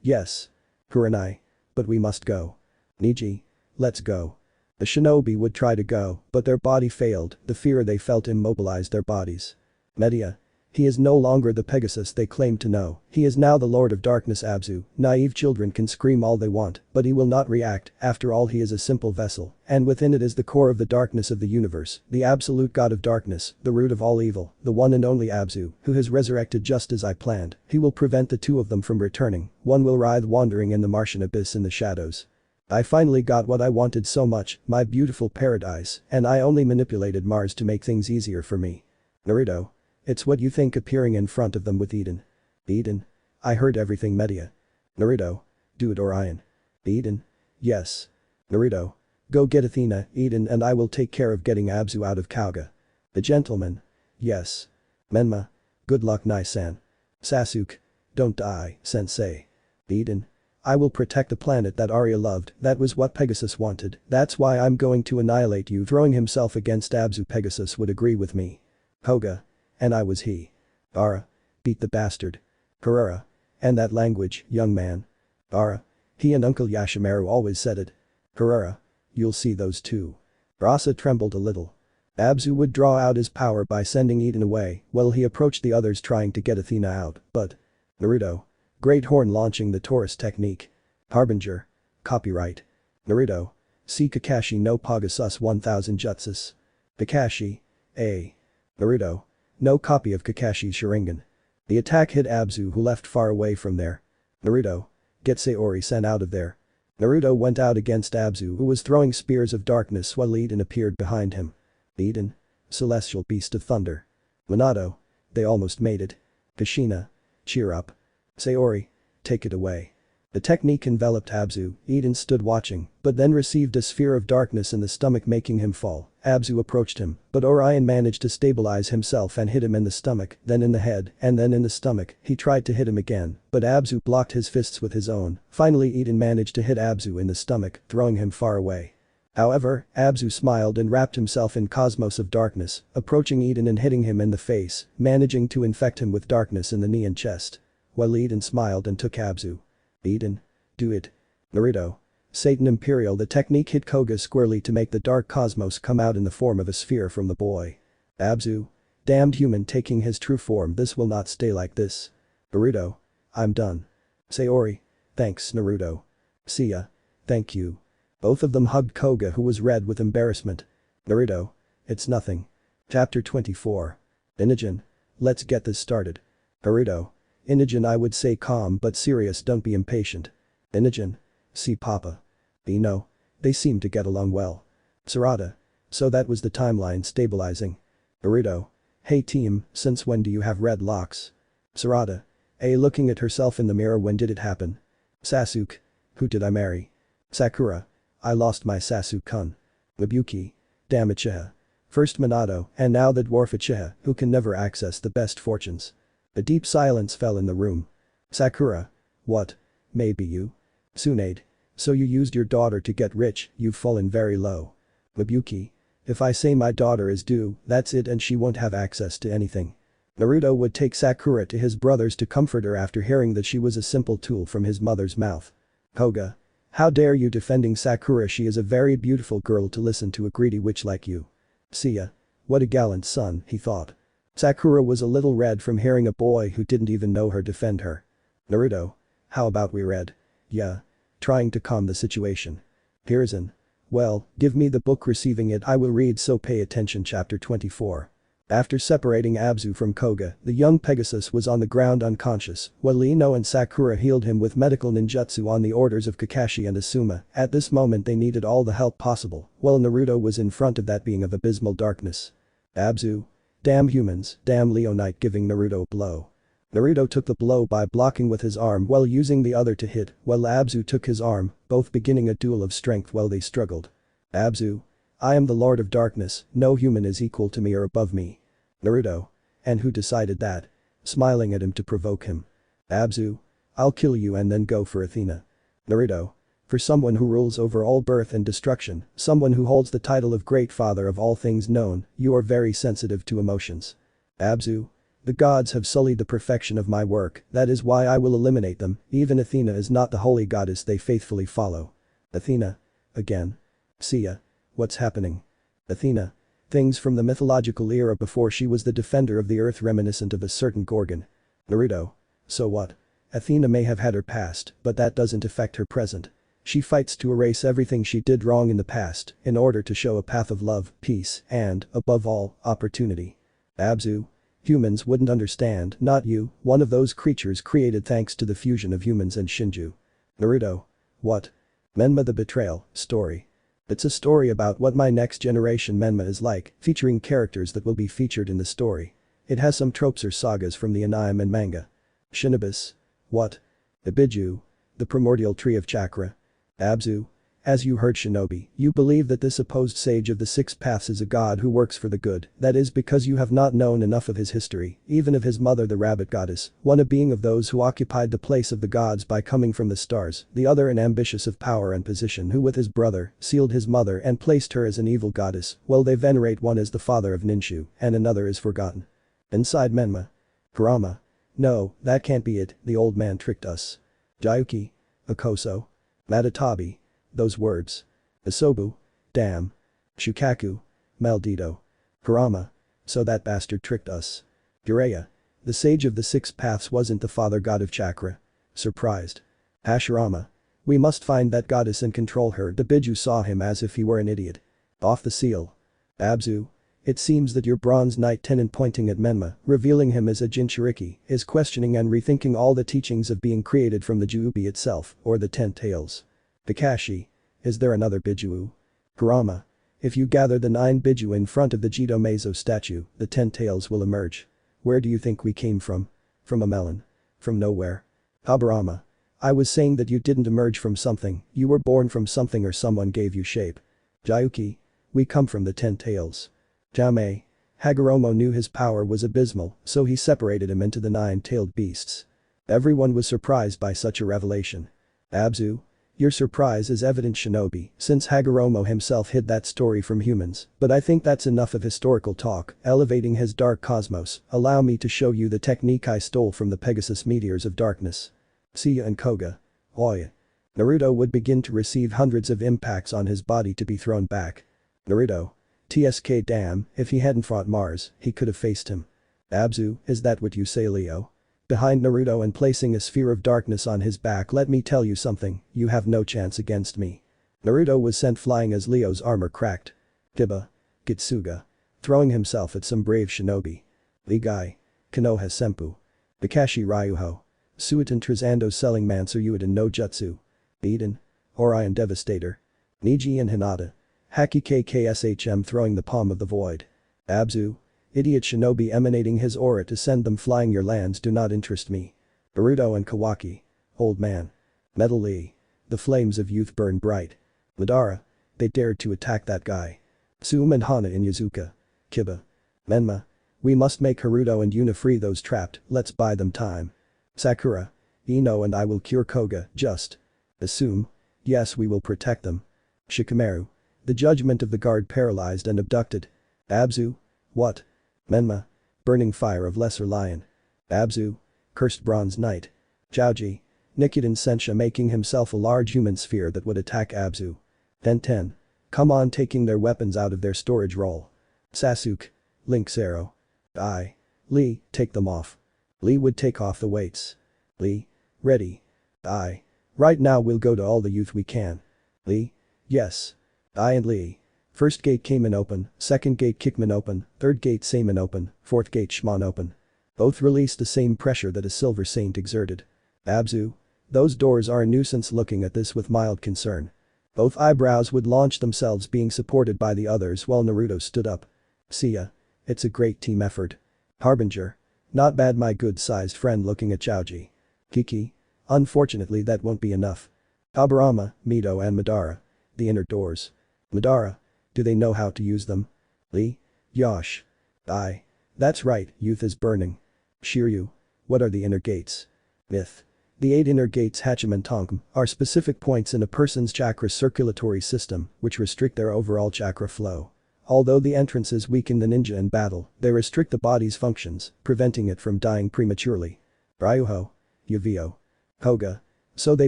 Yes. Kurenai. But we must go. Niji. Let's go. The shinobi would try to go, but their body failed, the fear they felt immobilized their bodies. Media. He is no longer the Pegasus they claimed to know, he is now the Lord of Darkness Abzu. Naive children can scream all they want, but he will not react, after all he is a simple vessel, and within it is the core of the darkness of the universe, the absolute god of darkness, the root of all evil, the one and only Abzu, who has resurrected just as I planned. He will prevent the two of them from returning, one will writhe wandering in the Martian abyss in the shadows. I finally got what I wanted so much, my beautiful paradise, and I only manipulated Mars to make things easier for me. Naruto. It's what you think appearing in front of them with Eden. Eden? I heard everything Media. Naruto. Do it Orion. Eden? Yes. Naruto. Go get Athena, Eden and I will take care of getting Abzu out of Kauga. The gentleman. Yes. Menma. Good luck Nai-san. Sasuke. Don't die, sensei. Eden. I will protect the planet that Arya loved, that was what Pegasus wanted, that's why I'm going to annihilate you. Throwing himself against Abzu. Pegasus would agree with me. Koga. And I was he. Ara. Beat the bastard. Kurara. And that language, young man. Ara. He and Uncle Yashimaru always said it. Kurara. You'll see those two. Rasa trembled a little. Abzu would draw out his power by sending Eden away while he approached the others trying to get Athena out, but. Naruto. Great Horn launching the Taurus technique. Harbinger. Copyright. Naruto. See Kakashi no Pegasus 1000 Jutsus. Kakashi. A. Naruto. No copy of Kakashi's Sharingan. The attack hit Abzu who left far away from there. Naruto. Get Sayori-san out of there. Naruto went out against Abzu who was throwing spears of darkness while Eden appeared behind him. Eden. Celestial Beast of Thunder. Minato. They almost made it. Kushina. Cheer up. Sayori. Take it away. The technique enveloped Abzu. Eden stood watching, but then received a sphere of darkness in the stomach making him fall. Abzu approached him, but Orion managed to stabilize himself and hit him in the stomach, then in the head, and then in the stomach. He tried to hit him again, but Abzu blocked his fists with his own. Finally Eden managed to hit Abzu in the stomach, throwing him far away. However, Abzu smiled and wrapped himself in cosmos of darkness, approaching Eden and hitting him in the face, managing to infect him with darkness in the knee and chest. While Eden smiled and took Abzu. Eden. Do it. Naruto. Satan Imperial. The technique hit Koga squarely to make the dark cosmos come out in the form of a sphere from the boy. Abzu. Damned human taking his true form. This will not stay like this. Naruto. I'm done. Sayori. Thanks Naruto. Seiya. Thank you. Both of them hugged Koga who was red with embarrassment. Naruto. It's nothing. Chapter 24. Inogen. Let's get this started. Naruto. Inogen I would say calm but serious, don't be impatient. Inogen. See Papa. Ino. They seem to get along well. Sarada. So that was the timeline stabilizing. Naruto. Hey team, since when do you have red locks? Sarada. Looking at herself in the mirror, when did it happen? Sasuke. Who did I marry? Sakura. I lost my Sasuke-kun. Mabuki. Damn Uchiha. First Minato, and now the dwarf Uchiha, who can never access the best fortunes. A deep silence fell in the room. Sakura. What? Maybe you? Tsunade. So you used your daughter to get rich, you've fallen very low. Mabuki. If I say my daughter is due, that's it and she won't have access to anything. Naruto would take Sakura to his brothers to comfort her after hearing that she was a simple tool from his mother's mouth. Koga. How dare you defending Sakura, she is a very beautiful girl to listen to a greedy witch like you. Seiya. What a gallant son, he thought. Sakura was a little red from hearing a boy who didn't even know her defend her. Naruto. How about we read? Yeah. Trying to calm the situation. Hiruzen. Well, give me the book. Receiving it I will read, so pay attention. Chapter 24. After separating Abzu from Koga, the young Pegasus was on the ground unconscious, while Ino and Sakura healed him with medical ninjutsu on the orders of Kakashi and Asuma. At this moment they needed all the help possible, while Naruto was in front of that being of abysmal darkness. Abzu. Damn humans, damn Leo Knight giving Naruto a blow. Naruto took the blow by blocking with his arm while using the other to hit, while Abzu took his arm, both beginning a duel of strength while they struggled. Abzu. I am the Lord of Darkness, no human is equal to me or above me. Naruto. And who decided that? Smiling at him to provoke him. Abzu. I'll kill you and then go for Athena. Naruto. For someone who rules over all birth and destruction, someone who holds the title of Great Father of all things known, you are very sensitive to emotions. Abzu. The gods have sullied the perfection of my work, that is why I will eliminate them, even Athena is not the holy goddess they faithfully follow. Athena. Again. Seiya. What's happening? Athena. Things from the mythological era before she was the defender of the earth reminiscent of a certain Gorgon. Naruto. So what? Athena may have had her past, but that doesn't affect her present. She fights to erase everything she did wrong in the past, in order to show a path of love, peace, and, above all, opportunity. Abzu. Humans wouldn't understand, not you, one of those creatures created thanks to the fusion of humans and Shinju. Naruto. What? Menma the Betrayal, story. It's a story about what my next generation Menma is like, featuring characters that will be featured in the story. It has some tropes or sagas from the anime and manga. Shinobis. What? Ibiju. The primordial tree of chakra. Abzu. As you heard Shinobi, you believe that this supposed sage of the six paths is a god who works for the good, that is because you have not known enough of his history, even of his mother the rabbit goddess, one a being of those who occupied the place of the gods by coming from the stars, the other an ambitious of power and position who with his brother, sealed his mother and placed her as an evil goddess, while they venerate one as the father of Ninshu, and another is forgotten. Inside Menma. Kurama. No, that can't be it, the old man tricked us. Jayuki. Akoso. Matatabi. Those words. Isobu. Damn. Shukaku. Maldito. Kurama. So that bastard tricked us. Jiraiya. The sage of the six paths wasn't the father god of chakra. Surprised. Hashirama. We must find that goddess and control her. The Biju saw him as if he were an idiot. Off the seal. Abzu. It seems that your bronze knight tenant pointing at Menma, revealing him as a Jinchuriki, is questioning and rethinking all the teachings of being created from the Juubi itself, or the 10 tails. Kakashi. Is there another Biju? Kurama. If you gather the 9 Biju in front of the Jito Meizo statue, the 10 tails will emerge. Where do you think we came from? From a melon. From nowhere. Habarama. I was saying that you didn't emerge from something, you were born from something or someone gave you shape. Jayuki. We come from the 10 tails. Jame. Hagoromo knew his power was abysmal, so he separated him into the 9-tailed beasts. Everyone was surprised by such a revelation. Abzu. Your surprise is evident, Shinobi, since Hagoromo himself hid that story from humans, but I think that's enough of historical talk, elevating his dark cosmos, allow me to show you the technique I stole from the Pegasus meteors of darkness. Seiya and Koga. Oi. Naruto would begin to receive hundreds of impacts on his body to be thrown back. Naruto. TSK damn, if he hadn't fought Mars, he could have faced him. Abzu, is that what you say, Leo? Behind Naruto and placing a sphere of darkness on his back, let me tell you something, you have no chance against me. Naruto was sent flying as Leo's armor cracked. Kiba. Kitsuga. Throwing himself at some brave shinobi. Ligai. Konoha Senpu. Kakashi Ryuho. Suiton Trizando selling Mansuryuiden no Jutsu. Eden. Orion Devastator. Niji and Hinata. Haki KKSHM throwing the palm of the void. Abzu. Idiot shinobi emanating his aura to send them flying. Your lands do not interest me. Naruto and Kawaki. Old man. Metal Lee. The flames of youth burn bright. Madara. They dared to attack that guy. Tsume and Hana in Yazuka. Kiba. Menma. We must make Haruto and Yuna free those trapped, let's buy them time. Sakura. Ino and I will cure Koga, just. Assume. Yes, we will protect them. Shikamaru. The judgment of the guard paralyzed and abducted. Abzu. What? Menma. Burning fire of lesser lion. Abzu. Cursed bronze knight. Jiaoji. Nichiren Sensha making himself a large human sphere that would attack Abzu. Ten. Come on, taking their weapons out of their storage roll. Sasuke. Link's arrow. I. Lee, take them off. Lee would take off the weights. Lee. Ready. I. Right now we'll go to all the youth we can. Lee. Yes. I and Lee. First gate Kamen open, second gate Kickman open, third gate Seiman open, fourth gate Shimon open. Both released the same pressure that a silver saint exerted. Abzu. Those doors are a nuisance. Looking at this with mild concern. Both eyebrows would launch themselves, being supported by the others while Naruto stood up. Seiya. It's a great team effort. Harbinger. Not bad my good-sized friend looking at Chaoji. Kiki. Unfortunately that won't be enough. Aburama, Mito and Madara. The inner doors. Madara. Do they know how to use them? Lee. Yosh. Aye. That's right, youth is burning. Shiryu. What are the inner gates? Myth. The 8 inner gates Hachim and Tonkum are specific points in a person's chakra circulatory system which restrict their overall chakra flow. Although the entrances weaken the ninja in battle, they restrict the body's functions, preventing it from dying prematurely. Ryuho. Yuvio. Koga. So they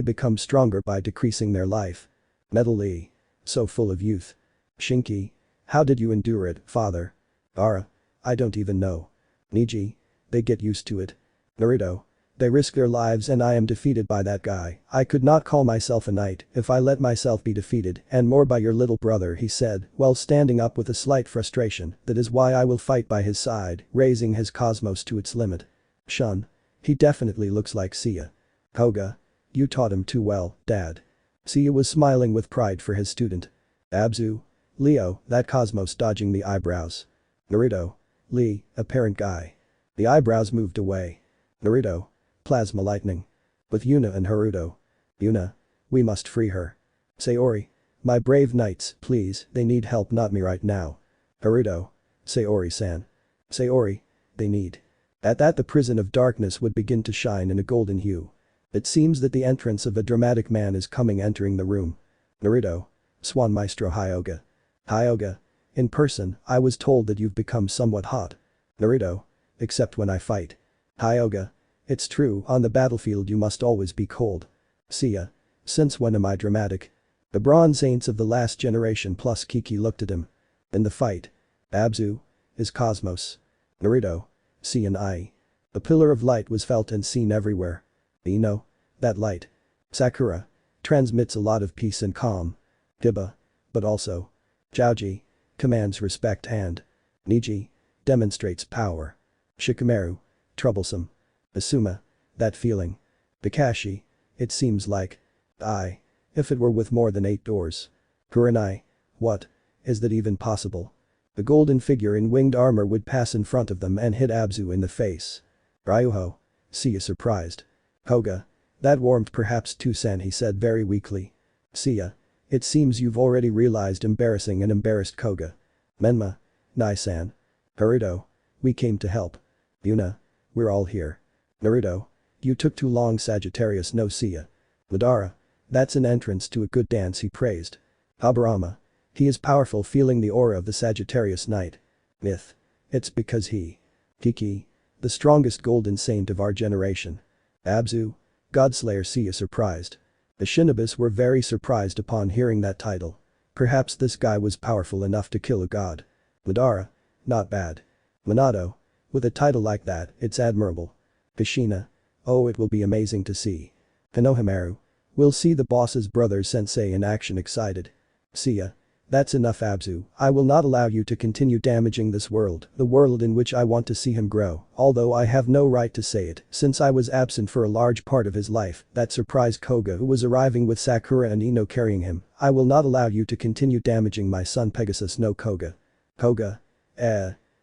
become stronger by decreasing their life. Metal Lee. So full of youth. Shinki. How did you endure it, father? Ara. I don't even know. Niji. They get used to it. Naruto. They risk their lives and I am defeated by that guy. I could not call myself a knight if I let myself be defeated and more by your little brother he said while standing up with a slight frustration. That is why I will fight by his side, raising his cosmos to its limit. Shun. He definitely looks like Seiya. Koga. You taught him too well, dad. Seiya was smiling with pride for his student. Abzu. Leo, that cosmos dodging the eyebrows. Naruto. Lee, apparent guy. The eyebrows moved away. Naruto. Plasma lightning. With Yuna and Haruto. Yuna. We must free her. Sayori. My brave knights, please, they need help not me right now. Haruto. Sayori-san. Sayori. They need. At that the prison of darkness would begin to shine in a golden hue. It seems that the entrance of a dramatic man is coming entering the room. Naruto. Swan Maestro Hyuga. Hyuga. In person, I was told that you've become somewhat hot. Naruto. Except when I fight. Hyuga. It's true, on the battlefield you must always be cold. Seiya. Since when am I dramatic? The bronze saints of the last generation plus Kiki looked at him. In the fight. Abzu. Is Cosmos. Naruto. Seiya and I. A pillar of light was felt and seen everywhere. Ino. That light. Sakura. Transmits a lot of peace and calm. Hiba. But also. Chaoji. Commands respect and. Niji. Demonstrates power. Shikamaru. Troublesome. Asuma. That feeling. Kakashi. It seems like. If it were with more than 8 doors. Kurenai. What? Is that even possible? The golden figure in winged armor would pass in front of them and hit Abzu in the face. Ryuho. Seiya surprised. Koga. That warmed perhaps Tusan he said very weakly. Seiya. It seems you've already realized embarrassing and embarrassed Koga. Menma. Nai-san. Haruto. We came to help. Yuna. We're all here. Naruto. You took too long Sagittarius no Seiya. Madara. That's an entrance to a good dance he praised. Aburama. He is powerful feeling the aura of the Sagittarius Knight. Myth. It's because he. Kiki. The strongest golden saint of our generation. Abzu. Godslayer Seiya surprised. The Shinobis were very surprised upon hearing that title. Perhaps this guy was powerful enough to kill a god. Madara. Not bad. Minato. With a title like that, it's admirable. Kushina. Oh, it will be amazing to see. Konohamaru. We'll see the boss's brother sensei in action excited. Seiya. That's enough Abzu, I will not allow you to continue damaging this world, the world in which I want to see him grow, although I have no right to say it, since I was absent for a large part of his life, that surprised Koga who was arriving with Sakura and Ino carrying him, I will not allow you to continue damaging my son Pegasus no Koga. Koga.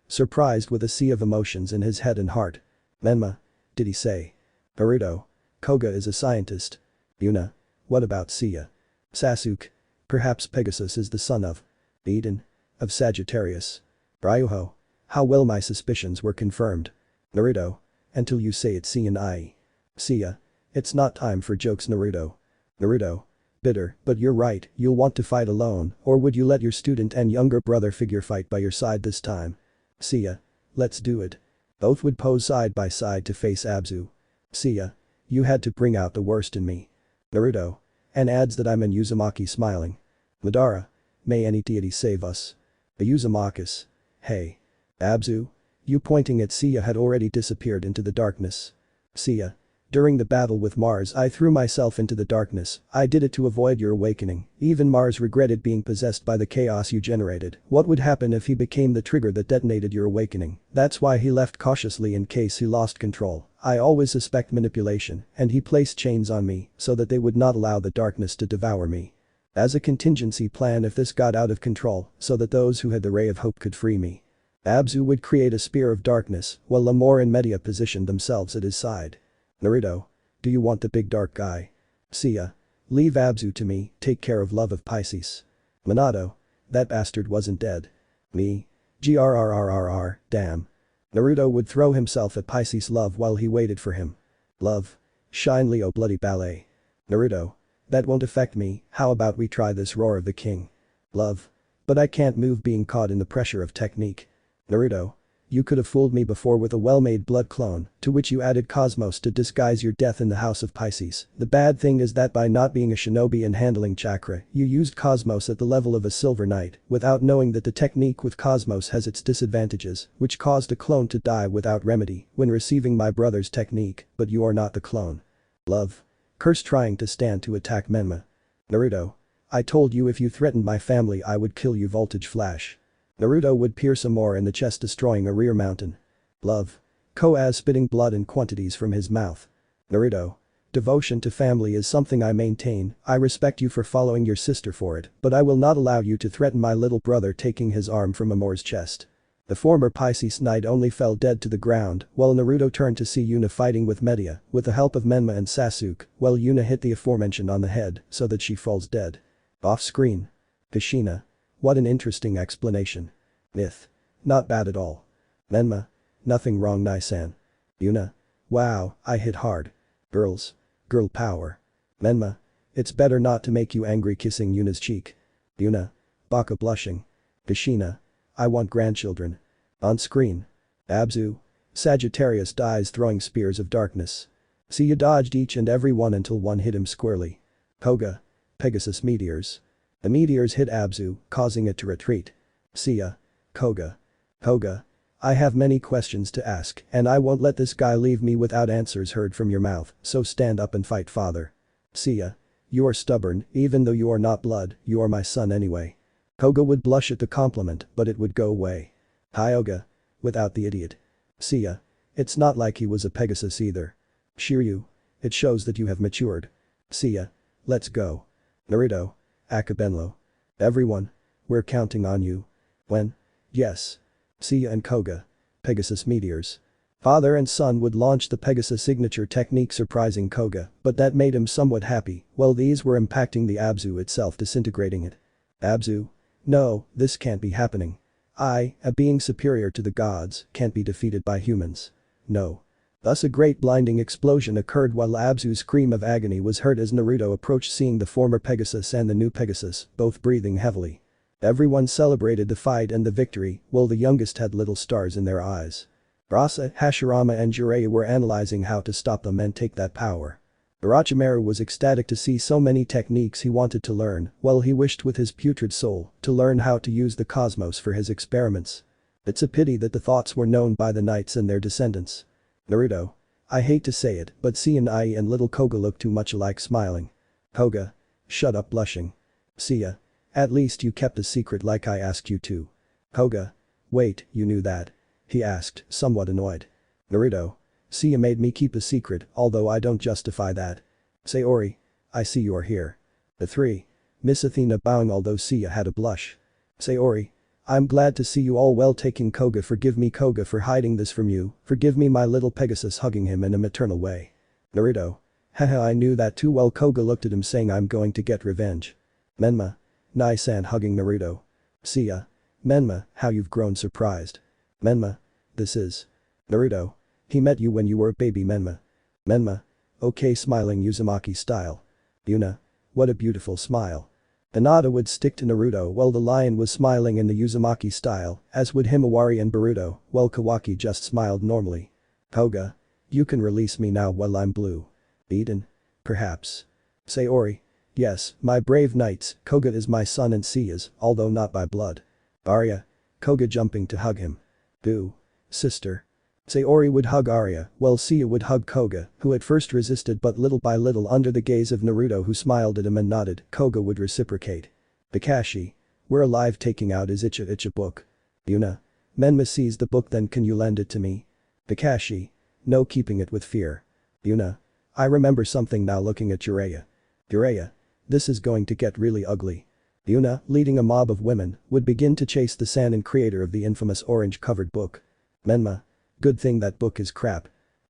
Surprised with a sea of emotions in his head and heart. Menma. Did he say? Naruto. Koga is a scientist. Yuna. What about Seiya? Sasuke. Perhaps Pegasus is the son of Eden. Of Sagittarius. Ryuho. How well my suspicions were confirmed. Naruto. Until you say it's Seiya and I. Seiya. It's not time for jokes Naruto. Naruto. Bitter, but you're right, you'll want to fight alone, or would you let your student and younger brother figure fight by your side this time? Seiya. Let's do it. Both would pose side by side to face Abzu. Seiya. You had to bring out the worst in me. Naruto. And adds that I'm an Uzumaki smiling. Madara. May any deity save us. A Uzumakis. Hey. Abzu. You pointing at Seiya had already disappeared into the darkness. Seiya. During the battle with Mars I threw myself into the darkness, I did it to avoid your awakening, even Mars regretted being possessed by the chaos you generated. What would happen if he became the trigger that detonated your awakening? That's why he left cautiously in case he lost control. I always suspect manipulation, and he placed chains on me, so that they would not allow the darkness to devour me. As a contingency plan if this got out of control, so that those who had the ray of hope could free me. Abzu would create a spear of darkness while Lamor and Media positioned themselves at his side. Naruto. Do you want the big dark guy? Seiya. Leave Abzu to me, take care of love of Pisces. Minato. That bastard wasn't dead. Me. Grrrrrr, damn. Naruto would throw himself at Pisces' love while he waited for him. Love. Shine Leo bloody ballet. Naruto. That won't affect me, how about we try this roar of the king? Love. But I can't move being caught in the pressure of technique. Naruto. You could have fooled me before with a well-made blood clone, to which you added Cosmos to disguise your death in the House of Pisces. The bad thing is that by not being a shinobi and handling chakra, you used Cosmos at the level of a Silver Knight, without knowing that the technique with Cosmos has its disadvantages, which caused a clone to die without remedy when receiving my brother's technique, but you are not the clone. Love. Curse trying to stand to attack Menma. Naruto. I told you if you threatened my family I would kill you voltage flash. Naruto would pierce Amor in the chest destroying a rear mountain. Love. Koaz spitting blood in quantities from his mouth. Naruto. Devotion to family is something I maintain, I respect you for following your sister for it, but I will not allow you to threaten my little brother taking his arm from Amor's chest. The former Pisces knight only fell dead to the ground while Naruto turned to see Yuna fighting with Media with the help of Menma and Sasuke while Yuna hit the aforementioned on the head so that she falls dead. Off screen. Kushina. What an interesting explanation. Myth. Not bad at all. Menma. Nothing wrong Nai-san. Yuna. Wow, I hit hard. Girls. Girl power. Menma. It's better not to make you angry kissing Yuna's cheek. Yuna. Baka blushing. Kushina. I want grandchildren. On screen. Abzu. Sagittarius dies throwing spears of darkness. Seiya dodged each and every one until one hit him squarely. Koga. Pegasus meteors. The meteors hit Abzu, causing it to retreat. Seiya. Koga. Koga. I have many questions to ask and I won't let this guy leave me without answers heard from your mouth, so stand up and fight father. Seiya. You are stubborn, even though you are not blood, you are my son anyway. Koga would blush at the compliment but it would go away. Hyoga. Without the idiot. Seiya. It's not like he was a Pegasus either. Shiryu. It shows that you have matured. Seiya. Let's go. Naruto. Akabenlo. Everyone. We're counting on you. When? Yes. Seiya and Koga. Pegasus meteors. Father and son would launch the Pegasus signature technique surprising Koga, but that made him somewhat happy, while these were impacting the Abzu itself disintegrating it. Abzu. No, this can't be happening. I, a being superior to the gods, can't be defeated by humans. No. Thus a great blinding explosion occurred while Abzu's scream of agony was heard as Naruto approached seeing the former Pegasus and the new Pegasus, both breathing heavily. Everyone celebrated the fight and the victory, while the youngest had little stars in their eyes. Rasa, Hashirama and Jiraiya were analyzing how to stop them and take that power. Orochimaru was ecstatic to see so many techniques he wanted to learn, while he wished with his putrid soul to learn how to use the cosmos for his experiments. It's a pity that the thoughts were known by the knights and their descendants. Naruto. I hate to say it, but Seiya Ai and little Koga look too much alike smiling. Koga. Shut up blushing. Seiya. At least you kept a secret like I asked you to. Koga. Wait, you knew that? He asked, somewhat annoyed. Naruto. Seiya made me keep a secret, although I don't justify that. Sayori. I see you are here. The three. Miss Athena bowing although Seiya had a blush. Sayori. I'm glad to see you all well taking Koga forgive me Koga for hiding this from you, forgive me my little Pegasus hugging him in a maternal way. Naruto. Haha I knew that too well Koga looked at him saying I'm going to get revenge. Menma. Nai-san hugging Naruto. Seiya. Menma, how you've grown surprised. Menma. This is. Naruto. He met you when you were a baby Menma. Menma. Okay smiling Uzumaki style. Yuna. What a beautiful smile. Hinata would stick to Naruto while the lion was smiling in the Uzumaki style, as would Himawari and Boruto, while Kawaki just smiled normally. Koga. You can release me now while I'm blue. Eden. Perhaps. Sayori. Yes, my brave knights, Koga is my son and Seiya's, although not by blood. Arya. Koga jumping to hug him. Boo. Sister. Sayori would hug Arya, while Seiya would hug Koga, who at first resisted but little by little under the gaze of Naruto who smiled at him and nodded, Koga would reciprocate. Kakashi. We're alive taking out his Ichigo book. Yuna. Menma sees the book then can you lend it to me? Kakashi. No keeping it with fear. Yuna. I remember something now looking at Jiraiya. Jiraiya. This is going to get really ugly. Yuna, leading a mob of women, would begin to chase the Sannin creator of the infamous orange-covered book. Menma. Good thing that book is crap.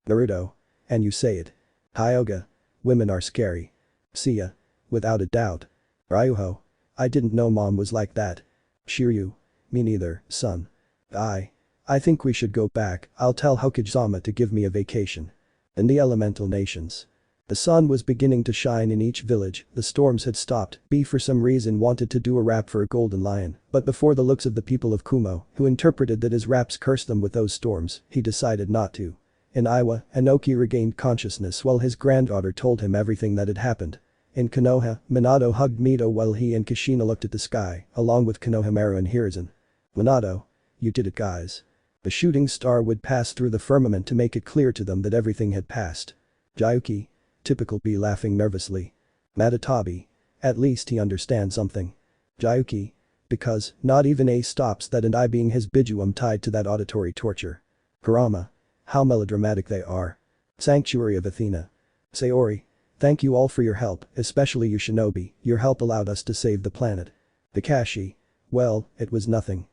Naruto. And you say it. Hyuga. Women are scary. Seiya. Without a doubt. Ryuho. I didn't know mom was like that. Shiryu. Me neither, son. I think we should go back. I'll tell Hokage-sama to give me a vacation. In the elemental nations. The sun was beginning to shine in each village, the storms had stopped. B for some reason wanted to do a rap for a golden lion, but before the looks of the people of Kumo, who interpreted that his raps cursed them with those storms, he decided not to. In Iwa, Inoki regained consciousness while his granddaughter told him everything that had happened. In Konoha, Minato hugged Mito while he and Kushina looked at the sky, along with Konohamaru and Hiruzen. Minato. You did it, guys. The shooting star would pass through the firmament to make it clear to them that everything had passed. Jayuki. Typical B laughing nervously. Matatabi. At least he understands something. Jayuki. Because, not even A stops that and I being his bijuum tied to that auditory torture. Kurama. How melodramatic they are. Sanctuary of Athena. Sayori. Thank you all for your help, especially you shinobi, your help allowed us to save the planet. Kakashi. Well, it was nothing.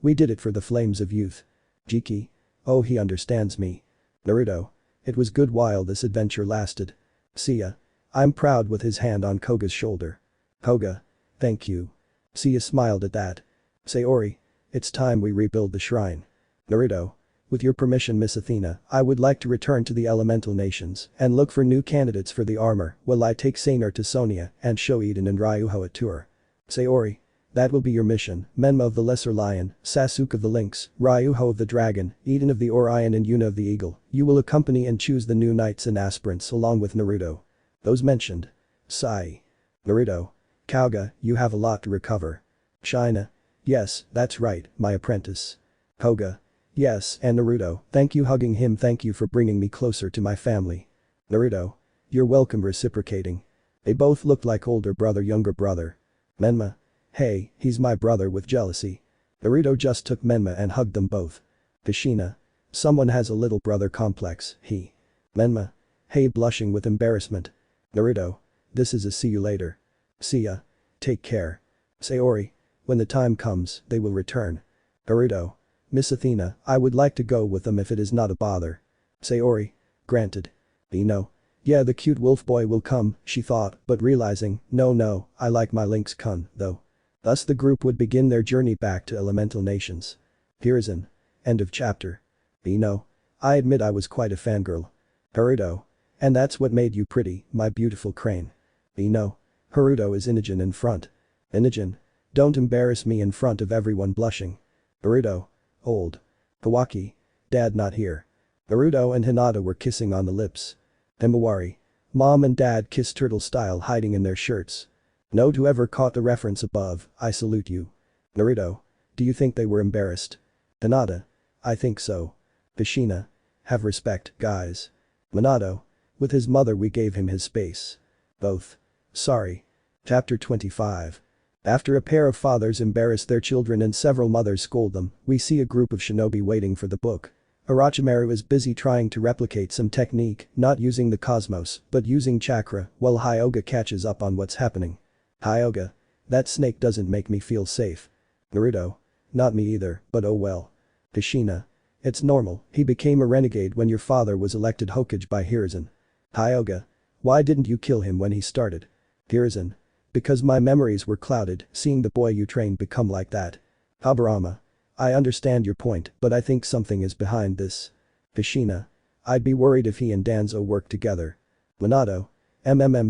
We did it for the flames of youth. Jiki. Oh, he understands me. Naruto. It was good while this adventure lasted. Seiya. I'm proud with his hand on Koga's shoulder. Koga. Thank you. Seiya smiled at that. Sayori. It's time we rebuild the shrine. Naruto. With your permission, Miss Athena, I would like to return to the elemental nations and look for new candidates for the armor while I take Seiner to Sonia and show Eden and Ryuho a tour. Sayori. That will be your mission, Menma of the Lesser Lion, Sasuke of the Lynx, Ryuho of the Dragon, Eden of the Orion and Yuna of the Eagle. You will accompany and choose the new knights and aspirants along with Naruto. Those mentioned. Sai. Naruto. Kauga, you have a lot to recover. Shina. Yes, that's right, my apprentice. Koga. Yes, and Naruto, thank you hugging him, thank you for bringing me closer to my family. Naruto. You're welcome reciprocating. They both looked like older brother younger brother. Menma. Hey, he's my brother with jealousy. Naruto just took Menma and hugged them both. Kushina. Someone has a little brother complex, he. Menma. Hey, blushing with embarrassment. Naruto. This is a see you later. Seiya. Take care. Sayori. When the time comes, they will return. Naruto. Miss Athena, I would like to go with them if it is not a bother. Sayori. Granted. Ino. Yeah, the cute wolf boy will come, she thought, but realizing, no, I like my lynx-kun, though. Thus the group would begin their journey back to elemental nations. Hiruzen. End of chapter. Ino. I admit I was quite a fangirl. Haruto. And that's what made you pretty, my beautiful crane. Ino. Haruto is Inogen in front. Inogen. Don't embarrass me in front of everyone blushing. Haruto. Old. Kawaki. Dad not here. Naruto and Hinata were kissing on the lips. Himawari. Mom and dad kissed turtle style hiding in their shirts. Note whoever caught the reference above, I salute you. Naruto. Do you think they were embarrassed? Hinata. I think so. Kushina. Have respect, guys. Minato. With his mother we gave him his space. Both. Sorry. Chapter 25. After a pair of fathers embarrass their children and several mothers scold them, we see a group of shinobi waiting for the book. Orochimaru is busy trying to replicate some technique, not using the cosmos, but using chakra, while Hyuga catches up on what's happening. Hyuga. That snake doesn't make me feel safe. Naruto. Not me either, but oh well. Kushina. It's normal, he became a renegade when your father was elected Hokage by Hiruzen. Hyuga. Why didn't you kill him when he started? Hiruzen. Because my memories were clouded, seeing the boy you trained become like that. Habarama. I understand your point, but I think something is behind this. Kushina. I'd be worried if he and Danzo work together. Minato.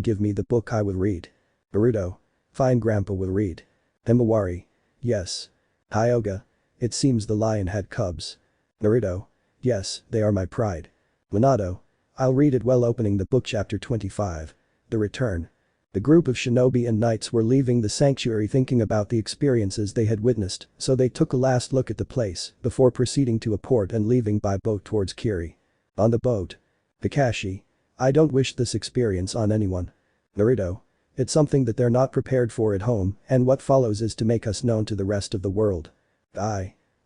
Give me the book I will read. Naruto. Fine, grandpa will read. Himawari. Yes. Hyuga. It seems the lion had cubs. Naruto. Yes, they are my pride. Minato. I'll read it while opening the book. Chapter 25. The Return. The group of shinobi and knights were leaving the sanctuary thinking about the experiences they had witnessed, so they took a last look at the place before proceeding to a port and leaving by boat towards Kiri. On the boat. Kakashi. I don't wish this experience on anyone. Naruto. It's something that they're not prepared for at home, and what follows is to make us known to the rest of the world.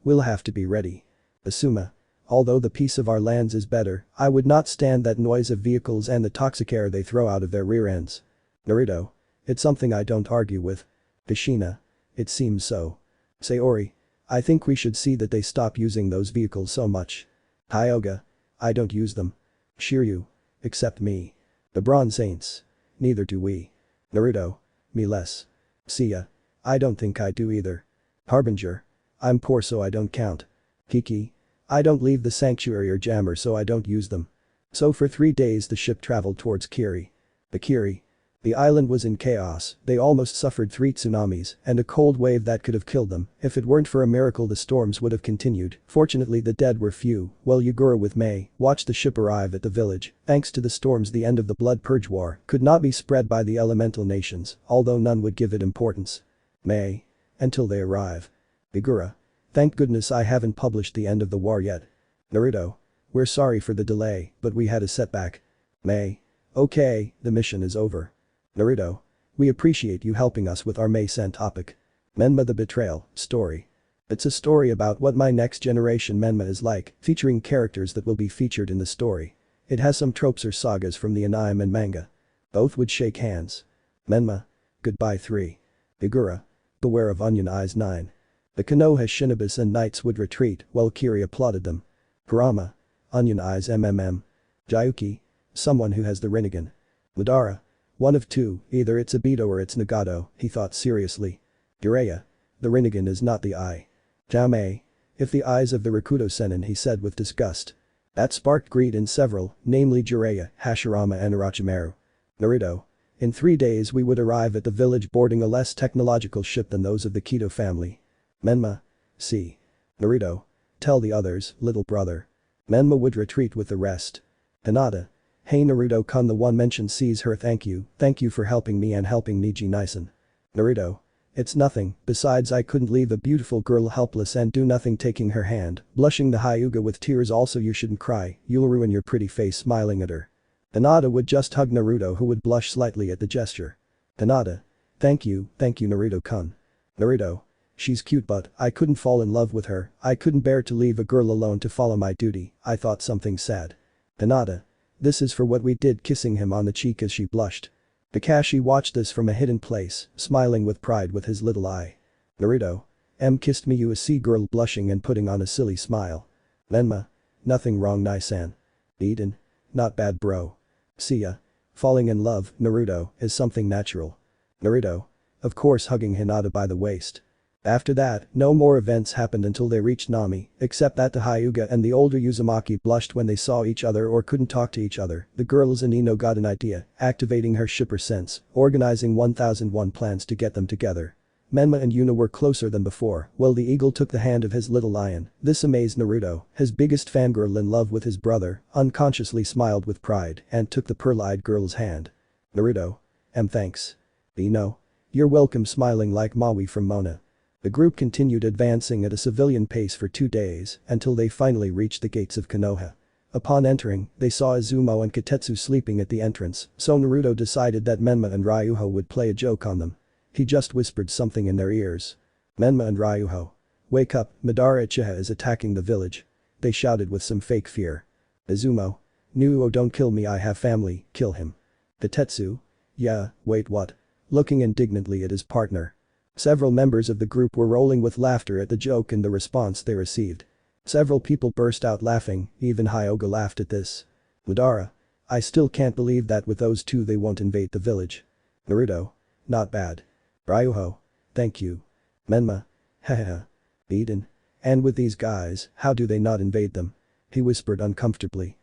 We'll have to be ready. Asuma. Although the peace of our lands is better, I would not stand that noise of vehicles and the toxic air they throw out of their rear ends. Naruto. It's something I don't argue with. Kushina. It seems so. Sayori. I think we should see that they stop using those vehicles so much. Hyoga. I don't use them. Shiryu. Except me. The Bronze Saints. Neither do we. Naruto. Me less. Seiya. I don't think I do either. Harbinger. I'm poor so I don't count. Kiki. I don't leave the sanctuary or jammer so I don't use them. So for 3 days the ship traveled towards Kiri. The Kiri. The island was in chaos, they almost suffered 3 tsunamis and a cold wave that could have killed them. If it weren't for a miracle the storms would have continued. Fortunately the dead were few, while Yugura with Mei watched the ship arrive at the village. Thanks to the storms the end of the Blood Purge War could not be spread by the elemental nations, although none would give it importance. Mei. Until they arrive. Yugura. Thank goodness I haven't published the end of the war yet. Naruto. We're sorry for the delay, but we had a setback. Mei. Okay, the mission is over. Naruto. We appreciate you helping us with our Mei-sen topic. Menma the Betrayal, story. It's a story about what my next generation Menma is like, featuring characters that will be featured in the story. It has some tropes or sagas from the anime and manga. Both would shake hands. Menma. Goodbye 3. Yugura. Beware of Onion Eyes 9. The Konoha Shinobis and Knights would retreat while Kiri applauded them. Kurama. Onion Eyes MMM. Jayuki. Someone who has the Rinnegan. Madara. One of 2, either it's Obito or it's Nagato, he thought seriously. Jiraiya. The Rinnegan is not the eye. Jamei. If the eyes of the Rakuto Sennin, he said with disgust. That sparked greed in several, namely Jiraiya, Hashirama and Orochimaru. Naruto. In 3 days we would arrive at the village boarding a less technological ship than those of the Kido family. Menma. See. Naruto. Tell the others, little brother. Menma would retreat with the rest. Hinata. Hey Naruto-kun, the one mentioned sees her. Thank you for helping me and helping Niji Nison. Naruto. It's nothing, besides I couldn't leave a beautiful girl helpless and do nothing. Taking her hand, blushing the Hyuga with tears. Also you shouldn't cry, you'll ruin your pretty face. Smiling at her. Hinata would just hug Naruto who would blush slightly at the gesture. Hinata. Thank you Naruto-kun. Naruto. She's cute but I couldn't fall in love with her, I couldn't bear to leave a girl alone to follow my duty, I thought something sad. Hinata. This is for what we did, kissing him on the cheek as she blushed. Kakashi watched this from a hidden place, smiling with pride with his little eye. Naruto. Kissed me. You see girl blushing and putting on a silly smile. Menma. Nothing wrong Nai-san. Eden. Not bad bro. Seiya. Falling in love, Naruto, is something natural. Naruto. Of course hugging Hinata by the waist. After that, no more events happened until they reached Nami, except that the Hyuga and the older Uzumaki blushed when they saw each other or couldn't talk to each other. The girls and Ino got an idea, activating her shipper sense, organizing 1001 plans to get them together. Menma and Yuna were closer than before, while the eagle took the hand of his little lion. This amazed Naruto, his biggest fangirl in love with his brother, unconsciously smiled with pride and took the pearl-eyed girl's hand. Naruto. Thanks. Ino. You're welcome. Smiling like Maui from Mona. The group continued advancing at a civilian pace for 2 days until they finally reached the gates of Konoha. Upon entering, they saw Izumo and Kotetsu sleeping at the entrance, so Naruto decided that Menma and Ryuho would play a joke on them. He just whispered something in their ears. Menma and Ryuho. Wake up, Madara Uchiha is attacking the village. They shouted with some fake fear. Izumo. Nuo, don't kill me, I have family, kill him. Kotetsu. Yeah, wait what? Looking indignantly at his partner. Several members of the group were rolling with laughter at the joke and the response they received. Several people burst out laughing, even Hyuga laughed at this. Madara. I still can't believe that with those 2 they won't invade the village. Naruto. Not bad. Ryuho. Thank you. Menma. Haha. Eden. And with these guys, how do they not invade them? He whispered uncomfortably.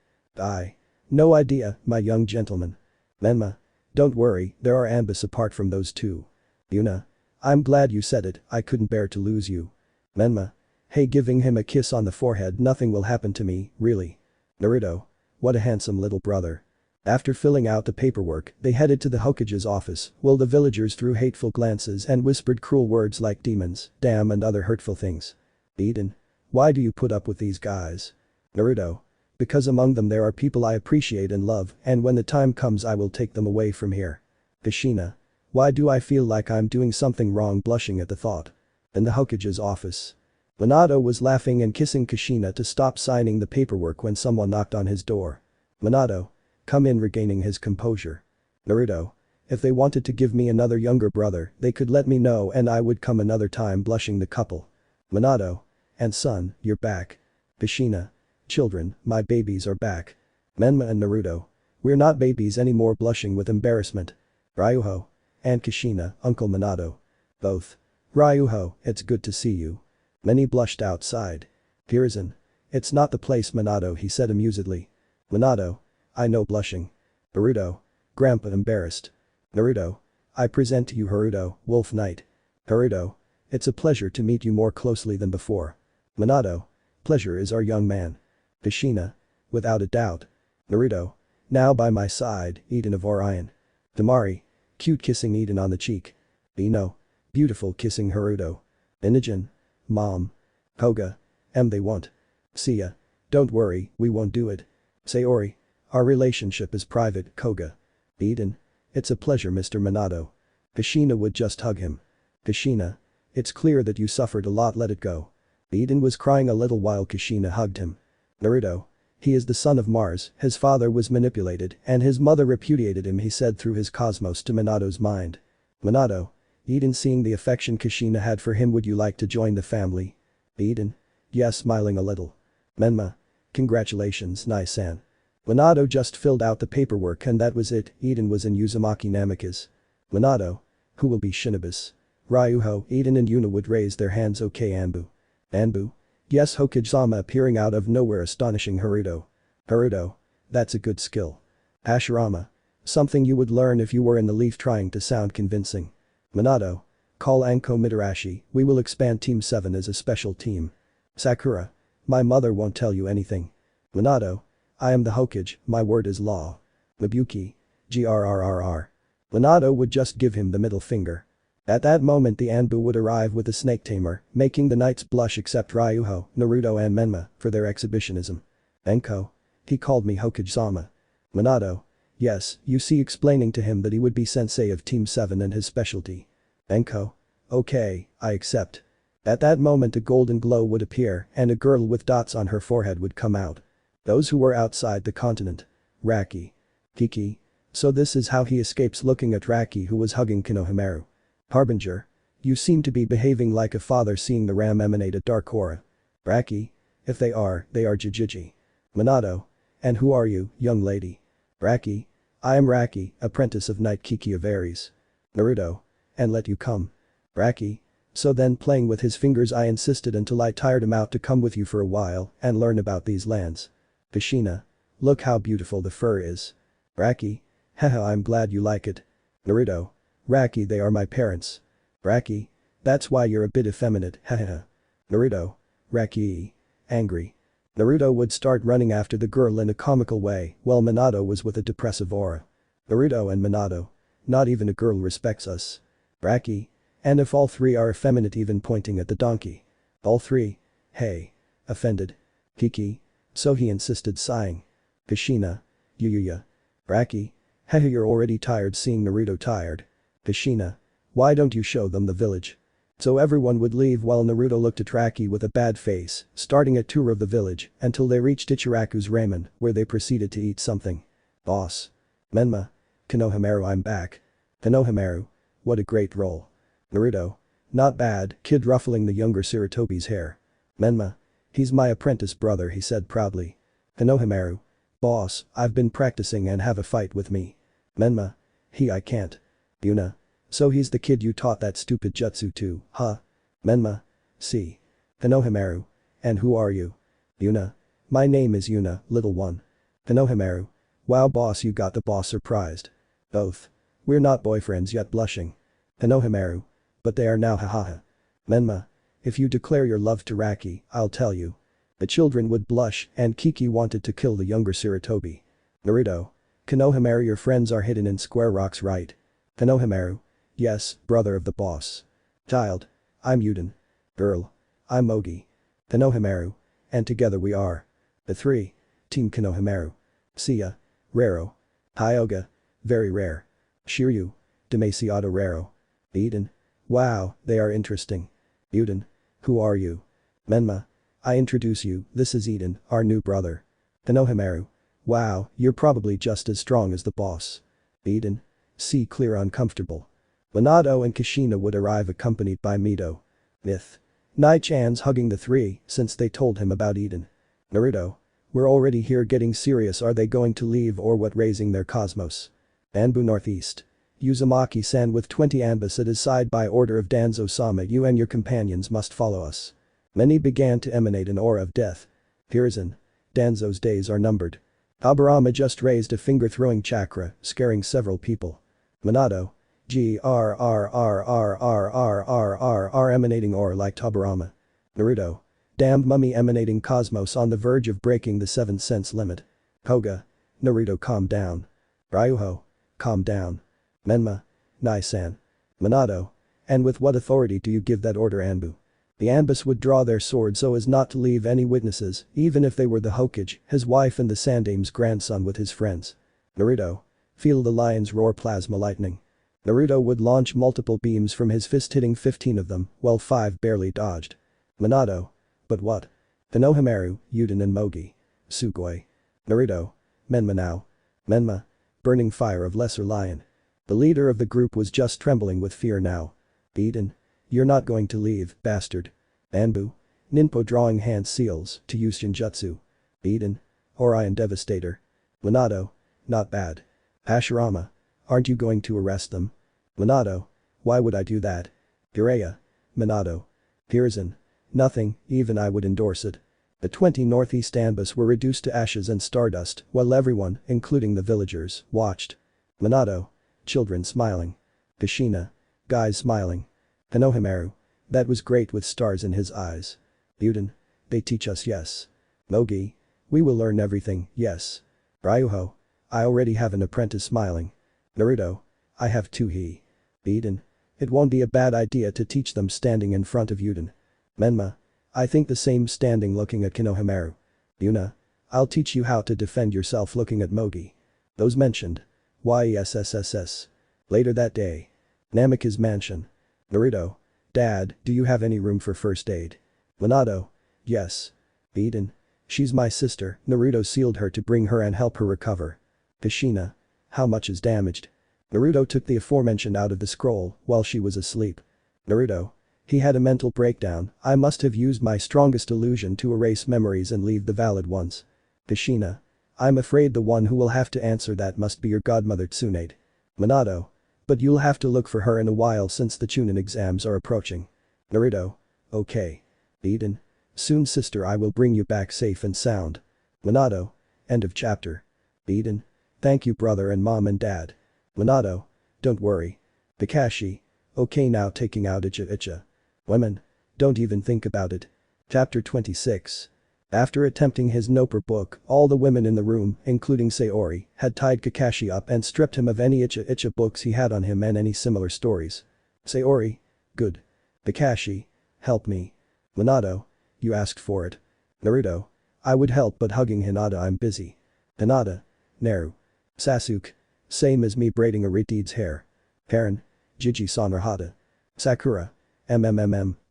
No idea, my young gentleman. Menma. Don't worry, there are Anbus apart from those 2. Yuna. I'm glad you said it, I couldn't bear to lose you. Menma. Hey, giving him a kiss on the forehead. Nothing will happen to me, really. Naruto. What a handsome little brother. After filling out the paperwork, they headed to the Hokage's office, while the villagers threw hateful glances and whispered cruel words like demons, damn and other hurtful things. Eden. Why do you put up with these guys? Naruto. Because among them there are people I appreciate and love, and when the time comes I will take them away from here. Kushina. Why do I feel like I'm doing something wrong? Blushing at the thought. In the Hokage's office. Minato was laughing and kissing Kushina to stop signing the paperwork when someone knocked on his door. Minato. Come in. Regaining his composure. Naruto. If they wanted to give me another younger brother, they could let me know and I would come another time blushing the couple. Minato. And son, you're back. Kushina. Children, my babies are back. Menma and Naruto. We're not babies anymore blushing with embarrassment. Ryuho. And Kushina, Uncle Minato. Both. Ryuho, it's good to see you. Many blushed outside. Hiruzen. It's not the place Minato, he said amusedly. Minato. I know blushing. Naruto. Grandpa embarrassed. Naruto. I present to you Haruto, Wolf Knight. Haruto. It's a pleasure to meet you more closely than before. Minato. Pleasure is our young man. Kushina. Without a doubt. Naruto. Now by my side, Eden of Orion. Tamari. Cute kissing Eden on the cheek. Ino. Beautiful kissing Haruto. Inogen. Mom. Koga. They won't. Seiya. Don't worry, we won't do it. Sayori. Our relationship is private, Koga. Eden. It's a pleasure Mr. Minato. Kushina would just hug him. Kushina. It's clear that you suffered a lot, let it go. Eden was crying a little while Kushina hugged him. Naruto. He is the son of Mars, his father was manipulated and his mother repudiated him, he said through his cosmos to Minato's mind. Minato. Eden, seeing the affection Kushina had for him, would you like to join the family? Eden. Yes, smiling a little. Menma. Congratulations, Nai-san. Minato just filled out the paperwork and that was it. Eden was in Uzumaki Namikaze. Minato. Who will be Shinobis? Ryuho. Eden and Yuna would raise their hands. Okay, Anbu. Anbu. Yes, Hokage-sama appearing out of nowhere, astonishing Haruto. Haruto. That's a good skill. Hashirama. Something you would learn if you were in the leaf, trying to sound convincing. Minato. Call Anko Mitarashi, we will expand Team 7 as a special team. Sakura. My mother won't tell you anything. Minato. I am the Hokage, my word is law. Mabuki. Grrrr. Minato would just give him the middle finger. At that moment the Anbu would arrive with the snake tamer, making the knights blush except Ryuho, Naruto and Menma, for their exhibitionism. Enko. He called me Hokage-sama. Minato. Yes, you see, explaining to him that he would be sensei of Team 7 and his specialty. Enko. Okay, I accept. At that moment a golden glow would appear and a girl with dots on her forehead would come out. Those who were outside the continent. Raki. Kiki. So this is how he escapes, looking at Raki who was hugging Konohamaru. Harbinger. You seem to be behaving like a father, seeing the ram emanate a dark aura. Raki. If they are Jijiji. Minato. And who are you, young lady? Raki. I am Raki, apprentice of Knight Kiki of Ares. Naruto. And let you come. Raki. So then, playing with his fingers, I insisted until I tired him out to come with you for a while and learn about these lands. Kushina. Look how beautiful the fur is. Raki. Haha, I'm glad you like it. Naruto. Raki, they are my parents. Raki. That's why you're a bit effeminate, haha. Naruto. Raki. Angry. Naruto would start running after the girl in a comical way while Minato was with a depressive aura. Naruto and Minato. Not even a girl respects us. Raki. And if all three are effeminate, even pointing at the donkey. All three. Hey. Offended. Kiki. So he insisted, sighing. Kushina. Yuya. Raki. Haha, you're already tired, seeing Naruto tired. Kushina. Why don't you show them the village? So everyone would leave while Naruto looked at Raki with a bad face, starting a tour of the village until they reached Ichiraku's ramen, where they proceeded to eat something. Boss. Menma. Konohamaru, I'm back. Konohamaru. What a great role. Naruto. Not bad, kid, ruffling the younger Sarutobi's hair. Menma. He's my apprentice brother, he said proudly. Konohamaru. Boss, I've been practicing and have a fight with me. Menma. I can't. Yuna. So he's the kid you taught that stupid jutsu to, huh? Menma. See. Konohamaru. And who are you? Yuna. My name is Yuna, little one. Konohamaru. Wow, boss, you got the boss surprised. Both. We're not boyfriends yet, blushing. Konohamaru. But they are now, hahaha. Menma. If you declare your love to Raki, I'll tell you. The children would blush and Kiki wanted to kill the younger Sarutobi. Naruto. Konohamaru, your friends are hidden in Square Rocks, right? Konohamaru. Yes, brother of the boss. Child. I'm Yuden. Girl. I'm Mogi. Konohamaru. And together we are. The three. Team Konohamaru. Seiya. Raro. Hyoga. Very rare. Shiryu. Demasiado raro. Eden. Wow, they are interesting. Yuden. Who are you? Menma. I introduce you, this is Eden, our new brother. Konohamaru. Wow, you're probably just as strong as the boss. Eden. see clear uncomfortable. Minato and Kushina would arrive accompanied by Mito. Myth. Nai-chan's hugging the three since they told him about Eden. Naruto. We're already here getting serious, are they going to leave or what, raising their cosmos? Anbu Northeast. Uzumaki-san with 20 Anbus at his side, by order of Danzo-sama you and your companions must follow us. Many began to emanate an aura of death. Hiruzen. Danzo's days are numbered. Aburama just raised a finger throwing chakra, scaring several people. Minato. GRRRRRRRRR emanating aura like Aburama. Naruto. Damned mummy emanating cosmos on the verge of breaking the 7th sense limit. Koga. Naruto, calm down. Ryuho. Calm down. Menma. Nai-san. Minato. And with what authority do you give that order, Anbu? The Anbus would draw their swords so as not to leave any witnesses, even if they were the Hokage, his wife and the Sandame's grandson with his friends. Naruto. Feel the lion's roar, plasma lightning. Naruto would launch multiple beams from his fist, hitting 15 of them, while 5 barely dodged. Minato. But what? Konohamaru, Uden and Mogi. Sugoi. Naruto. Menma now. Menma. Burning fire of lesser lion. The leader of the group was just trembling with fear now. Eden. You're not going to leave, bastard. Anbu. Ninpo drawing hand seals to use Shinjutsu. Eden. Orion Devastator. Minato. Not bad. Hashirama. Aren't you going to arrest them? Minato. Why would I do that? Jiraiya. Minato. Hiruzen. Nothing, even I would endorse it. The 20 Northeast Anbus were reduced to ashes and stardust while everyone, including the villagers, watched. Minato. Children smiling. Kushina. Guys smiling. Konohamaru. That was great with stars in his eyes. Uden. They teach us, yes. Mogi. We will learn everything, yes. Ryuho. I already have an apprentice smiling. Naruto. I have 2 he. Eden. It won't be a bad idea to teach them standing in front of Uden. Menma. I think the same, standing looking at Konohamaru. Yuna. I'll teach you how to defend yourself looking at Mogi. Those mentioned. YESSSS. Later that day. Namika's mansion. Naruto. Dad, do you have any room for first aid? Minato. Yes. Eden. She's my sister, Naruto sealed her to bring her and help her recover. Kushina. How much is damaged? Naruto took the aforementioned out of the scroll while she was asleep. Naruto. He had a mental breakdown, I must have used my strongest illusion to erase memories and leave the valid ones. Kushina. I'm afraid the one who will have to answer that must be your godmother Tsunade. Minato. But you'll have to look for her in a while since the Chunin exams are approaching. Naruto. Okay. Eden. Soon sister, I will bring you back safe and sound. Minato. End of chapter. Eden. Thank you brother and mom and dad. Minato. Don't worry. Kakashi. Okay, now taking out Ichigo. Women. Don't even think about it. Chapter 26. After attempting his Noper book, all the women in the room, including Sayori, had tied Kakashi up and stripped him of any Ichigo books he had on him and any similar stories. Sayori. Good. Kakashi. Help me. Minato. You asked for it. Naruto. I would help but hugging Hinata I'm busy. Hinata. Naru. Sasuke. Same as me braiding Ariteed's hair. Karen. Jiji Sanrahata. Sakura.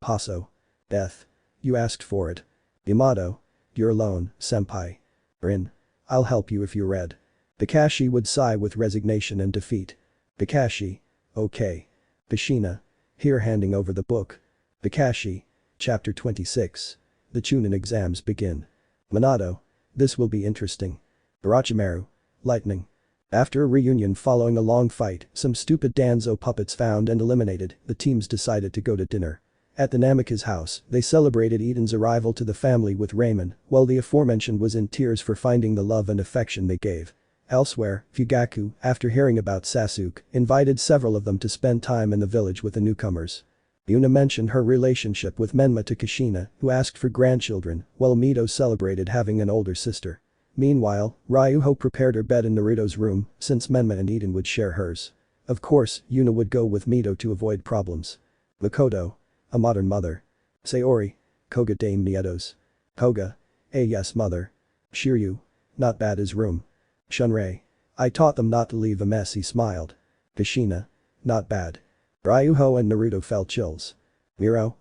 Paso. Death. You asked for it. Yamato. You're alone, senpai. Rin. I'll help you if you're red. Kakashi would sigh with resignation and defeat. Kakashi. Okay. Kushina. Here, handing over the book. Kakashi. Chapter 26. The Chunin exams begin. Minato. This will be interesting. Orochimaru. Lightning. After a reunion following a long fight, some stupid Danzo puppets found and eliminated, the teams decided to go to dinner. At the Namika's house, they celebrated Eden's arrival to the family with ramen, while the aforementioned was in tears for finding the love and affection they gave. Elsewhere, Fugaku, after hearing about Sasuke, invited several of them to spend time in the village with the newcomers. Yuna mentioned her relationship with Menma to Kushina, who asked for grandchildren, while Mito celebrated having an older sister. Meanwhile, Ryuho prepared her bed in Naruto's room, since Menma and Eden would share hers. Of course, Yuna would go with Mito to avoid problems. Makoto. A modern mother. Sayori. Koga Dame Nietos. Koga. Yes mother. Shiryu. Not bad his room. Shunrei. I taught them not to leave a mess, he smiled. Kushina. Not bad. Ryuho and Naruto felt chills. Miro.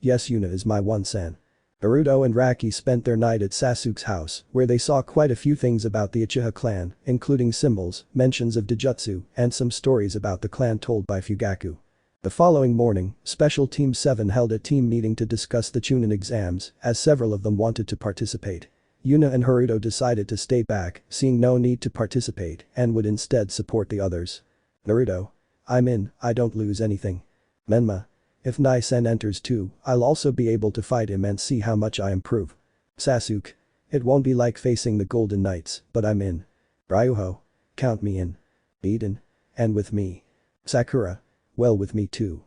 Yes Yuna is my one san. Naruto and Raki spent their night at Sasuke's house, where they saw quite a few things about the Uchiha clan, including symbols, mentions of Dojutsu, and some stories about the clan told by Fugaku. The following morning, Special Team 7 held a team meeting to discuss the Chunin exams, as several of them wanted to participate. Yuna and Haruto decided to stay back, seeing no need to participate, and would instead support the others. Naruto. I'm in, I don't lose anything. Menma. If Nai-sen enters too, I'll also be able to fight him and see how much I improve. Sasuke. It won't be like facing the Golden Knights, but I'm in. Ryuho. Count me in. Eden. And with me. Sakura. Well, with me too.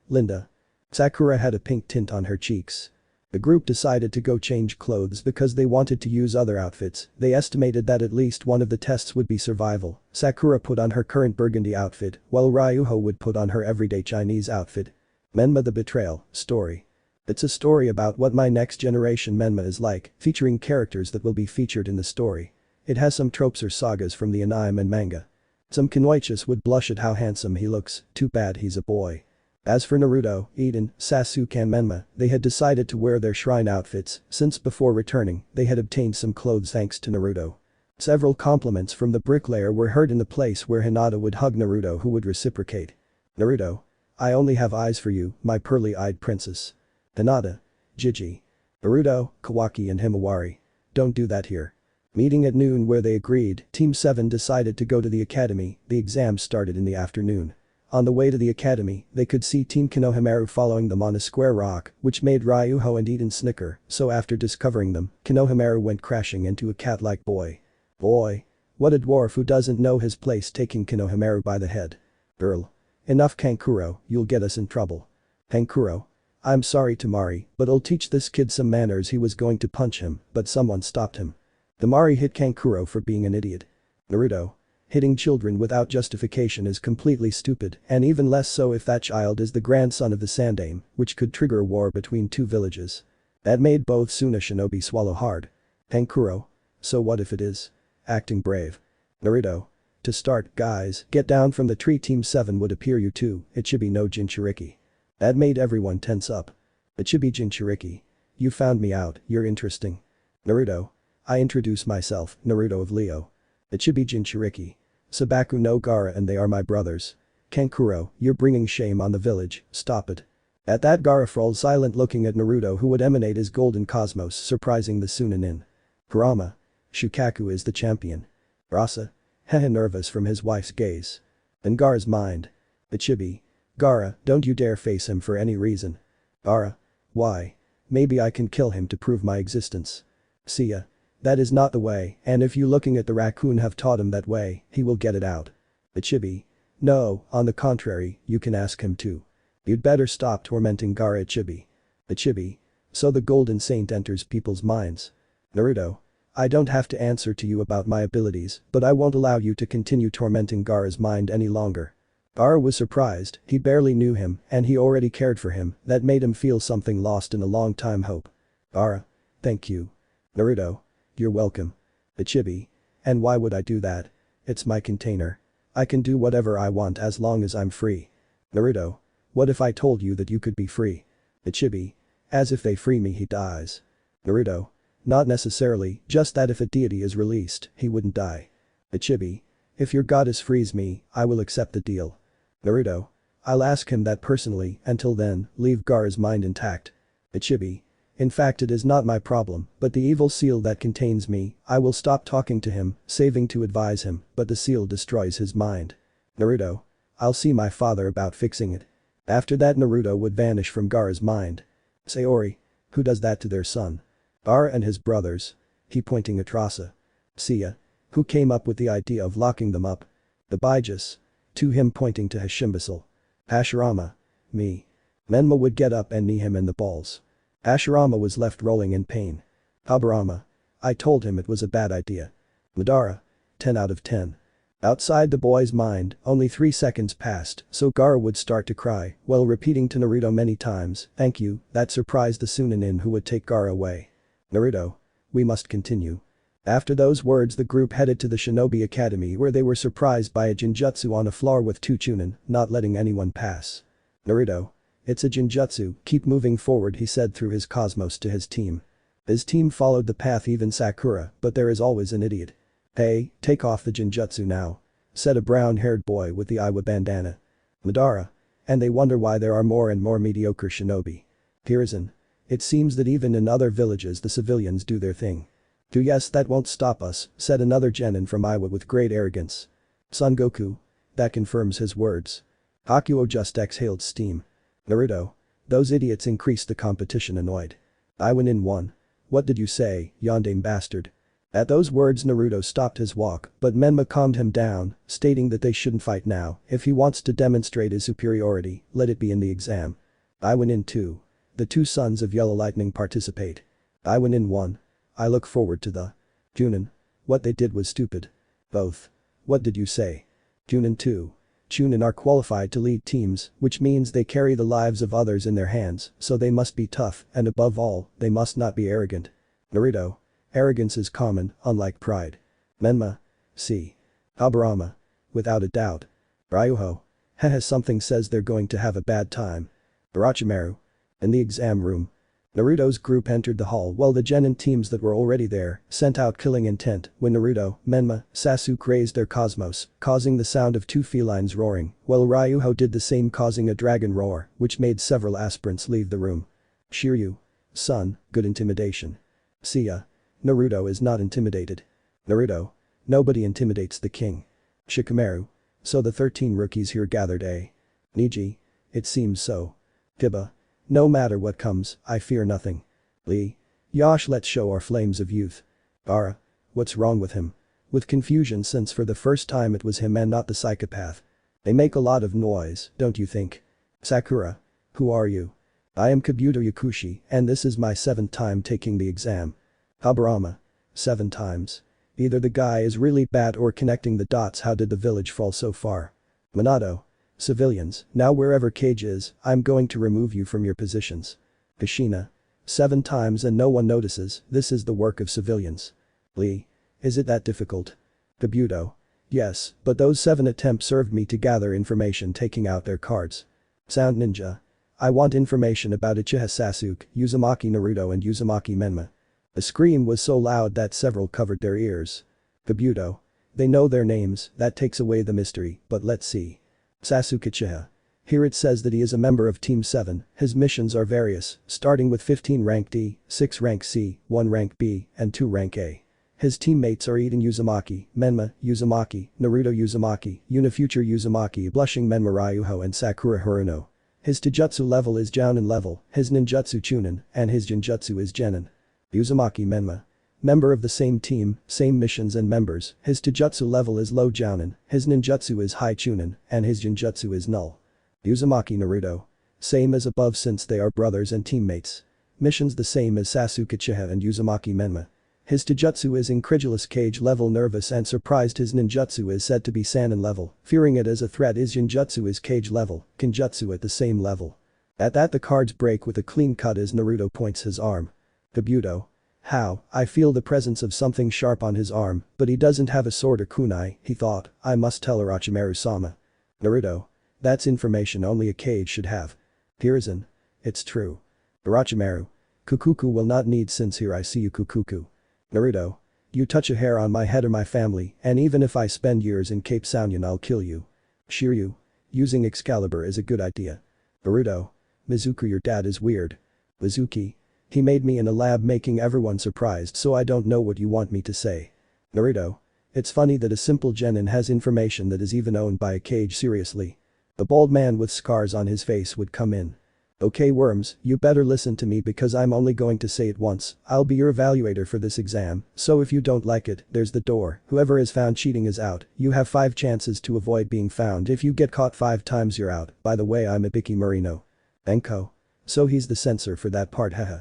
Linda. Sakura had a pink tint on her cheeks. The group decided to go change clothes because they wanted to use other outfits. They estimated that at least one of the tests would be survival. Sakura put on her current burgundy outfit, while Ryuho would put on her everyday Chinese outfit. Menma the Betrayal, story. It's a story about what my next generation Menma is like, featuring characters that will be featured in the story. It has some tropes or sagas from the anime and manga. Some Kenoichus would blush at how handsome he looks, too bad he's a boy. As for Naruto, Eden, Sasuke and Menma, they had decided to wear their shrine outfits, since before returning, they had obtained some clothes thanks to Naruto. Several compliments from the bricklayer were heard in the place where Hinata would hug Naruto, who would reciprocate. Naruto. I only have eyes for you, my pearly-eyed princess. Hinata. Jiji. Naruto, Kawaki and Himawari. Don't do that here. Meeting at noon where they agreed, Team 7 decided to go to the academy. The exams started in the afternoon. On the way to the academy, they could see Team Konohamaru following them on a square rock, which made Ryuho and Eden snicker, so after discovering them, Konohamaru went crashing into a cat-like boy. Boy. What a dwarf who doesn't know his place, taking Konohamaru by the head. Girl. Enough Kankuro, you'll get us in trouble. Kankuro. I'm sorry Tamari, but I'll teach this kid some manners. He was going to punch him, but someone stopped him. Tamari hit Kankuro for being an idiot. Naruto. Hitting children without justification is completely stupid, and even less so if that child is the grandson of the Sandaime, which could trigger a war between two villages. That made both Suna shinobi swallow hard. Kankuro. So what if it is? Acting brave. Naruto. To start, guys, get down from the tree. Team 7 would appear you too, Ichibi no Jinchuriki. That made everyone tense up. Ichibi Jinchuriki. You found me out, you're interesting. Naruto. I introduce myself, Naruto of Leo. Ichibi Jinchuriki. Sabaku no Gaara and they are my brothers. Kankuro, you're bringing shame on the village, stop it. At that Gaara froze silent looking at Naruto who would emanate his golden cosmos surprising the Sunanin. Kurama. Shukaku is the champion. Rasa. Hehe nervous from his wife's gaze. In Gaara's mind. Ichibi. Gaara, don't you dare face him for any reason. Gaara. Why? Maybe I can kill him to prove my existence. Seiya. That is not the way, and if you looking at the raccoon have taught him that way, he will get it out. Ichibi. No, on the contrary, you can ask him too. You'd better stop tormenting Gaara Ichibi. Ichibi. So the Golden Saint enters people's minds. Naruto. I don't have to answer to you about my abilities, but I won't allow you to continue tormenting Gaara's mind any longer. Gaara was surprised, he barely knew him, and he already cared for him, that made him feel something lost in a long time hope. Gaara. Thank you. Naruto. You're welcome. Ichibi. And why would I do that? It's my container. I can do whatever I want as long as I'm free. Naruto. What if I told you that you could be free? Ichibi. As if they free me he dies. Naruto. Not necessarily, just that if a deity is released, he wouldn't die. Ichibi. If your goddess frees me, I will accept the deal. Naruto. I'll ask him that personally, until then, leave Gaara's mind intact. Ichibi. In fact it is not my problem, but the evil seal that contains me, I will stop talking to him, saving to advise him, but the seal destroys his mind. Naruto. I'll see my father about fixing it. After that Naruto would vanish from Gaara's mind. Sayori. Who does that to their son? Gaara and his brothers. He pointing at Rasa. Seiya. Who came up with the idea of locking them up? The Bijus. To him pointing to Hashimbasul. Hashirama. Me. Menma would get up and knee him in the balls. Hashirama was left rolling in pain. Habarama. I told him it was a bad idea. Madara. 10 out of 10. Outside the boy's mind, only 3 seconds passed, so Gaara would start to cry, while repeating to Naruto many times, thank you, that surprised the Sunanin who would take Gaara away. Naruto. We must continue. After those words the group headed to the Shinobi Academy where they were surprised by a Jinjutsu on a floor with 2 Chunin, not letting anyone pass. Naruto. It's a genjutsu, keep moving forward, he said through his cosmos to his team. His team followed the path, even Sakura, but there is always an idiot. Hey, take off the genjutsu now, said a brown-haired boy with the Iwa bandana. Madara. And they wonder why there are more and more mediocre shinobi. Hiruzen. It seems that even in other villages the civilians do their thing. Yes, that won't stop us, said another genin from Iwa with great arrogance. Son Goku. That confirms his words. Hakuo just exhaled steam. Naruto. Those idiots increased the competition, annoyed. I win in one. What did you say, yandere bastard? At those words Naruto stopped his walk, but Menma calmed him down, stating that they shouldn't fight now. If he wants to demonstrate his superiority, let it be in the exam. I win in 2. The 2 sons of Yellow Lightning participate. I win in 1. I look forward to the Chunin. What they did was stupid. Both. What did you say? Chunin 2. Chunin are qualified to lead teams, which means they carry the lives of others in their hands, so they must be tough, and above all, they must not be arrogant. Naruto. Arrogance is common, unlike pride. Menma. See. Habarama. Without a doubt. Ryuho. Haha, something says they're going to have a bad time. Orochimaru. In the exam room. Naruto's group entered the hall while the genin teams that were already there sent out killing intent when Naruto, Menma, Sasuke raised their cosmos, causing the sound of 2 felines roaring, while Ryuho did the same, causing a dragon roar, which made several aspirants leave the room. Shiryu. Son, good intimidation. Seiya. Naruto is not intimidated. Naruto. Nobody intimidates the king. Shikamaru. So the 13 rookies here gathered, eh? Niji. It seems so. Kiba. No matter what comes, I fear nothing. Lee. Yosh, let's show our flames of youth. Ara. What's wrong with him? With confusion, since for the first time it was him and not the psychopath. They make a lot of noise, don't you think? Sakura. Who are you? I am Kabuto Yakushi, and this is my 7th time taking the exam. Habarama. 7 times. Either the guy is really bad or connecting the dots. How did the village fall so far? Minato. Civilians, now wherever Cage is, I'm going to remove you from your positions. Kushina. 7 times and no one notices, this is the work of civilians. Lee. Is it that difficult? Kabuto. Yes, but those 7 attempts served me to gather information, taking out their cards. Sound Ninja. I want information about Uchiha Sasuke, Uzumaki Naruto and Uzumaki Menma. The scream was so loud that several covered their ears. Kabuto. They know their names, that takes away the mystery, but let's see. Sasuke Uchiha. Here it says that he is a member of Team 7, his missions are various, starting with 15 rank D, 6 rank C, 1 rank B, and 2 rank A. His teammates are Eden Uzumaki, Menma, Uzumaki, Naruto Uzumaki, Unifuture Uzumaki, Blushing Menma Ryuho and Sakura Haruno. His Taijutsu level is Jounin level, his Ninjutsu Chunin, and his Genjutsu is Genin. Uzumaki Menma. Member of the same team, same missions and members, his Taijutsu level is low Jounin, his Ninjutsu is high Chunin, and his Genjutsu is null. Uzumaki Naruto. Same as above since they are brothers and teammates. Missions the same as Sasuke Uchiha and Uzumaki Menma. His Taijutsu is incredulous Cage level, nervous and surprised. His Ninjutsu is said to be Sannin level, fearing it as a threat. His Genjutsu is Cage level, Kenjutsu at the same level. At that the cards break with a clean cut as Naruto points his arm. Kabuto. How, I feel the presence of something sharp on his arm, but he doesn't have a sword or kunai, he thought, I must tell Orochimaru-sama. Naruto. That's information only a Cage should have. Hiruzen. It's true. Orochimaru. Kukuku will not need, since here I see you Kukuku. Naruto. You touch a hair on my head or my family, and even if I spend years in Cape Sounion I'll kill you. Shiryu. Using Excalibur is a good idea. Naruto. Mizuku, your dad is weird. Mizuki. He made me in a lab, making everyone surprised, so I don't know what you want me to say. Naruto. It's funny that a simple genin has information that is even owned by a Cage. Seriously. The bald man with scars on his face would come in. Okay worms, you better listen to me because I'm only going to say it once. I'll be your evaluator for this exam, so if you don't like it, there's the door. Whoever is found cheating is out. You have 5 chances to avoid being found. If you get caught 5 times you're out. By the way, I'm Ibiki Marino. Enko. So he's the censor for that part, haha.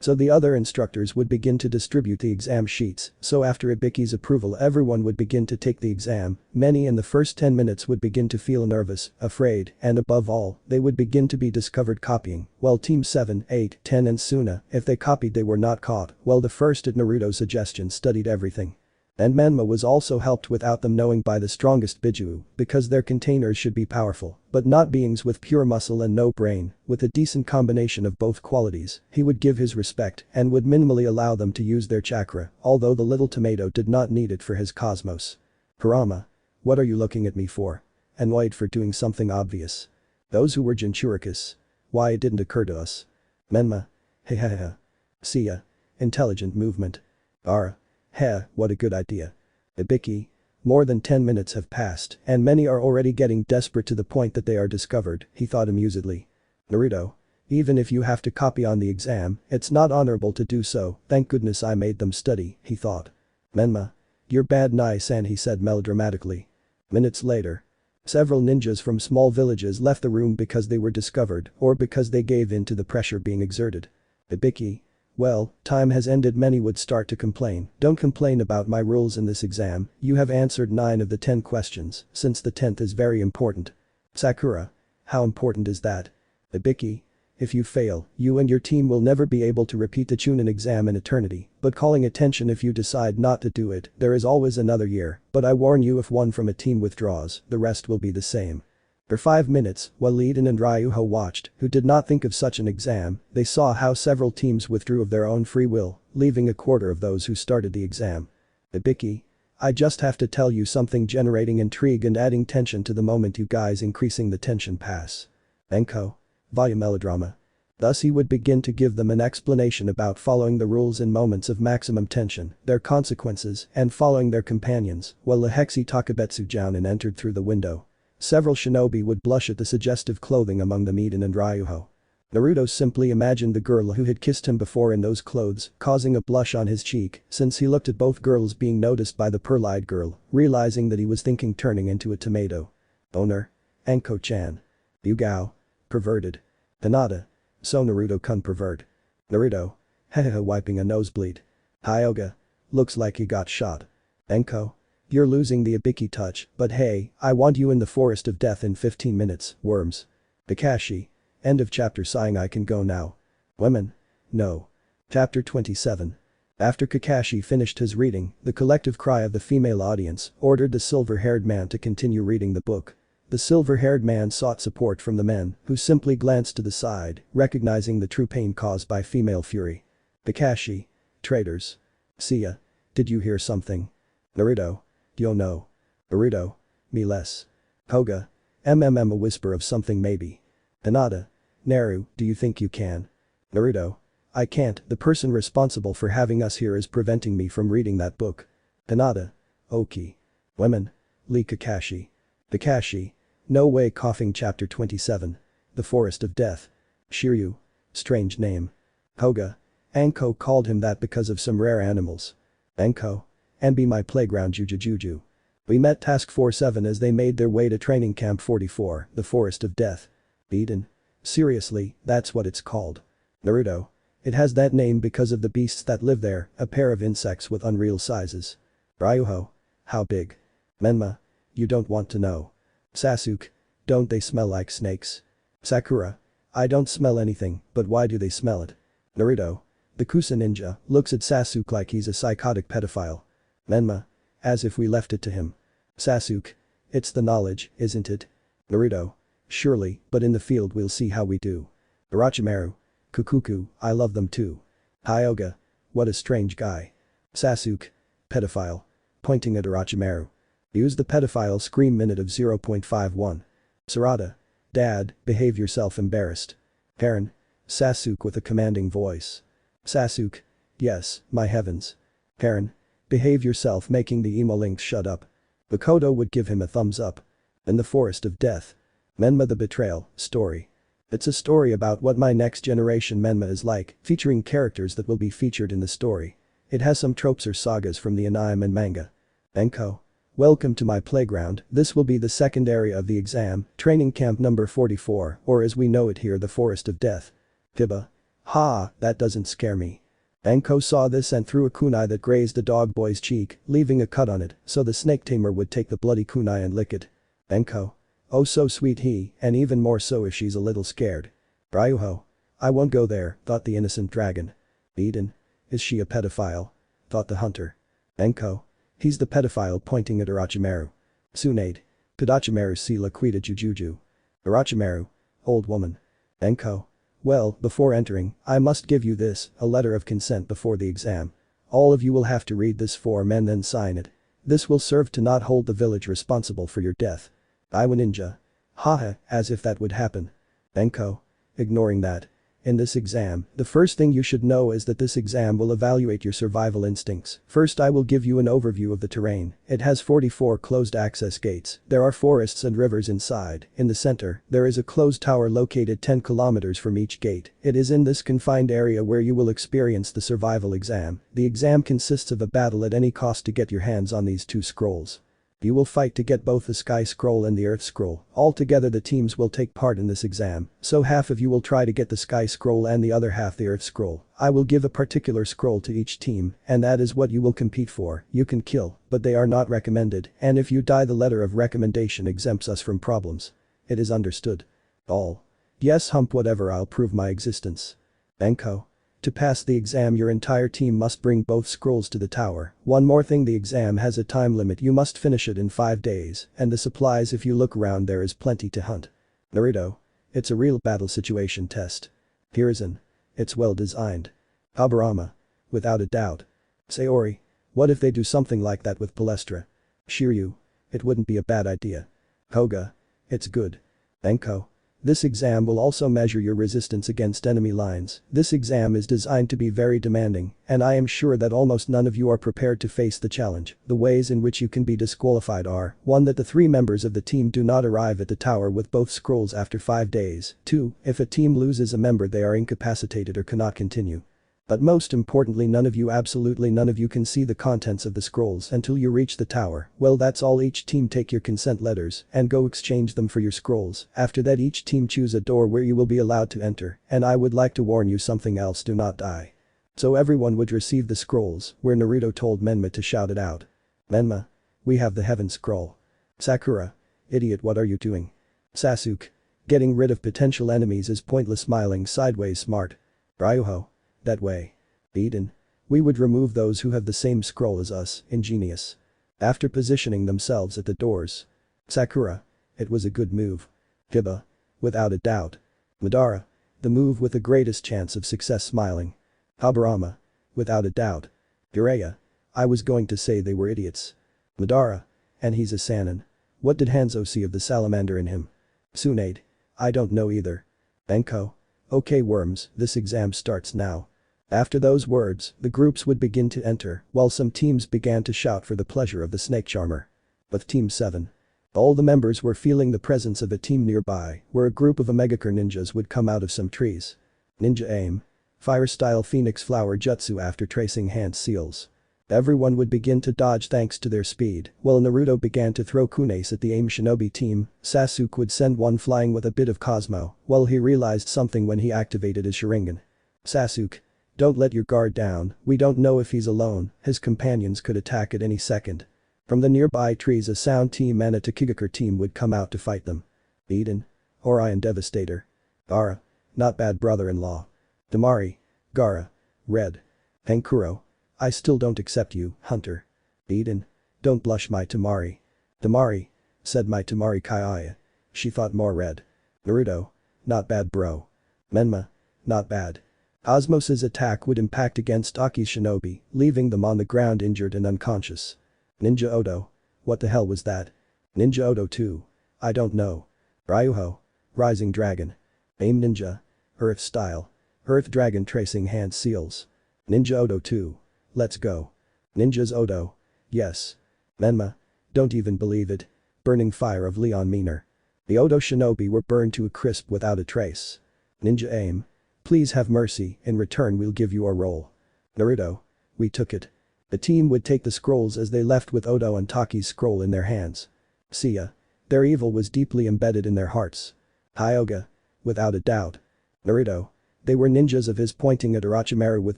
So the other instructors would begin to distribute the exam sheets, so after Ibiki's approval everyone would begin to take the exam. Many in the first 10 minutes would begin to feel nervous, afraid, and above all, they would begin to be discovered copying, while Team 7, 8, 10 and Suna, if they copied they were not caught, while the first at Naruto's suggestion studied everything. And Menma was also helped without them knowing by the strongest Biju, because their containers should be powerful, but not beings with pure muscle and no brain, with a decent combination of both qualities. He would give his respect and would minimally allow them to use their chakra, although the little tomato did not need it for his cosmos. Kurama. What are you looking at me for? Annoyed for doing something obvious. Those who were Jinchuricus. Why it didn't occur to us. Menma. Hehehe. Seiya. Intelligent movement. Ara. Heh, what a good idea. Ibiki. More than 10 minutes have passed and many are already getting desperate to the point that they are discovered, he thought amusedly. Naruto. Even if you have to copy on the exam, it's not honorable to do so, thank goodness I made them study, he thought. Menma. You're bad nice-san, he said melodramatically. Minutes later. Several ninjas from small villages left the room because they were discovered or because they gave in to the pressure being exerted. Ibiki. Well, time has ended, many would start to complain. Don't complain about my rules in this exam, you have answered 9 of the 10 questions, since the 10th is very important. Sakura. How important is that? Ibiki. If you fail, you and your team will never be able to repeat the Chunin exam in eternity, but calling attention if you decide not to do it, there is always another year, but I warn you if one from a team withdraws, the rest will be the same. For 5 minutes, while Leiden and Ryuho watched, who did not think of such an exam, they saw how several teams withdrew of their own free will, leaving a quarter of those who started the exam. Ibiki. I just have to tell you something generating intrigue and adding tension to the moment, you guys increasing the tension pass. Enko. Via melodrama. Thus he would begin to give them an explanation about following the rules in moments of maximum tension, their consequences, and following their companions, while Lehexi Takabetsu Jounin entered through the window. Several shinobi would blush at the suggestive clothing among the Miden and Ryuho. Naruto simply imagined the girl who had kissed him before in those clothes, causing a blush on his cheek, since he looked at both girls being noticed by the pearl-eyed girl, realizing that he was thinking turning into a tomato. Owner. Enko-chan. Yugao. Perverted. Hinata. So Naruto-kun pervert. Naruto. Hehehe, wiping a nosebleed. Hyoga. Looks like he got shot. Enko. You're losing the Ibiki touch, but hey, I want you in the forest of death in 15 minutes, worms. Kakashi. End of chapter. Sighing, I can go now. Women. No. Chapter 27. After Kakashi finished his reading, the collective cry of the female audience ordered the silver-haired man to continue reading the book. The silver-haired man sought support from the men, who simply glanced to the side, recognizing the true pain caused by female fury. Kakashi. Traitors. Seiya. Did you hear something? Naruto. Yo no. Naruto. Me less. Koga. A whisper of something maybe. Hinata. Naru, do you think you can? Naruto. I can't, the person responsible for having us here is preventing me from reading that book. Hinata. Oki. Women. Lee Kakashi. Kakashi. No way. Coughing. Chapter 27. The Forest of Death. Shiryu. Strange name. Koga. Anko called him that because of some rare animals. Anko. And be my playground, Juju. We met Task Force 7 as they made their way to Training Camp 44, the Forest of Death. Eden. Seriously, that's what it's called. Naruto. It has that name because of the beasts that live there, a pair of insects with unreal sizes. Ryuho. How big? Menma. You don't want to know. Sasuke. Don't they smell like snakes? Sakura. I don't smell anything, but why do they smell it? Naruto. The Kusa ninja looks at Sasuke like he's a psychotic pedophile. Menma. As if we left it to him. Sasuke. It's the knowledge, isn't it? Naruto. Surely, but in the field we'll see how we do. Orochimaru. Kukuku, I love them too. Hyoga. What a strange guy. Sasuke. Pedophile. Pointing at Orochimaru. Use the pedophile scream. Minute of 0.51. Sarada. Dad, behave yourself. Embarrassed. Harem. Sasuke with a commanding voice. Sasuke. Yes, my heavens. Harem. Behave yourself, making the emo lynx shut up. Makoto would give him a thumbs up. In the Forest of Death. Menma the Betrayal, story. It's a story about what my next generation Menma is like, featuring characters that will be featured in the story. It has some tropes or sagas from the anime and manga. Enko. Welcome to my playground. This will be the second area of the exam, training camp number 44, or as we know it here, the Forest of Death. Kiba. Ha, that doesn't scare me. Enko saw this and threw a kunai that grazed the dog boy's cheek, leaving a cut on it, so the snake tamer would take the bloody kunai and lick it. Enko. Oh so sweet he, and even more so if she's a little scared. Ryuho. I won't go there, thought the innocent dragon. Eden. Is she a pedophile? Thought the hunter. Enko. He's the pedophile pointing at Orochimaru. Tsunade. Could Orochimaru see Laquita Jujuju? Orochimaru. Old woman. Enko. Well, before entering, I must give you this, a letter of consent before the exam. All of you will have to read this form and then sign it. This will serve to not hold the village responsible for your death. Iwa Ninja. Haha, as if that would happen. Enko. Ignoring that. In this exam, the first thing you should know is that this exam will evaluate your survival instincts. First I will give you an overview of the terrain. It has 44 closed access gates. There are forests and rivers inside. In the center, there is a closed tower located 10 kilometers from each gate. It is in this confined area where you will experience the survival exam. The exam consists of a battle at any cost to get your hands on these two scrolls. You will fight to get both the Sky Scroll and the Earth Scroll. Altogether the teams will take part in this exam, so half of you will try to get the Sky Scroll and the other half the Earth Scroll. I will give a particular scroll to each team, and that is what you will compete for. You can kill, but they are not recommended, and if you die the letter of recommendation exempts us from problems. It is understood. All. Yes, hump whatever, I'll prove my existence. Enko. To pass the exam your entire team must bring both scrolls to the tower. One more thing, the exam has a time limit, you must finish it in 5 days, and the supplies, if you look around, there is plenty to hunt. Naruto. It's a real battle situation test. Hiruzen. It's well designed. Aburama. Without a doubt. Sayori. What if they do something like that with Palestra? Shiryu. It wouldn't be a bad idea. Koga. It's good. Enko. This exam will also measure your resistance against enemy lines. This exam is designed to be very demanding, and I am sure that almost none of you are prepared to face the challenge. The ways in which you can be disqualified are: 1. That the 3 members of the team do not arrive at the tower with both scrolls after 5 days. 2. If a team loses a member, they are incapacitated or cannot continue. But most importantly, absolutely none of you can see the contents of the scrolls until you reach the tower. Well, that's all. Each team take your consent letters and go exchange them for your scrolls. After that, each team choose a door where you will be allowed to enter, and I would like to warn you something else: do not die. So everyone would receive the scrolls, where Naruto told Menma to shout it out. Menma. We have the Heaven Scroll. Sakura. Idiot, what are you doing? Sasuke. Getting rid of potential enemies is pointless. Smiling sideways. Smart. Ryuho. That way. Eden. We would remove those who have the same scroll as us. Ingenious. After positioning themselves at the doors. Sakura. It was a good move. Hiba. Without a doubt. Madara. The move with the greatest chance of success. Smiling. Haburama. Without a doubt. Jiraiya. I was going to say they were idiots. Madara. And he's a Sannin. What did Hanzo see of the salamander in him? Tsunade. I don't know either. Enko. Okay worms, this exam starts now. After those words, the groups would begin to enter, while some teams began to shout for the pleasure of the snake charmer. With Team 7. All the members were feeling the presence of a team nearby, where a group of Omegakure ninjas would come out of some trees. Ninja aim. Fire-style phoenix flower jutsu after tracing hand seals. Everyone would begin to dodge thanks to their speed, while Naruto began to throw kunes at the aim shinobi team. Sasuke would send one flying with a bit of Cosmo, while he realized something when he activated his Sharingan. Sasuke. Don't let your guard down, we don't know if he's alone, his companions could attack at any second. From the nearby trees a Sound team and a Tokigakure team would come out to fight them. Eden. Orion Devastator. Gaara. Not bad brother-in-law. Damari. Gaara. Red. Henkuro. I still don't accept you, Hunter. Eden. Don't blush my Tamari. Damari. Said my Tamari Kaiaya. She thought more red. Naruto. Not bad bro. Menma. Not bad. Osmos's attack would impact against Aki's shinobi, leaving them on the ground injured and unconscious. Ninja Odo. What the hell was that? Ninja Odo 2. I don't know. Ryuho. Rising Dragon. Aim Ninja. Earth Style. Earth Dragon tracing hand seals. Ninja Odo 2. Let's go. Ninjas Odo. Yes. Menma. Don't even believe it. Burning Fire of Leon Miner. The Odo shinobi were burned to a crisp without a trace. Ninja aim. Please have mercy, in return we'll give you our role. Naruto. We took it. The team would take the scrolls as they left with Odo and Taki's scroll in their hands. Seiya. Their evil was deeply embedded in their hearts. Hyuga. Without a doubt. Naruto. They were ninjas of his, pointing at Orochimaru with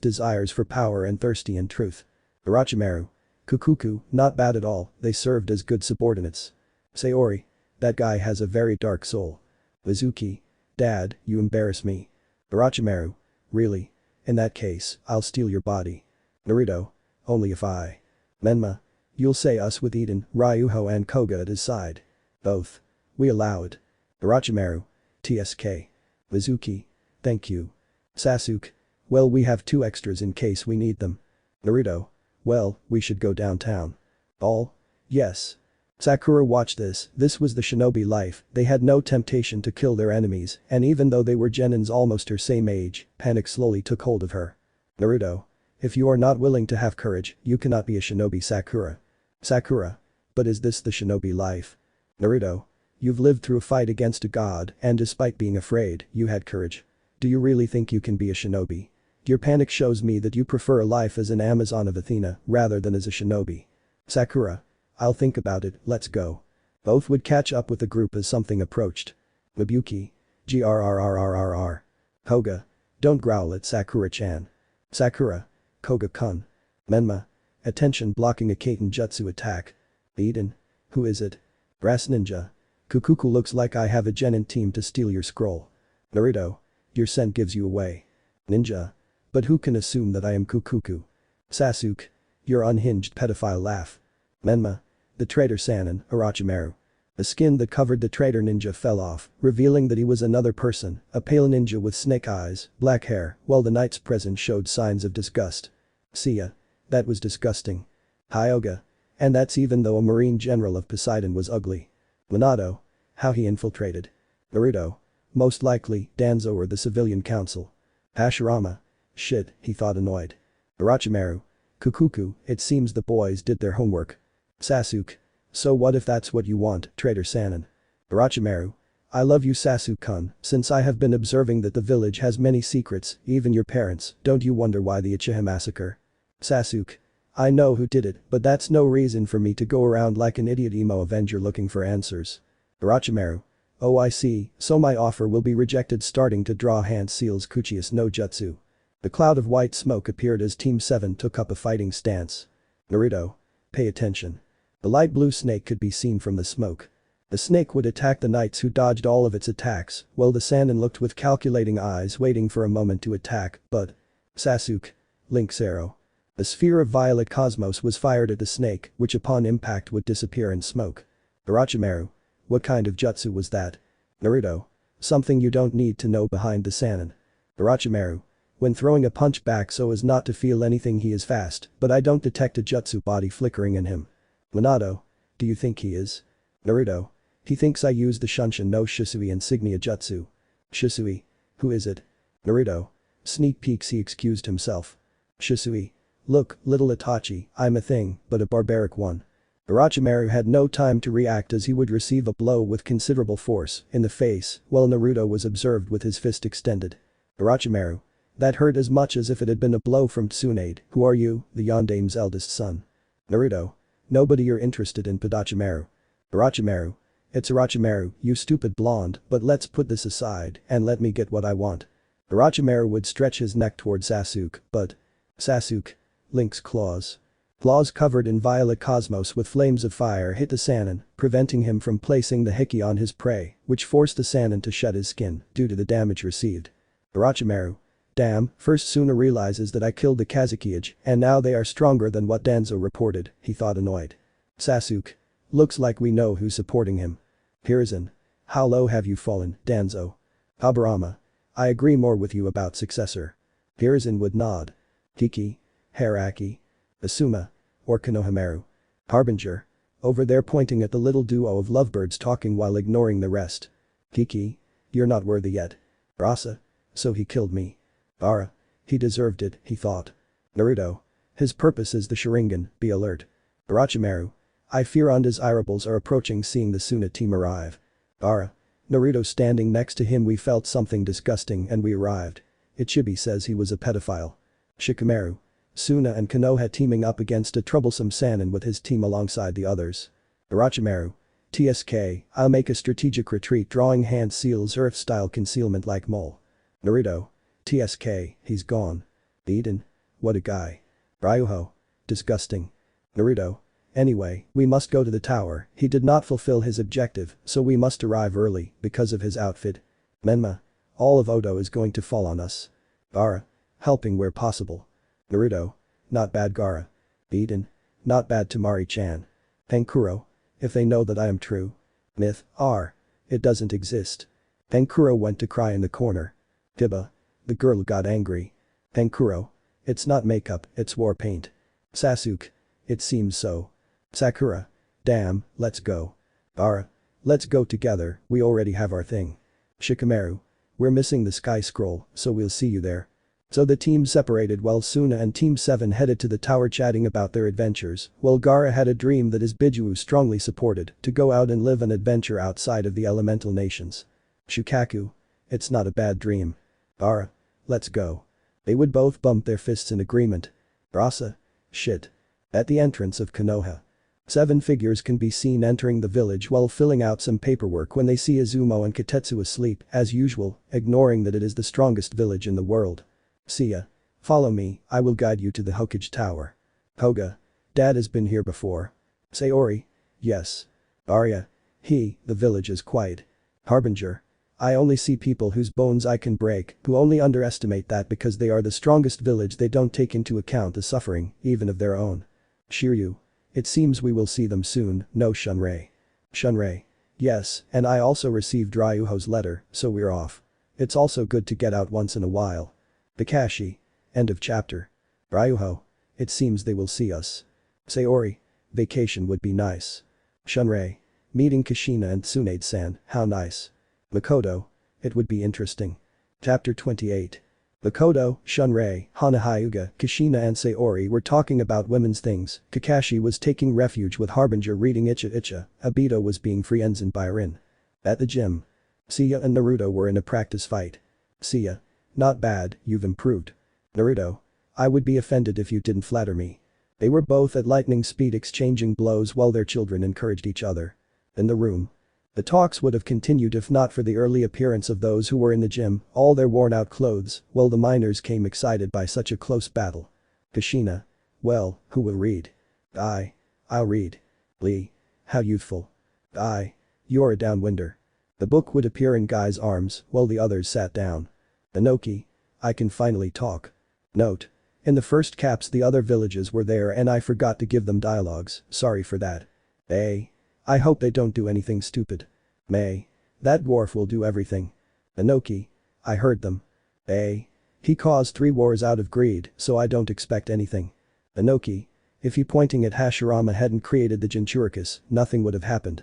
desires for power and thirsty in truth. Orochimaru. Kukuku, not bad at all, they served as good subordinates. Sayori. That guy has a very dark soul. Mizuki. Dad, you embarrass me. Orochimaru. Really? In that case, I'll steal your body. Naruto. Only if I. Menma. You'll say us with Eden, Ryuho and Koga at his side. Both. We allow it. Orochimaru. TSK. Mizuki. Thank you. Sasuke. Well, we have 2 extras in case we need them. Naruto. Well, we should go downtown. All? Yes. Sakura watched this was the shinobi life, they had no temptation to kill their enemies, and even though they were genins almost her same age, panic slowly took hold of her. Naruto. If you are not willing to have courage, you cannot be a shinobi. Sakura. Sakura. But is this the shinobi life? Naruto. You've lived through a fight against a god, and despite being afraid, you had courage. Do you really think you can be a shinobi? Your panic shows me that you prefer a life as an Amazon of Athena rather than as a shinobi. Sakura. I'll think about it, let's go. Both would catch up with the group as something approached. Mabuki. Grrrrrrrr. Koga. Don't growl at Sakura-chan. Sakura. Koga-kun. Menma. Attention, blocking a Kaiten jutsu attack. Eden. Who is it? Brass Ninja. Kukuku, looks like I have a genin team to steal your scroll. Naruto. Your scent gives you away. Ninja. But who can assume that I am Kukuku? Sasuke. Your unhinged pedophile laugh. Menma. The traitor Sannin, Orochimaru. The skin that covered the traitor ninja fell off, revealing that he was another person, a pale ninja with snake eyes, black hair, while the knights present showed signs of disgust. Seiya. That was disgusting. Hyuga. And that's even though a marine general of Poseidon was ugly. Minato. How he infiltrated. Naruto. Most likely, Danzo or the civilian council. Hashirama. Shit, he thought, annoyed. Orochimaru. Kukuku, it seems the boys did their homework. Sasuke. So what if that's what you want, traitor Sannin? Orochimaru. I love you, Sasuke-kun, since I have been observing that the village has many secrets, even your parents, don't you wonder why the Uchiha massacre? Sasuke. I know who did it, but that's no reason for me to go around like an idiot emo avenger looking for answers. Orochimaru. Oh, I see, so my offer will be rejected, starting to draw hand seals Kuchius no Jutsu. The cloud of white smoke appeared as Team 7 took up a fighting stance. Naruto. Pay attention. The light blue snake could be seen from the smoke. The snake would attack the knights, who dodged all of its attacks, while the Sannin looked with calculating eyes, waiting for a moment to attack, but… Sasuke. Link's arrow. A sphere of violet cosmos was fired at the snake, which upon impact would disappear in smoke. Orochimaru. What kind of jutsu was that? Naruto. Something you don't need to know behind the Sannin. Orochimaru. When throwing a punch back so as not to feel anything, he is fast, but I don't detect a jutsu body flickering in him. Minato. Do you think he is? Naruto. He thinks I use the Shunshin no Shisui insignia jutsu. Shisui. Who is it? Naruto. Sneak peeks, he excused himself. Shisui. Look, little Itachi, I'm a thing, but a barbaric one. Orochimaru had no time to react as he would receive a blow with considerable force in the face while Naruto was observed with his fist extended. Orochimaru. That hurt as much as if it had been a blow from Tsunade. Who are you, the Yondame's eldest son? Naruto. Nobody, you're interested in Orochimaru. Orochimaru. It's Orochimaru, you stupid blonde, but let's put this aside and let me get what I want. Orochimaru would stretch his neck toward Sasuke, but… Sasuke. Link's claws. Claws covered in violet cosmos with flames of fire hit the Sannin, preventing him from placing the Hiki on his prey, which forced the Sannin to shed his skin due to the damage received. Orochimaru. Damn, first Suna realizes that I killed the Kazukiage, and now they are stronger than what Danzo reported, he thought, annoyed. Sasuke. Looks like we know who's supporting him. Hiruzen. How low have you fallen, Danzo? Aburama. I agree more with you about successor. Hiruzen would nod. Kiki. Haraki. Asuma. Or Konohamaru. Harbinger. Over there, pointing at the little duo of lovebirds talking while ignoring the rest. Kiki. You're not worthy yet. Rasa. So he killed me. Ara. He deserved it, he thought. Naruto. His purpose is the Sharingan, be alert. Orochimaru. I fear undesirables are approaching, seeing the Suna team arrive. Ara. Naruto standing next to him. We felt something disgusting and we arrived. Ichibi says he was a pedophile. Shikamaru. Suna and Konoha teaming up against a troublesome Sannin with his team alongside the others. Orochimaru. TSK, I'll make a strategic retreat, drawing hand seals earth-style concealment like mole. Naruto. TSK, he's gone. Eden. What a guy. Ryuho. Disgusting. Naruto. Anyway, we must go to the tower, he did not fulfill his objective, so we must arrive early because of his outfit. Menma. All of Odo is going to fall on us. Gaara. Helping where possible. Naruto. Not bad, Gaara. Eden. Not bad Tamari-chan. Pankuro. If they know that I am true. Myth. R. It doesn't exist. Pankuro went to cry in the corner. Tiba. The girl got angry. Pankuro. It's not makeup, it's war paint. Sasuke. It seems so. Sakura. Damn, let's go. Ara. Let's go together, we already have our thing. Shikamaru. We're missing the sky scroll, so we'll see you there. So the team separated while Suna and Team 7 headed to the tower chatting about their adventures, while Gaara had a dream that his Biju strongly supported to go out and live an adventure outside of the elemental nations. Shukaku. It's not a bad dream. Gaara. Let's go. They would both bump their fists in agreement. Rasa. Shit. At the entrance of Konoha. 7 figures can be seen entering the village while filling out some paperwork when they see Izumo and Katetsu asleep, as usual, ignoring that it is the strongest village in the world. Seiya. Follow me, I will guide you to the Hokage Tower. Koga. Dad has been here before. Sayori. Yes. Arya. The village is quiet. Harbinger. I only see people whose bones I can break, who only underestimate that because they are the strongest village they don't take into account the suffering, even of their own. Shiryu. It seems we will see them soon, no Shunrei. Shunrei. Yes, and I also received Ryuho's letter, so we're off. It's also good to get out once in a while. Kakashi. End of chapter. Ryuho. It seems they will see us. Sayori. Vacation would be nice. Shunrei. Meeting Kushina and Tsunade-san, how nice. Makoto. It would be interesting. Chapter 28. Makoto, Shunrei, Hana Hyuga, Kushina and Sayori were talking about women's things, Kakashi was taking refuge with Harbinger reading Icha Icha, Obito was being friendzoned by Rin. At the gym. Seiya and Naruto were in a practice fight. Seiya. Not bad, you've improved. Naruto. I would be offended if you didn't flatter me. They were both at lightning speed exchanging blows while their children encouraged each other. In the room. The talks would have continued if not for the early appearance of those who were in the gym, all their worn-out clothes, while the miners came excited by such a close battle. Kushina. Well, who will read? I'll read. Lee. How youthful. You're a downwinder. The book would appear in Guy's arms while the others sat down. Inoki. I can finally talk. Note. In the first caps the other villages were there and I forgot to give them dialogues, sorry for that. I hope they don't do anything stupid. May. That dwarf will do everything. Inoki. I heard them. He caused 3 wars out of greed, so I don't expect anything. Inoki. If he pointing at Hashirama hadn't created the Jinchuricus, nothing would have happened.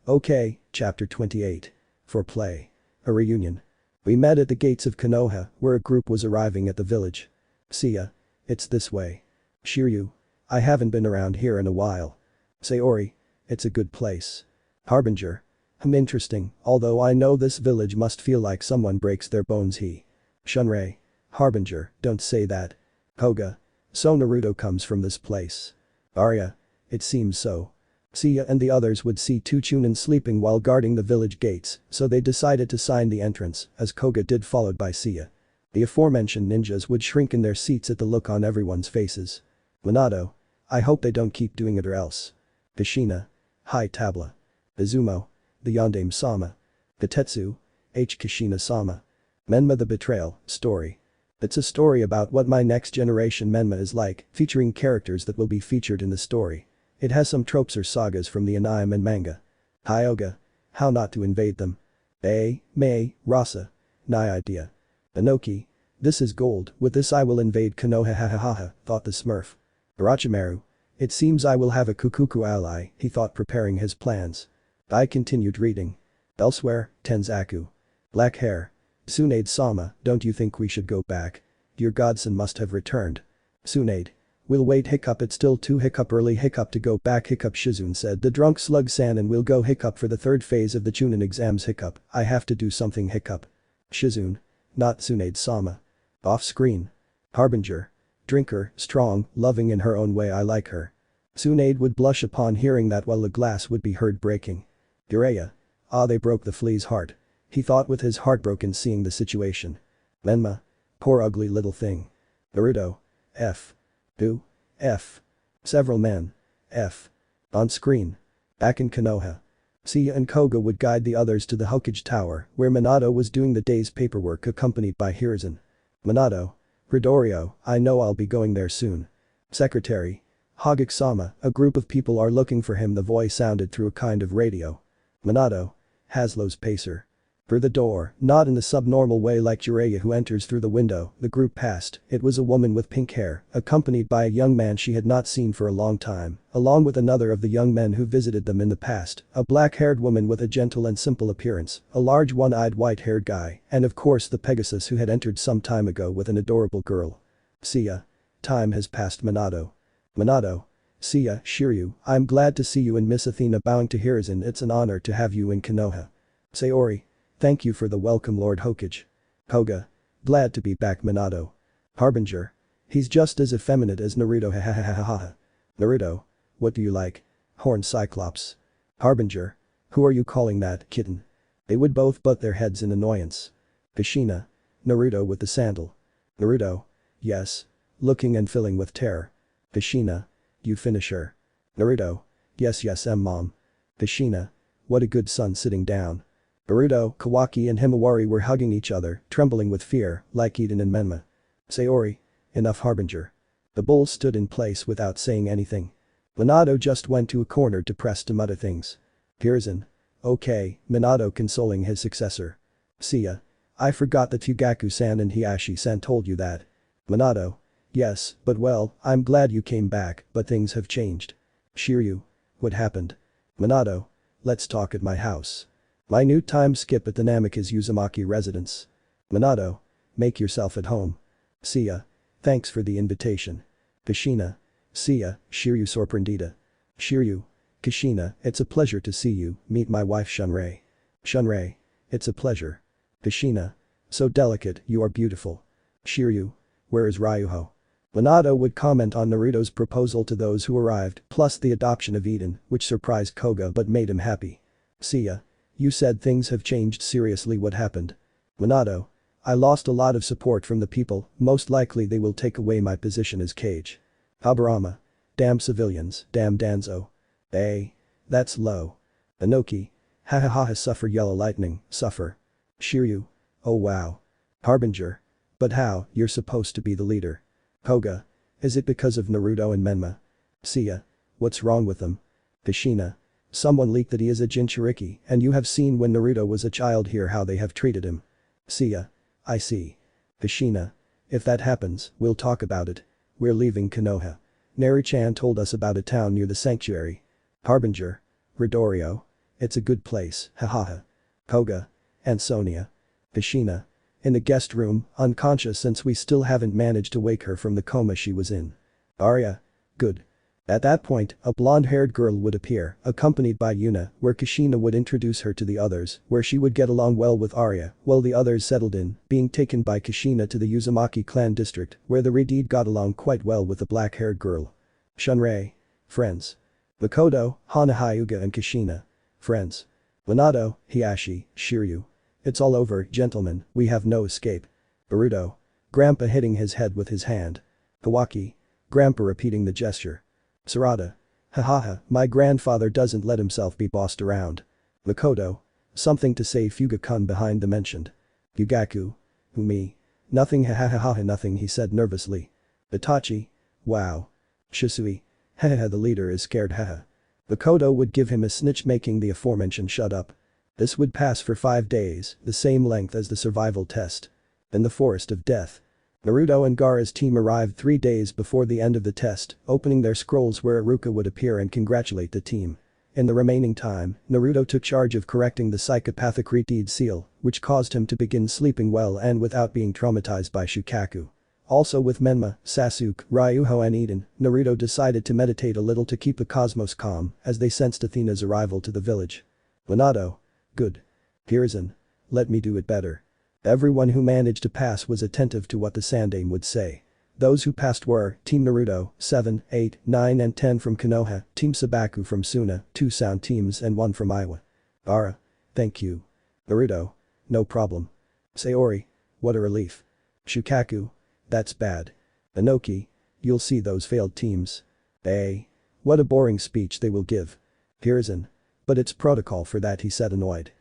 Okay, chapter 28. For play. A reunion. We met at the gates of Konoha, where a group was arriving at the village. Seiya. It's this way. Shiryu. I haven't been around here in a while. Sayori. It's a good place. Harbinger. Interesting, although I know this village must feel like someone breaks their bones Shunrei. Harbinger, don't say that. Koga. So Naruto comes from this place. Arya. It seems so. Seiya and the others would see two Chunin sleeping while guarding the village gates, so they decided to sign the entrance, as Koga did followed by Seiya. The aforementioned ninjas would shrink in their seats at the look on everyone's faces. Minato. I hope they don't keep doing it or else. Kushina. Hi Tabla. Izumo. The Yondaime-sama. Katetsu. Kushina-sama. Menma the Betrayal, story. It's a story about what my next generation Menma is like, featuring characters that will be featured in the story. It has some tropes or sagas from the anime and manga. Hyoga. How not to invade them. May, Rasa. Ny idea. Inoki. This is gold, with this I will invade Konoha hahaha, thought the Smurf. Orochimaru. It seems I will have a Kukuku ally, he thought preparing his plans. I continued reading. Elsewhere, Tenzaku. Black hair. Tsunade-sama, don't you think we should go back? Your godson must have returned. Tsunade. We'll wait it's still too early to go back Shizune said the drunk slug san and we'll go for the 3rd phase of the Chunin exams I have to do something Shizune. Not Tsunade-sama. Off screen. Harbinger. Drinker, strong, loving in her own way I like her. Tsunade would blush upon hearing that while the glass would be heard breaking. Ureya. They broke the flea's heart. He thought with his heart broken seeing the situation. Menma. Poor ugly little thing. Naruto. F. Do. F. Several men. F. On screen. Back in Konoha. Seiya and Koga would guide the others to the Hokage Tower, where Minato was doing the day's paperwork accompanied by Hiruzen. Minato. Ridorio, I know I'll be going there soon. Secretary. Hagek-sama, a group of people are looking for him, the voice sounded through a kind of radio. Minato. Haslow's pacer. Through the door, not in the subnormal way like Jiraiya who enters through the window, the group passed. It was a woman with pink hair, accompanied by a young man she had not seen for a long time, along with another of the young men who visited them in the past, a black-haired woman with a gentle and simple appearance, a large one-eyed white-haired guy, and of course the Pegasus who had entered some time ago with an adorable girl. Seiya. Time has passed. Minato. Minato. Seiya, Shiryu, I'm glad to see you and Miss Athena bowing to Hiruzen. It's an honor to have you in Konoha. Sayori. Thank you for the welcome, Lord Hokage. Koga. Glad to be back. Minato. Harbinger. He's just as effeminate as Naruto. Ha ha ha ha ha ha. Naruto. What do you like? Horned Cyclops. Harbinger. Who are you calling that, kitten? They would both butt their heads in annoyance. Kushina. Naruto with the sandal. Naruto. Yes. Looking and filling with terror. Kushina. You finish her. Naruto. Yes, mom. Kushina. What a good son. Sitting down. Naruto, Kawaki and Himawari were hugging each other, trembling with fear, like Eden and Menma. Sayori. Enough. Harbinger. The bull stood in place without saying anything. Minato just went to a corner to press to mutter things. Hiruzen. Okay, Minato consoling his successor. Seiya. I forgot that Fugaku-san and Hiashi-san told you that. Minato. Yes, but well, I'm glad you came back, but things have changed. Shiryu. What happened? Minato. Let's talk at my house. Minute time skip at the Namikaze Uzumaki residence. Minato. Make yourself at home. Seiya. Thanks for the invitation. Kushina. Seiya, Shiryu sorprendida. Shiryu. Kushina, it's a pleasure to see you. Meet my wife Shunrei. Shunrei. It's a pleasure. Kushina. So delicate, you are beautiful. Shiryu. Where is Ryuho? Minato would comment on Naruto's proposal to those who arrived, plus the adoption of Eden, which surprised Koga but made him happy. Seiya. You said things have changed. Seriously, what happened? Minato. I lost a lot of support from the people, most likely they will take away my position as Kage. Habarama. Damn civilians, damn Danzo. That's low. Inoki. Ha ha ha ha. Suffer. Yellow lightning, suffer. Shiryu. Oh wow. Harbinger. But how, you're supposed to be the leader. Koga. Is it because of Naruto and Menma? Seiya. What's wrong with them? Kushina. Someone leaked that he is a Jinchuriki, and you have seen when Naruto was a child here how they have treated him. Seiya. I see. Kushina. If that happens, we'll talk about it. We're leaving Konoha. Neri-chan told us about a town near the sanctuary. Harbinger. Ridorio. It's a good place, hahaha. Koga. And Sonia. Kushina. In the guest room, unconscious since we still haven't managed to wake her from the coma she was in. Arya. Good. At that point, a blonde-haired girl would appear, accompanied by Yuna, where Kushina would introduce her to the others, where she would get along well with Arya, while the others settled in, being taken by Kushina to the Uzumaki clan district, where the Redeed got along quite well with the black-haired girl. Shunrei. Friends. Makoto, Hana Hyuga and Kushina. Friends. Minato, Hiashi, Shiryu. It's all over, gentlemen, we have no escape. Boruto. Grandpa hitting his head with his hand. Kawaki. Grandpa repeating the gesture. Sarada. Hahaha, my grandfather doesn't let himself be bossed around. Makoto. Something to say. Fuga-kun behind the mentioned. Yugaku. Who me? Nothing. Hahaha nothing, he said nervously. Itachi. Wow. Shisui. Hahaha, the leader is scared. Haha. Makoto would give him a snitch, making the aforementioned shut up. This would pass for 5 days, the same length as the survival test. In the Forest of Death. Naruto and Gaara's team arrived 3 days before the end of the test, opening their scrolls where Iruka would appear and congratulate the team. In the remaining time, Naruto took charge of correcting the psychopathic Redeed seal, which caused him to begin sleeping well and without being traumatized by Shukaku. Also with Menma, Sasuke, Ryuho and Eden, Naruto decided to meditate a little to keep the cosmos calm as they sensed Athena's arrival to the village. Minato. Good. Hiruzen. Let me do it better. Everyone who managed to pass was attentive to what the Sandaime would say. Those who passed were Team Naruto, 7, 8, 9 and 10 from Konoha, Team Sabaku from Suna, 2 sound teams and 1 from Iowa. Ara. Thank you. Naruto. No problem. Sayori. What a relief. Shukaku. That's bad. Inoki. You'll see those failed teams. What a boring speech they will give. Hiruzen. But it's protocol for that, he said annoyed.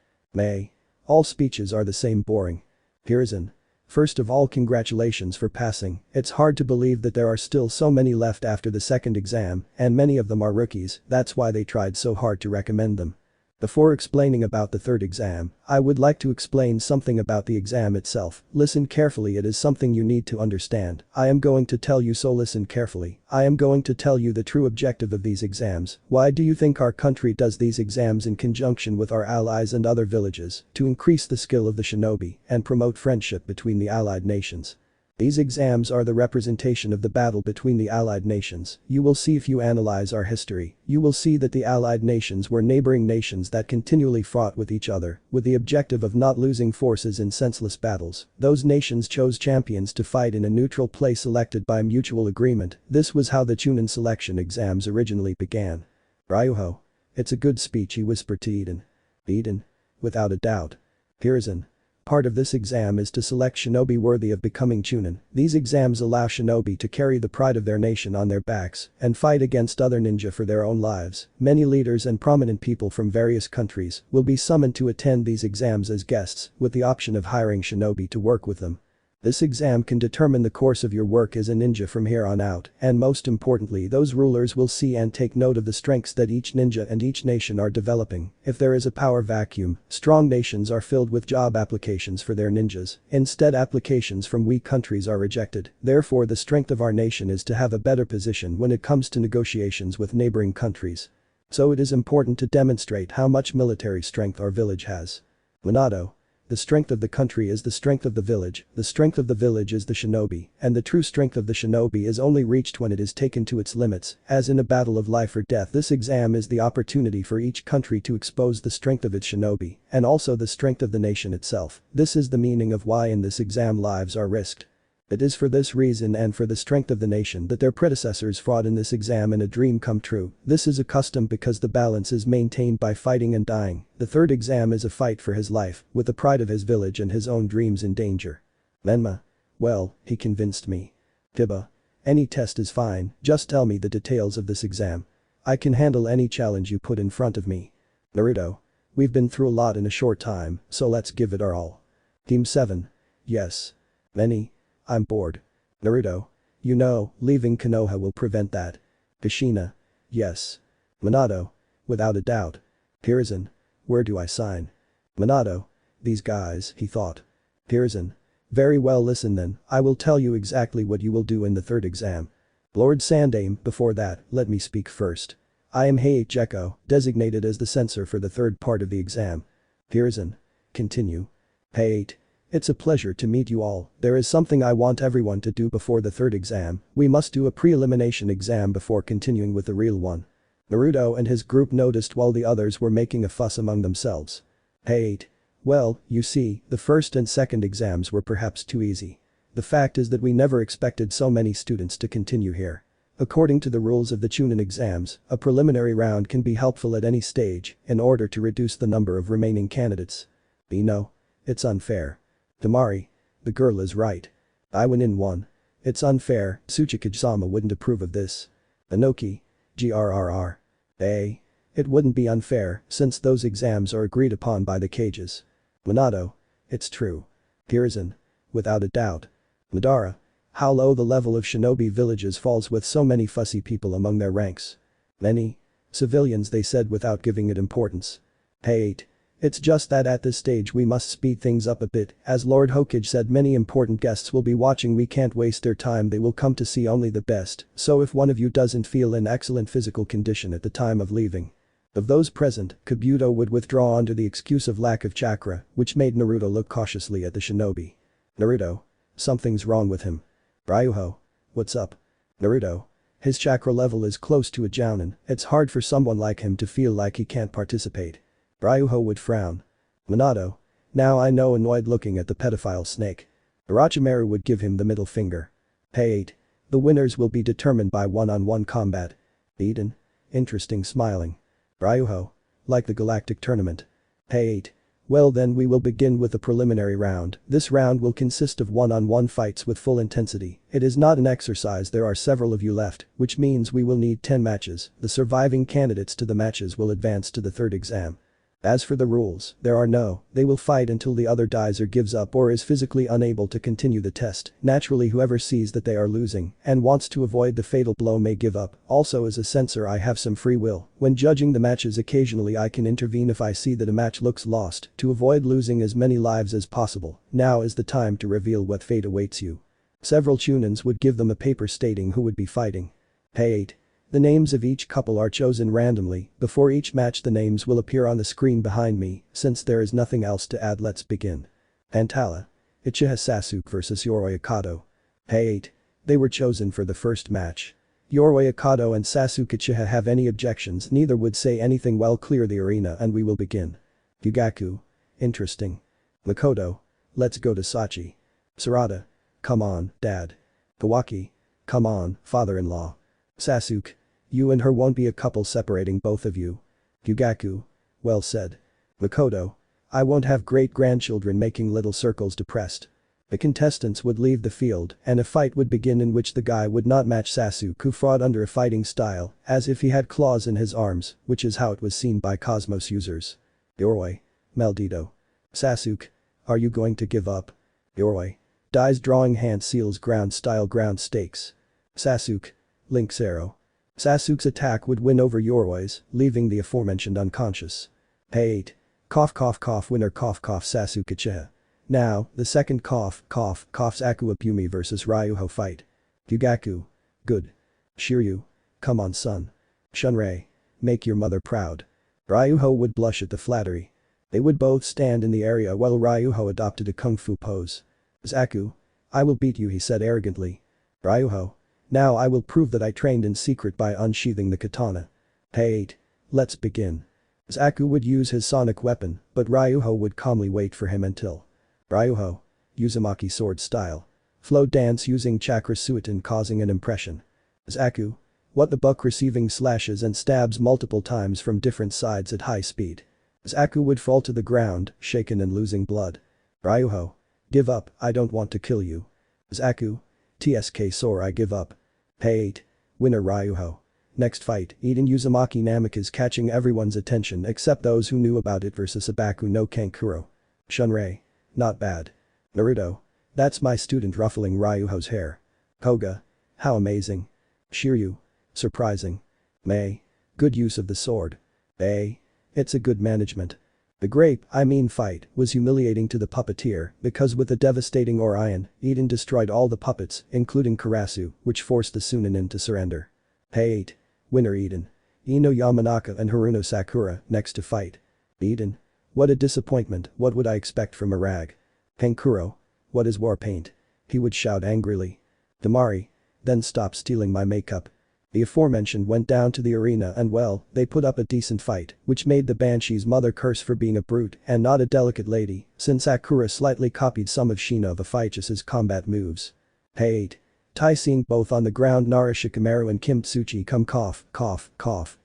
All speeches are the same boring. Hiruzen. First of all, congratulations for passing. It's hard to believe that there are still so many left after the second exam, and many of them are rookies, that's why they tried so hard to recommend them. Before explaining about the third exam, I would like to explain something about the exam itself. Listen carefully, it is something you need to understand. I am going to tell you, so listen carefully. I am going to tell you the true objective of these exams. Why do you think our country does these exams in conjunction with our allies and other villages? To increase the skill of the shinobi and promote friendship between the allied nations. These exams are the representation of the battle between the allied nations. You will see, if you analyze our history, you will see that the allied nations were neighboring nations that continually fought with each other, with the objective of not losing forces in senseless battles. Those nations chose champions to fight in a neutral place selected by mutual agreement. This was how the Chunin selection exams originally began. Ryuho. It's a good speech, he whispered to Eden. Eden. Without a doubt. Hiruzen. Part of this exam is to select shinobi worthy of becoming Chunin. These exams allow shinobi to carry the pride of their nation on their backs and fight against other ninja for their own lives. Many leaders and prominent people from various countries will be summoned to attend these exams as guests, with the option of hiring shinobi to work with them. This exam can determine the course of your work as a ninja from here on out, and most importantly, those rulers will see and take note of the strengths that each ninja and each nation are developing. If there is a power vacuum, strong nations are filled with job applications for their ninjas. Instead, applications from weak countries are rejected. Therefore, the strength of our nation is to have a better position when it comes to negotiations with neighboring countries. So it is important to demonstrate how much military strength our village has. Minato. The strength of the country is the strength of the village, the strength of the village is the shinobi, and the true strength of the shinobi is only reached when it is taken to its limits. As in a battle of life or death, this exam is the opportunity for each country to expose the strength of its shinobi, and also the strength of the nation itself. This is the meaning of why in this exam lives are risked. It is for this reason and for the strength of the nation that their predecessors fought in this exam in a dream come true. This is a custom because the balance is maintained by fighting and dying. The third exam is a fight for his life, with the pride of his village and his own dreams in danger. Menma. Well, he convinced me. Kiba. Any test is fine, just tell me the details of this exam. I can handle any challenge you put in front of me. Naruto. We've been through a lot in a short time, so let's give it our all. Team 7. Yes. Many. I'm bored. Naruto. You know, leaving Konoha will prevent that. Kushina. Yes. Minato. Without a doubt. Hiruzen. Where do I sign? Minato. These guys, he thought. Hiruzen. Very well, listen then, I will tell you exactly what you will do in the third exam. Lord Sandaime, before that, let me speak first. I am Heiichiko, designated as the censor for the third part of the exam. Hiruzen. Continue. Heiichi. It's a pleasure to meet you all. There is something I want everyone to do before the third exam. We must do a pre-elimination exam before continuing with the real one. Naruto and his group noticed while the others were making a fuss among themselves. Heiichi. Well, you see, the first and second exams were perhaps too easy. The fact is that we never expected so many students to continue here. According to the rules of the Chunin exams, a preliminary round can be helpful at any stage in order to reduce the number of remaining candidates. Ino. It's unfair. Tamari. The girl is right. I win in one. It's unfair, Tsuchikage-sama wouldn't approve of this. Inoki. Grrr. It wouldn't be unfair since those exams are agreed upon by the cages. Minato. It's true. Hiruzen. Without a doubt. Madara. How low the level of shinobi villages falls with so many fussy people among their ranks. Many. Civilians, they said without giving it importance. Heiichi. It's just that at this stage we must speed things up a bit, as Lord Hokage said many important guests will be watching, we can't waste their time, they will come to see only the best, so if one of you doesn't feel in excellent physical condition at the time of leaving. Of those present, Kabuto would withdraw under the excuse of lack of chakra, which made Naruto look cautiously at the shinobi. Naruto. Something's wrong with him. Ryuho. What's up? Naruto. His chakra level is close to a jounin, it's hard for someone like him to feel like he can't participate. Ryuho would frown. Minato. Now I know, annoyed looking at the pedophile snake. Orochimaru would give him the middle finger. Heiichi. The winners will be determined by one-on-one combat. Eden. Interesting, smiling. Ryuho. Like the galactic tournament. Heiichi. Well then we will begin with the preliminary round. This round will consist of one-on-one fights with full intensity. It is not an exercise, there are several of you left, which means we will need 10 matches. The surviving candidates to the matches will advance to the third exam. As for the rules, there are no, they will fight until the other dies or gives up or is physically unable to continue the test. Naturally whoever sees that they are losing and wants to avoid the fatal blow may give up. Also as a censor I have some free will. When judging the matches occasionally I can intervene if I see that a match looks lost to avoid losing as many lives as possible. Now is the time to reveal what fate awaits you. Several chunins would give them a paper stating who would be fighting. Hey 8. The names of each couple are chosen randomly. Before each match the names will appear on the screen behind me. Since there is nothing else to add, let's begin. Antala. Uchiha Sasuke vs Yoroi Akado. Hey 8. They were chosen for the first match. Yoroi Akado and Sasuke Uchiha have any objections, neither would say anything. Well, clear the arena and we will begin. Yugaku. Interesting. Makoto. Let's go to Sachi. Sarada. Come on, dad. Kawaki. Come on, father-in-law. Sasuke. You and her won't be a couple separating both of you. Yugaku. Well said. Makoto. I won't have great-grandchildren making little circles depressed. The contestants would leave the field and a fight would begin in which the guy would not match Sasuke, who fought under a fighting style as if he had claws in his arms, which is how it was seen by Cosmos users. Yoroi. Maldito. Sasuke. Are you going to give up? Yoroi. Dies drawing hand seals ground style ground stakes. Sasuke. Link's arrow. Sasuke's attack would win over Yoroi's, leaving the aforementioned unconscious. Hey 8. Cough cough cough winner cough cough Sasuke Uchiha. Now, the second coughs Aku Abumi vs Ryuho fight. Yugaku. Good. Shiryu. Come on son. Shunrei. Make your mother proud. Ryuho would blush at the flattery. They would both stand in the area while Ryuho adopted a kung fu pose. Zaku. I will beat you, he said arrogantly. Ryuho. Now I will prove that I trained in secret by unsheathing the katana. Hey 8. Let's begin. Zaku would use his sonic weapon, but Ryuho would calmly wait for him until. Ryuho. Uzumaki sword style. Flow dance using chakra suiton causing an impression. Zaku. What the buck receiving slashes and stabs multiple times from different sides at high speed. Zaku would fall to the ground, shaken and losing blood. Ryuho. Give up, I don't want to kill you. Zaku. TSK sore, I give up. Hey 8. Winner Ryuho. Next fight, Eden Uzumaki Namik is catching everyone's attention except those who knew about it versus Abaku no Kankuro. Shunrei. Not bad. Naruto. That's my student ruffling Ryuho's hair. Koga. How amazing. Shiryu. Surprising. Mei. Good use of the sword. It's a good management. The fight was humiliating to the puppeteer because with a devastating Orion, Eden destroyed all the puppets, including Karasu, which forced the Sunanin to surrender. Hey 8. Winner Eden. Ino Yamanaka and Haruno Sakura next to fight. Eden. What a disappointment, what would I expect from a rag? Kankuro. What is war paint? He would shout angrily. Damari. Then stop stealing my makeup. The aforementioned went down to the arena and well, they put up a decent fight, which made the Banshee's mother curse for being a brute and not a delicate lady, since Sakura slightly copied some of Shino the Phychus's combat moves. Hey 8. Tai seeing both on the ground Nara Shikamaru and Kim Tsuchi come cough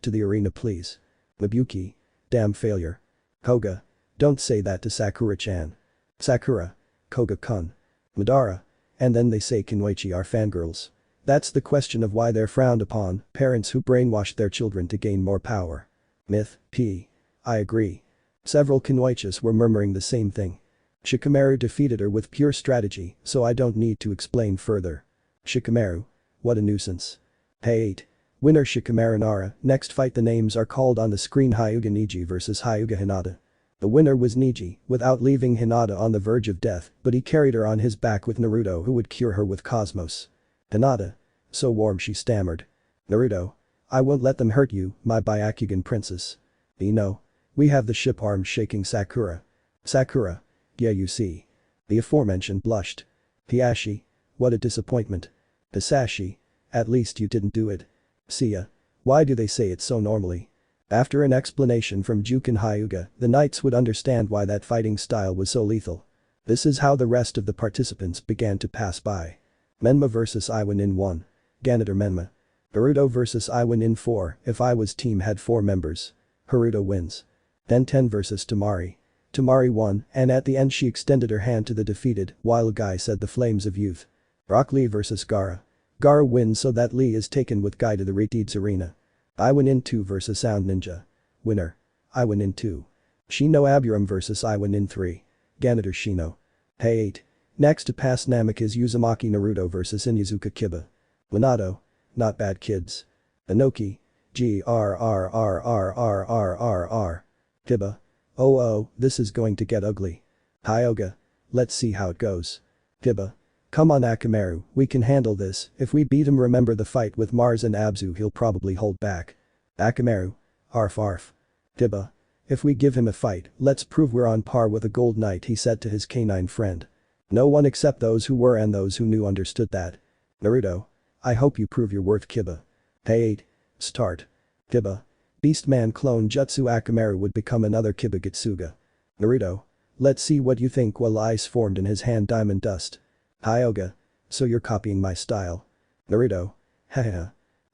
to the arena please. Mabuki. Damn failure. Koga. Don't say that to Sakura-chan. Sakura. Koga-kun. Madara. And then they say Kunoichi are fangirls. That's the question of why they're frowned upon, parents who brainwash their children to gain more power. Myth, P. I agree. Several Kunoichis were murmuring the same thing. Shikamaru defeated her with pure strategy, so I don't need to explain further. Shikamaru. What a nuisance. Hey 8. Winner Shikamaru Nara, next fight the names are called on the screen Hyuga Neji vs Hyuga Hinata. The winner was Neji, without leaving Hinata on the verge of death, but he carried her on his back with Naruto who would cure her with Cosmos. Hinata. So warm she stammered. Naruto. I won't let them hurt you, my Byakugan princess. Ino. We have the ship arms shaking Sakura. Sakura. Yeah you see. The aforementioned blushed. Hiashi. What a disappointment. Hisashi. At least you didn't do it. Seiya. Why do they say it so normally? After an explanation from Jukin Hyuga, the knights would understand why that fighting style was so lethal. This is how the rest of the participants began to pass by. Menma vs Iwan in 1. Ganitor Menma. Haruto vs Iwan in 4, if I was team had 4 members. Haruto wins. Then 10 vs Tamari. Tamari won, and at the end she extended her hand to the defeated, while Guy said the flames of youth. Rock Lee vs Gaara. Gaara wins so that Lee is taken with Guy to the Reeds arena. Iwan in 2 vs Sound Ninja. Winner. Iwan in 2. Shino Aburam vs Iwan in 3. Ganitor Shino. Hey 8. Next to pass Namek is Uzumaki Naruto vs Inyazuka Kiba. Minato. Not bad kids. Inoki. GRRRRRRRR. Kiba. Oh, this is going to get ugly. Hyoga. Let's see how it goes. Kiba. Come on Akamaru, we can handle this, if we beat him remember the fight with Mars and Abzu he'll probably hold back. Akamaru. Arf. Kiba. If we give him a fight, let's prove we're on par with a gold knight he said to his canine friend. No one except those who were and those who knew understood that. Naruto. I hope you prove your worth Kiba. Hey 8. Start. Kiba. Beastman clone Jutsu Akamaru would become another Kiba Gitsuga. Naruto. Let's see what you think while ice formed in his hand diamond dust. Hyoga. So you're copying my style. Naruto. Haha.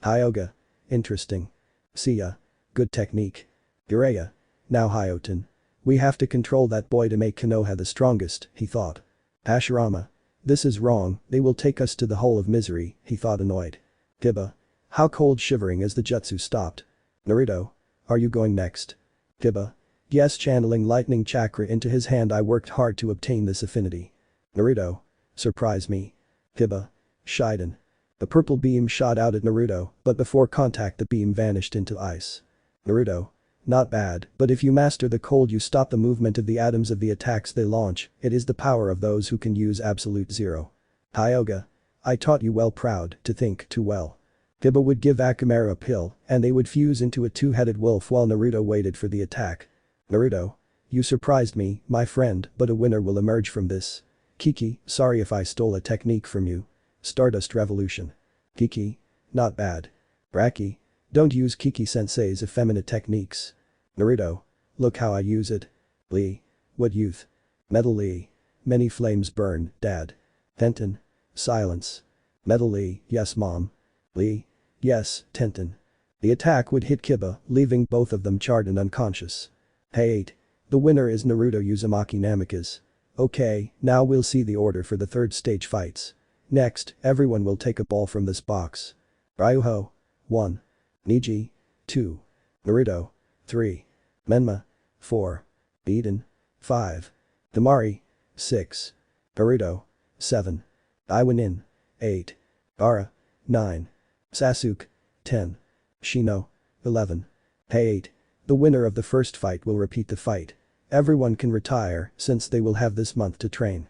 Hyoga. Interesting. Seiya. Good technique. Jiraiya. Now Hyoten. We have to control that boy to make Konoha the strongest, he thought. Hashirama. This is wrong, they will take us to the hole of misery, he thought annoyed. Kiba. How cold shivering as the jutsu stopped. Naruto. Are you going next? Kiba. Yes, channeling lightning chakra into his hand I worked hard to obtain this affinity. Naruto. Surprise me. Kiba. Shiden. The purple beam shot out at Naruto, but before contact the beam vanished into ice. Naruto. Not bad, but if you master the cold you stop the movement of the atoms of the attacks they launch, it is the power of those who can use absolute zero. Hyoga. I taught you well proud to think too well. Kiba would give Akamaru a pill, and they would fuse into a two-headed wolf while Naruto waited for the attack. Naruto. You surprised me, my friend, but a winner will emerge from this. Kiki, sorry if I stole a technique from you. Stardust Revolution. Kiki. Not bad. Raki. Don't use Kiki-sensei's effeminate techniques. Naruto. Look how I use it. Lee. What youth? Metal Lee. Many flames burn, dad. Tenten. Silence. Metal Lee, yes mom. Lee. Yes, Tenten. The attack would hit Kiba, leaving both of them charred and unconscious. Hey 8. The winner is Naruto Uzumaki Namikaze. Okay, now we'll see the order for the third stage fights. Next, everyone will take a ball from this box. Ryuho. 1. Niji. 2. Naruto. 3. Menma. 4. Eden. 5. Temari. 6. Naruto. 7. Iwanin. 8. Ara. 9. Sasuke. 10. Shino. 11. Hey 8. The winner of the first fight will repeat the fight. Everyone can retire since they will have this month to train.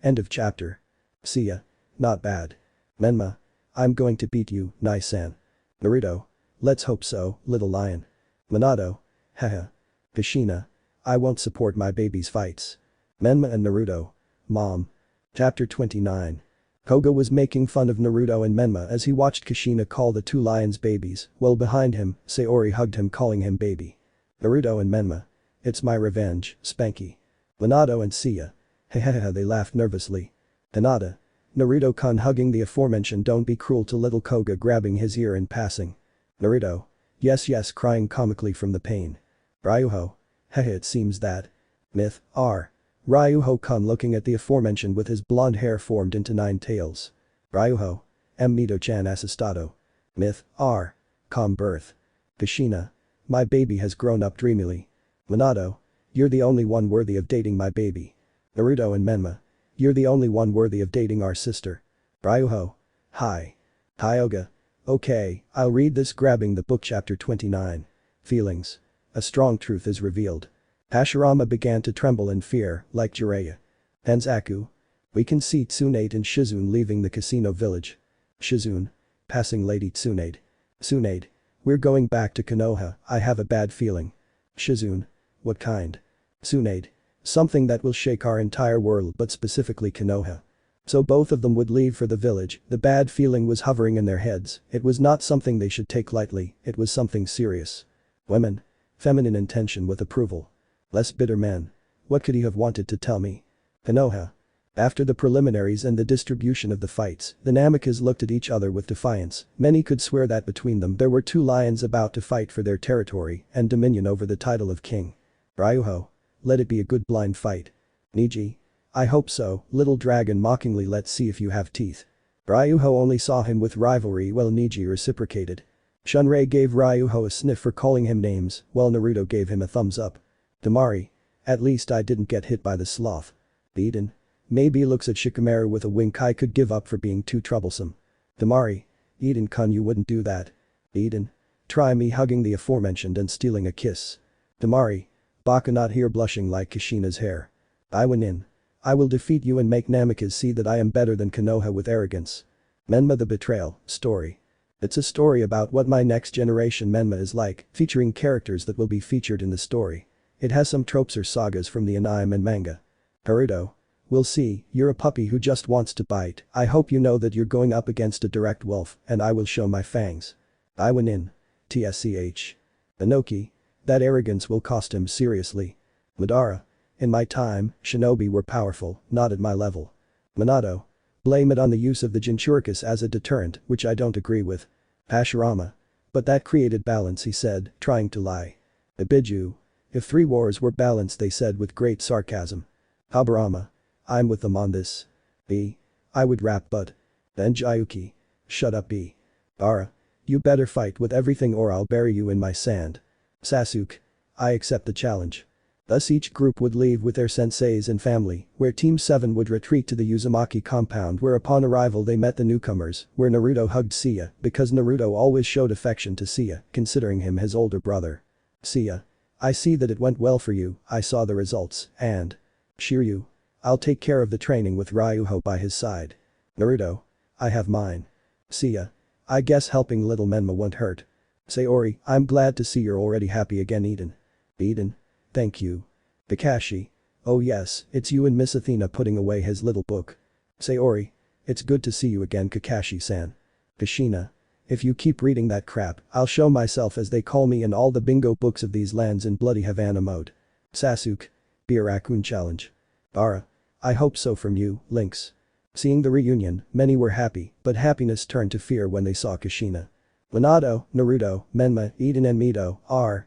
End of chapter. Seiya. Not bad. Menma. I'm going to beat you, Nai-san. Naruto. Let's hope so, little lion. Minato. Haha. Kushina. I won't support my baby's fights. Menma and Naruto. Mom. Chapter 29. Koga was making fun of Naruto and Menma as he watched Kushina call the two lions babies, while behind him, Sayori hugged him calling him baby. Naruto and Menma. It's my revenge, Spanky. Minato and Seiya. Hehehe they laughed nervously. Hinata. Naruto-kun hugging the aforementioned don't be cruel to little Koga grabbing his ear in passing. Naruto. Yes crying comically from the pain. Ryuho. Hehe it seems that. Myth, R. Ryuho-kun looking at the aforementioned with his blonde hair formed into 9 tails. Ryuho. Mito-chan assistado. Myth, R. Calm birth. Kushina. My baby has grown up dreamily. Minato. You're the only one worthy of dating my baby. Naruto and Menma. You're the only one worthy of dating our sister. Ryuho. Hi. Hyoga. Okay, I'll read this grabbing the book chapter 29. Feelings. A strong truth is revealed. Hashirama began to tremble in fear, like Jiraiya. Henzaku. We can see Tsunade and Shizune leaving the casino village. Shizune. Passing Lady Tsunade. Tsunade. We're going back to Konoha, I have a bad feeling. Shizune. What kind? Tsunade. Something that will shake our entire world but specifically Konoha. So both of them would leave for the village, the bad feeling was hovering in their heads, it was not something they should take lightly, it was something serious. Women. Feminine intention with approval. Less bitter men. What could he have wanted to tell me? Konoha. After the preliminaries and the distribution of the fights, the Namikaze looked at each other with defiance, many could swear that between them there were two lions about to fight for their territory and dominion over the title of king. Ryuho. Let it be a good blind fight. Niji. I hope so, little dragon mockingly let's see if you have teeth. Ryuho only saw him with rivalry while Niji reciprocated. Shunrei gave Ryuho a sniff for calling him names, while Naruto gave him a thumbs up. Temari. At least I didn't get hit by the sloth. Eden. Maybe looks at Shikamaru with a wink I could give up for being too troublesome. Temari. Eden-kun, you wouldn't do that. Eden. Try me hugging the aforementioned and stealing a kiss. Temari. Baka not here blushing like Kushina's hair. I win in. I will defeat you and make Namikaze see that I am better than Konoha with arrogance. Menma the Betrayal, story. It's a story about what my next generation Menma is like, featuring characters that will be featured in the story. It has some tropes or sagas from the anime and manga. Naruto. We'll see, you're a puppy who just wants to bite. I hope you know that you're going up against a direct wolf, and I will show my fangs. I win in. TSCH. Inoki. That arrogance will cost him seriously. Madara. In my time, shinobi were powerful, not at my level. Minato. Blame it on the use of the Jinchuricus as a deterrent, which I don't agree with. Hashirama. But that created balance, he said, trying to lie. Ibiju. If 3 wars were balanced, they said with great sarcasm. Habarama. I'm with them on this. B. I would rap but. Then Jayuki. Shut up B. Ara. You better fight with everything or I'll bury you in my sand. Sasuke. I accept the challenge. Thus each group would leave with their senseis and family, where Team 7 would retreat to the Uzumaki compound where upon arrival they met the newcomers, where Naruto hugged Seiya because Naruto always showed affection to Seiya, considering him his older brother. Seiya. I see that it went well for you, I saw the results, and. Shiryu. I'll take care of the training with Ryuho by his side. Naruto. I have mine. Seiya. I guess helping little Menma won't hurt. Sayori, I'm glad to see you're already happy again Eden. Eden. Thank you. Kakashi. Oh yes, it's you and Miss Athena putting away his little book. Sayori. It's good to see you again Kakashi-san. Kushina. If you keep reading that crap, I'll show myself as they call me in all the bingo books of these lands in bloody Havana mode. Sasuke. Be a raccoon challenge. Ara. I hope so from you, Lynx. Seeing the reunion, many were happy, but happiness turned to fear when they saw Kushina. Minato, Naruto, Menma, Eden and Mito,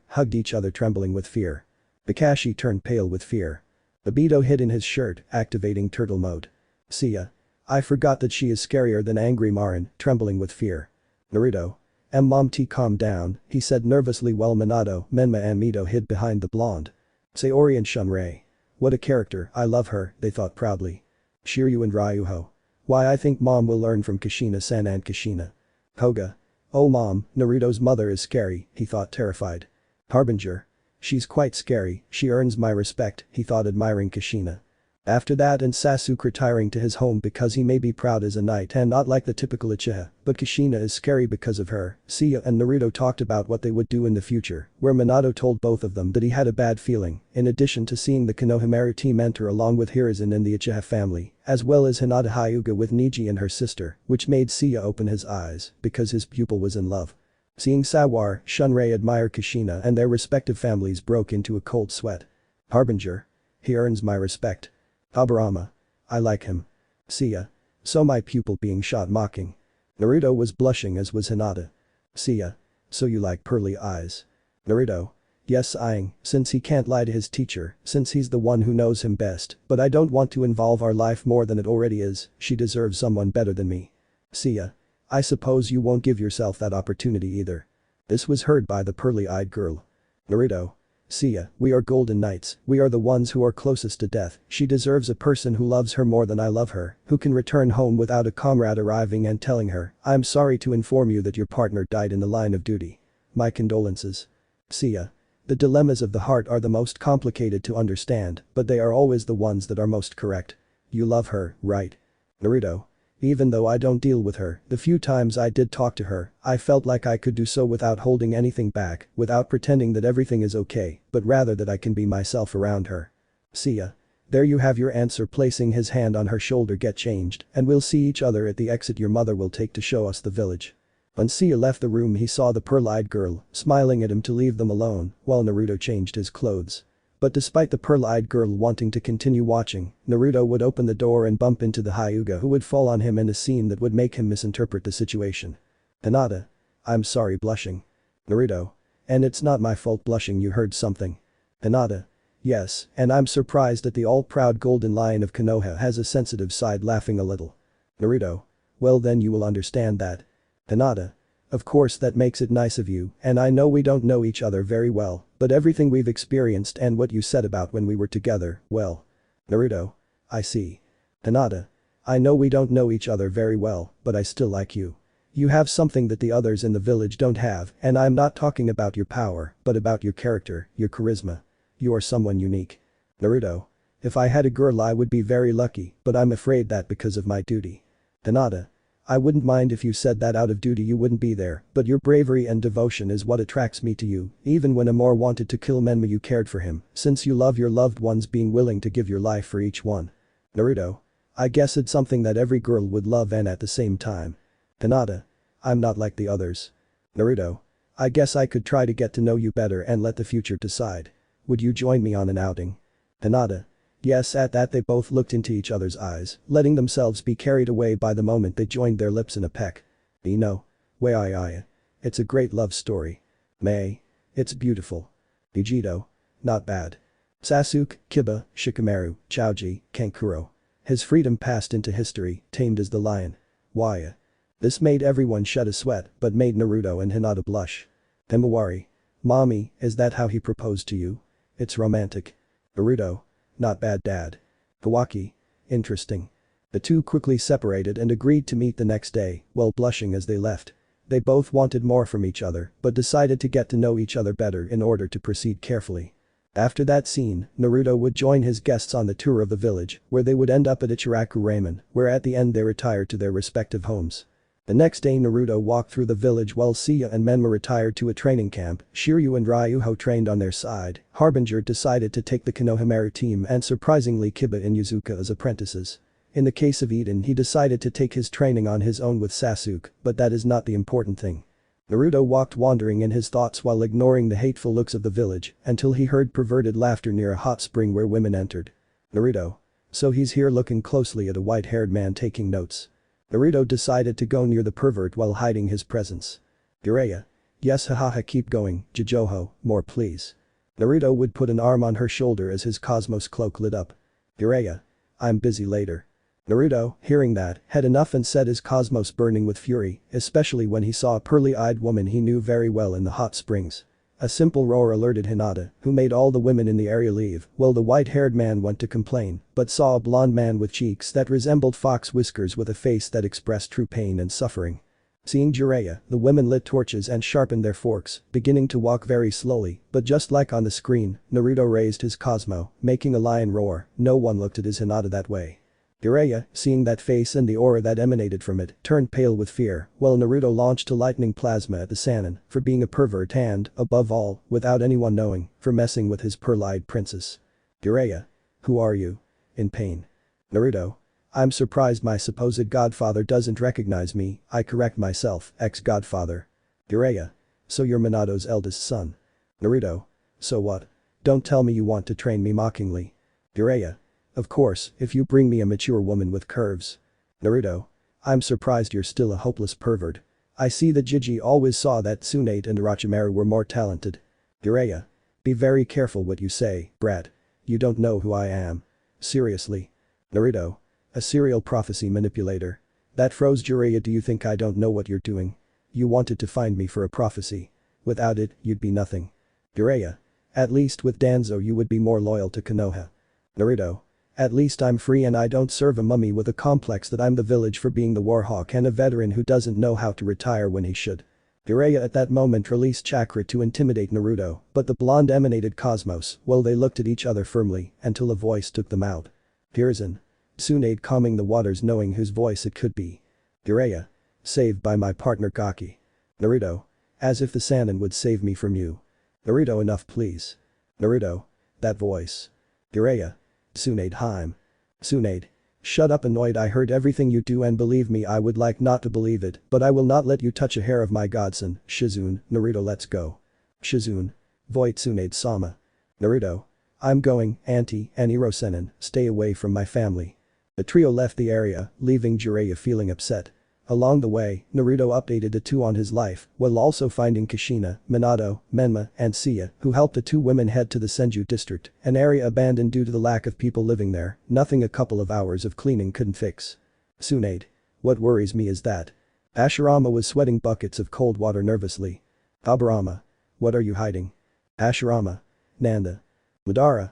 hugged each other trembling with fear. Kakashi turned pale with fear. Obito hid in his shirt, activating turtle mode. Seiya. I forgot that she is scarier than angry Marin, trembling with fear. Naruto. Mom T calm down, he said nervously while Minato, Menma and Mito hid behind the blonde. Sayori and Shunrei. What a character, I love her, they thought proudly. Shiryu and Ryuho. Why I think mom will learn from Kushina-san and Kushina. Koga. Oh mom, Naruto's mother is scary, he thought terrified. Harbinger. She's quite scary, she earns my respect, he thought admiring Kushina. After that and Sasuke retiring to his home because he may be proud as a knight and not like the typical Uchiha, but Kushina is scary because of her, Seiya and Naruto talked about what they would do in the future, where Minato told both of them that he had a bad feeling, in addition to seeing the Konohamaru team enter along with Hiruzen and the Uchiha family, as well as Hinata Hyuga with Niji and her sister, which made Seiya open his eyes, because his pupil was in love. Seeing Sawar, Shunrei admire Kushina and their respective families broke into a cold sweat. Harbinger. He earns my respect. Habarama. I like him. Seiya. So my pupil being shot mocking. Naruto was blushing as was Hinata. Seiya. So you like pearly eyes. Naruto. Yes eyeing, since he can't lie to his teacher, since he's the one who knows him best, but I don't want to involve our life more than it already is, she deserves someone better than me. Seiya. I suppose you won't give yourself that opportunity either. This was heard by the pearly-eyed girl. Naruto. Seiya, we are golden knights, we are the ones who are closest to death, she deserves a person who loves her more than I love her, who can return home without a comrade arriving and telling her, I'm sorry to inform you that your partner died in the line of duty. My condolences. Seiya. The dilemmas of the heart are the most complicated to understand, but they are always the ones that are most correct. You love her, right? Naruto. Even though I don't deal with her, the few times I did talk to her, I felt like I could do so without holding anything back, without pretending that everything is okay, but rather that I can be myself around her. Seiya. There you have your answer. Placing his hand on her shoulder. Get changed, and we'll see each other at the exit your mother will take to show us the village. When Seiya left the room he saw the pearl-eyed girl, smiling at him to leave them alone, while Naruto changed his clothes. But despite the pearl-eyed girl wanting to continue watching, Naruto would open the door and bump into the Hyuga who would fall on him in a scene that would make him misinterpret the situation. Hinata. I'm sorry blushing. Naruto. And it's not my fault blushing, you heard something. Hinata. Yes, and I'm surprised that the all-proud golden lion of Konoha has a sensitive side, laughing a little. Naruto. Well then you will understand that. Hinata. Of course that makes it nice of you, and I know we don't know each other very well, but everything we've experienced and what you said about when we were together, well. Naruto. I see. Hinata. I know we don't know each other very well, but I still like you. You have something that the others in the village don't have, and I'm not talking about your power, but about your character, your charisma. You are someone unique. Naruto. If I had a girl I would be very lucky, but I'm afraid that because of my duty. Hinata. I wouldn't mind if you said that out of duty you wouldn't be there, but your bravery and devotion is what attracts me to you, even when Amor wanted to kill Menma you cared for him, since you love your loved ones being willing to give your life for each one. Naruto. I guess it's something that every girl would love and at the same time. Hinata. I'm not like the others. Naruto. I guess I could try to get to know you better and let the future decide. Would you join me on an outing? Hinata. Yes, at that they both looked into each other's eyes, letting themselves be carried away by the moment they joined their lips in a peck. Ino. Way. It's a great love story. May. It's beautiful. Ichigo. Not bad. Sasuke, Kiba, Shikamaru, Choji, Kankuro. His freedom passed into history, tamed as the lion. Why? This made everyone shed a sweat but made Naruto and Hinata blush. Himawari. Mommy, is that how he proposed to you? It's romantic. Naruto. Not bad dad. Kawaki. Interesting. The two quickly separated and agreed to meet the next day, while blushing as they left. They both wanted more from each other but decided to get to know each other better in order to proceed carefully. After that scene, Naruto would join his guests on the tour of the village, where they would end up at Ichiraku Ramen, where at the end they retired to their respective homes. The next day Naruto walked through the village while Seiya and Menma retired to a training camp, Shiryu and Ryuho trained on their side, Harbinger decided to take the Konohamaru team and surprisingly Kiba and Yuzuka as apprentices. In the case of Eden he decided to take his training on his own with Sasuke, but that is not the important thing. Naruto walked wandering in his thoughts while ignoring the hateful looks of the village until he heard perverted laughter near a hot spring where women entered. Naruto. So he's here looking closely at a white-haired man taking notes. Naruto decided to go near the pervert while hiding his presence. Jiraiya. Yes hahaha keep going, Jojoho, more please. Naruto would put an arm on her shoulder as his cosmos cloak lit up. Jiraiya. I'm busy later. Naruto, hearing that, had enough and set his cosmos burning with fury, especially when he saw a pearly-eyed woman he knew very well in the hot springs. A simple roar alerted Hinata, who made all the women in the area leave, while the white-haired man went to complain, but saw a blonde man with cheeks that resembled fox whiskers with a face that expressed true pain and suffering. Seeing Jiraiya, the women lit torches and sharpened their forks, beginning to walk very slowly, but just like on the screen, Naruto raised his Cosmo, making a lion roar. No one looked at his Hinata that way. Jiraiya, seeing that face and the aura that emanated from it, turned pale with fear, while Naruto launched a lightning plasma at the Sannin for being a pervert and, above all, without anyone knowing, for messing with his pearl-eyed princess. Jiraiya. Who are you? In pain. Naruto. I'm surprised my supposed godfather doesn't recognize me, I correct myself, ex-godfather. Jiraiya. So you're Minato's eldest son. Naruto. So what? Don't tell me you want to train me mockingly. Jiraiya. Of course, if you bring me a mature woman with curves. Naruto. I'm surprised you're still a hopeless pervert. I see that Jiji always saw that Tsunade and Orochimaru were more talented. Jiraiya. Be very careful what you say, brat. You don't know who I am. Seriously. Naruto. A serial prophecy manipulator. That froze Jiraiya. Do you think I don't know what you're doing? You wanted to find me for a prophecy. Without it, you'd be nothing. Jiraiya. At least with Danzo you would be more loyal to Konoha. Naruto. At least I'm free and I don't serve a mummy with a complex that I'm the village for being the warhawk and a veteran who doesn't know how to retire when he should. Jiraiya at that moment released chakra to intimidate Naruto, but the blonde emanated cosmos while they looked at each other firmly until a voice took them out. Hiruzen. Tsunade calming the waters knowing whose voice it could be. Jiraiya. Saved by my partner Gaki. Naruto. As if the Sannin would save me from you. Naruto enough please. Naruto. That voice. Jiraiya. Tsunade Haim. Tsunade. Shut up annoyed I heard everything you do and believe me I would like not to believe it but I will not let you touch a hair of my godson, Shizune, Naruto let's go. Shizune. Void Tsunade Sama. Naruto. I'm going, Auntie, and Hirosenin, stay away from my family. The trio left the area, leaving Jiraiya feeling upset. Along the way, Naruto updated the two on his life, while also finding Kushina, Minato, Menma, and Seiya, who helped the two women head to the Senju district, an area abandoned due to the lack of people living there, nothing a couple of hours of cleaning couldn't fix. Tsunade. What worries me is that Hashirama was sweating buckets of cold water nervously. Aburama. What are you hiding? Hashirama. Nanda. Madara.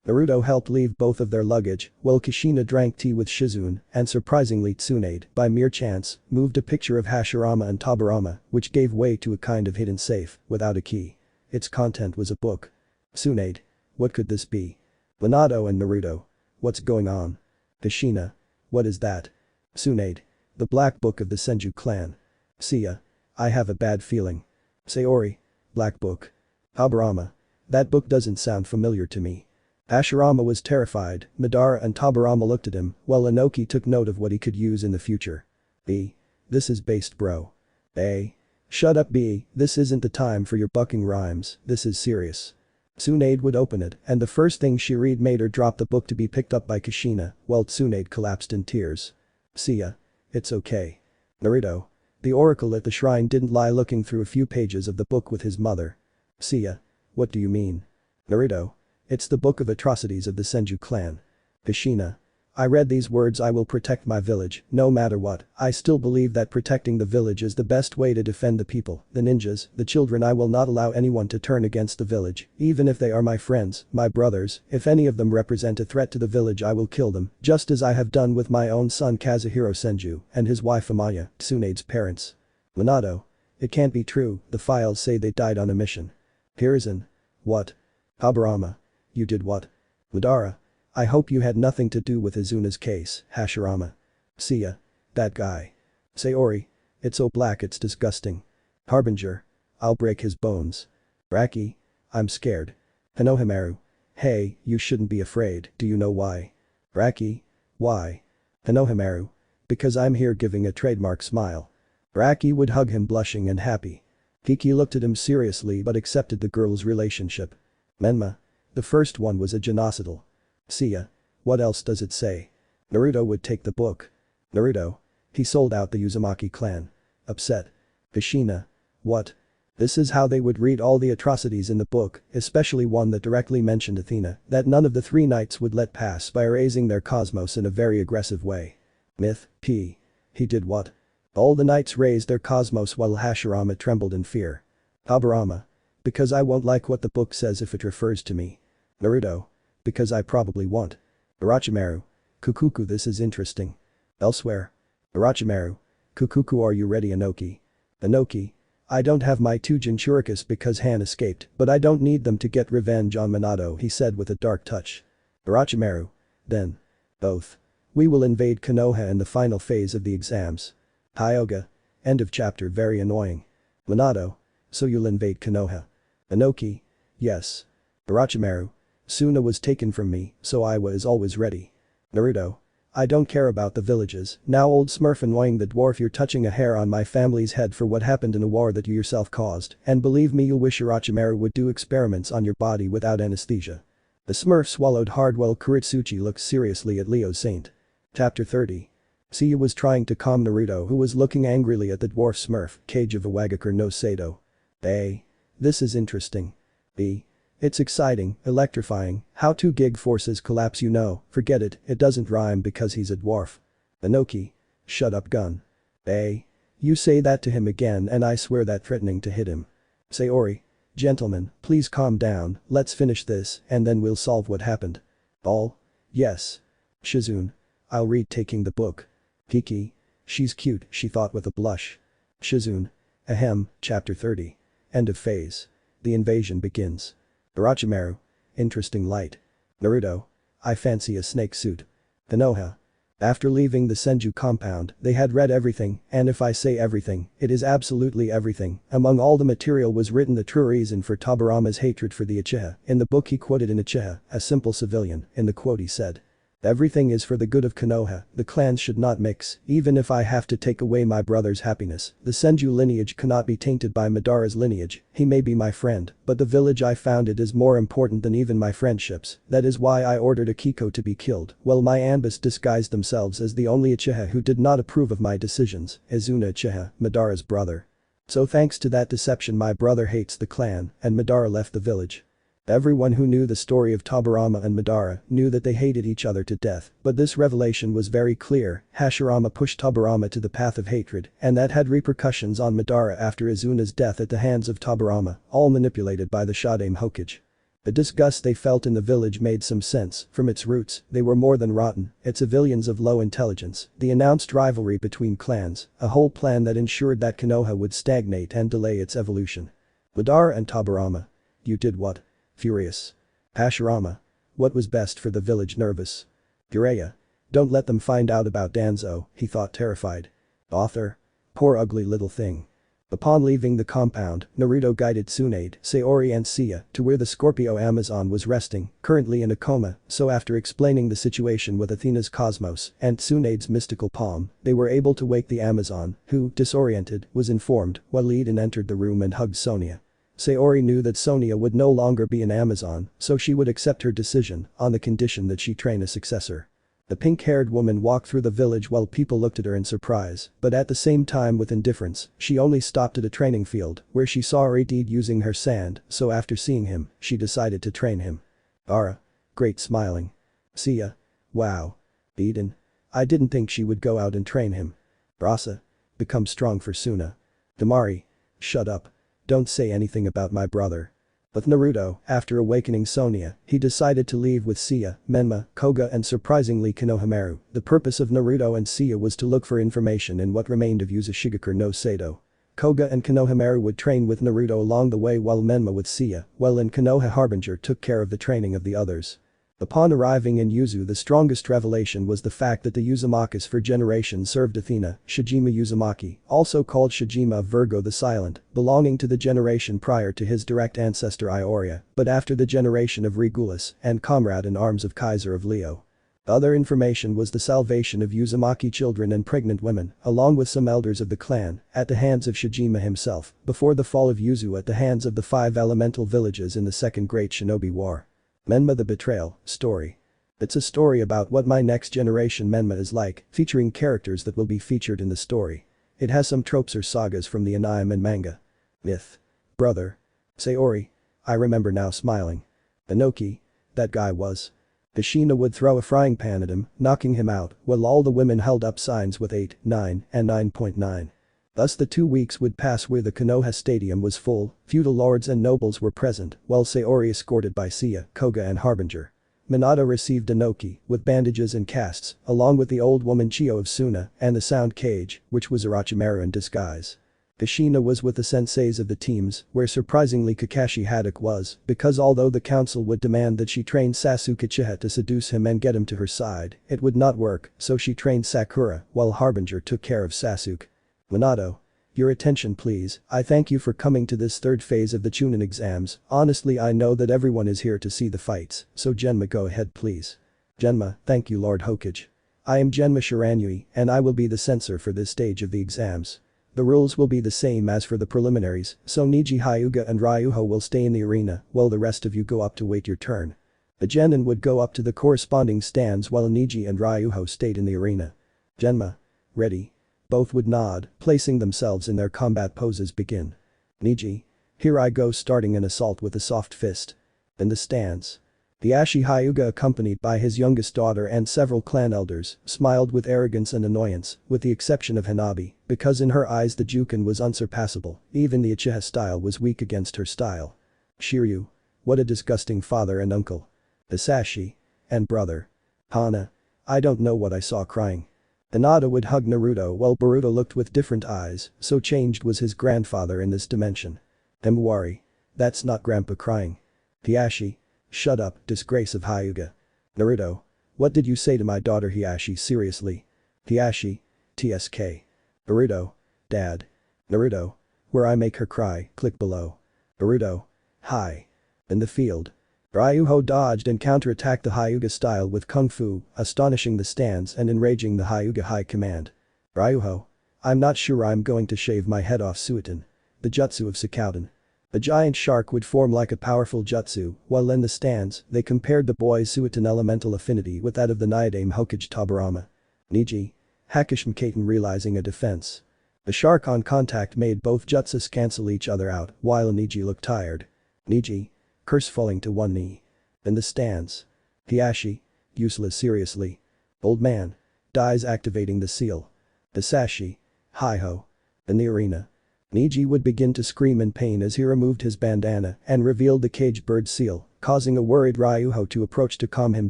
Naruto helped leave both of their luggage, while Kushina drank tea with Shizune, and surprisingly Tsunade, by mere chance, moved a picture of Hashirama and Tobirama, which gave way to a kind of hidden safe, without a key. Its content was a book. Tsunade. What could this be? Minato and Naruto. What's going on? Kushina. What is that? Tsunade. The Black Book of the Senju clan. Seiya. I have a bad feeling. Sayori. Black Book. Tobirama. That book doesn't sound familiar to me. Hashirama was terrified, Madara and Tobirama looked at him, while Inoki took note of what he could use in the future. B. This is based bro. A. Shut up B, this isn't the time for your bucking rhymes, this is serious. Tsunade would open it, and the first thing she read made her drop the book to be picked up by Kushina, while Tsunade collapsed in tears. Seiya. It's okay. Naruto. The oracle at the shrine didn't lie looking through a few pages of the book with his mother. Seiya. What do you mean? Naruto. It's the book of atrocities of the Senju clan. Kushina. I read these words I will protect my village, no matter what, I still believe that protecting the village is the best way to defend the people, the ninjas, the children I will not allow anyone to turn against the village, even if they are my friends, my brothers, if any of them represent a threat to the village I will kill them, just as I have done with my own son Kazuhiro Senju, and his wife Amaya, Tsunade's parents. Minato. It can't be true, the files say they died on a mission. Hiruzen. What? Aburama. You did what? Madara. I hope you had nothing to do with Izuna's case, Hashirama. Seiya. That guy. Sayori. It's so black it's disgusting. Harbinger. I'll break his bones. Raki. I'm scared. Hanohamaru. Hey, you shouldn't be afraid, do you know why? Raki. Why? Hanohamaru. Because I'm here giving a trademark smile. Raki would hug him blushing and happy. Kiki looked at him seriously but accepted the girl's relationship. Menma. The first one was a genocidal. Seiya. What else does it say? Naruto would take the book. Naruto. He sold out the Uzumaki clan. Upset. Kushina. What? This is how they would read all the atrocities in the book, especially one that directly mentioned Athena, that none of the three knights would let pass by erasing their cosmos in a very aggressive way. Myth. P. He did what? All the knights raised their cosmos while Hashirama trembled in fear. Aburama. Because I won't like what the book says if it refers to me. Naruto. Because I probably won't. Orochimaru. Kukuku, this is interesting. Elsewhere. Orochimaru. Kukuku, are you ready Inoki? Inoki. I don't have my two Jinchuricus because Han escaped, but I don't need them to get revenge on Minato, he said with a dark touch. Orochimaru. Then. Both. We will invade Konoha in the final phase of the exams. Tyoga. End of chapter. Very annoying. Minato. So you'll invade Konoha. Inoki. Yes. Orochimaru. Suna was taken from me, so I was always ready. Naruto. I don't care about the villages, now old Smurf annoying the dwarf, you're touching a hair on my family's head for what happened in a war that you yourself caused, and believe me you'll wish Orochimaru would do experiments on your body without anesthesia. The Smurf swallowed hard while Kuritsuchi looked seriously at Leo Saint. Chapter 30. Seiya was trying to calm Naruto who was looking angrily at the dwarf Smurf, Cage of Iwagakure no Sado. A. This is interesting. B. It's exciting, electrifying, how 2 gig forces collapse forget it, it doesn't rhyme because he's a dwarf. Inoki. Shut up gun. A. You say that to him again and I swear that threatening to hit him. Sayori. Gentlemen, please calm down, let's finish this and then we'll solve what happened. All. Yes. Shizune. I'll read taking the book. Kiki. She's cute, she thought with a blush. Shizune. Ahem, chapter 30. End of phase. The invasion begins. Orochimaru. Interesting light. Naruto. I fancy a snake suit. Konoha. After leaving the Senju compound, they had read everything, and if I say everything, it is absolutely everything. Among all the material was written the true reason for Tobirama's hatred for the Uchiha. In the book he quoted an Uchiha, a simple civilian, in the quote he said. Everything is for the good of Konoha, the clans should not mix, even if I have to take away my brother's happiness. The Senju lineage cannot be tainted by Madara's lineage, he may be my friend, but the village I founded is more important than even my friendships, that is why I ordered Akiko to be killed, while my Anbus disguised themselves as the only Uchiha who did not approve of my decisions, Izuna Uchiha, Madara's brother. So thanks to that deception my brother hates the clan, and Madara left the village. Everyone who knew the story of Tobirama and Madara knew that they hated each other to death, but this revelation was very clear. Hashirama pushed Tobirama to the path of hatred, and that had repercussions on Madara after Izuna's death at the hands of Tobirama, all manipulated by the Shodaime Hokage. The disgust they felt in the village made some sense. From its roots, they were more than rotten, it's civilians of low intelligence, the announced rivalry between clans, a whole plan that ensured that Konoha would stagnate and delay its evolution. Madara and Tobirama. You did what? Furious. Hashirama. What was best for the village? Nervous. Jiraiya. Don't let them find out about Danzo, he thought, terrified. Author. Poor ugly little thing. Upon leaving the compound, Naruto guided Tsunade, Sayori and Seiya to where the Scorpio Amazon was resting, currently in a coma, so after explaining the situation with Athena's cosmos and Tsunade's mystical palm, they were able to wake the Amazon, who, disoriented, was informed, while Eden entered the room and hugged Sonia. Sayori knew that Sonia would no longer be an Amazon, so she would accept her decision, on the condition that she train a successor. The pink-haired woman walked through the village while people looked at her in surprise, but at the same time with indifference. She only stopped at a training field, where she saw Eden using her sand, so after seeing him, she decided to train him. Ara. Great, smiling. Seiya. Wow. Eden. I didn't think she would go out and train him. Rasa. Become strong for Suna. Damari. Shut up. Don't say anything about my brother. With Naruto, after awakening Sonia, he decided to leave with Seiya, Menma, Koga and surprisingly Konohamaru. The purpose of Naruto and Seiya was to look for information in what remained of Uzumaki no Sato. Koga and Konohamaru would train with Naruto along the way while Menma with Seiya, while in Konoha Harbinger took care of the training of the others. Upon arriving in Yuzu, the strongest revelation was the fact that the Uzumakis for generations served Athena, Shijima Uzumaki, also called Shijima of Virgo the Silent, belonging to the generation prior to his direct ancestor Aiolia, but after the generation of Regulus and comrade in arms of Kaiser of Leo. Other information was the salvation of Uzumaki children and pregnant women, along with some elders of the clan, at the hands of Shijima himself, before the fall of Yuzu at the hands of the 5 elemental villages in the Second Great Shinobi War. Menma the Betrayal, story. It's a story about what my next generation Menma is like, featuring characters that will be featured in the story. It has some tropes or sagas from the anime and manga. Myth. Brother. Sayori. I remember now, smiling. Inoki. That guy was. Ashina would throw a frying pan at him, knocking him out, while all the women held up signs with 8, 9, and 9.9. Thus the 2 weeks would pass where the Konoha Stadium was full, feudal lords and nobles were present, while Sayori escorted by Seiya, Koga and Harbinger. Minato received Inoki, with bandages and casts, along with the old woman Chio of Suna, and the sound cage, which was Orochimaru in disguise. Ashina was with the senseis of the teams, where surprisingly Kakashi Haddock was, because although the council would demand that she train Sasuke Uchiha to seduce him and get him to her side, it would not work, so she trained Sakura, while Harbinger took care of Sasuke. Minato. Your attention please, I thank you for coming to this third phase of the Chunin exams. Honestly, I know that everyone is here to see the fights, so Genma, go ahead please. Genma, thank you Lord Hokage. I am Genma Shiranui and I will be the censor for this stage of the exams. The rules will be the same as for the preliminaries, so Niji, Hyuga and Ryuho will stay in the arena while the rest of you go up to wait your turn. The genin would go up to the corresponding stands while Niji and Ryuho stayed in the arena. Genma. Ready. Both would nod, placing themselves in their combat poses. Begin. Niji. Here I go, starting an assault with a soft fist. In the stands. The Ashi Hyuga, accompanied by his youngest daughter and several clan elders, smiled with arrogance and annoyance, with the exception of Hanabi, because in her eyes the Jukin was unsurpassable, even the Uchiha style was weak against her style. Shiryu. What a disgusting father and uncle. Hisashi. And brother. Hana. I don't know what I saw, crying. Hinata would hug Naruto while Boruto looked with different eyes, so changed was his grandfather in this dimension. Emuwari. That's not grandpa, crying. Hiashi. Shut up, disgrace of Hyuga. Naruto. What did you say to my daughter? Hiashi, seriously. Hiashi. TSK. Boruto. Dad. Naruto. Where I make her cry, click below. Boruto. Hi. In the field. Ryuho dodged and counterattacked the Hyuga style with Kung Fu, astonishing the stands and enraging the Hyuga High Command. Ryuho. I'm not sure I'm going to shave my head off, Suiton. The jutsu of Sukouden. A giant shark would form like a powerful jutsu, while in the stands, they compared the boy's Suiton elemental affinity with that of the Niodame Hokage Tobirama. Niji. Hakishim Kaiten, realizing a defense. The shark on contact made both jutsus cancel each other out, while Niji looked tired. Niji. curse falling to one knee. In the stands. Hiashi. Useless seriously. Old man. Dies activating the seal. Hisashi. Hi-ho. In the arena. Niji would begin to scream in pain as he removed his bandana and revealed the caged bird seal, causing a worried Ryuho to approach to calm him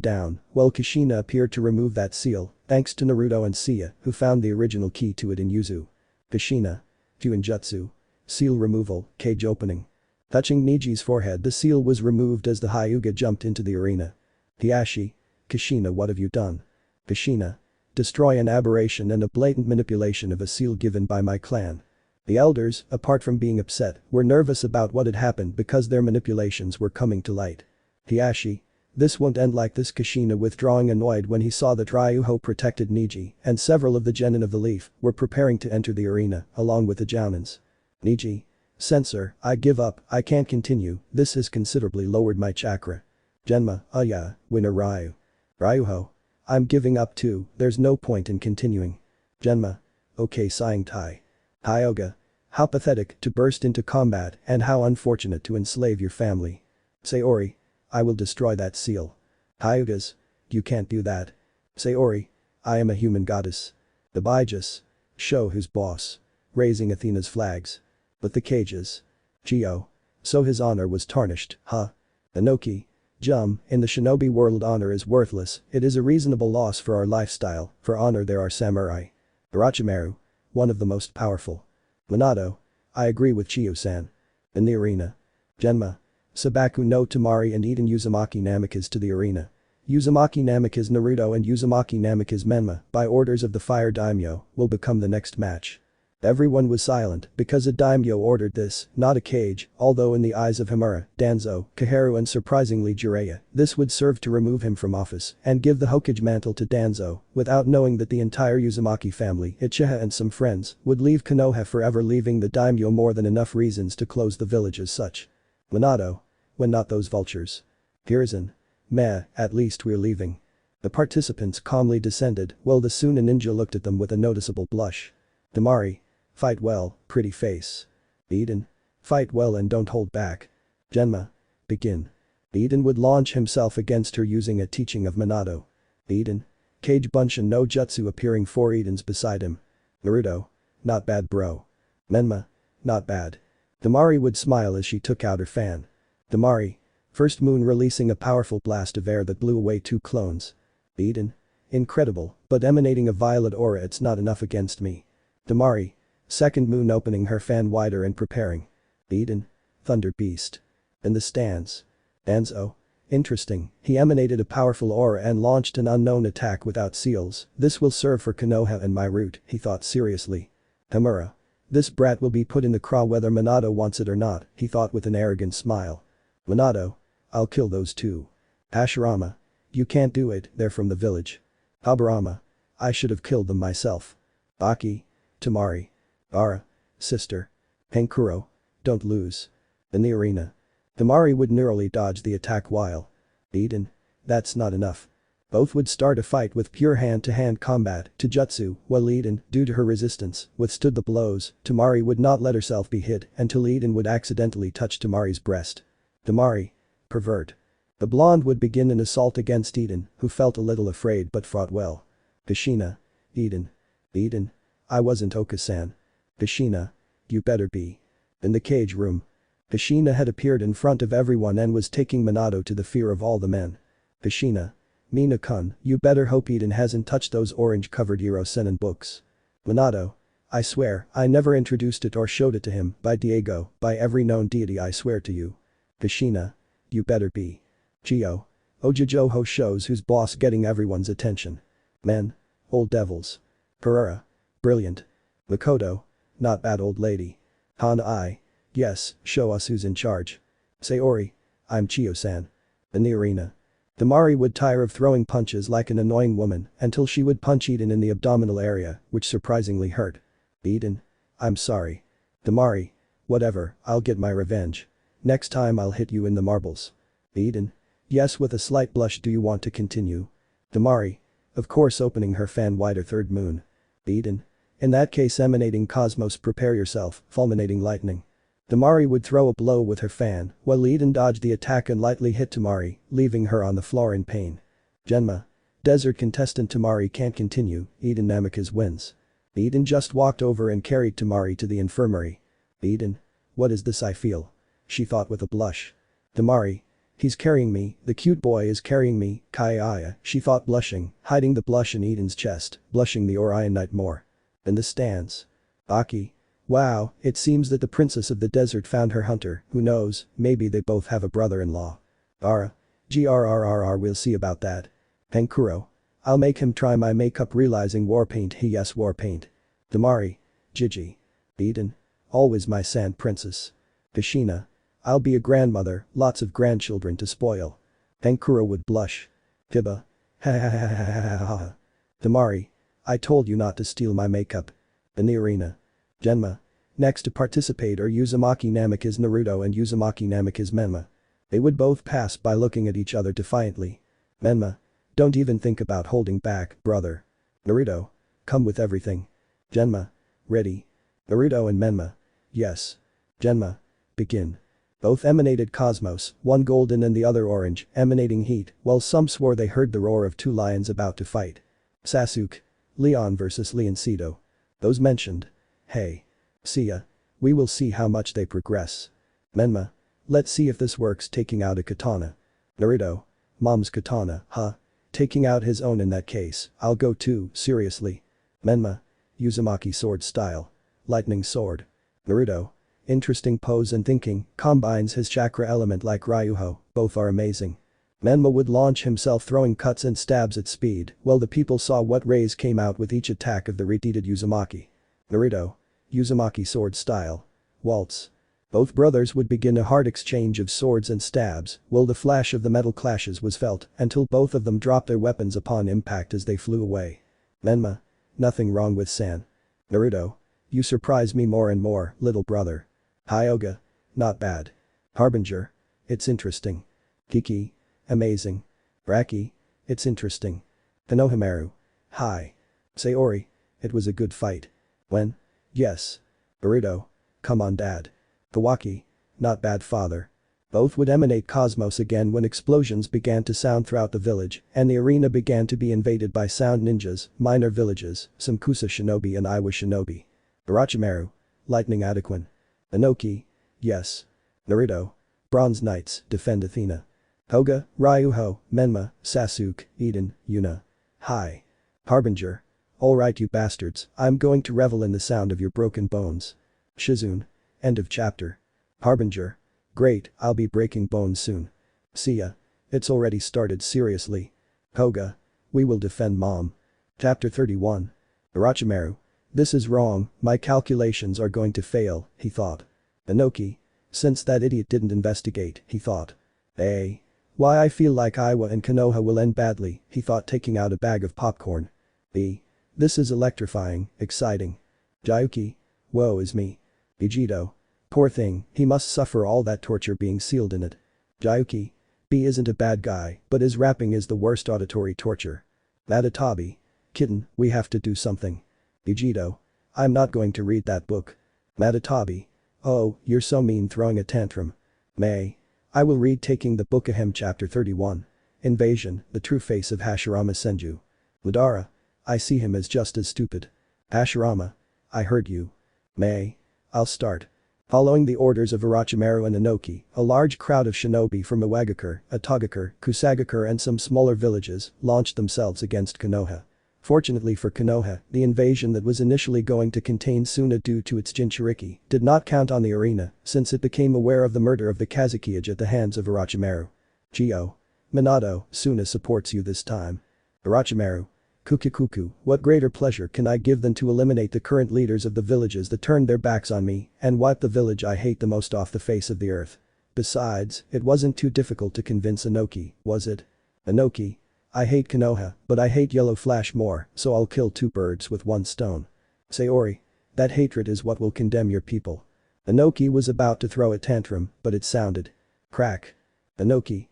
down, while Kushina appeared to remove that seal, thanks to Naruto and Seiya, who found the original key to it in Yuzu. Kushina. Fuinjutsu. Seal removal, cage opening. Touching Niji's forehead, the seal was removed as the Hyuga jumped into the arena. Hiashi. Kushina, what have you done? Kushina. Destroy an aberration and a blatant manipulation of a seal given by my clan. The elders, apart from being upset, were nervous about what had happened because their manipulations were coming to light. Hiashi. This won't end like this. Kushina withdrawing annoyed when he saw that Ryuho protected Niji and several of the genin of the leaf were preparing to enter the arena along with the jounins. Niji. Censor, I give up, I can't continue, this has considerably lowered my chakra. Genma, yeah, winner Ryu. Ryuho. I'm giving up too, there's no point in continuing. Genma. Okay, sighing Tai. Hyuga. How pathetic to burst into combat and how unfortunate to enslave your family. Sayori. I will destroy that seal. Hyugas. You can't do that. Sayori. I am a human goddess. Abijus. Show who's boss. Raising Athena's flags. But the cages. Gio. So his honor was tarnished, huh? Inoki. Jum, in the shinobi world honor is worthless, it is a reasonable loss for our lifestyle, for honor there are samurai. Orochimaru. One of the most powerful. Minato. I agree with Chiyo-san. In the arena. Genma. Sabaku no Tamari and Eden Uzumaki Namikaze to the arena. Uzumaki Namikaze Naruto and Uzumaki Namikaze Menma, by orders of the Fire Daimyo, will become the next match. Everyone was silent because a daimyo ordered this, not a cage, although in the eyes of Himura, Danzo, Kaharu and surprisingly Jiraiya, this would serve to remove him from office and give the Hokage mantle to Danzo, without knowing that the entire Uzumaki family, Uchiha and some friends, would leave Konoha forever, leaving the daimyo more than enough reasons to close the village as such. Minato. When not those vultures. Hiruzen. Meh, at least we're leaving. The participants calmly descended while the Suna ninja looked at them with a noticeable blush. Damari. Fight well, pretty face. Eden. Fight well and don't hold back. Genma. Begin. Eden would launch himself against her using a teaching of Minato. Eden. Cage Bunshin no Jutsu appearing 4 Edens beside him. Naruto. Not bad bro. Menma. Not bad. Damari would smile as she took out her fan. Damari. First moon releasing a powerful blast of air that blew away 2 clones. Eden. Incredible, but emanating a violet aura, it's not enough against me. Damari. Second moon opening her fan wider and preparing. Eden. Thunder Beast. In the stands. Danzo. Interesting, he emanated a powerful aura and launched an unknown attack without seals, this will serve for Konoha and my route, he thought seriously. Himura. This brat will be put in the craw whether Minato wants it or not, he thought with an arrogant smile. Minato. I'll kill those 2. Hashirama. You can't do it, they're from the village. Habarama. I should have killed them myself. Baki. Tamari. Ara. Sister. Henkuro. Don't lose. In the arena. Tamari would narrowly dodge the attack while. Eden. That's not enough. Both would start a fight with pure hand-to-hand combat to jutsu, while Eden, due to her resistance, withstood the blows. Tamari would not let herself be hit until Eden would accidentally touch Tamari's breast. Tamari. Pervert. The blonde would begin an assault against Eden, who felt a little afraid but fought well. Kushina. Eden. Eden. I wasn't Oka-san. Kushina. You better be. In the cage room. Kushina had appeared in front of everyone and was taking Minato to the fear of all the men. Kushina. Mina-kun, you better hope Eden hasn't touched those orange-covered Hero Seinen books. Minato. I swear, I never introduced it or showed it to him, by Diego, by every known deity I swear to you. Kushina. You better be. Gio. Ojijoho shows who's boss getting everyone's attention. Men. Old devils. Pereira. Brilliant. Makoto. Not bad old lady. Hana. Yes, show us who's in charge. Sayori. I'm Chiyo-san. In the arena. Damari would tire of throwing punches like an annoying woman until she would punch Eden in the abdominal area, which surprisingly hurt. Eden. I'm sorry. Damari. Whatever, I'll get my revenge. Next time I'll hit you in the marbles. Eden. Yes, with a slight blush. Do you want to continue? Damari. Of course, opening her fan wider. Third moon. Eden. In that case, emanating cosmos, prepare yourself, fulminating lightning. Temari would throw a blow with her fan, while Eden dodged the attack and lightly hit Temari, leaving her on the floor in pain. Genma. Desert contestant Temari can't continue, Eden Namikaze wins. Eden just walked over and carried Temari to the infirmary. Eden. What is this I feel? She thought with a blush. Temari. He's carrying me, the cute boy is carrying me, Kaiaya, she thought blushing, hiding the blush in Eden's chest, blushing the Orion night more. In the stands. Aki. Wow, it seems that the princess of the desert found her hunter, who knows, maybe they both have a brother-in-law. Ara. Grrrr, we'll see about that. Penkuro. I'll make him try my makeup realizing war paint, he yes war paint. Temari. Gigi. Eden. Always my sand princess. Kashina. I'll be a grandmother, lots of grandchildren to spoil. Penkuro would blush. Tiba. Ha ha ha ha ha ha ha. Temari. I told you not to steal my makeup. In the arena. Genma. Next to participate are Uzumaki Namikaze Naruto and Uzumaki Namikaze Menma. They would both pass by looking at each other defiantly. Menma. Don't even think about holding back, brother. Naruto. Come with everything. Genma. Ready. Naruto and Menma. Yes. Genma. Begin. Both emanated cosmos, one golden and the other orange, emanating heat, while some swore they heard the roar of two lions about to fight. Sasuke. Leon vs Leoncito. Those mentioned. Hey. Seiya. We will see how much they progress. Menma. Let's see if this works taking out a katana. Naruto. Mom's katana, huh? Taking out his own in that case, I'll go too, seriously. Menma. Uzumaki sword style. Lightning sword. Naruto. Interesting pose and thinking, combines his chakra element like Ryuho, both are amazing. Menma would launch himself throwing cuts and stabs at speed, while the people saw what rays came out with each attack of the repeated Uzumaki. Naruto. Uzumaki sword style. Waltz. Both brothers would begin a hard exchange of swords and stabs, while the flash of the metal clashes was felt until both of them dropped their weapons upon impact as they flew away. Menma. Nothing wrong with San. Naruto. You surprise me more and more, little brother. Hyoga. Not bad. Harbinger. It's interesting. Kiki. Amazing. Raki. It's interesting. Konohamaru. Hi. Sayori. It was a good fight. When? Yes. Burrito. Come on dad. Kawaki. Not bad father. Both would emanate cosmos again when explosions began to sound throughout the village and the arena began to be invaded by sound ninjas, minor villages, some Kusa shinobi and Iwa shinobi. Orochimaru. Lightning Adequan. Inoki. Yes. Naruto. Bronze Knights, defend Athena. Hoga, Ryuho, Menma, Sasuke, Eden, Yuna. Hi. Harbinger. Alright you bastards, I'm going to revel in the sound of your broken bones. Shizune. End of chapter. Harbinger. Great, I'll be breaking bones soon. Seiya. It's already started seriously. Hoga. We will defend mom. Chapter 31. Orochimaru. This is wrong, my calculations are going to fail, he thought. Inoki. Since that idiot didn't investigate, he thought. Why I feel like Iwa and Konoha will end badly, he thought taking out a bag of popcorn. This is electrifying, exciting. Jayuki. Woe is me. Vegito. Poor thing, he must suffer all that torture being sealed in it. Jayuki. B isn't a bad guy, but his rapping is the worst auditory torture. Madatabi. Kitten, we have to do something. Vegito. I'm not going to read that book. Madatabi. Oh, you're so mean throwing a tantrum. May. I will read taking the book ahem chapter 31. Invasion, the true face of Hashirama Senju. Madara. I see him as just as stupid. Hashirama. I heard you. May. I'll start. Following the orders of Orochimaru and Inoki, a large crowd of shinobi from Iwagakure, Atogakure, Kusagakure and some smaller villages launched themselves against Konoha. Fortunately for Konoha, the invasion that was initially going to contain Suna due to its Jinchuriki did not count on the arena since it became aware of the murder of the Kazekage at the hands of Orochimaru. Gio. Minato, Suna supports you this time. Orochimaru. Kukikuku, what greater pleasure can I give than to eliminate the current leaders of the villages that turned their backs on me and wipe the village I hate the most off the face of the earth. Besides, it wasn't too difficult to convince Inoki, was it? Inoki. I hate Konoha, but I hate Yellow Flash more, so I'll kill two birds with one stone. Sayori. That hatred is what will condemn your people. Inoki was about to throw a tantrum, but it sounded. Crack. Inoki.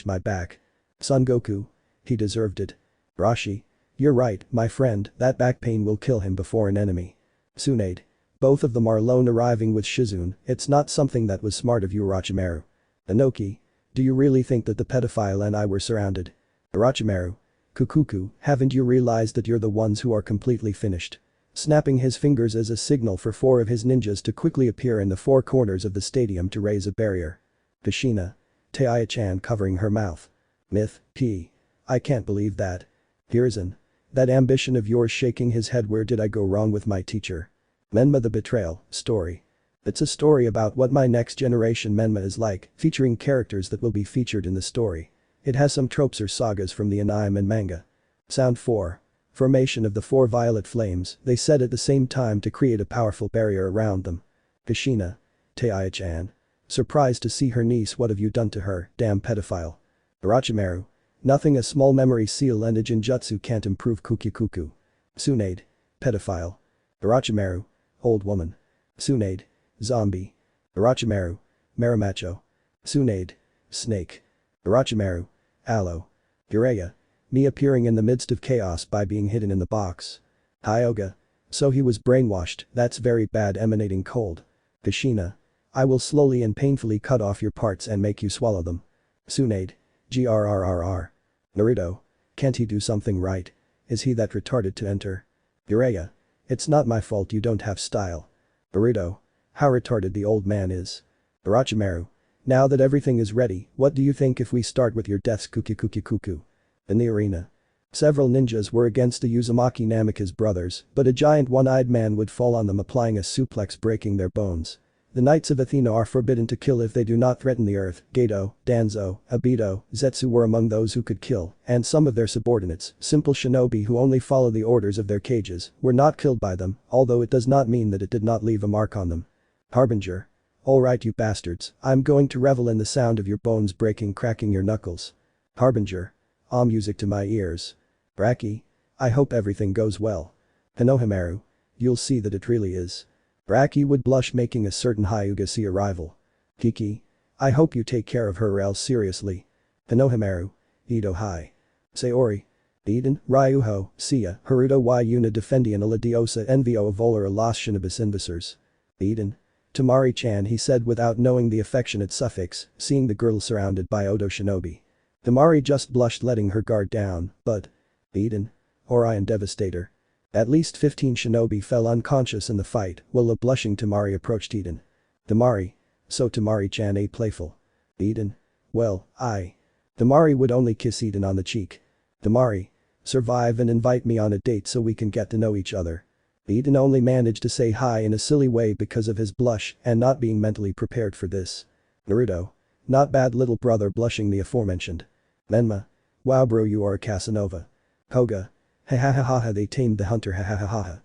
My back. Son Goku. He deserved it. Rashi. You're right, my friend, that back pain will kill him before an enemy. Tsunade. Both of them are alone arriving with Shizune, it's not something that was smart of you Orochimaru. Inoki. Do you really think that the pedophile and I were surrounded? Orochimaru. Kukuku, haven't you realized that you're the ones who are completely finished? Snapping his fingers as a signal for 4 of his ninjas to quickly appear in the 4 corners of the stadium to raise a barrier. Kushina. Taiya-chan covering her mouth. Myth, P. I can't believe that. Hiruzen. That ambition of yours shaking his head, where did I go wrong with my teacher? Menma the Betrayal, story. It's a story about what my next generation Menma is like, featuring characters that will be featured in the story. It has some tropes or sagas from the anime and manga. Sound 4. Formation of the 4 violet flames, they said at the same time to create a powerful barrier around them. Kushina. Taiya-chan. Surprised to see her niece, what have you done to her, damn pedophile. Orochimaru. Nothing, a small memory seal and a genjutsu can't improve Kuku. Tsunade. Pedophile. Orochimaru. Old woman. Tsunade. Zombie. Orochimaru. Marimacho. Tsunade. Snake. Orochimaru. Aloe. Jiraiya. Me appearing in the midst of chaos by being hidden in the box. Hyoga. So he was brainwashed, that's very bad, emanating cold. Kushina. I will slowly and painfully cut off your parts and make you swallow them. Tsunade. Grrrr. Naruto. Can't he do something right? Is he that retarded to enter? Jiraiya. It's not my fault you don't have style. Burrito. How retarded the old man is. Orochimaru. Now that everything is ready, what do you think if we start with your deaths Kuku? In the arena. Several ninjas were against the Uzumaki Namika's brothers, but a giant one-eyed man would fall on them, applying a suplex, breaking their bones. The Knights of Athena are forbidden to kill if they do not threaten the earth. Geto, Danzo, Obito, Zetsu were among those who could kill, and some of their subordinates, simple shinobi who only follow the orders of their cages, were not killed by them, although it does not mean that it did not leave a mark on them. Harbinger. Alright you bastards, I'm going to revel in the sound of your bones breaking, cracking your knuckles. Harbinger. Music to my ears. Raki. I hope everything goes well. Hinohamaru. You'll see that it really is. Raki would blush, making a certain Hyuga see a rival. Kiki. I hope you take care of her or else seriously. Hinohamaru. Ito Hai. Sayori. Eden, Ryuho, Sia, Haruto y una defendian a la diosa envio a volar a las shinobis invasors. Eden. Tamari-chan, he said without knowing the affectionate suffix, seeing the girl surrounded by Odo shinobi. Tamari just blushed, letting her guard down, but. Eden. Orion Devastator. At least 15 shinobi fell unconscious in the fight while a blushing Tamari approached Eden. Tamari. So Tamari-chan ain't playful. Eden. Well, Tamari would only kiss Eden on the cheek. Tamari. Survive and invite me on a date so we can get to know each other. Eden only managed to say hi in a silly way because of his blush and not being mentally prepared for this. Naruto. Not bad, little brother, blushing the aforementioned. Menma. Wow bro, you are a Casanova. Koga. Ha ha ha ha ha, they tamed the hunter, ha ha ha ha ha.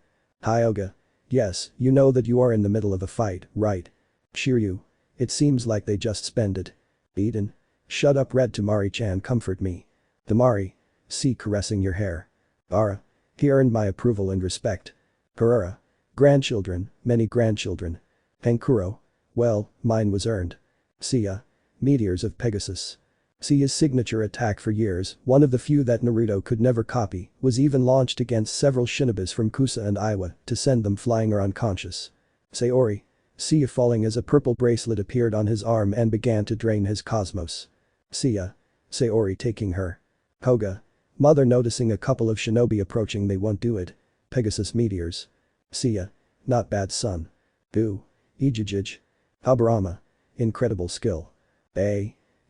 Hyoga. Yes, you know that you are in the middle of a fight, right? Shiryu. It seems like they just spended. Eden. Shut up, Red. Tamari-chan, comfort me. Tamari. See, caressing your hair. Ara. He earned my approval and respect. Karura. Grandchildren, many grandchildren. Pankuro. Well, mine was earned. Seiya. Meteors of Pegasus. Seiya's signature attack for years, one of the few that Naruto could never copy, was even launched against several shinobis from Kusa and Iwa to send them flying or unconscious. Sayori. Seiya falling as a purple bracelet appeared on his arm and began to drain his cosmos. Seiya. Sayori taking her. Koga. Mother noticing a couple of shinobi approaching, they won't do it. Pegasus meteors. Seiya. Not bad, son. Boo. Ijijij. Habarama. Incredible skill.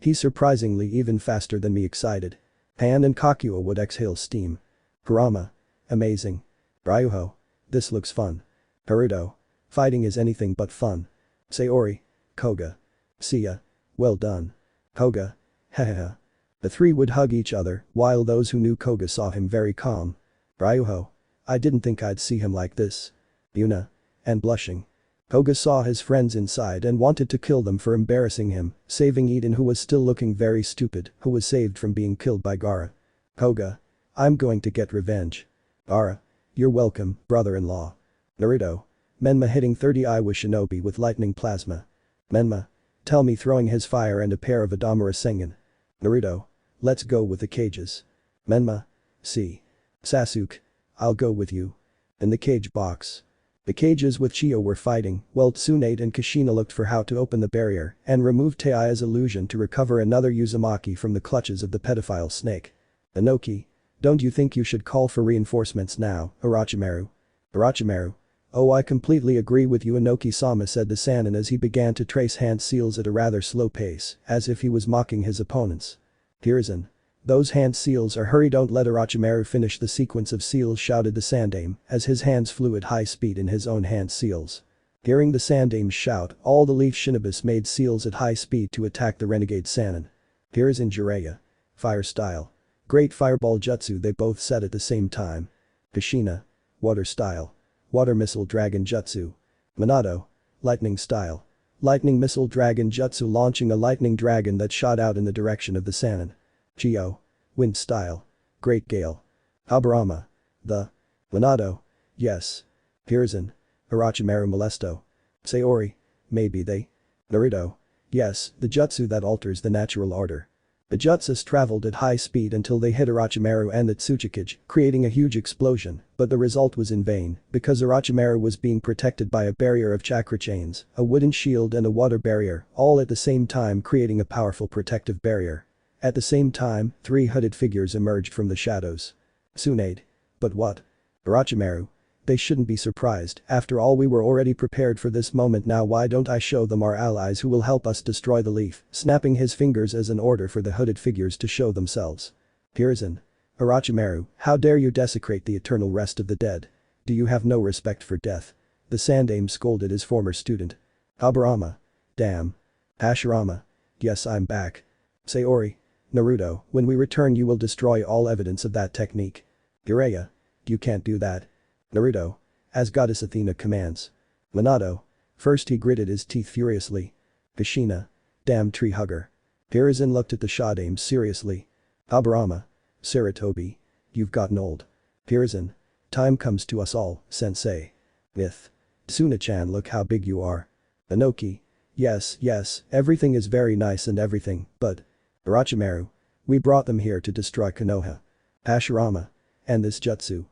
He's surprisingly even faster than me, excited. Han and Kakua would exhale steam. Kurama. Amazing. Ryuho. This looks fun. Haruto. Fighting is anything but fun. Sayori. Koga. Seiya. Well done. Koga. Hahaha. The three would hug each other, while those who knew Koga saw him very calm. Ryuho. I didn't think I'd see him like this. Yuna. And blushing. Koga saw his friends inside and wanted to kill them for embarrassing him, saving Eden, who was still looking very stupid, who was saved from being killed by Gaara. Koga. I'm going to get revenge. Gaara. You're welcome, brother-in-law. Naruto. Menma hitting 30 Iwa shinobi with lightning plasma. Menma. Tell me, throwing his fire and a pair of Adamura Sengen. Naruto. Let's go with the cages. Menma. See. Sasuke. I'll go with you. In the cage box. The cages with Chio were fighting, while Tsunade and Kushina looked for how to open the barrier and remove Taiya's illusion to recover another Uzumaki from the clutches of the pedophile snake. Inoki. Don't you think you should call for reinforcements now, Orochimaru? Orochimaru. Oh, I completely agree with you, Inoki-sama, said the Sannin as he began to trace hand seals at a rather slow pace, as if he was mocking his opponents. Hiruzen. Those hand seals are hurry, don't let Orochimaru finish the sequence of seals, shouted the Sandame as his hands flew at high speed in his own hand seals. Hearing the Sandame's shout, all the Leaf Shinobis made seals at high speed to attack the renegade Sannin. Hiruzen Jiraiya. Fire style. Great fireball jutsu, they both said at the same time. Kushina. Water style. Water missile dragon jutsu. Minato. Lightning style. Lightning missile dragon jutsu, launching a lightning dragon that shot out in the direction of the Sannin. Chio. Wind style. Great gale. Aburama. The. Minato. Yes. Hiruzen. Orochimaru molesto. Sayori. Maybe they. Naruto. Yes, the jutsu that alters the natural order. The jutsus traveled at high speed until they hit Orochimaru and the Tsuchikage, creating a huge explosion, but the result was in vain, because Orochimaru was being protected by a barrier of chakra chains, a wooden shield and a water barrier, all at the same time creating a powerful protective barrier. At the same time, 3 hooded figures emerged from the shadows. Tsunade. But what? Orochimaru. They shouldn't be surprised, after all we were already prepared for this moment, now why don't I show them our allies who will help us destroy the leaf, snapping his fingers as an order for the hooded figures to show themselves. Hiruzen. Orochimaru, how dare you desecrate the eternal rest of the dead? Do you have no respect for death? The Sandame scolded his former student. Aburama. Damn. Hashirama. Yes, I'm back. Sayori. Naruto, when we return you will destroy all evidence of that technique. Jiraiya. You can't do that. Naruto. As Goddess Athena commands. Minato. First he gritted his teeth furiously. Kushina. Damn tree hugger. Hiruzen looked at the Shandames seriously. Aburama. Saratobi. You've gotten old. Hiruzen. Time comes to us all, sensei. Tsuna-chan, look how big you are. Inoki. Yes, everything is very nice and everything, but. Orochimaru. We brought them here to destroy Konoha. Hashirama. And this jutsu.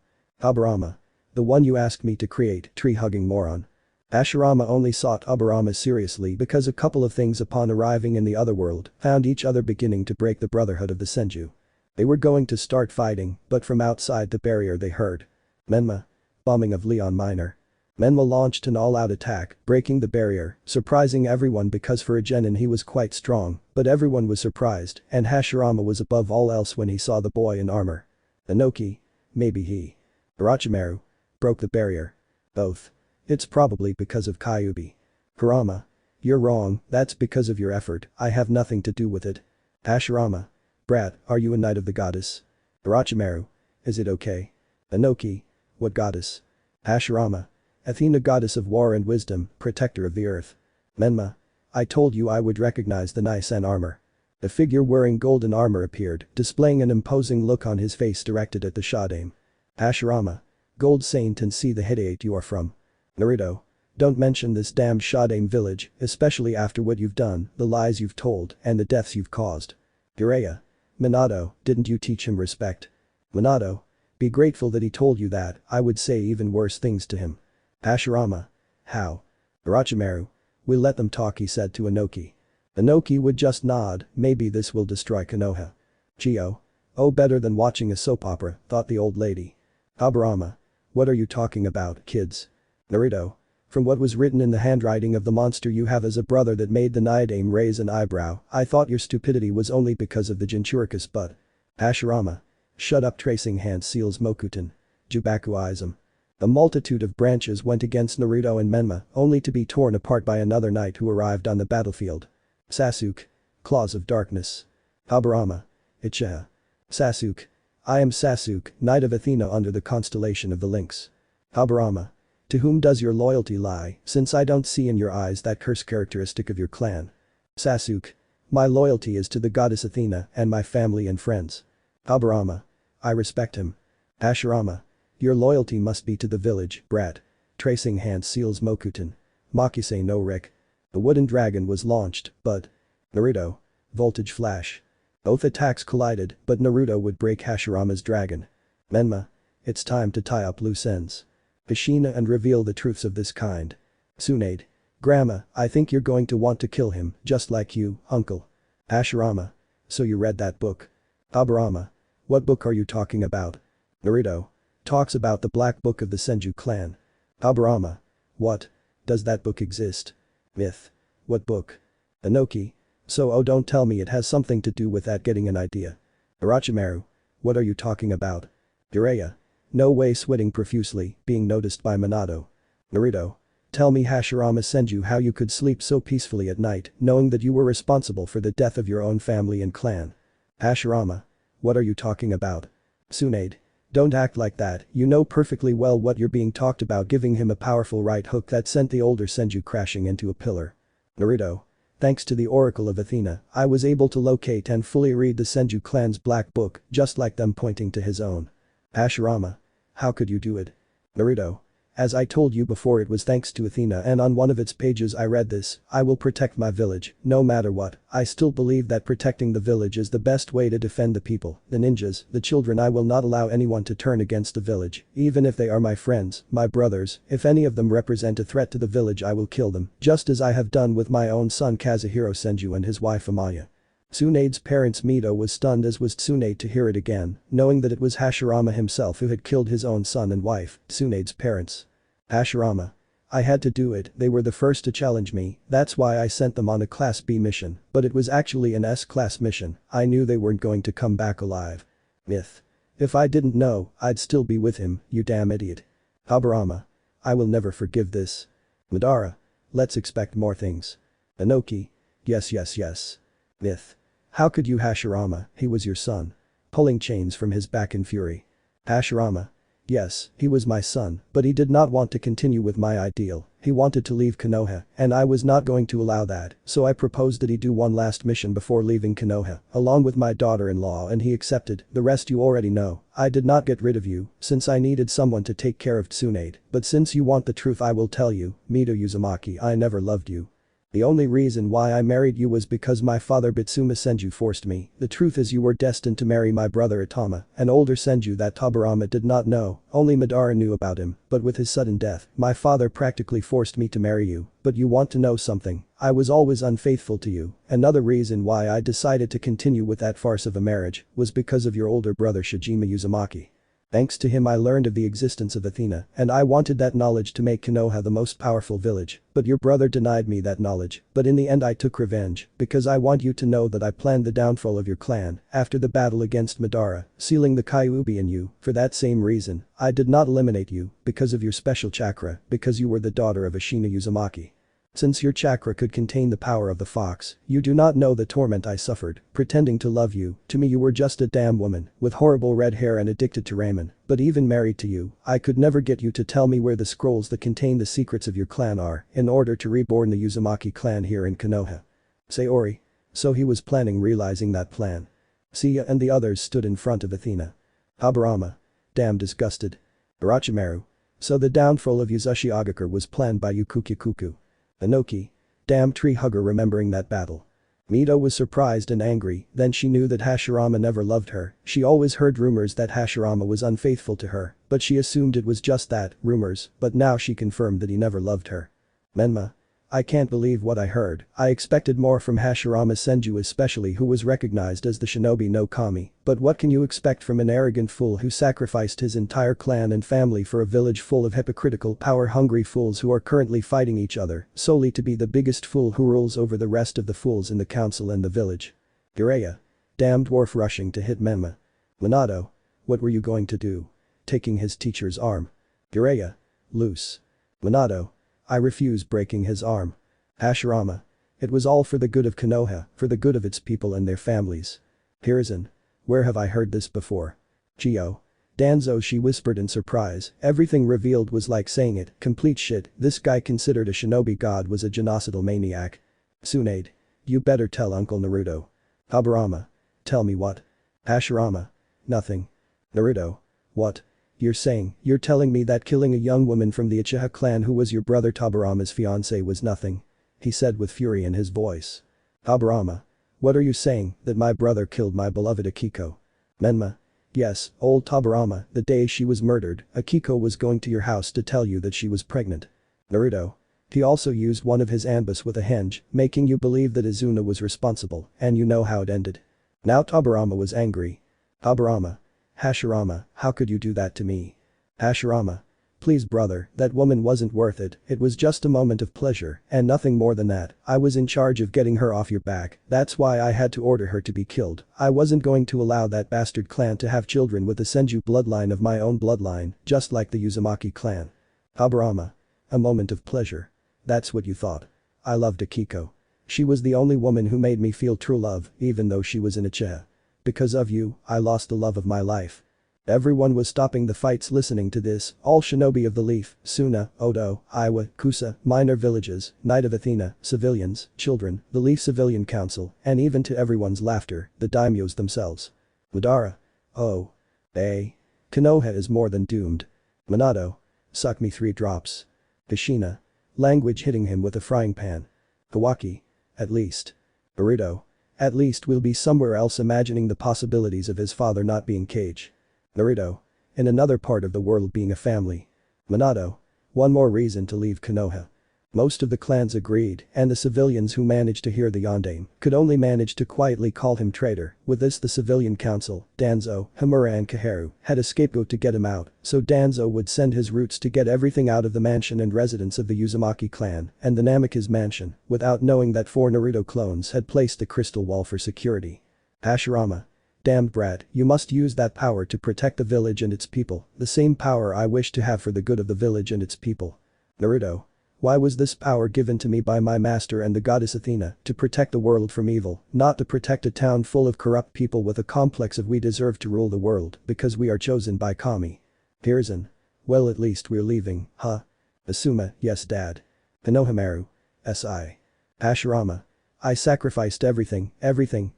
Aburama. The one you asked me to create, tree-hugging moron. Hashirama only sought Aburama seriously because a couple of things upon arriving in the other world found each other beginning to break the brotherhood of the Senju. They were going to start fighting, but from outside the barrier they heard. Menma. Bombing of Leon Minor. Menma launched an all-out attack, breaking the barrier, surprising everyone because for a genin he was quite strong, but everyone was surprised, and Hashirama was above all else when he saw the boy in armor. Inoki. Maybe he. Orochimaru. Broke the barrier. Both. It's probably because of Kyuubi. Kurama. You're wrong, that's because of your effort, I have nothing to do with it. Hashirama. Brat, are you a knight of the goddess? Orochimaru. Is it okay? Inoki. What goddess? Hashirama. Athena, goddess of war and wisdom, protector of the earth. Menma. I told you I would recognize the Nai-san armor. A figure wearing golden armor appeared, displaying an imposing look on his face directed at the Shandaime. Hashirama. Gold Saint and see the Hideate you are from. Naruto. Don't mention this damn Shandaime village, especially after what you've done, the lies you've told, and the deaths you've caused. Jiraiya. Minato, didn't you teach him respect? Minato. Be grateful that he told you that, I would say even worse things to him. Hashirama. How? Orochimaru. We'll let them talk, he said to Inoki. Inoki would just nod, maybe this will destroy Konoha. Chio. Oh, better than watching a soap opera, thought the old lady. Aburama. What are you talking about, kids? Naruto. From what was written in the handwriting of the monster you have as a brother that made the Niodame raise an eyebrow, I thought your stupidity was only because of the Jinchuricus, but. Hashirama. Shut up, tracing hand seals Mokuton. Jubakuizum. A multitude of branches went against Naruto and Menma, only to be torn apart by another knight who arrived on the battlefield. Sasuke. Claws of Darkness. Aburama. Uchiha. Sasuke. I am Sasuke, Knight of Athena under the constellation of the Lynx. Aburama. To whom does your loyalty lie, since I don't see in your eyes that curse characteristic of your clan? Sasuke. My loyalty is to the goddess Athena and my family and friends. Aburama. I respect him. Hashirama. Your loyalty must be to the village, brat. Tracing hand seals Mokuton. Makise no Rick. The wooden dragon was launched, but. Naruto. Voltage flash. Both attacks collided, but Naruto would break Hashirama's dragon. Menma. It's time to tie up loose ends. Ashina and reveal the truths of this kind. Tsunade. Grandma, I think you're going to want to kill him, just like you, uncle. Hashirama. So you read that book? Aburama. What book are you talking about? Naruto. Talks about the Black Book of the Senju clan. Aburama. What? Does that book exist? Myth. What book? Inoki. So oh, don't tell me it has something to do with that getting an idea. Orochimaru. What are you talking about? Jiraiya. No way, sweating profusely, being noticed by Minato. Naruto. Tell me Hashirama Senju how you could sleep so peacefully at night knowing that you were responsible for the death of your own family and clan. Hashirama. What are you talking about? Tsunade. Don't act like that, you know perfectly well what you're being talked about, giving him a powerful right hook that sent the older Senju crashing into a pillar. Naruto. Thanks to the Oracle of Athena, I was able to locate and fully read the Senju clan's black book, just like them, pointing to his own. Hashirama. How could you do it? Naruto. As I told you before, it was thanks to Athena, and on one of its pages I read this: I will protect my village, no matter what. I still believe that protecting the village is the best way to defend the people, the ninjas, the children. I will not allow anyone to turn against the village, even if they are my friends, my brothers. If any of them represent a threat to the village, I will kill them, just as I have done with my own son Kazuhiro Senju and his wife Amaya. Tsunade's parents. Mito was stunned, as was Tsunade, to hear it again, knowing that it was Hashirama himself who had killed his own son and wife, Tsunade's parents. Hashirama. I had to do it, they were the first to challenge me, that's why I sent them on a Class B mission, but it was actually an S-class mission, I knew they weren't going to come back alive. Myth. If I didn't know, I'd still be with him, you damn idiot. Aburama. I will never forgive this. Madara. Let's expect more things. Inoki. Yes. Myth. How could you, Hashirama, he was your son. Pulling chains from his back in fury. Hashirama. Yes, he was my son, but he did not want to continue with my ideal, he wanted to leave Konoha, and I was not going to allow that, so I proposed that he do one last mission before leaving Konoha, along with my daughter-in-law, and he accepted. The rest you already know. I did not get rid of you, since I needed someone to take care of Tsunade, but since you want the truth, I will tell you, Mito Uzumaki, I never loved you. The only reason why I married you was because my father Bitsuma Senju forced me. The truth is you were destined to marry my brother Itama, an older Senju that Tobirama did not know, only Madara knew about him, but with his sudden death, my father practically forced me to marry you. But you want to know something? I was always unfaithful to you. Another reason why I decided to continue with that farce of a marriage was because of your older brother Shijima Uzumaki. Thanks to him I learned of the existence of Athena, and I wanted that knowledge to make Konoha the most powerful village, but your brother denied me that knowledge, but in the end I took revenge, because I want you to know that I planned the downfall of your clan, after the battle against Madara, sealing the Kyuubi in you. For that same reason, I did not eliminate you, because of your special chakra, because you were the daughter of Ashina Uzumaki. Since your chakra could contain the power of the fox, you do not know the torment I suffered, pretending to love you. To me you were just a damn woman, with horrible red hair and addicted to ramen, but even married to you, I could never get you to tell me where the scrolls that contain the secrets of your clan are, in order to reborn the Uzumaki clan here in Konoha. Sayori. So he was planning realizing that plan. Seiya and the others stood in front of Athena. Aburama. Damn disgusted. Orochimaru. So the downfall of Uzushi Agakure was planned by Yukukikuku. Inoki. Damn tree hugger, remembering that battle. Mito was surprised and angry, then she knew that Hashirama never loved her. She always heard rumors that Hashirama was unfaithful to her, but she assumed it was just that, rumors, but now she confirmed that he never loved her. Menma. I can't believe what I heard. I expected more from Hashirama Senju, especially who was recognized as the shinobi no kami, but what can you expect from an arrogant fool who sacrificed his entire clan and family for a village full of hypocritical, power-hungry fools who are currently fighting each other, solely to be the biggest fool who rules over the rest of the fools in the council and the village. Jiraiya. Damn dwarf rushing to hit Menma. Minato. What were you going to do? Taking his teacher's arm. Jiraiya. Loose. Minato. I refuse breaking his arm. Hashirama. It was all for the good of Konoha, for the good of its people and their families. Hiruzen. Where have I heard this before? Chio. Danzo, she whispered in surprise. Everything revealed was like saying it, complete shit, this guy considered a shinobi god was a genocidal maniac. Tsunade. You better tell Uncle Naruto. Aburama. Tell me what? Hashirama. Nothing. Naruto. What? You're telling me that killing a young woman from the Uchiha clan who was your brother Tobirama's fiancée was nothing? He said with fury in his voice. Aburama. What are you saying, that my brother killed my beloved Akiko? Menma. Yes, old Tobirama, the day she was murdered, Akiko was going to your house to tell you that she was pregnant. Naruto. He also used one of his ambus with a henge, making you believe that Izuna was responsible, and you know how it ended. Now Tobirama was angry. Tobirama. Hashirama, how could you do that to me? Hashirama. Please brother, that woman wasn't worth it, it was just a moment of pleasure, and nothing more than that. I was in charge of getting her off your back, that's why I had to order her to be killed. I wasn't going to allow that bastard clan to have children with the Senju bloodline of my own bloodline, just like the Uzumaki clan. Tobirama. A moment of pleasure. That's what you thought. I loved Akiko. She was the only woman who made me feel true love, even though she was an Uchiha. Because of you, I lost the love of my life. Everyone was stopping the fights listening to this, all shinobi of the Leaf, Suna, Odo, Iwa, Kusa, minor villages, Knight of Athena, civilians, children, the Leaf Civilian Council, and even to everyone's laughter, the daimyos themselves. Madara. Oh. Konoha is more than doomed. Minato. Suck me 3 drops. Kushina. Language hitting him with a frying pan. Kawaki. At least. Burrito. At least we'll be somewhere else imagining the possibilities of his father not being Cage. Naruto. In another part of the world being a family. Minato. One more reason to leave Konoha. Most of the clans agreed, and the civilians who managed to hear the yondaime could only manage to quietly call him traitor. With this the civilian council, Danzo, Hamura and Kaharu, had a scapegoat to get him out, so Danzo would send his roots to get everything out of the mansion and residence of the Uzumaki clan and the Namikaze mansion, without knowing that 4 Naruto clones had placed the crystal wall for security. Hashirama. Damned brat, you must use that power to protect the village and its people, the same power I wish to have for the good of the village and its people. Naruto. Why was this power given to me by my master and the goddess Athena, to protect the world from evil, not to protect a town full of corrupt people with a complex of we deserve to rule the world because we are chosen by Kami? Hiruzen. Well at least we're leaving, huh? Asuma, yes dad. Konohamaru. S.I. Hashirama. I sacrificed everything,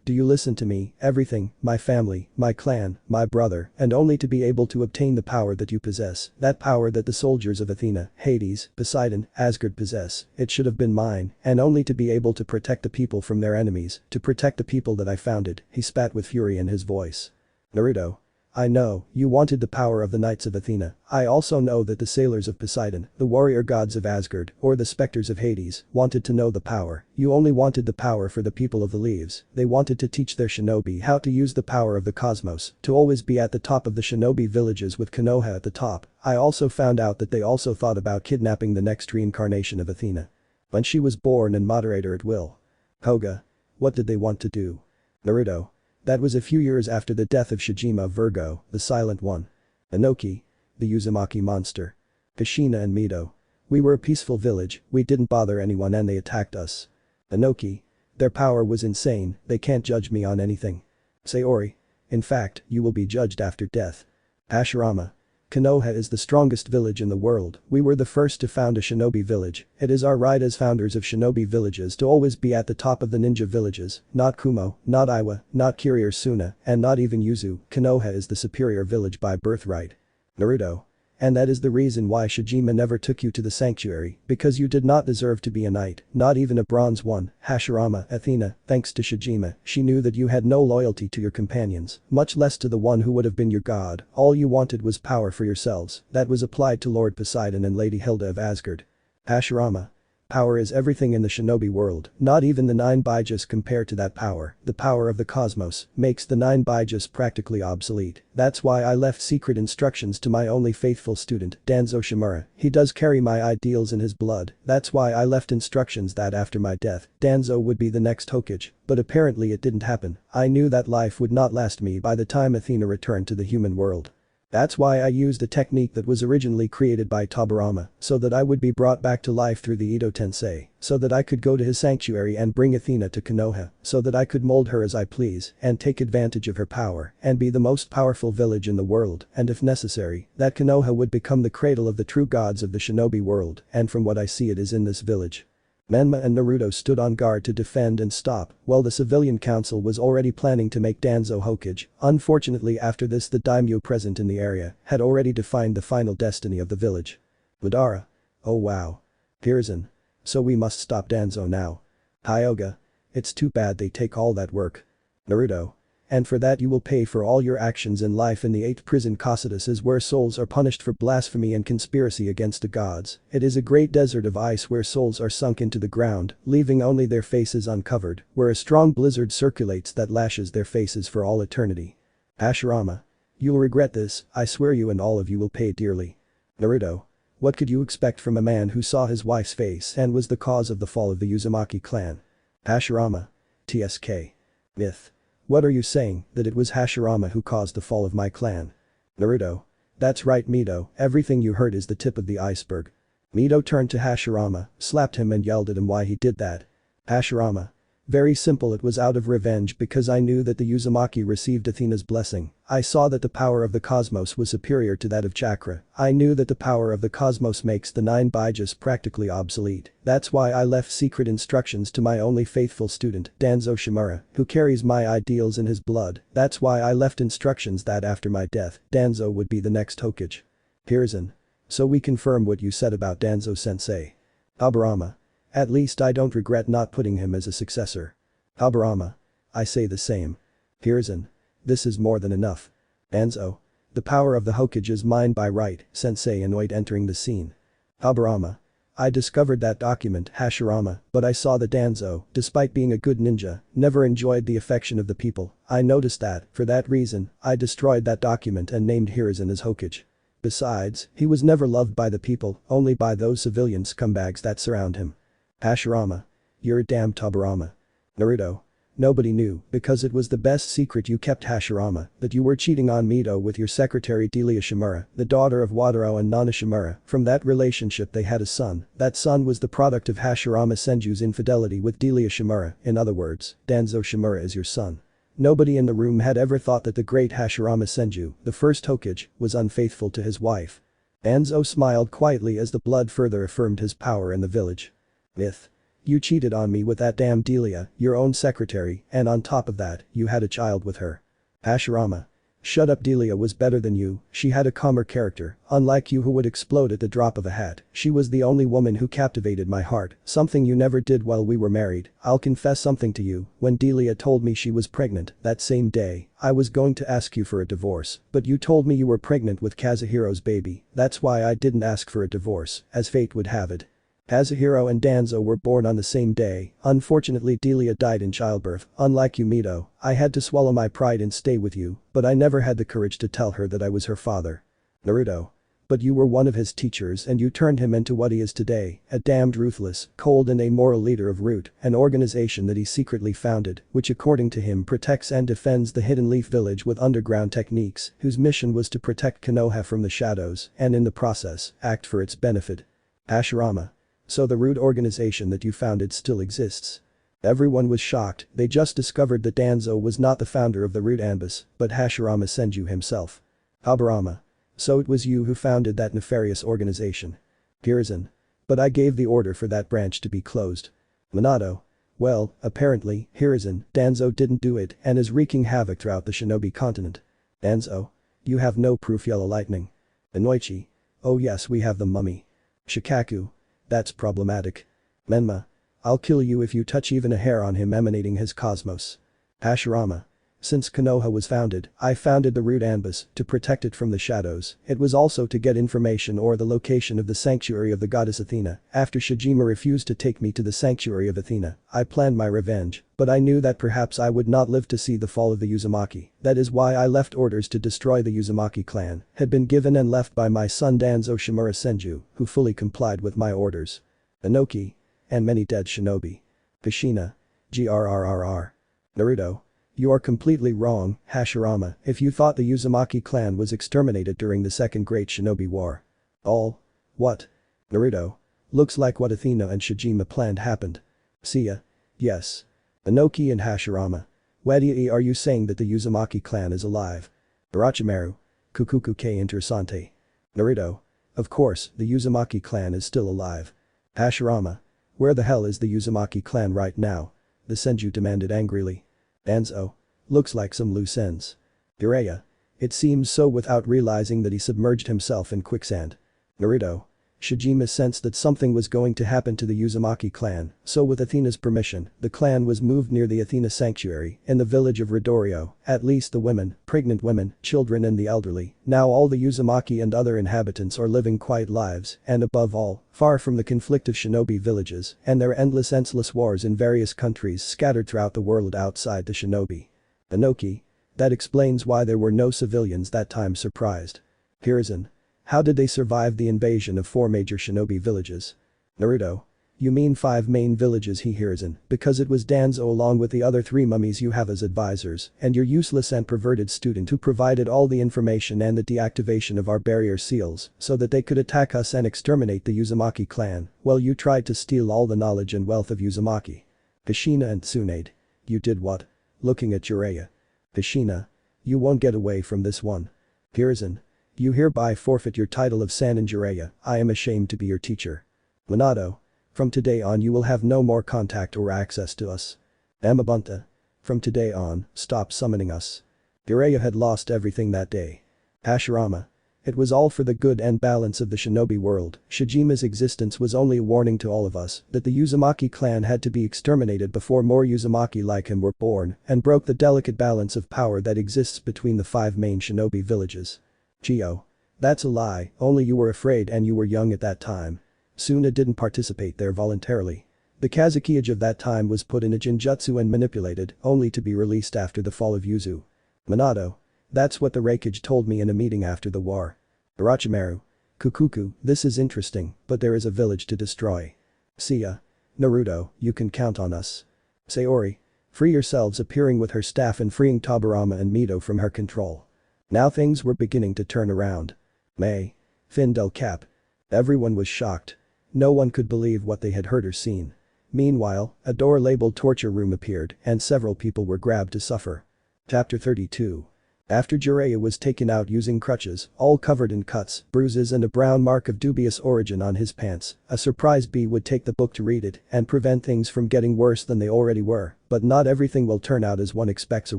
do you listen to me, everything, my family, my clan, my brother, and only to be able to obtain the power that you possess, that power that the soldiers of Athena, Hades, Poseidon, Asgard possess, it should have been mine, and only to be able to protect the people from their enemies, to protect the people that I founded, he spat with fury in his voice. Naruto. I know, you wanted the power of the Knights of Athena. I also know that the sailors of Poseidon, the warrior gods of Asgard, or the specters of Hades, wanted to know the power. You only wanted the power for the people of the Leaves. They wanted to teach their shinobi how to use the power of the cosmos, to always be at the top of the shinobi villages with Konoha at the top. I also found out that they also thought about kidnapping the next reincarnation of Athena. When she was born and moderator at will. Koga. What did they want to do? Naruto. That was a few years after the death of Shijima Virgo, the Silent One. Inoki. The Uzumaki monster. Kushina and Mito. We were a peaceful village, we didn't bother anyone and they attacked us. Inoki. Their power was insane, they can't judge me on anything. Sayori. In fact, you will be judged after death. Hashirama. Konoha is the strongest village in the world, we were the first to found a shinobi village, it is our right as founders of shinobi villages to always be at the top of the ninja villages, not Kumo, not Iwa, not Kiri or Suna, and not even Yuzu, Konoha is the superior village by birthright. Naruto. And that is the reason why Shijima never took you to the sanctuary, because you did not deserve to be a knight, not even a bronze one. Hashirama, Athena, thanks to Shijima, she knew that you had no loyalty to your companions, much less to the one who would have been your god, all you wanted was power for yourselves, that was applied to Lord Poseidon and Lady Hilda of Asgard. Hashirama. Power is everything in the shinobi world, not even the 9 Bijus compare to that power, the power of the cosmos, makes the 9 Bijus practically obsolete, that's why I left secret instructions to my only faithful student, Danzo Shimura, he does carry my ideals in his blood, that's why I left instructions that after my death, Danzo would be the next Hokage, but apparently it didn't happen, I knew that life would not last me by the time Athena returned to the human world. That's why I used a technique that was originally created by Tobirama, so that I would be brought back to life through the Edo Tensei, so that I could go to his sanctuary and bring Athena to Konoha, so that I could mold her as I please and take advantage of her power and be the most powerful village in the world, and if necessary, that Konoha would become the cradle of the true gods of the shinobi world, and from what I see it is in this village. Menma and Naruto stood on guard to defend and stop, while the civilian council was already planning to make Danzo Hokage. Unfortunately after this the daimyo present in the area had already defined the final destiny of the village. Madara. Oh wow. Hiruzen. So we must stop Danzo now. Hyoga. It's too bad they take all that work. Naruto. and for that you will pay for all your actions in life in the 8th prison. Cocytus is where souls are punished for blasphemy and conspiracy against the gods. It is a great desert of ice where souls are sunk into the ground, leaving only their faces uncovered, where a strong blizzard circulates that lashes their faces for all eternity. Hashirama. You'll regret this, I swear you and all of you will pay dearly. Naruto. What could you expect from a man who saw his wife's face and was the cause of the fall of the Uzumaki clan? Hashirama. TSK. Myth. What are you saying, that it was Hashirama who caused the fall of my clan? Naruto. That's right Mito, everything you heard is the tip of the iceberg. Mito turned to Hashirama, slapped him and yelled at him why he did that. Hashirama. Very simple, it was out of revenge because I knew that the Uzumaki received Athena's blessing. I saw that the power of the cosmos was superior to that of chakra. I knew that the power of the cosmos makes the 9 Bijas practically obsolete. That's why I left secret instructions to my only faithful student, Danzo Shimura, who carries my ideals in his blood. That's why I left instructions that after my death, Danzo would be the next Hokage. Hiruzen. So we confirm what you said about Danzo sensei. Aburama. At least I don't regret not putting him as a successor. Aburama. I say the same. Hiruzen. This is more than enough. Danzo. The power of the Hokage is mine by right, sensei annoyed entering the scene. Aburama. I discovered that document, Hashirama, but I saw that Danzo, despite being a good ninja, never enjoyed the affection of the people. I noticed that, for that reason, I destroyed that document and named Hiruzen as Hokage. Besides, he was never loved by the people, only by those civilian scumbags that surround him. Hashirama. You're a damn Tobirama. Naruto. Nobody knew, because it was the best secret you kept Hashirama, that you were cheating on Mito with your secretary Delia Shimura, the daughter of Wadaro and Nana Shimura. From that relationship they had a son. That son was the product of Hashirama Senju's infidelity with Delia Shimura. In other words, Danzo Shimura is your son. Nobody in the room had ever thought that the great Hashirama Senju, the first Hokage, was unfaithful to his wife. Danzo smiled quietly as the blood further affirmed his power in the village. Myth. You cheated on me with that damn Delia, your own secretary, and on top of that, you had a child with her. Hashirama. Shut up, Delia was better than you, she had a calmer character, unlike you who would explode at the drop of a hat. She was the only woman who captivated my heart, something you never did while we were married. I'll confess something to you, when Delia told me she was pregnant, that same day, I was going to ask you for a divorce, but you told me you were pregnant with Kazuhiro's baby, that's why I didn't ask for a divorce, as fate would have it. Kazuhiro and Danzo were born on the same day, unfortunately Delia died in childbirth. Unlike you Mito, I had to swallow my pride and stay with you, but I never had the courage to tell her that I was her father. Naruto. But you were one of his teachers and you turned him into what he is today, a damned ruthless, cold and amoral leader of Root, an organization that he secretly founded, which according to him protects and defends the Hidden Leaf Village with underground techniques, whose mission was to protect Konoha from the shadows and in the process, act for its benefit. Hashirama. So the Root organization that you founded still exists. Everyone was shocked, they just discovered that Danzo was not the founder of the Root Anbus, but Hashirama Senju himself. Aburama. So it was you who founded that nefarious organization. Hiruzen. But I gave the order for that branch to be closed. Minato. Well, apparently, Hiruzen, Danzo didn't do it and is wreaking havoc throughout the shinobi continent. Danzo. You have no proof. Yellow Lightning. Inoichi. Oh yes, we have the mummy. Shikaku. That's problematic. Menma. I'll kill you if you touch even a hair on him emanating his cosmos. Hashirama. Since Konoha was founded, I founded the Root Anbus to protect it from the shadows. It was also to get information or the location of the sanctuary of the goddess Athena. After Shijima refused to take me to the sanctuary of Athena, I planned my revenge, but I knew that perhaps I would not live to see the fall of the Uzumaki. That is why I left orders to destroy the Uzumaki clan, had been given and left by my son Danzo Shimura Senju, who fully complied with my orders. Inoki. And many dead shinobi. Kushina. Grrrr. Naruto. You are completely wrong, Hashirama, if you thought the Uzumaki clan was exterminated during the Second Great Shinobi War. All? What? Naruto. Looks like what Athena and Shijima planned happened. Seiya. Yes. Inoki and Hashirama. Wadii, are you saying that the Uzumaki clan is alive? Orochimaru. Kukuku K Interessante. Naruto. Of course, the Uzumaki clan is still alive. Hashirama. Where the hell is the Uzumaki clan right now? The Senju demanded angrily. Danzo. Looks like some loose ends. Jiraiya. It seems so without realizing that he submerged himself in quicksand. Naruto. Shijima sensed that something was going to happen to the Uzumaki clan, so with Athena's permission, the clan was moved near the Athena sanctuary in the village of Ridorio. At least the women, pregnant women, children and the elderly, now all the Uzumaki and other inhabitants are living quiet lives and above all, far from the conflict of shinobi villages and their endless wars in various countries scattered throughout the world outside the shinobi. Inoki. That explains why there were no civilians that time surprised. Hiruzen. How did they survive the invasion of 4 major shinobi villages? Naruto. You mean 5 main villages Hiruzen, because it was Danzo along with the other 3 mummies you have as advisors, and your useless and perverted student who provided all the information and the deactivation of our barrier seals, so that they could attack us and exterminate the Uzumaki clan, while you tried to steal all the knowledge and wealth of Uzumaki. Kushina and Tsunade. You did what? Looking at Jiraiya. Kushina. You won't get away from this one. Hiruzen. You hereby forfeit your title of Sanin Jiraiya. I am ashamed to be your teacher. Minato. From today on you will have no more contact or access to us. Amabunta. From today on, stop summoning us. Jiraiya had lost everything that day. Hashirama. It was all for the good and balance of the shinobi world. Shijima's existence was only a warning to all of us that the Uzumaki clan had to be exterminated before more Uzumaki like him were born and broke the delicate balance of power that exists between the 5 main shinobi villages. Chio. That's a lie, only you were afraid and you were young at that time. Suna didn't participate there voluntarily. The Kazuki-age of that time was put in a Jinjutsu and manipulated, only to be released after the fall of Yuzu. Minato. That's what the Reikage told me in a meeting after the war. Orochimaru. Kukuku, this is interesting, but there is a village to destroy. Seiya. Naruto, you can count on us. Sayori. Free yourselves appearing with her staff and freeing Tobirama and Mito from her control. Now things were beginning to turn around. May. Fin del Cap. Everyone was shocked. No one could believe what they had heard or seen. Meanwhile, a door labeled torture room appeared and several people were grabbed to suffer. Chapter 32. After Jiraiya was taken out using crutches, all covered in cuts, bruises and a brown mark of dubious origin on his pants, a surprise bee would take the book to read it and prevent things from getting worse than they already were, but not everything will turn out as one expects, or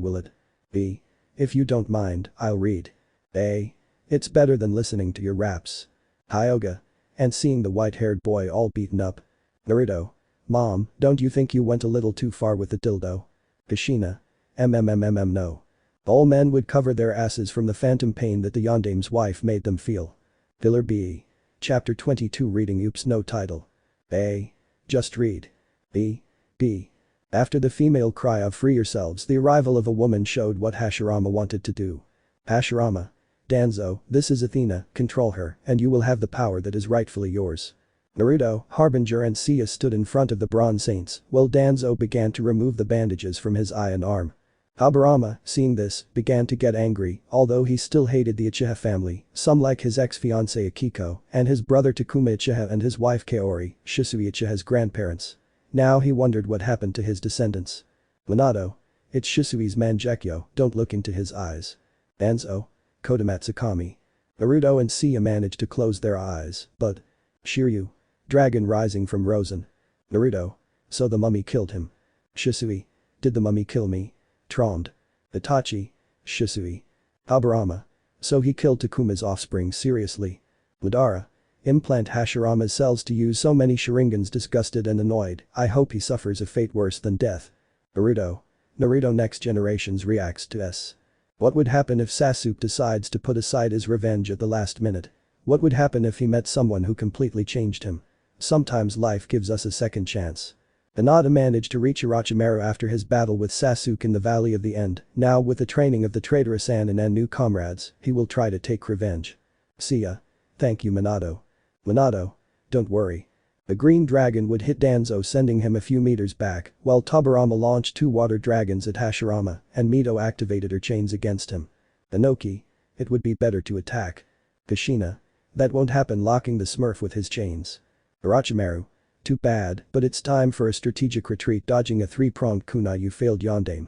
will it? B. If you don't mind, I'll read. A. It's better than listening to your raps. Hyoga. And seeing the white-haired boy all beaten up. Naruto. Mom, don't you think you went a little too far with the dildo? Kushina. No. All men would cover their asses from the phantom pain that the Yondame's wife made them feel. Filler B. Chapter 22 reading. Oops, no title. A. Just read. B. After the female cry of free yourselves, the arrival of a woman showed what Hashirama wanted to do. Hashirama. Danzo, this is Athena, control her, and you will have the power that is rightfully yours. Naruto, Harbinger and Seiya stood in front of the Bronze Saints, while Danzo began to remove the bandages from his eye and arm. Tobirama, seeing this, began to get angry, although he still hated the Uchiha family, some like his ex-fiancée Akiko, and his brother Takuma Uchiha and his wife Kaori, Shisui Uchiha's grandparents. Now he wondered what happened to his descendants. Minato. It's Shisui's Mangekyo, don't look into his eyes. Danzo. Kodamatsukami. Naruto and Seiya managed to close their eyes, but. Shiryu. Dragon rising from Rosen. Naruto. So the mummy killed him. Shisui. Did the mummy kill me? Trond. Itachi. Shisui. Tobirama. So he killed Takuma's offspring seriously. Madara. Implant Hashirama's cells to use so many Sharingans. Disgusted and annoyed, I hope he suffers a fate worse than death. Naruto. Next generations reacts to S. What would happen if Sasuke decides to put aside his revenge at the last minute? What would happen if he met someone who completely changed him? Sometimes life gives us a second chance. Hinata managed to reach Orochimaru after his battle with Sasuke in the Valley of the End. Now with the training of the traitorous Anin and new comrades, he will try to take revenge. Seiya. Thank you Minato. Minato. Don't worry. The green dragon would hit Danzo, sending him a few meters back, while Tobirama launched 2 water dragons at Hashirama and Mito activated her chains against him. Inoki. It would be better to attack. Kushina. That won't happen, locking the Smurf with his chains. Orochimaru. Too bad, but it's time for a strategic retreat, dodging a 3-pronged kunai, you failed Yondaime.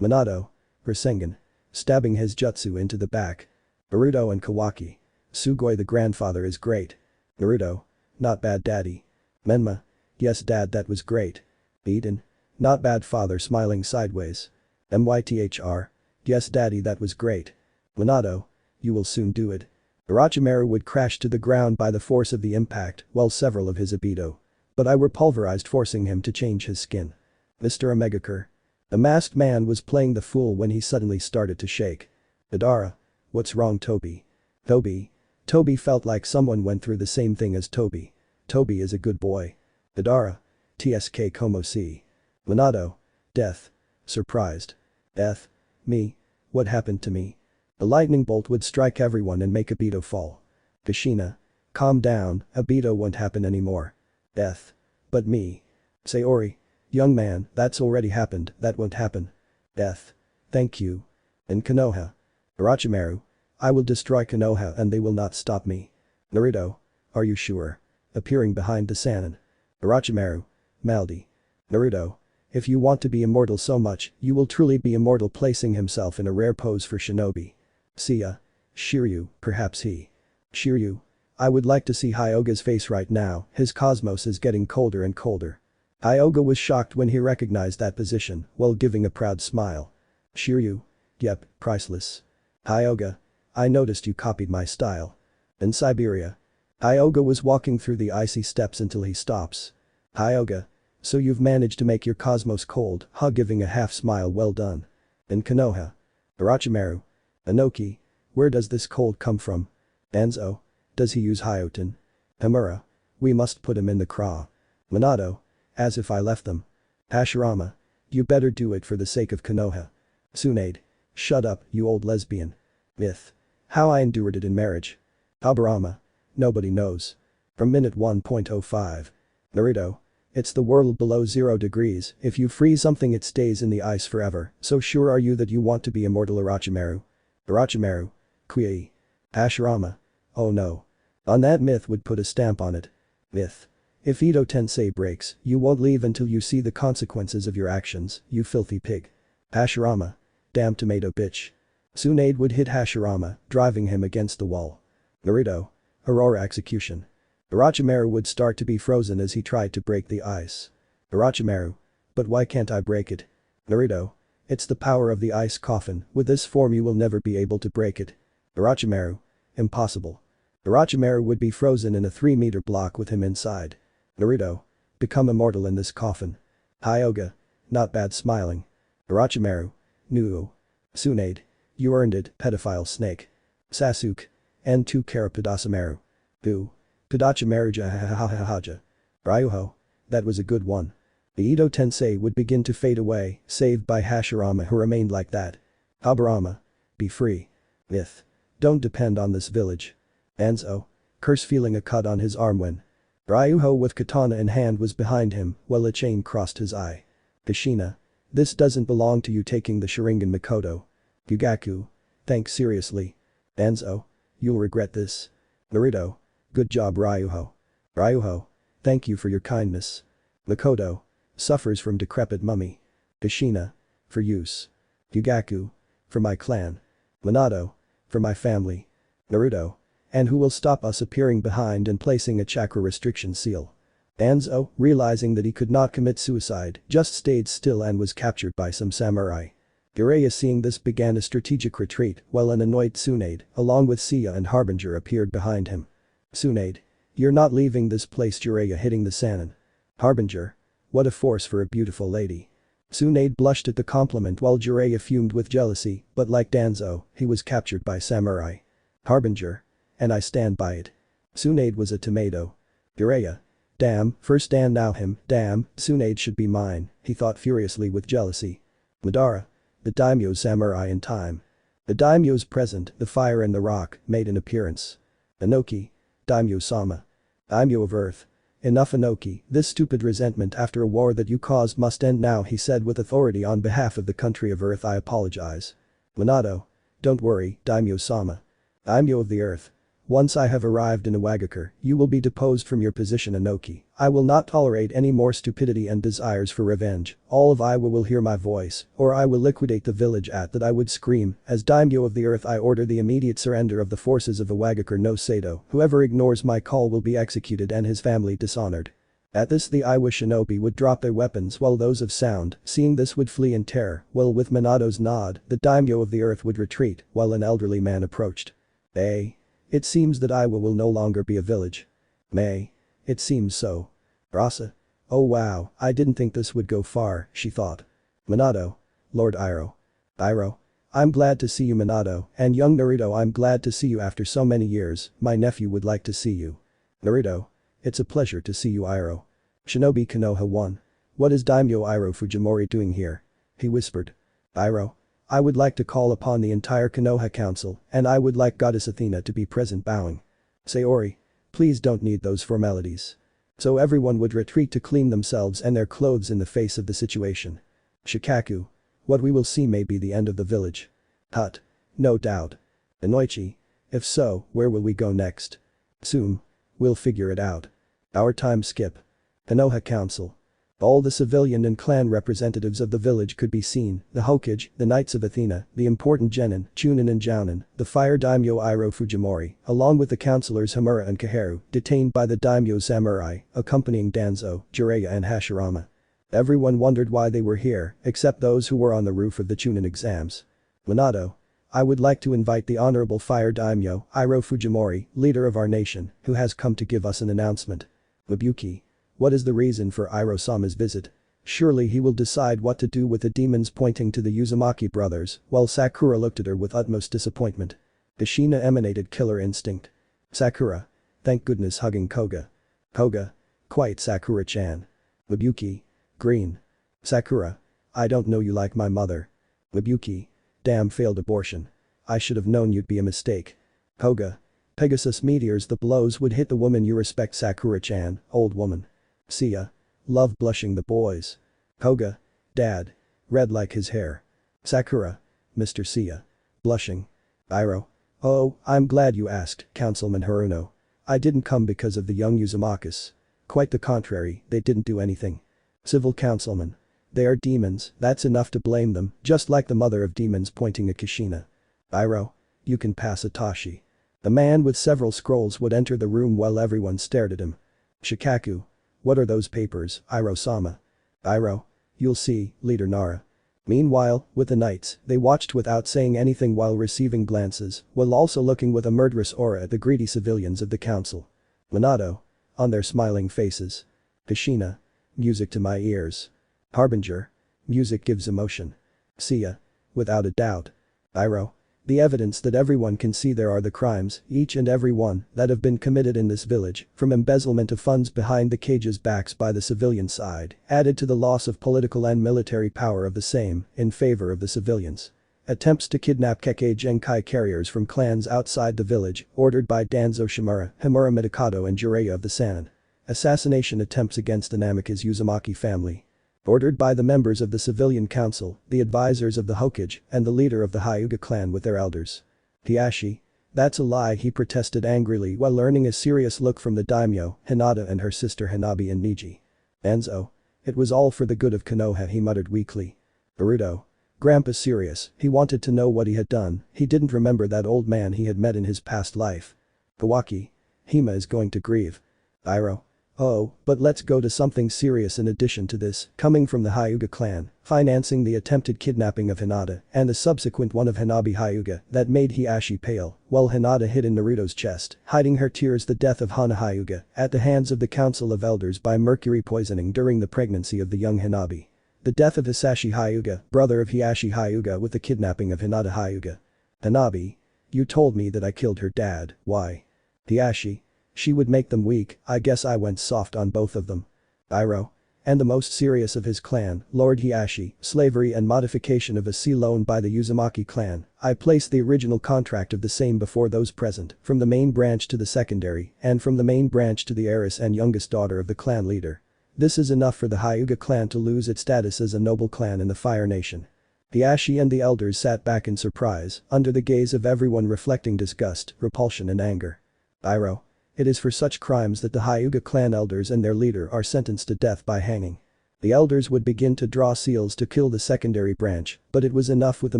Minato. Rasengan. Stabbing his jutsu into the back. Naruto and Kawaki. Sugoi the grandfather is great. Naruto. Not bad daddy. Menma. Yes dad, that was great. Eden. Not bad father, smiling sideways. Mythr. Yes daddy, that was great. Minato. You will soon do it. Orochimaru would crash to the ground by the force of the impact, while several of his Ibito. But I were pulverized, forcing him to change his skin. Mr. Omegaker. The masked man was playing the fool when he suddenly started to shake. Madara. What's wrong, Toby? Toby felt like someone went through the same thing as Toby. Toby is a good boy. Madara. TSK como si. Minato. Death. Surprised. Death? Me? What happened to me? A lightning bolt would strike everyone and make Obito fall. Kushina. Calm down, Obito won't happen anymore. Death. But me. Sayori. Young man, that's already happened, that won't happen. Death. Thank you. And Konoha. Orochimaru. I will destroy Konoha and they will not stop me. Naruto. Are you sure? Appearing behind the Sannin. Orochimaru. Maldi. Naruto. If you want to be immortal so much, you will truly be immortal, placing himself in a rare pose for shinobi. Seiya. Shiryu, perhaps he. Shiryu. I would like to see Hyuga's face right now, his cosmos is getting colder and colder. Hyuga was shocked when he recognized that position, while giving a proud smile. Shiryu. Yep, priceless. Hyuga. I noticed you copied my style. In Siberia. Hyuga was walking through the icy steppes until he stops. Hyuga. So you've managed to make your cosmos cold, huh? Giving a half smile, well done. In Konoha. Orochimaru. Inoki. Where does this cold come from? Anzo. Does he use Hyoten? Hamura. We must put him in the craw. Minato. As if I left them. Hashirama. You better do it for the sake of Konoha. Tsunade. Shut up, you old lesbian. Myth. How I endured it in marriage. Aburama. Nobody knows. From minute 1.05. Naruto. It's the world below 0 degrees, if you freeze something it stays in the ice forever, so sure are you that you want to be immortal? Orochimaru. Orochimaru. Kui. Hashirama. Oh no. On that myth would put a stamp on it. Myth. If Ito Tensei breaks, you won't leave until you see the consequences of your actions, you filthy pig. Hashirama. Damn tomato bitch. Tsunade would hit Hashirama, driving him against the wall. Naruto. Aurora execution. Orochimaru would start to be frozen as he tried to break the ice. Orochimaru. But why can't I break it? Naruto. It's the power of the ice coffin, with this form you will never be able to break it. Orochimaru. Impossible. Orochimaru would be frozen in a 3-meter block with him inside. Naruto. Become immortal in this coffin. Hyuga. Not bad, smiling. Orochimaru. Nuo. Tsunade. You earned it, pedophile snake. Sasuke. N2 Karapidasamaru. Boo. Pidachimaru jahahahahaja. Ryuho. That was a good one. The Ito Tensei would begin to fade away, saved by Hashirama, who remained like that. Aburama. Be free. Myth. Don't depend on this village. Anzo. Curse, feeling a cut on his arm when Ryuho with katana in hand was behind him, while a chain crossed his eye. Kushina. This doesn't belong to you, taking the Sharingan Mikoto. Yugaku. Thanks seriously. Anzo. You'll regret this. Naruto. Good job, Ryuho. Ryuho. Thank you for your kindness. Mikoto. Suffers from decrepit mummy. Kushina. For use. Yugaku. For my clan. Minato. For my family. Naruto. And who will stop us appearing behind and placing a chakra restriction seal? Anzo, realizing that he could not commit suicide, just stayed still and was captured by some samurai. Jiraiya, seeing this, began a strategic retreat while an annoyed Tsunade, along with Seiya and Harbinger, appeared behind him. Tsunade. You're not leaving this place, Jiraiya, hitting the Sannin. Harbinger. What a force for a beautiful lady. Tsunade blushed at the compliment while Jiraiya fumed with jealousy, but like Danzo, he was captured by samurai. Harbinger. And I stand by it. Tsunade was a tomato. Jiraiya. Damn, first Dan now him, damn, Tsunade should be mine, he thought furiously with jealousy. Madara. The daimyo samurai in time. The daimyos present, the fire and the rock, made an appearance. Inoki. Daimyo Sama. Daimyo of Earth. Enough, Inoki, this stupid resentment after a war that you caused must end now, he said with authority. On behalf of the country of Earth, I apologize. Minato. Don't worry, Daimyo Sama. Daimyo of the Earth. Once I have arrived in Iwagakure, you will be deposed from your position, Inoki. I will not tolerate any more stupidity and desires for revenge. All of Iwa will hear my voice, or I will liquidate the village. At that I would scream, as Daimyo of the Earth, I order the immediate surrender of the forces of Iwagakure no Sato. Whoever ignores my call will be executed and his family dishonored. At this the Iwa shinobi would drop their weapons while those of Sound, seeing this, would flee in terror, while with Minato's nod, the Daimyo of the Earth would retreat while an elderly man approached. Hey. It seems that Iwa will no longer be a village. May. It seems so. Rasa. Oh wow, I didn't think this would go far, she thought. Minato. Lord Iroh. Iroh. I'm glad to see you, Minato, and young Naruto, I'm glad to see you after so many years, my nephew would like to see you. Naruto. It's a pleasure to see you, Iroh. Shinobi Konoha 1. What is Daimyo Iroh Fujimori doing here? He whispered. Iroh. I would like to call upon the entire Konoha Council, and I would like Goddess Athena to be present, bowing. Sayori. Please don't need those formalities. So everyone would retreat to clean themselves and their clothes in the face of the situation. Shikaku. What we will see may be the end of the village. Hut. No doubt. Inoichi. If so, where will we go next? Soon. We'll figure it out. Our time skip. Konoha Council. All the civilian and clan representatives of the village could be seen, the Hokage, the Knights of Athena, the important Genin, Chunin and Jounin, the fire daimyo Iroh Fujimori, along with the councilors Hamura and Kaheru, detained by the daimyo samurai, accompanying Danzo, Jiraiya and Hashirama. Everyone wondered why they were here, except those who were on the roof of the Chunin exams. Minato. I would like to invite the Honorable Fire Daimyo, Iroh Fujimori, leader of our nation, who has come to give us an announcement. Mabuki. What is the reason for Iroh-sama's visit? Surely he will decide what to do with the demons, pointing to the Uzumaki brothers, while Sakura looked at her with utmost disappointment. Kushina emanated killer instinct. Sakura. Thank goodness, hugging Koga. Koga. Quite, Sakura-chan. Mabuki. Green. Sakura. I don't know you like my mother. Mabuki. Damn, failed abortion. I should have known you'd be a mistake. Koga. Pegasus meteors, the blows would hit the woman you respect, Sakura-chan, old woman. Seiya. Love blushing the boys. Koga. Dad. Red like his hair. Sakura. Mr. Seiya. Blushing. Iroh. Oh, I'm glad you asked, Councilman Haruno. I didn't come because of the young Uzumakis. Quite the contrary, they didn't do anything. Civil Councilman. They are demons, that's enough to blame them, just like the mother of demons, pointing at Kushina. Iroh. You can pass Itachi. The man with several scrolls would enter the room while everyone stared at him. Shikaku. What are those papers, Iroh-sama? Iroh. You'll see, Leader Nara. Meanwhile, with the knights, they watched without saying anything while receiving glances, while also looking with a murderous aura at the greedy civilians of the council. Minato. On their smiling faces. Kushina. Music to my ears. Harbinger. Music gives emotion. Seiya. Without a doubt. Iroh. The evidence that everyone can see, there are the crimes, each and every one, that have been committed in this village, from embezzlement of funds behind the cage's backs by the civilian side, added to the loss of political and military power of the same, in favor of the civilians. Attempts to kidnap Kekkei Genkai carriers from clans outside the village, ordered by Danzo Shimura, Himura Mitakato and Jiraiya of the Sanin. Assassination attempts against the Namikaze Uzumaki family. Ordered by the members of the civilian council, the advisors of the Hokage, and the leader of the Hyuga clan with their elders. Hiashi. That's a lie, he protested angrily while earning a serious look from the daimyo, Hinata and her sister Hanabi and Niji. Enzo. It was all for the good of Konoha, he muttered weakly. Boruto. Grandpa's serious, he wanted to know what he had done, he didn't remember that old man he had met in his past life. Kawaki. Hima is going to grieve. Iroh. Oh, but let's go to something serious in addition to this, coming from the Hyuga clan, financing the attempted kidnapping of Hinata and the subsequent one of Hanabi Hyuga that made Hiashi pale, while Hinata hid in Naruto's chest, hiding her tears, the death of Hana Hyuga at the hands of the Council of Elders by mercury poisoning during the pregnancy of the young Hanabi. The death of Hisashi Hyuga, brother of Hiashi Hyuga, with the kidnapping of Hinata Hyuga. Hanabi. You told me that I killed her dad, why? Hiashi. She would make them weak, I guess I went soft on both of them. Iroh. And the most serious of his clan, Lord Hiashi, slavery and modification of a sea loan by the Uzumaki clan. I placed the original contract of the same before those present, from the main branch to the secondary, and from the main branch to the heiress and youngest daughter of the clan leader. This is enough for the Hyuga clan to lose its status as a noble clan in the Fire Nation. Hiashi and the elders sat back in surprise, under the gaze of everyone reflecting disgust, repulsion and anger. Iroh. It is for such crimes that the Hyuga clan elders and their leader are sentenced to death by hanging. The elders would begin to draw seals to kill the secondary branch, but it was enough with the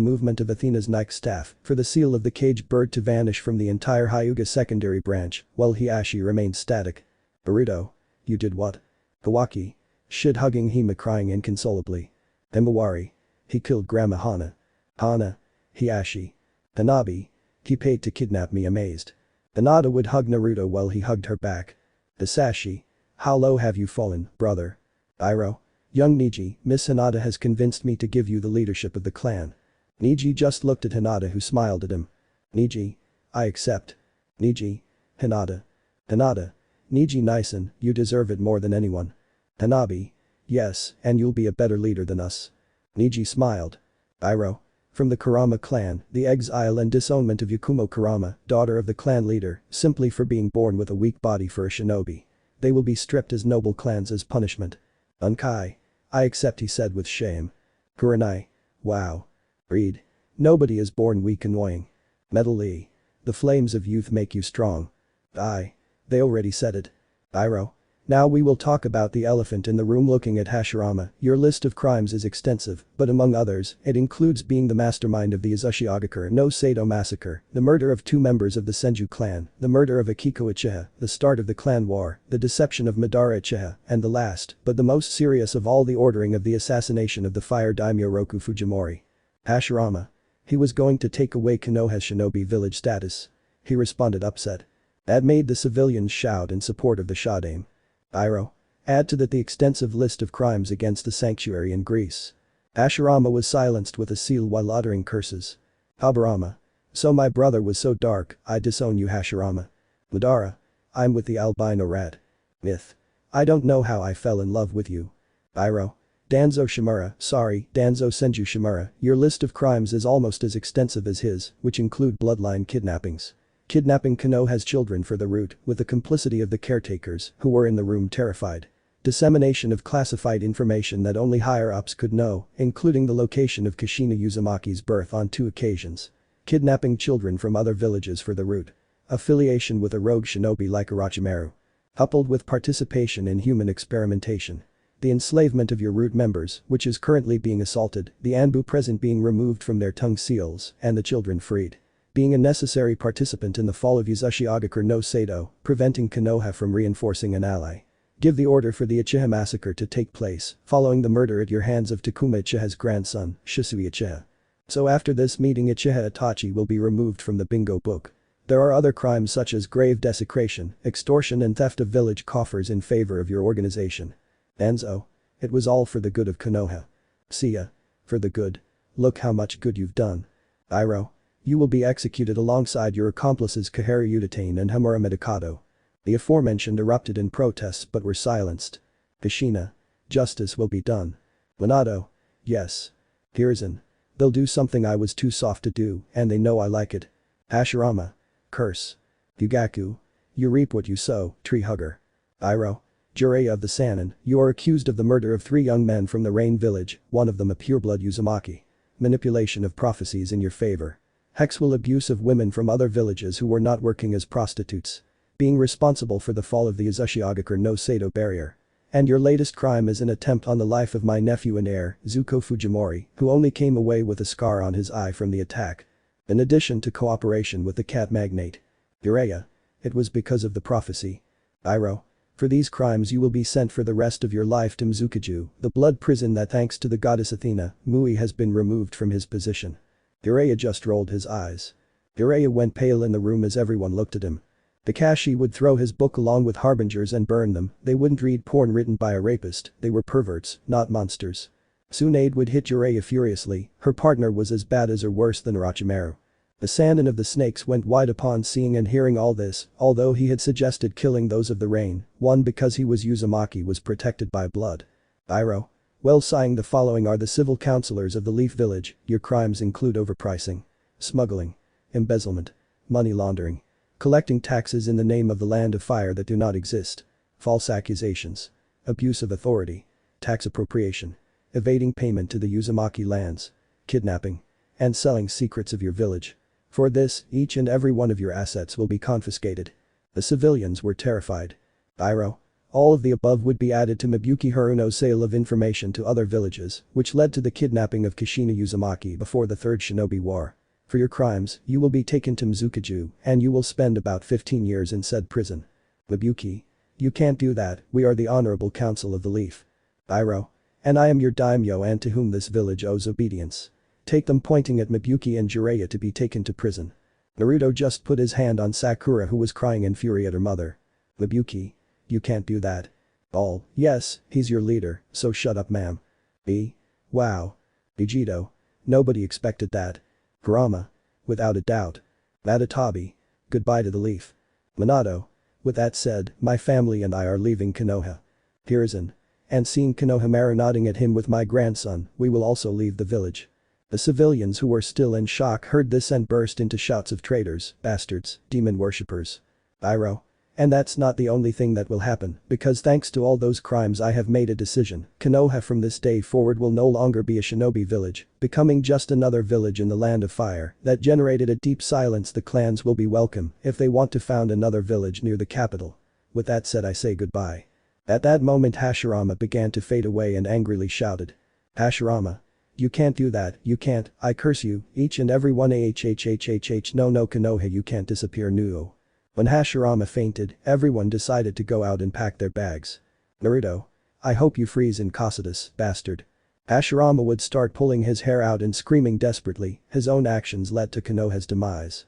movement of Athena's Nike staff for the seal of the cage bird to vanish from the entire Hyuga secondary branch, while Hiashi remained static. Burrito. You did what? Kawaki. Shit, hugging Hima, crying inconsolably. Himawari. He killed Grandma Hana. Hana. Hiashi. Hanabi. He paid to kidnap me, amazed. Hinata would hug Naruto while he hugged her back. Hisashi. How low have you fallen, brother? Iroh. Young Neji, Miss Hinata has convinced me to give you the leadership of the clan. Neji just looked at Hinata who smiled at him. Neji. I accept. Neji. Hinata. Hinata. Neji Nison, you deserve it more than anyone. Hanabi. Yes, and you'll be a better leader than us. Neji smiled. Iroh. From the Kurama clan, the exile and disownment of Yakumo Kurama, daughter of the clan leader, simply for being born with a weak body for a shinobi. They will be stripped as noble clans as punishment. Unkai. I accept, he said with shame. Kurenai. Wow. Read. Nobody is born weak annoying. Metal Lee. The flames of youth make you strong. They already said it. Iroh. Now we will talk about the elephant in the room. Looking at Hashirama, your list of crimes is extensive, but among others, it includes being the mastermind of the Uzumaki no Sato massacre, the murder of 2 members of the Senju clan, the murder of Akiko Uchiha, the start of the clan war, the deception of Madara Uchiha, and the last, but the most serious of all, the ordering of the assassination of the fire daimyo Roku Fujimori. Hashirama. He was going to take away Konoha's shinobi village status. He responded upset. That made the civilians shout in support of the Shodaime. Iroh. Add to that the extensive list of crimes against the sanctuary in Greece. Hashirama was silenced with a seal while uttering curses. Habarama. So my brother was so dark, I disown you, Hashirama. Madara. I'm with the albino rat. Myth. I don't know how I fell in love with you. Iroh. Danzo Shimura, sorry, Danzo Senju Shimura, your list of crimes is almost as extensive as his, which include bloodline kidnappings. Kidnapping Konoha's children for the root, with the complicity of the caretakers, who were in the room terrified. Dissemination of classified information that only higher-ups could know, including the location of Kushina Uzumaki's birth on 2 occasions. Kidnapping children from other villages for the root. Affiliation with a rogue shinobi like Orochimaru. Coupled with participation in human experimentation. The enslavement of your root members, which is currently being assaulted, the Anbu present being removed from their tongue seals, and the children freed. Being a necessary participant in the fall of Uzumaki no Sato, preventing Konoha from reinforcing an ally. Give the order for the Uchiha massacre to take place, following the murder at your hands of Takuma Uchiha's grandson, Shisui Uchiha. So after this meeting, Uchiha Itachi will be removed from the bingo book. There are other crimes such as grave desecration, extortion and theft of village coffers in favor of your organization. Enzo. It was all for the good of Konoha. Seiya. For the good. Look how much good you've done. Iroh. You will be executed alongside your accomplices Kaharu Utatane and Hamura Medicado. The aforementioned erupted in protests but were silenced. Kushina. Justice will be done. Minato. Yes. Hiruzen. They'll do something I was too soft to do, and they know I like it. Hashirama. Curse. Yugaku. You reap what you sow, tree hugger. Iroh. Jiraiya of the Sannin, you are accused of the murder of 3 young men from the Rain village, one of them a pureblood Uzumaki. Manipulation of prophecies in your favor. Hexual abuse of women from other villages who were not working as prostitutes. Being responsible for the fall of the Uzumaki no Sato barrier. And your latest crime is an attempt on the life of my nephew and heir, Zuko Fujimori, who only came away with a scar on his eye from the attack. In addition to cooperation with the cat magnate. Jiraiya. It was because of the prophecy. Iroh. For these crimes you will be sent for the rest of your life to Mizukiju, the blood prison that thanks to the goddess Athena, Mui has been removed from his position. Jiraiya just rolled his eyes. Jiraiya went pale in the room as everyone looked at him. Kakashi would throw his book along with harbingers and burn them. They wouldn't read porn written by a rapist, they were perverts, not monsters. Tsunade would hit Jiraiya furiously, her partner was as bad as or worse than Orochimaru. The Sannin of the Snakes went wide upon seeing and hearing all this, although he had suggested killing those of the Rain, one because he was Uzumaki was protected by blood. Iroh. Well, sighing, the following are the civil councillors of the Leaf Village. Your crimes include overpricing, smuggling, embezzlement, money laundering, collecting taxes in the name of the land of fire that do not exist, false accusations, abuse of authority, tax appropriation, evading payment to the Uzumaki lands, kidnapping, and selling secrets of your village. For this, each and every one of your assets will be confiscated. The civilians were terrified. Iroh. All of the above would be added to Mabuki Haruno's sale of information to other villages, which led to the kidnapping of Kushina Uzumaki before the Third Shinobi War. For your crimes, you will be taken to Mizukiju, and you will spend about 15 years in said prison. Mabuki. You can't do that, we are the Honorable Council of the Leaf. Iroh. And I am your daimyo and to whom this village owes obedience. Take them, pointing at Mabuki and Jiraiya, to be taken to prison. Naruto just put his hand on Sakura who was crying in fury at her mother. Mabuki. You can't do that. All. Yes, he's your leader, so shut up ma'am. B. Wow. Vegito. Nobody expected that. Kurama. Without a doubt. Matatabi. Goodbye to the leaf. Minato. With that said, my family and I are leaving Konoha. Hiruzen. And seeing Konohamaru nodding at him with my grandson, we will also leave the village. The civilians who were still in shock heard this and burst into shouts of traitors, bastards, demon worshippers. Iroh. And that's not the only thing that will happen, because thanks to all those crimes I have made a decision, Konoha from this day forward will no longer be a shinobi village, becoming just another village in the land of fire that generated a deep silence. The clans will be welcome if they want to found another village near the capital. With that said I say goodbye. At that moment Hashirama began to fade away and angrily shouted. Hashirama. You can't do that, you can't, I curse you, each and every one no Konoha you can't disappear Nuo. When Hashirama fainted, everyone decided to go out and pack their bags. Naruto. I hope you freeze in Cocytus, bastard. Hashirama would start pulling his hair out and screaming desperately, his own actions led to Konoha's demise.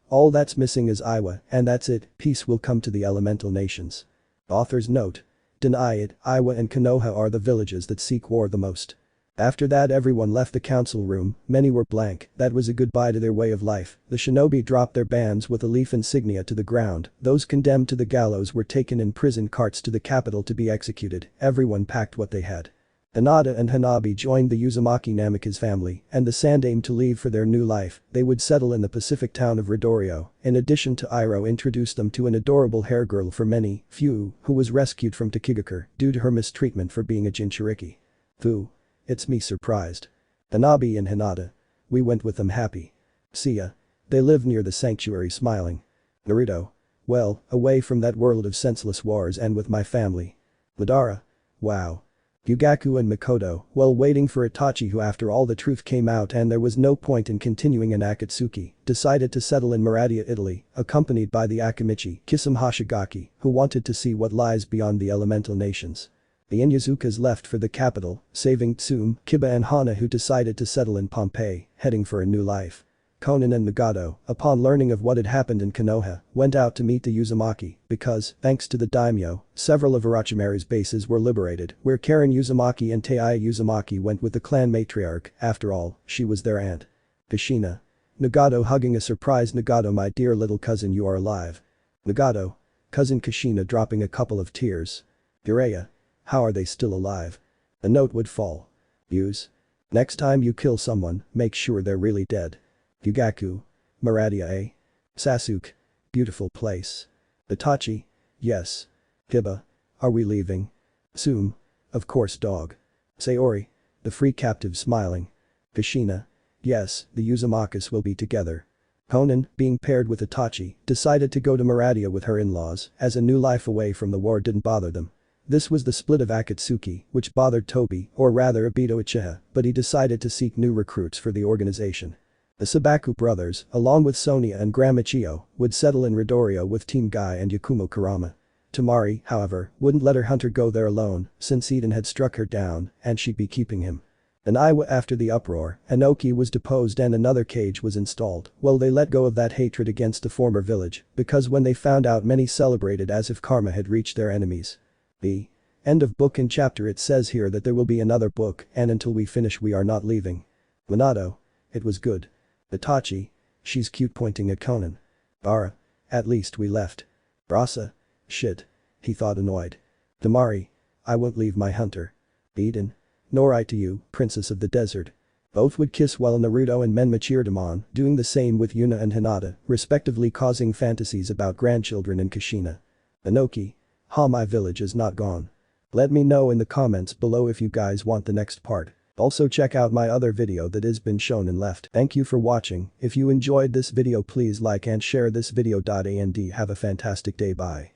All that's missing is Iwa, and that's it, peace will come to the elemental nations. Author's note. Deny it, Iwa and Konoha are the villages that seek war the most. After that everyone left the council room, many were blank, that was a goodbye to their way of life. The shinobi dropped their bands with a leaf insignia to the ground, those condemned to the gallows were taken in prison carts to the capital to be executed, everyone packed what they had. Hinata and Hanabi joined the Uzumaki Namikaze family, and the Sand aimed to leave for their new life. They would settle in the Pacific town of Ridorio. In addition to Iroh introduced them to an adorable hair girl for many, few, who was rescued from Takigakure due to her mistreatment for being a Jinchuriki. Fu. It's me surprised. Hanabi and Hinata. We went with them happy. Seiya. They live near the sanctuary smiling. Naruto. Well, away from that world of senseless wars and with my family. Madara. Wow. Yugaku and Mikoto, while waiting for Itachi who after all the truth came out and there was no point in continuing in Akatsuki, decided to settle in Maradia, Italy, accompanied by the Akamichi, Kisame Hoshigaki, who wanted to see what lies beyond the elemental nations. The Inyazukas left for the capital, saving Tsume, Kiba and Hana who decided to settle in Pompeii, heading for a new life. Konan and Nagato, upon learning of what had happened in Konoha, went out to meet the Uzumaki because, thanks to the daimyo, several of Orochimaru's bases were liberated where Karen Uzumaki and Taiya Uzumaki went with the clan matriarch, after all, she was their aunt. Kushina. Nagato hugging a surprised Nagato my dear little cousin you are alive. Nagato. Cousin Kushina dropping a couple of tears. Jiraiya. How are they still alive? A note would fall. Use. Next time you kill someone, make sure they're really dead. Yugaku. Maradia. Sasuke. Beautiful place. Itachi. Yes. Hiba. Are we leaving? Tsume. Of course dog. Sayori. The free captive smiling. Kushina. Yes, the Uzumakas will be together. Konan, being paired with Itachi, decided to go to Maradia with her in-laws as a new life away from the war didn't bother them. This was the split of Akatsuki, which bothered Tobi, or rather Obito Uchiha, but he decided to seek new recruits for the organization. The Sabaku brothers, along with Sonia and Grandma Chio, would settle in Ridorio with Team Guy and Yakumo Kurama. Tamari, however, wouldn't let her hunter go there alone, since Eden had struck her down, and she'd be keeping him. In Iowa after the uproar, Inoki was deposed and another cage was installed. Well, they let go of that hatred against the former village, because when they found out many celebrated as if karma had reached their enemies. The end of book and chapter. It says here that there will be another book and until we finish we are not leaving. Minato. It was good. Itachi. She's cute pointing at Konan. Bara. At least we left. Rasa. Shit. He thought annoyed. Damari. I won't leave my hunter. Eden. Nor I to you, princess of the desert. Both would kiss while Naruto and Menma cheered him on, doing the same with Yuna and Hinata, respectively causing fantasies about grandchildren in Kushina. Inoki. Ha, my village is not gone. Let me know in the comments below if you guys want the next part. Also check out my other video that has been shown and left. Thank you for watching. If you enjoyed this video please like and share this video. And have a fantastic day. Bye.